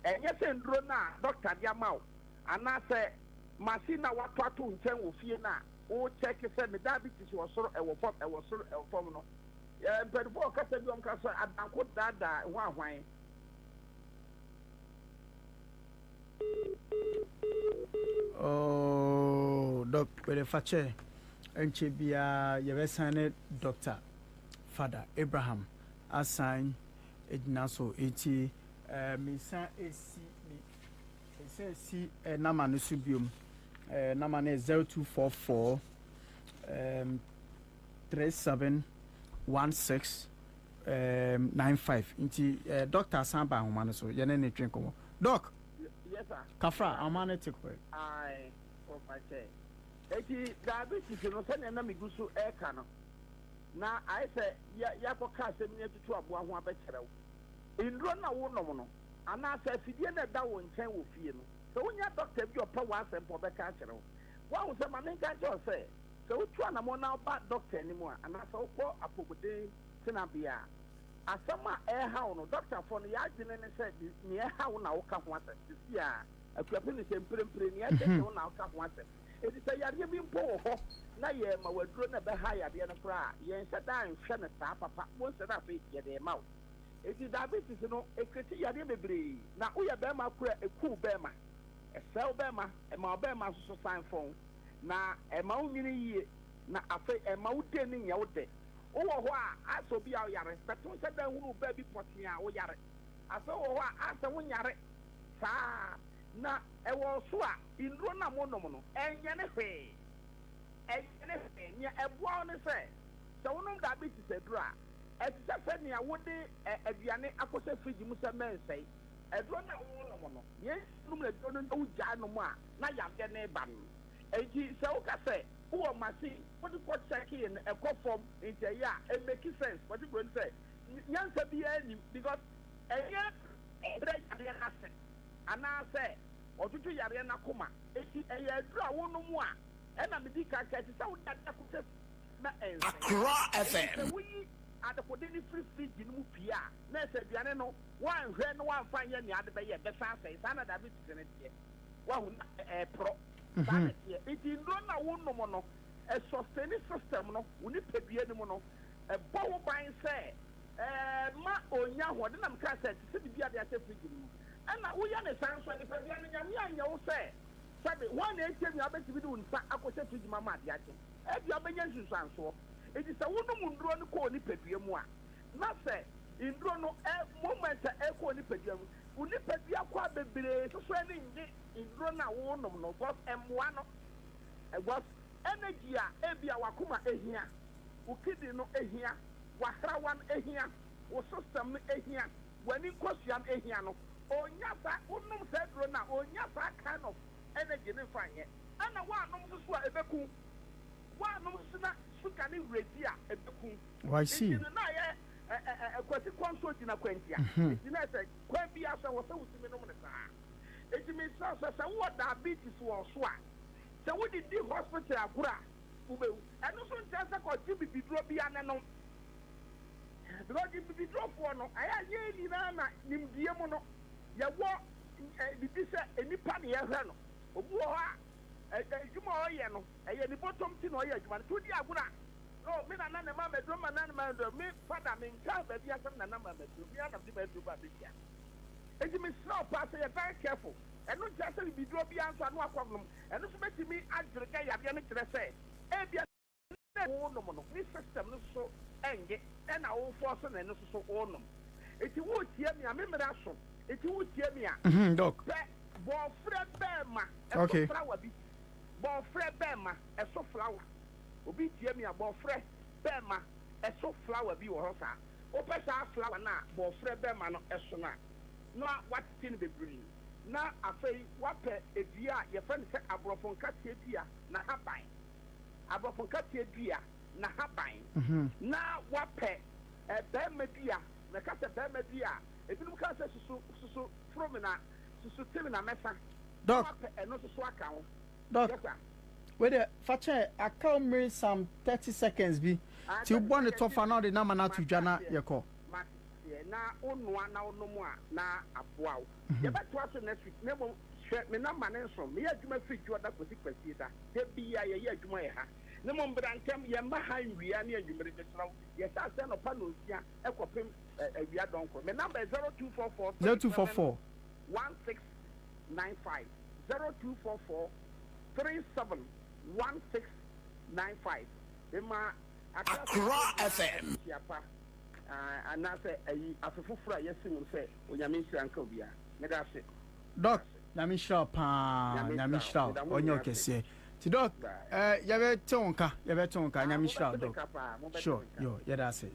ɛnyɛ sɛ nduro no a doctor de ama wo anaasɛ machine na wato ato nkyɛn wɔ fie no a o check say me diabetes was soro e wo fom no mpedifo kasa bi kasa adanko dada ho ahwan oh doc we fache enche bia ye besane doctor father Abraham assign ednaso eti misa esi nama no subium number is 0244 3716 inti Dr. Samba Humano so yene ne twin komo doc yes sir kafra amane tikwe ai for my chair eti diabetes no se na migusu e ka no na ai se ya ko ka se mi tutu aboa ho abekere wo indro na wo nom no ana se fidie na da wo nchen wo fie no so wonya doctor bi opa wa sempo be ka kire wo wa se ma menka jo se so wotu ana mo na ba doctor ni mu ana so ko apobode tina bia asama e ha no doctor for no ya gine ne se ni e ha wo na wo ka ho asa si a akuape ni semprempre ni e de wo na wo ka ho asa e di se yare bi mpo wo ho na ye ma waduro na be ha yare na kra ye nse da nhwe ne saa papa mo nse da fe ye de ma wo e di diabetes no e kreti yare bebre na wo ye be ma kura e ku be ma ɛsɛw bɛma ɛma ɔbɛma soso san fɔn na ɛma wo nyini yie na afei ɛma wo de ne nyɛ wo de wowɔ hɔ a asɛ obi a woyare bɛto sɛ dɛ hunu baa bi pɔtee a woyare asɛ wɔ hɔ a asɛ wonyare saa na ɛwɔ so a nduro na monom no ɛnyɛ ne hwee nea ɛboa wo ne sɛ sɛ wonom diabetes aduro a ɛte sɛ sɛnea wode aduane akɔsɛ fridge mu sɛ mɛnsɛe ɛduro na wonom no yɛn num na ɛduro no wogyaa no mu a na yadeɛ ne ba no enti sɛ woka sɛ wowɔ machine wode kɔ kyɛkee no ɛkɔ fam nti ɛyɛ a ɛmaki sense wɔte kuro no sɛ nyansa biara nim because ɛyɛ ɛbrɛ yadeɛ no ase anaasɛ ɔtwitwi yareɛ no akoma enti ɛyɛ aduro a wonom a ɛna medi kaka ti sɛ wode adeɛ akotɛ na ɛnsɛ Accra FM adekode ne free fridge no mu pie a na ɛsɛ aduane no woanhwɛ no woamfa nyɛ nea ade bɛyɛ bɛsa asɛe saa na diabetes no teɛ woahu na ɛporɔ saa na teɛ nti nnuro no a wonom no ɛsɔstani system no wo nipadua no mu no ɛbɔ wo ban sɛ ma onya hoɔde na meka sɛ te sɛ biribi ade ahyɛ fridge no mu ɛna woyɛ ne saa nso nipadua no nyame anyɛ wo sɛ sɛbe woa na ɛtia nua wobɛtumi de wo nsa akɔhyɛ fridge ma ma ade akye ɛdua wobɛnya nsusuansoɔ eti sɛ wonom nduro no kɔ nipadua mu a na sɛ nduro no moment a ɛkɔ nipadua mu wo nipadua kɔ a bebree soso ne nye nduro no a wonom no because ɛmmoa no because energy a ebi a wakoma ehia wo kidney no ehia wahrawa no ehia wo system no ehia wo wani kɔsia ehia no onya sa wonum sɛ duro na onya sa kind of energy ne fa nyɛ ana wanom so a ebeku wanom so na suka ne ready a ebeku why see na yɛ kwasi kɔnso gyina kwantia gyina sɛ kwan bi asɛ wɔ sɛ wosimi nom ne saa etimi sɛ sɛ wɔ diabetes wɔ so a sɛ wodi di hospital agora ubewu ɛno so nkyɛn sɛ kɔgye bibiduro bi ane no because bibiduro foɔ no ɛyɛ yɛ nyinaa na nimdie mu no yɛwɔ bibi sɛ enipa ne yɛhwɛ no obu wɔ hɔ a adwuma a ɔyɛ no ɛyɛ ne bɔtɔm ti na ɔyɛ adwuma no to di agora no me na na ne ma mɛduro ma na ne ma mɛduro me fada me nka baabi asɛm na na ma mɛduro me anam de mɛduro ba bɛhyia eti me srɛ ɔpa sɛ yɛ very careful ɛno nkyɛn sɛ bibiduro bi anso ano akɔ nom ɛno so bɛtumi adwere ka yadeɛ no kyerɛ sɛ ebia wo nom no ne system no so ɛnye ɛna wo force na no so wo nom eti wo tie mi a me mmerɛ so eti wo tie mi a doc bɛ bɔfrɛ bɛɛma okay ɛso flower bi bɔfrɛ bɛɛma ɛso flower obi tie mi a bɔfrɛ bɛɛma ɛso flower bi wɔ hɔ saa wopɛ saa flower na bɔfrɛ bɛɛma no ɛso na watete no bebree na afei wapɛ edua a yɛfrɛ no sɛ aborɔfo nkateɛ dua na haban aborɔfo nkateɛ dua na haban na wapɛ bɛrima dua na ka sɛ bɛrima dua a ebinom ka sɛ susu fromina susu timina mɛsa doc wapɛ ɛno soso aka ho doc wait there fache account me some 30 seconds bi ti bɔ ne tɔfa na ɔde nama na to dwa na yɛkɔ na onua na onomu a na aboa wo yɛbɛtoa so next week na mo hwɛ me na ma ne nso me yɛ adwuma fi dwa da kosi kwasi da de bia yɛ adwuma yɛ ha ne mo mbra ntɛm yɛ mma ha nwia ne adwumere de sraw yɛ sa sɛ no pa no osia ɛkɔpem awia dɔnko me number 0244 1695 0244 371695 ema Accra FM anase ayi afofoforo a yɛsi mu sɛ onyame nhyira nka obia meda ase doc nyame nhyira pa nyame nhyira onye okɛseɛ ti doc yɛbɛte wo nka nyame nhyira doc sure yo yɛda ase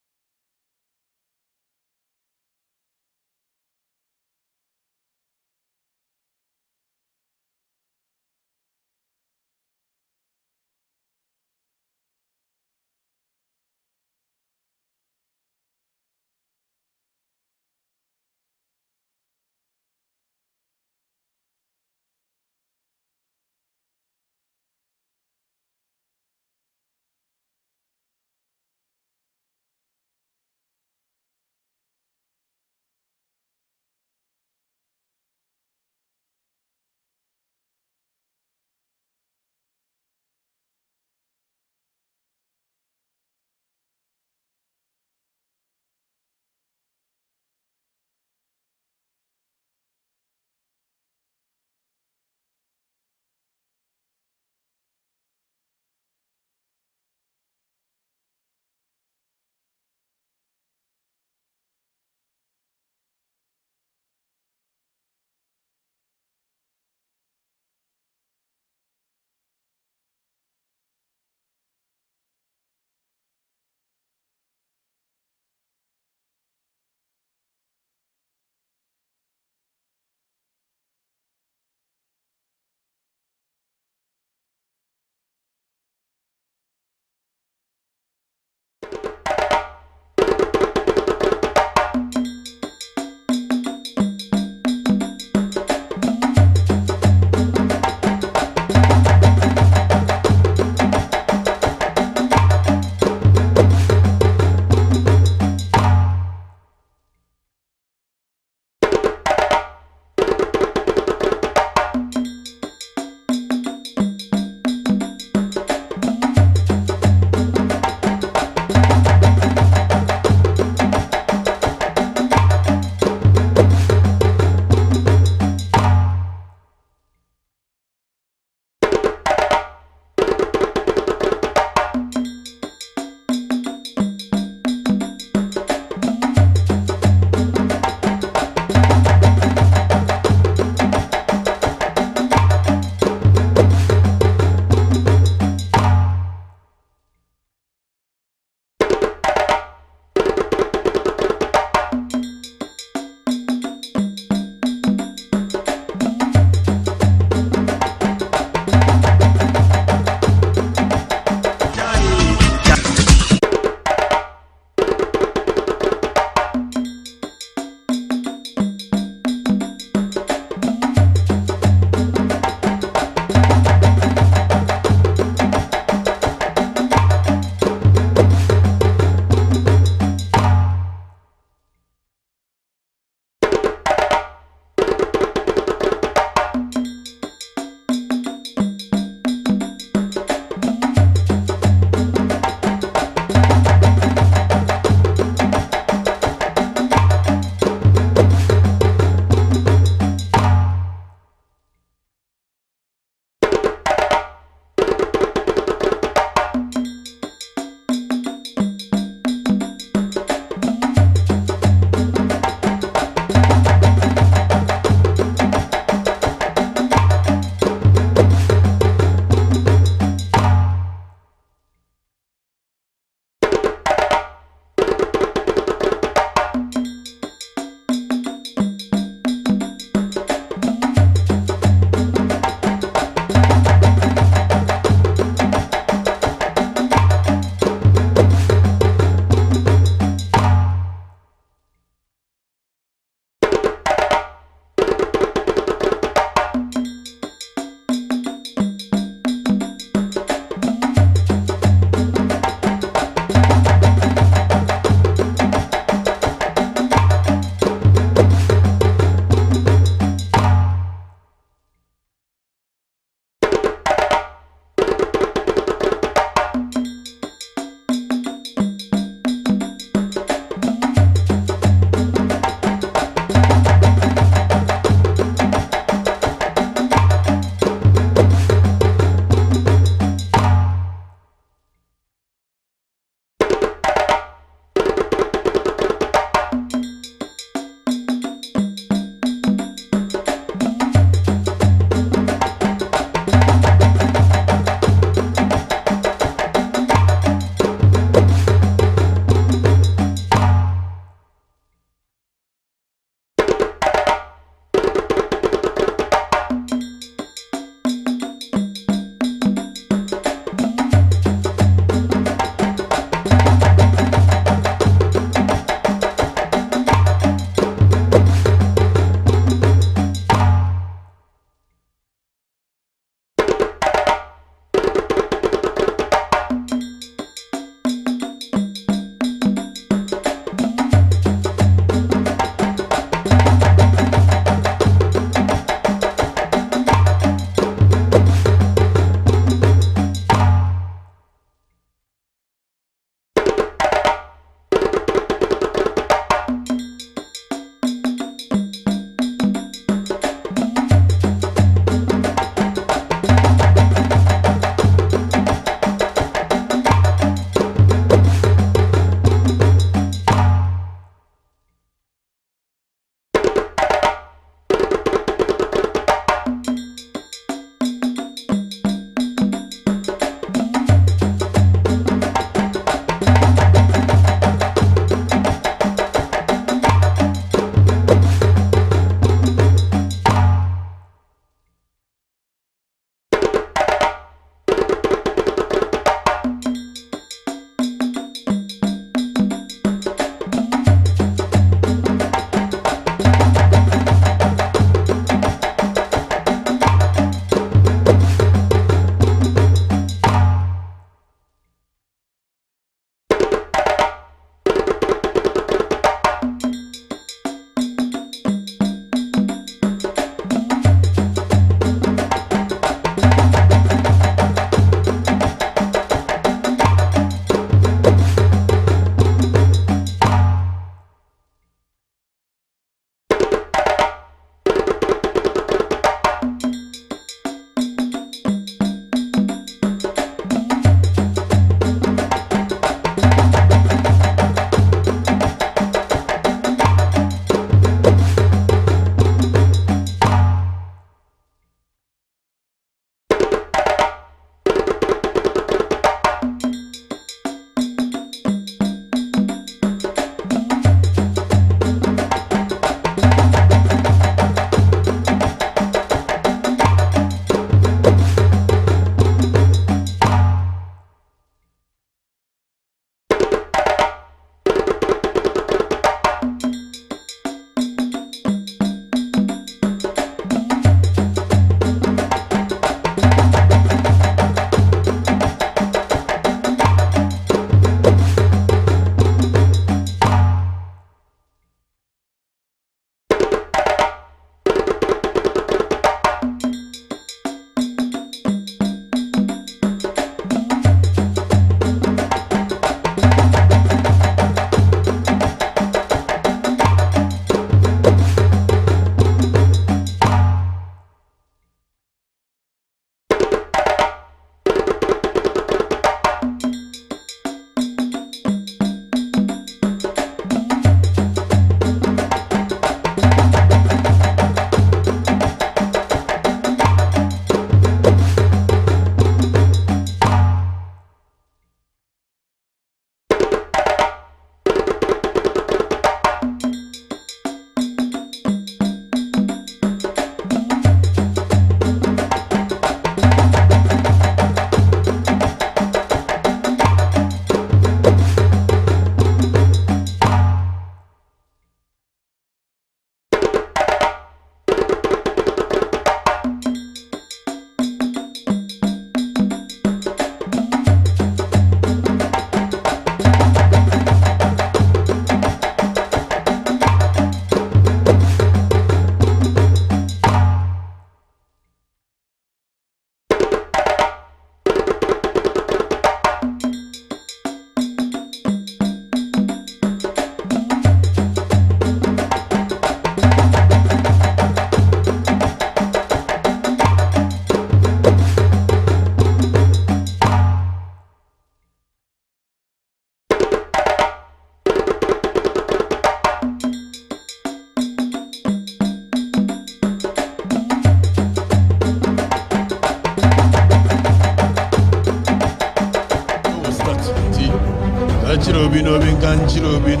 Chirobi no bin kan chirobi.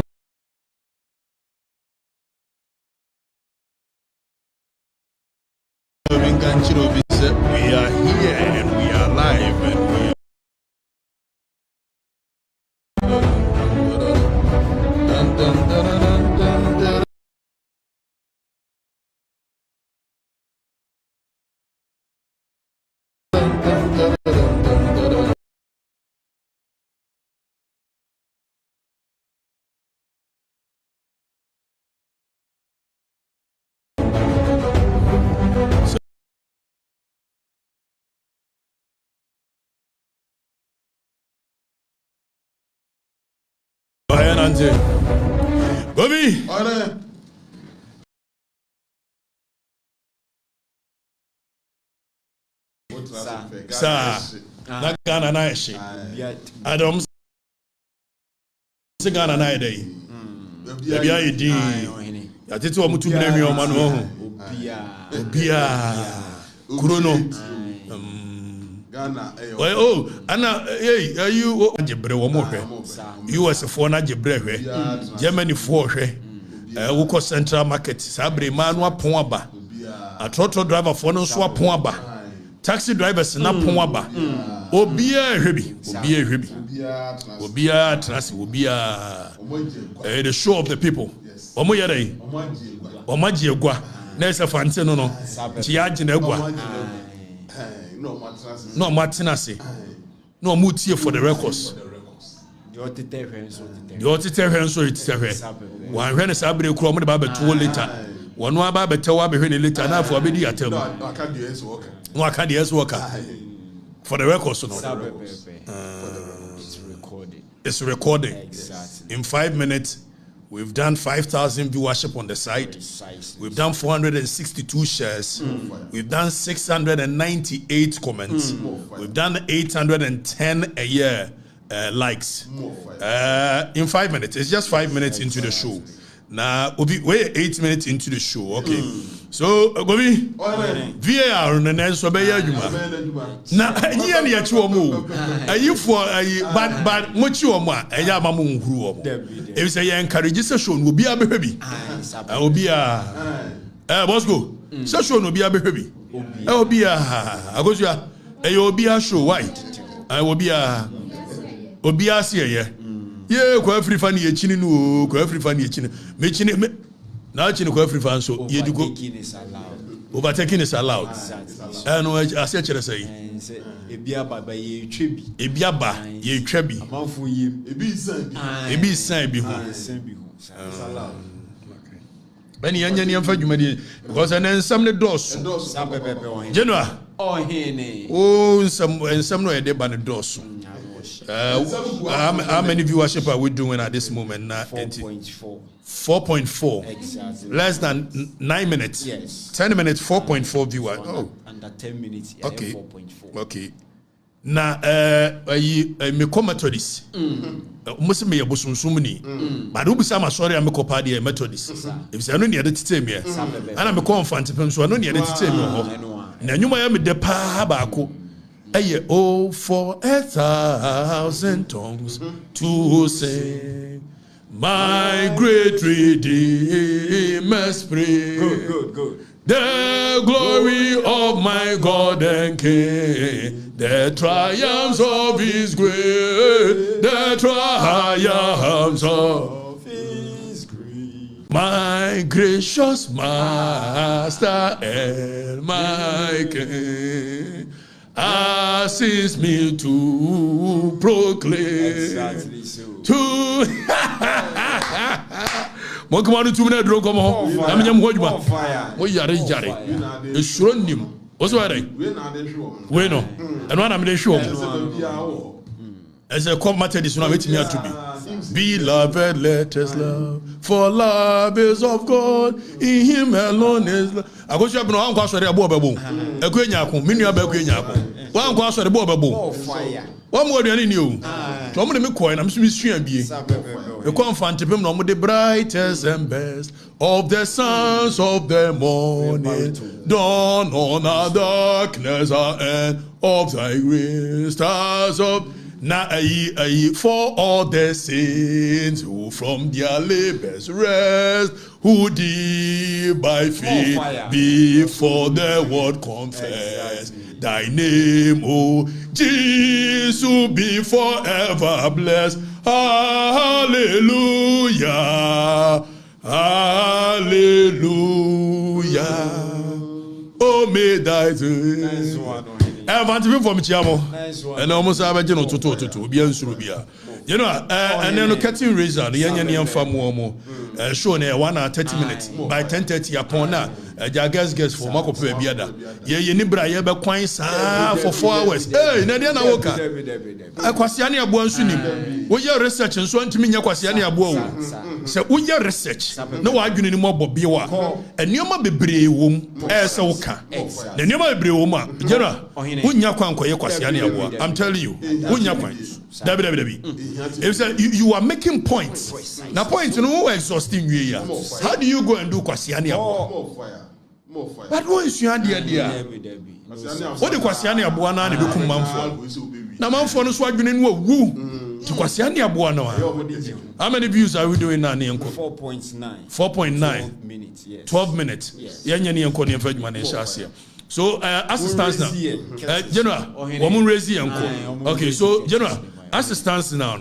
Chirobi said we are here and we are live and we are Bobby! Sir, that Ghana night. Adam Ghana night day. Maybe I did. I did to Mutu Premium on Obia Kurono. Oh, Anna, hey, are you Jebre one more? US for Najebre, Germany for Uko Central Market, Sabre Manua Poaba, a total driver for no swap Poaba, taxi drivers na Poaba, Obia Hebi, Obia Trans, Obia, the show of the people. Omoyare, Omajiagua, Nessa Fantino, Chiajinegua. No Martinasi. No Mutia for the records. The Otiter so it's one when a Sabre Chrome Baba 2 later. One more Baba Tawabe later now for a video at no, I can't yes worker for the records. It's recording. In 5 minutes. We've done 5,000 viewership on the site. We've done 462 shares. We've done 698 comments. We've done 810 a year likes. In 5 minutes. It's just 5 minutes into the show. Now, we're 8 minutes into the show. Okay. So, Gobi, VAR on the next Juma. Now, you are you for but much you are a Yamamu who if say encourage session will be a baby. I will be a Bosco. Session will be a baby. I will be a Agosia. I will be a show white. I will be a Obia. Yeah, Afrifa ni echini no, Afrifa ni echini. Mechini na echini Afrifa so ye go. Overtaking is allowed. And I said to say Ebiaba ye trebi. Ebiaba ye trebi. Amanfo ye. Ebi san bi ho. When you are doing because and then some the doors. General. Oh, some no a deba the doors. How many viewership are we doing at this moment now? 4.4. 4.4. Exactly. Less than 9 minutes. Yes. 10 minutes, 4.4 viewers. Oh. Under 10 minutes, okay. 4.4. Okay. Now, me come Methodist. Must be a busumsumni. But who be some sorry I'm a copadi Methodist. If I don't need it to tell me, and I'm a confant, so I don't need it to tell me. Now you might be the Pabaco. Oh, for 1,000 tongues to sing my great Redeemer's praise. Good. The glory of my God and King, the triumphs of His grace, the triumphs of His grace. My gracious Master and my King. Assist me to proclaim. Exactly so. To Mokamanu 2 minutes drunk come home. I'm young Wojma. Oh, Yari. It's Shronim. What's what I? We know. And one I'm sure. As a commander, this one with me to be. Beloved, let us love. For love is of God. In Him alone is love. I go to have no one sorry about Babu. A queen yakum, many about Queen Yakum. One was sorry about Babu. One more than you. Tom de McCoy, I'm Swiss and be. The confront him no the brightest and best of the sons of the morning. Dawn on our darkness and of thy grace, stars of Now, for all the saints who from their labors rest, who did by faith before the world confess. Thy name, O Jesus, be forever blessed. Hallelujah. Hallelujah. Oh, may thy nice one. Evanti from Chiamo. And almost I have to be answered. You know, and then cutting razor, the young farm show near 1 hour 30 minutes. By 10:30 upon that, guest for Marco Pebiada. Ye Nibra, ye be quite for 4 hours. Hey, Nadiana Woka. Aquasiania Buansunim. We your research and so on to me, Aquasiania Buo. So, we your research. No arguing anymore, Bobiwa. And you might be brave womb, as Oka. The new my brave woman, General. I'm telling you, you are making points. Now, points no exhausting you. How do you go and do Kwasiania? But what is your idea? What the Kwasiania Buana and become Manfo? Now, Manfo no swag in woo to Kwasiania Buana. How many views are we doing now? 4.9. 4.9 minutes. 12 minutes. Yanyan and Connie Fredman and Shasia. So, assistance now. General, woman raise the uncle. Okay, so, General, assistance now.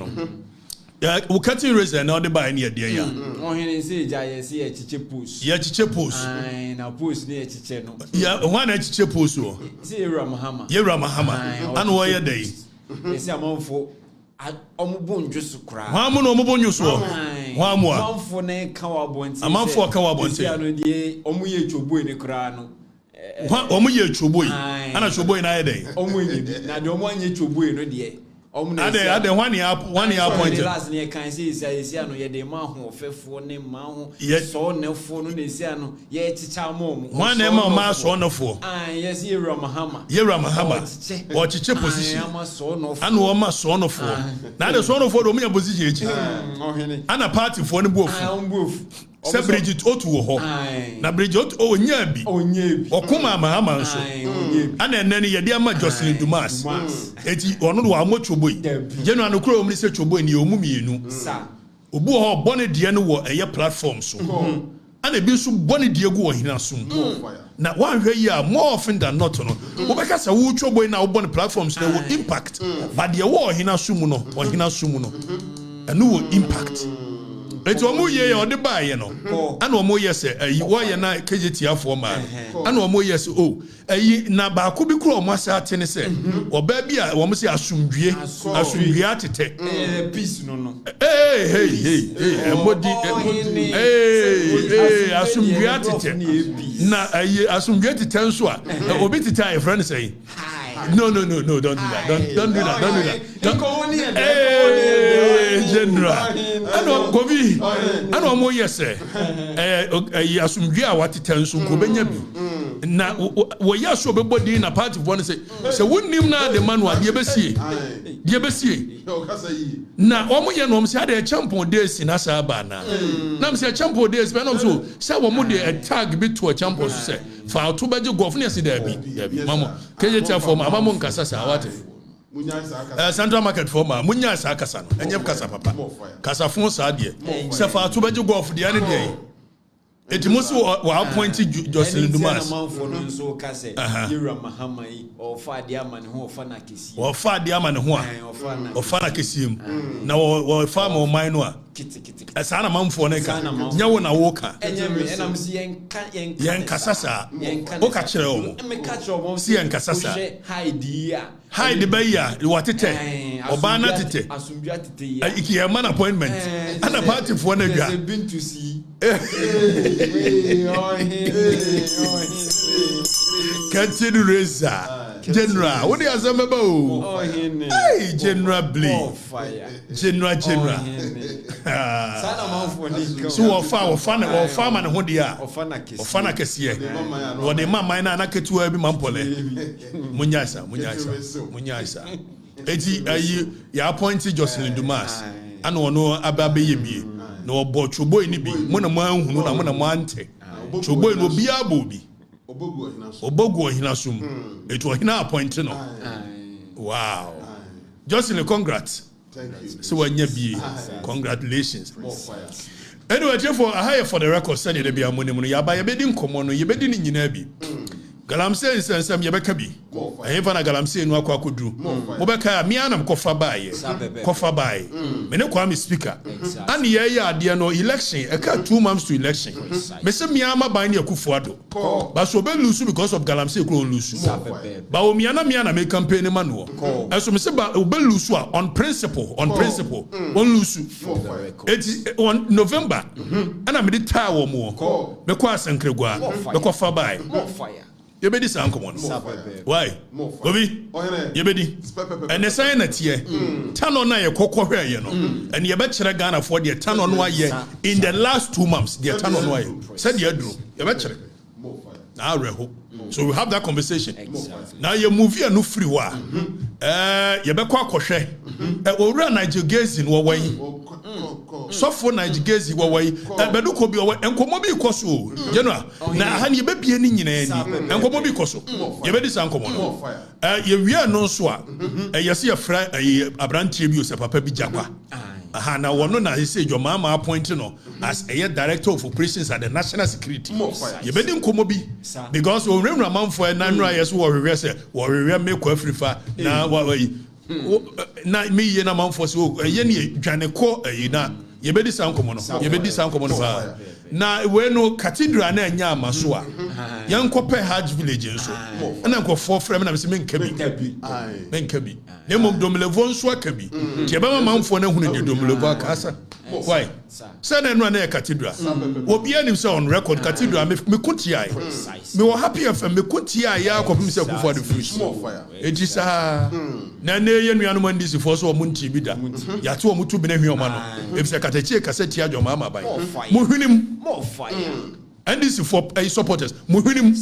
We cutting raise and now they buy near dear. Oh, he say, I see a chiche push. Yeah, chiche push. Now push near chiche. Yeah, one chiche push. See Ramahama. Yeah, Ramahama. And why a day? It's a month for. Omubun just cry. One more you saw. One more. For ne cowabon. A month for cowabon. Omuye chobu in the crown. Omuye chobu. And a chobu in a day. Omuye. Now don't want you to win no dear. Ade 1 year appointed. Last year can see say no ye de ma ho fefo ne ma ho so ne fo no ne sia no ye chicha mom. One name ma so no fo. Yes ye Ramahama. Ye Ramahama. O chiche position. Anu o ma so no fo. Na de so no fo do me position echi. Ana party fo ne bofu. Se Bridget otu ho. Na Bridget o nya bi. Okuma Mahama nso. Ana enene ye de ama Jocelyn Dumas. Eti ono do wa mo choboy. General no kro omni se choboy ni omu mienu. Obu ho bone de no wo eye platform so. Ana bi so bone de gu wo hina so. Na one hwe yi a more often than not no. Wo be ka se wo choboy na wo bone platforms na wo impact. But de wo hina so mu no, wo hina so mu no. Anu wo impact. Eti omo ye o de ba ye no. Ana omo ye se wo ye na KGT afo ma. Ana omo ye se ayi na ba ko bi kro omo asa atene se oba bi a omo se asumdue atete. Peace no no. Hey emodi asumdue atete. Na ayi asumdue atete nso a obi tita e friend say no, don't do that. Don't do that. General. Ano Kobi. Ano mo yese. Asumdue a watete nso ko benya bi. Na wo ya so be body na party one say wonnim na the man wa de besie. Na omo ye no say the champion days na sa ba na. Na say champion days be no so say wo mo de tag bi to a champion so say fa to beje golf na say there bi. Mamo KJT for ma mamo nkasa sa wate. Central market for ma munya sa kasa no. Enye kasa papa. Kasa fon sa de. Say fa to beje golf de ane de. It must appointed Jocelyn Dumas. Yura Mahamai or Fadiaman who Fana Kissi or Fadiaman who or Fana Kissim. Now, or farm or minor. As Anna Mam for Neka, Yawana Walker, and I'm seeing Yan Casasa, Okachero, see and Casasa, Hi the Bayer, what it or Banatite, a man appointment, and a party for Nega. Been to see. Continue Reza. General, what do you say about? Hey, General Blee. General. So farm and who they are. Ofana Kessie. Or the man mine and I get to every mampole. Munyasa. Eti you appointed Jocelyn Dumas. And no ababe yebi. No bo choboy ni bi. Mona man hu na mona mante. Choboy no bia bobi. Obogu hina sum. It was hina appointed no. Wow. Jocelyn, congrats. Thank you. So when you be, congratulations. Anyway, therefore, I hire for the record, said you be a money, yaba, you bedin common, you bedin in Yinabi. Galamsey and some Yabekabi. I have an Galamsey no could do. Mobeka, Mianam Kofa by. Mene Kwame speaker. And yeah, dear no election, a cut 2 months to election. Mr. Miama buying your Kufuado. But so be lose because of Galamsey Crow lose. But Miana make campaign manual. As Mr. Belusua on principle, on lose. It's on November. And I'm the tower more. Because and Kregua, the Kofa by. You be this uncle one. Why? Bobby? You be the. And the sign that here, turn on your cocoa hair, you know. And you bet you Ghana for the turn on why in the last 2 months, the turn on why. Said you drew. You bet you. Now, so we have that conversation. Now you move here no free wa. You be kwa koshe. Ora Nigerians in what way? So for Nigerians in what way? Bedu ko bi owe enkomo bi koso. General. Na ha ni be bie ni nyina ni. Enkomo bi koso. You be this enkomo no. You wi no so a. You see a fra abrantie bi o se papa bi jagwa. Aha na wono na he say your mama appointing no as a director of operations at the national security. You be din komo bi because we remember man for na nra yes wo hwehwe say wo hwehwe make Afrifa na na me ye na man for so ye ne dwane ko na ye be dis ankomo no ye be dis ankomo no ba na we no cathedral na anya amaso a yan kopɛ Hajj village nso na nkɔfo frɛ na me se menka bi ne mom domlevo nso aka bi tie ba manfo na hunu de domlevo aka sa why say na no na cathedral obi anim say on record cathedral me kotia me wo happy fm me kotia ya akɔpem se kufo de fruit ejisa na ne ye nuanom andisi fo so mo nti bi da ya to mo tu bi na hwioma no e se Okatakyie kaseti adwo mama ban mo hwinim more fire. And this is for supporters. Muhinim.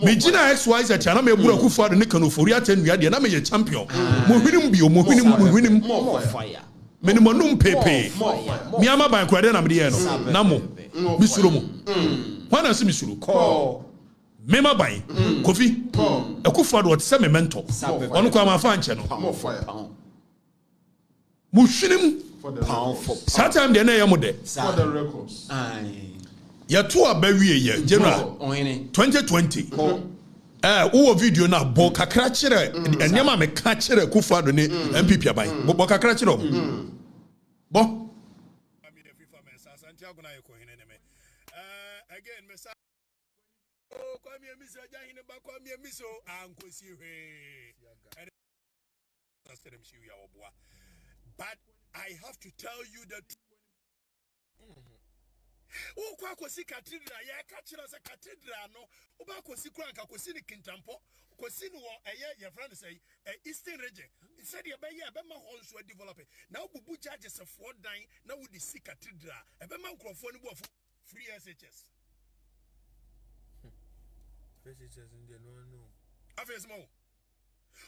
Mijina XYZ chana me bura ku for the Nikano for ya 10 years na me ye champion. Muhinim bio muhinim more fire. Minimum pepe. Miama ban kwade na me no. Namo. Misuro mo. Wana si misuro. Call. Mema ban. Kofi. Akufo do what say me mentor. Onu kwa ma fa nche no. More fire. Mushinim Saturday de na yamude for the records. Ya to abawie ye general 2020 wo video na bo kakra kire enema me ka kire Kufuado ne MPP aban bo kakra kire bo ami de FIFA mensa Santiago na yeko hene me again mensa Kwame emiso jahine ba Kwame emiso ankosi hwe but I have to tell you that kwa kosi cathedral ya kachira se cathedral no oba kosi kranka kosi ni kintampo kosi no your friend say eastern region said ye be ma ho so develop na obubu charges for dan na wo di si cathedral e be ma nkrofo ni bo free SHS in the no afes mo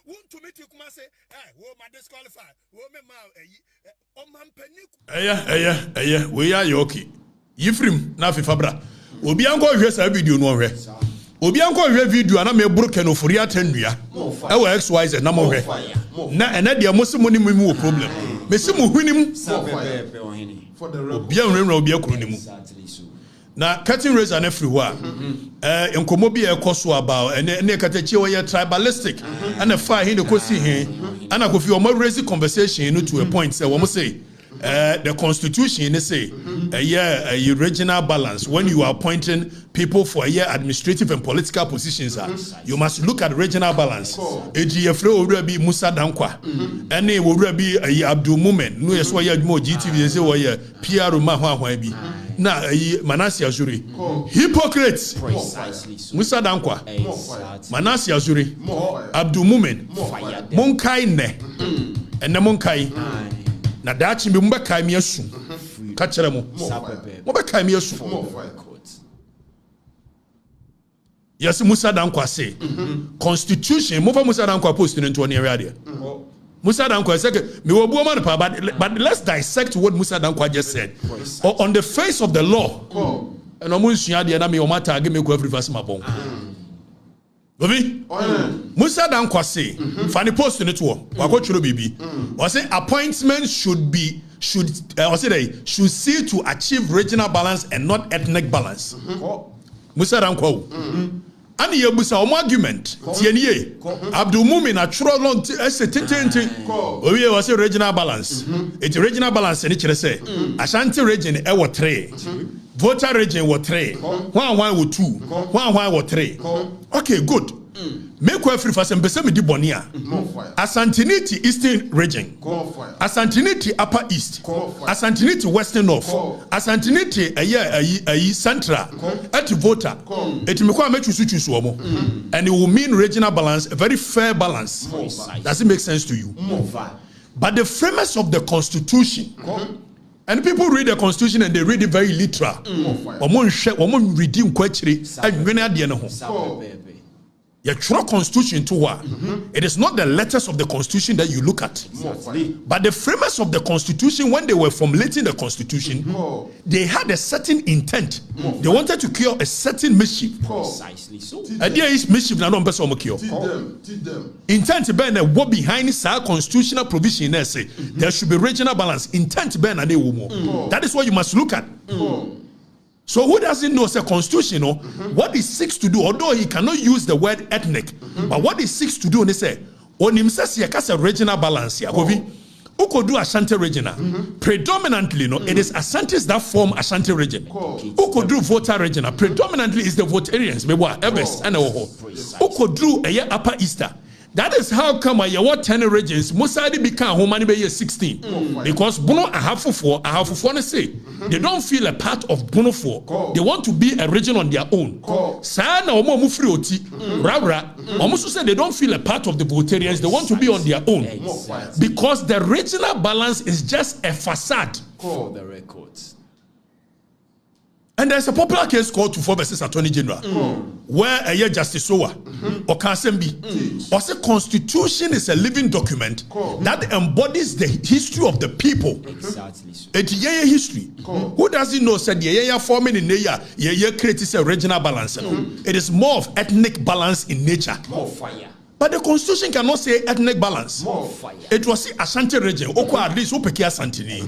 want to meet you kuma say wo ma disqualify wo me ma o man panic we are yoki Yifrim na Afrifa bra obi anko hwe sa video no hwe obi anko hwe video na me buruke no fori atandua e wo XYZ na mo hwe na ena de mo ni mu problem me se mo hwinim for the obi anwrenwra obi akuru ni mu na cutting razor na free wa enkomo bi e koso about ene Okatakyie we tribalistic and a fire hin ko si hin ana ko fi o mo raise conversation no to a point say wo mo say the constitution they say a regional balance when you are appointing people for administrative and political positions you must look at regional balance ejiyefre owura bi Musa Dankwa ene owura bi Abdul Mumen no yeso ya adwuma GTV say wo ye PR ma hwan bi na Manasi Azuri hypocrites Musa Dankwa Manasi Azuri Abdul Mumen monkai ne ene monkai na dachi mbe mbaka mi asu ka kire mo mbaka mi asu yes Musa Dankwa say constitution mo fa Musa Dankwa post into one area there Musa Dankwa say me wo buo man pa but let's dissect what Musa Dankwa just said on the face of the law and omo nsua de na me o mata age me ko Afrifa sima bon Obi Musa Dan Kwase Fanny post in it wako churo bibi was say appointments should see to achieve regional balance and not ethnic balance. Musa Dan Kwa and ye busa argument tienie Abdul Mumin a churo long obi was say regional balance it regional balance ni kire say Ashanti region e wo 3 voter region were 3 one were 2 one were 3 okay good make Afrifa sempese me di bonia Asantiniti Eastern region Asantiniti Upper East Asantiniti Western North Asantiniti ayi Central at voter it me kwa mechu choose omo and it will mean regional balance, a very fair balance. Does it make sense to you? But the framers of the constitution and people read the constitution and they read it very literal. Your true constitution to what? It is not the letters of the constitution that you look at, but the framers of the constitution, when they were formulating the constitution, they had a certain intent. They wanted to cure a certain mischief. Precisely so. Idea is mischief na no person cure. Intent ben what behind this constitutional provision there say there should be regional balance. Intent ben and they will. That is what you must look at. So who doesn't know the constitution, what he seeks to do, although he cannot use the word ethnic, but what he seeks to do, and they say, on himself, he has a regional balance here. Who could do Ashanti regional? Predominantly, it is Ashantis that form Ashanti region. Who could do voter regional? Predominantly is the Votarians, who could do a Upper Easter. That is how come I what 10 regions Musadi become how many years 16 because Bono I have for say they don't feel a part of Bono for they want to be a region on their own. Sana omo mufrioti rabra almost say they don't feel a part of the Votarians, they want to be on their own because the regional balance is just a facade for the records. And there's a popular case called 24 versus Attorney General, where a year Justice Sowa or Kansembi or say Constitution is a living document that embodies the history of the people. Exactly. It's history. Who doesn't know said forming in the year creates a regional balance. It is more of ethnic balance in nature. More fire. But the constitution cannot say ethnic balance. It was the Ashanti region. Oko at least opeki Asantini.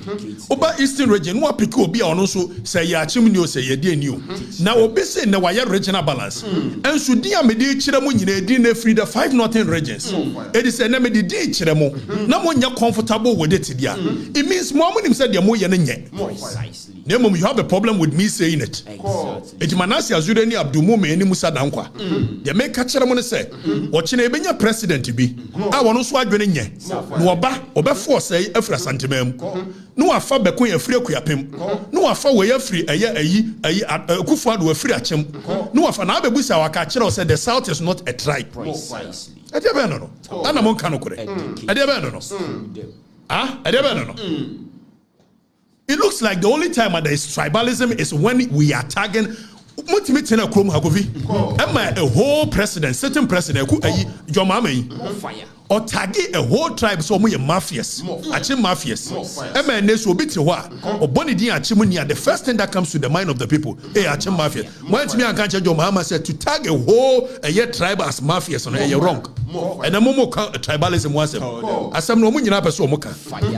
Oba Eastern region, who apiki obi on also say ya chimney say ye dey new. Now obi say na wire regional balance. And so dia me dey chire mo nyina di na free the 5 northern regions. It is na me dey chire mo. Na mo nya comfortable with it dia. It means mo amunim say dia mo ye na nye. Precisely. Nemo you have a problem with me saying it. Exactly. It manasi azure ni Abdul Mumin ni Musa Dankwa. They make catch mo say watching president bi I want so adwene nye no oba force afra santemam no afa beko afri akuyapem no afa we afri ayi akufo ado afri achem no afa na abebusa waka kire say the south is not a tribe. Precisely. Adebe no ana mon kan okure adebe no adebe no it looks like the only time there is tribalism is when we are tagging a whole president, certain president, your mama, or tagging a whole tribe, so we are mafias, mafias. Or Bonidia Chimunia, the first thing that comes to the mind of the people, mafia. Once me and your mama said to tag a whole tribe as mafias, you're wrong. And a momo tribalism was as some no munina so moka,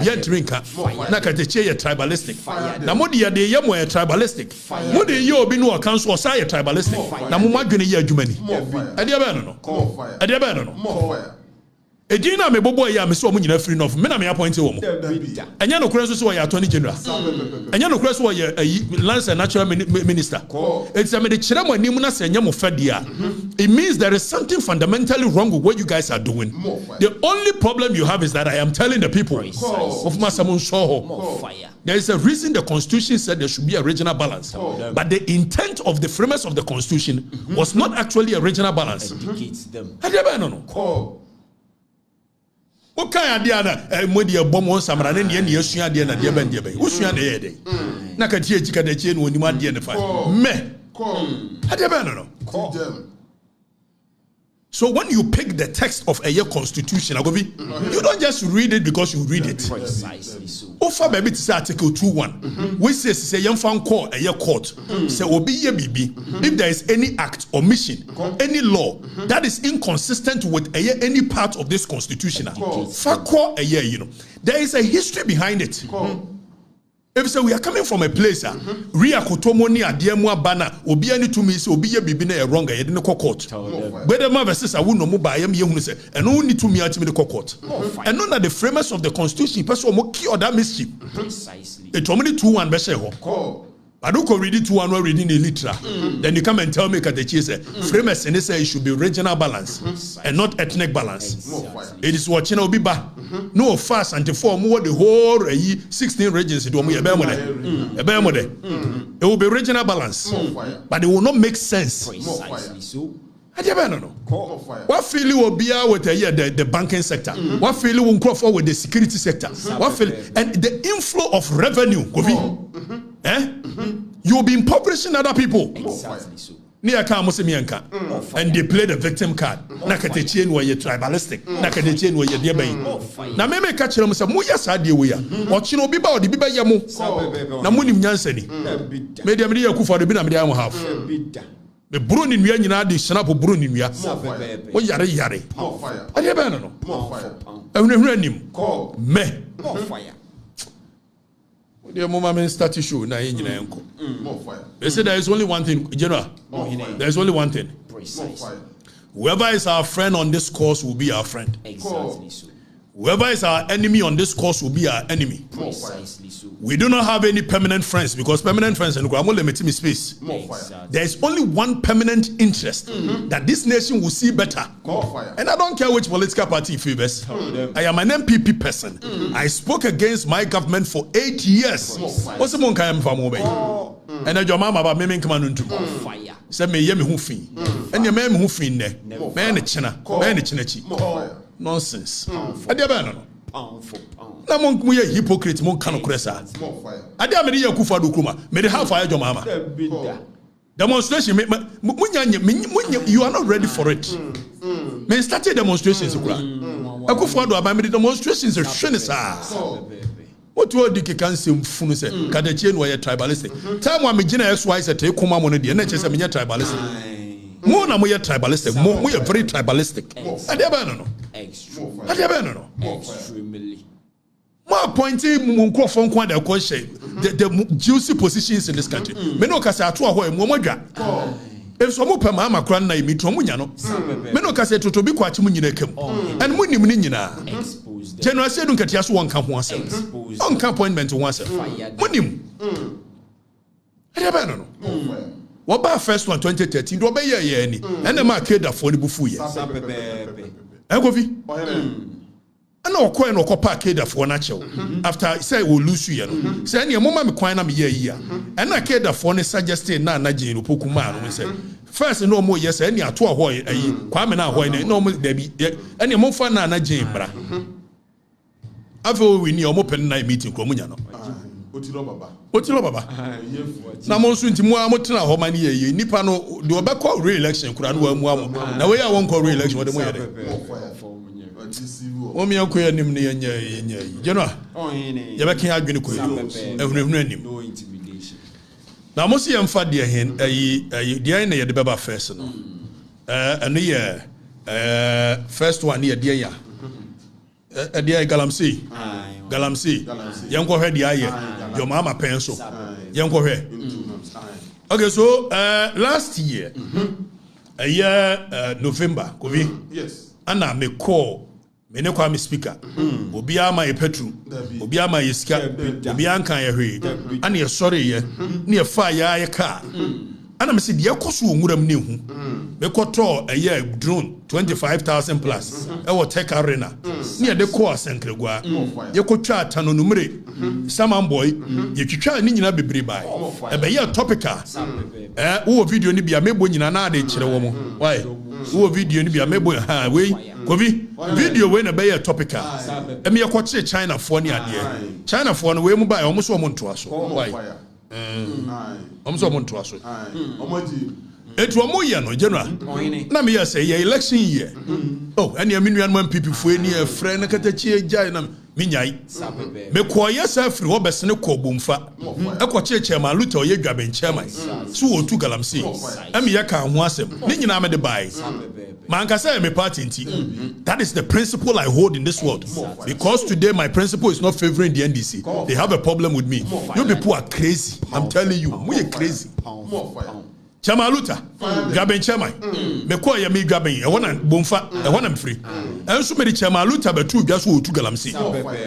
yet drinker, Nakateche tribalistic. Namodia de Yamo tribalistic. Modi yo binu accounts or say tribalistic. Namumaguni ya Jumani. Adiabano. Ejina me bobo ya me so mu nyina free enough me na me appoint wo mo enya no kure so ya attorney general enya no kure so ya lands and natural minister it's a me de kire mo anim na se enya mo fadia it means there is something fundamentally wrong with what you guys are doing. The only problem you have is that I am telling the people of Masamun Shoho there is a reason the constitution said there should be a regional balance, but the intent of the framers of the constitution was not actually a regional balance. Educates them. Okay, Diana, Modia Bomo Samara, and Yosua Diana, dear Ben Debe, Usua de Ede. Nakatia Chica de Chin when you might identify. Me, had you been? So when you pick the text of a year constitution, you don't just read it because you read it. Precisely so. Offer baby to say Article 2:1, which says say young fan call a year court. Say obi ye bibi. If there is any act or mission, any law that is inconsistent with any part of this constitution, call a year, there is a history behind it. If so, we are coming from a place, Ria Kotomoni, Adiamwa Bana, Obi any to me, so be a bibina wrong, I didn't court. But the mother says, I will no more buy him, and only to me at the court. And none of the framers of the constitution, person will kill that mischief. Precisely. It's only 2:1 Besheho. I don't read it 2:1 reading a literal. Then you come and tell me that the chase framers and they say it should be regional balance and not ethnic balance. It is what will be back. No fast and to form more the whole 16 regions. It will be regional balance, but it will not make sense. Precisely so. I don't know. What feeling will be out with the banking sector? What feeling will go forward with the security sector? What feeling and the inflow of revenue? You will be impoverishing other people. Exactly so. And they play the victim card. Nakatechien were you tribalistic. Nakatechien were you dear bay. Now, maybe catch them some more idea we are. Or Chino Biba or the Biba Yamu. Namunim Yanseni. Maybe I'm here for the Binam half. The Brun in Yana, the Snap of Brun in Ya. What yare yare? I never know. I never knew. Me. Fire. The moment start to show na engineer. They say there is only one thing, General. There is only one thing. Precisely. Whoever is our friend on this course will be our friend. Exactly so. Whoever is our enemy on this course will be our enemy. Precisely so. We do not have any permanent friends because permanent friends and I'm only limiting space. There is only one permanent interest that this nation will see better. And I don't care which political party favors. I am an MPP person. I spoke against my government for 8 years. What's the one kind of family? And I mama about me come on to fire. Say me ye me who fin. And your man who fin there. Man the china. Man the china. Nonsense. I don't know. Pound for pound. Na mon mu ye hypocrite mon kanu kresa. Ade amede ye kufa do kuma. Me de half fire your mama. Demonstration you are not ready for it. Me started demonstrations kura. Akufa do aba me demonstrations e hwe ne sa. What you did can say funu say Okatakyie no ye tribalistic. Time wa me gina SOEs say te kuma mo no de na che say me tribalistic. More na moye tribalistic. More very tribalistic. No. Extremely. More appointing Munkrofon kwa de question the juicy positions in this country. Me no kasa ato ho emu modwa. If so mo pema amakra na imi to munya no. Me no kasa totobi kwa chi munyina kam. And munim ni nyina. General said nkatia so wonka ho asem. Onka appointment ho asem. Munim. No. What about first one 2013? Do obey ye any? And the market that for the bufu ye. Egovi. And no coin or copper keda for natural. After say we lose you, say any moment me coin am ye. And I keda for ne suggested na jin opokuma. We say first no more yes any ato ahoy Kwame na ahoy no more debi. Any mo fa na jin bra. After we ni omo pen na meeting kromunya no. Otilo baba. Na mo so nti mo amotena ho mane ye nipa no de obekọ re-election kura no amu amu. Na we ya won kọ re-election wo de mo ye de. O mi akọ anim ne yenya. General. Ye be kan adwene ko yi. Ehunehunu anim. No intimidation. Na mo se yemfa de hen de na ye de beba first no. Eno ye first one ye de ya. Edia Galamsey. Galamsey. Yanko head the aye. Your mama penso. Yanko head. Okay, so last year, a year November, yes. Anna me call me ne Kwame speaker. Obia ma Petru. Obia ma Iska. Obia nkan ye hwe. Ana ye sorry ye. Ne ye fa ya car. Ana me say de yakoso onwuram ne hu. Me koto a year drone 25,000 plus. E wo tech arena. Ne de ko asenkregwa. Ye kotwa atano numere. Saman boy, ye twitwa ni nyina bebre bai. E be ye topical. Wo video ni bia mebo nyina na de kire wo mo. Why? Wo video ni bia mebo ha we. Kobi video we na be ye topical. E me ye koche China fo ni ade. China fo no we mu bai o mo so mo ntoa so. Why? Omso mo ntoa so. It was more no general. Na me say ye election year. Oh, and your minion one people for any friend Okatakyie jai me nyai. Me kwaye sa free wo bese ne ko bomfa. E ko Chairman Luther ye dwaben chairman. So wo tu galamsey. Am ye ka ho asem. Ne nyina me de bai. Man ka say me party nti. That is the principle I hold in this world. Because today my principle is not favoring the NDC. They have a problem with me. You people are crazy. I'm telling you, we are crazy. Chairman Luther, Gaben Chairman, me call ya me Gaben, I want bomfa, I want them free. And so many Chairman Luther, but two just who to galamsey.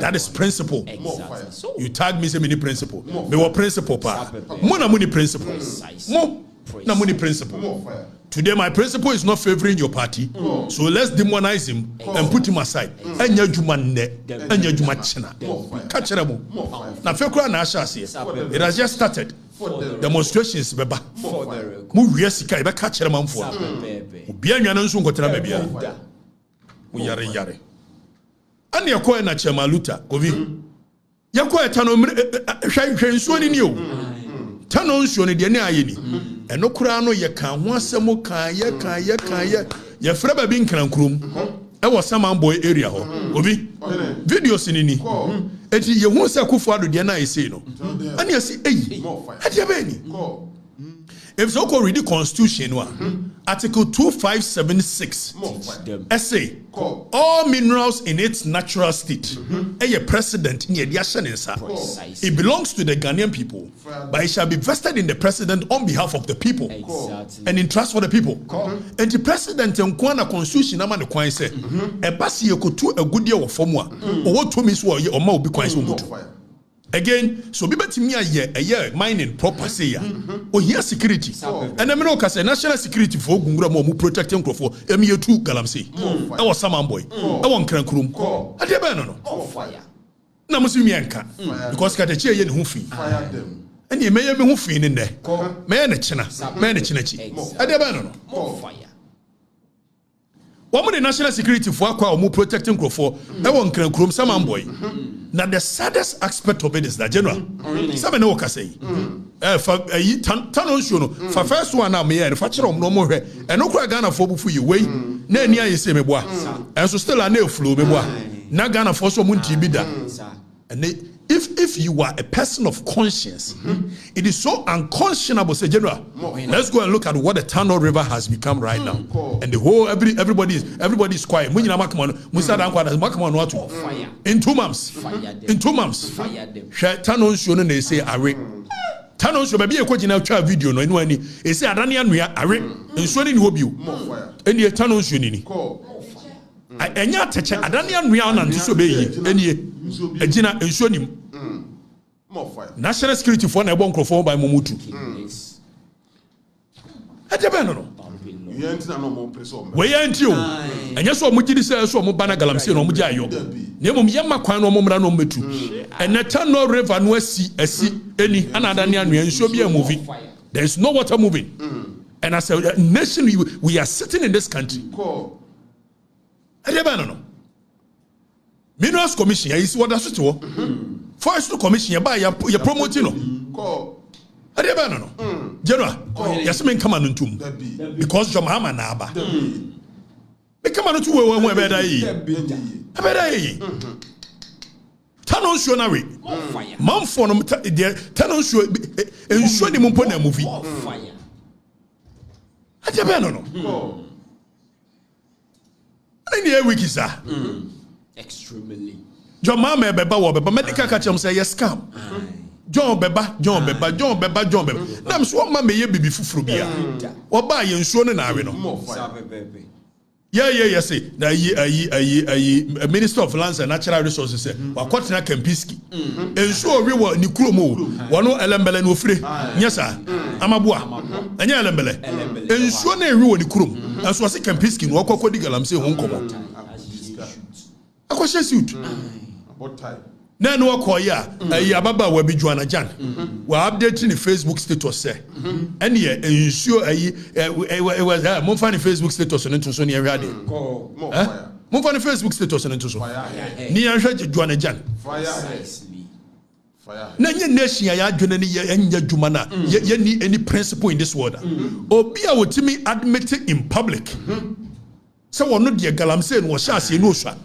That is principle. You tag me say many principle. Me what principle pa? Mo na money principle. Mo na money principle. Today my principle is not favoring your party. So let's demonize him and put him aside. Enya juma ne, enya juma china. Catch them. Na fekura na asha. It has just started. Demonstrations beba. Mu wiesika ibe catch them am for. Obi anwa na nso nkotena ba bia. Mu yare. Ani yakoe na Chairman Luther, obi. Yakoe tano hwe nsuo ni o. Tano nsuo ni de ne ayeni. Eno kura no ye kan ho asemo kan ye ye fra ba bi nkrankurom e wo Saman Boy area ho obi videos ni eti ye hu se Akufo Addo de na ayese no ani asi eyi ade ba ni if so ko read the constitution article 2576 essay all minerals in its natural state president it belongs to the Ghanaian people but it shall be vested in the president on behalf of the people and in trust for the people and the president nkwana constitution ama ne kwan say e basi yekotu agudie wo famua o to mi so o ma obi kwan so mutu. Again, so be betting me a year mining proper say ya. Oh, here security. And I mean, say national security for Gungura mu protecting for MU2 galamsey. I was Saman Boy. I want Krankurum. I did no. Fire. Na musimi anka because Okatakyie ye ne ho fi. Fire them. And ye may me ho fi in there. Me na china chi. I did no. Fire. One of the national security for Akwa protecting for I want Krankurum Saman Boy. Now the saddest aspect of it is that general. Some know what say. For Tanon show for first one now me and for no more and no cry Ghana for you way. Na near you say me boy. And so still a nail flow me boy. Na Ghana for so munti bida. And if you are a person of conscience, it is so unconscionable. Say general, let's go and look at what the Tano River has become right now, and the whole everybody is quiet. In 2 months, Tano show they say are. Tano show maybe a question now try video no any. They say Adani anuya are. In so ni hobi you. Any Tano show ni. Enya teche Adani anuya na ntiso be yi. Any. Ejina ensuonim national security for na ebo nkrofo by Momutu ajebe no we yanti o enya so omugidi se so omubana galamsey no omugya ayo na emom yema kwan no omumra no metu eneta no river no asi eni anada ne anu ensuo bi amovi there is no water moving and as a nation we are sitting in this country ajebe no Minerals Commission is what that's it. Forest Commission buy you promoting no. No. General, yes, men come on to because your mama naba. They come on to where better. Tanon Shonari. Mom for them, Tanon Show and show them upon a movie. No. And the week is that. Extremely. John Mama beba wo beba medical catch am say yes scam. John beba. Nam so mama ye bibi fufuru bia. Oba ye nsuo ne na awe no. Yeah say. Na yi Minister of Lands and Natural Resources say wakotena Kempiski. Nsuo wi wo ni kuromo. Wono elembele no fire. Nyesa. Amaboa. Enya elembele. Nsuo na ewi wo ni kurom. Nso se Kempiski no okokodi galamsey ho nkomo. Akwashe suit. About time. Na no akoya ababa wa bi Joanna Jan. Wa updating the Facebook status say. And ye ensure was mo fa ni Facebook status no nso ne area de. Mo fa ni Facebook status no nso. Ni anhwe Joanna Jan. na nye nation ya adwene ne enya dwuma na ye ni any principle in this world obi a wotimi admit in public so wono de galamsey no sha ase no swa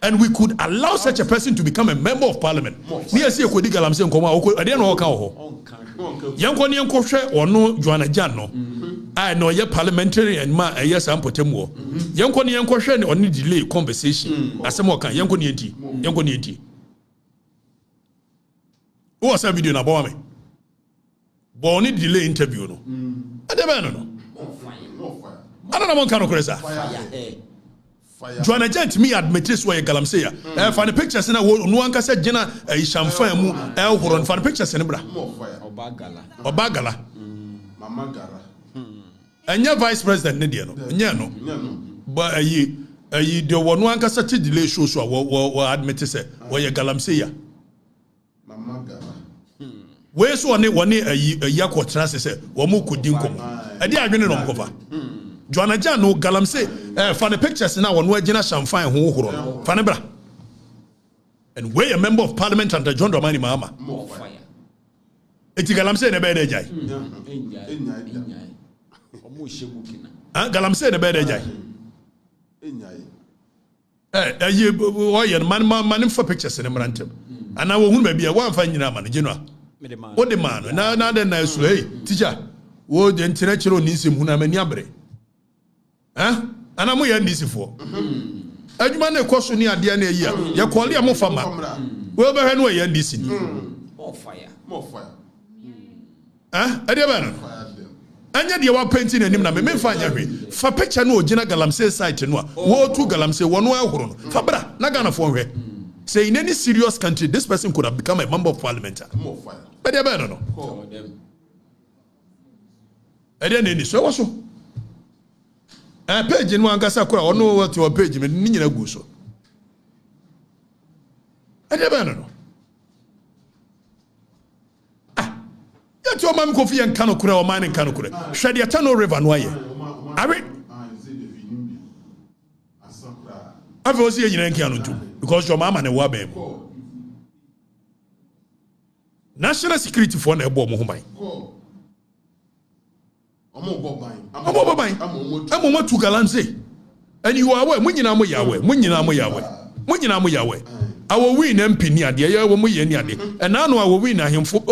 and we could allow such a person to become a member of parliament ne yesi ekodi galamsey nkoma ade na oka ho yanko ne yanko hwe ono Joanna Jan no I know ye parliamentary and ma yes am potemo yanko ne yanko hwe ne ono delay conversation asem oka yanko ne enti who was a video na bawa me but only delay interview no adebe no I don't know what kind of crazy. Joanna Gent me admit this way galamsey ya for the pictures na no one ka say gina shamfan mu horon for the pictures ne bra obagala mama gara anya vice president ne de no nya no but ayi de one one ka say delay show so we admit say we galamsey ya mama gara we so one ayi akotra say wo mu kodi nkomo ade adwene no mkofa Joanna Jan no galamsey for the pictures now one gina shamfan ho horo fa ne bra and we a member of parliament under John Dramani Mahama more fire eti galamsey ne be dey jai omo shegu kina galamsey ne be dey jai ye oye man for pictures ne mrantem ana wo hunu ba bia wa fa nyina ma ne gino o de man na de na su hey teacher wo de ntire kire oni nsem hunu amani abre ana mo ya ndisi fo adwuma na ekoso ni ade na eyi ya kole am fama we be hwe no ya ndisi ni more fire ade ba no anya de wa painting anim na me fa anya hwe fa picture no ogina galamsey site no wo tu galamsey wono ahoro no fa bra na Ghana fo hwe say in any serious country this person could have become a member of parliament more fire ade ba no ade na ni so wo so page no angasa kora ono what your page me ni nyina gu so ade ba no ya to mam kofi en kano kora o man kano kora hwede atano river no aye awe ave osi e nyina nkia no ntum because your mama ne wa ba em national security for na ebo mo human Amo tu galamsey and you are aware munyina mo yawe our win MP ni ade ya wo mo ye ni ade and now our win ahemfo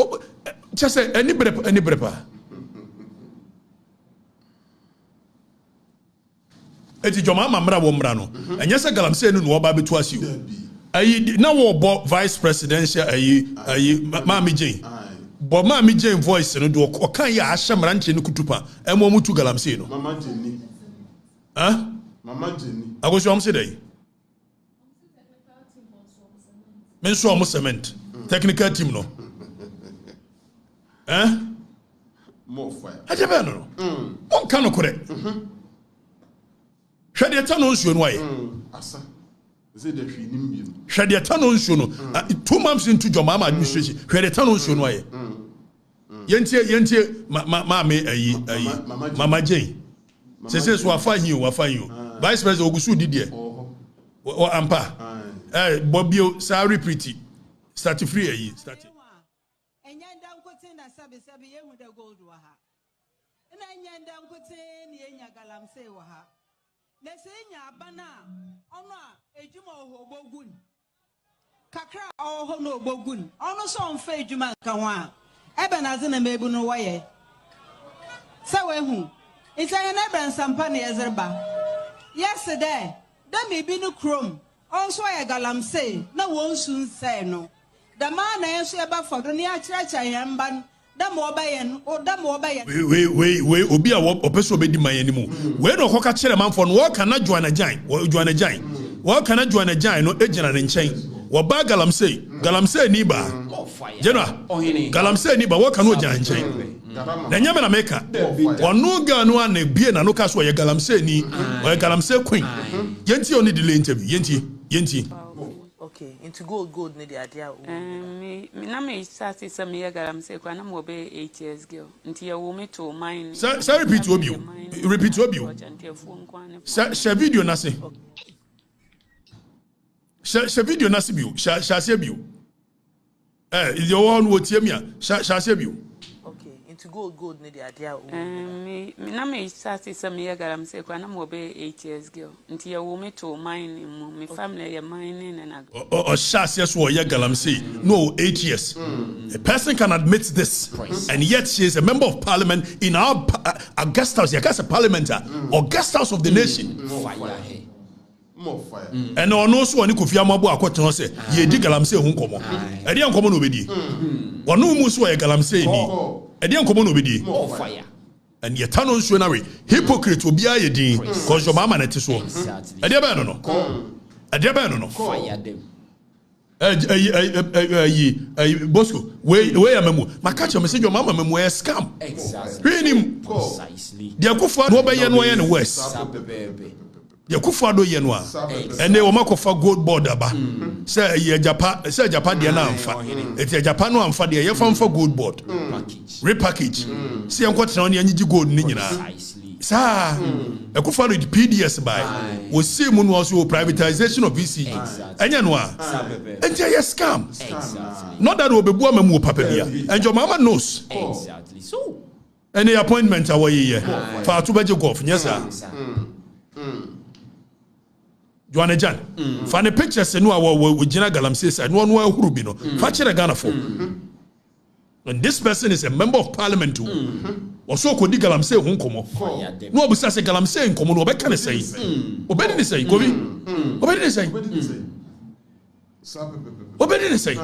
just say any brepa eti joma mamra wo mra no enya se galamsey no wo ba betu asiu ayi na wo bo vice presidential ayi Mami Jane but Mami Jane voice no do okan ya ahyemra nche ne kutupa emo mutu galamsey no mama Jenny mama Jenny agoso am say dey men so am cement technical team no more fire ajebe no on kan no kore hwede tano nsuo no aye asa ze de hwi nim bi hwede tano nsuo no 2 months into Jomama administration hwede tano nsuo no aye yentie mama ayi Mama Jane se so afa hin vice president ogusu didie o ampa bobio sa repeat start free ayi start enyanda nkote na sabe ye hu da gold wa ha na enyanda nkote ni enya galamsey wa ha na se enya abana ono a ejuma ohobogun kakra oho no obogun ono so mfa ejuma nka ho a ebe na ze na mebu no waye se we hu isa na ebe nsampa na yezerba yesterday da me bi no krom onso ya galamsey na wonsu nse no da man na yeso eba fodo ni a chiracha yamba da mo obayen o da mo obayen we obi a opeso obedi man animu we no koka kire manfo no wo kana Joanna Jan wo kana Joanna Jan no ejina ne nchen wo ba galamsey ni ba jenwa galamsey ni ba wo kana ojina nchen na nyame na meka ono ga no an bie na no ka so ye galamsey ni o galamsey queen yenti oni delay interview yenti okay into gold ne the idea me na me start some year galamsey kwa na mo be 8 years girl nti ya wo me to mine say repeat obi say video na se say video na se bio say bio Is your one what you shall save you? Okay, into gold need the idea. Me na me start some year garam say kwana mo be 8 years girl. Until you will me to mine me family ya mining and or shas yes or galam say no 8 years. A person can admit this, and yet she is a member of parliament in our guest house. Yes, a parliamentary or guest house of the nation. More fire. And on also one could fiam abo akotno say ye di galam say hun komo. E di ankomo no bedi. Wonu mu so ye galam say ni. E di ankomo no bedi. More fire. And ye tanon suenary hypocrite obi aye din cause your mama na ti so. E di ba no. E di ba no. Fire them. Bosco, where amemu. My catch me say your mama memu e scam. Exactly. Precisely. Dia kufa no be ye no ye no west. Yakufa do ye no a ene wo makofa gold board aba say ye japa de na amfa eti japa no amfa de ye fa gold board repackage see enko tena ne anyigi gold ni nyina sa yakufa do the PDS buy we see mu no also privatization of VCG enya no a enti ye scam not that we be bu amamu papa bia and your mama knows exactly so any appointment away ye fa to beje golf yes sir Joanna Jan, fan pictures and no Gina Galamsey said, no one who be no, Fatcher Ghana for. And this person is a member of parliament too. Also, could Galamsey won't come off. No, besides Galamsey and Common, what can I say? Obey say, Gobi. Obey say. Obey say.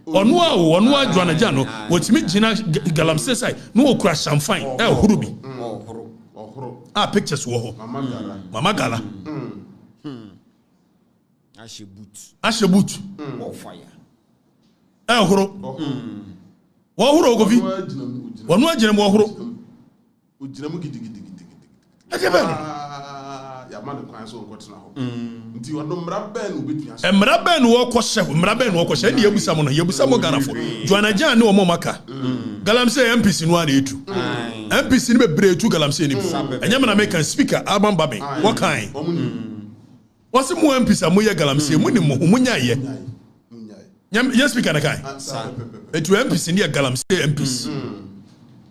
Onwa Joanna Jan, what's me Gina Galamsey say, no crash and fine, El Hurubi. Pictures wo Mama Gala. Ashebut. More fire. Horo. Wo horo govi. Wonu agire mo horo. Ujina mu gidigidi. Ya man kwan so nkotena ho. Nti wono mraben obetua. Mraben wo kwose, mraben wo kwose ne yebusam no, yebusam ganafo. Joanna Jan ne wo maka. Galamsey MPC no ana etu. MPC ni bebre etu Galamsey ni bu. Enyam na make speaker Alban Babe. What kind? What's mu MPC amoye Galamsey mu ni mo munya ye. Yes speaker na kai. Etu MPC ni Galamsey MPC.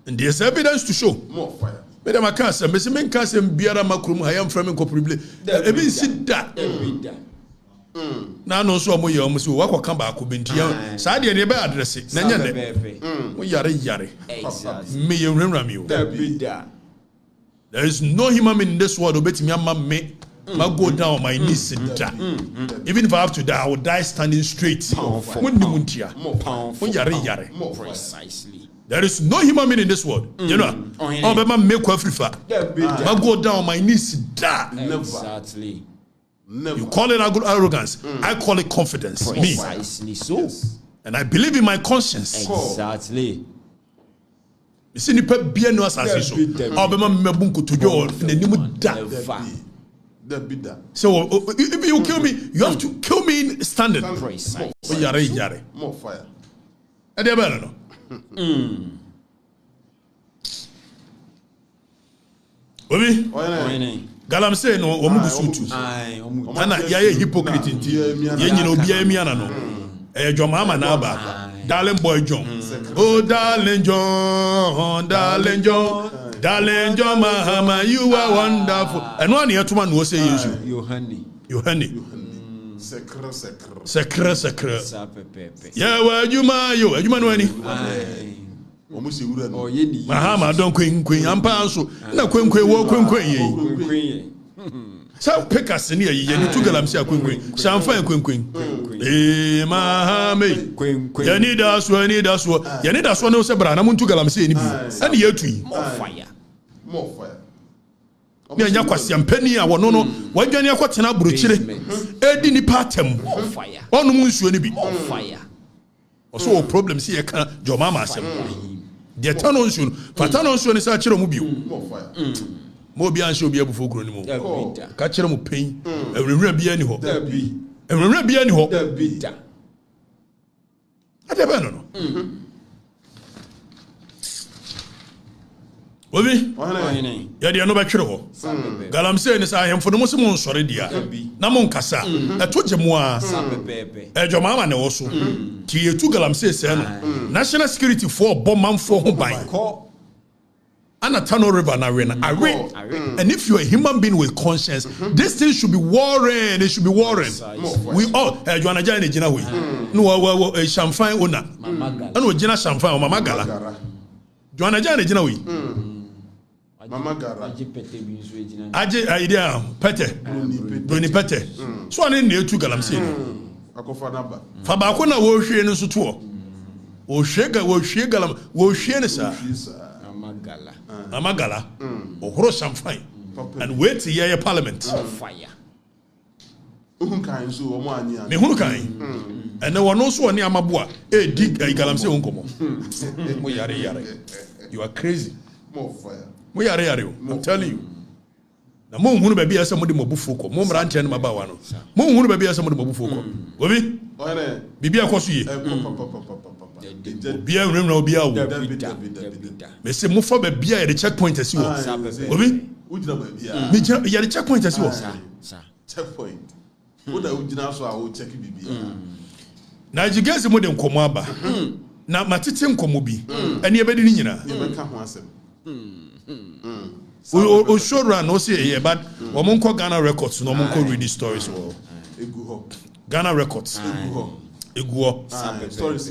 And there's evidence to show. More fire. Madam Akasa, Messi Menkasa biara makrum hayam from incoprible. Ebi sit that. Na no so amoye omuso wakọ kan ba ko bentia. Sa de ne be address. Na nya ne. Wo yare. Me ye renra mi o. There is no human being in this world obetimi amma me. Ma go down on my knees and die. Even if I have to die, I will die standing straight. When the muntia. Wo yare. Precisely. There is no human being in this world. You know, Obama make Afrifa. I go down on my knees, die. Exactly. Never. You call it arrogance. I call it confidence. Precisely so. And I believe in my conscience. Exactly. You see, nipa bien no assassin. Obama mebunku to your name die. So if you kill me, you have to kill me standing. Precisely. Yare. More fire. And they better no. Obi Galamsey no omugu sutu ana yaye hypocrite nti ye nyina obi amiana no Joma ama na aba darling boy John oh darling John Mahama you are wonderful and one year to man wo say yesu you honey Secret. Yeah, well, you know any. Mahama don't queen. I'm paso. No queen. So pick us near you. You took a lamb, queen. Some fine queen. Eh, Mahame. You need us. You need us one. No sebra. I'm to galam say and you tree. More fire. Nya kwasi ampani a wono no wadwane akwatena burochire edi ni patem fire onu munsuo ni bi fire oso problem si ye ka joma ma asem de tano nsuo fatano nsuo ni sa kire mu bio mo bi anhye obi abufo kuro ni mo ka kire mu pen ewrewra bi ani ho adeba no Obi ya de no betwere ho galamsey ni sa ahemfo no mo se mo nsore dia na mo nkasa eto gemu a ejoma ma ne wo so ti yetu galamsey se no national security for bommanfo ho ban Anatano River na arena. And if you're a human being with conscience, this thing should be warring. It should be warring. We all Joanna Jane Jina we. No champagne owner. No Jina champagne or Mama Gala. Joanna Jane Jina we. Mama Gala. Aje idea pete. Bruni pete. So ane ne tu galamsey no. Akofa naba. Fa ba ko na wo hwe no so to. Wo hwe galam wo hwe ne sa. Amagala, or champagne, and wait to hear your parliament. Fire. And there were no so near Mabua, a dig a galamsey uncomo. You are crazy. More fire. We are here, I'm telling you. The moon who be as somebody Mobufuko, Momranch and Mabawano. Moon who be as somebody Mobufuko. Gobi? Bibia Kosi. Bia no bia wo me se mo fa ba bia the checkpoint asi wo obi me ya the checkpoint asi wo checkpoint wo da ugina so a wo check bibia na jigezi mo de nkomo aba na matete nkomo bi ene ebedi ni nyina e be ka ho asem o show run no say here but wo mo nko Ghana records no mo nko read the stories wo egu ho Ghana records egu ho Eguo. Stories.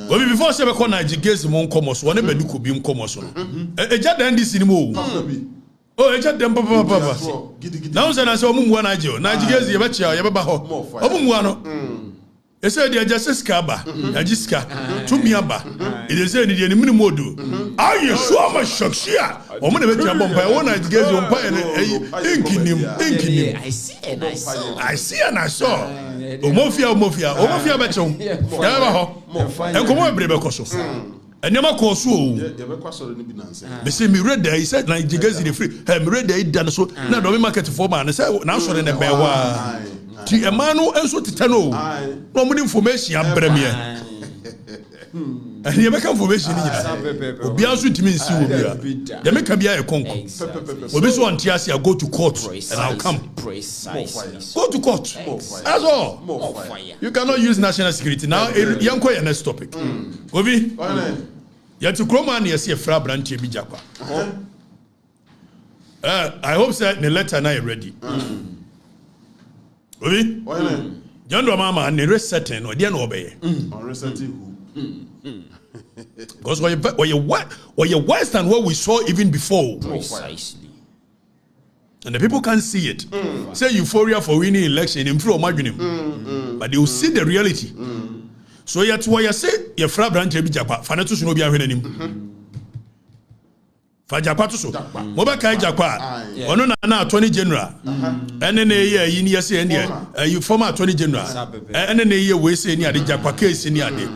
Obi before say be call Nigerians mo nkomo so one be du ko bi nkomo so no. Eja dan di sini mo. Oh eja dem papa. Now say na say omumu na je o. Nigerians ye be chia ye be ba ho. Omumu no. E say the justice ka ba. Ajiska. Tumi aba. E dey say ni de ni minimu odu. Aye so am shokshia. Omo na be tia bompa e won Nigerians o mpa e inkinim. I see and I saw. Omofia be chon ya ba ho enkomo ebrebe koso enema ko so o ye be kwaso ni bi nanse me say me read there he said na jigazi the free me read there dan so na do me market for man say na so ne be wa ti emanu enso titano no mo information abreme and you make information ni obi anso timi nsi wo bia they make bia e konko obi so antiase I go to court and I'll come go to court that's all you cannot use national security now yanko your next topic obi ya to kroma na yesi fra branch bi jakwa I hope say the letter now ready obi jando mama ne resetting o dia no obeye on resetting who because you're worse than what we saw even before. Precisely. And the people can't see it. Say euphoria for winning election, improve margin. But they will see the reality. So yet why you say your fra branch be japa, fanatus no be ahwenanim. Fa japa to so. Mo ba kai japa. Ono na attorney general. Ene na ye yi ni say ene you former attorney general. Ene na ye we say ni ade japa case ni ade.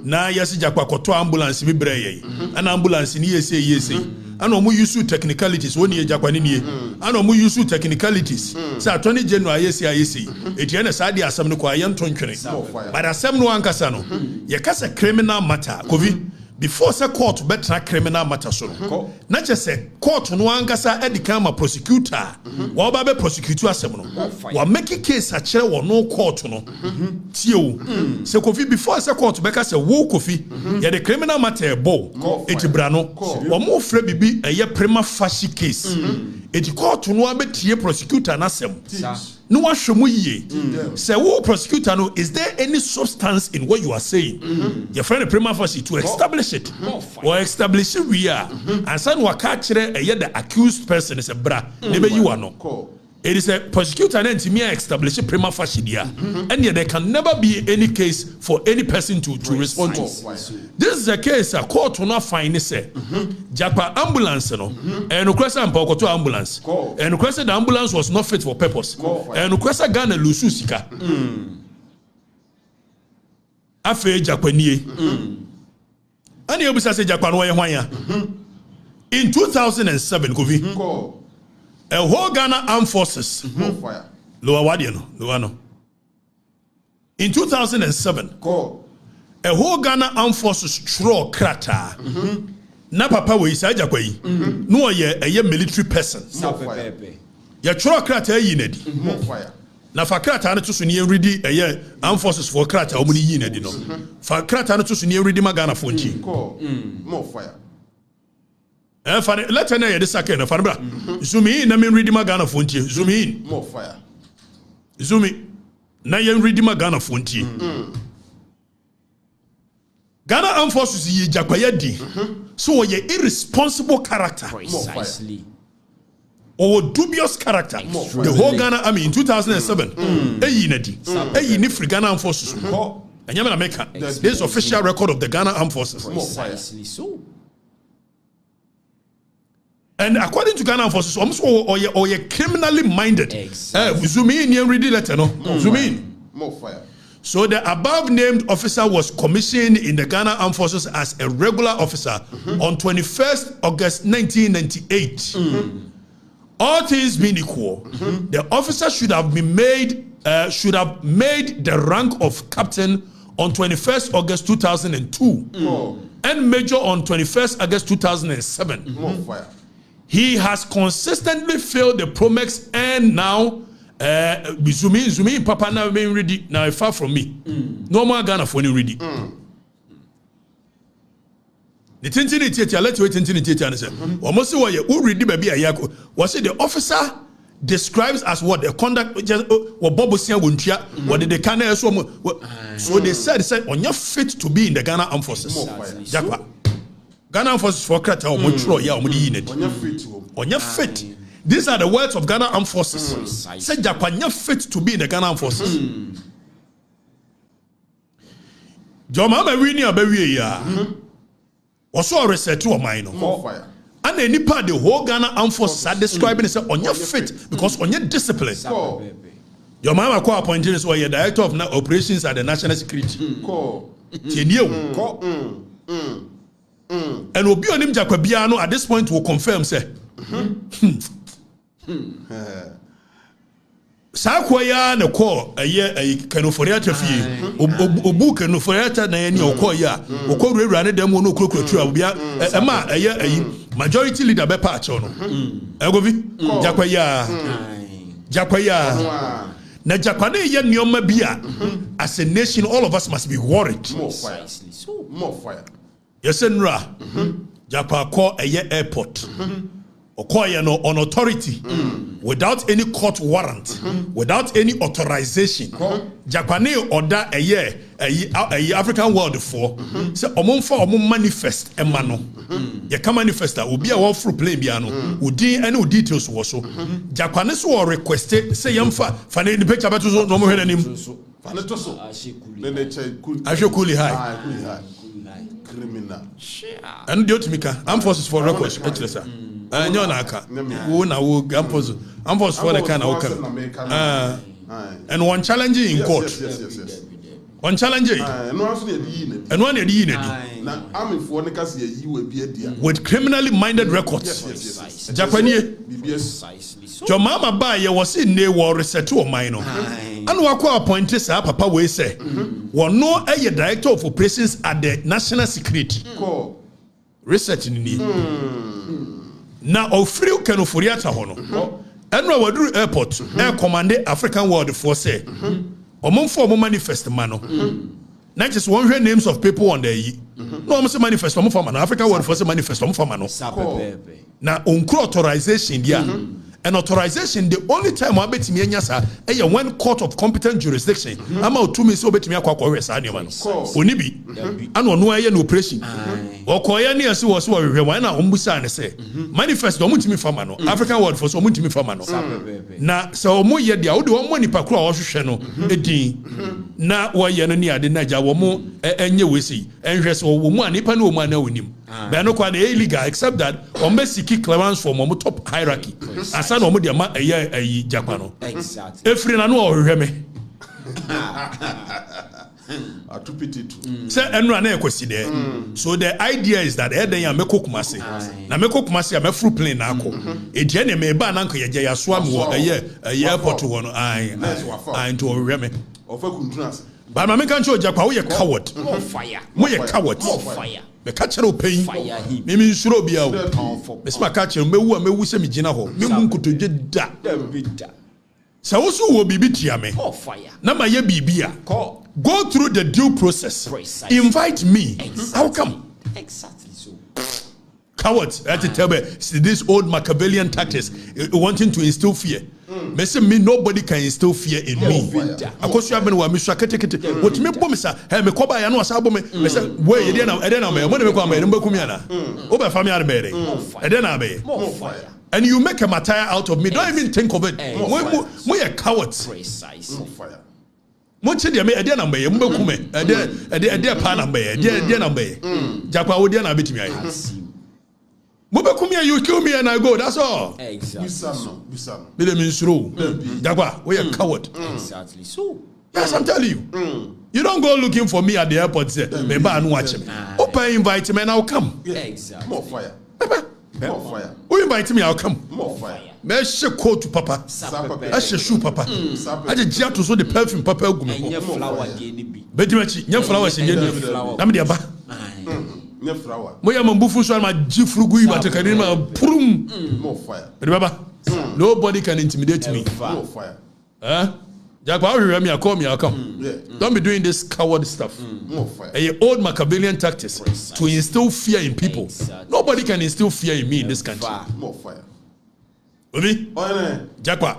Na yesi jakwa koto ambulance bi breye ana ambulance ni yesi ana omu use technicalities woni jakwa ni nie ana omu use technicalities say attorney general yesi etiene sa de asem no kwa yentontwene but asem no ankasa no ye kasa criminal matter kovi before say court betra criminal matter so na che say court no ankasa edika ma prosecutor wa ba be prosecute asem no wa make case a kire wo no court no tio say kofi before say court be ka say wo kofi ye the criminal matter bo etibra no wo mo fra bibi eye prima facie case eti court no abetie prosecutor na asem no one show ye say wo prosecutor no is there any substance in what you are saying your friend prima facie to establish it or establish it we are and san waka kire the accused person is a bra nebe you are no it is a prosecutor and to me establish prima facie dia and there can never be any case for any person to respond to this is a case a court will not find say japa ambulance no and request ampa ambulance and request the ambulance was not fit for purpose and request Ghana lusu sika afa japa nie and you say japa no ye hwan ya in 2007 kovi a whole Ghana armed forces lower lower no in 2007 a whole Ghana armed forces throw krata na papa we isa jakwa yi no ye military person ya choro krata yi na di na fa krata na to so ne ready armed forces for krata o mu yi na di no fa krata na to so ne ready magana fo nchi more fire let her know the second of Farbra. Zoom in, I mean, reading my Ghana Fonti. Zoom in. More fire. Zoom in. Now you're reading my Ghana Fonti. Ghana Armed Forces is Jakwayadi. So you're irresponsible character. Precisely. Or dubious character. The whole Ghana Army in 2007. Nifri Ghana Armed Forces. And you're America. There's official record of the Ghana Armed Forces. Precisely so. And according to Ghana Forces, almost or criminally minded. Zoom in, you read the letter, no? Zoom in. More fire. So the above named officer was commissioned in the Ghana Armed Forces as a regular officer on 21st August 1998. All things being equal, the officer should have made the rank of captain on 21st August 2002 and major on 21st August 2007. More fire. He has consistently failed the Promex and now Zumi Papa now being ready now far from me. No more Ghana for any ready. The tintin theater, let's wait tintin theater and say, almost why you ready baby ayako. Was it the officer describes as what the conduct just what Bobo Sia Wuntia, what did the Kana so they said on your fit to be in the Ghana Armed Forces. Jakwa. Ghana Forces for Krata or Montreal, on your fit. These are the words of Ghana Armed Forces. Said Japan, you're fit to be in the Ghana Armed Forces. Jomama winning a baby, also a reset to a minor. And any part the whole Ghana Armed Forces are describing it on your fit because on your discipline. Your mama co appointed as well, you're director of operations at the National Security. And Obi Onim Jakwabiano at this point will confirm say Sakwaya na ko a kanoforiata fie obu kanoforiata na yani okoya okorura ne dem no krokrotru abia ema majority leader be pa acho no egovi Jakwaya na Jakwane ye nioma bia as a nation all of us must be worried. More fire. Yes, Nra. Japa call a airport. Okoye no on authority without any court warrant, without any authorization. Japanese order a year African world for say omon manifest emano. Ye can manifest that will be a one through plane biano. Udi any details was so. Japanese will request say yamfa fane the picture better so no more him. Fanetoso. I feel coolly high. Criminal. And the Otimika, Armed Forces for records, sir. And you're not Armed Forces for the kind of and one challenging in court. Yes. One challenging and one at with criminally minded records. Japanese. Your mama buyer was in the war reset to a minor. And Wako appointed Papa we say, one no a director of operations at the National Security. Research in the now of free Kanoforiata Hono. And Wadru Airport, Air Command African World Force say, among former manifest mano. Not just one names of people on the no almost manifest from African World Force manifest from Mano. Now authorization, and authorization, the only time I bet me when court of competent jurisdiction, I'm out 2 minutes over to me. Onibi, and one way no operation. Or Koyani as was why now Umbusan say manifest Omuntimi Famano, African word for Omuntimi Famano. Now, so more yet the audio money per crow channel, Edi. Now, why Yanania the Naja Womo and you will see, and dress or woman, Ipano man with him. But no quite illegal except that on Messi clearance from Momo top hierarchy. Asan omudia ma a Japano. Exactly. If you know Remy. Say and run a question there. So the idea is that Eden ya meko kumasi. Na meko kumasi ya mefru plane nako. Ejene me ba nanko ye ya swam wo a airport wo no ai into Remy. But my can show Japa we coward. More fire. We coward. More fire. me catch no pain me nsuro bia o me se ma catch me wu a me wu se me gina ho me mu nkotodwe da so wo so wo bibi tia me na ma ye bibia go through the due process. Invite me. How come? Exactly so. Cowards. I have to tell me this old Machiavellian tactics, wanting to instill fear. Me nobody can instill fear in me. Because you have been with me, what me boom sir? Hey, me koba ya no asabo me. Me say, wait, edena me. Mo me kwa me mbe kumia na. Oba family are me. Edena me. And you make a martyr out of me. Don't even think of it. We are cowards. Precisely. Fire. Moche de me ade na mbe mbe kume ade pa na mbe ade na mbe jakwa wo de na betimi ayi mo be kume you kill me and I go, that's all. Exactly. Be the minstro jakwa we are coward. Exactly so. Yes, I'm telling you. You don't go looking for me at the airport say me ba no watch me. Open invite me and I'll come. Exactly. More fire. More fire. Who invite me, I'll come. More fire. Me she coat to papa. I she shoe papa. I just jia to so the perfume papa gu me. Nya flower de ni bi. Betimachi, nya flower se de ni. Na me de ba. Nya flower. Mo ya mambufu so ma jifrugu yi batakani ma prum. More fire. Baba. Nobody can intimidate me. More fire. Jakwa we me call me I'll come. Don't be doing this coward stuff. More fire. A old Machiavellian tactics to instill fear in people. Nobody can instill fear in me in this country. More fire. Obi? Jakwa.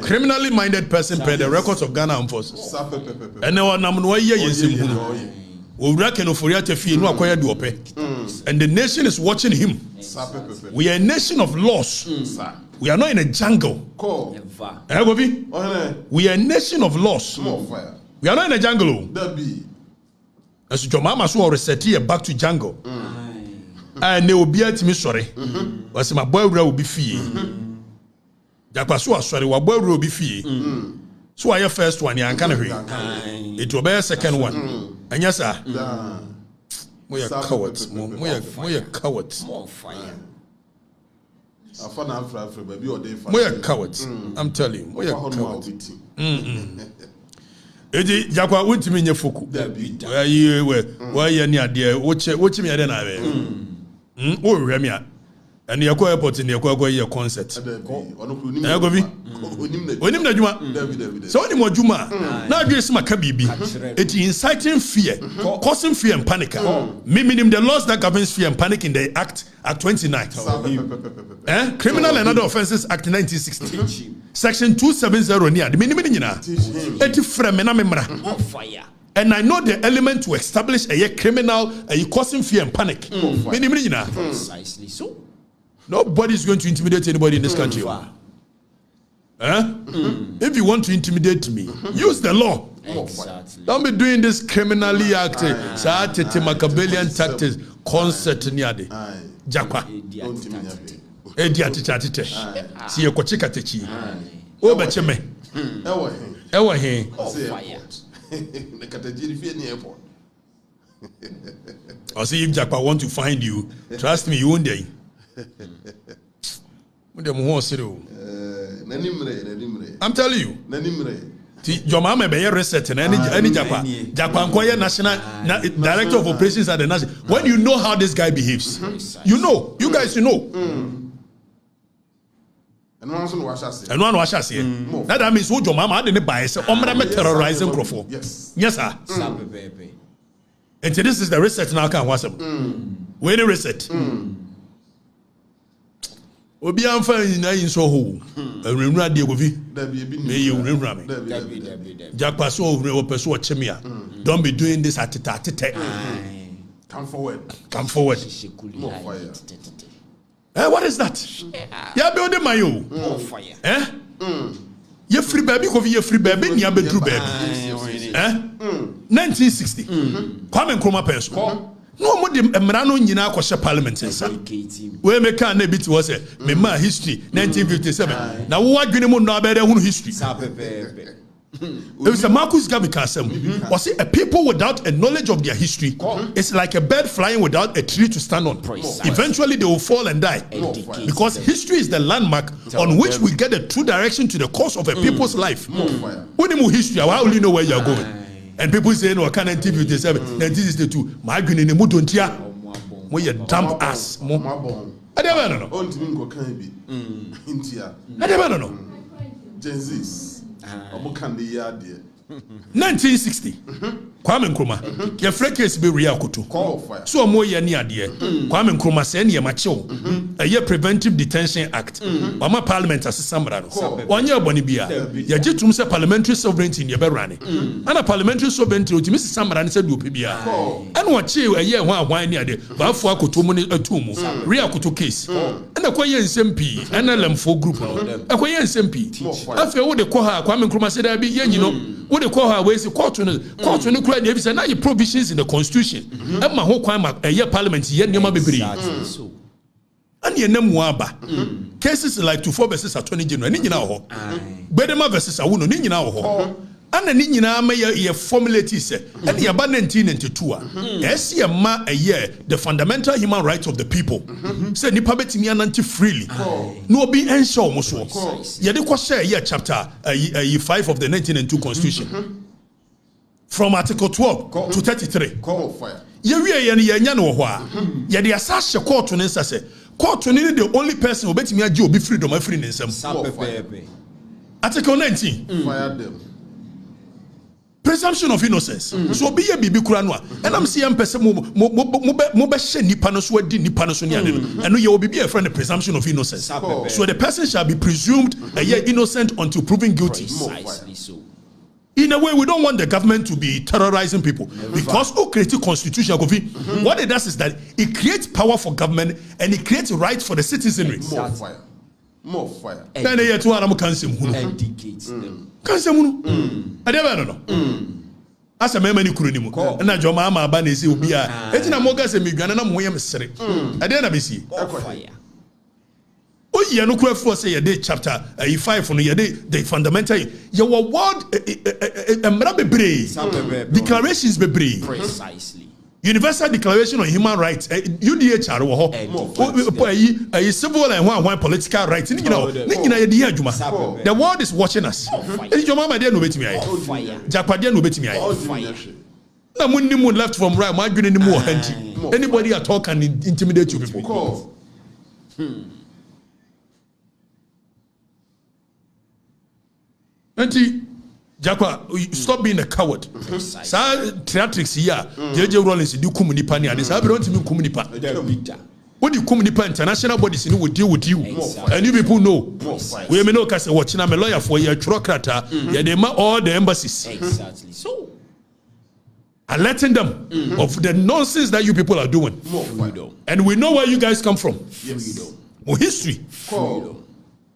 Criminally minded person per the records of Ghana Armed Forces. And now I'm no year yensim. We reckon of Furiate fee no akwaya do ope. And the nation is watching him. We are a nation of laws. We are not in a jungle. We are a nation of laws. We are not in a jungle. As your mama so reset here back to jungle. And they will be at me sorry. Was my boy will be fee. Jakwa sorry, wa boy will be fee. So I your first one, you can it will be a second one. And yes, sir. We are cowards. We are cowards. More fire. We are cowards. I'm telling you. We are cowards. Eji jakwa untimi nye foku. Why you near there? Watch me then I oh remia. And you airport in your concert. Onim na juma. So oni mo juma. Na adwese maka bibi. It inciting fear, causing fear and panic. Meaning the laws that governs fear and panic in the Act 29. Criminal and Other Offences Act 1960. Section 270 near the minimum nyina. Eti frame na memra. And I know the element to establish a criminal causing fear and panic. Precisely so. Nobody is going to intimidate anybody in this country. If you want to intimidate me, use the law. Exactly. Don't be doing this criminally acting. Machiavellian tactics. Concert niade. Jakwa. Edi atite. Si ye kochika techi. O becheme. Ewa he. I see if Jakwa want to find you, trust me, you won't die. I'm telling you. Your mama be reset and any Jakwa Nkoye national director of operations at the national. When you know how this guy behaves, you know, you guys, you know. And one wash us here. That means who your mama had in the bias, terrorizing Crawford. Yes, sir. And this is the reset now. Can what's up? When the reset. Obi amfa nyina yin so ho awrenura de govi me ye wrenura me jakpa so owre wo peso chemia. Don't be doing this at come forward more fire. What is that? Ya be ode mayo more fire. Ye free baby ko ye free baby ni abedru baby 1960 Kwame Nkrumah peso no more the Emrano nyina akoshe parliament nsa. We make an bit was me ma history 1957. Now what adwene mu no abere hunu history. It was a Marcus Garvey Kasem. Was it a people without a knowledge of their history? It's like a bird flying without a tree to stand on. Eventually they will fall and die. Because history is the landmark on which we get the true direction to the course of a people's life. When you history, how will you know where you are going? And people say, no, I can't 1957, 1962. My goodness, mo ye dump ass mo adeba no ontimi ngo kan bi intia adeba no Genesis omo kan de ya de 1960 Kwame Nkrumah your free case be real koto so mo ye ni ade Kwame Nkrumah say na ye machew a year preventive detention act mama parliament asesamra no onye aboni bia ye gitum say parliamentary sovereignty ye be rane ana parliamentary sovereignty otimi sesamra ne say do opi bia ana wo che a year hwan ni ade ba afo akoto mu ne atumu real koto case ana kwa ye nsempi ana lamfo group no akwa ye nsempi afi wo de ko ha Kwame Nkrumah say da bi ye nyino wo de ko ha we say court no if it's now provisions in the constitution ma ho kwan ma parliament ye nema bebre and ye nem aba cases like 24 versus attorney general ni nyina ho bedema versus awuno ni nyina ho ana ni nyina ma ye formulate say and ye ba 1992 yes ye ma the fundamental human rights of the people say nipa betimi ananti freely no be ensure mo so ye de ko share ye chapter 5 of the 1992 constitution from article 12 to 33 call fire ye nya no ho a ye de asase court no nsase court no the only person obetimi age obi freedom afri nsam article 19 fire them presumption of innocence so obi ye bibi kura no a enam se yem pese mo be hye nipa no so adi nipa no so ne ade no eno ye obi be a friend the presumption of innocence so the person shall be presumed innocent until proven guilty. Precisely so. In a way, we don't want the government to be terrorizing people because who creates constitution? What it does is that it creates power for government and it creates rights for the citizenry. More fire. Then they to Aramu Kansim. Kansim. I never know. As a member, Kurinimu, and a Jomama Banesi will be a Etina Mogas and Migana Moyam Sere. I didn't be see. Oh, you no for say a day chapter 5 from the fundamental your word declarations be precisely Universal Declaration on Human Rights UDHR civil and one political rights the world is watching us your mama there no betimi aye Japadia no betimi aye na munni left from right my green anymore anybody at all can intimidate you people. Auntie Jakwa, stop being a coward. Sa theatrics here, JJ Rollins do nipa ni ade. Sa be don't mean nipa. What do you nipa international bodies will deal with you. And you people know. We may know cause watching I'm a lawyer for your bureaucrat, yeah, they all the embassies. Exactly. So alerting them of the nonsense that you people are doing. And we know where you guys come from. Freedom. History.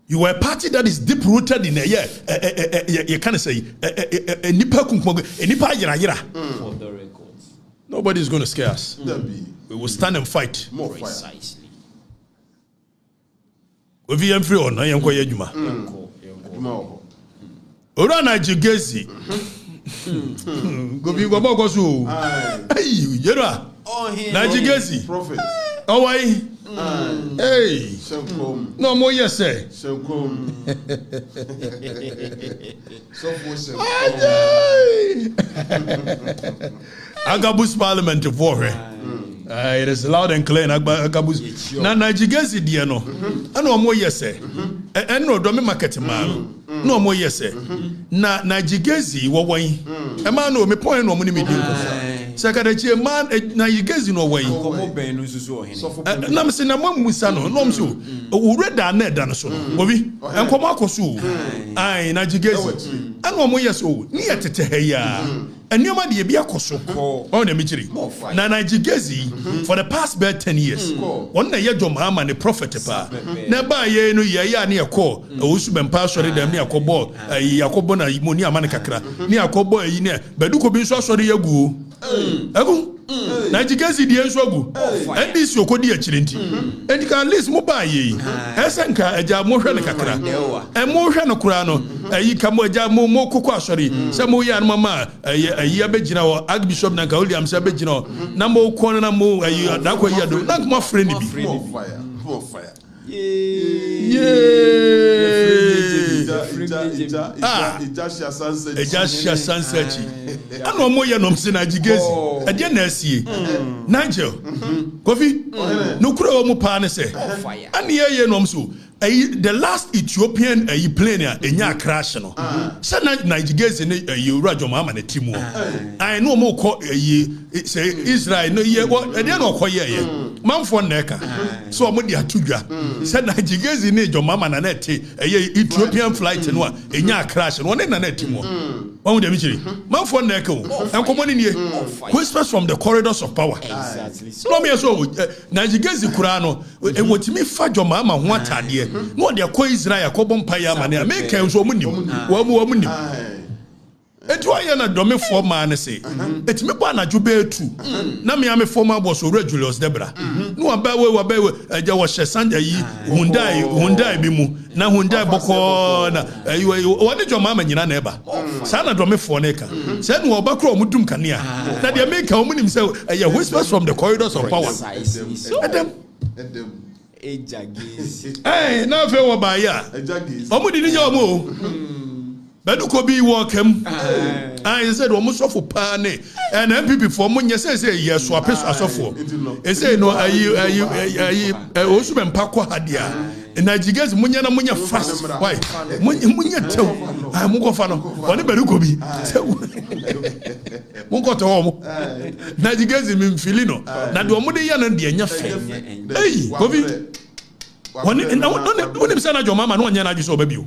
You were a party that is deep rooted in you can't say a nipa yira. For the records. Nobody is going to scare us. We will stand and fight. Precisely. We VM free on I am quite juma. Ora na jigezi. Go be go go so. Hey, yera. Na jigezi. Prophet. Oh why? Hey, no more yes, sir. Agabus Parliament for it is loud and clear. Agabus. Na Nigigesi diano. No more yes, sir. And no domi market man. No more yes, sir. Na Nigigesi wawai. A man no me point no money me do. Secretary man Nigigesi no way. Nam se na mam musa no nom so o reda na eda no so obi enkomo akoso ai na jigezi ana omo yeso ni yetete heya enioma de bi akoso o na michiri na jigezi for the past 10 years one na ye Jomama ne prophet pa na ba ye no ye ya na yeko osu bempa sori dem na yakobo yakobo na moni amane kakra ni yakobo yi ne beduko bi so sori yagu agu na jigezi die nso agu and this yokodi akirenti and can list mo ba ye esenka aja mo hwe ne kakra e mo hwe no kura no ayi ka mo aja mo kokko asori se mo ya no mama ayi abegina wo archbishop na ka William se abegina na mo ko na mo ayi da ko yi do na mo friend bi more fire yeah Ejashia Sansechi. I know more than Sina Jigezi. A Genesi. Nigel. Kofi. No Kuro Mupane say. And here Nomsu. The last Ethiopian plane in your crash. No. Sana Nigigezi in a Rajo Mama and Timo. I know more say Israel. No, yeah, what? I don't know what ye. Man for Neka. So I'm with the Atuja. Said Nigigezi in your mama and a Ethiopian flight and what? In your crash and one in a Timo. One with the Michi. Man for Neko. And come on in here. Whispers from the corridors of power. Exactly. No, me so Nigigezi Kurano. And what me fudge your mama want idea. No, they are called Israel, Cobom Payamania, America, and so many. Woman. It's why you're not doing for man. Say, it's me one at Jubel too. Now, me, I'm a former boss of Regulus Debra. No, a bad way, there was a Sunday, Hyundai Bimu, now Hyundai Bocona. What did your mamma in your neighbor? Sana Dome for Neka. Send more Bacro Mutum Kania. That they make a woman himself, a whispers from the corridors of power. Hey, now feel by ya. Omudi ni yomo. Bedu ko bi welcome. I said almost for pane. And MPP for money say yes swap asofo. E say no ayi osuben pakwa hadia. Na jigezi munya na munya fast. Why? Munya tew. Ah mungo fa no. Oni bedu ko bi. Mungo to omo. Na jigezi mi mfili no. Na de omo de ya na de anya fe. Hey, Kofi. When him say na your mama no anya na ju so ba bio.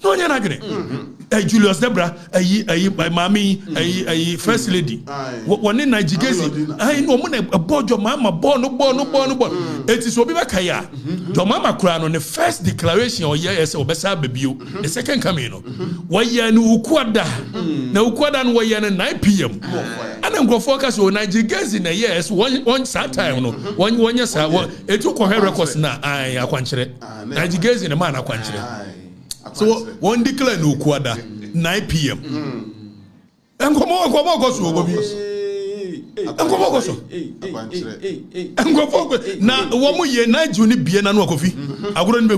No anya na gene. Julius Debra, my mommy, first lady. One in Nigigezi, I know when about your mama born. It is Obiba Kaya. Your mama crown on the first declaration or yes, or Bessa baby, the second coming. Why you Ukwada? Now Ukwada and Wayan 9 p.m. And then go focus on Nigigezi in a yes, one Saturday, one yes, it took her records now. I quanture Nigigezi in a man, I quanture. So one declare no quarter 9 p.m. And come on, go so. And go now. One more year, night Juni Biena no coffee. I wouldn't be.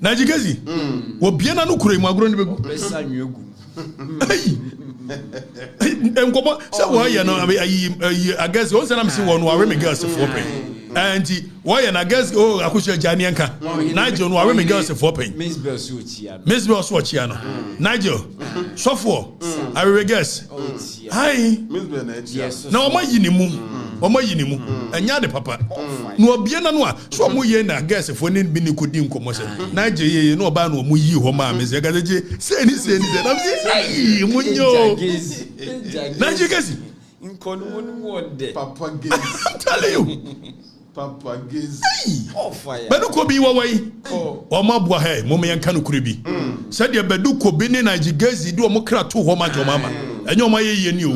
Najigezi. What Biena no cream, I wouldn't be. And come on, so why you know? I guess also I'm seeing one who are girls for pay. And why and I guess I could share Janianka. Nigel, who are girls for pay. Miss Bell Swatchiano. Nigel, so for I will guess. Hi, Miss no, my yinimu, and yada papa. No, Biana noa, so Muyena, guess if one in Binicudim commotion. Nigel, you know about no Muyi Homa, Miss Yagaji, say anything, I'm saying, Munyo. Nigel, guess. Papa I'm telling you. Papa Giz. Oh, fire. Beduko bi wawai. O mabwa he, mume yankanu kuribi. Said ya beduko bini na jigezi du omokra tu homa jo mama. Enyo ma ye ni o.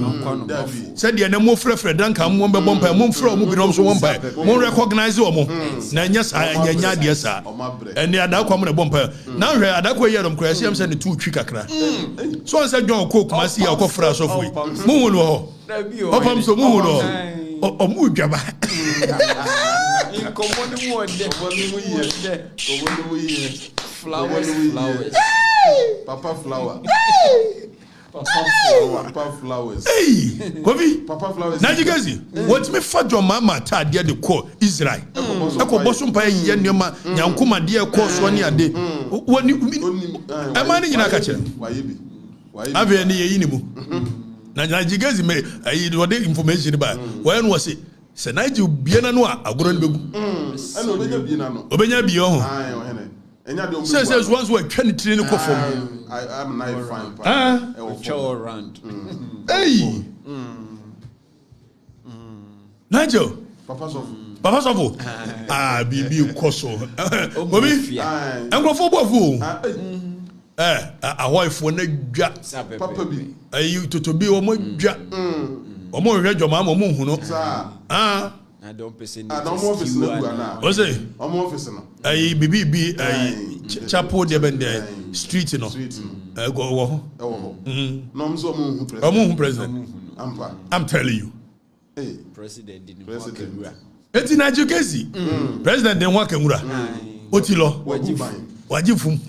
Said ya na mo frefre danka mo be bompa mo mfra mo bi no so bompa. Mo recognize o mo. Na nya sa nya de sa. Eni adakwa mo na bompa. Na hwe adakwa ye dom kra siam se ne tu twi kakra. So say John ko kuma si ya ko fra so foi. Mo hu no ho. Opam so mo hu no. Omu dwaba. Flowers. Papa flower. Papa flowers. Hey, Kofi. Papa flowers. Najigezi. What me fa your mama ta de the ko Israel. Eko bosom pa ye nyoma nyankoma de ko so ne ade. Woni amani nyina ka kire. Wayebi. Ave ne yi ni mu. Najigezi me ayi do the information ba. Why no say se Nigel biena no agoro ne begu. Ana obenya biena no. Obenya bi ho. Ai o hene. Enya de o. Says once we twa ne tire ne ko fom. I'm not fine. Ah. Chow around. Hey. Nigel. Papa Sofo. Ah, bibi koso. Obi. Engrofo bofu. Ahoyfo na dwa. Papa bi. Ayi totobi o mo dwa. O mo hwe dwoma mo hu no. Ah. I don't person. I don't want to see you now. What's it? I'm office now. Ayi bibi chapel de bende street no. Go wo. No mzo mo hu president. I'm telling you. Hey, president didn't work. Eti na jukezi. President den wa kanwura. Otilo. Wajifum.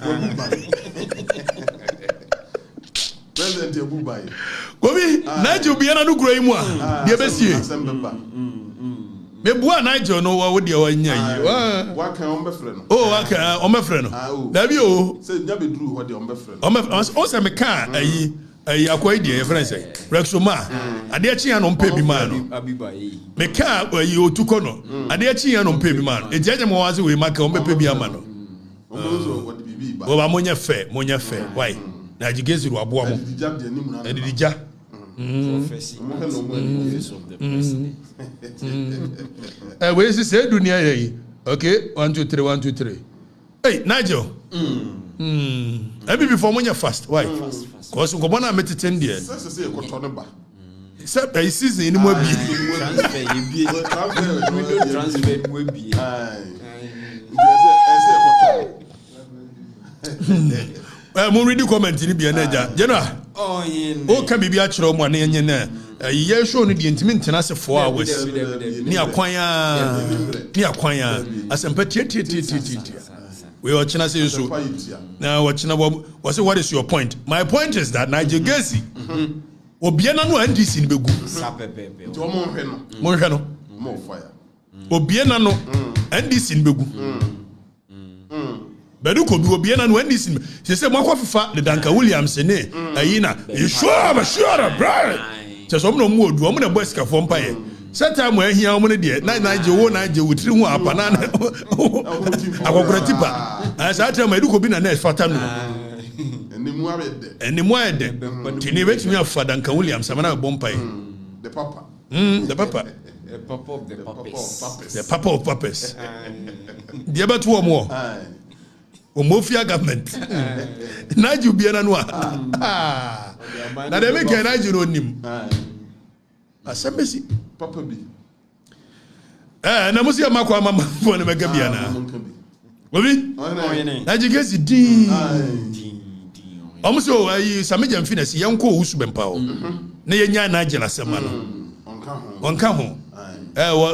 president Ebubai. Kobi, Nigel be an Ukraimwa. Dear Bessie. Mebua Nigel no what dear one. What can on my friend? Oh, I can on my friend. There you say, never drew what the on my friend. Also, me can a quite dear friend say, Rexoma. A dear chian on baby man. Me can where you took on. A dear chian on baby man. A gentleman was with my baby man. Oh, I'm on your fair. Why? Now you get you a boy. And the ja. Where's the said dunia? Okay, 1, 2, 3, 1, 2, 3. Hey, Nigel. Maybe before when you fast. Why? Because we want to meet it in there. Except I see any more I'm already commenting be an edge. General. Oh, can be a chro one in your year shown the intimate as 4 hours. Near Quaya. As a petty. We are China say so. Now, what is your point? My point is that Niger Gazi. Obiana no NDC in Begu. More fire. Obiana no NDC in Begu. Bedu ko bi Obiana no NDC. She say Macroeconomic the Duncan Williams ne ayina. You sure, bro. Just no more do. Omo na boy ska for empire. Set time we here omo ne de. Niger wotiri hu apa na. Akokora tipa. Asa time edu ko bi na na fata no. And the more Tinibet me of Fadanka Williams, Samana Bompay. The papa. The papa. The papa of the puppets. The papa of puppets. The about 2 more. Omofia government. Naju Biananoa. Now they make a Naju on him. Assembly. Papa B. Namusia Makwa Mamma for the Magabiana. Bobby? Naju gets it. Also, some medium finesse, young co who's been power. Nay, Nigel as a man. On Caho.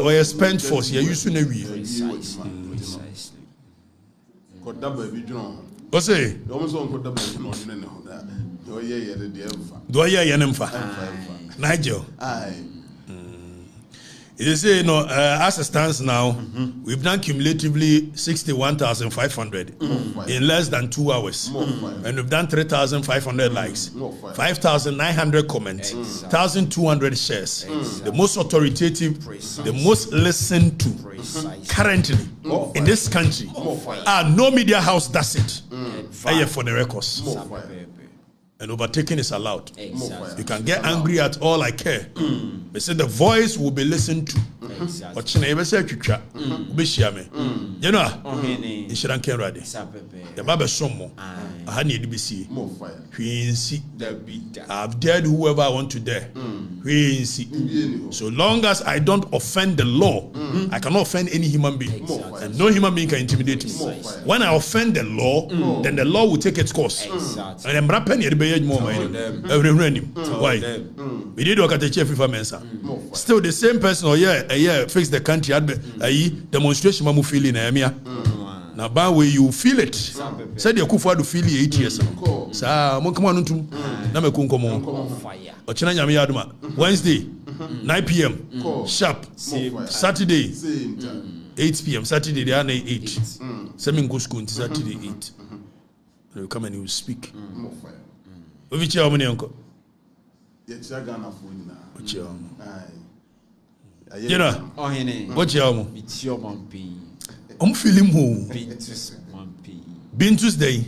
Where spent force, you used to know. Got double be drawn. What say? Almost on got double. Do I hear Yanamfa? Nigel. It is say no. As it stands now, we've done cumulatively 61,500 in less than 2 hours, and we've done 3,500 likes, 5,900 comments, 1,200 shares. The most authoritative, the most listened to currently in this country. No media house does it. For the records. And overtaking is allowed. You can get angry at all I care. They say the voice will be listened to. But you never say you know, you shouldn't care ready. The Baba Somo, I need to be see. I've dared whoever I want to dare. So long as I don't offend the law, I cannot offend any human being. And no human being can intimidate me. When I offend the law, then the law will take its course. And I'm rapping more why? We did Okatakyie Afrifa mensa. Still the same person fix the country had demonstration mamu feeling now by way you feel it. Said you kufa do feel 8 years. Sa mo come on ntum na me kun komo. Ochina nyame yaduma. Wednesday 9 p.m. sharp. Saturday 8 p.m. Saturday they are 8. Same go school until Saturday 8. You come and you speak. Which your money, uncle? Yes, I got enough for you now. You know, what's your mom? It's your mumpy. I'm feeling who? Bintus Day.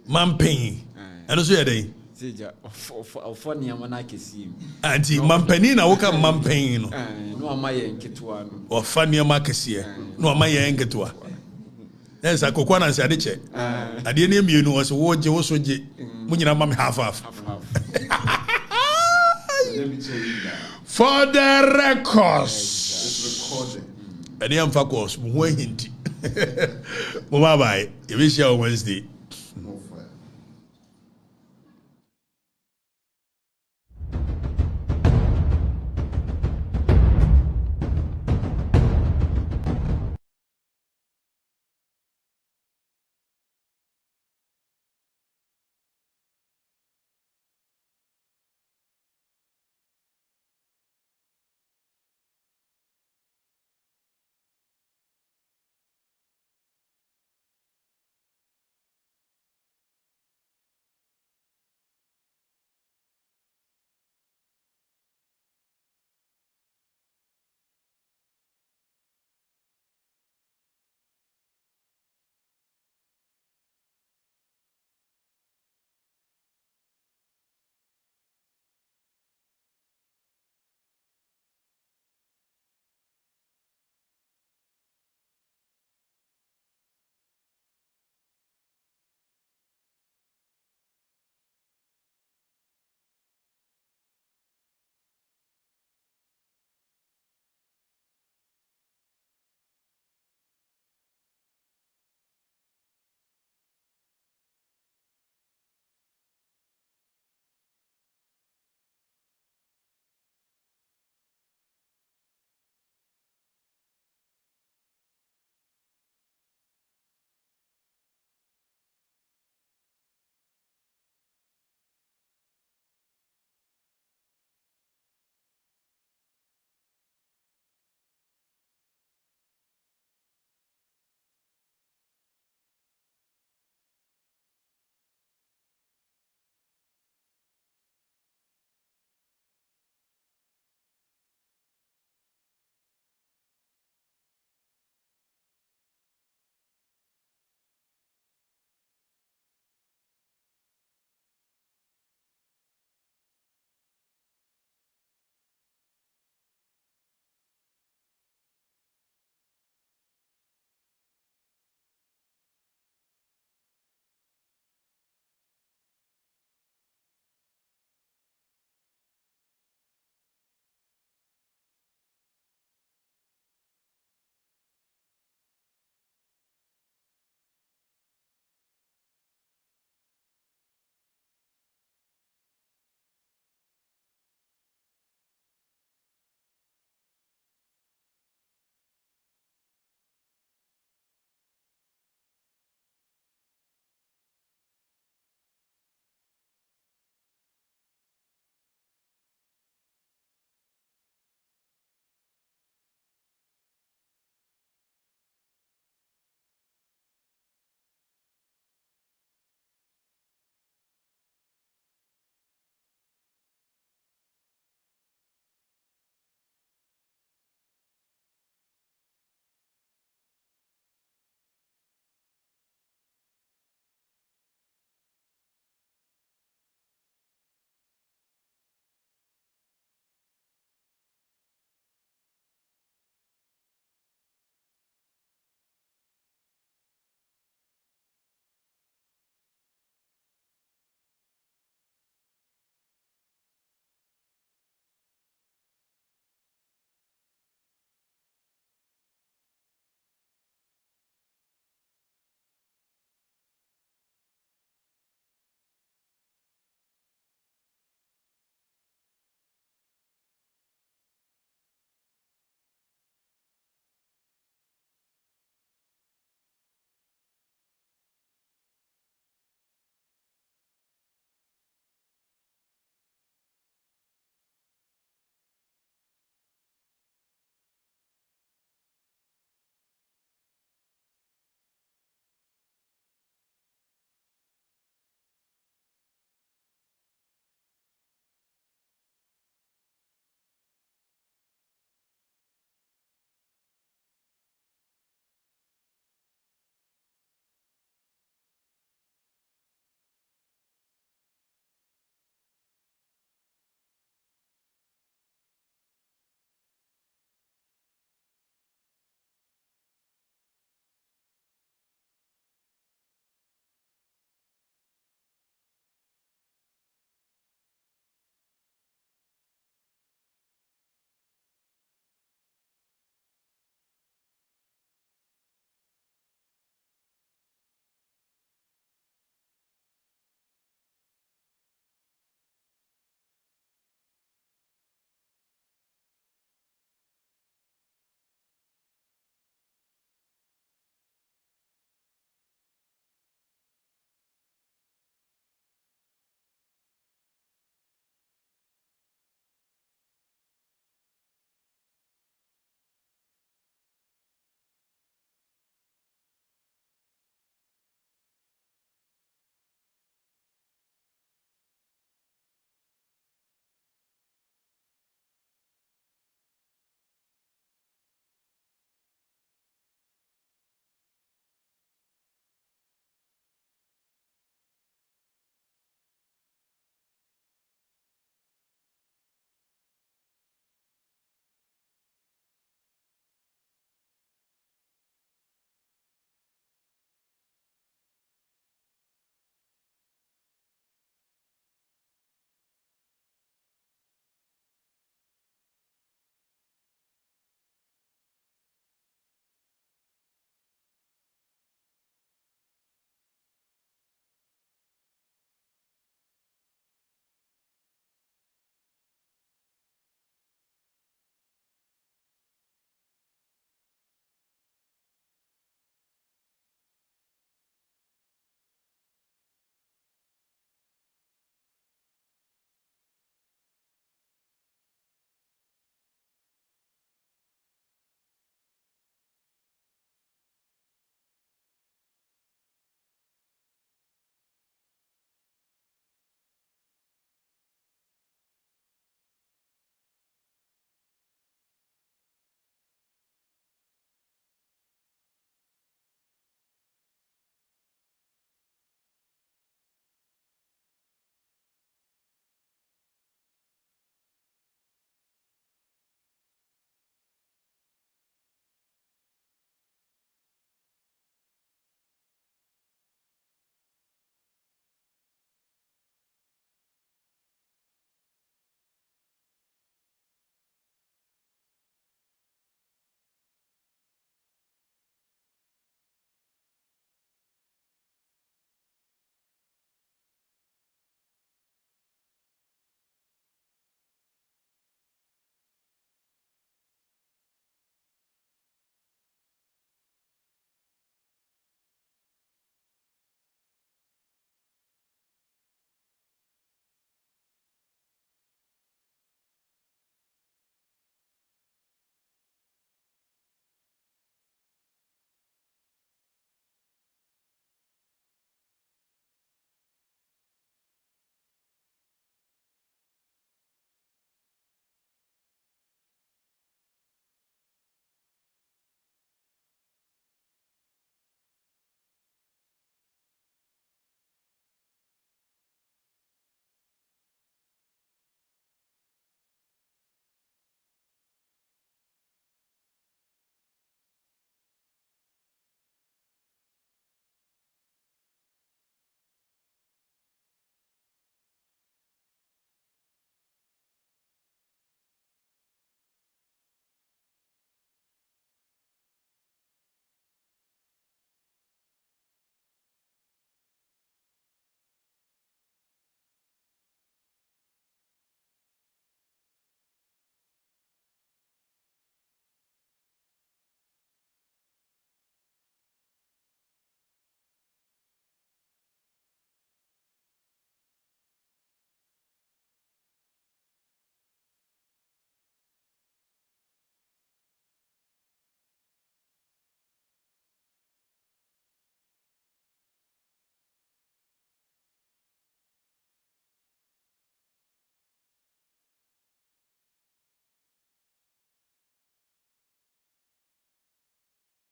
Mamping. And also, a day. Funny, I'm not kissing. Auntie Mampenina, woke up Mamping. No, my uncle one. Or funny Marcus here. No, my uncle. Yes, I could answer the check. I didn't name you was what you also did when you have half. For the records, and the focus, wait. Bye bye. If it's your Wednesday.